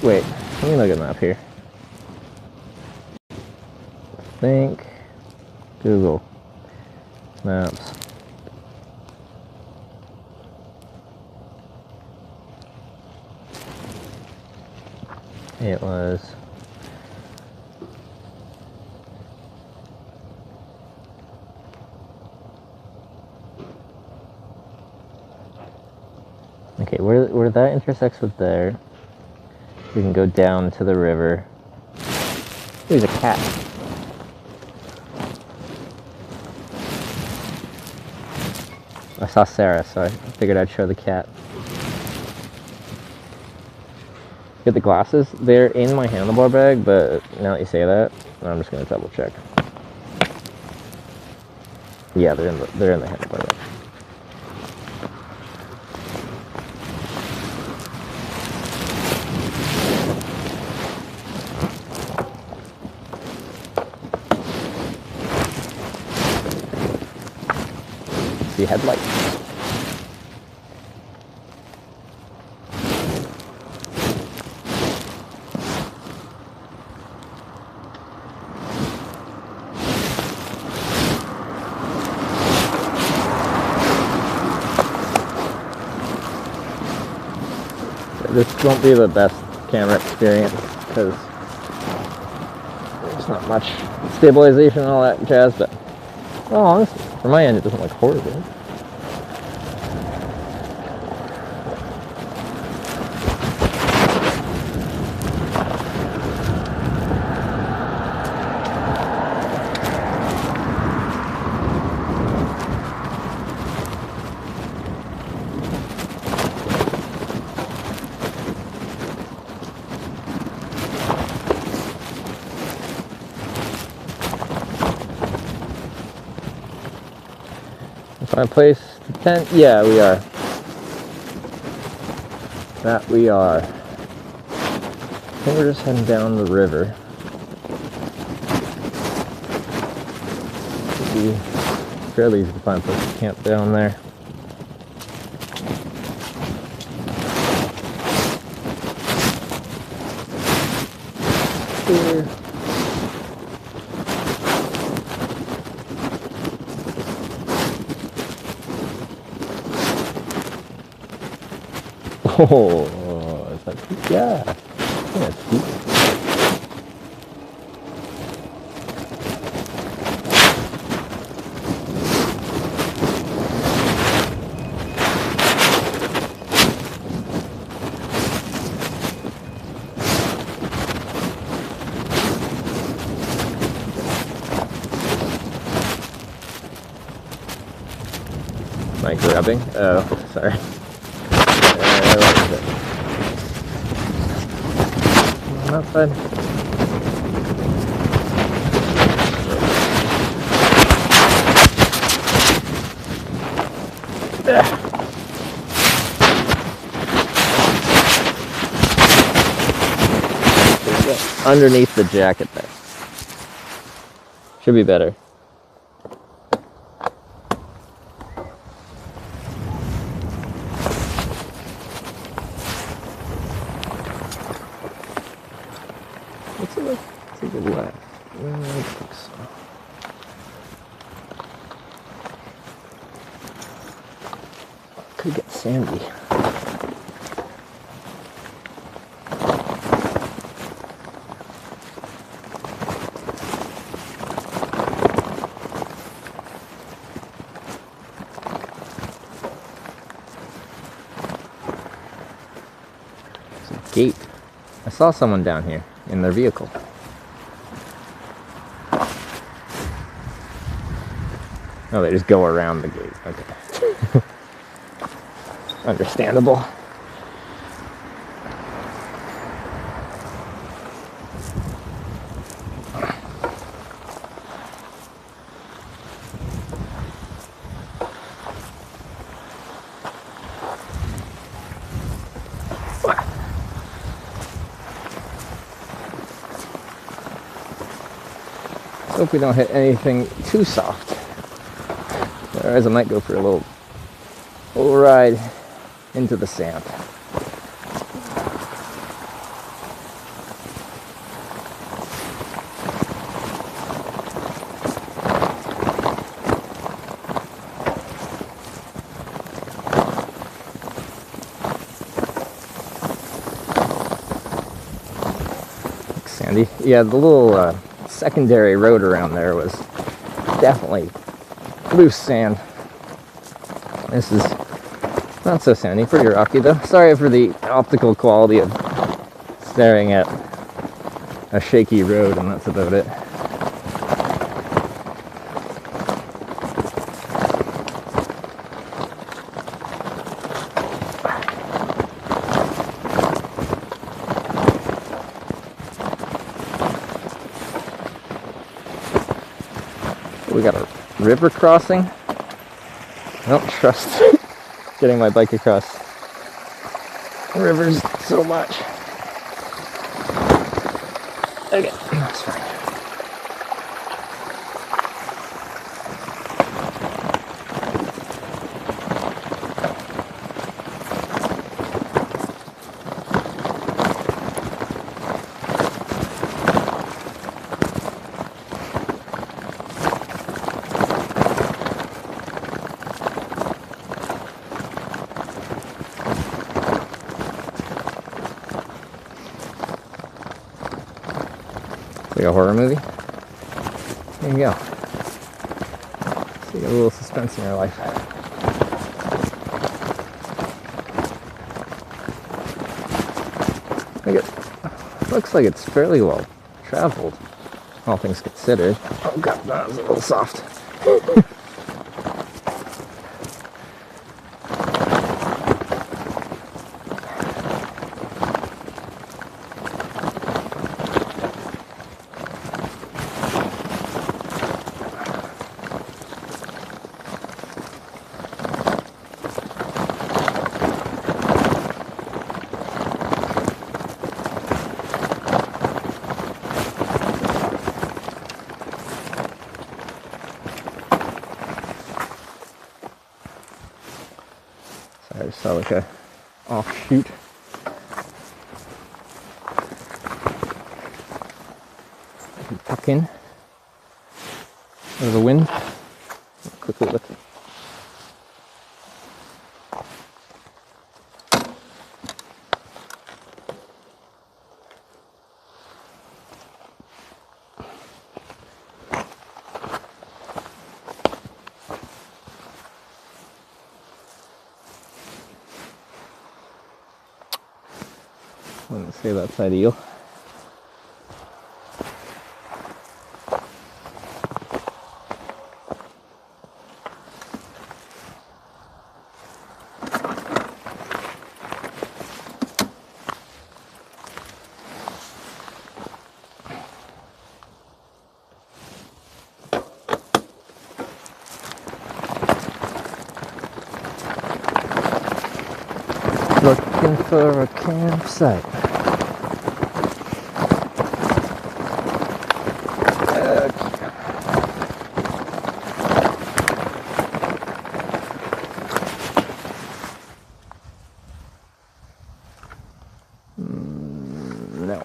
Wait, let me look at the map here. I think Google Maps. It was okay, where that intersects with there. We can go down to the river. There's a cat. I saw Sarah, so I figured I'd show the cat. Get the glasses. They're in my handlebar bag, but now that you say that, I'm just gonna double check. Yeah, they're in the handlebar bag. See headlights. This won't be the best camera experience because there's not much stabilization and all that jazz, but Oh, honestly, from my end, it doesn't look horrible. Find a place to tent? Yeah, we are. That we are. I think we're just heading down the river. Should be fairly easy to find a place to camp down there. Here. Oh, is that peak? Yeah. I think that's peak. Am I grabbing? Oh, sorry. Not bad. Underneath the jacket there. Should be better. It's a good lap. I don't think so. Could get sandy. There's a gate. I saw someone down here in their vehicle. Oh, they just go around the gate. Okay. Understandable. Hope we don't hit anything too soft. Otherwise, I might go for a little ride into the sand. Looks sandy. Yeah, the little secondary road around there was definitely loose sand. This is not so sandy, pretty rocky though. Sorry for the optical quality of staring at a shaky road, and that's about it. We got a river crossing. I don't trust getting my bike across rivers so much. Okay, that's fine. Like a horror movie. There you go. So you got a little suspense in your life. It looks like it's fairly well traveled, all things considered. Oh god, that was a little soft. I just saw like a offshoot. I can tuck in out of the wind. Quickly look. I wouldn't say that's ideal. Looking for a campsite. No.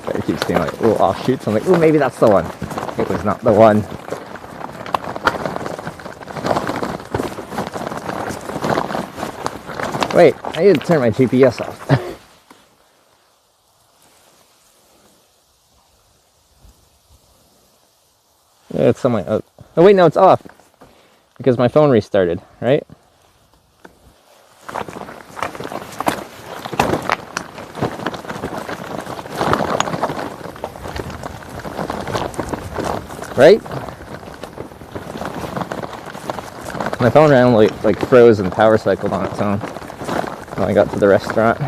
I keep seeing like little offshoots. I'm like, oh, maybe that's the one. It was not the one. Wait, I need to turn my GPS off. Yeah, it's somewhere. Oh wait, no, it's off because my phone restarted, right? Right? My phone randomly like froze and power cycled on its own when I got to the restaurant.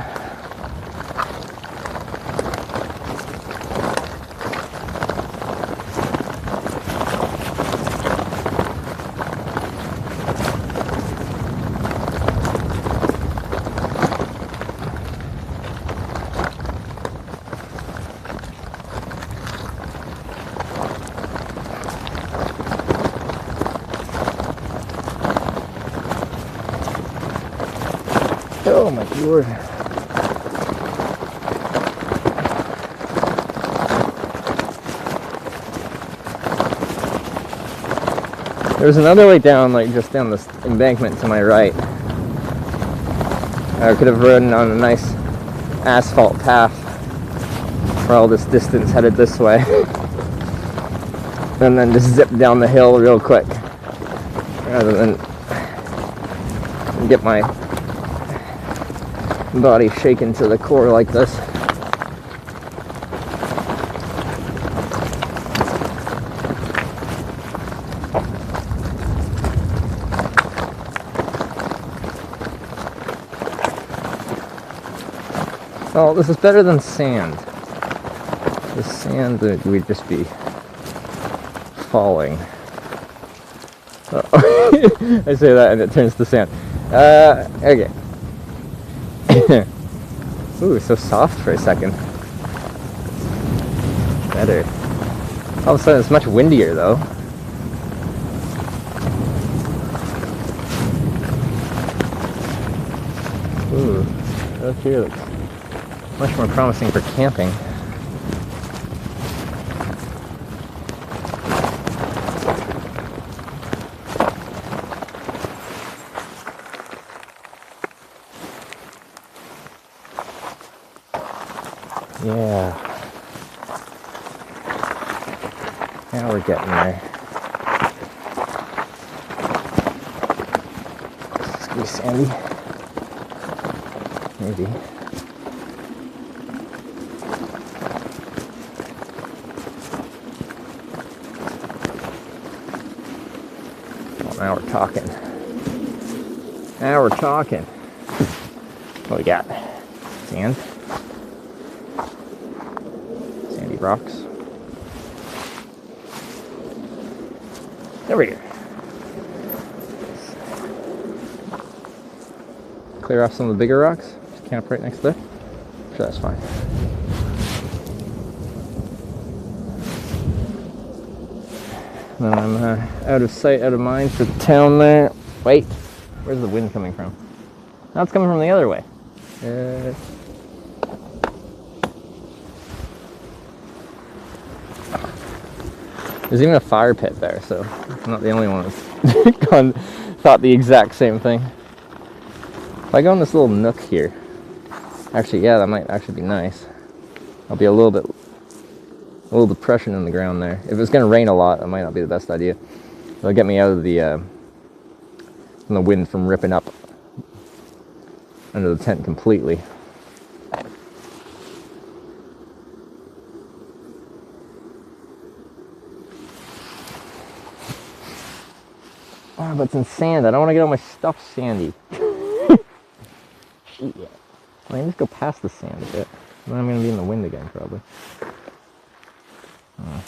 Oh my lord. There's another way down, like just down this embankment to my right. I could have ridden on a nice asphalt path for all this distance headed this way. And then just zip down the hill real quick. Rather than get my body shaken to the core like this. Oh, this is better than sand. The sand would just be falling. Oh. I say that and it turns to sand. Okay. Ooh, so soft for a second. Better. All of a sudden it's much windier though. Ooh, up here looks much more promising for camping. Yeah. Now we're getting there. This is gonna be sandy. Maybe. Well, now we're talking. Now we're talking. What we got? Sand. Sandy rocks. Over here. Clear off some of the bigger rocks. Just camp right next there. Sure, that's fine. Then I'm out of sight, out of mind for the town there. Wait, where's the wind coming from? Now it's coming from the other way. There's even a fire pit there, so I'm not the only one who's thought the exact same thing. If I go in this little nook here, actually, yeah, that might actually be nice. There'll be a little depression in the ground there. If it's going to rain a lot, that might not be the best idea. It'll get me out of the wind from ripping up under the tent completely. Oh, but it's in sand. I don't want to get all my stuff sandy. Shit. I can just go past the sand a bit. Then I'm going to be in the wind again, probably. Alright.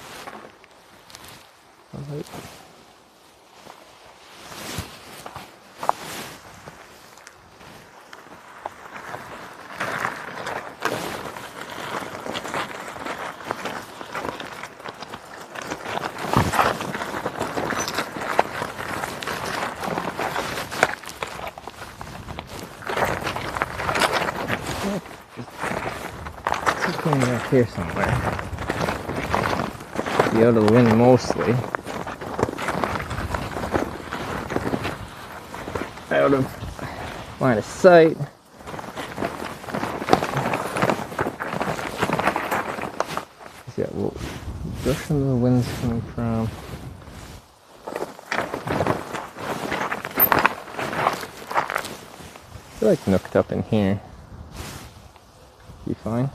Up here somewhere. Be out of the wind mostly. Out of line of sight. Yeah, well, direction the wind's coming from. I feel like nooked up in here. Be fine.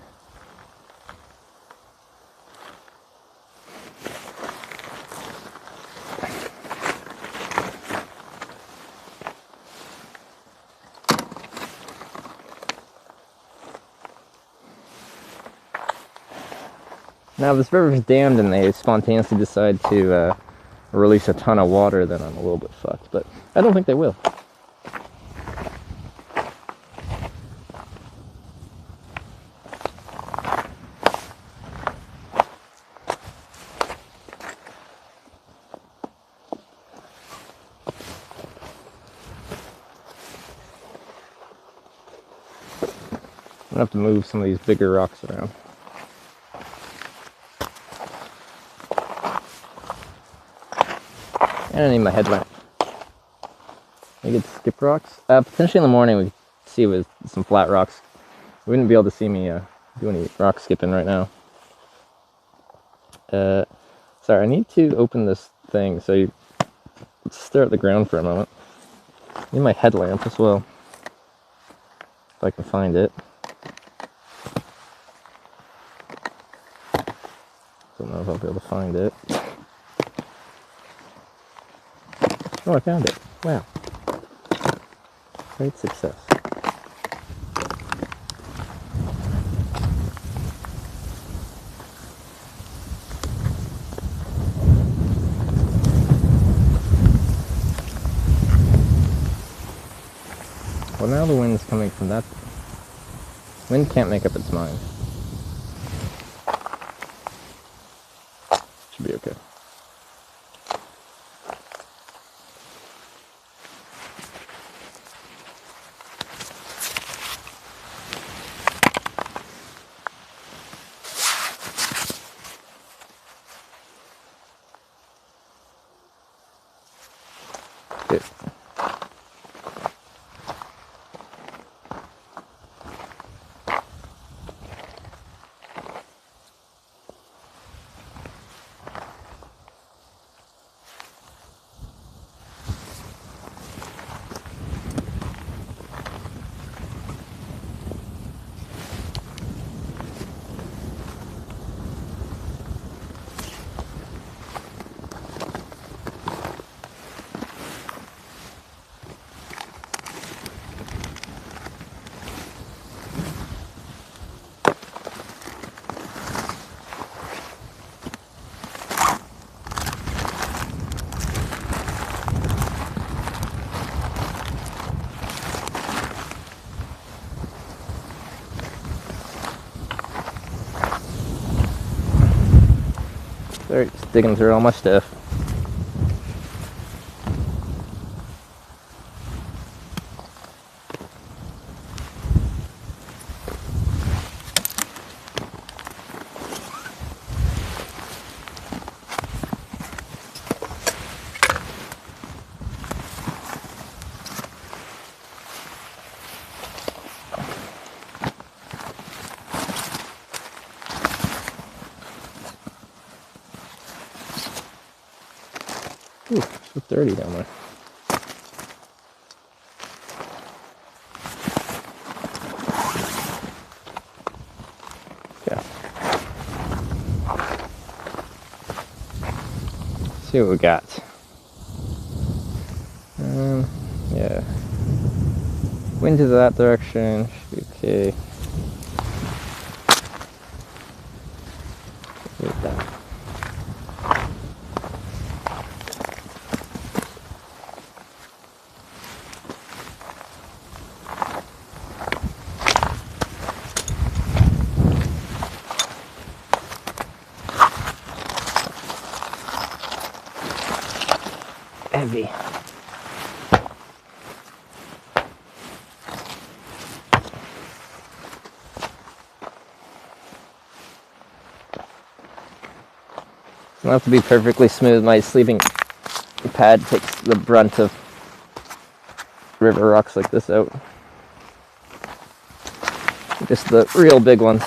Now, if this river's dammed and they spontaneously decide to release a ton of water, then I'm a little bit fucked. But I don't think they will. I'm gonna have to move some of these bigger rocks around. And I need my headlamp. I could skip rocks. Potentially in the morning we could see with some flat rocks. You wouldn't be able to see me do any rock skipping right now. Sorry, I need to open this thing. So let's stare at the ground for a moment. I need my headlamp as well. If I can find it. Don't know if I'll be able to find it. Oh, I found it. Wow. Great success. Well, now the wind's coming from that. Wind can't make up its mind. Should be okay. Good. digging through all my stuff. Ooh, so dirty down there. Okay. See what we got. Yeah. Wind to that direction, should be okay. Like that. Heavy. It'll have to be perfectly smooth. My sleeping pad takes the brunt of river rocks like this out. Just the real big ones.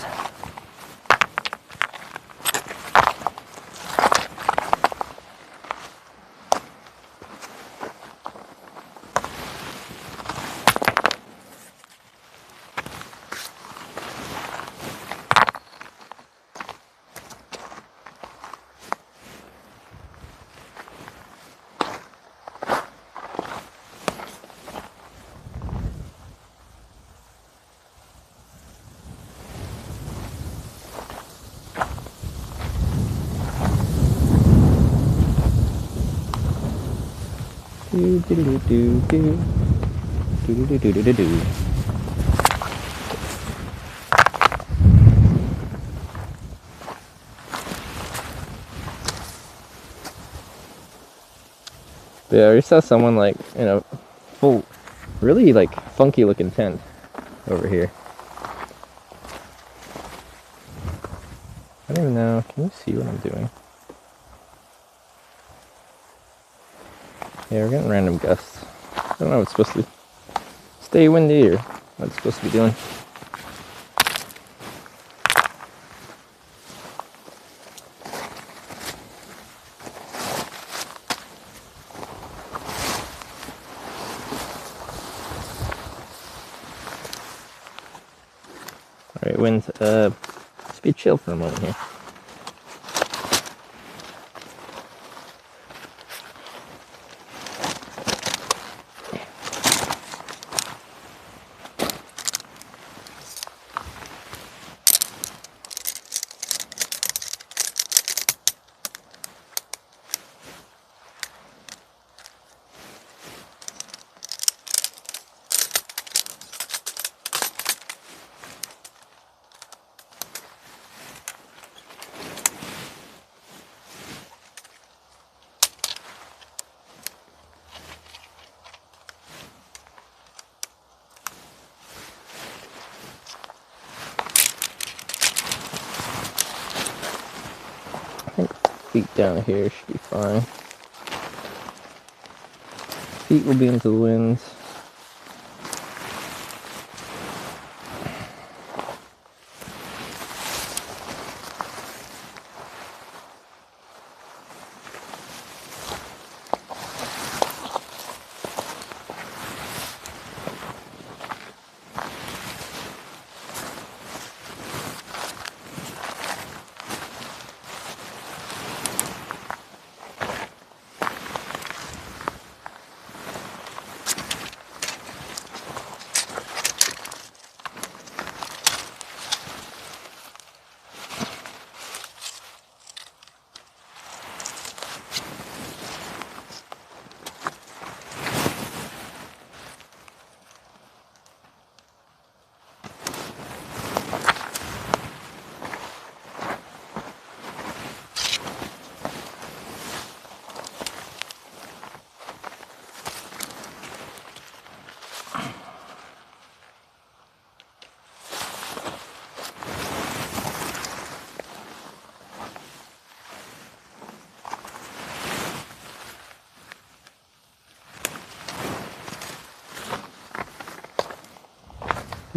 Do do do do do do do do do do do. Yeah, I just saw someone like in a full, really like funky looking tent over here. I don't even know. Can you see what I'm doing? Yeah, we're getting random gusts. I don't know if it's supposed to stay windy or what it's supposed to be doing. Alright, wind, let's be chill for a moment here. Feet down here should be fine. Feet will be into the wind.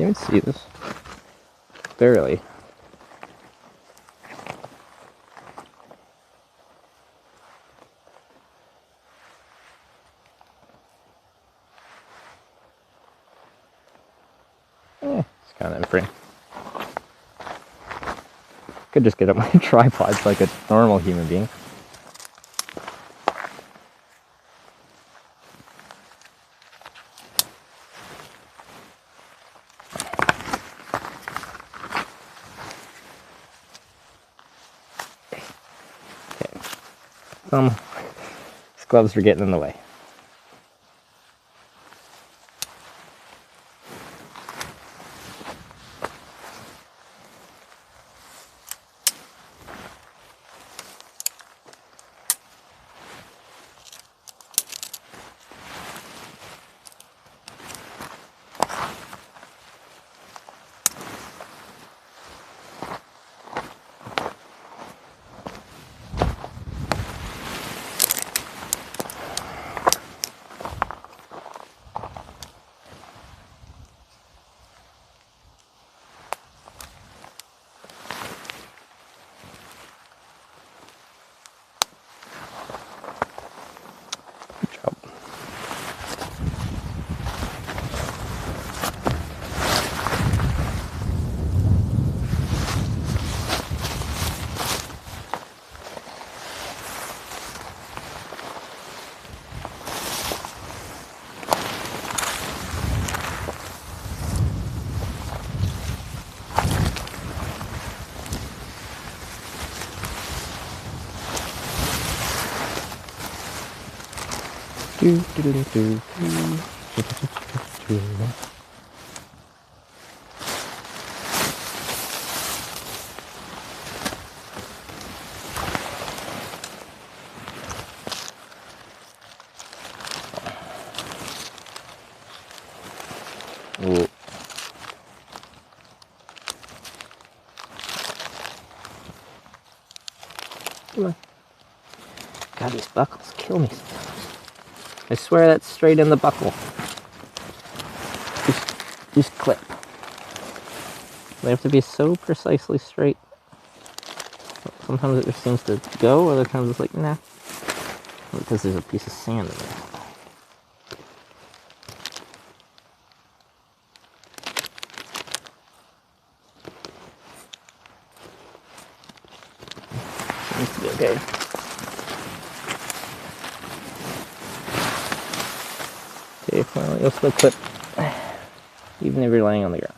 You can see this. Barely. It's kind of in frame. Could just get up my tripods like a normal human being. These gloves are getting in the way. Ooh. Come on. God, these buckles kill me sometimes. I swear that's straight in the buckle. Just clip. They have to be so precisely straight. Sometimes it just seems to go, other times it's like, nah. Because there's a piece of sand in there. Seems to be okay. Okay, well, you'll still clip, even if you're laying on the ground.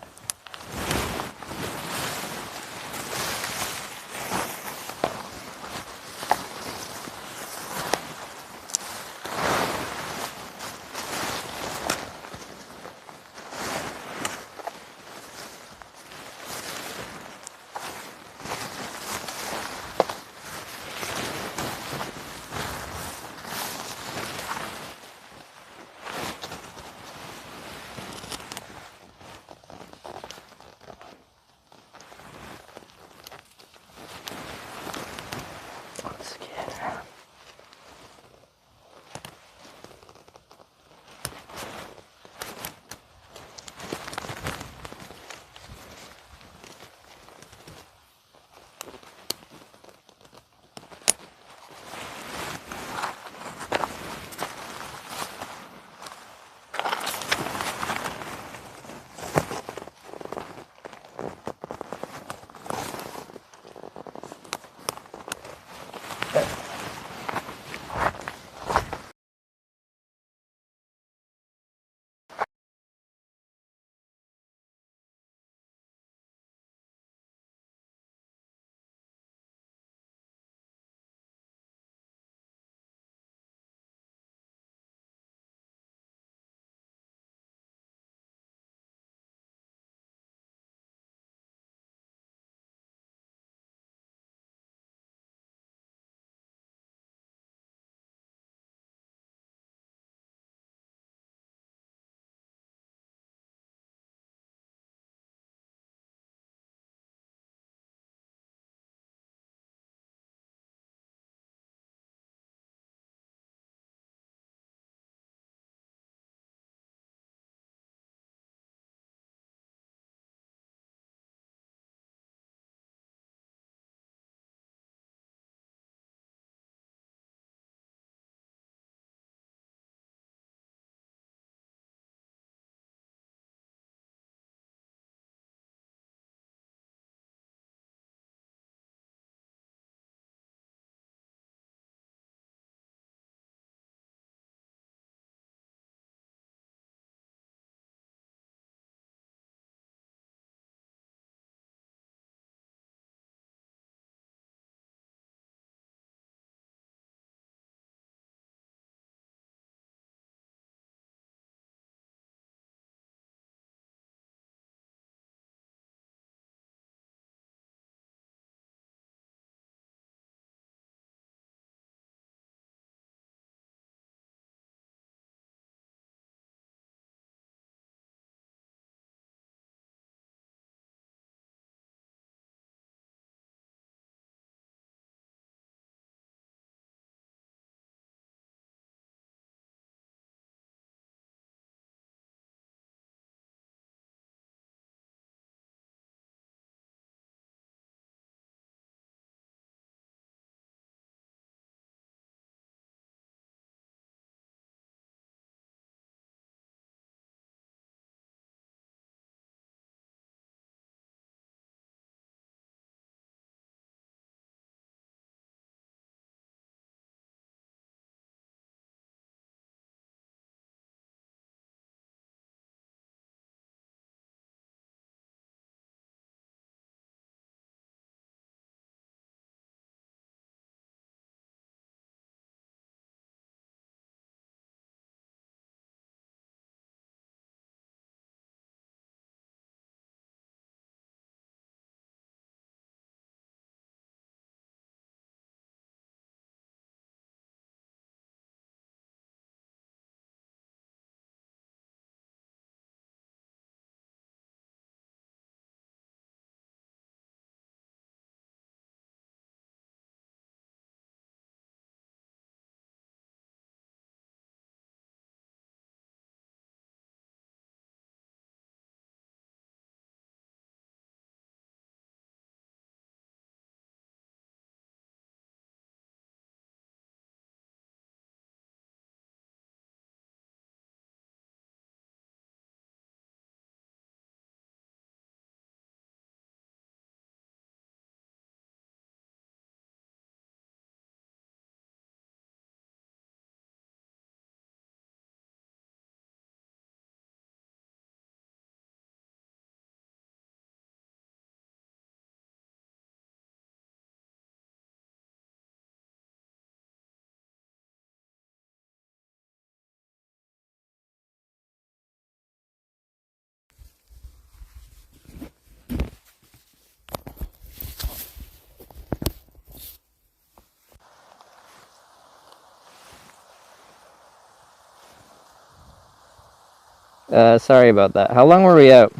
Sorry about that. How long were we out?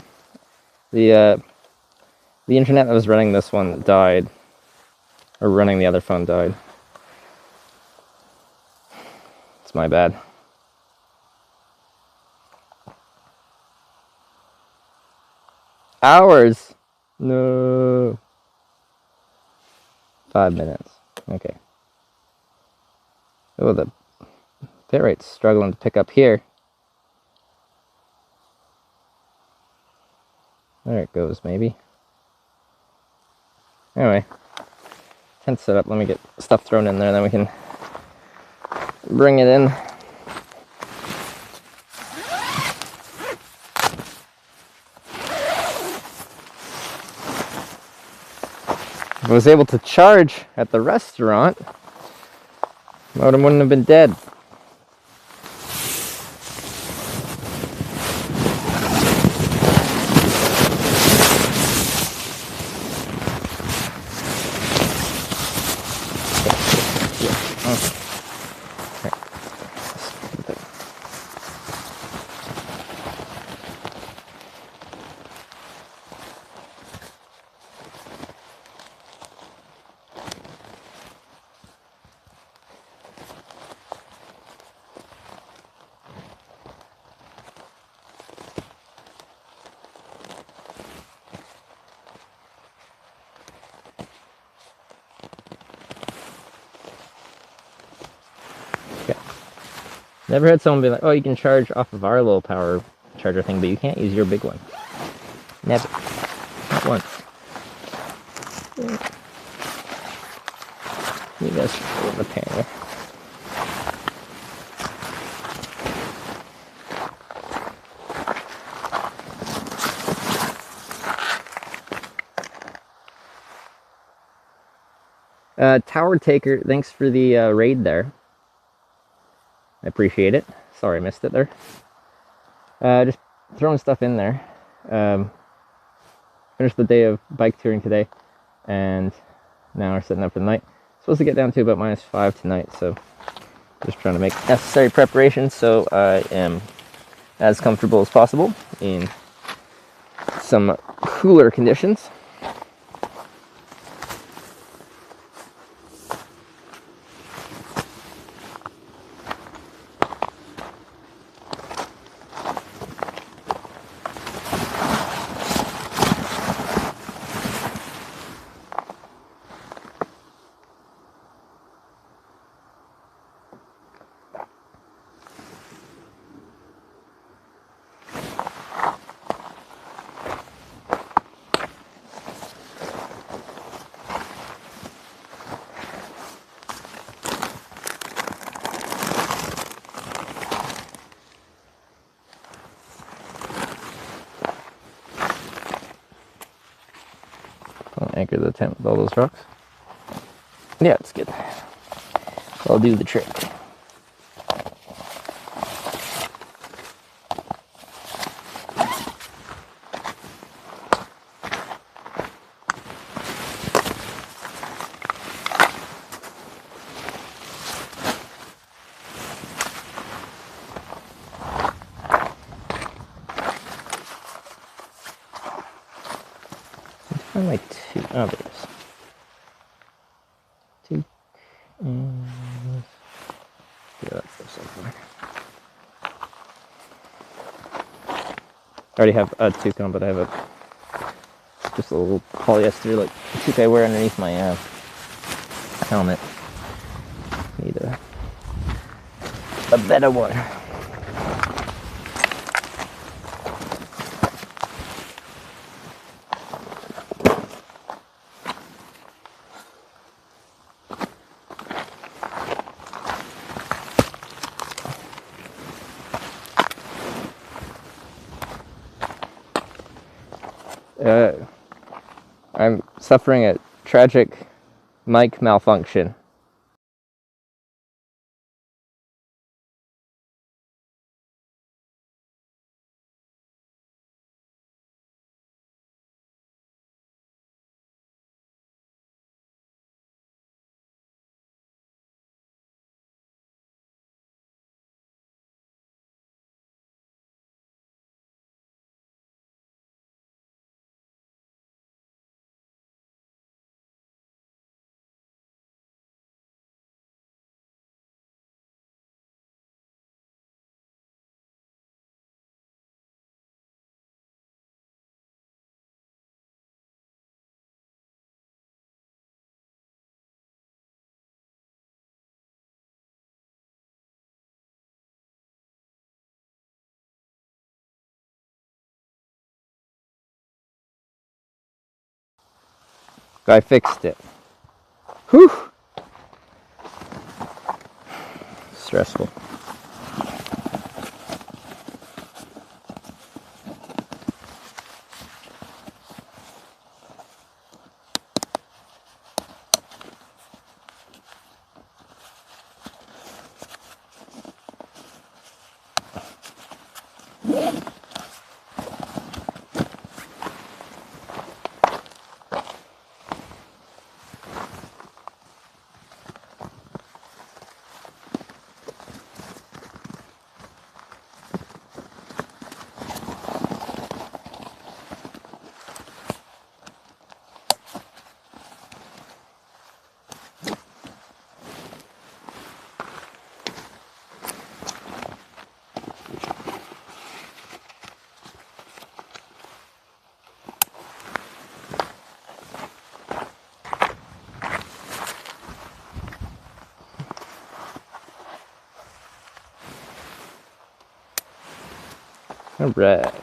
The internet that was running this one died. Or running the other phone died. It's my bad. Hours! No. 5 minutes. Okay. Oh, the bit rate's struggling to pick up here. There it goes, maybe. Anyway. Tent set up. Let me get stuff thrown in there, then we can bring it in. If I was able to charge at the restaurant, modem wouldn't have been dead. Never had someone be like, oh, you can charge off of our low power charger thing, but you can't use your big one. Never. Not once. You guys are in the pan there. Tower Taker, thanks for the raid there. I appreciate it. Sorry I missed it there. Just throwing stuff in there. Finished the day of bike touring today, and now we're setting up for the night. Supposed to get down to about -5 tonight, so just trying to make necessary preparations so I am as comfortable as possible in some cooler conditions. I'll anchor the tent with all those rocks. Yeah, it's good. I'll do the trick. I'm like two. Oh, there it is. Two. Yeah, that's there somewhere. I already have a tooth on, but I have just a little polyester like tooth I wear underneath my helmet. Need a better one. I'm suffering a tragic mic malfunction. I fixed it. Whew! Stressful. All right.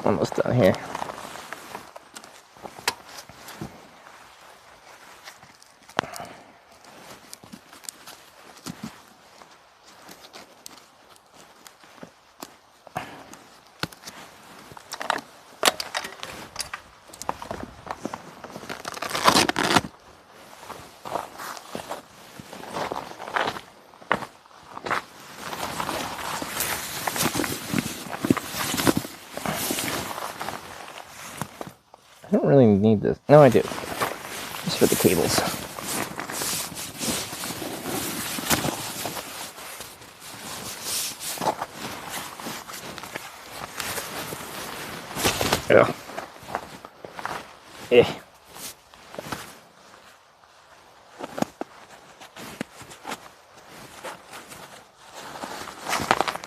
Almost done here. I don't really need this. No, I do. Just for the cables. Yeah. Eh. I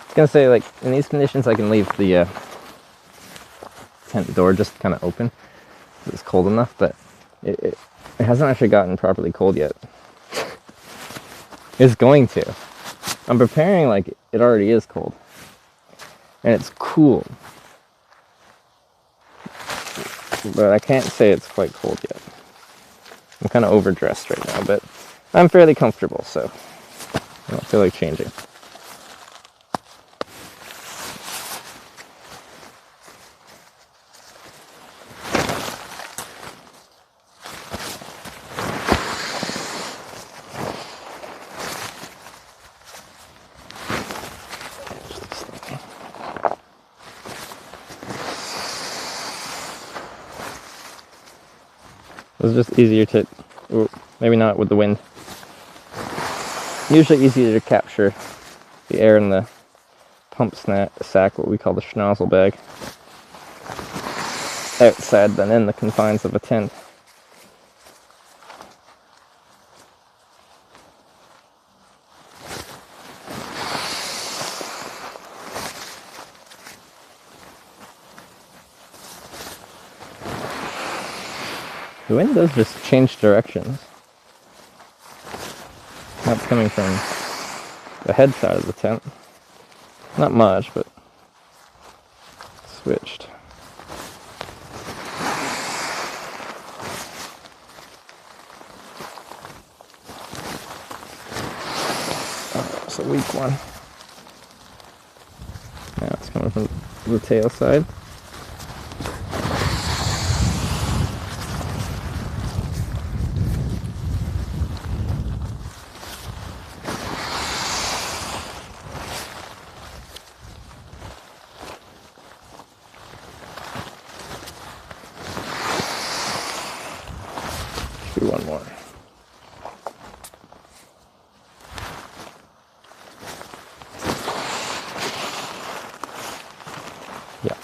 was gonna say, like, in these conditions I can leave the tent door just kind of open. It's cold enough, but it hasn't actually gotten properly cold yet. It's going to. I'm preparing like it already is cold. And it's cool. But I can't say it's quite cold yet. I'm kind of overdressed right now, but I'm fairly comfortable, so I don't feel like changing. It was just easier to, maybe not with the wind. Usually easier to capture the air in the pump sack, what we call the schnozzle bag, outside than in the confines of a tent. The wind does just change directions. Now it's coming from the head side of the tent. Not much, but switched. Oh, it's a weak one. Now it's coming from the tail side. Do one more. Yeah.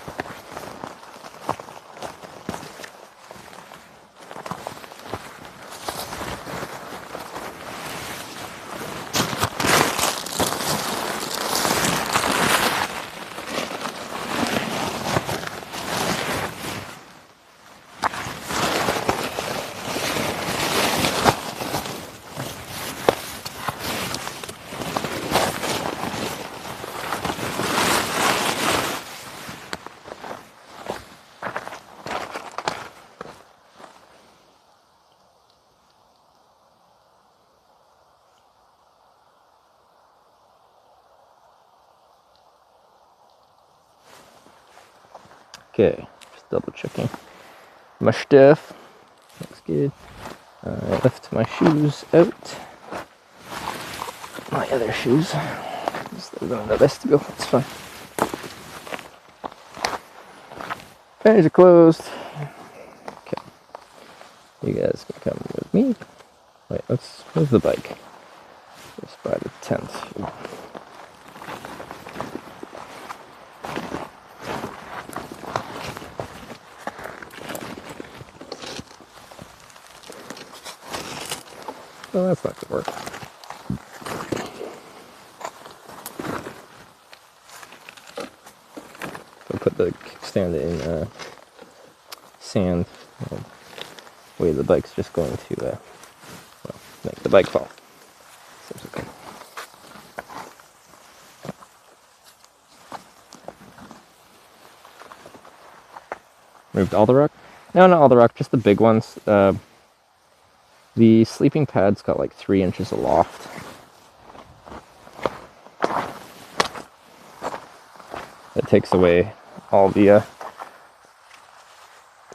Okay, just double checking my stuff. Looks good. I left my shoes out. My other shoes. Just leave them in the vestibule. It's fine. Panties are closed. Okay. You guys can come with me. Wait, let's move the bike. Just by the tent. Oh, that's not gonna work. I'll put the kickstand in sand. The way the bike's just going to well, make the bike fall. Seems okay. Moved all the rock? No, not all the rock, just the big ones. The sleeping pad's got like 3 inches of loft. It takes away all the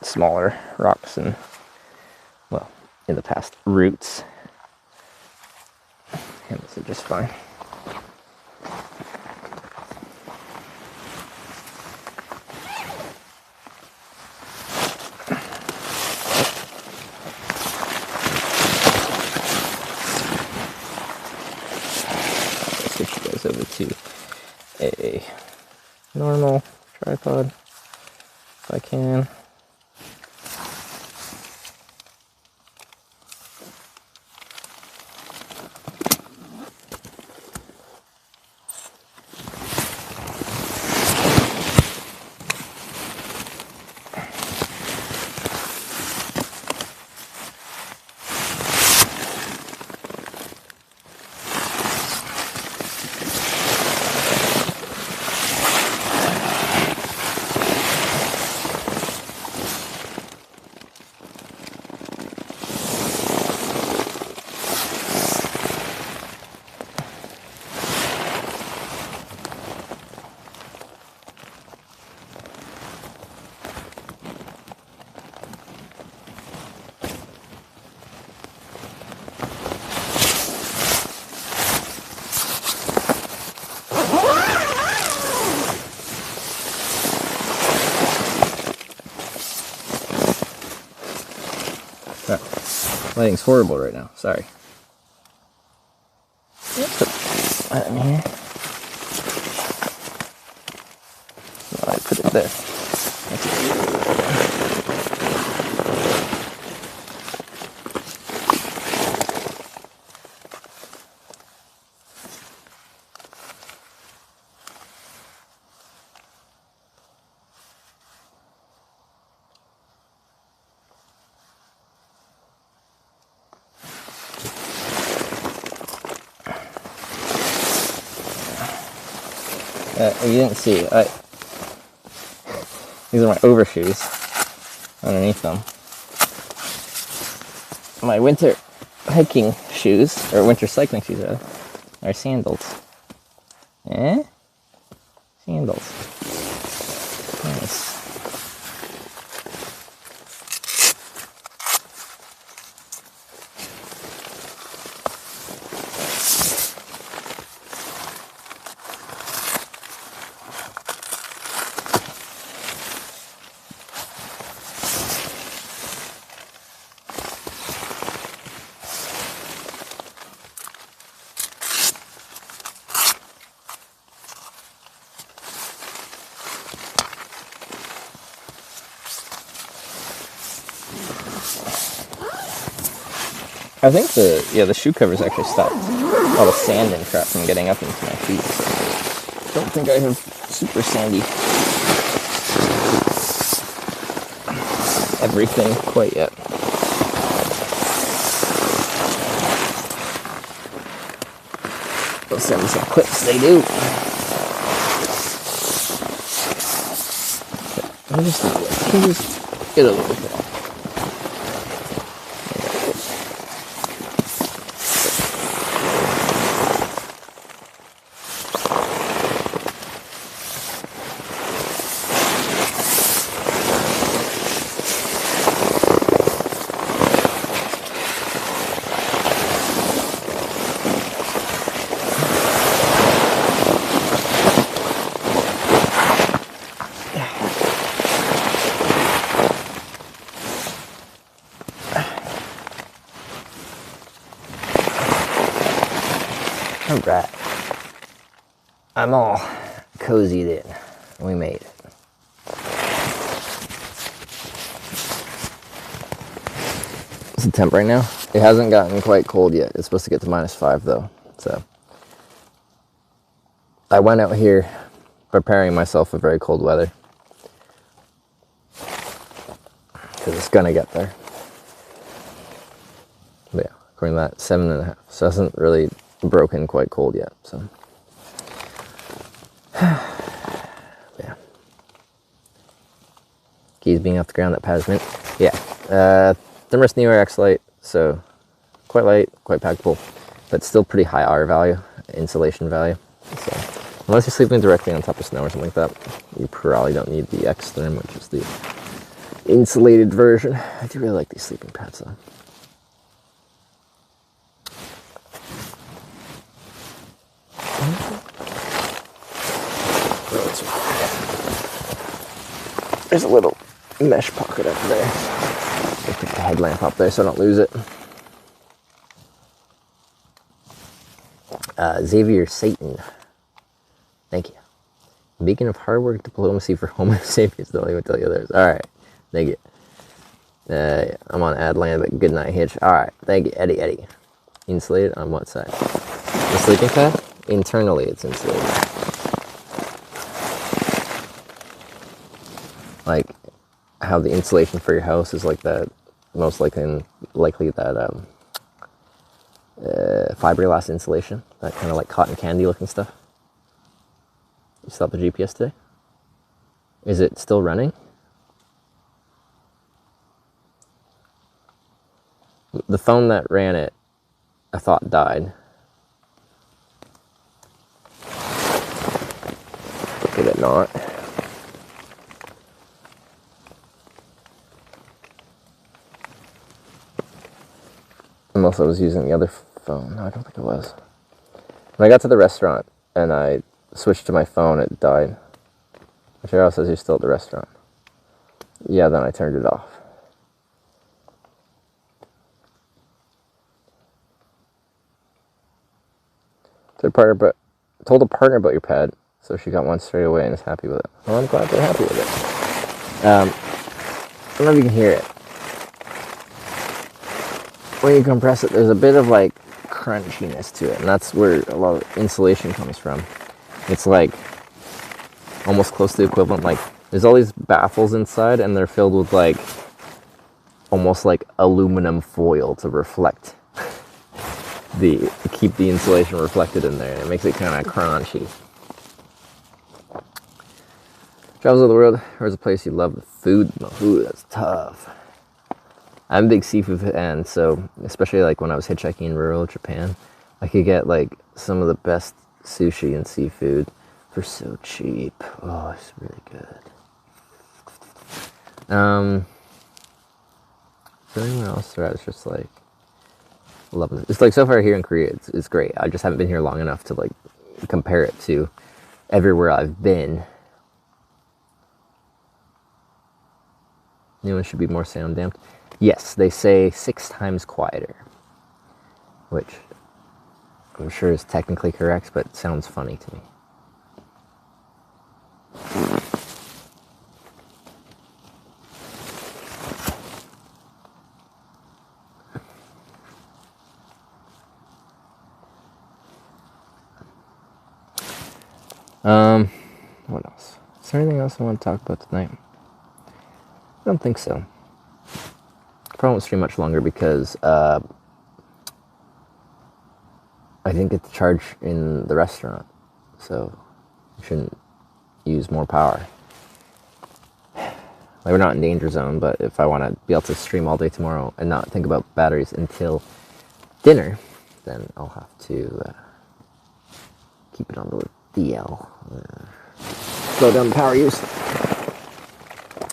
smaller rocks and, well, in the past, roots. And this is just fine. Switch you guys over to a normal tripod if I can. Lighting's horrible right now, sorry. Put that in here. No, I put it there. You didn't see, these are my overshoes underneath them. My winter hiking shoes, or winter cycling shoes rather, are sandals. Eh? Sandals. Nice. I think the shoe covers actually stopped all the sand and crap from getting up into my feet. So don't think I have super sandy everything quite yet. They'll send me some clips, they do. Okay, let me just get a little bit. Alright. I'm all cozied in. We made it. What's the temp right now? It hasn't gotten quite cold yet. It's supposed to get to -5 though. So I went out here preparing myself for very cold weather. Because it's gonna get there. But yeah, according to that, 7.5. So it hasn't really broken quite cold yet. So yeah. Keys being off the ground, that pad is mint. Yeah. Thermos Neo X Lite, so quite light, quite packable, but still pretty high R value, insulation value. So unless you're sleeping directly on top of snow or something like that, you probably don't need the X Therm, which is the insulated version. I do really like these sleeping pads though. There's a little mesh pocket up there. I'll put the headlamp up there so I don't lose it. Xavier Satan. Thank you. Beacon of hard work, diplomacy for Homo sapiens. Don't even tell you others. Alright. Thank you. I'm on Adland, but good night hitch. Alright. Thank you, Eddie. Insulated on what side? The sleeping pad? Internally it's insulated. Like how the insulation for your house is like that, most likely that fiberglass insulation, that kind of like cotton candy looking stuff. You still have the GPS today? Is it still running? The phone that ran it, I thought died. Did it not? Unless I was using the other phone. No, I don't think it was. When I got to the restaurant and I switched to my phone, it died. Cheryl says you're still at the restaurant. Yeah, then I turned it off. Told a partner about your pad, so she got one straight away and is happy with it. Well, I'm glad they're happy with it. I don't know if you can hear it. When you compress it, there's a bit of like crunchiness to it, and that's where a lot of insulation comes from. It's like almost close to the equivalent, like there's all these baffles inside and they're filled with like almost like aluminum foil to reflect keep the insulation reflected in there, and it makes it kind of crunchy. Travels of the world, where's a place you love the food? No, food, that's tough. I'm a big seafood fan, so especially like when I was hitchhiking in rural Japan, I could get like some of the best sushi and seafood for so cheap. Oh, it's really good. Is there anyone else that I was just like loving it? It's like so far here in Korea, it's great. I just haven't been here long enough to like compare it to everywhere I've been. New one should be more sound damped. Yes, they say 6 times quieter, which I'm sure is technically correct, but sounds funny to me. What else? Is there anything else I want to talk about tonight? I don't think so. Probably won't stream much longer because I didn't get the charge in the restaurant, so I shouldn't use more power. Like, we're not in danger zone, but if I want to be able to stream all day tomorrow and not think about batteries until dinner, then I'll have to keep it on the DL. Slow down the power use.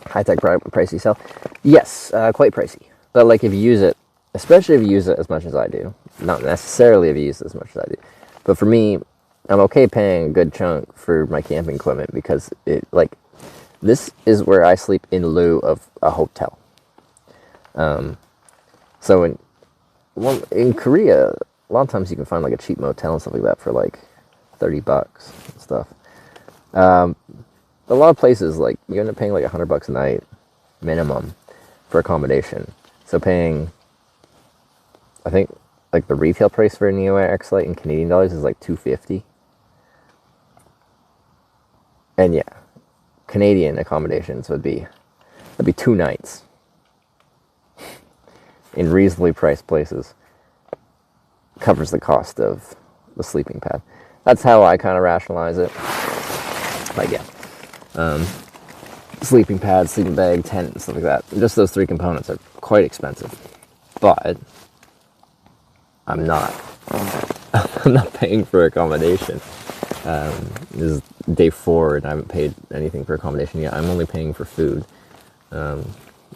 High-tech pricey sell. Yes, quite pricey. But like if you use it, especially if you use it as much as I do, not necessarily if you use it as much as I do, but for me, I'm okay paying a good chunk for my camping equipment because it like this is where I sleep in lieu of a hotel. So in Korea, a lot of times you can find like a cheap motel and stuff like that for like $30 and stuff. A lot of places, like, you end up paying like $100 a night minimum for accommodation. So paying, I think, like the retail price for a Neo X Lite in Canadian dollars is like $250. And yeah, Canadian accommodations would be 2 nights in reasonably priced places. Covers the cost of the sleeping pad. That's how I kind of rationalize it. Like, yeah. Sleeping pad, sleeping bag, tent, and stuff like that. Just those 3 components are quite expensive. But I'm not paying for accommodation. This is day 4 and I haven't paid anything for accommodation yet. I'm only paying for food. And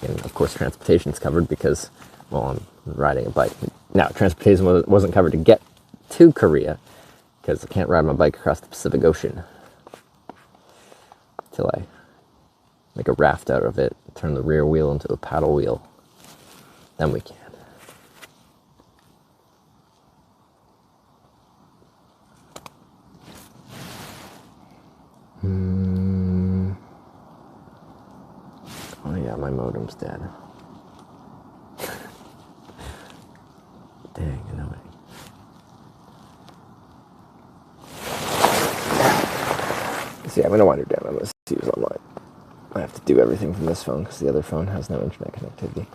of course transportation's covered because, well, I'm riding a bike. Now, transportation wasn't covered to get to Korea because I can't ride my bike across the Pacific Ocean till I make a raft out of it, turn the rear wheel into a paddle wheel. Then we can. Oh yeah, my modem's dead. Dang, annoying. See, I'm gonna wind it down. I'm gonna see who's online. I have to do everything from this phone because the other phone has no internet connectivity.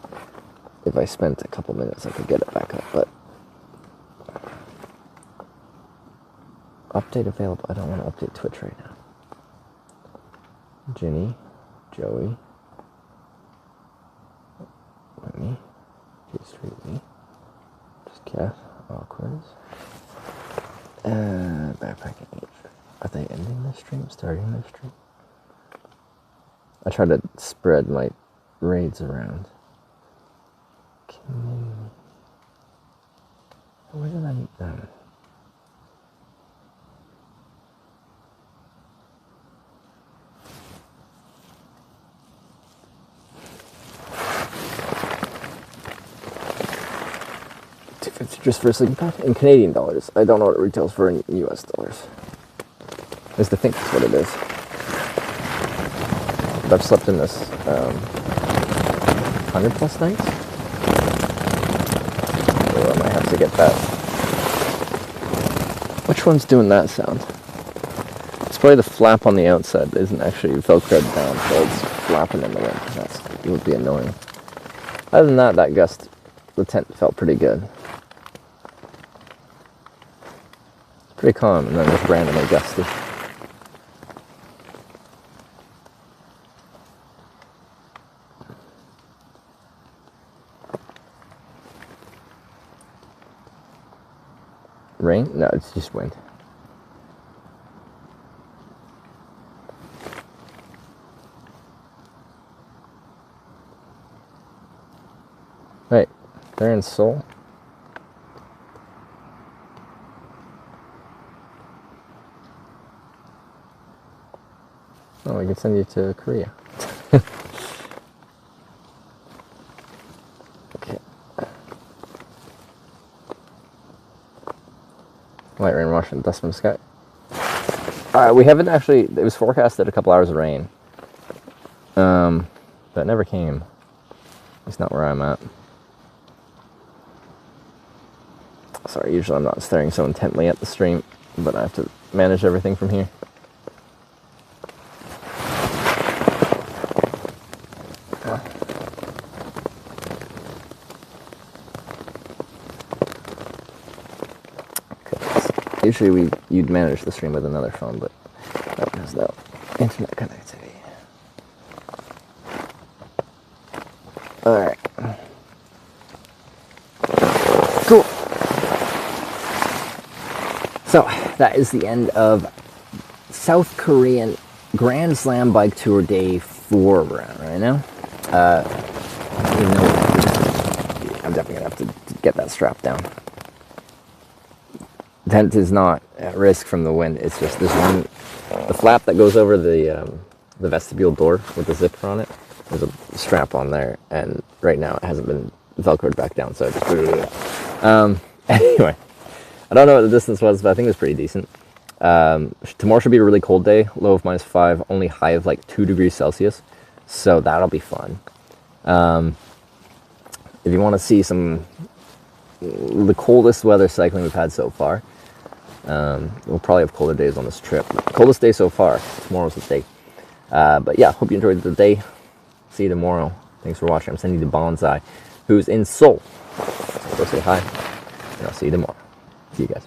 If I spent a couple minutes, I could get it back up, but update available. I don't want to update Twitch right now. Ginny, Joey, Whitney, G-Street, just Cat, Awkward, Backpacking Age. Are they ending this stream? Starting this stream? I try to spread my raids around. Where did I meet them? $250 just for a sleeping pad? In Canadian dollars. I don't know what it retails for in US dollars. I used to think that's what it is. But I've slept in this 100+ nights. So I might have to get that. Which one's doing that sound? It's probably the flap on the outside that isn't actually velcroed down, so it's flapping in the wind. It would be annoying. Other than that, that gust, the tent felt pretty good. Pretty calm, and then just randomly gusty. Rain? No, it's just wind. Right, they're in Seoul. Oh, we can send you to Korea. Okay. Light rain washing dust from the sky. We haven't actually, it was forecasted a couple hours of rain. But it never came. It's not where I'm at. Sorry, usually I'm not staring so intently at the stream, but I have to manage everything from here. Usually you'd manage the stream with another phone, but that one has no internet connectivity. Alright. Cool. So, that is the end of South Korean Grand Slam Bike Tour Day 4 we're at right now. I'm definitely going to have to get that strap down. The tent is not at risk from the wind. It's just this one, the flap that goes over the vestibule door with the zipper on it. There's a strap on there, and right now it hasn't been velcroed back down, so I just booted it up. Anyway, I don't know what the distance was, but I think it was pretty decent. Tomorrow should be a really cold day, low of -5, only high of like 2 degrees Celsius. So that'll be fun. If you want to see the coldest weather cycling we've had so far, we'll probably have colder days on this trip. Coldest day so far, tomorrow's the day. But yeah, hope you enjoyed the day. See you tomorrow. Thanks for watching. I'm sending you to Bonsai, who's in Seoul. Go say hi, and I'll see you tomorrow. See you guys.